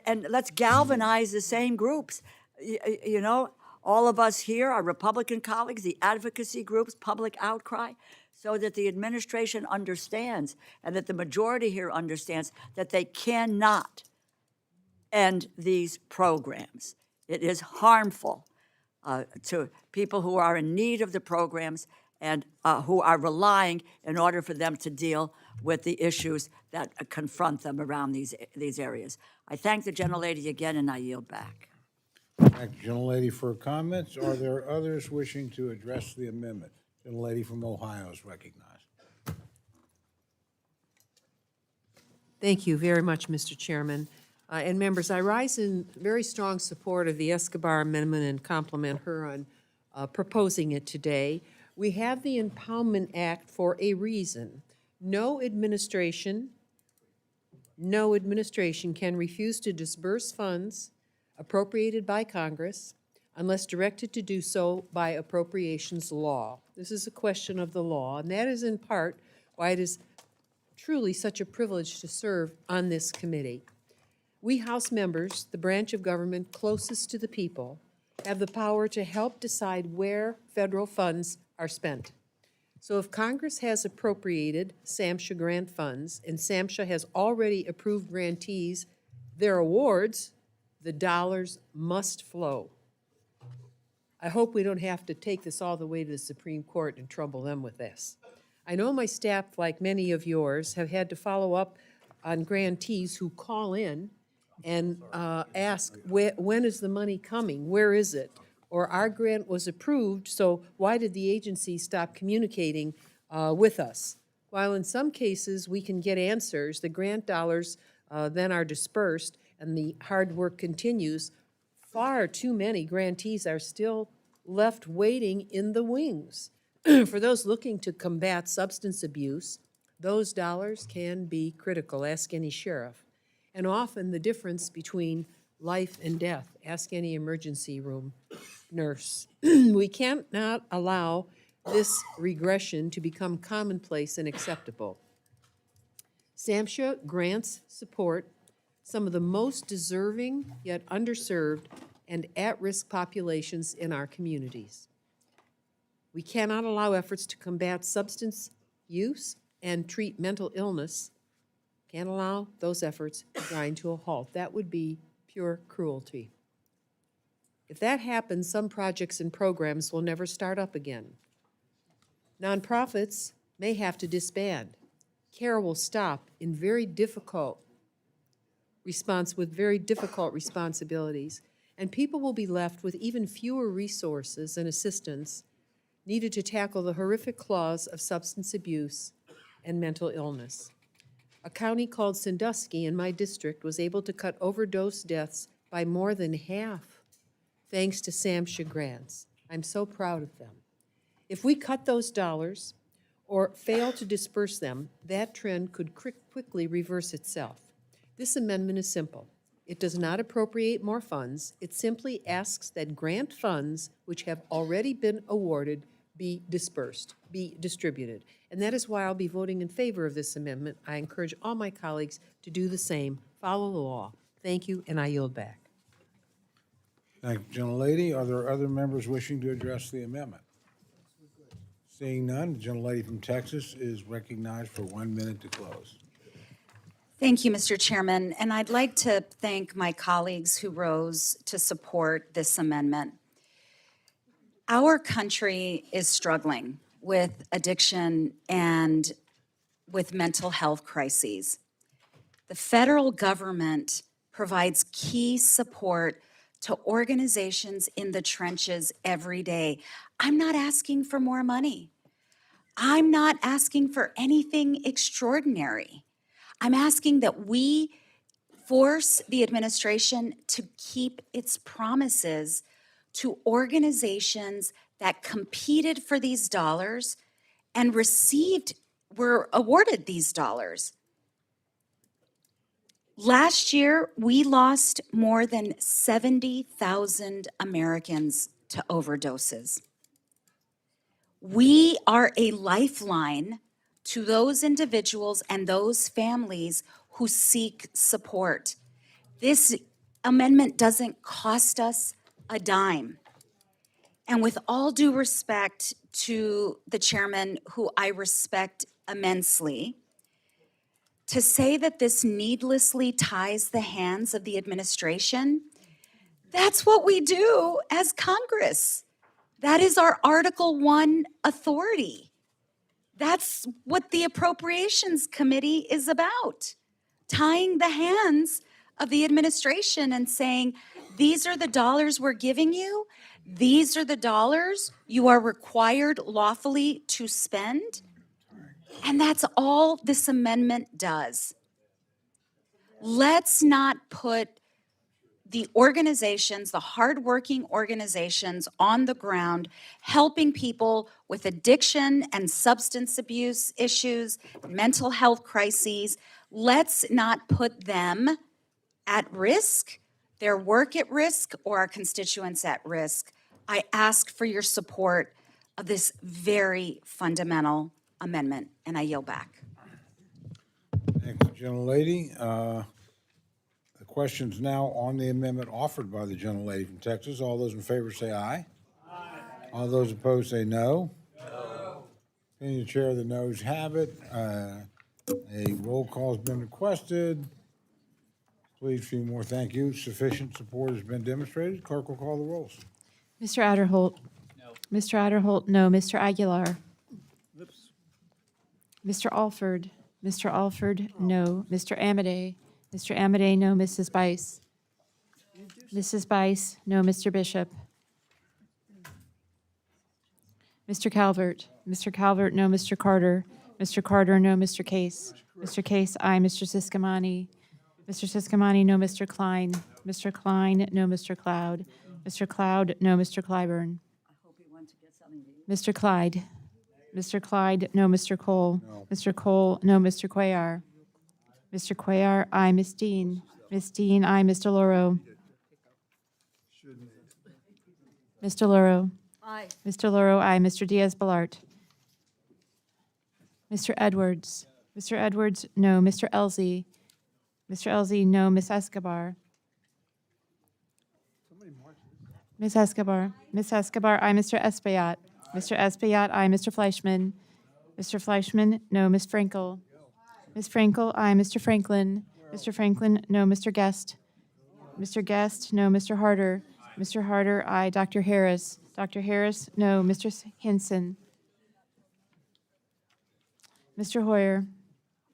C: and let's galvanize the same groups. You know, all of us here, our Republican colleagues, the advocacy groups, public outcry, so that the administration understands and that the majority here understands that they cannot end these programs. It is harmful to people who are in need of the programs and who are relying in order for them to deal with the issues that confront them around these areas. I thank the gentlelady again, and I yield back.
A: Thank the gentlelady for her comments. Are there others wishing to address the amendment? Gentlelady from Ohio is recognized.
E: Thank you very much, Mr. Chairman. And members, I rise in very strong support of the Escobar Amendment and compliment her on proposing it today. We have the Impoundment Act for a reason. No administration can refuse to disburse funds appropriated by Congress unless directed to do so by appropriations law. This is a question of the law, and that is in part why it is truly such a privilege to serve on this committee. We House members, the branch of government closest to the people, have the power to help decide where federal funds are spent. So if Congress has appropriated SAMHSA grant funds and SAMHSA has already approved grantees their awards, the dollars must flow. I hope we don't have to take this all the way to the Supreme Court and trouble them with this. I know my staff, like many of yours, have had to follow up on grantees who call in and ask, when is the money coming? Where is it? Or our grant was approved, so why did the agency stop communicating with us? While in some cases we can get answers, the grant dollars then are dispersed and the hard work continues. Far too many grantees are still left waiting in the wings. For those looking to combat substance abuse, those dollars can be critical. Ask any sheriff. And often the difference between life and death. Ask any emergency room nurse. We cannot allow this regression to become commonplace and acceptable. SAMHSA grants support some of the most deserving yet underserved and at-risk populations in our communities. We cannot allow efforts to combat substance use and treat mental illness. Can't allow those efforts to grind to a halt. That would be pure cruelty. If that happens, some projects and programs will never start up again. Nonprofits may have to disband. Care will stop in with very difficult responsibilities, and people will be left with even fewer resources and assistance needed to tackle the horrific claws of substance abuse and mental illness. A county called Sandusky in my district was able to cut overdose deaths by more than half thanks to SAMHSA grants. I'm so proud of them. If we cut those dollars or fail to disperse them, that trend could quickly reverse itself. This amendment is simple. It does not appropriate more funds. It simply asks that grant funds which have already been awarded be dispersed, be distributed. And that is why I'll be voting in favor of this amendment. I encourage all my colleagues to do the same follow the law. Thank you, and I yield back.
A: Thank you, gentlelady. Are there other members wishing to address the amendment? Seeing none, the gentlelady from Texas is recognized for 1 minute to close.
K: Thank you, Mr. Chairman, and I'd like to thank my colleagues who rose to support this amendment. Our country is struggling with addiction and with mental health crises. The federal government provides key support to organizations in the trenches every day. I'm not asking for more money. I'm not asking for anything extraordinary. I'm asking that we force the administration to keep its promises to organizations that competed for these dollars and were awarded these dollars. Last year, we lost more than 70,000 Americans to overdoses. We are a lifeline to those individuals and those families who seek support. This amendment doesn't cost us a dime. And with all due respect to the chairman, who I respect immensely, to say that this needlessly ties the hands of the administration, that's what we do as Congress. That is our Article 1 authority. That's what the Appropriations Committee is about, tying the hands of the administration and saying, these are the dollars we're giving you. These are the dollars you are required lawfully to spend. And that's all this amendment does. Let's not put the organizations, the hardworking organizations on the ground, helping people with addiction and substance abuse issues, mental health crises. Let's not put them at risk, their work at risk, or our constituents at risk. I ask for your support of this very fundamental amendment, and I yield back.
A: Thank you, gentlelady. The question's now on the amendment offered by the gentlelady from Texas. All those in favor say aye. Aye. All those opposed say no. No. Opinion of the chair, the noes have it. A roll call has been requested. Please, a few more. Thank you. Sufficient support has been demonstrated. Clerk will call the rolls.
G: Mr. Adderholt? No. Mr. Adderholt, no. Mr. Aguilar? Mr. Alford? Mr. Alford, no. Mr. Amade? Mr. Amade, no. Mrs. Bice? Mrs. Bice, no. Mr. Bishop? Mr. Calvert? Mr. Calvert, no. Mr. Carter? Mr. Carter, no. Mr. Case? Mr. Case, aye. Mr. Siscomani? Mr. Siscomani, no. Mr. Klein? Mr. Klein, no. Mr. Cloud? Mr. Cloud, no. Mr. Clyburn? Mr. Clyde? Mr. Clyde, no. Mr. Cole?
A: No.
G: Mr. Cole, no. Mr. Cuellar? Mr. Cuellar, aye. Ms. Dean? Ms. Dean, aye. Mr. Loro? Mr. Loro?
C: Aye.
G: Mr. Loro, aye. Mr. Diaz-Balart? Mr. Edwards? Mr. Edwards, no. Mr. Elzey? Mr. Elzey, no. Ms. Escobar? Ms. Escobar? Ms. Escobar, aye. Mr. Espaillat? Mr. Espaillat, aye. Mr. Fleischman? Mr. Fleischman, no. Ms. Frankel? Ms. Frankel, aye. Mr. Franklin? Mr. Franklin, no. Mr. Guest? Mr. Guest, no. Mr. Harder? Mr. Harder, aye. Dr. Harris? Dr. Harris, no. Mr. Hinson? Mr. Hoyer?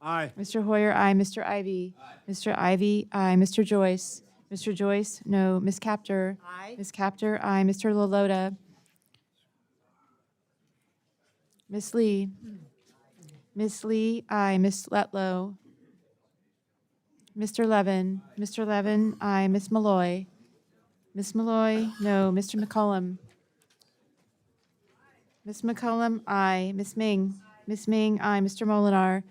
F: Aye.
G: Mr. Hoyer, aye. Mr. Ivy? Mr. Ivy, aye. Mr. Joyce? Mr. Joyce, no. Ms. Captor?
C: Aye.
G: Ms. Captor, aye. Mr. Lalota? Ms. Lee? Ms. Lee, aye. Ms. Letlow? Mr. Levin? Mr. Levin, aye. Ms. Malloy? Ms. Malloy, no. Mr. McCollum? Ms. McCollum, aye. Ms. Ming? Ms. Ming, aye. Mr. Molinar?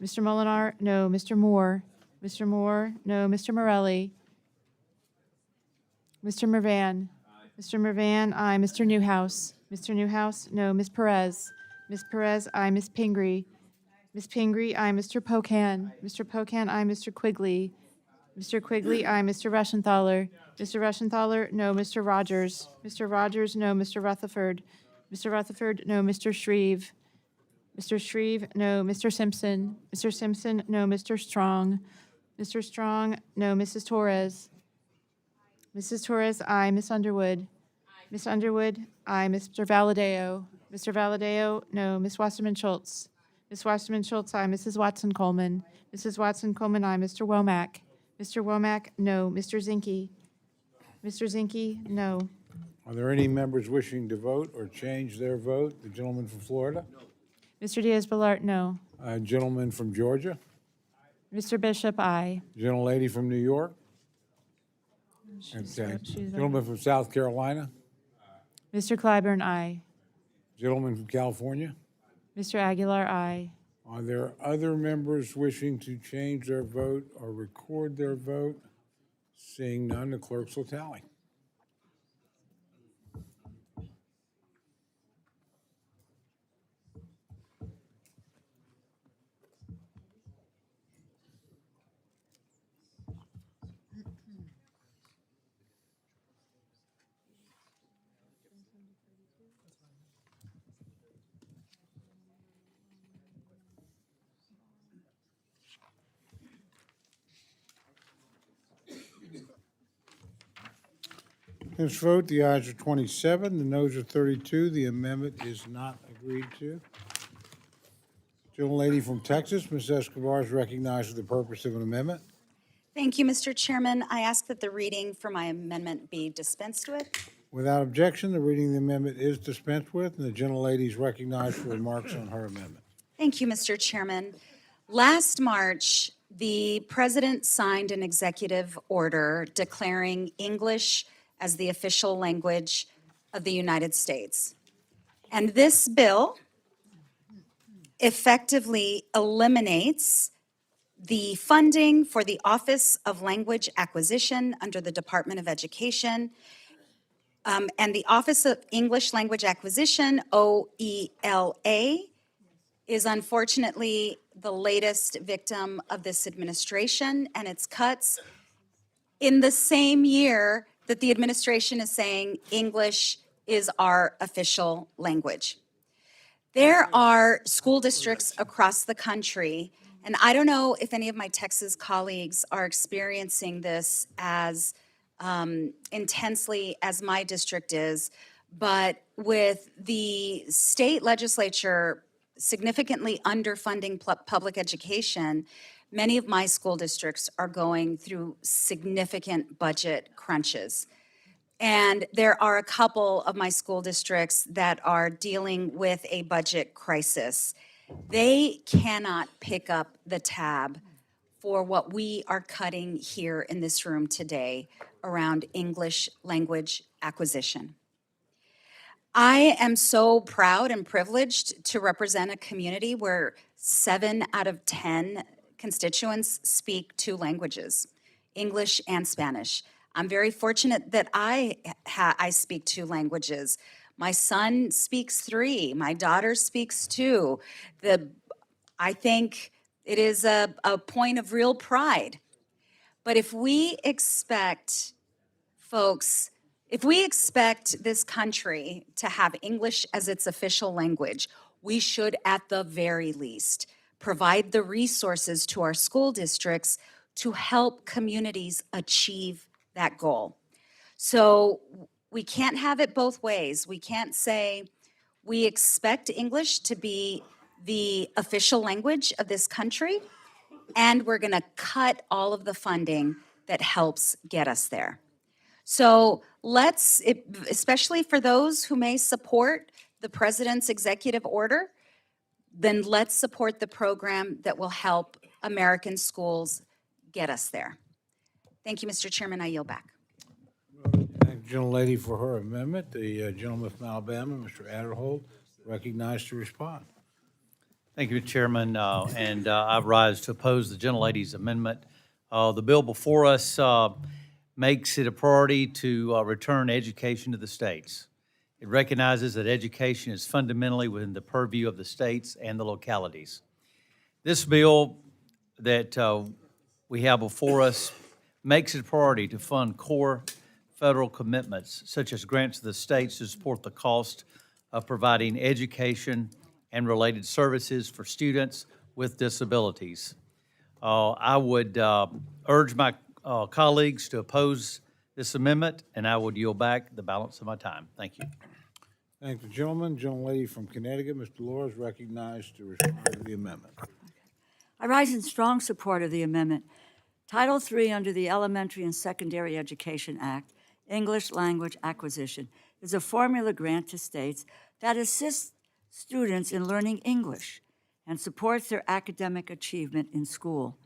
G: Mr. Molinar, no. Mr. Moore? Mr. Moore, no. Mr. Morelli? Mr. Mervan? Mr. Mervan, aye. Mr. Newhouse? Mr. Newhouse, no. Ms. Perez? Ms. Perez, aye. Ms. Pingree? Ms. Pingree, aye. Mr. Pocan? Mr. Pocan, aye. Mr. Quigley? Mr. Quigley, aye. Mr. Reschenthaler. Mr. Reschenthaler, no. Mr. Rogers. Mr. Rogers, no. Mr. Rutherford. Mr. Rutherford, no. Mr. Shreve. Mr. Shreve, no. Mr. Simpson. Mr. Simpson, no. Mr. Strong. Mr. Strong, no. Mrs. Torres. Mrs. Torres, aye. Miss Underwood. Miss Underwood, aye. Mr. Valadeo. Mr. Valadeo, no. Miss Wasserman Schultz. Miss Wasserman Schultz, aye. Mrs. Watson Coleman. Mrs. Watson Coleman, aye. Mr. Womack. Mr. Womack, no. Mr. Zinke. Mr. Zinke, no.
A: Are there any members wishing to vote or change their vote? The gentleman from Florida?
G: Mr. Diaz-Balart, no.
A: Gentleman from Georgia?
G: Mr. Bishop, aye.
A: Gentlelady from New York?
G: She's-
A: Okay.
G: she's-
A: Gentleman from South Carolina?
G: Mr. Clyburn, aye.
A: Gentleman from California?
G: Mr. Aguilar, aye.
A: Are there other members wishing to change their vote or record their vote? Seeing none, the clerks will tally. This vote, the ayes are 27, the noes are 32. The amendment is not agreed to. Gentlelady from Texas, Ms. Escobar, is recognized for the purpose of an amendment.
K: Thank you, Mr. Chairman. I ask that the reading for my amendment be dispensed with.
A: Without objection, the reading of the amendment is dispensed with, and the gentlelady is recognized for remarks on her amendment.
K: Thank you, Mr. Chairman. Last March, the President signed an executive order declaring English as the official language of the United States. And this bill effectively eliminates the funding for the Office of Language Acquisition under the Department of Education. And the Office of English Language Acquisition, OELA, is unfortunately the latest victim of this administration and its cuts in the same year that the administration is saying English is our official language. There are school districts across the country, and I don't know if any of my Texas colleagues are experiencing this as intensely as my district is, but with the state legislature significantly underfunding public education, many of my school districts are going through significant budget crunches. And there are a couple of my school districts that are dealing with a budget crisis. They cannot pick up the tab for what we are cutting here in this room today around English language acquisition. I am so proud and privileged to represent a community where 7 out of 10 constituents speak 2 languages, English and Spanish. I'm very fortunate that I speak 2 languages. My son speaks 3. My daughter speaks 2. I think it is a point of real pride. But if we expect, folks, if we expect this country to have English as its official language, we should, at the very least, provide the resources to our school districts to help communities achieve that goal. So we can't have it both ways. We can't say we expect English to be the official language of this country, and we're going to cut all of the funding that helps get us there. So let's, especially for those who may support the president's executive order, then let's support the program that will help American schools get us there. Thank you, Mr. Chairman. I yield back.
A: Thank the gentlelady for her amendment. The gentleman from Alabama, Mr. Adderholt, recognized to respond.
B: Thank you, Mr. Chairman, and I rise to oppose the gentlelady's amendment. The bill before us makes it a priority to return education to the states. It recognizes that education is fundamentally within the purview of the states and the localities. This bill that we have before us makes it a priority to fund core federal commitments, such as grants to the states to support the cost of providing education and related services for students with disabilities. I would urge my colleagues to oppose this amendment, and I would yield back the balance of my time. Thank you.
A: Thank the gentleman. Gentlelady from Connecticut, Ms. Delora, is recognized to respond to the amendment.
C: I rise in strong support of the amendment. Title III under the Elementary and Secondary Education Act, English Language Acquisition, is a formula grant to states that assists students in learning English and supports their academic achievement in school.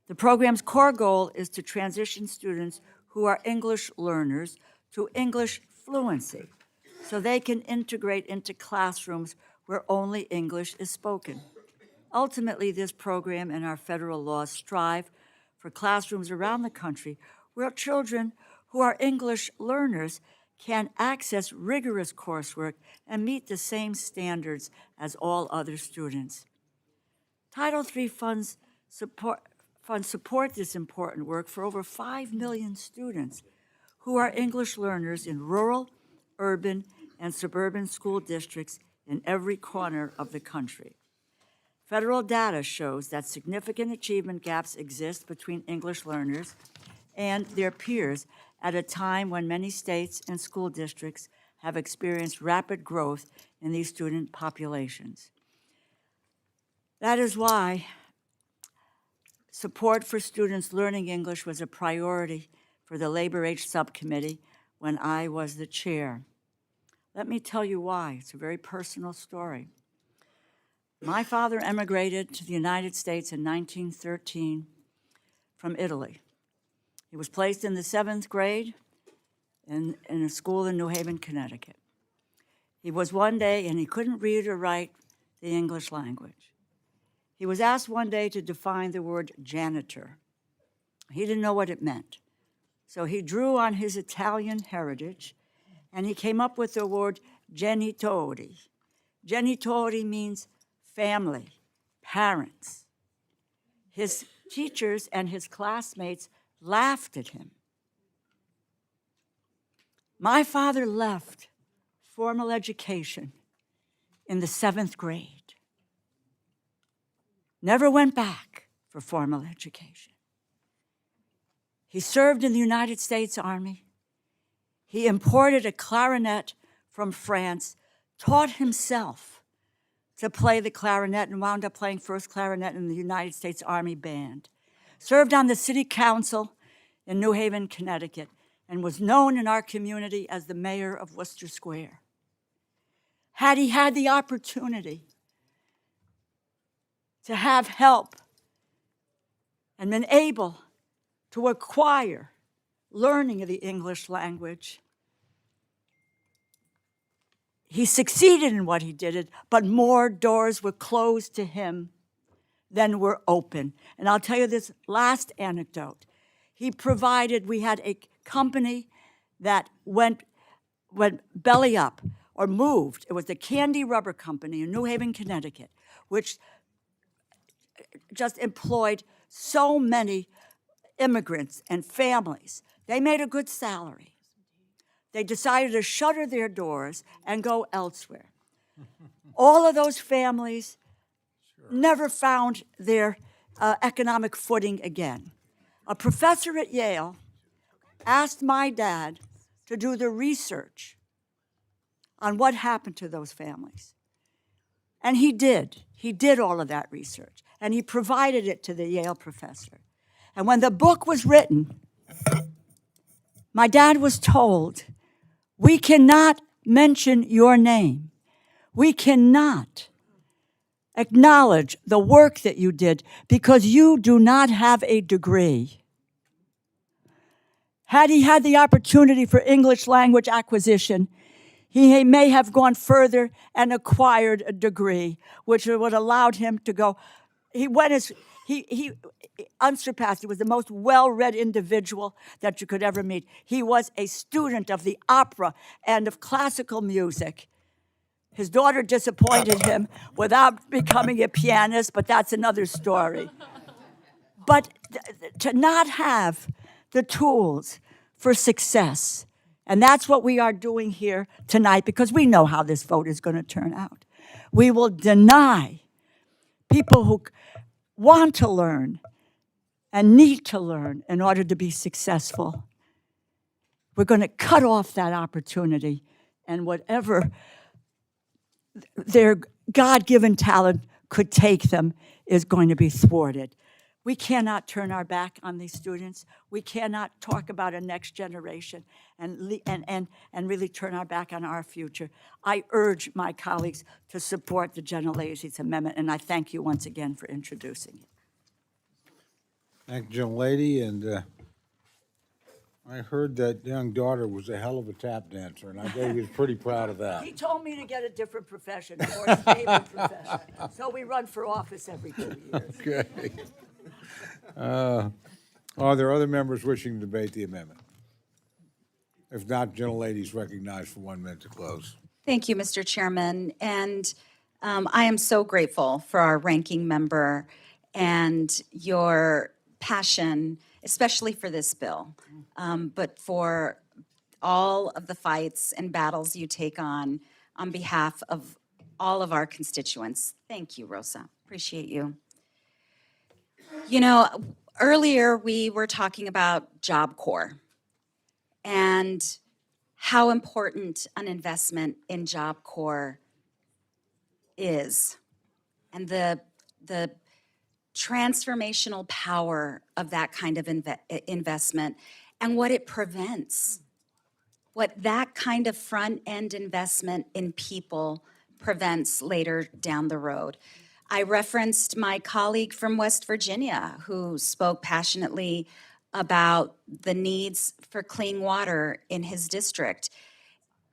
C: The program's core goal is to transition students who are English learners to English fluency so they can integrate into classrooms where only English is spoken. Ultimately, this program and our federal laws strive for classrooms around the country where children who are English learners can access rigorous coursework and meet the same standards as all other students. Title III funds support this important work for over 5 million students who are English learners in rural, urban, and suburban school districts in every corner of the country. Federal data shows that significant achievement gaps exist between English learners and their peers at a time when many states and school districts have experienced rapid growth in these student populations. That is why support for students learning English was a priority for the Labor H Subcommittee when I was the chair. Let me tell you why. It's a very personal story. My father emigrated to the United States in 1913 from Italy. He was placed in the 7th grade in a school in New Haven, Connecticut. He was one day, and he couldn't read or write the English language. He was asked one day to define the word janitor. He didn't know what it meant. So he drew on his Italian heritage, and he came up with the word genitori. Genitori means family, parents. His teachers and his classmates laughed at him. My father left formal education in the 7th grade. Never went back for formal education. He served in the United States Army. He imported a clarinet from France, taught himself to play the clarinet, and wound up playing first clarinet in the United States Army Band. Served on the city council in New Haven, Connecticut, and was known in our community as the mayor of Worcester Square. Had he had the opportunity to have help and been able to acquire learning of the English language, he succeeded in what he did, but more doors were closed to him than were open. And I'll tell you this last anecdote. We had a company that went belly up or moved. It was the Candy Rubber Company in New Haven, Connecticut, which just employed so many immigrants and families. They made a good salary. They decided to shutter their doors and go elsewhere. All of those families never found their economic footing again. A professor at Yale asked my dad to do the research on what happened to those families. And he did. He did all of that research, and he provided it to the Yale professor. And when the book was written, my dad was told, we cannot mention your name. We cannot acknowledge the work that you did because you do not have a degree. Had he had the opportunity for English language acquisition, he may have gone further and acquired a degree, which would have allowed him to go. He unsurpassed. He was the most well-read individual that you could ever meet. He was a student of the opera and of classical music. His daughter disappointed him without becoming a pianist, but that's another story. But to not have the tools for success. And that's what we are doing here tonight, because we know how this vote is going to turn out. We will deny people who want to learn and need to learn in order to be successful. We're going to cut off that opportunity, and whatever their God-given talent could take them is going to be thwarted. We cannot turn our back on these students. We cannot talk about a next generation and really turn our back on our future. I urge my colleagues to support the Gentlelady's amendment, and I thank you once again for introducing it.
A: Thank you, gentlelady, and I heard that young daughter was a hell of a tap dancer, and I bet he was pretty proud of that.
C: He told me to get a different profession, a more stable profession. So we run for office every 2 years.
A: Okay. Are there other members wishing to debate the amendment? If not, gentlelady's recognized for 1 minute to close.
K: Thank you, Mr. Chairman. And I am so grateful for our ranking member and your passion, especially for this bill, but for all of the fights and battles you take on behalf of all of our constituents. Thank you, Rosa. Appreciate you. You know, earlier we were talking about Job Corps and how important an investment in Job Corps is, and the transformational power of that kind of investment and what it prevents, what that kind of front-end investment in people prevents later down the road. I referenced my colleague from West Virginia who spoke passionately about the needs for clean water in his district.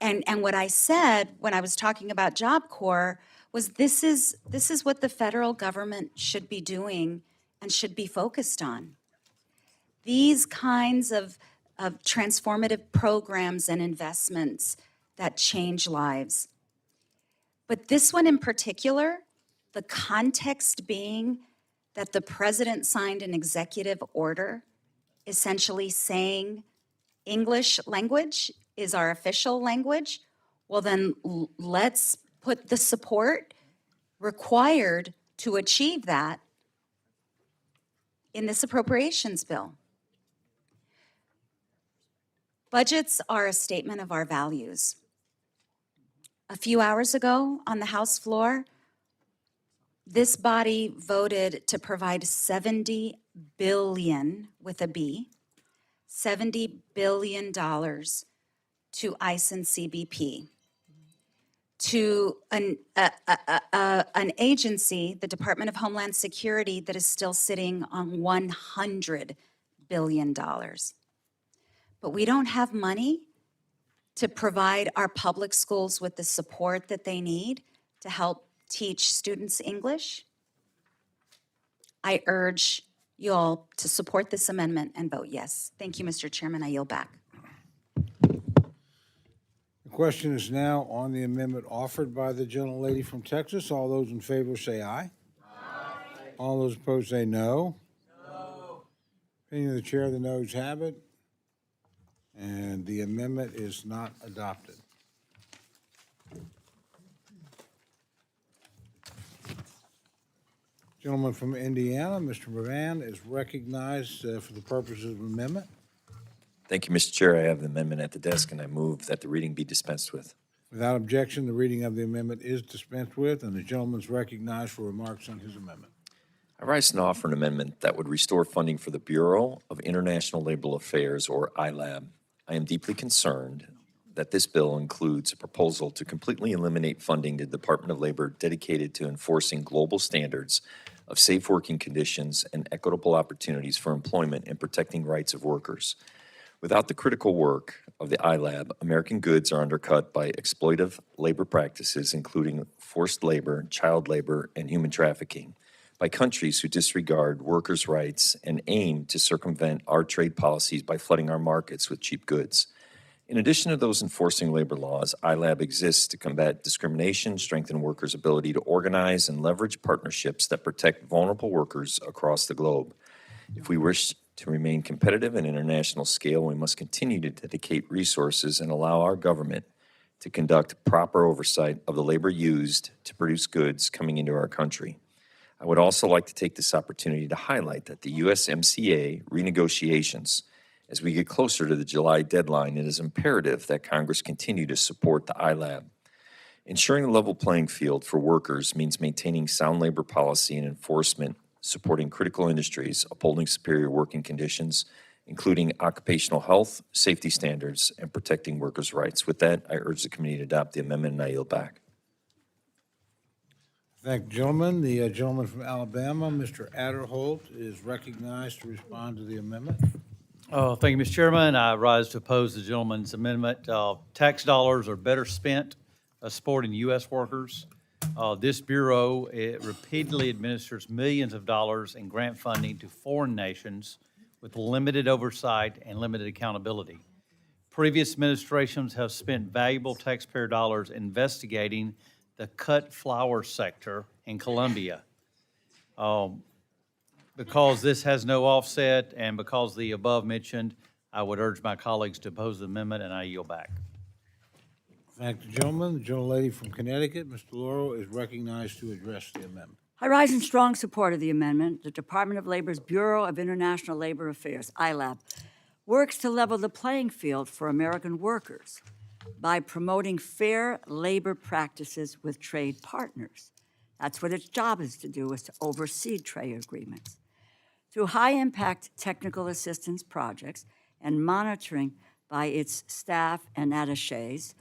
K: And what I said when I was talking about Job Corps was this is what the federal government should be doing and should be focused on. These kinds of transformative programs and investments that change lives. But this one in particular, the context being that the president signed an executive order essentially saying English language is our official language, well then let's put the support required to achieve that in this appropriations bill. Budgets are a statement of our values. A few hours ago on the House floor, this body voted to provide $70 billion, with a B, $70 billion to ICE and CBP, to an agency, the Department of Homeland Security, that is still sitting on $100 billion. But we don't have money to provide our public schools with the support that they need to help teach students English. I urge you all to support this amendment and vote yes. Thank you, Mr. Chairman. I yield back.
A: The question is now on the amendment offered by the gentlelady from Texas. All those in favor say aye. Aye. All those opposed say no. No. Opinion of the chair, the noes have it. And the amendment is not adopted. Gentleman from Indiana, Mr. Moran, is recognized for the purposes of amendment.
H: Thank you, Mr. Chair. I have the amendment at the desk, and I move that the reading be dispensed with.
A: Without objection, the reading of the amendment is dispensed with, and the gentleman is recognized for remarks on his amendment.
H: I rise and offer an amendment that would restore funding for the Bureau of International Labor Affairs, or ILAB. I am deeply concerned that this bill includes a proposal to completely eliminate funding to the Department of Labor dedicated to enforcing global standards of safe working conditions and equitable opportunities for employment and protecting rights of workers. Without the critical work of the ILAB, American goods are undercut by exploitive labor practices, including forced labor, child labor, and human trafficking, by countries who disregard workers' rights and aim to circumvent our trade policies by flooding our markets with cheap goods. In addition to those enforcing labor laws, ILAB exists to combat discrimination, strengthen workers' ability to organize, and leverage partnerships that protect vulnerable workers across the globe. If we wish To remain competitive at international scale, we must continue to dedicate resources and allow our government to conduct proper oversight of the labor used to produce goods coming into our country. I would also like to take this opportunity to highlight that the USMCA renegotiations, as we get closer to the July deadline, it is imperative that Congress continue to support the ILAB. Ensuring a level playing field for workers means maintaining sound labor policy and enforcement, supporting critical industries, upholding superior working conditions, including occupational health, safety standards, and protecting workers' rights. With that, I urge the committee to adopt the amendment, and I yield back.
A: Thank you, gentlemen. The gentleman from Alabama, Mr. Adderholt, is recognized to respond to the amendment.
B: Thank you, Mr. Chairman. I rise to oppose the gentleman's amendment. Tax dollars are better spent supporting U.S. workers. This Bureau, it repeatedly administers millions of dollars in grant funding to foreign nations with limited oversight and limited accountability. Previous administrations have spent valuable taxpayer dollars investigating the cut flower sector in Colombia. Because this has no offset and because the above mentioned, I would urge my colleagues to oppose the amendment, and I yield back.
A: Thank the gentleman. The gentlelady from Connecticut, Ms. DeLauro, is recognized to address the amendment.
C: I rise in strong support of the amendment. The Department of Labor's Bureau of International Labor Affairs, ILAB, works to level the playing field for American workers by promoting fair labor practices with trade partners. That's what its job is to do, is to oversee trade agreements. Through high-impact technical assistance projects and monitoring by its staff and attachés,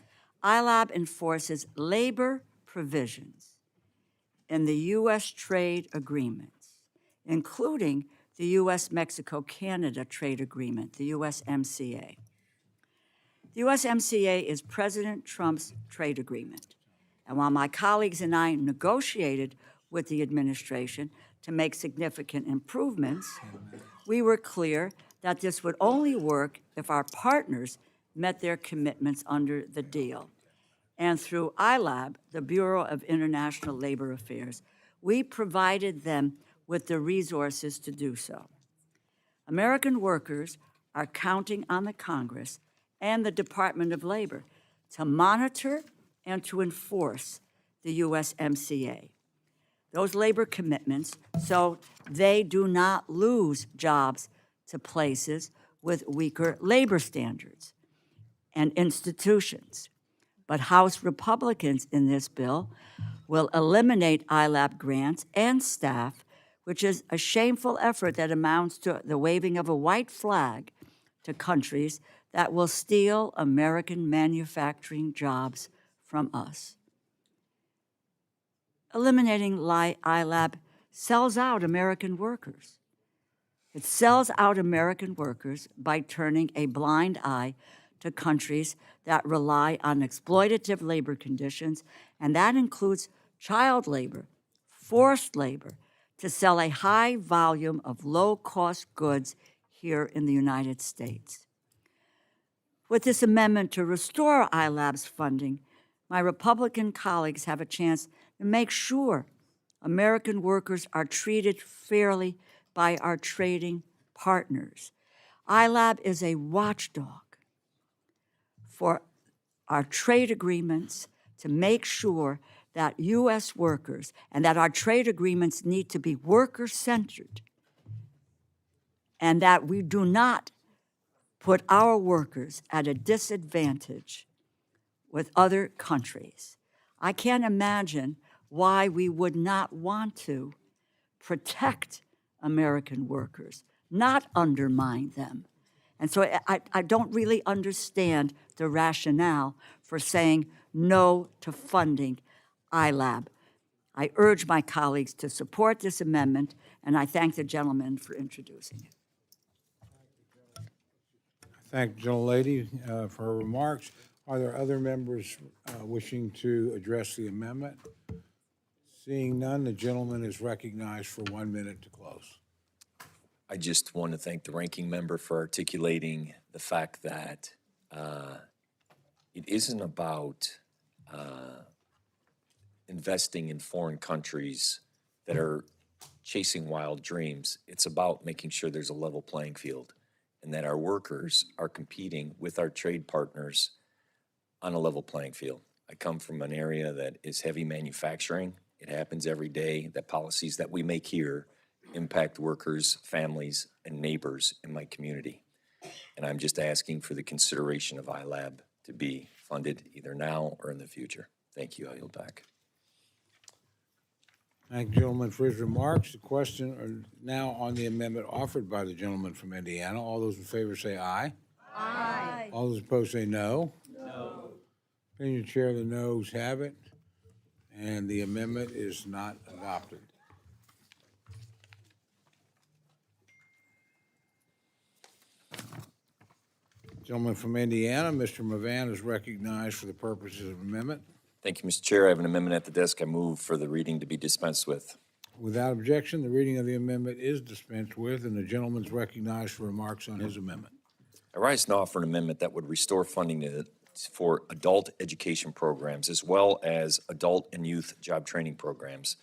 C: ILAB enforces labor provisions in the U.S. trade agreements, including the U.S.-Mexico-Canada trade agreement, the USMCA. The USMCA is President Trump's trade agreement. And while my colleagues and I negotiated with the administration to make significant improvements, we were clear that this would only work if our partners met their commitments under the deal. And through ILAB, the Bureau of International Labor Affairs, we provided them with the resources to do so. American workers are counting on the Congress and the Department of Labor to monitor and to enforce the USMCA. Those labor commitments, so they do not lose jobs to places with weaker labor standards and institutions. But House Republicans in this bill will eliminate ILAB grants and staff, which is a shameful effort that amounts to the waving of a white flag to countries that will steal American manufacturing jobs from us. Eliminating ILAB sells out American workers. It sells out American workers by turning a blind eye to countries that rely on exploitative labor conditions, and that includes child labor, forced labor, to sell a high volume of low-cost goods here in the United States. With this amendment to restore ILAB's funding, my Republican colleagues have a chance to make sure American workers are treated fairly by our trading partners. ILAB is a watchdog for our trade agreements to make sure that U.S. workers, and that our trade agreements need to be worker-centered, and that we do not put our workers at a disadvantage with other countries. I can't imagine why we would not want to protect American workers, not undermine them. And so I don't really understand the rationale for saying no to funding ILAB. I urge my colleagues to support this amendment, and I thank the gentleman for introducing it.
A: Thank the gentlelady for her remarks. Are there other members wishing to address the amendment? Seeing none, the gentleman is recognized for 1 minute to close.
H: I just want to thank the ranking member for articulating the fact that it isn't about investing in foreign countries that are chasing wild dreams. It's about making sure there's a level playing field and that our workers are competing with our trade partners on a level playing field. I come from an area that is heavy manufacturing. It happens every day that policies that we make here impact workers, families, and neighbors in my community. And I'm just asking for the consideration of iLab to be funded either now or in the future. Thank you. I yield back.
A: Thank the gentleman for his remarks. The question are now on the amendment offered by the gentleman from Indiana. All those in favor say aye.
C: Aye.
A: All those opposed say no. No. Opinion of the chair, the noes have it, and the amendment is not adopted. Gentleman from Indiana, Mr. Mavan, is recognized for the purposes of amendment.
H: Thank you, Mr. Chair. I have an amendment at the desk. I move for the reading to be dispensed with.
A: Without objection, the reading of the amendment is dispensed with, and the gentleman is recognized for remarks on his amendment.
H: I rise now for an amendment that would restore funding for adult education programs as well as adult and youth job training programs.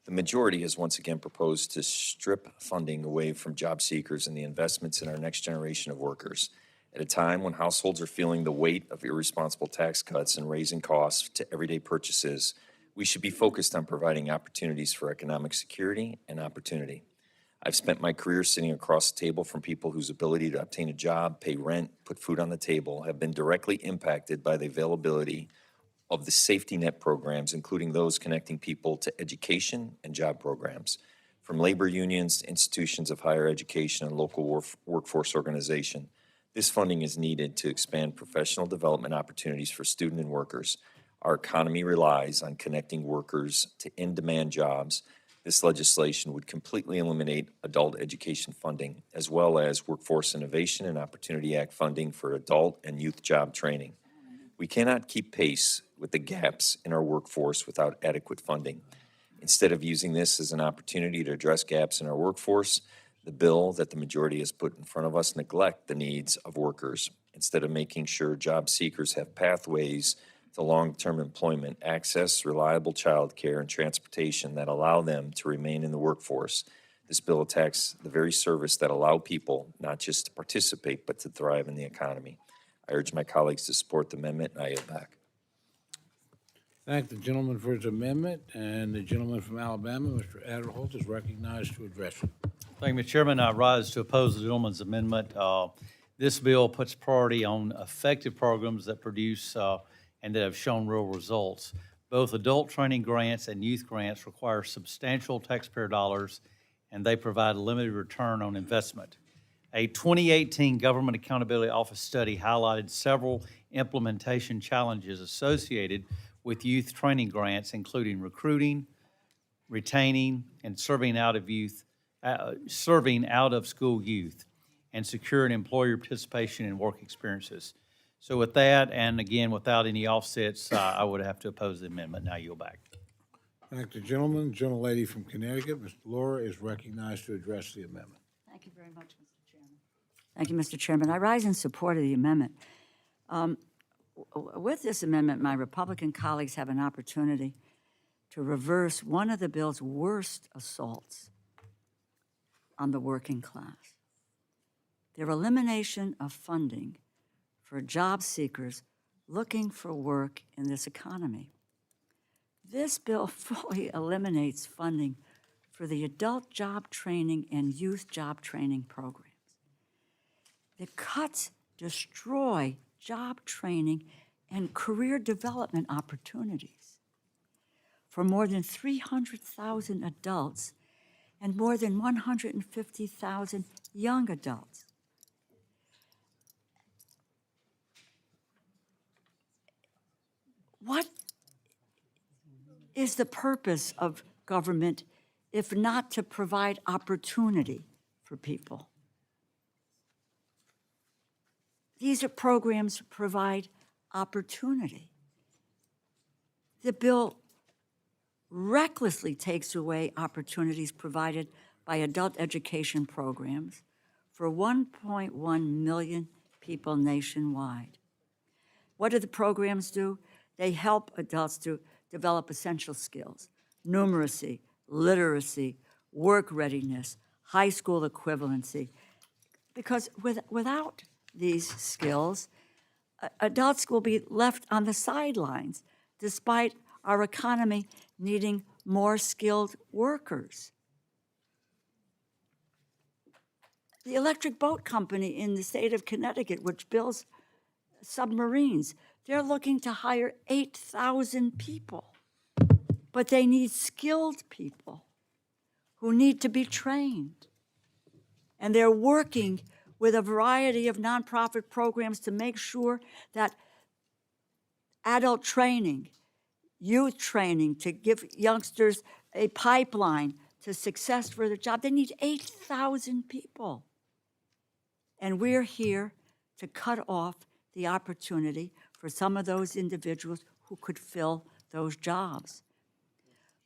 H: The majority has once again proposed to strip funding away from job seekers and the investments in our next generation of workers. At a time when households are feeling the weight of irresponsible tax cuts and raising costs to everyday purchases, we should be focused on providing opportunities for economic security and opportunity. I've spent my career sitting across the table from people whose ability to obtain a job, pay rent, put food on the table have been directly impacted by the availability of the safety net programs, including those connecting people to education and job programs. From labor unions to institutions of higher education and local workforce organization, this funding is needed to expand professional development opportunities for student and workers. Our economy relies on connecting workers to in-demand jobs. This legislation would completely eliminate adult education funding, as well as Workforce Innovation and Opportunity Act funding for adult and youth job training. We cannot keep pace with the gaps in our workforce without adequate funding. Instead of using this as an opportunity to address gaps in our workforce, the bill that the majority has put in front of us neglect the needs of workers. Instead of making sure job seekers have pathways to long-term employment, access, reliable child care, and transportation that allow them to remain in the workforce, this bill attacks the very service that allow people not just to participate, but to thrive in the economy. I urge my colleagues to support the amendment, and I yield back.
A: Thank the gentleman for his amendment, and the gentleman from Alabama, Mr. Adderholt, is recognized to address it.
B: Thank you, Mr. Chairman. I rise to oppose the gentleman's amendment. This bill puts priority on effective programs that produce and that have shown real results. Both adult training grants and youth grants require substantial taxpayer dollars, and they provide a limited return on investment. A 2018 Government Accountability Office study highlighted several implementation challenges associated with youth training grants, including recruiting, retaining, and serving out of school youth, and securing employer participation in work experiences. So with that, and again, without any offsets, I would have to oppose the amendment. Now yield back.
A: Thank the gentleman. Gentlelady from Connecticut, Ms. Laura, is recognized to address the amendment.
C: Thank you very much, Mr. Chairman. Thank you, Mr. Chairman. I rise in support of the amendment. With this amendment, my Republican colleagues have an opportunity to reverse one of the bill's worst assaults on the working class. Their elimination of funding for job seekers looking for work in this economy. This bill fully eliminates funding for the adult job training and youth job training programs. The cuts destroy job training and career development opportunities for more than 300,000 adults and more than 150,000 young adults. What is the purpose of government if not to provide opportunity for people? These are programs that provide opportunity. The bill recklessly takes away opportunities provided by adult education programs for 1.1 million people nationwide. What do the programs do? They help adults to develop essential skills: numeracy, literacy, work readiness, high school equivalency. Because without these skills, adults will be left on the sidelines, despite our economy needing more skilled workers. The electric boat company in the state of Connecticut, which builds submarines, they're looking to hire 8,000 people. But they need skilled people who need to be trained. And they're working with a variety of nonprofit programs to make sure that adult training, youth training, to give youngsters a pipeline to success for their job. They need 8,000 people. And we're here to cut off the opportunity for some of those individuals who could fill those jobs.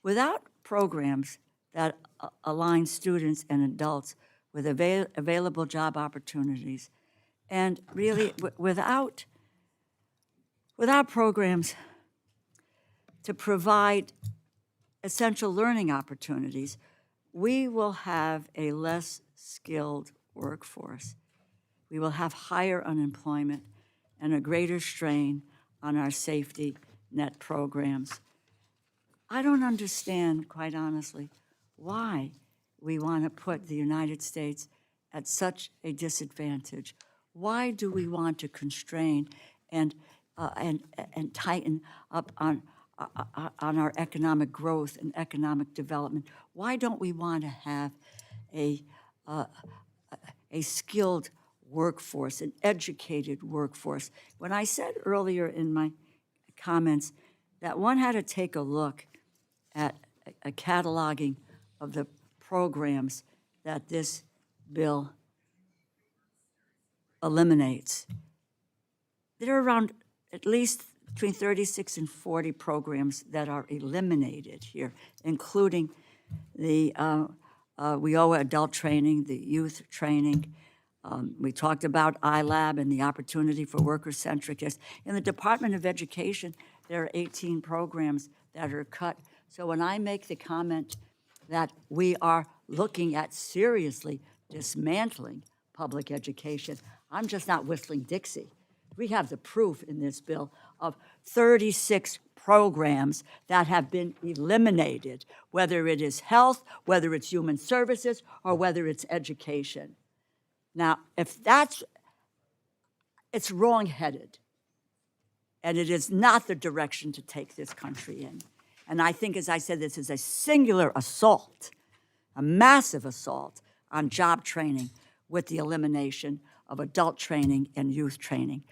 C: Without programs that align students and adults with available job opportunities, and really without programs to provide essential learning opportunities, we will have a less skilled workforce. We will have higher unemployment and a greater strain on our safety net programs. I don't understand, quite honestly, why we want to put the United States at such a disadvantage. Why do we want to constrain and tighten up on our economic growth and economic development? Why don't we want to have a skilled workforce, an educated workforce? When I said earlier in my comments that one had to take a look at a cataloging of the programs that this bill eliminates, there are around at least between 36 and 40 programs that are eliminated here, including the WIOA adult training, the youth training. We talked about iLab and the opportunity for worker-centric. In the Department of Education, there are 18 programs that are cut. So when I make the comment that we are looking at seriously dismantling public education, I'm just not whistling Dixie. We have the proof in this bill of 36 programs that have been eliminated, whether it is health, whether it's human services, or whether it's education. Now, if it's wrong-headed, and it is not the direction to take this country in. And I think, as I said, this is a singular assault, a massive assault on job training with the elimination of adult training and youth training.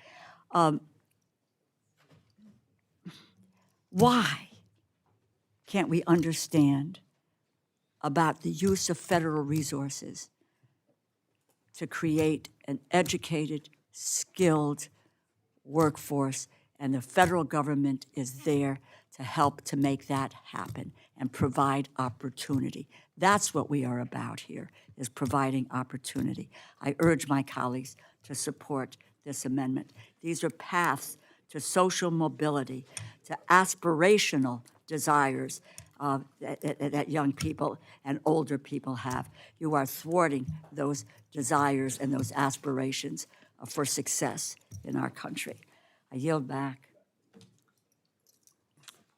C: Why can't we understand about the use of federal resources to create an educated, skilled workforce, and the federal government is there to help to make that happen and provide opportunity. That's what we are about here, is providing opportunity. I urge my colleagues to support this amendment. These are paths to social mobility, to aspirational desires that young people and older people have. You are thwarting those desires and those aspirations for success in our country. I yield back.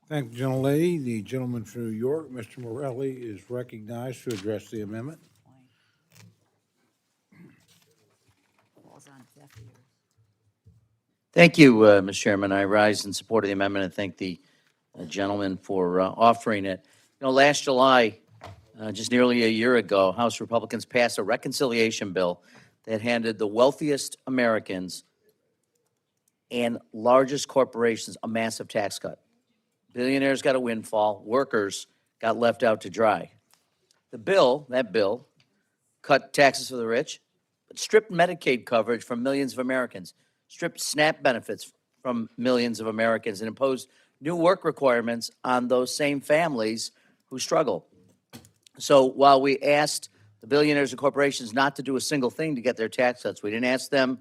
A: Thank you, Gentlelady. The gentleman from New York, Mr. Morelli, is recognized to address the amendment.
C: Falls on deaf ears.
M: Thank you, Mr. Chairman. I rise in support of the amendment and thank the gentleman for offering it. You know, last July, just nearly a year ago, House Republicans passed a reconciliation bill that handed the wealthiest Americans and largest corporations a massive tax cut. Billionaires got a windfall, workers got left out to dry. That bill, cut taxes for the rich, but stripped Medicaid coverage from millions of Americans, stripped SNAP benefits from millions of Americans, and imposed new work requirements on those same families who struggle. So while we asked the billionaires and corporations not to do a single thing to get their tax cuts, we didn't ask them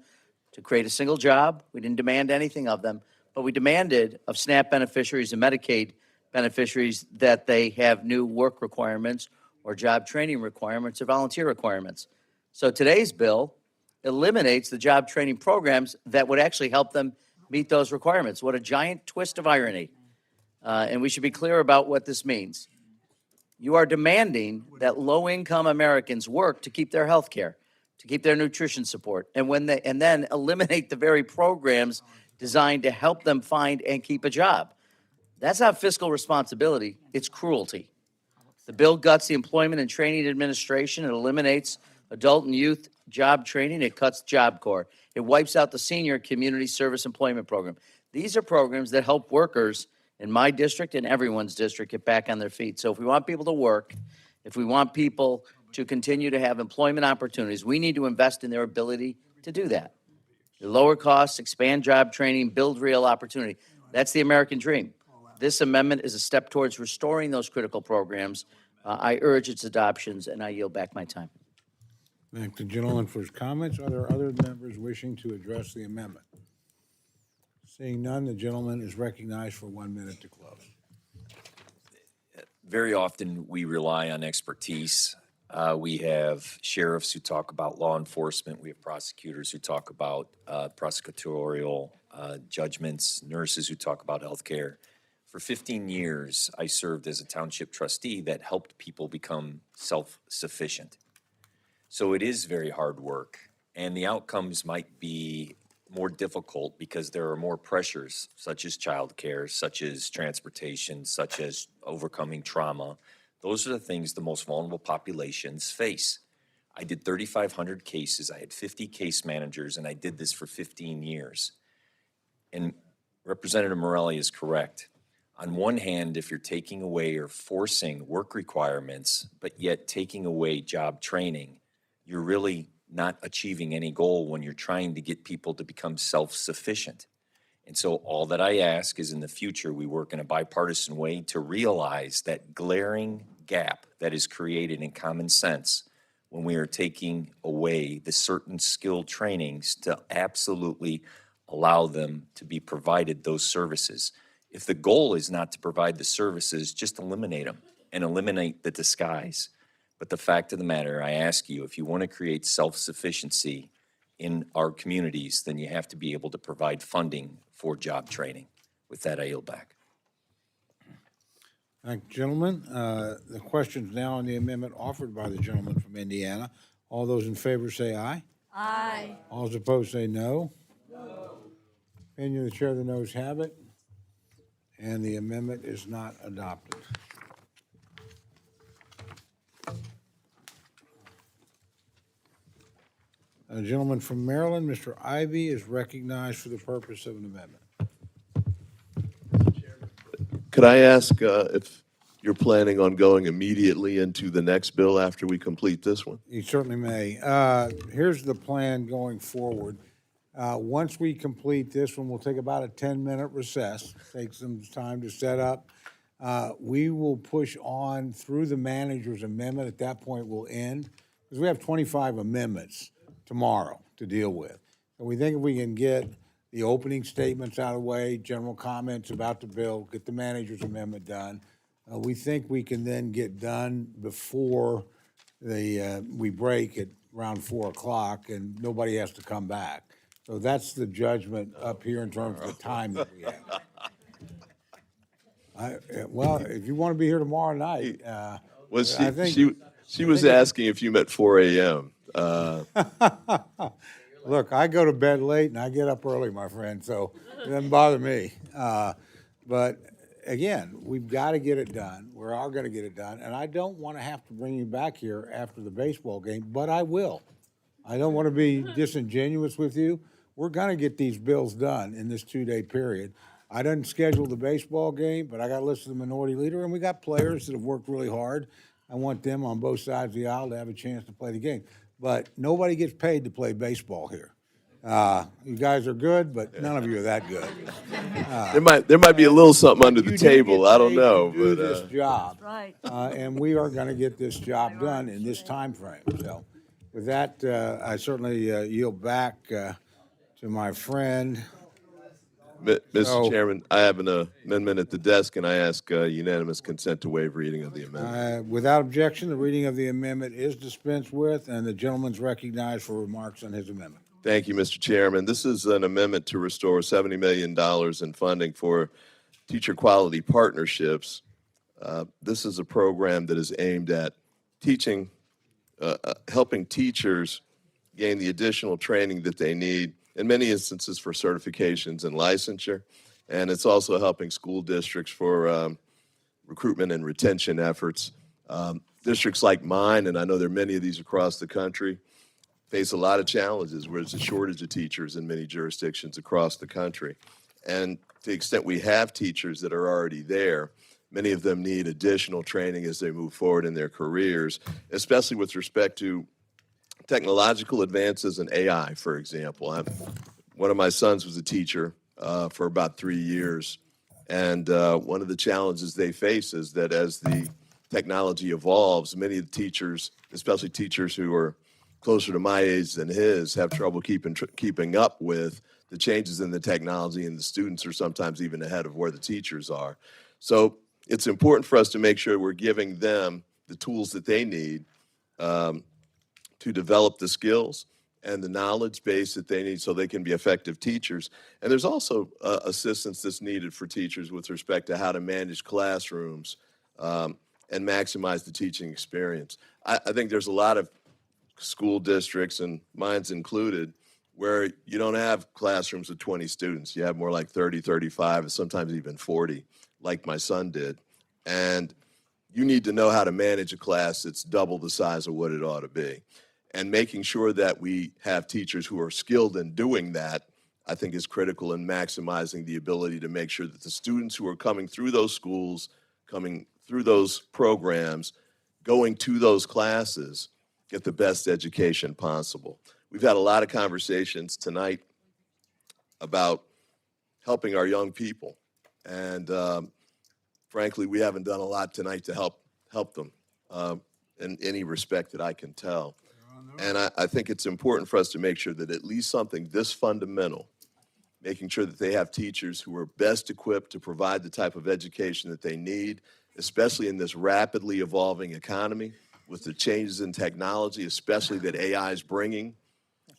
M: to create a single job, we didn't demand anything of them, but we demanded of SNAP beneficiaries and Medicaid beneficiaries that they have new work requirements or job training requirements or volunteer requirements. So today's bill eliminates the job training programs that would actually help them meet those requirements. What a giant twist of irony. And we should be clear about what this means. You are demanding that low-income Americans work to keep their health care, to keep their nutrition support, and then eliminate the very programs designed to help them find and keep a job. That's not fiscal responsibility, it's cruelty. The bill guts the Employment and Training Administration. It eliminates adult and youth job training. It cuts Job Corps. It wipes out the Senior Community Service Employment Program. These are programs that help workers in my district and everyone's district get back on their feet. So if we want people to work, if we want people to continue to have employment opportunities, we need to invest in their ability to do that. Lower costs, expand job training, build real opportunity. That's the American dream. This amendment is a step towards restoring those critical programs. I urge its adoptions, and I yield back my time.
A: Thank the gentleman for his comments. Are there other members wishing to address the amendment? Seeing none, the gentleman is recognized for 1 minute to close.
H: Very often, we rely on expertise. We have sheriffs who talk about law enforcement. We have prosecutors who talk about prosecutorial judgments, nurses who talk about healthcare. For 15 years, I served as a township trustee that helped people become self-sufficient. So it is very hard work, and the outcomes might be more difficult because there are more pressures, such as childcare, such as transportation, such as overcoming trauma. Those are the things the most vulnerable populations face. I did 3,500 cases. I had 50 case managers, and I did this for 15 years. And Representative Morelli is correct. On one hand, if you're taking away or forcing work requirements, but yet taking away job training, you're really not achieving any goal when you're trying to get people to become self-sufficient. And so all that I ask is in the future, we work in a bipartisan way to realize that glaring gap that is created in common sense when we are taking away the certain skill trainings to absolutely allow them to be provided those services. If the goal is not to provide the services, just eliminate them and eliminate the disguise. But the fact of the matter, I ask you, if you want to create self-sufficiency in our communities, then you have to be able to provide funding for job training. With that, I yield back.
A: Thank you, gentlemen. The question's now on the amendment offered by the gentleman from Indiana. All those in favor say aye.
C: Aye.
A: All those opposed say no. No. Opinion of the chair, the noes have it, and the amendment is not adopted. A gentleman from Maryland, Mr. Ivy, is recognized for the purpose of an amendment.
Q: Could I ask if you're planning on going immediately into the next bill after we complete this one?
A: You certainly may. Here's the plan going forward. Once we complete this one, we'll take about a 10-minute recess, take some time to set up. We will push on through the manager's amendment. At that point, we'll end, because we have 25 amendments tomorrow to deal with. So we think if we can get the opening statements out of the way, general comments about the bill, get the manager's amendment done, we think we can then get done before we break at around 4 o'clock and nobody has to come back. So that's the judgment up here in terms of the time that we have. Well, if you want to be here tomorrow night,
Q: Was
A: I think
Q: she was asking if you meant 4 a.m.
A: Look, I go to bed late and I get up early, my friend, so it doesn't bother me. But again, we've got to get it done. We're all going to get it done. And I don't want to have to bring you back here after the baseball game, but I will. I don't want to be disingenuous with you. We're going to get these bills done in this 2-day period. I didn't schedule the baseball game, but I got listed the minority leader, and we got players that have worked really hard. I want them on both sides of the aisle to have a chance to play the game. But nobody gets paid to play baseball here. You guys are good, but none of you are that good.
Q: There might be a little something under the table. I don't know.
A: To do this job, right? And we are going to get this job done in this time frame. So, with that, I certainly yield back to my friend,
Q: Mr.
A: So-
Q: Chairman, I have an amendment at the desk, and I ask unanimous consent to waive reading of the amendment.
A: Without objection, the reading of the amendment is dispensed with, and the gentleman's recognized for remarks on his amendment.
Q: Thank you, Mr. Chairman. This is an amendment to restore $70 million in funding for teacher quality partnerships. This is a program that is aimed at teaching, helping teachers gain the additional training that they need, in many instances for certifications and licensure. And it's also helping school districts for recruitment and retention efforts. Districts like mine, and I know there are many of these across the country, face a lot of challenges where there's a shortage of teachers in many jurisdictions across the country. And to the extent we have teachers that are already there, many of them need additional training as they move forward in their careers, especially with respect to technological advances in AI, for example. One of my sons was a teacher for about 3 years, and one of the challenges they face is that as the technology evolves, many of the teachers, especially teachers who are closer to my age than his, have trouble keeping up with the changes in the technology, and the students are sometimes even ahead of where the teachers are. So it's important for us to make sure we're giving them the tools that they need to develop the skills and the knowledge base that they need so they can be effective teachers. And there's also assistance that's needed for teachers with respect to how to manage classrooms and maximize the teaching experience. I think there's a lot of school districts, and mine's included, where you don't have classrooms with 20 students. You have more like 30, 35, and sometimes even 40, like my son did. And you need to know how to manage a class that's double the size of what it ought to be. And making sure that we have teachers who are skilled in doing that, I think, is critical in maximizing the ability to make sure that the students who are coming through those schools, coming through those programs, going to those classes, get the best education possible. We've had a lot of conversations tonight about helping our young people. And frankly, we haven't done a lot tonight to help them in any respect that I can tell. And I think it's important for us to make sure that at least something this fundamental, making sure that they have teachers who are best equipped to provide the type of education that they need, especially in this rapidly evolving economy with the changes in technology, especially that AI is bringing.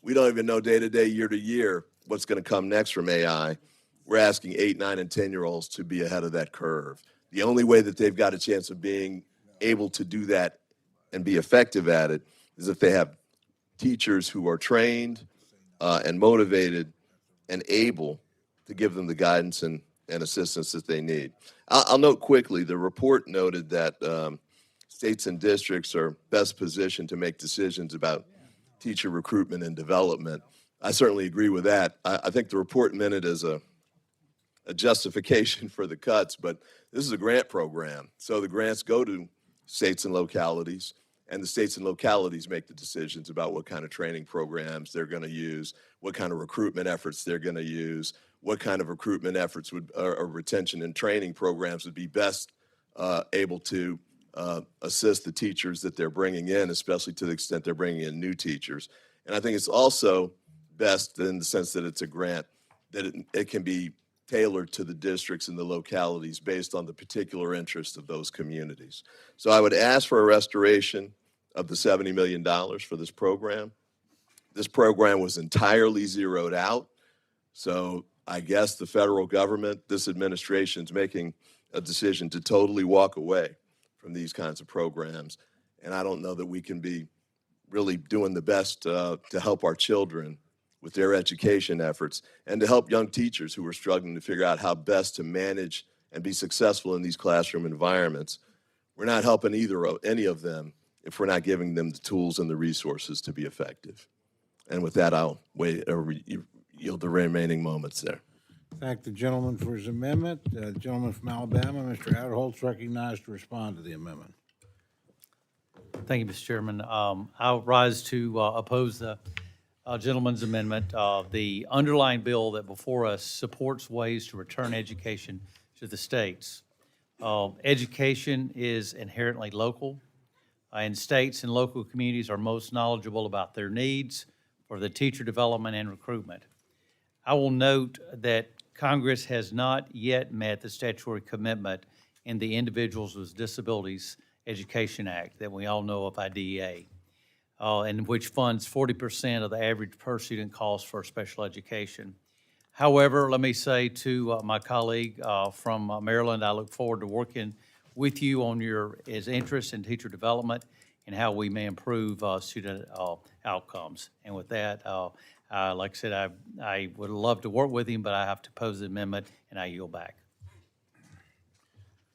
Q: We don't even know day to day, year to year, what's going to come next from AI. We're asking 8, 9, and 10-year-olds to be ahead of that curve. The only way that they've got a chance of being able to do that and be effective at it is if they have teachers who are trained and motivated and able to give them the guidance and assistance that they need. I'll note quickly, the report noted that states and districts are best positioned to make decisions about teacher recruitment and development. I certainly agree with that. I think the report meant it as a justification for the cuts, but this is a grant program. So the grants go to states and localities, and the states and localities make the decisions about what kind of training programs they're going to use, what kind of recruitment efforts they're going to use, what kind of recruitment efforts or retention and training programs would be best able to assist the teachers that they're bringing in, especially to the extent they're bringing in new teachers. And I think it's also best in the sense that it's a grant, that it can be tailored to the districts and the localities based on the particular interests of those communities. So I would ask for a restoration of the $70 million for this program. This program was entirely zeroed out. So I guess the federal government, this administration, is making a decision to totally walk away from these kinds of programs. And I don't know that we can be really doing the best to help our children with their education efforts and to help young teachers who are struggling to figure out how best to manage and be successful in these classroom environments. We're not helping any of them if we're not giving them the tools and the resources to be effective. And with that, I'll yield the remaining moments there.
A: Thank the gentleman for his amendment. The gentleman from Alabama, Mr. Adderholt's recognized to respond to the amendment.
B: Thank you, Mr. Chairman. I'll rise to oppose the gentleman's amendment. The underlying bill that before us supports ways to return education to the states. Education is inherently local, and states and local communities are most knowledgeable about their needs for the teacher development and recruitment. I will note that Congress has not yet met the statutory commitment in the Individuals with Disabilities Education Act that we all know of, IDEA, and which funds 40% of the average per-student cost for special education. However, let me say to my colleague from Maryland, I look forward to working with you on his interest in teacher development and how we may improve student outcomes. And with that, like I said, I would love to work with him, but I have to pose the amendment, and I yield back.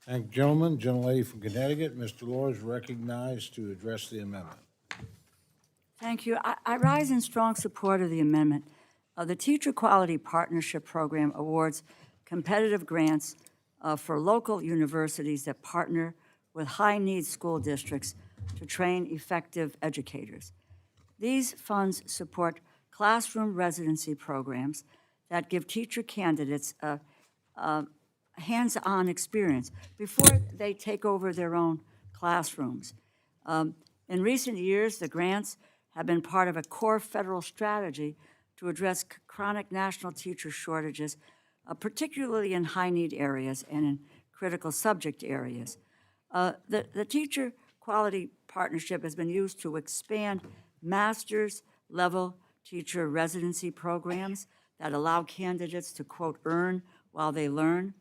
A: Thank you, gentlemen. Gentlelady from Connecticut, Mr. Law is recognized to address the amendment.
C: Thank you. I rise in strong support of the amendment. The Teacher Quality Partnership Program awards competitive grants for local universities that partner with high-need school districts to train effective educators. These funds support classroom residency programs that give teacher candidates hands-on experience before they take over their own classrooms. In recent years, the grants have been part of a core federal strategy to address chronic national teacher shortages, particularly in high-need areas and in critical subject areas. The Teacher Quality Partnership has been used to expand master's level teacher residency programs that allow candidates to, quote, earn while they learn.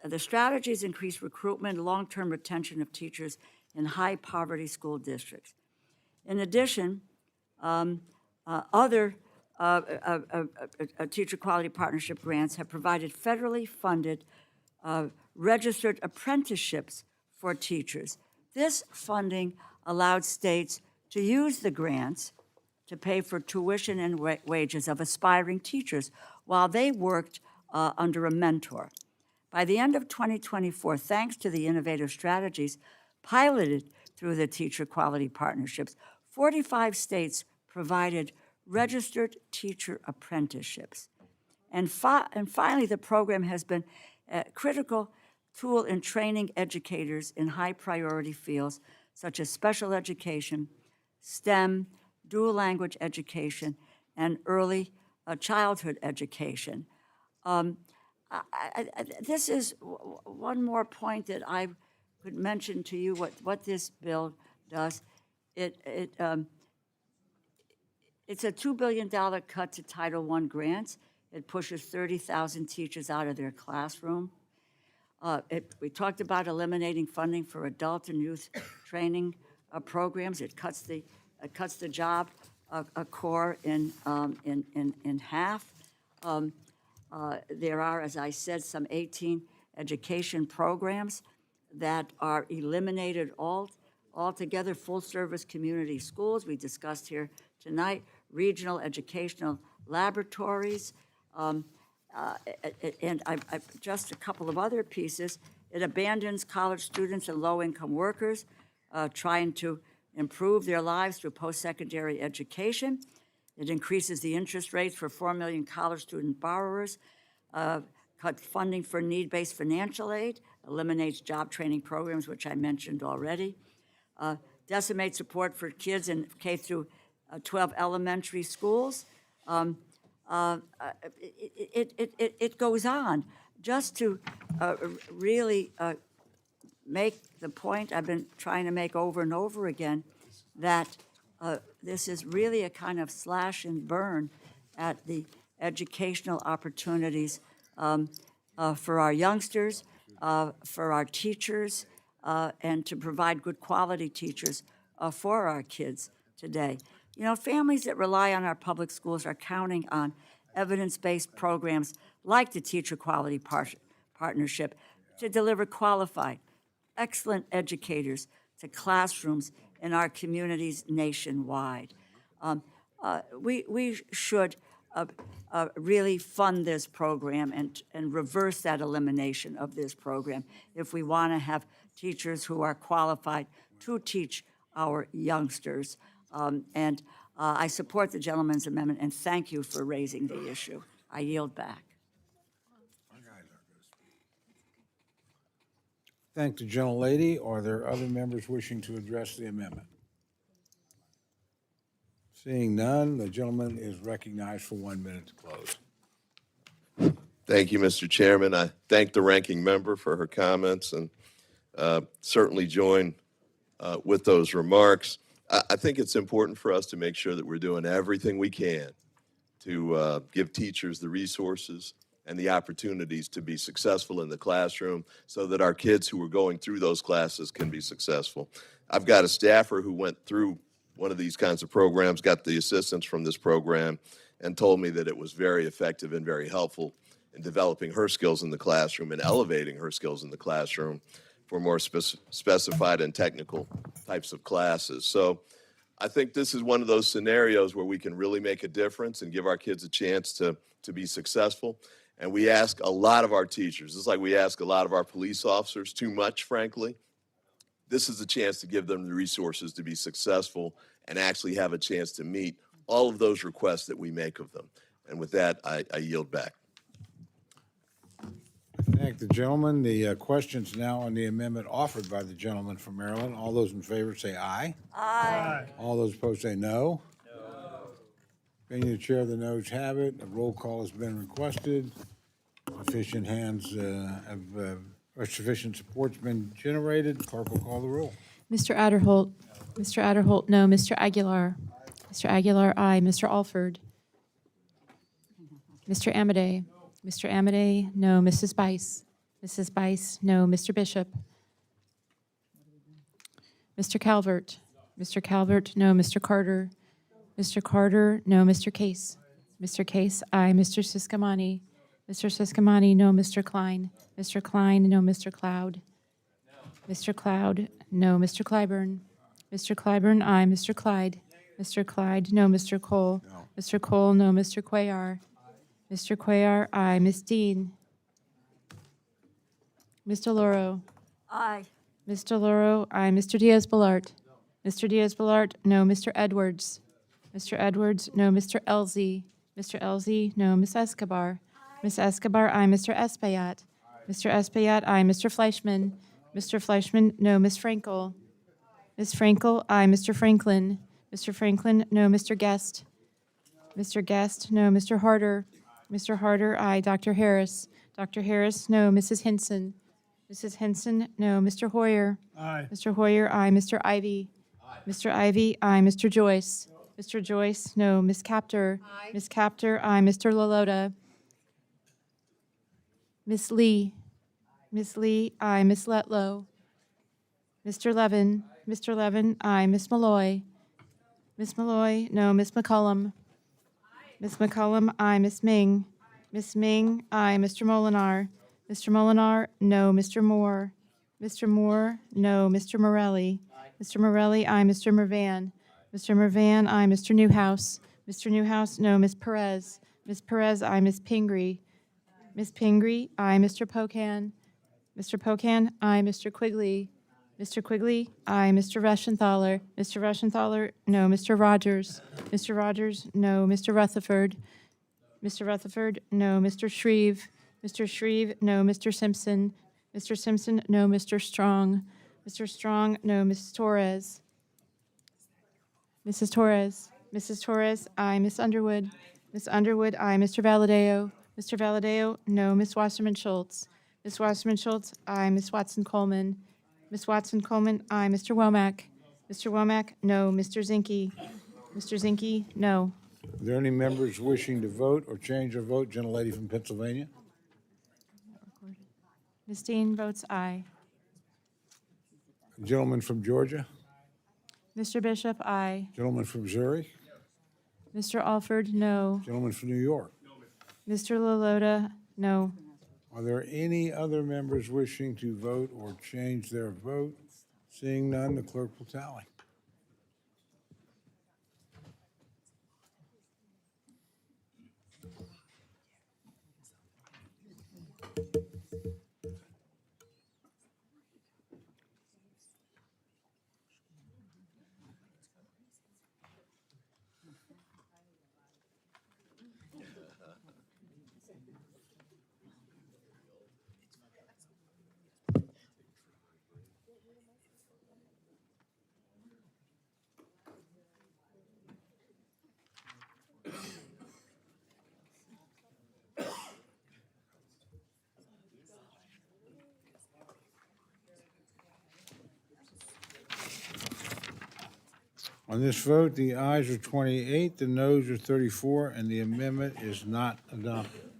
C: The strategies increase recruitment, long-term retention of teachers in high-poverty school districts. In addition, other Teacher Quality Partnership grants have provided federally funded registered apprenticeships for teachers. This funding allowed states to use the grants to pay for tuition and wages of aspiring teachers while they worked under a mentor. By the end of 2024, thanks to the innovative strategies piloted through the Teacher Quality Partnerships, 45 states provided registered teacher apprenticeships. And finally, the program has been a critical tool in training educators in high-priority fields such as special education, STEM, dual language education, and early childhood education. This is one more point that I could mention to you what this bill does. It's a $2 billion cut to Title I grants. It pushes 30,000 teachers out of their classroom. We talked about eliminating funding for adult and youth training programs. It cuts the Job Corps in half. There are, as I said, some 18 education programs that are eliminated altogether. Full-service community schools, we discussed here tonight, regional educational laboratories, and just a couple of other pieces. It abandons college students and low-income workers trying to improve their lives through post-secondary education. It increases the interest rates for 4 million college student borrowers, cut funding for need-based financial aid, eliminates job training programs, which I mentioned already, decimates support for kids in K through 12 elementary schools. It goes on. Just to really make the point I've been trying to make over and over again, that this is really a kind of slash and burn at the educational opportunities for our youngsters, for our teachers, and to provide good quality teachers for our kids today. You know, families that rely on our public schools are counting on evidence-based programs like the Teacher Quality Partnership to deliver qualified, excellent educators to classrooms in our communities nationwide. We should really fund this program and reverse that elimination of this program if we want to have teachers who are qualified to teach our youngsters. I support the gentleman's amendment, and thank you for raising the issue. I yield back.
A: Thank the gentlelady. Are there other members wishing to address the amendment? Seeing none, the gentleman is recognized for 1 minute to close.
Q: Thank you, Mr. Chairman. I thank the ranking member for her comments and certainly join with those remarks. I think it's important for us to make sure that we're doing everything we can to give teachers the resources and the opportunities to be successful in the classroom so that our kids who are going through those classes can be successful. I've got a staffer who went through one of these kinds of programs, got the assistance from this program, and told me that it was very effective and very helpful in developing her skills in the classroom and elevating her skills in the classroom for more specified and technical types of classes. So I think this is one of those scenarios where we can really make a difference and give our kids a chance to be successful. And we ask a lot of our teachers, it's like we ask a lot of our police officers, too much, frankly. This is a chance to give them the resources to be successful and actually have a chance to meet all of those requests that we make of them. And with that, I yield back.
A: Thank the gentleman. The question's now on the amendment offered by the gentleman from Maryland. All those in favor say aye.
C: Aye.
A: All those opposed say no. Being the chair, the noes have it. A roll call has been requested. Sufficient sufficient support's been generated. Clerk will call the roll.
G: Mr. Adderholt. Mr. Adderholt, no. Mr. Aguilar. Mr. Aguilar, aye. Mr. Alford. Mr. Amadei. Mr. Amadei, no. Mrs. Bice. Mrs. Bice, no. Mr. Bishop. Mr. Calvert. Mr. Calvert, no. Mr. Carter. Mr. Carter, no. Mr. Case. Mr. Case, aye. Mr. Siscomani. Mr. Siscomani, no. Mr. Klein. Mr. Klein, no. Mr. Cloud. Mr. Cloud, no. Mr. Clyburn. Mr. Clyburn, aye. Mr. Clyde. Mr. Clyde, no. Mr. Cole. Mr. Cole, no. Mr. Cuellar. Mr. Cuellar, aye. Ms. Dean. Ms. DeLauro.
C: Aye.
G: Ms. DeLauro, aye. Mr. Diaz-Balart. Mr. Diaz-Balart, no. Mr. Edwards. Mr. Edwards, no. Mr. Elzey. Mr. Elzey, no. Ms. Escobar. Ms. Escobar, aye. Mr. Espaillat. Mr. Espaillat, aye. Mr. Fleischman. Mr. Fleischman, no. Ms. Frankel. Ms. Frankel, aye. Mr. Franklin. Mr. Franklin, no. Mr. Guest. Mr. Guest, no. Mr. Harder. Mr. Harder, aye. Dr. Harris. Dr. Harris, no. Mrs. Hinson. Mrs. Hinson, no. Mr. Hoyer.
R: Aye.
G: Mr. Hoyer, aye. Mr. Ivy. Mr. Ivy, aye. Mr. Joyce. Mr. Joyce, no. Ms. Capter. Ms. Capter, aye. Mr. Lalota. Ms. Lee. Ms. Lee, aye. Ms. Letlow. Mr. Levin. Mr. Levin, aye. Ms. Malloy. Ms. Malloy, no. Ms. McCollum. Ms. McCollum, aye. Ms. Ming. Ms. Ming, aye. Mr. Molinar. Mr. Molinar, no. Mr. Moore. Mr. Moore, no. Mr. Morelli. Mr. Morelli, aye. Mr. Mervan. Mr. Mervan, aye. Mr. Newhouse. Mr. Newhouse, no. Ms. Perez. Ms. Perez, aye. Ms. Pingree. Ms. Pingree, aye. Mr. Pocan. Mr. Pocan, aye. Mr. Quigley. Mr. Quigley, aye. Mr. Reschenthaler. Mr. Reschenthaler, no. Mr. Rogers. Mr. Rogers, no. Mr. Rutherford. Mr. Rutherford, no. Mr. Shreve. Mr. Shreve, no. Mr. Simpson. Mr. Simpson, no. Mr. Strong. Mr. Strong, no. Mrs. Torres. Mrs. Torres. Mrs. Torres, aye. Miss Underwood. Miss Underwood, aye. Mr. Valadeo. Mr. Valadeo, no. Miss Wasserman Schultz. Miss Wasserman Schultz, aye. Miss Watson Coleman. Miss Watson Coleman, aye. Mr. Womack. Mr. Womack, no. Mr. Zinke. Mr. Zinke, no.
A: Are there any members wishing to vote or change their vote? Gentlelady from Pennsylvania.
G: Ms. Dean votes aye.
A: Gentleman from Georgia.
G: Mr. Bishop, aye.
A: Gentleman from Missouri.
G: Mr. Alford, no.
A: Gentleman from New York.
G: Mr. Lalota, no.
A: Are there any other members wishing to vote or change their vote? Seeing none, the clerk will tally. On this vote, the ayes are 28, the noes are 34, and the amendment is not adopted.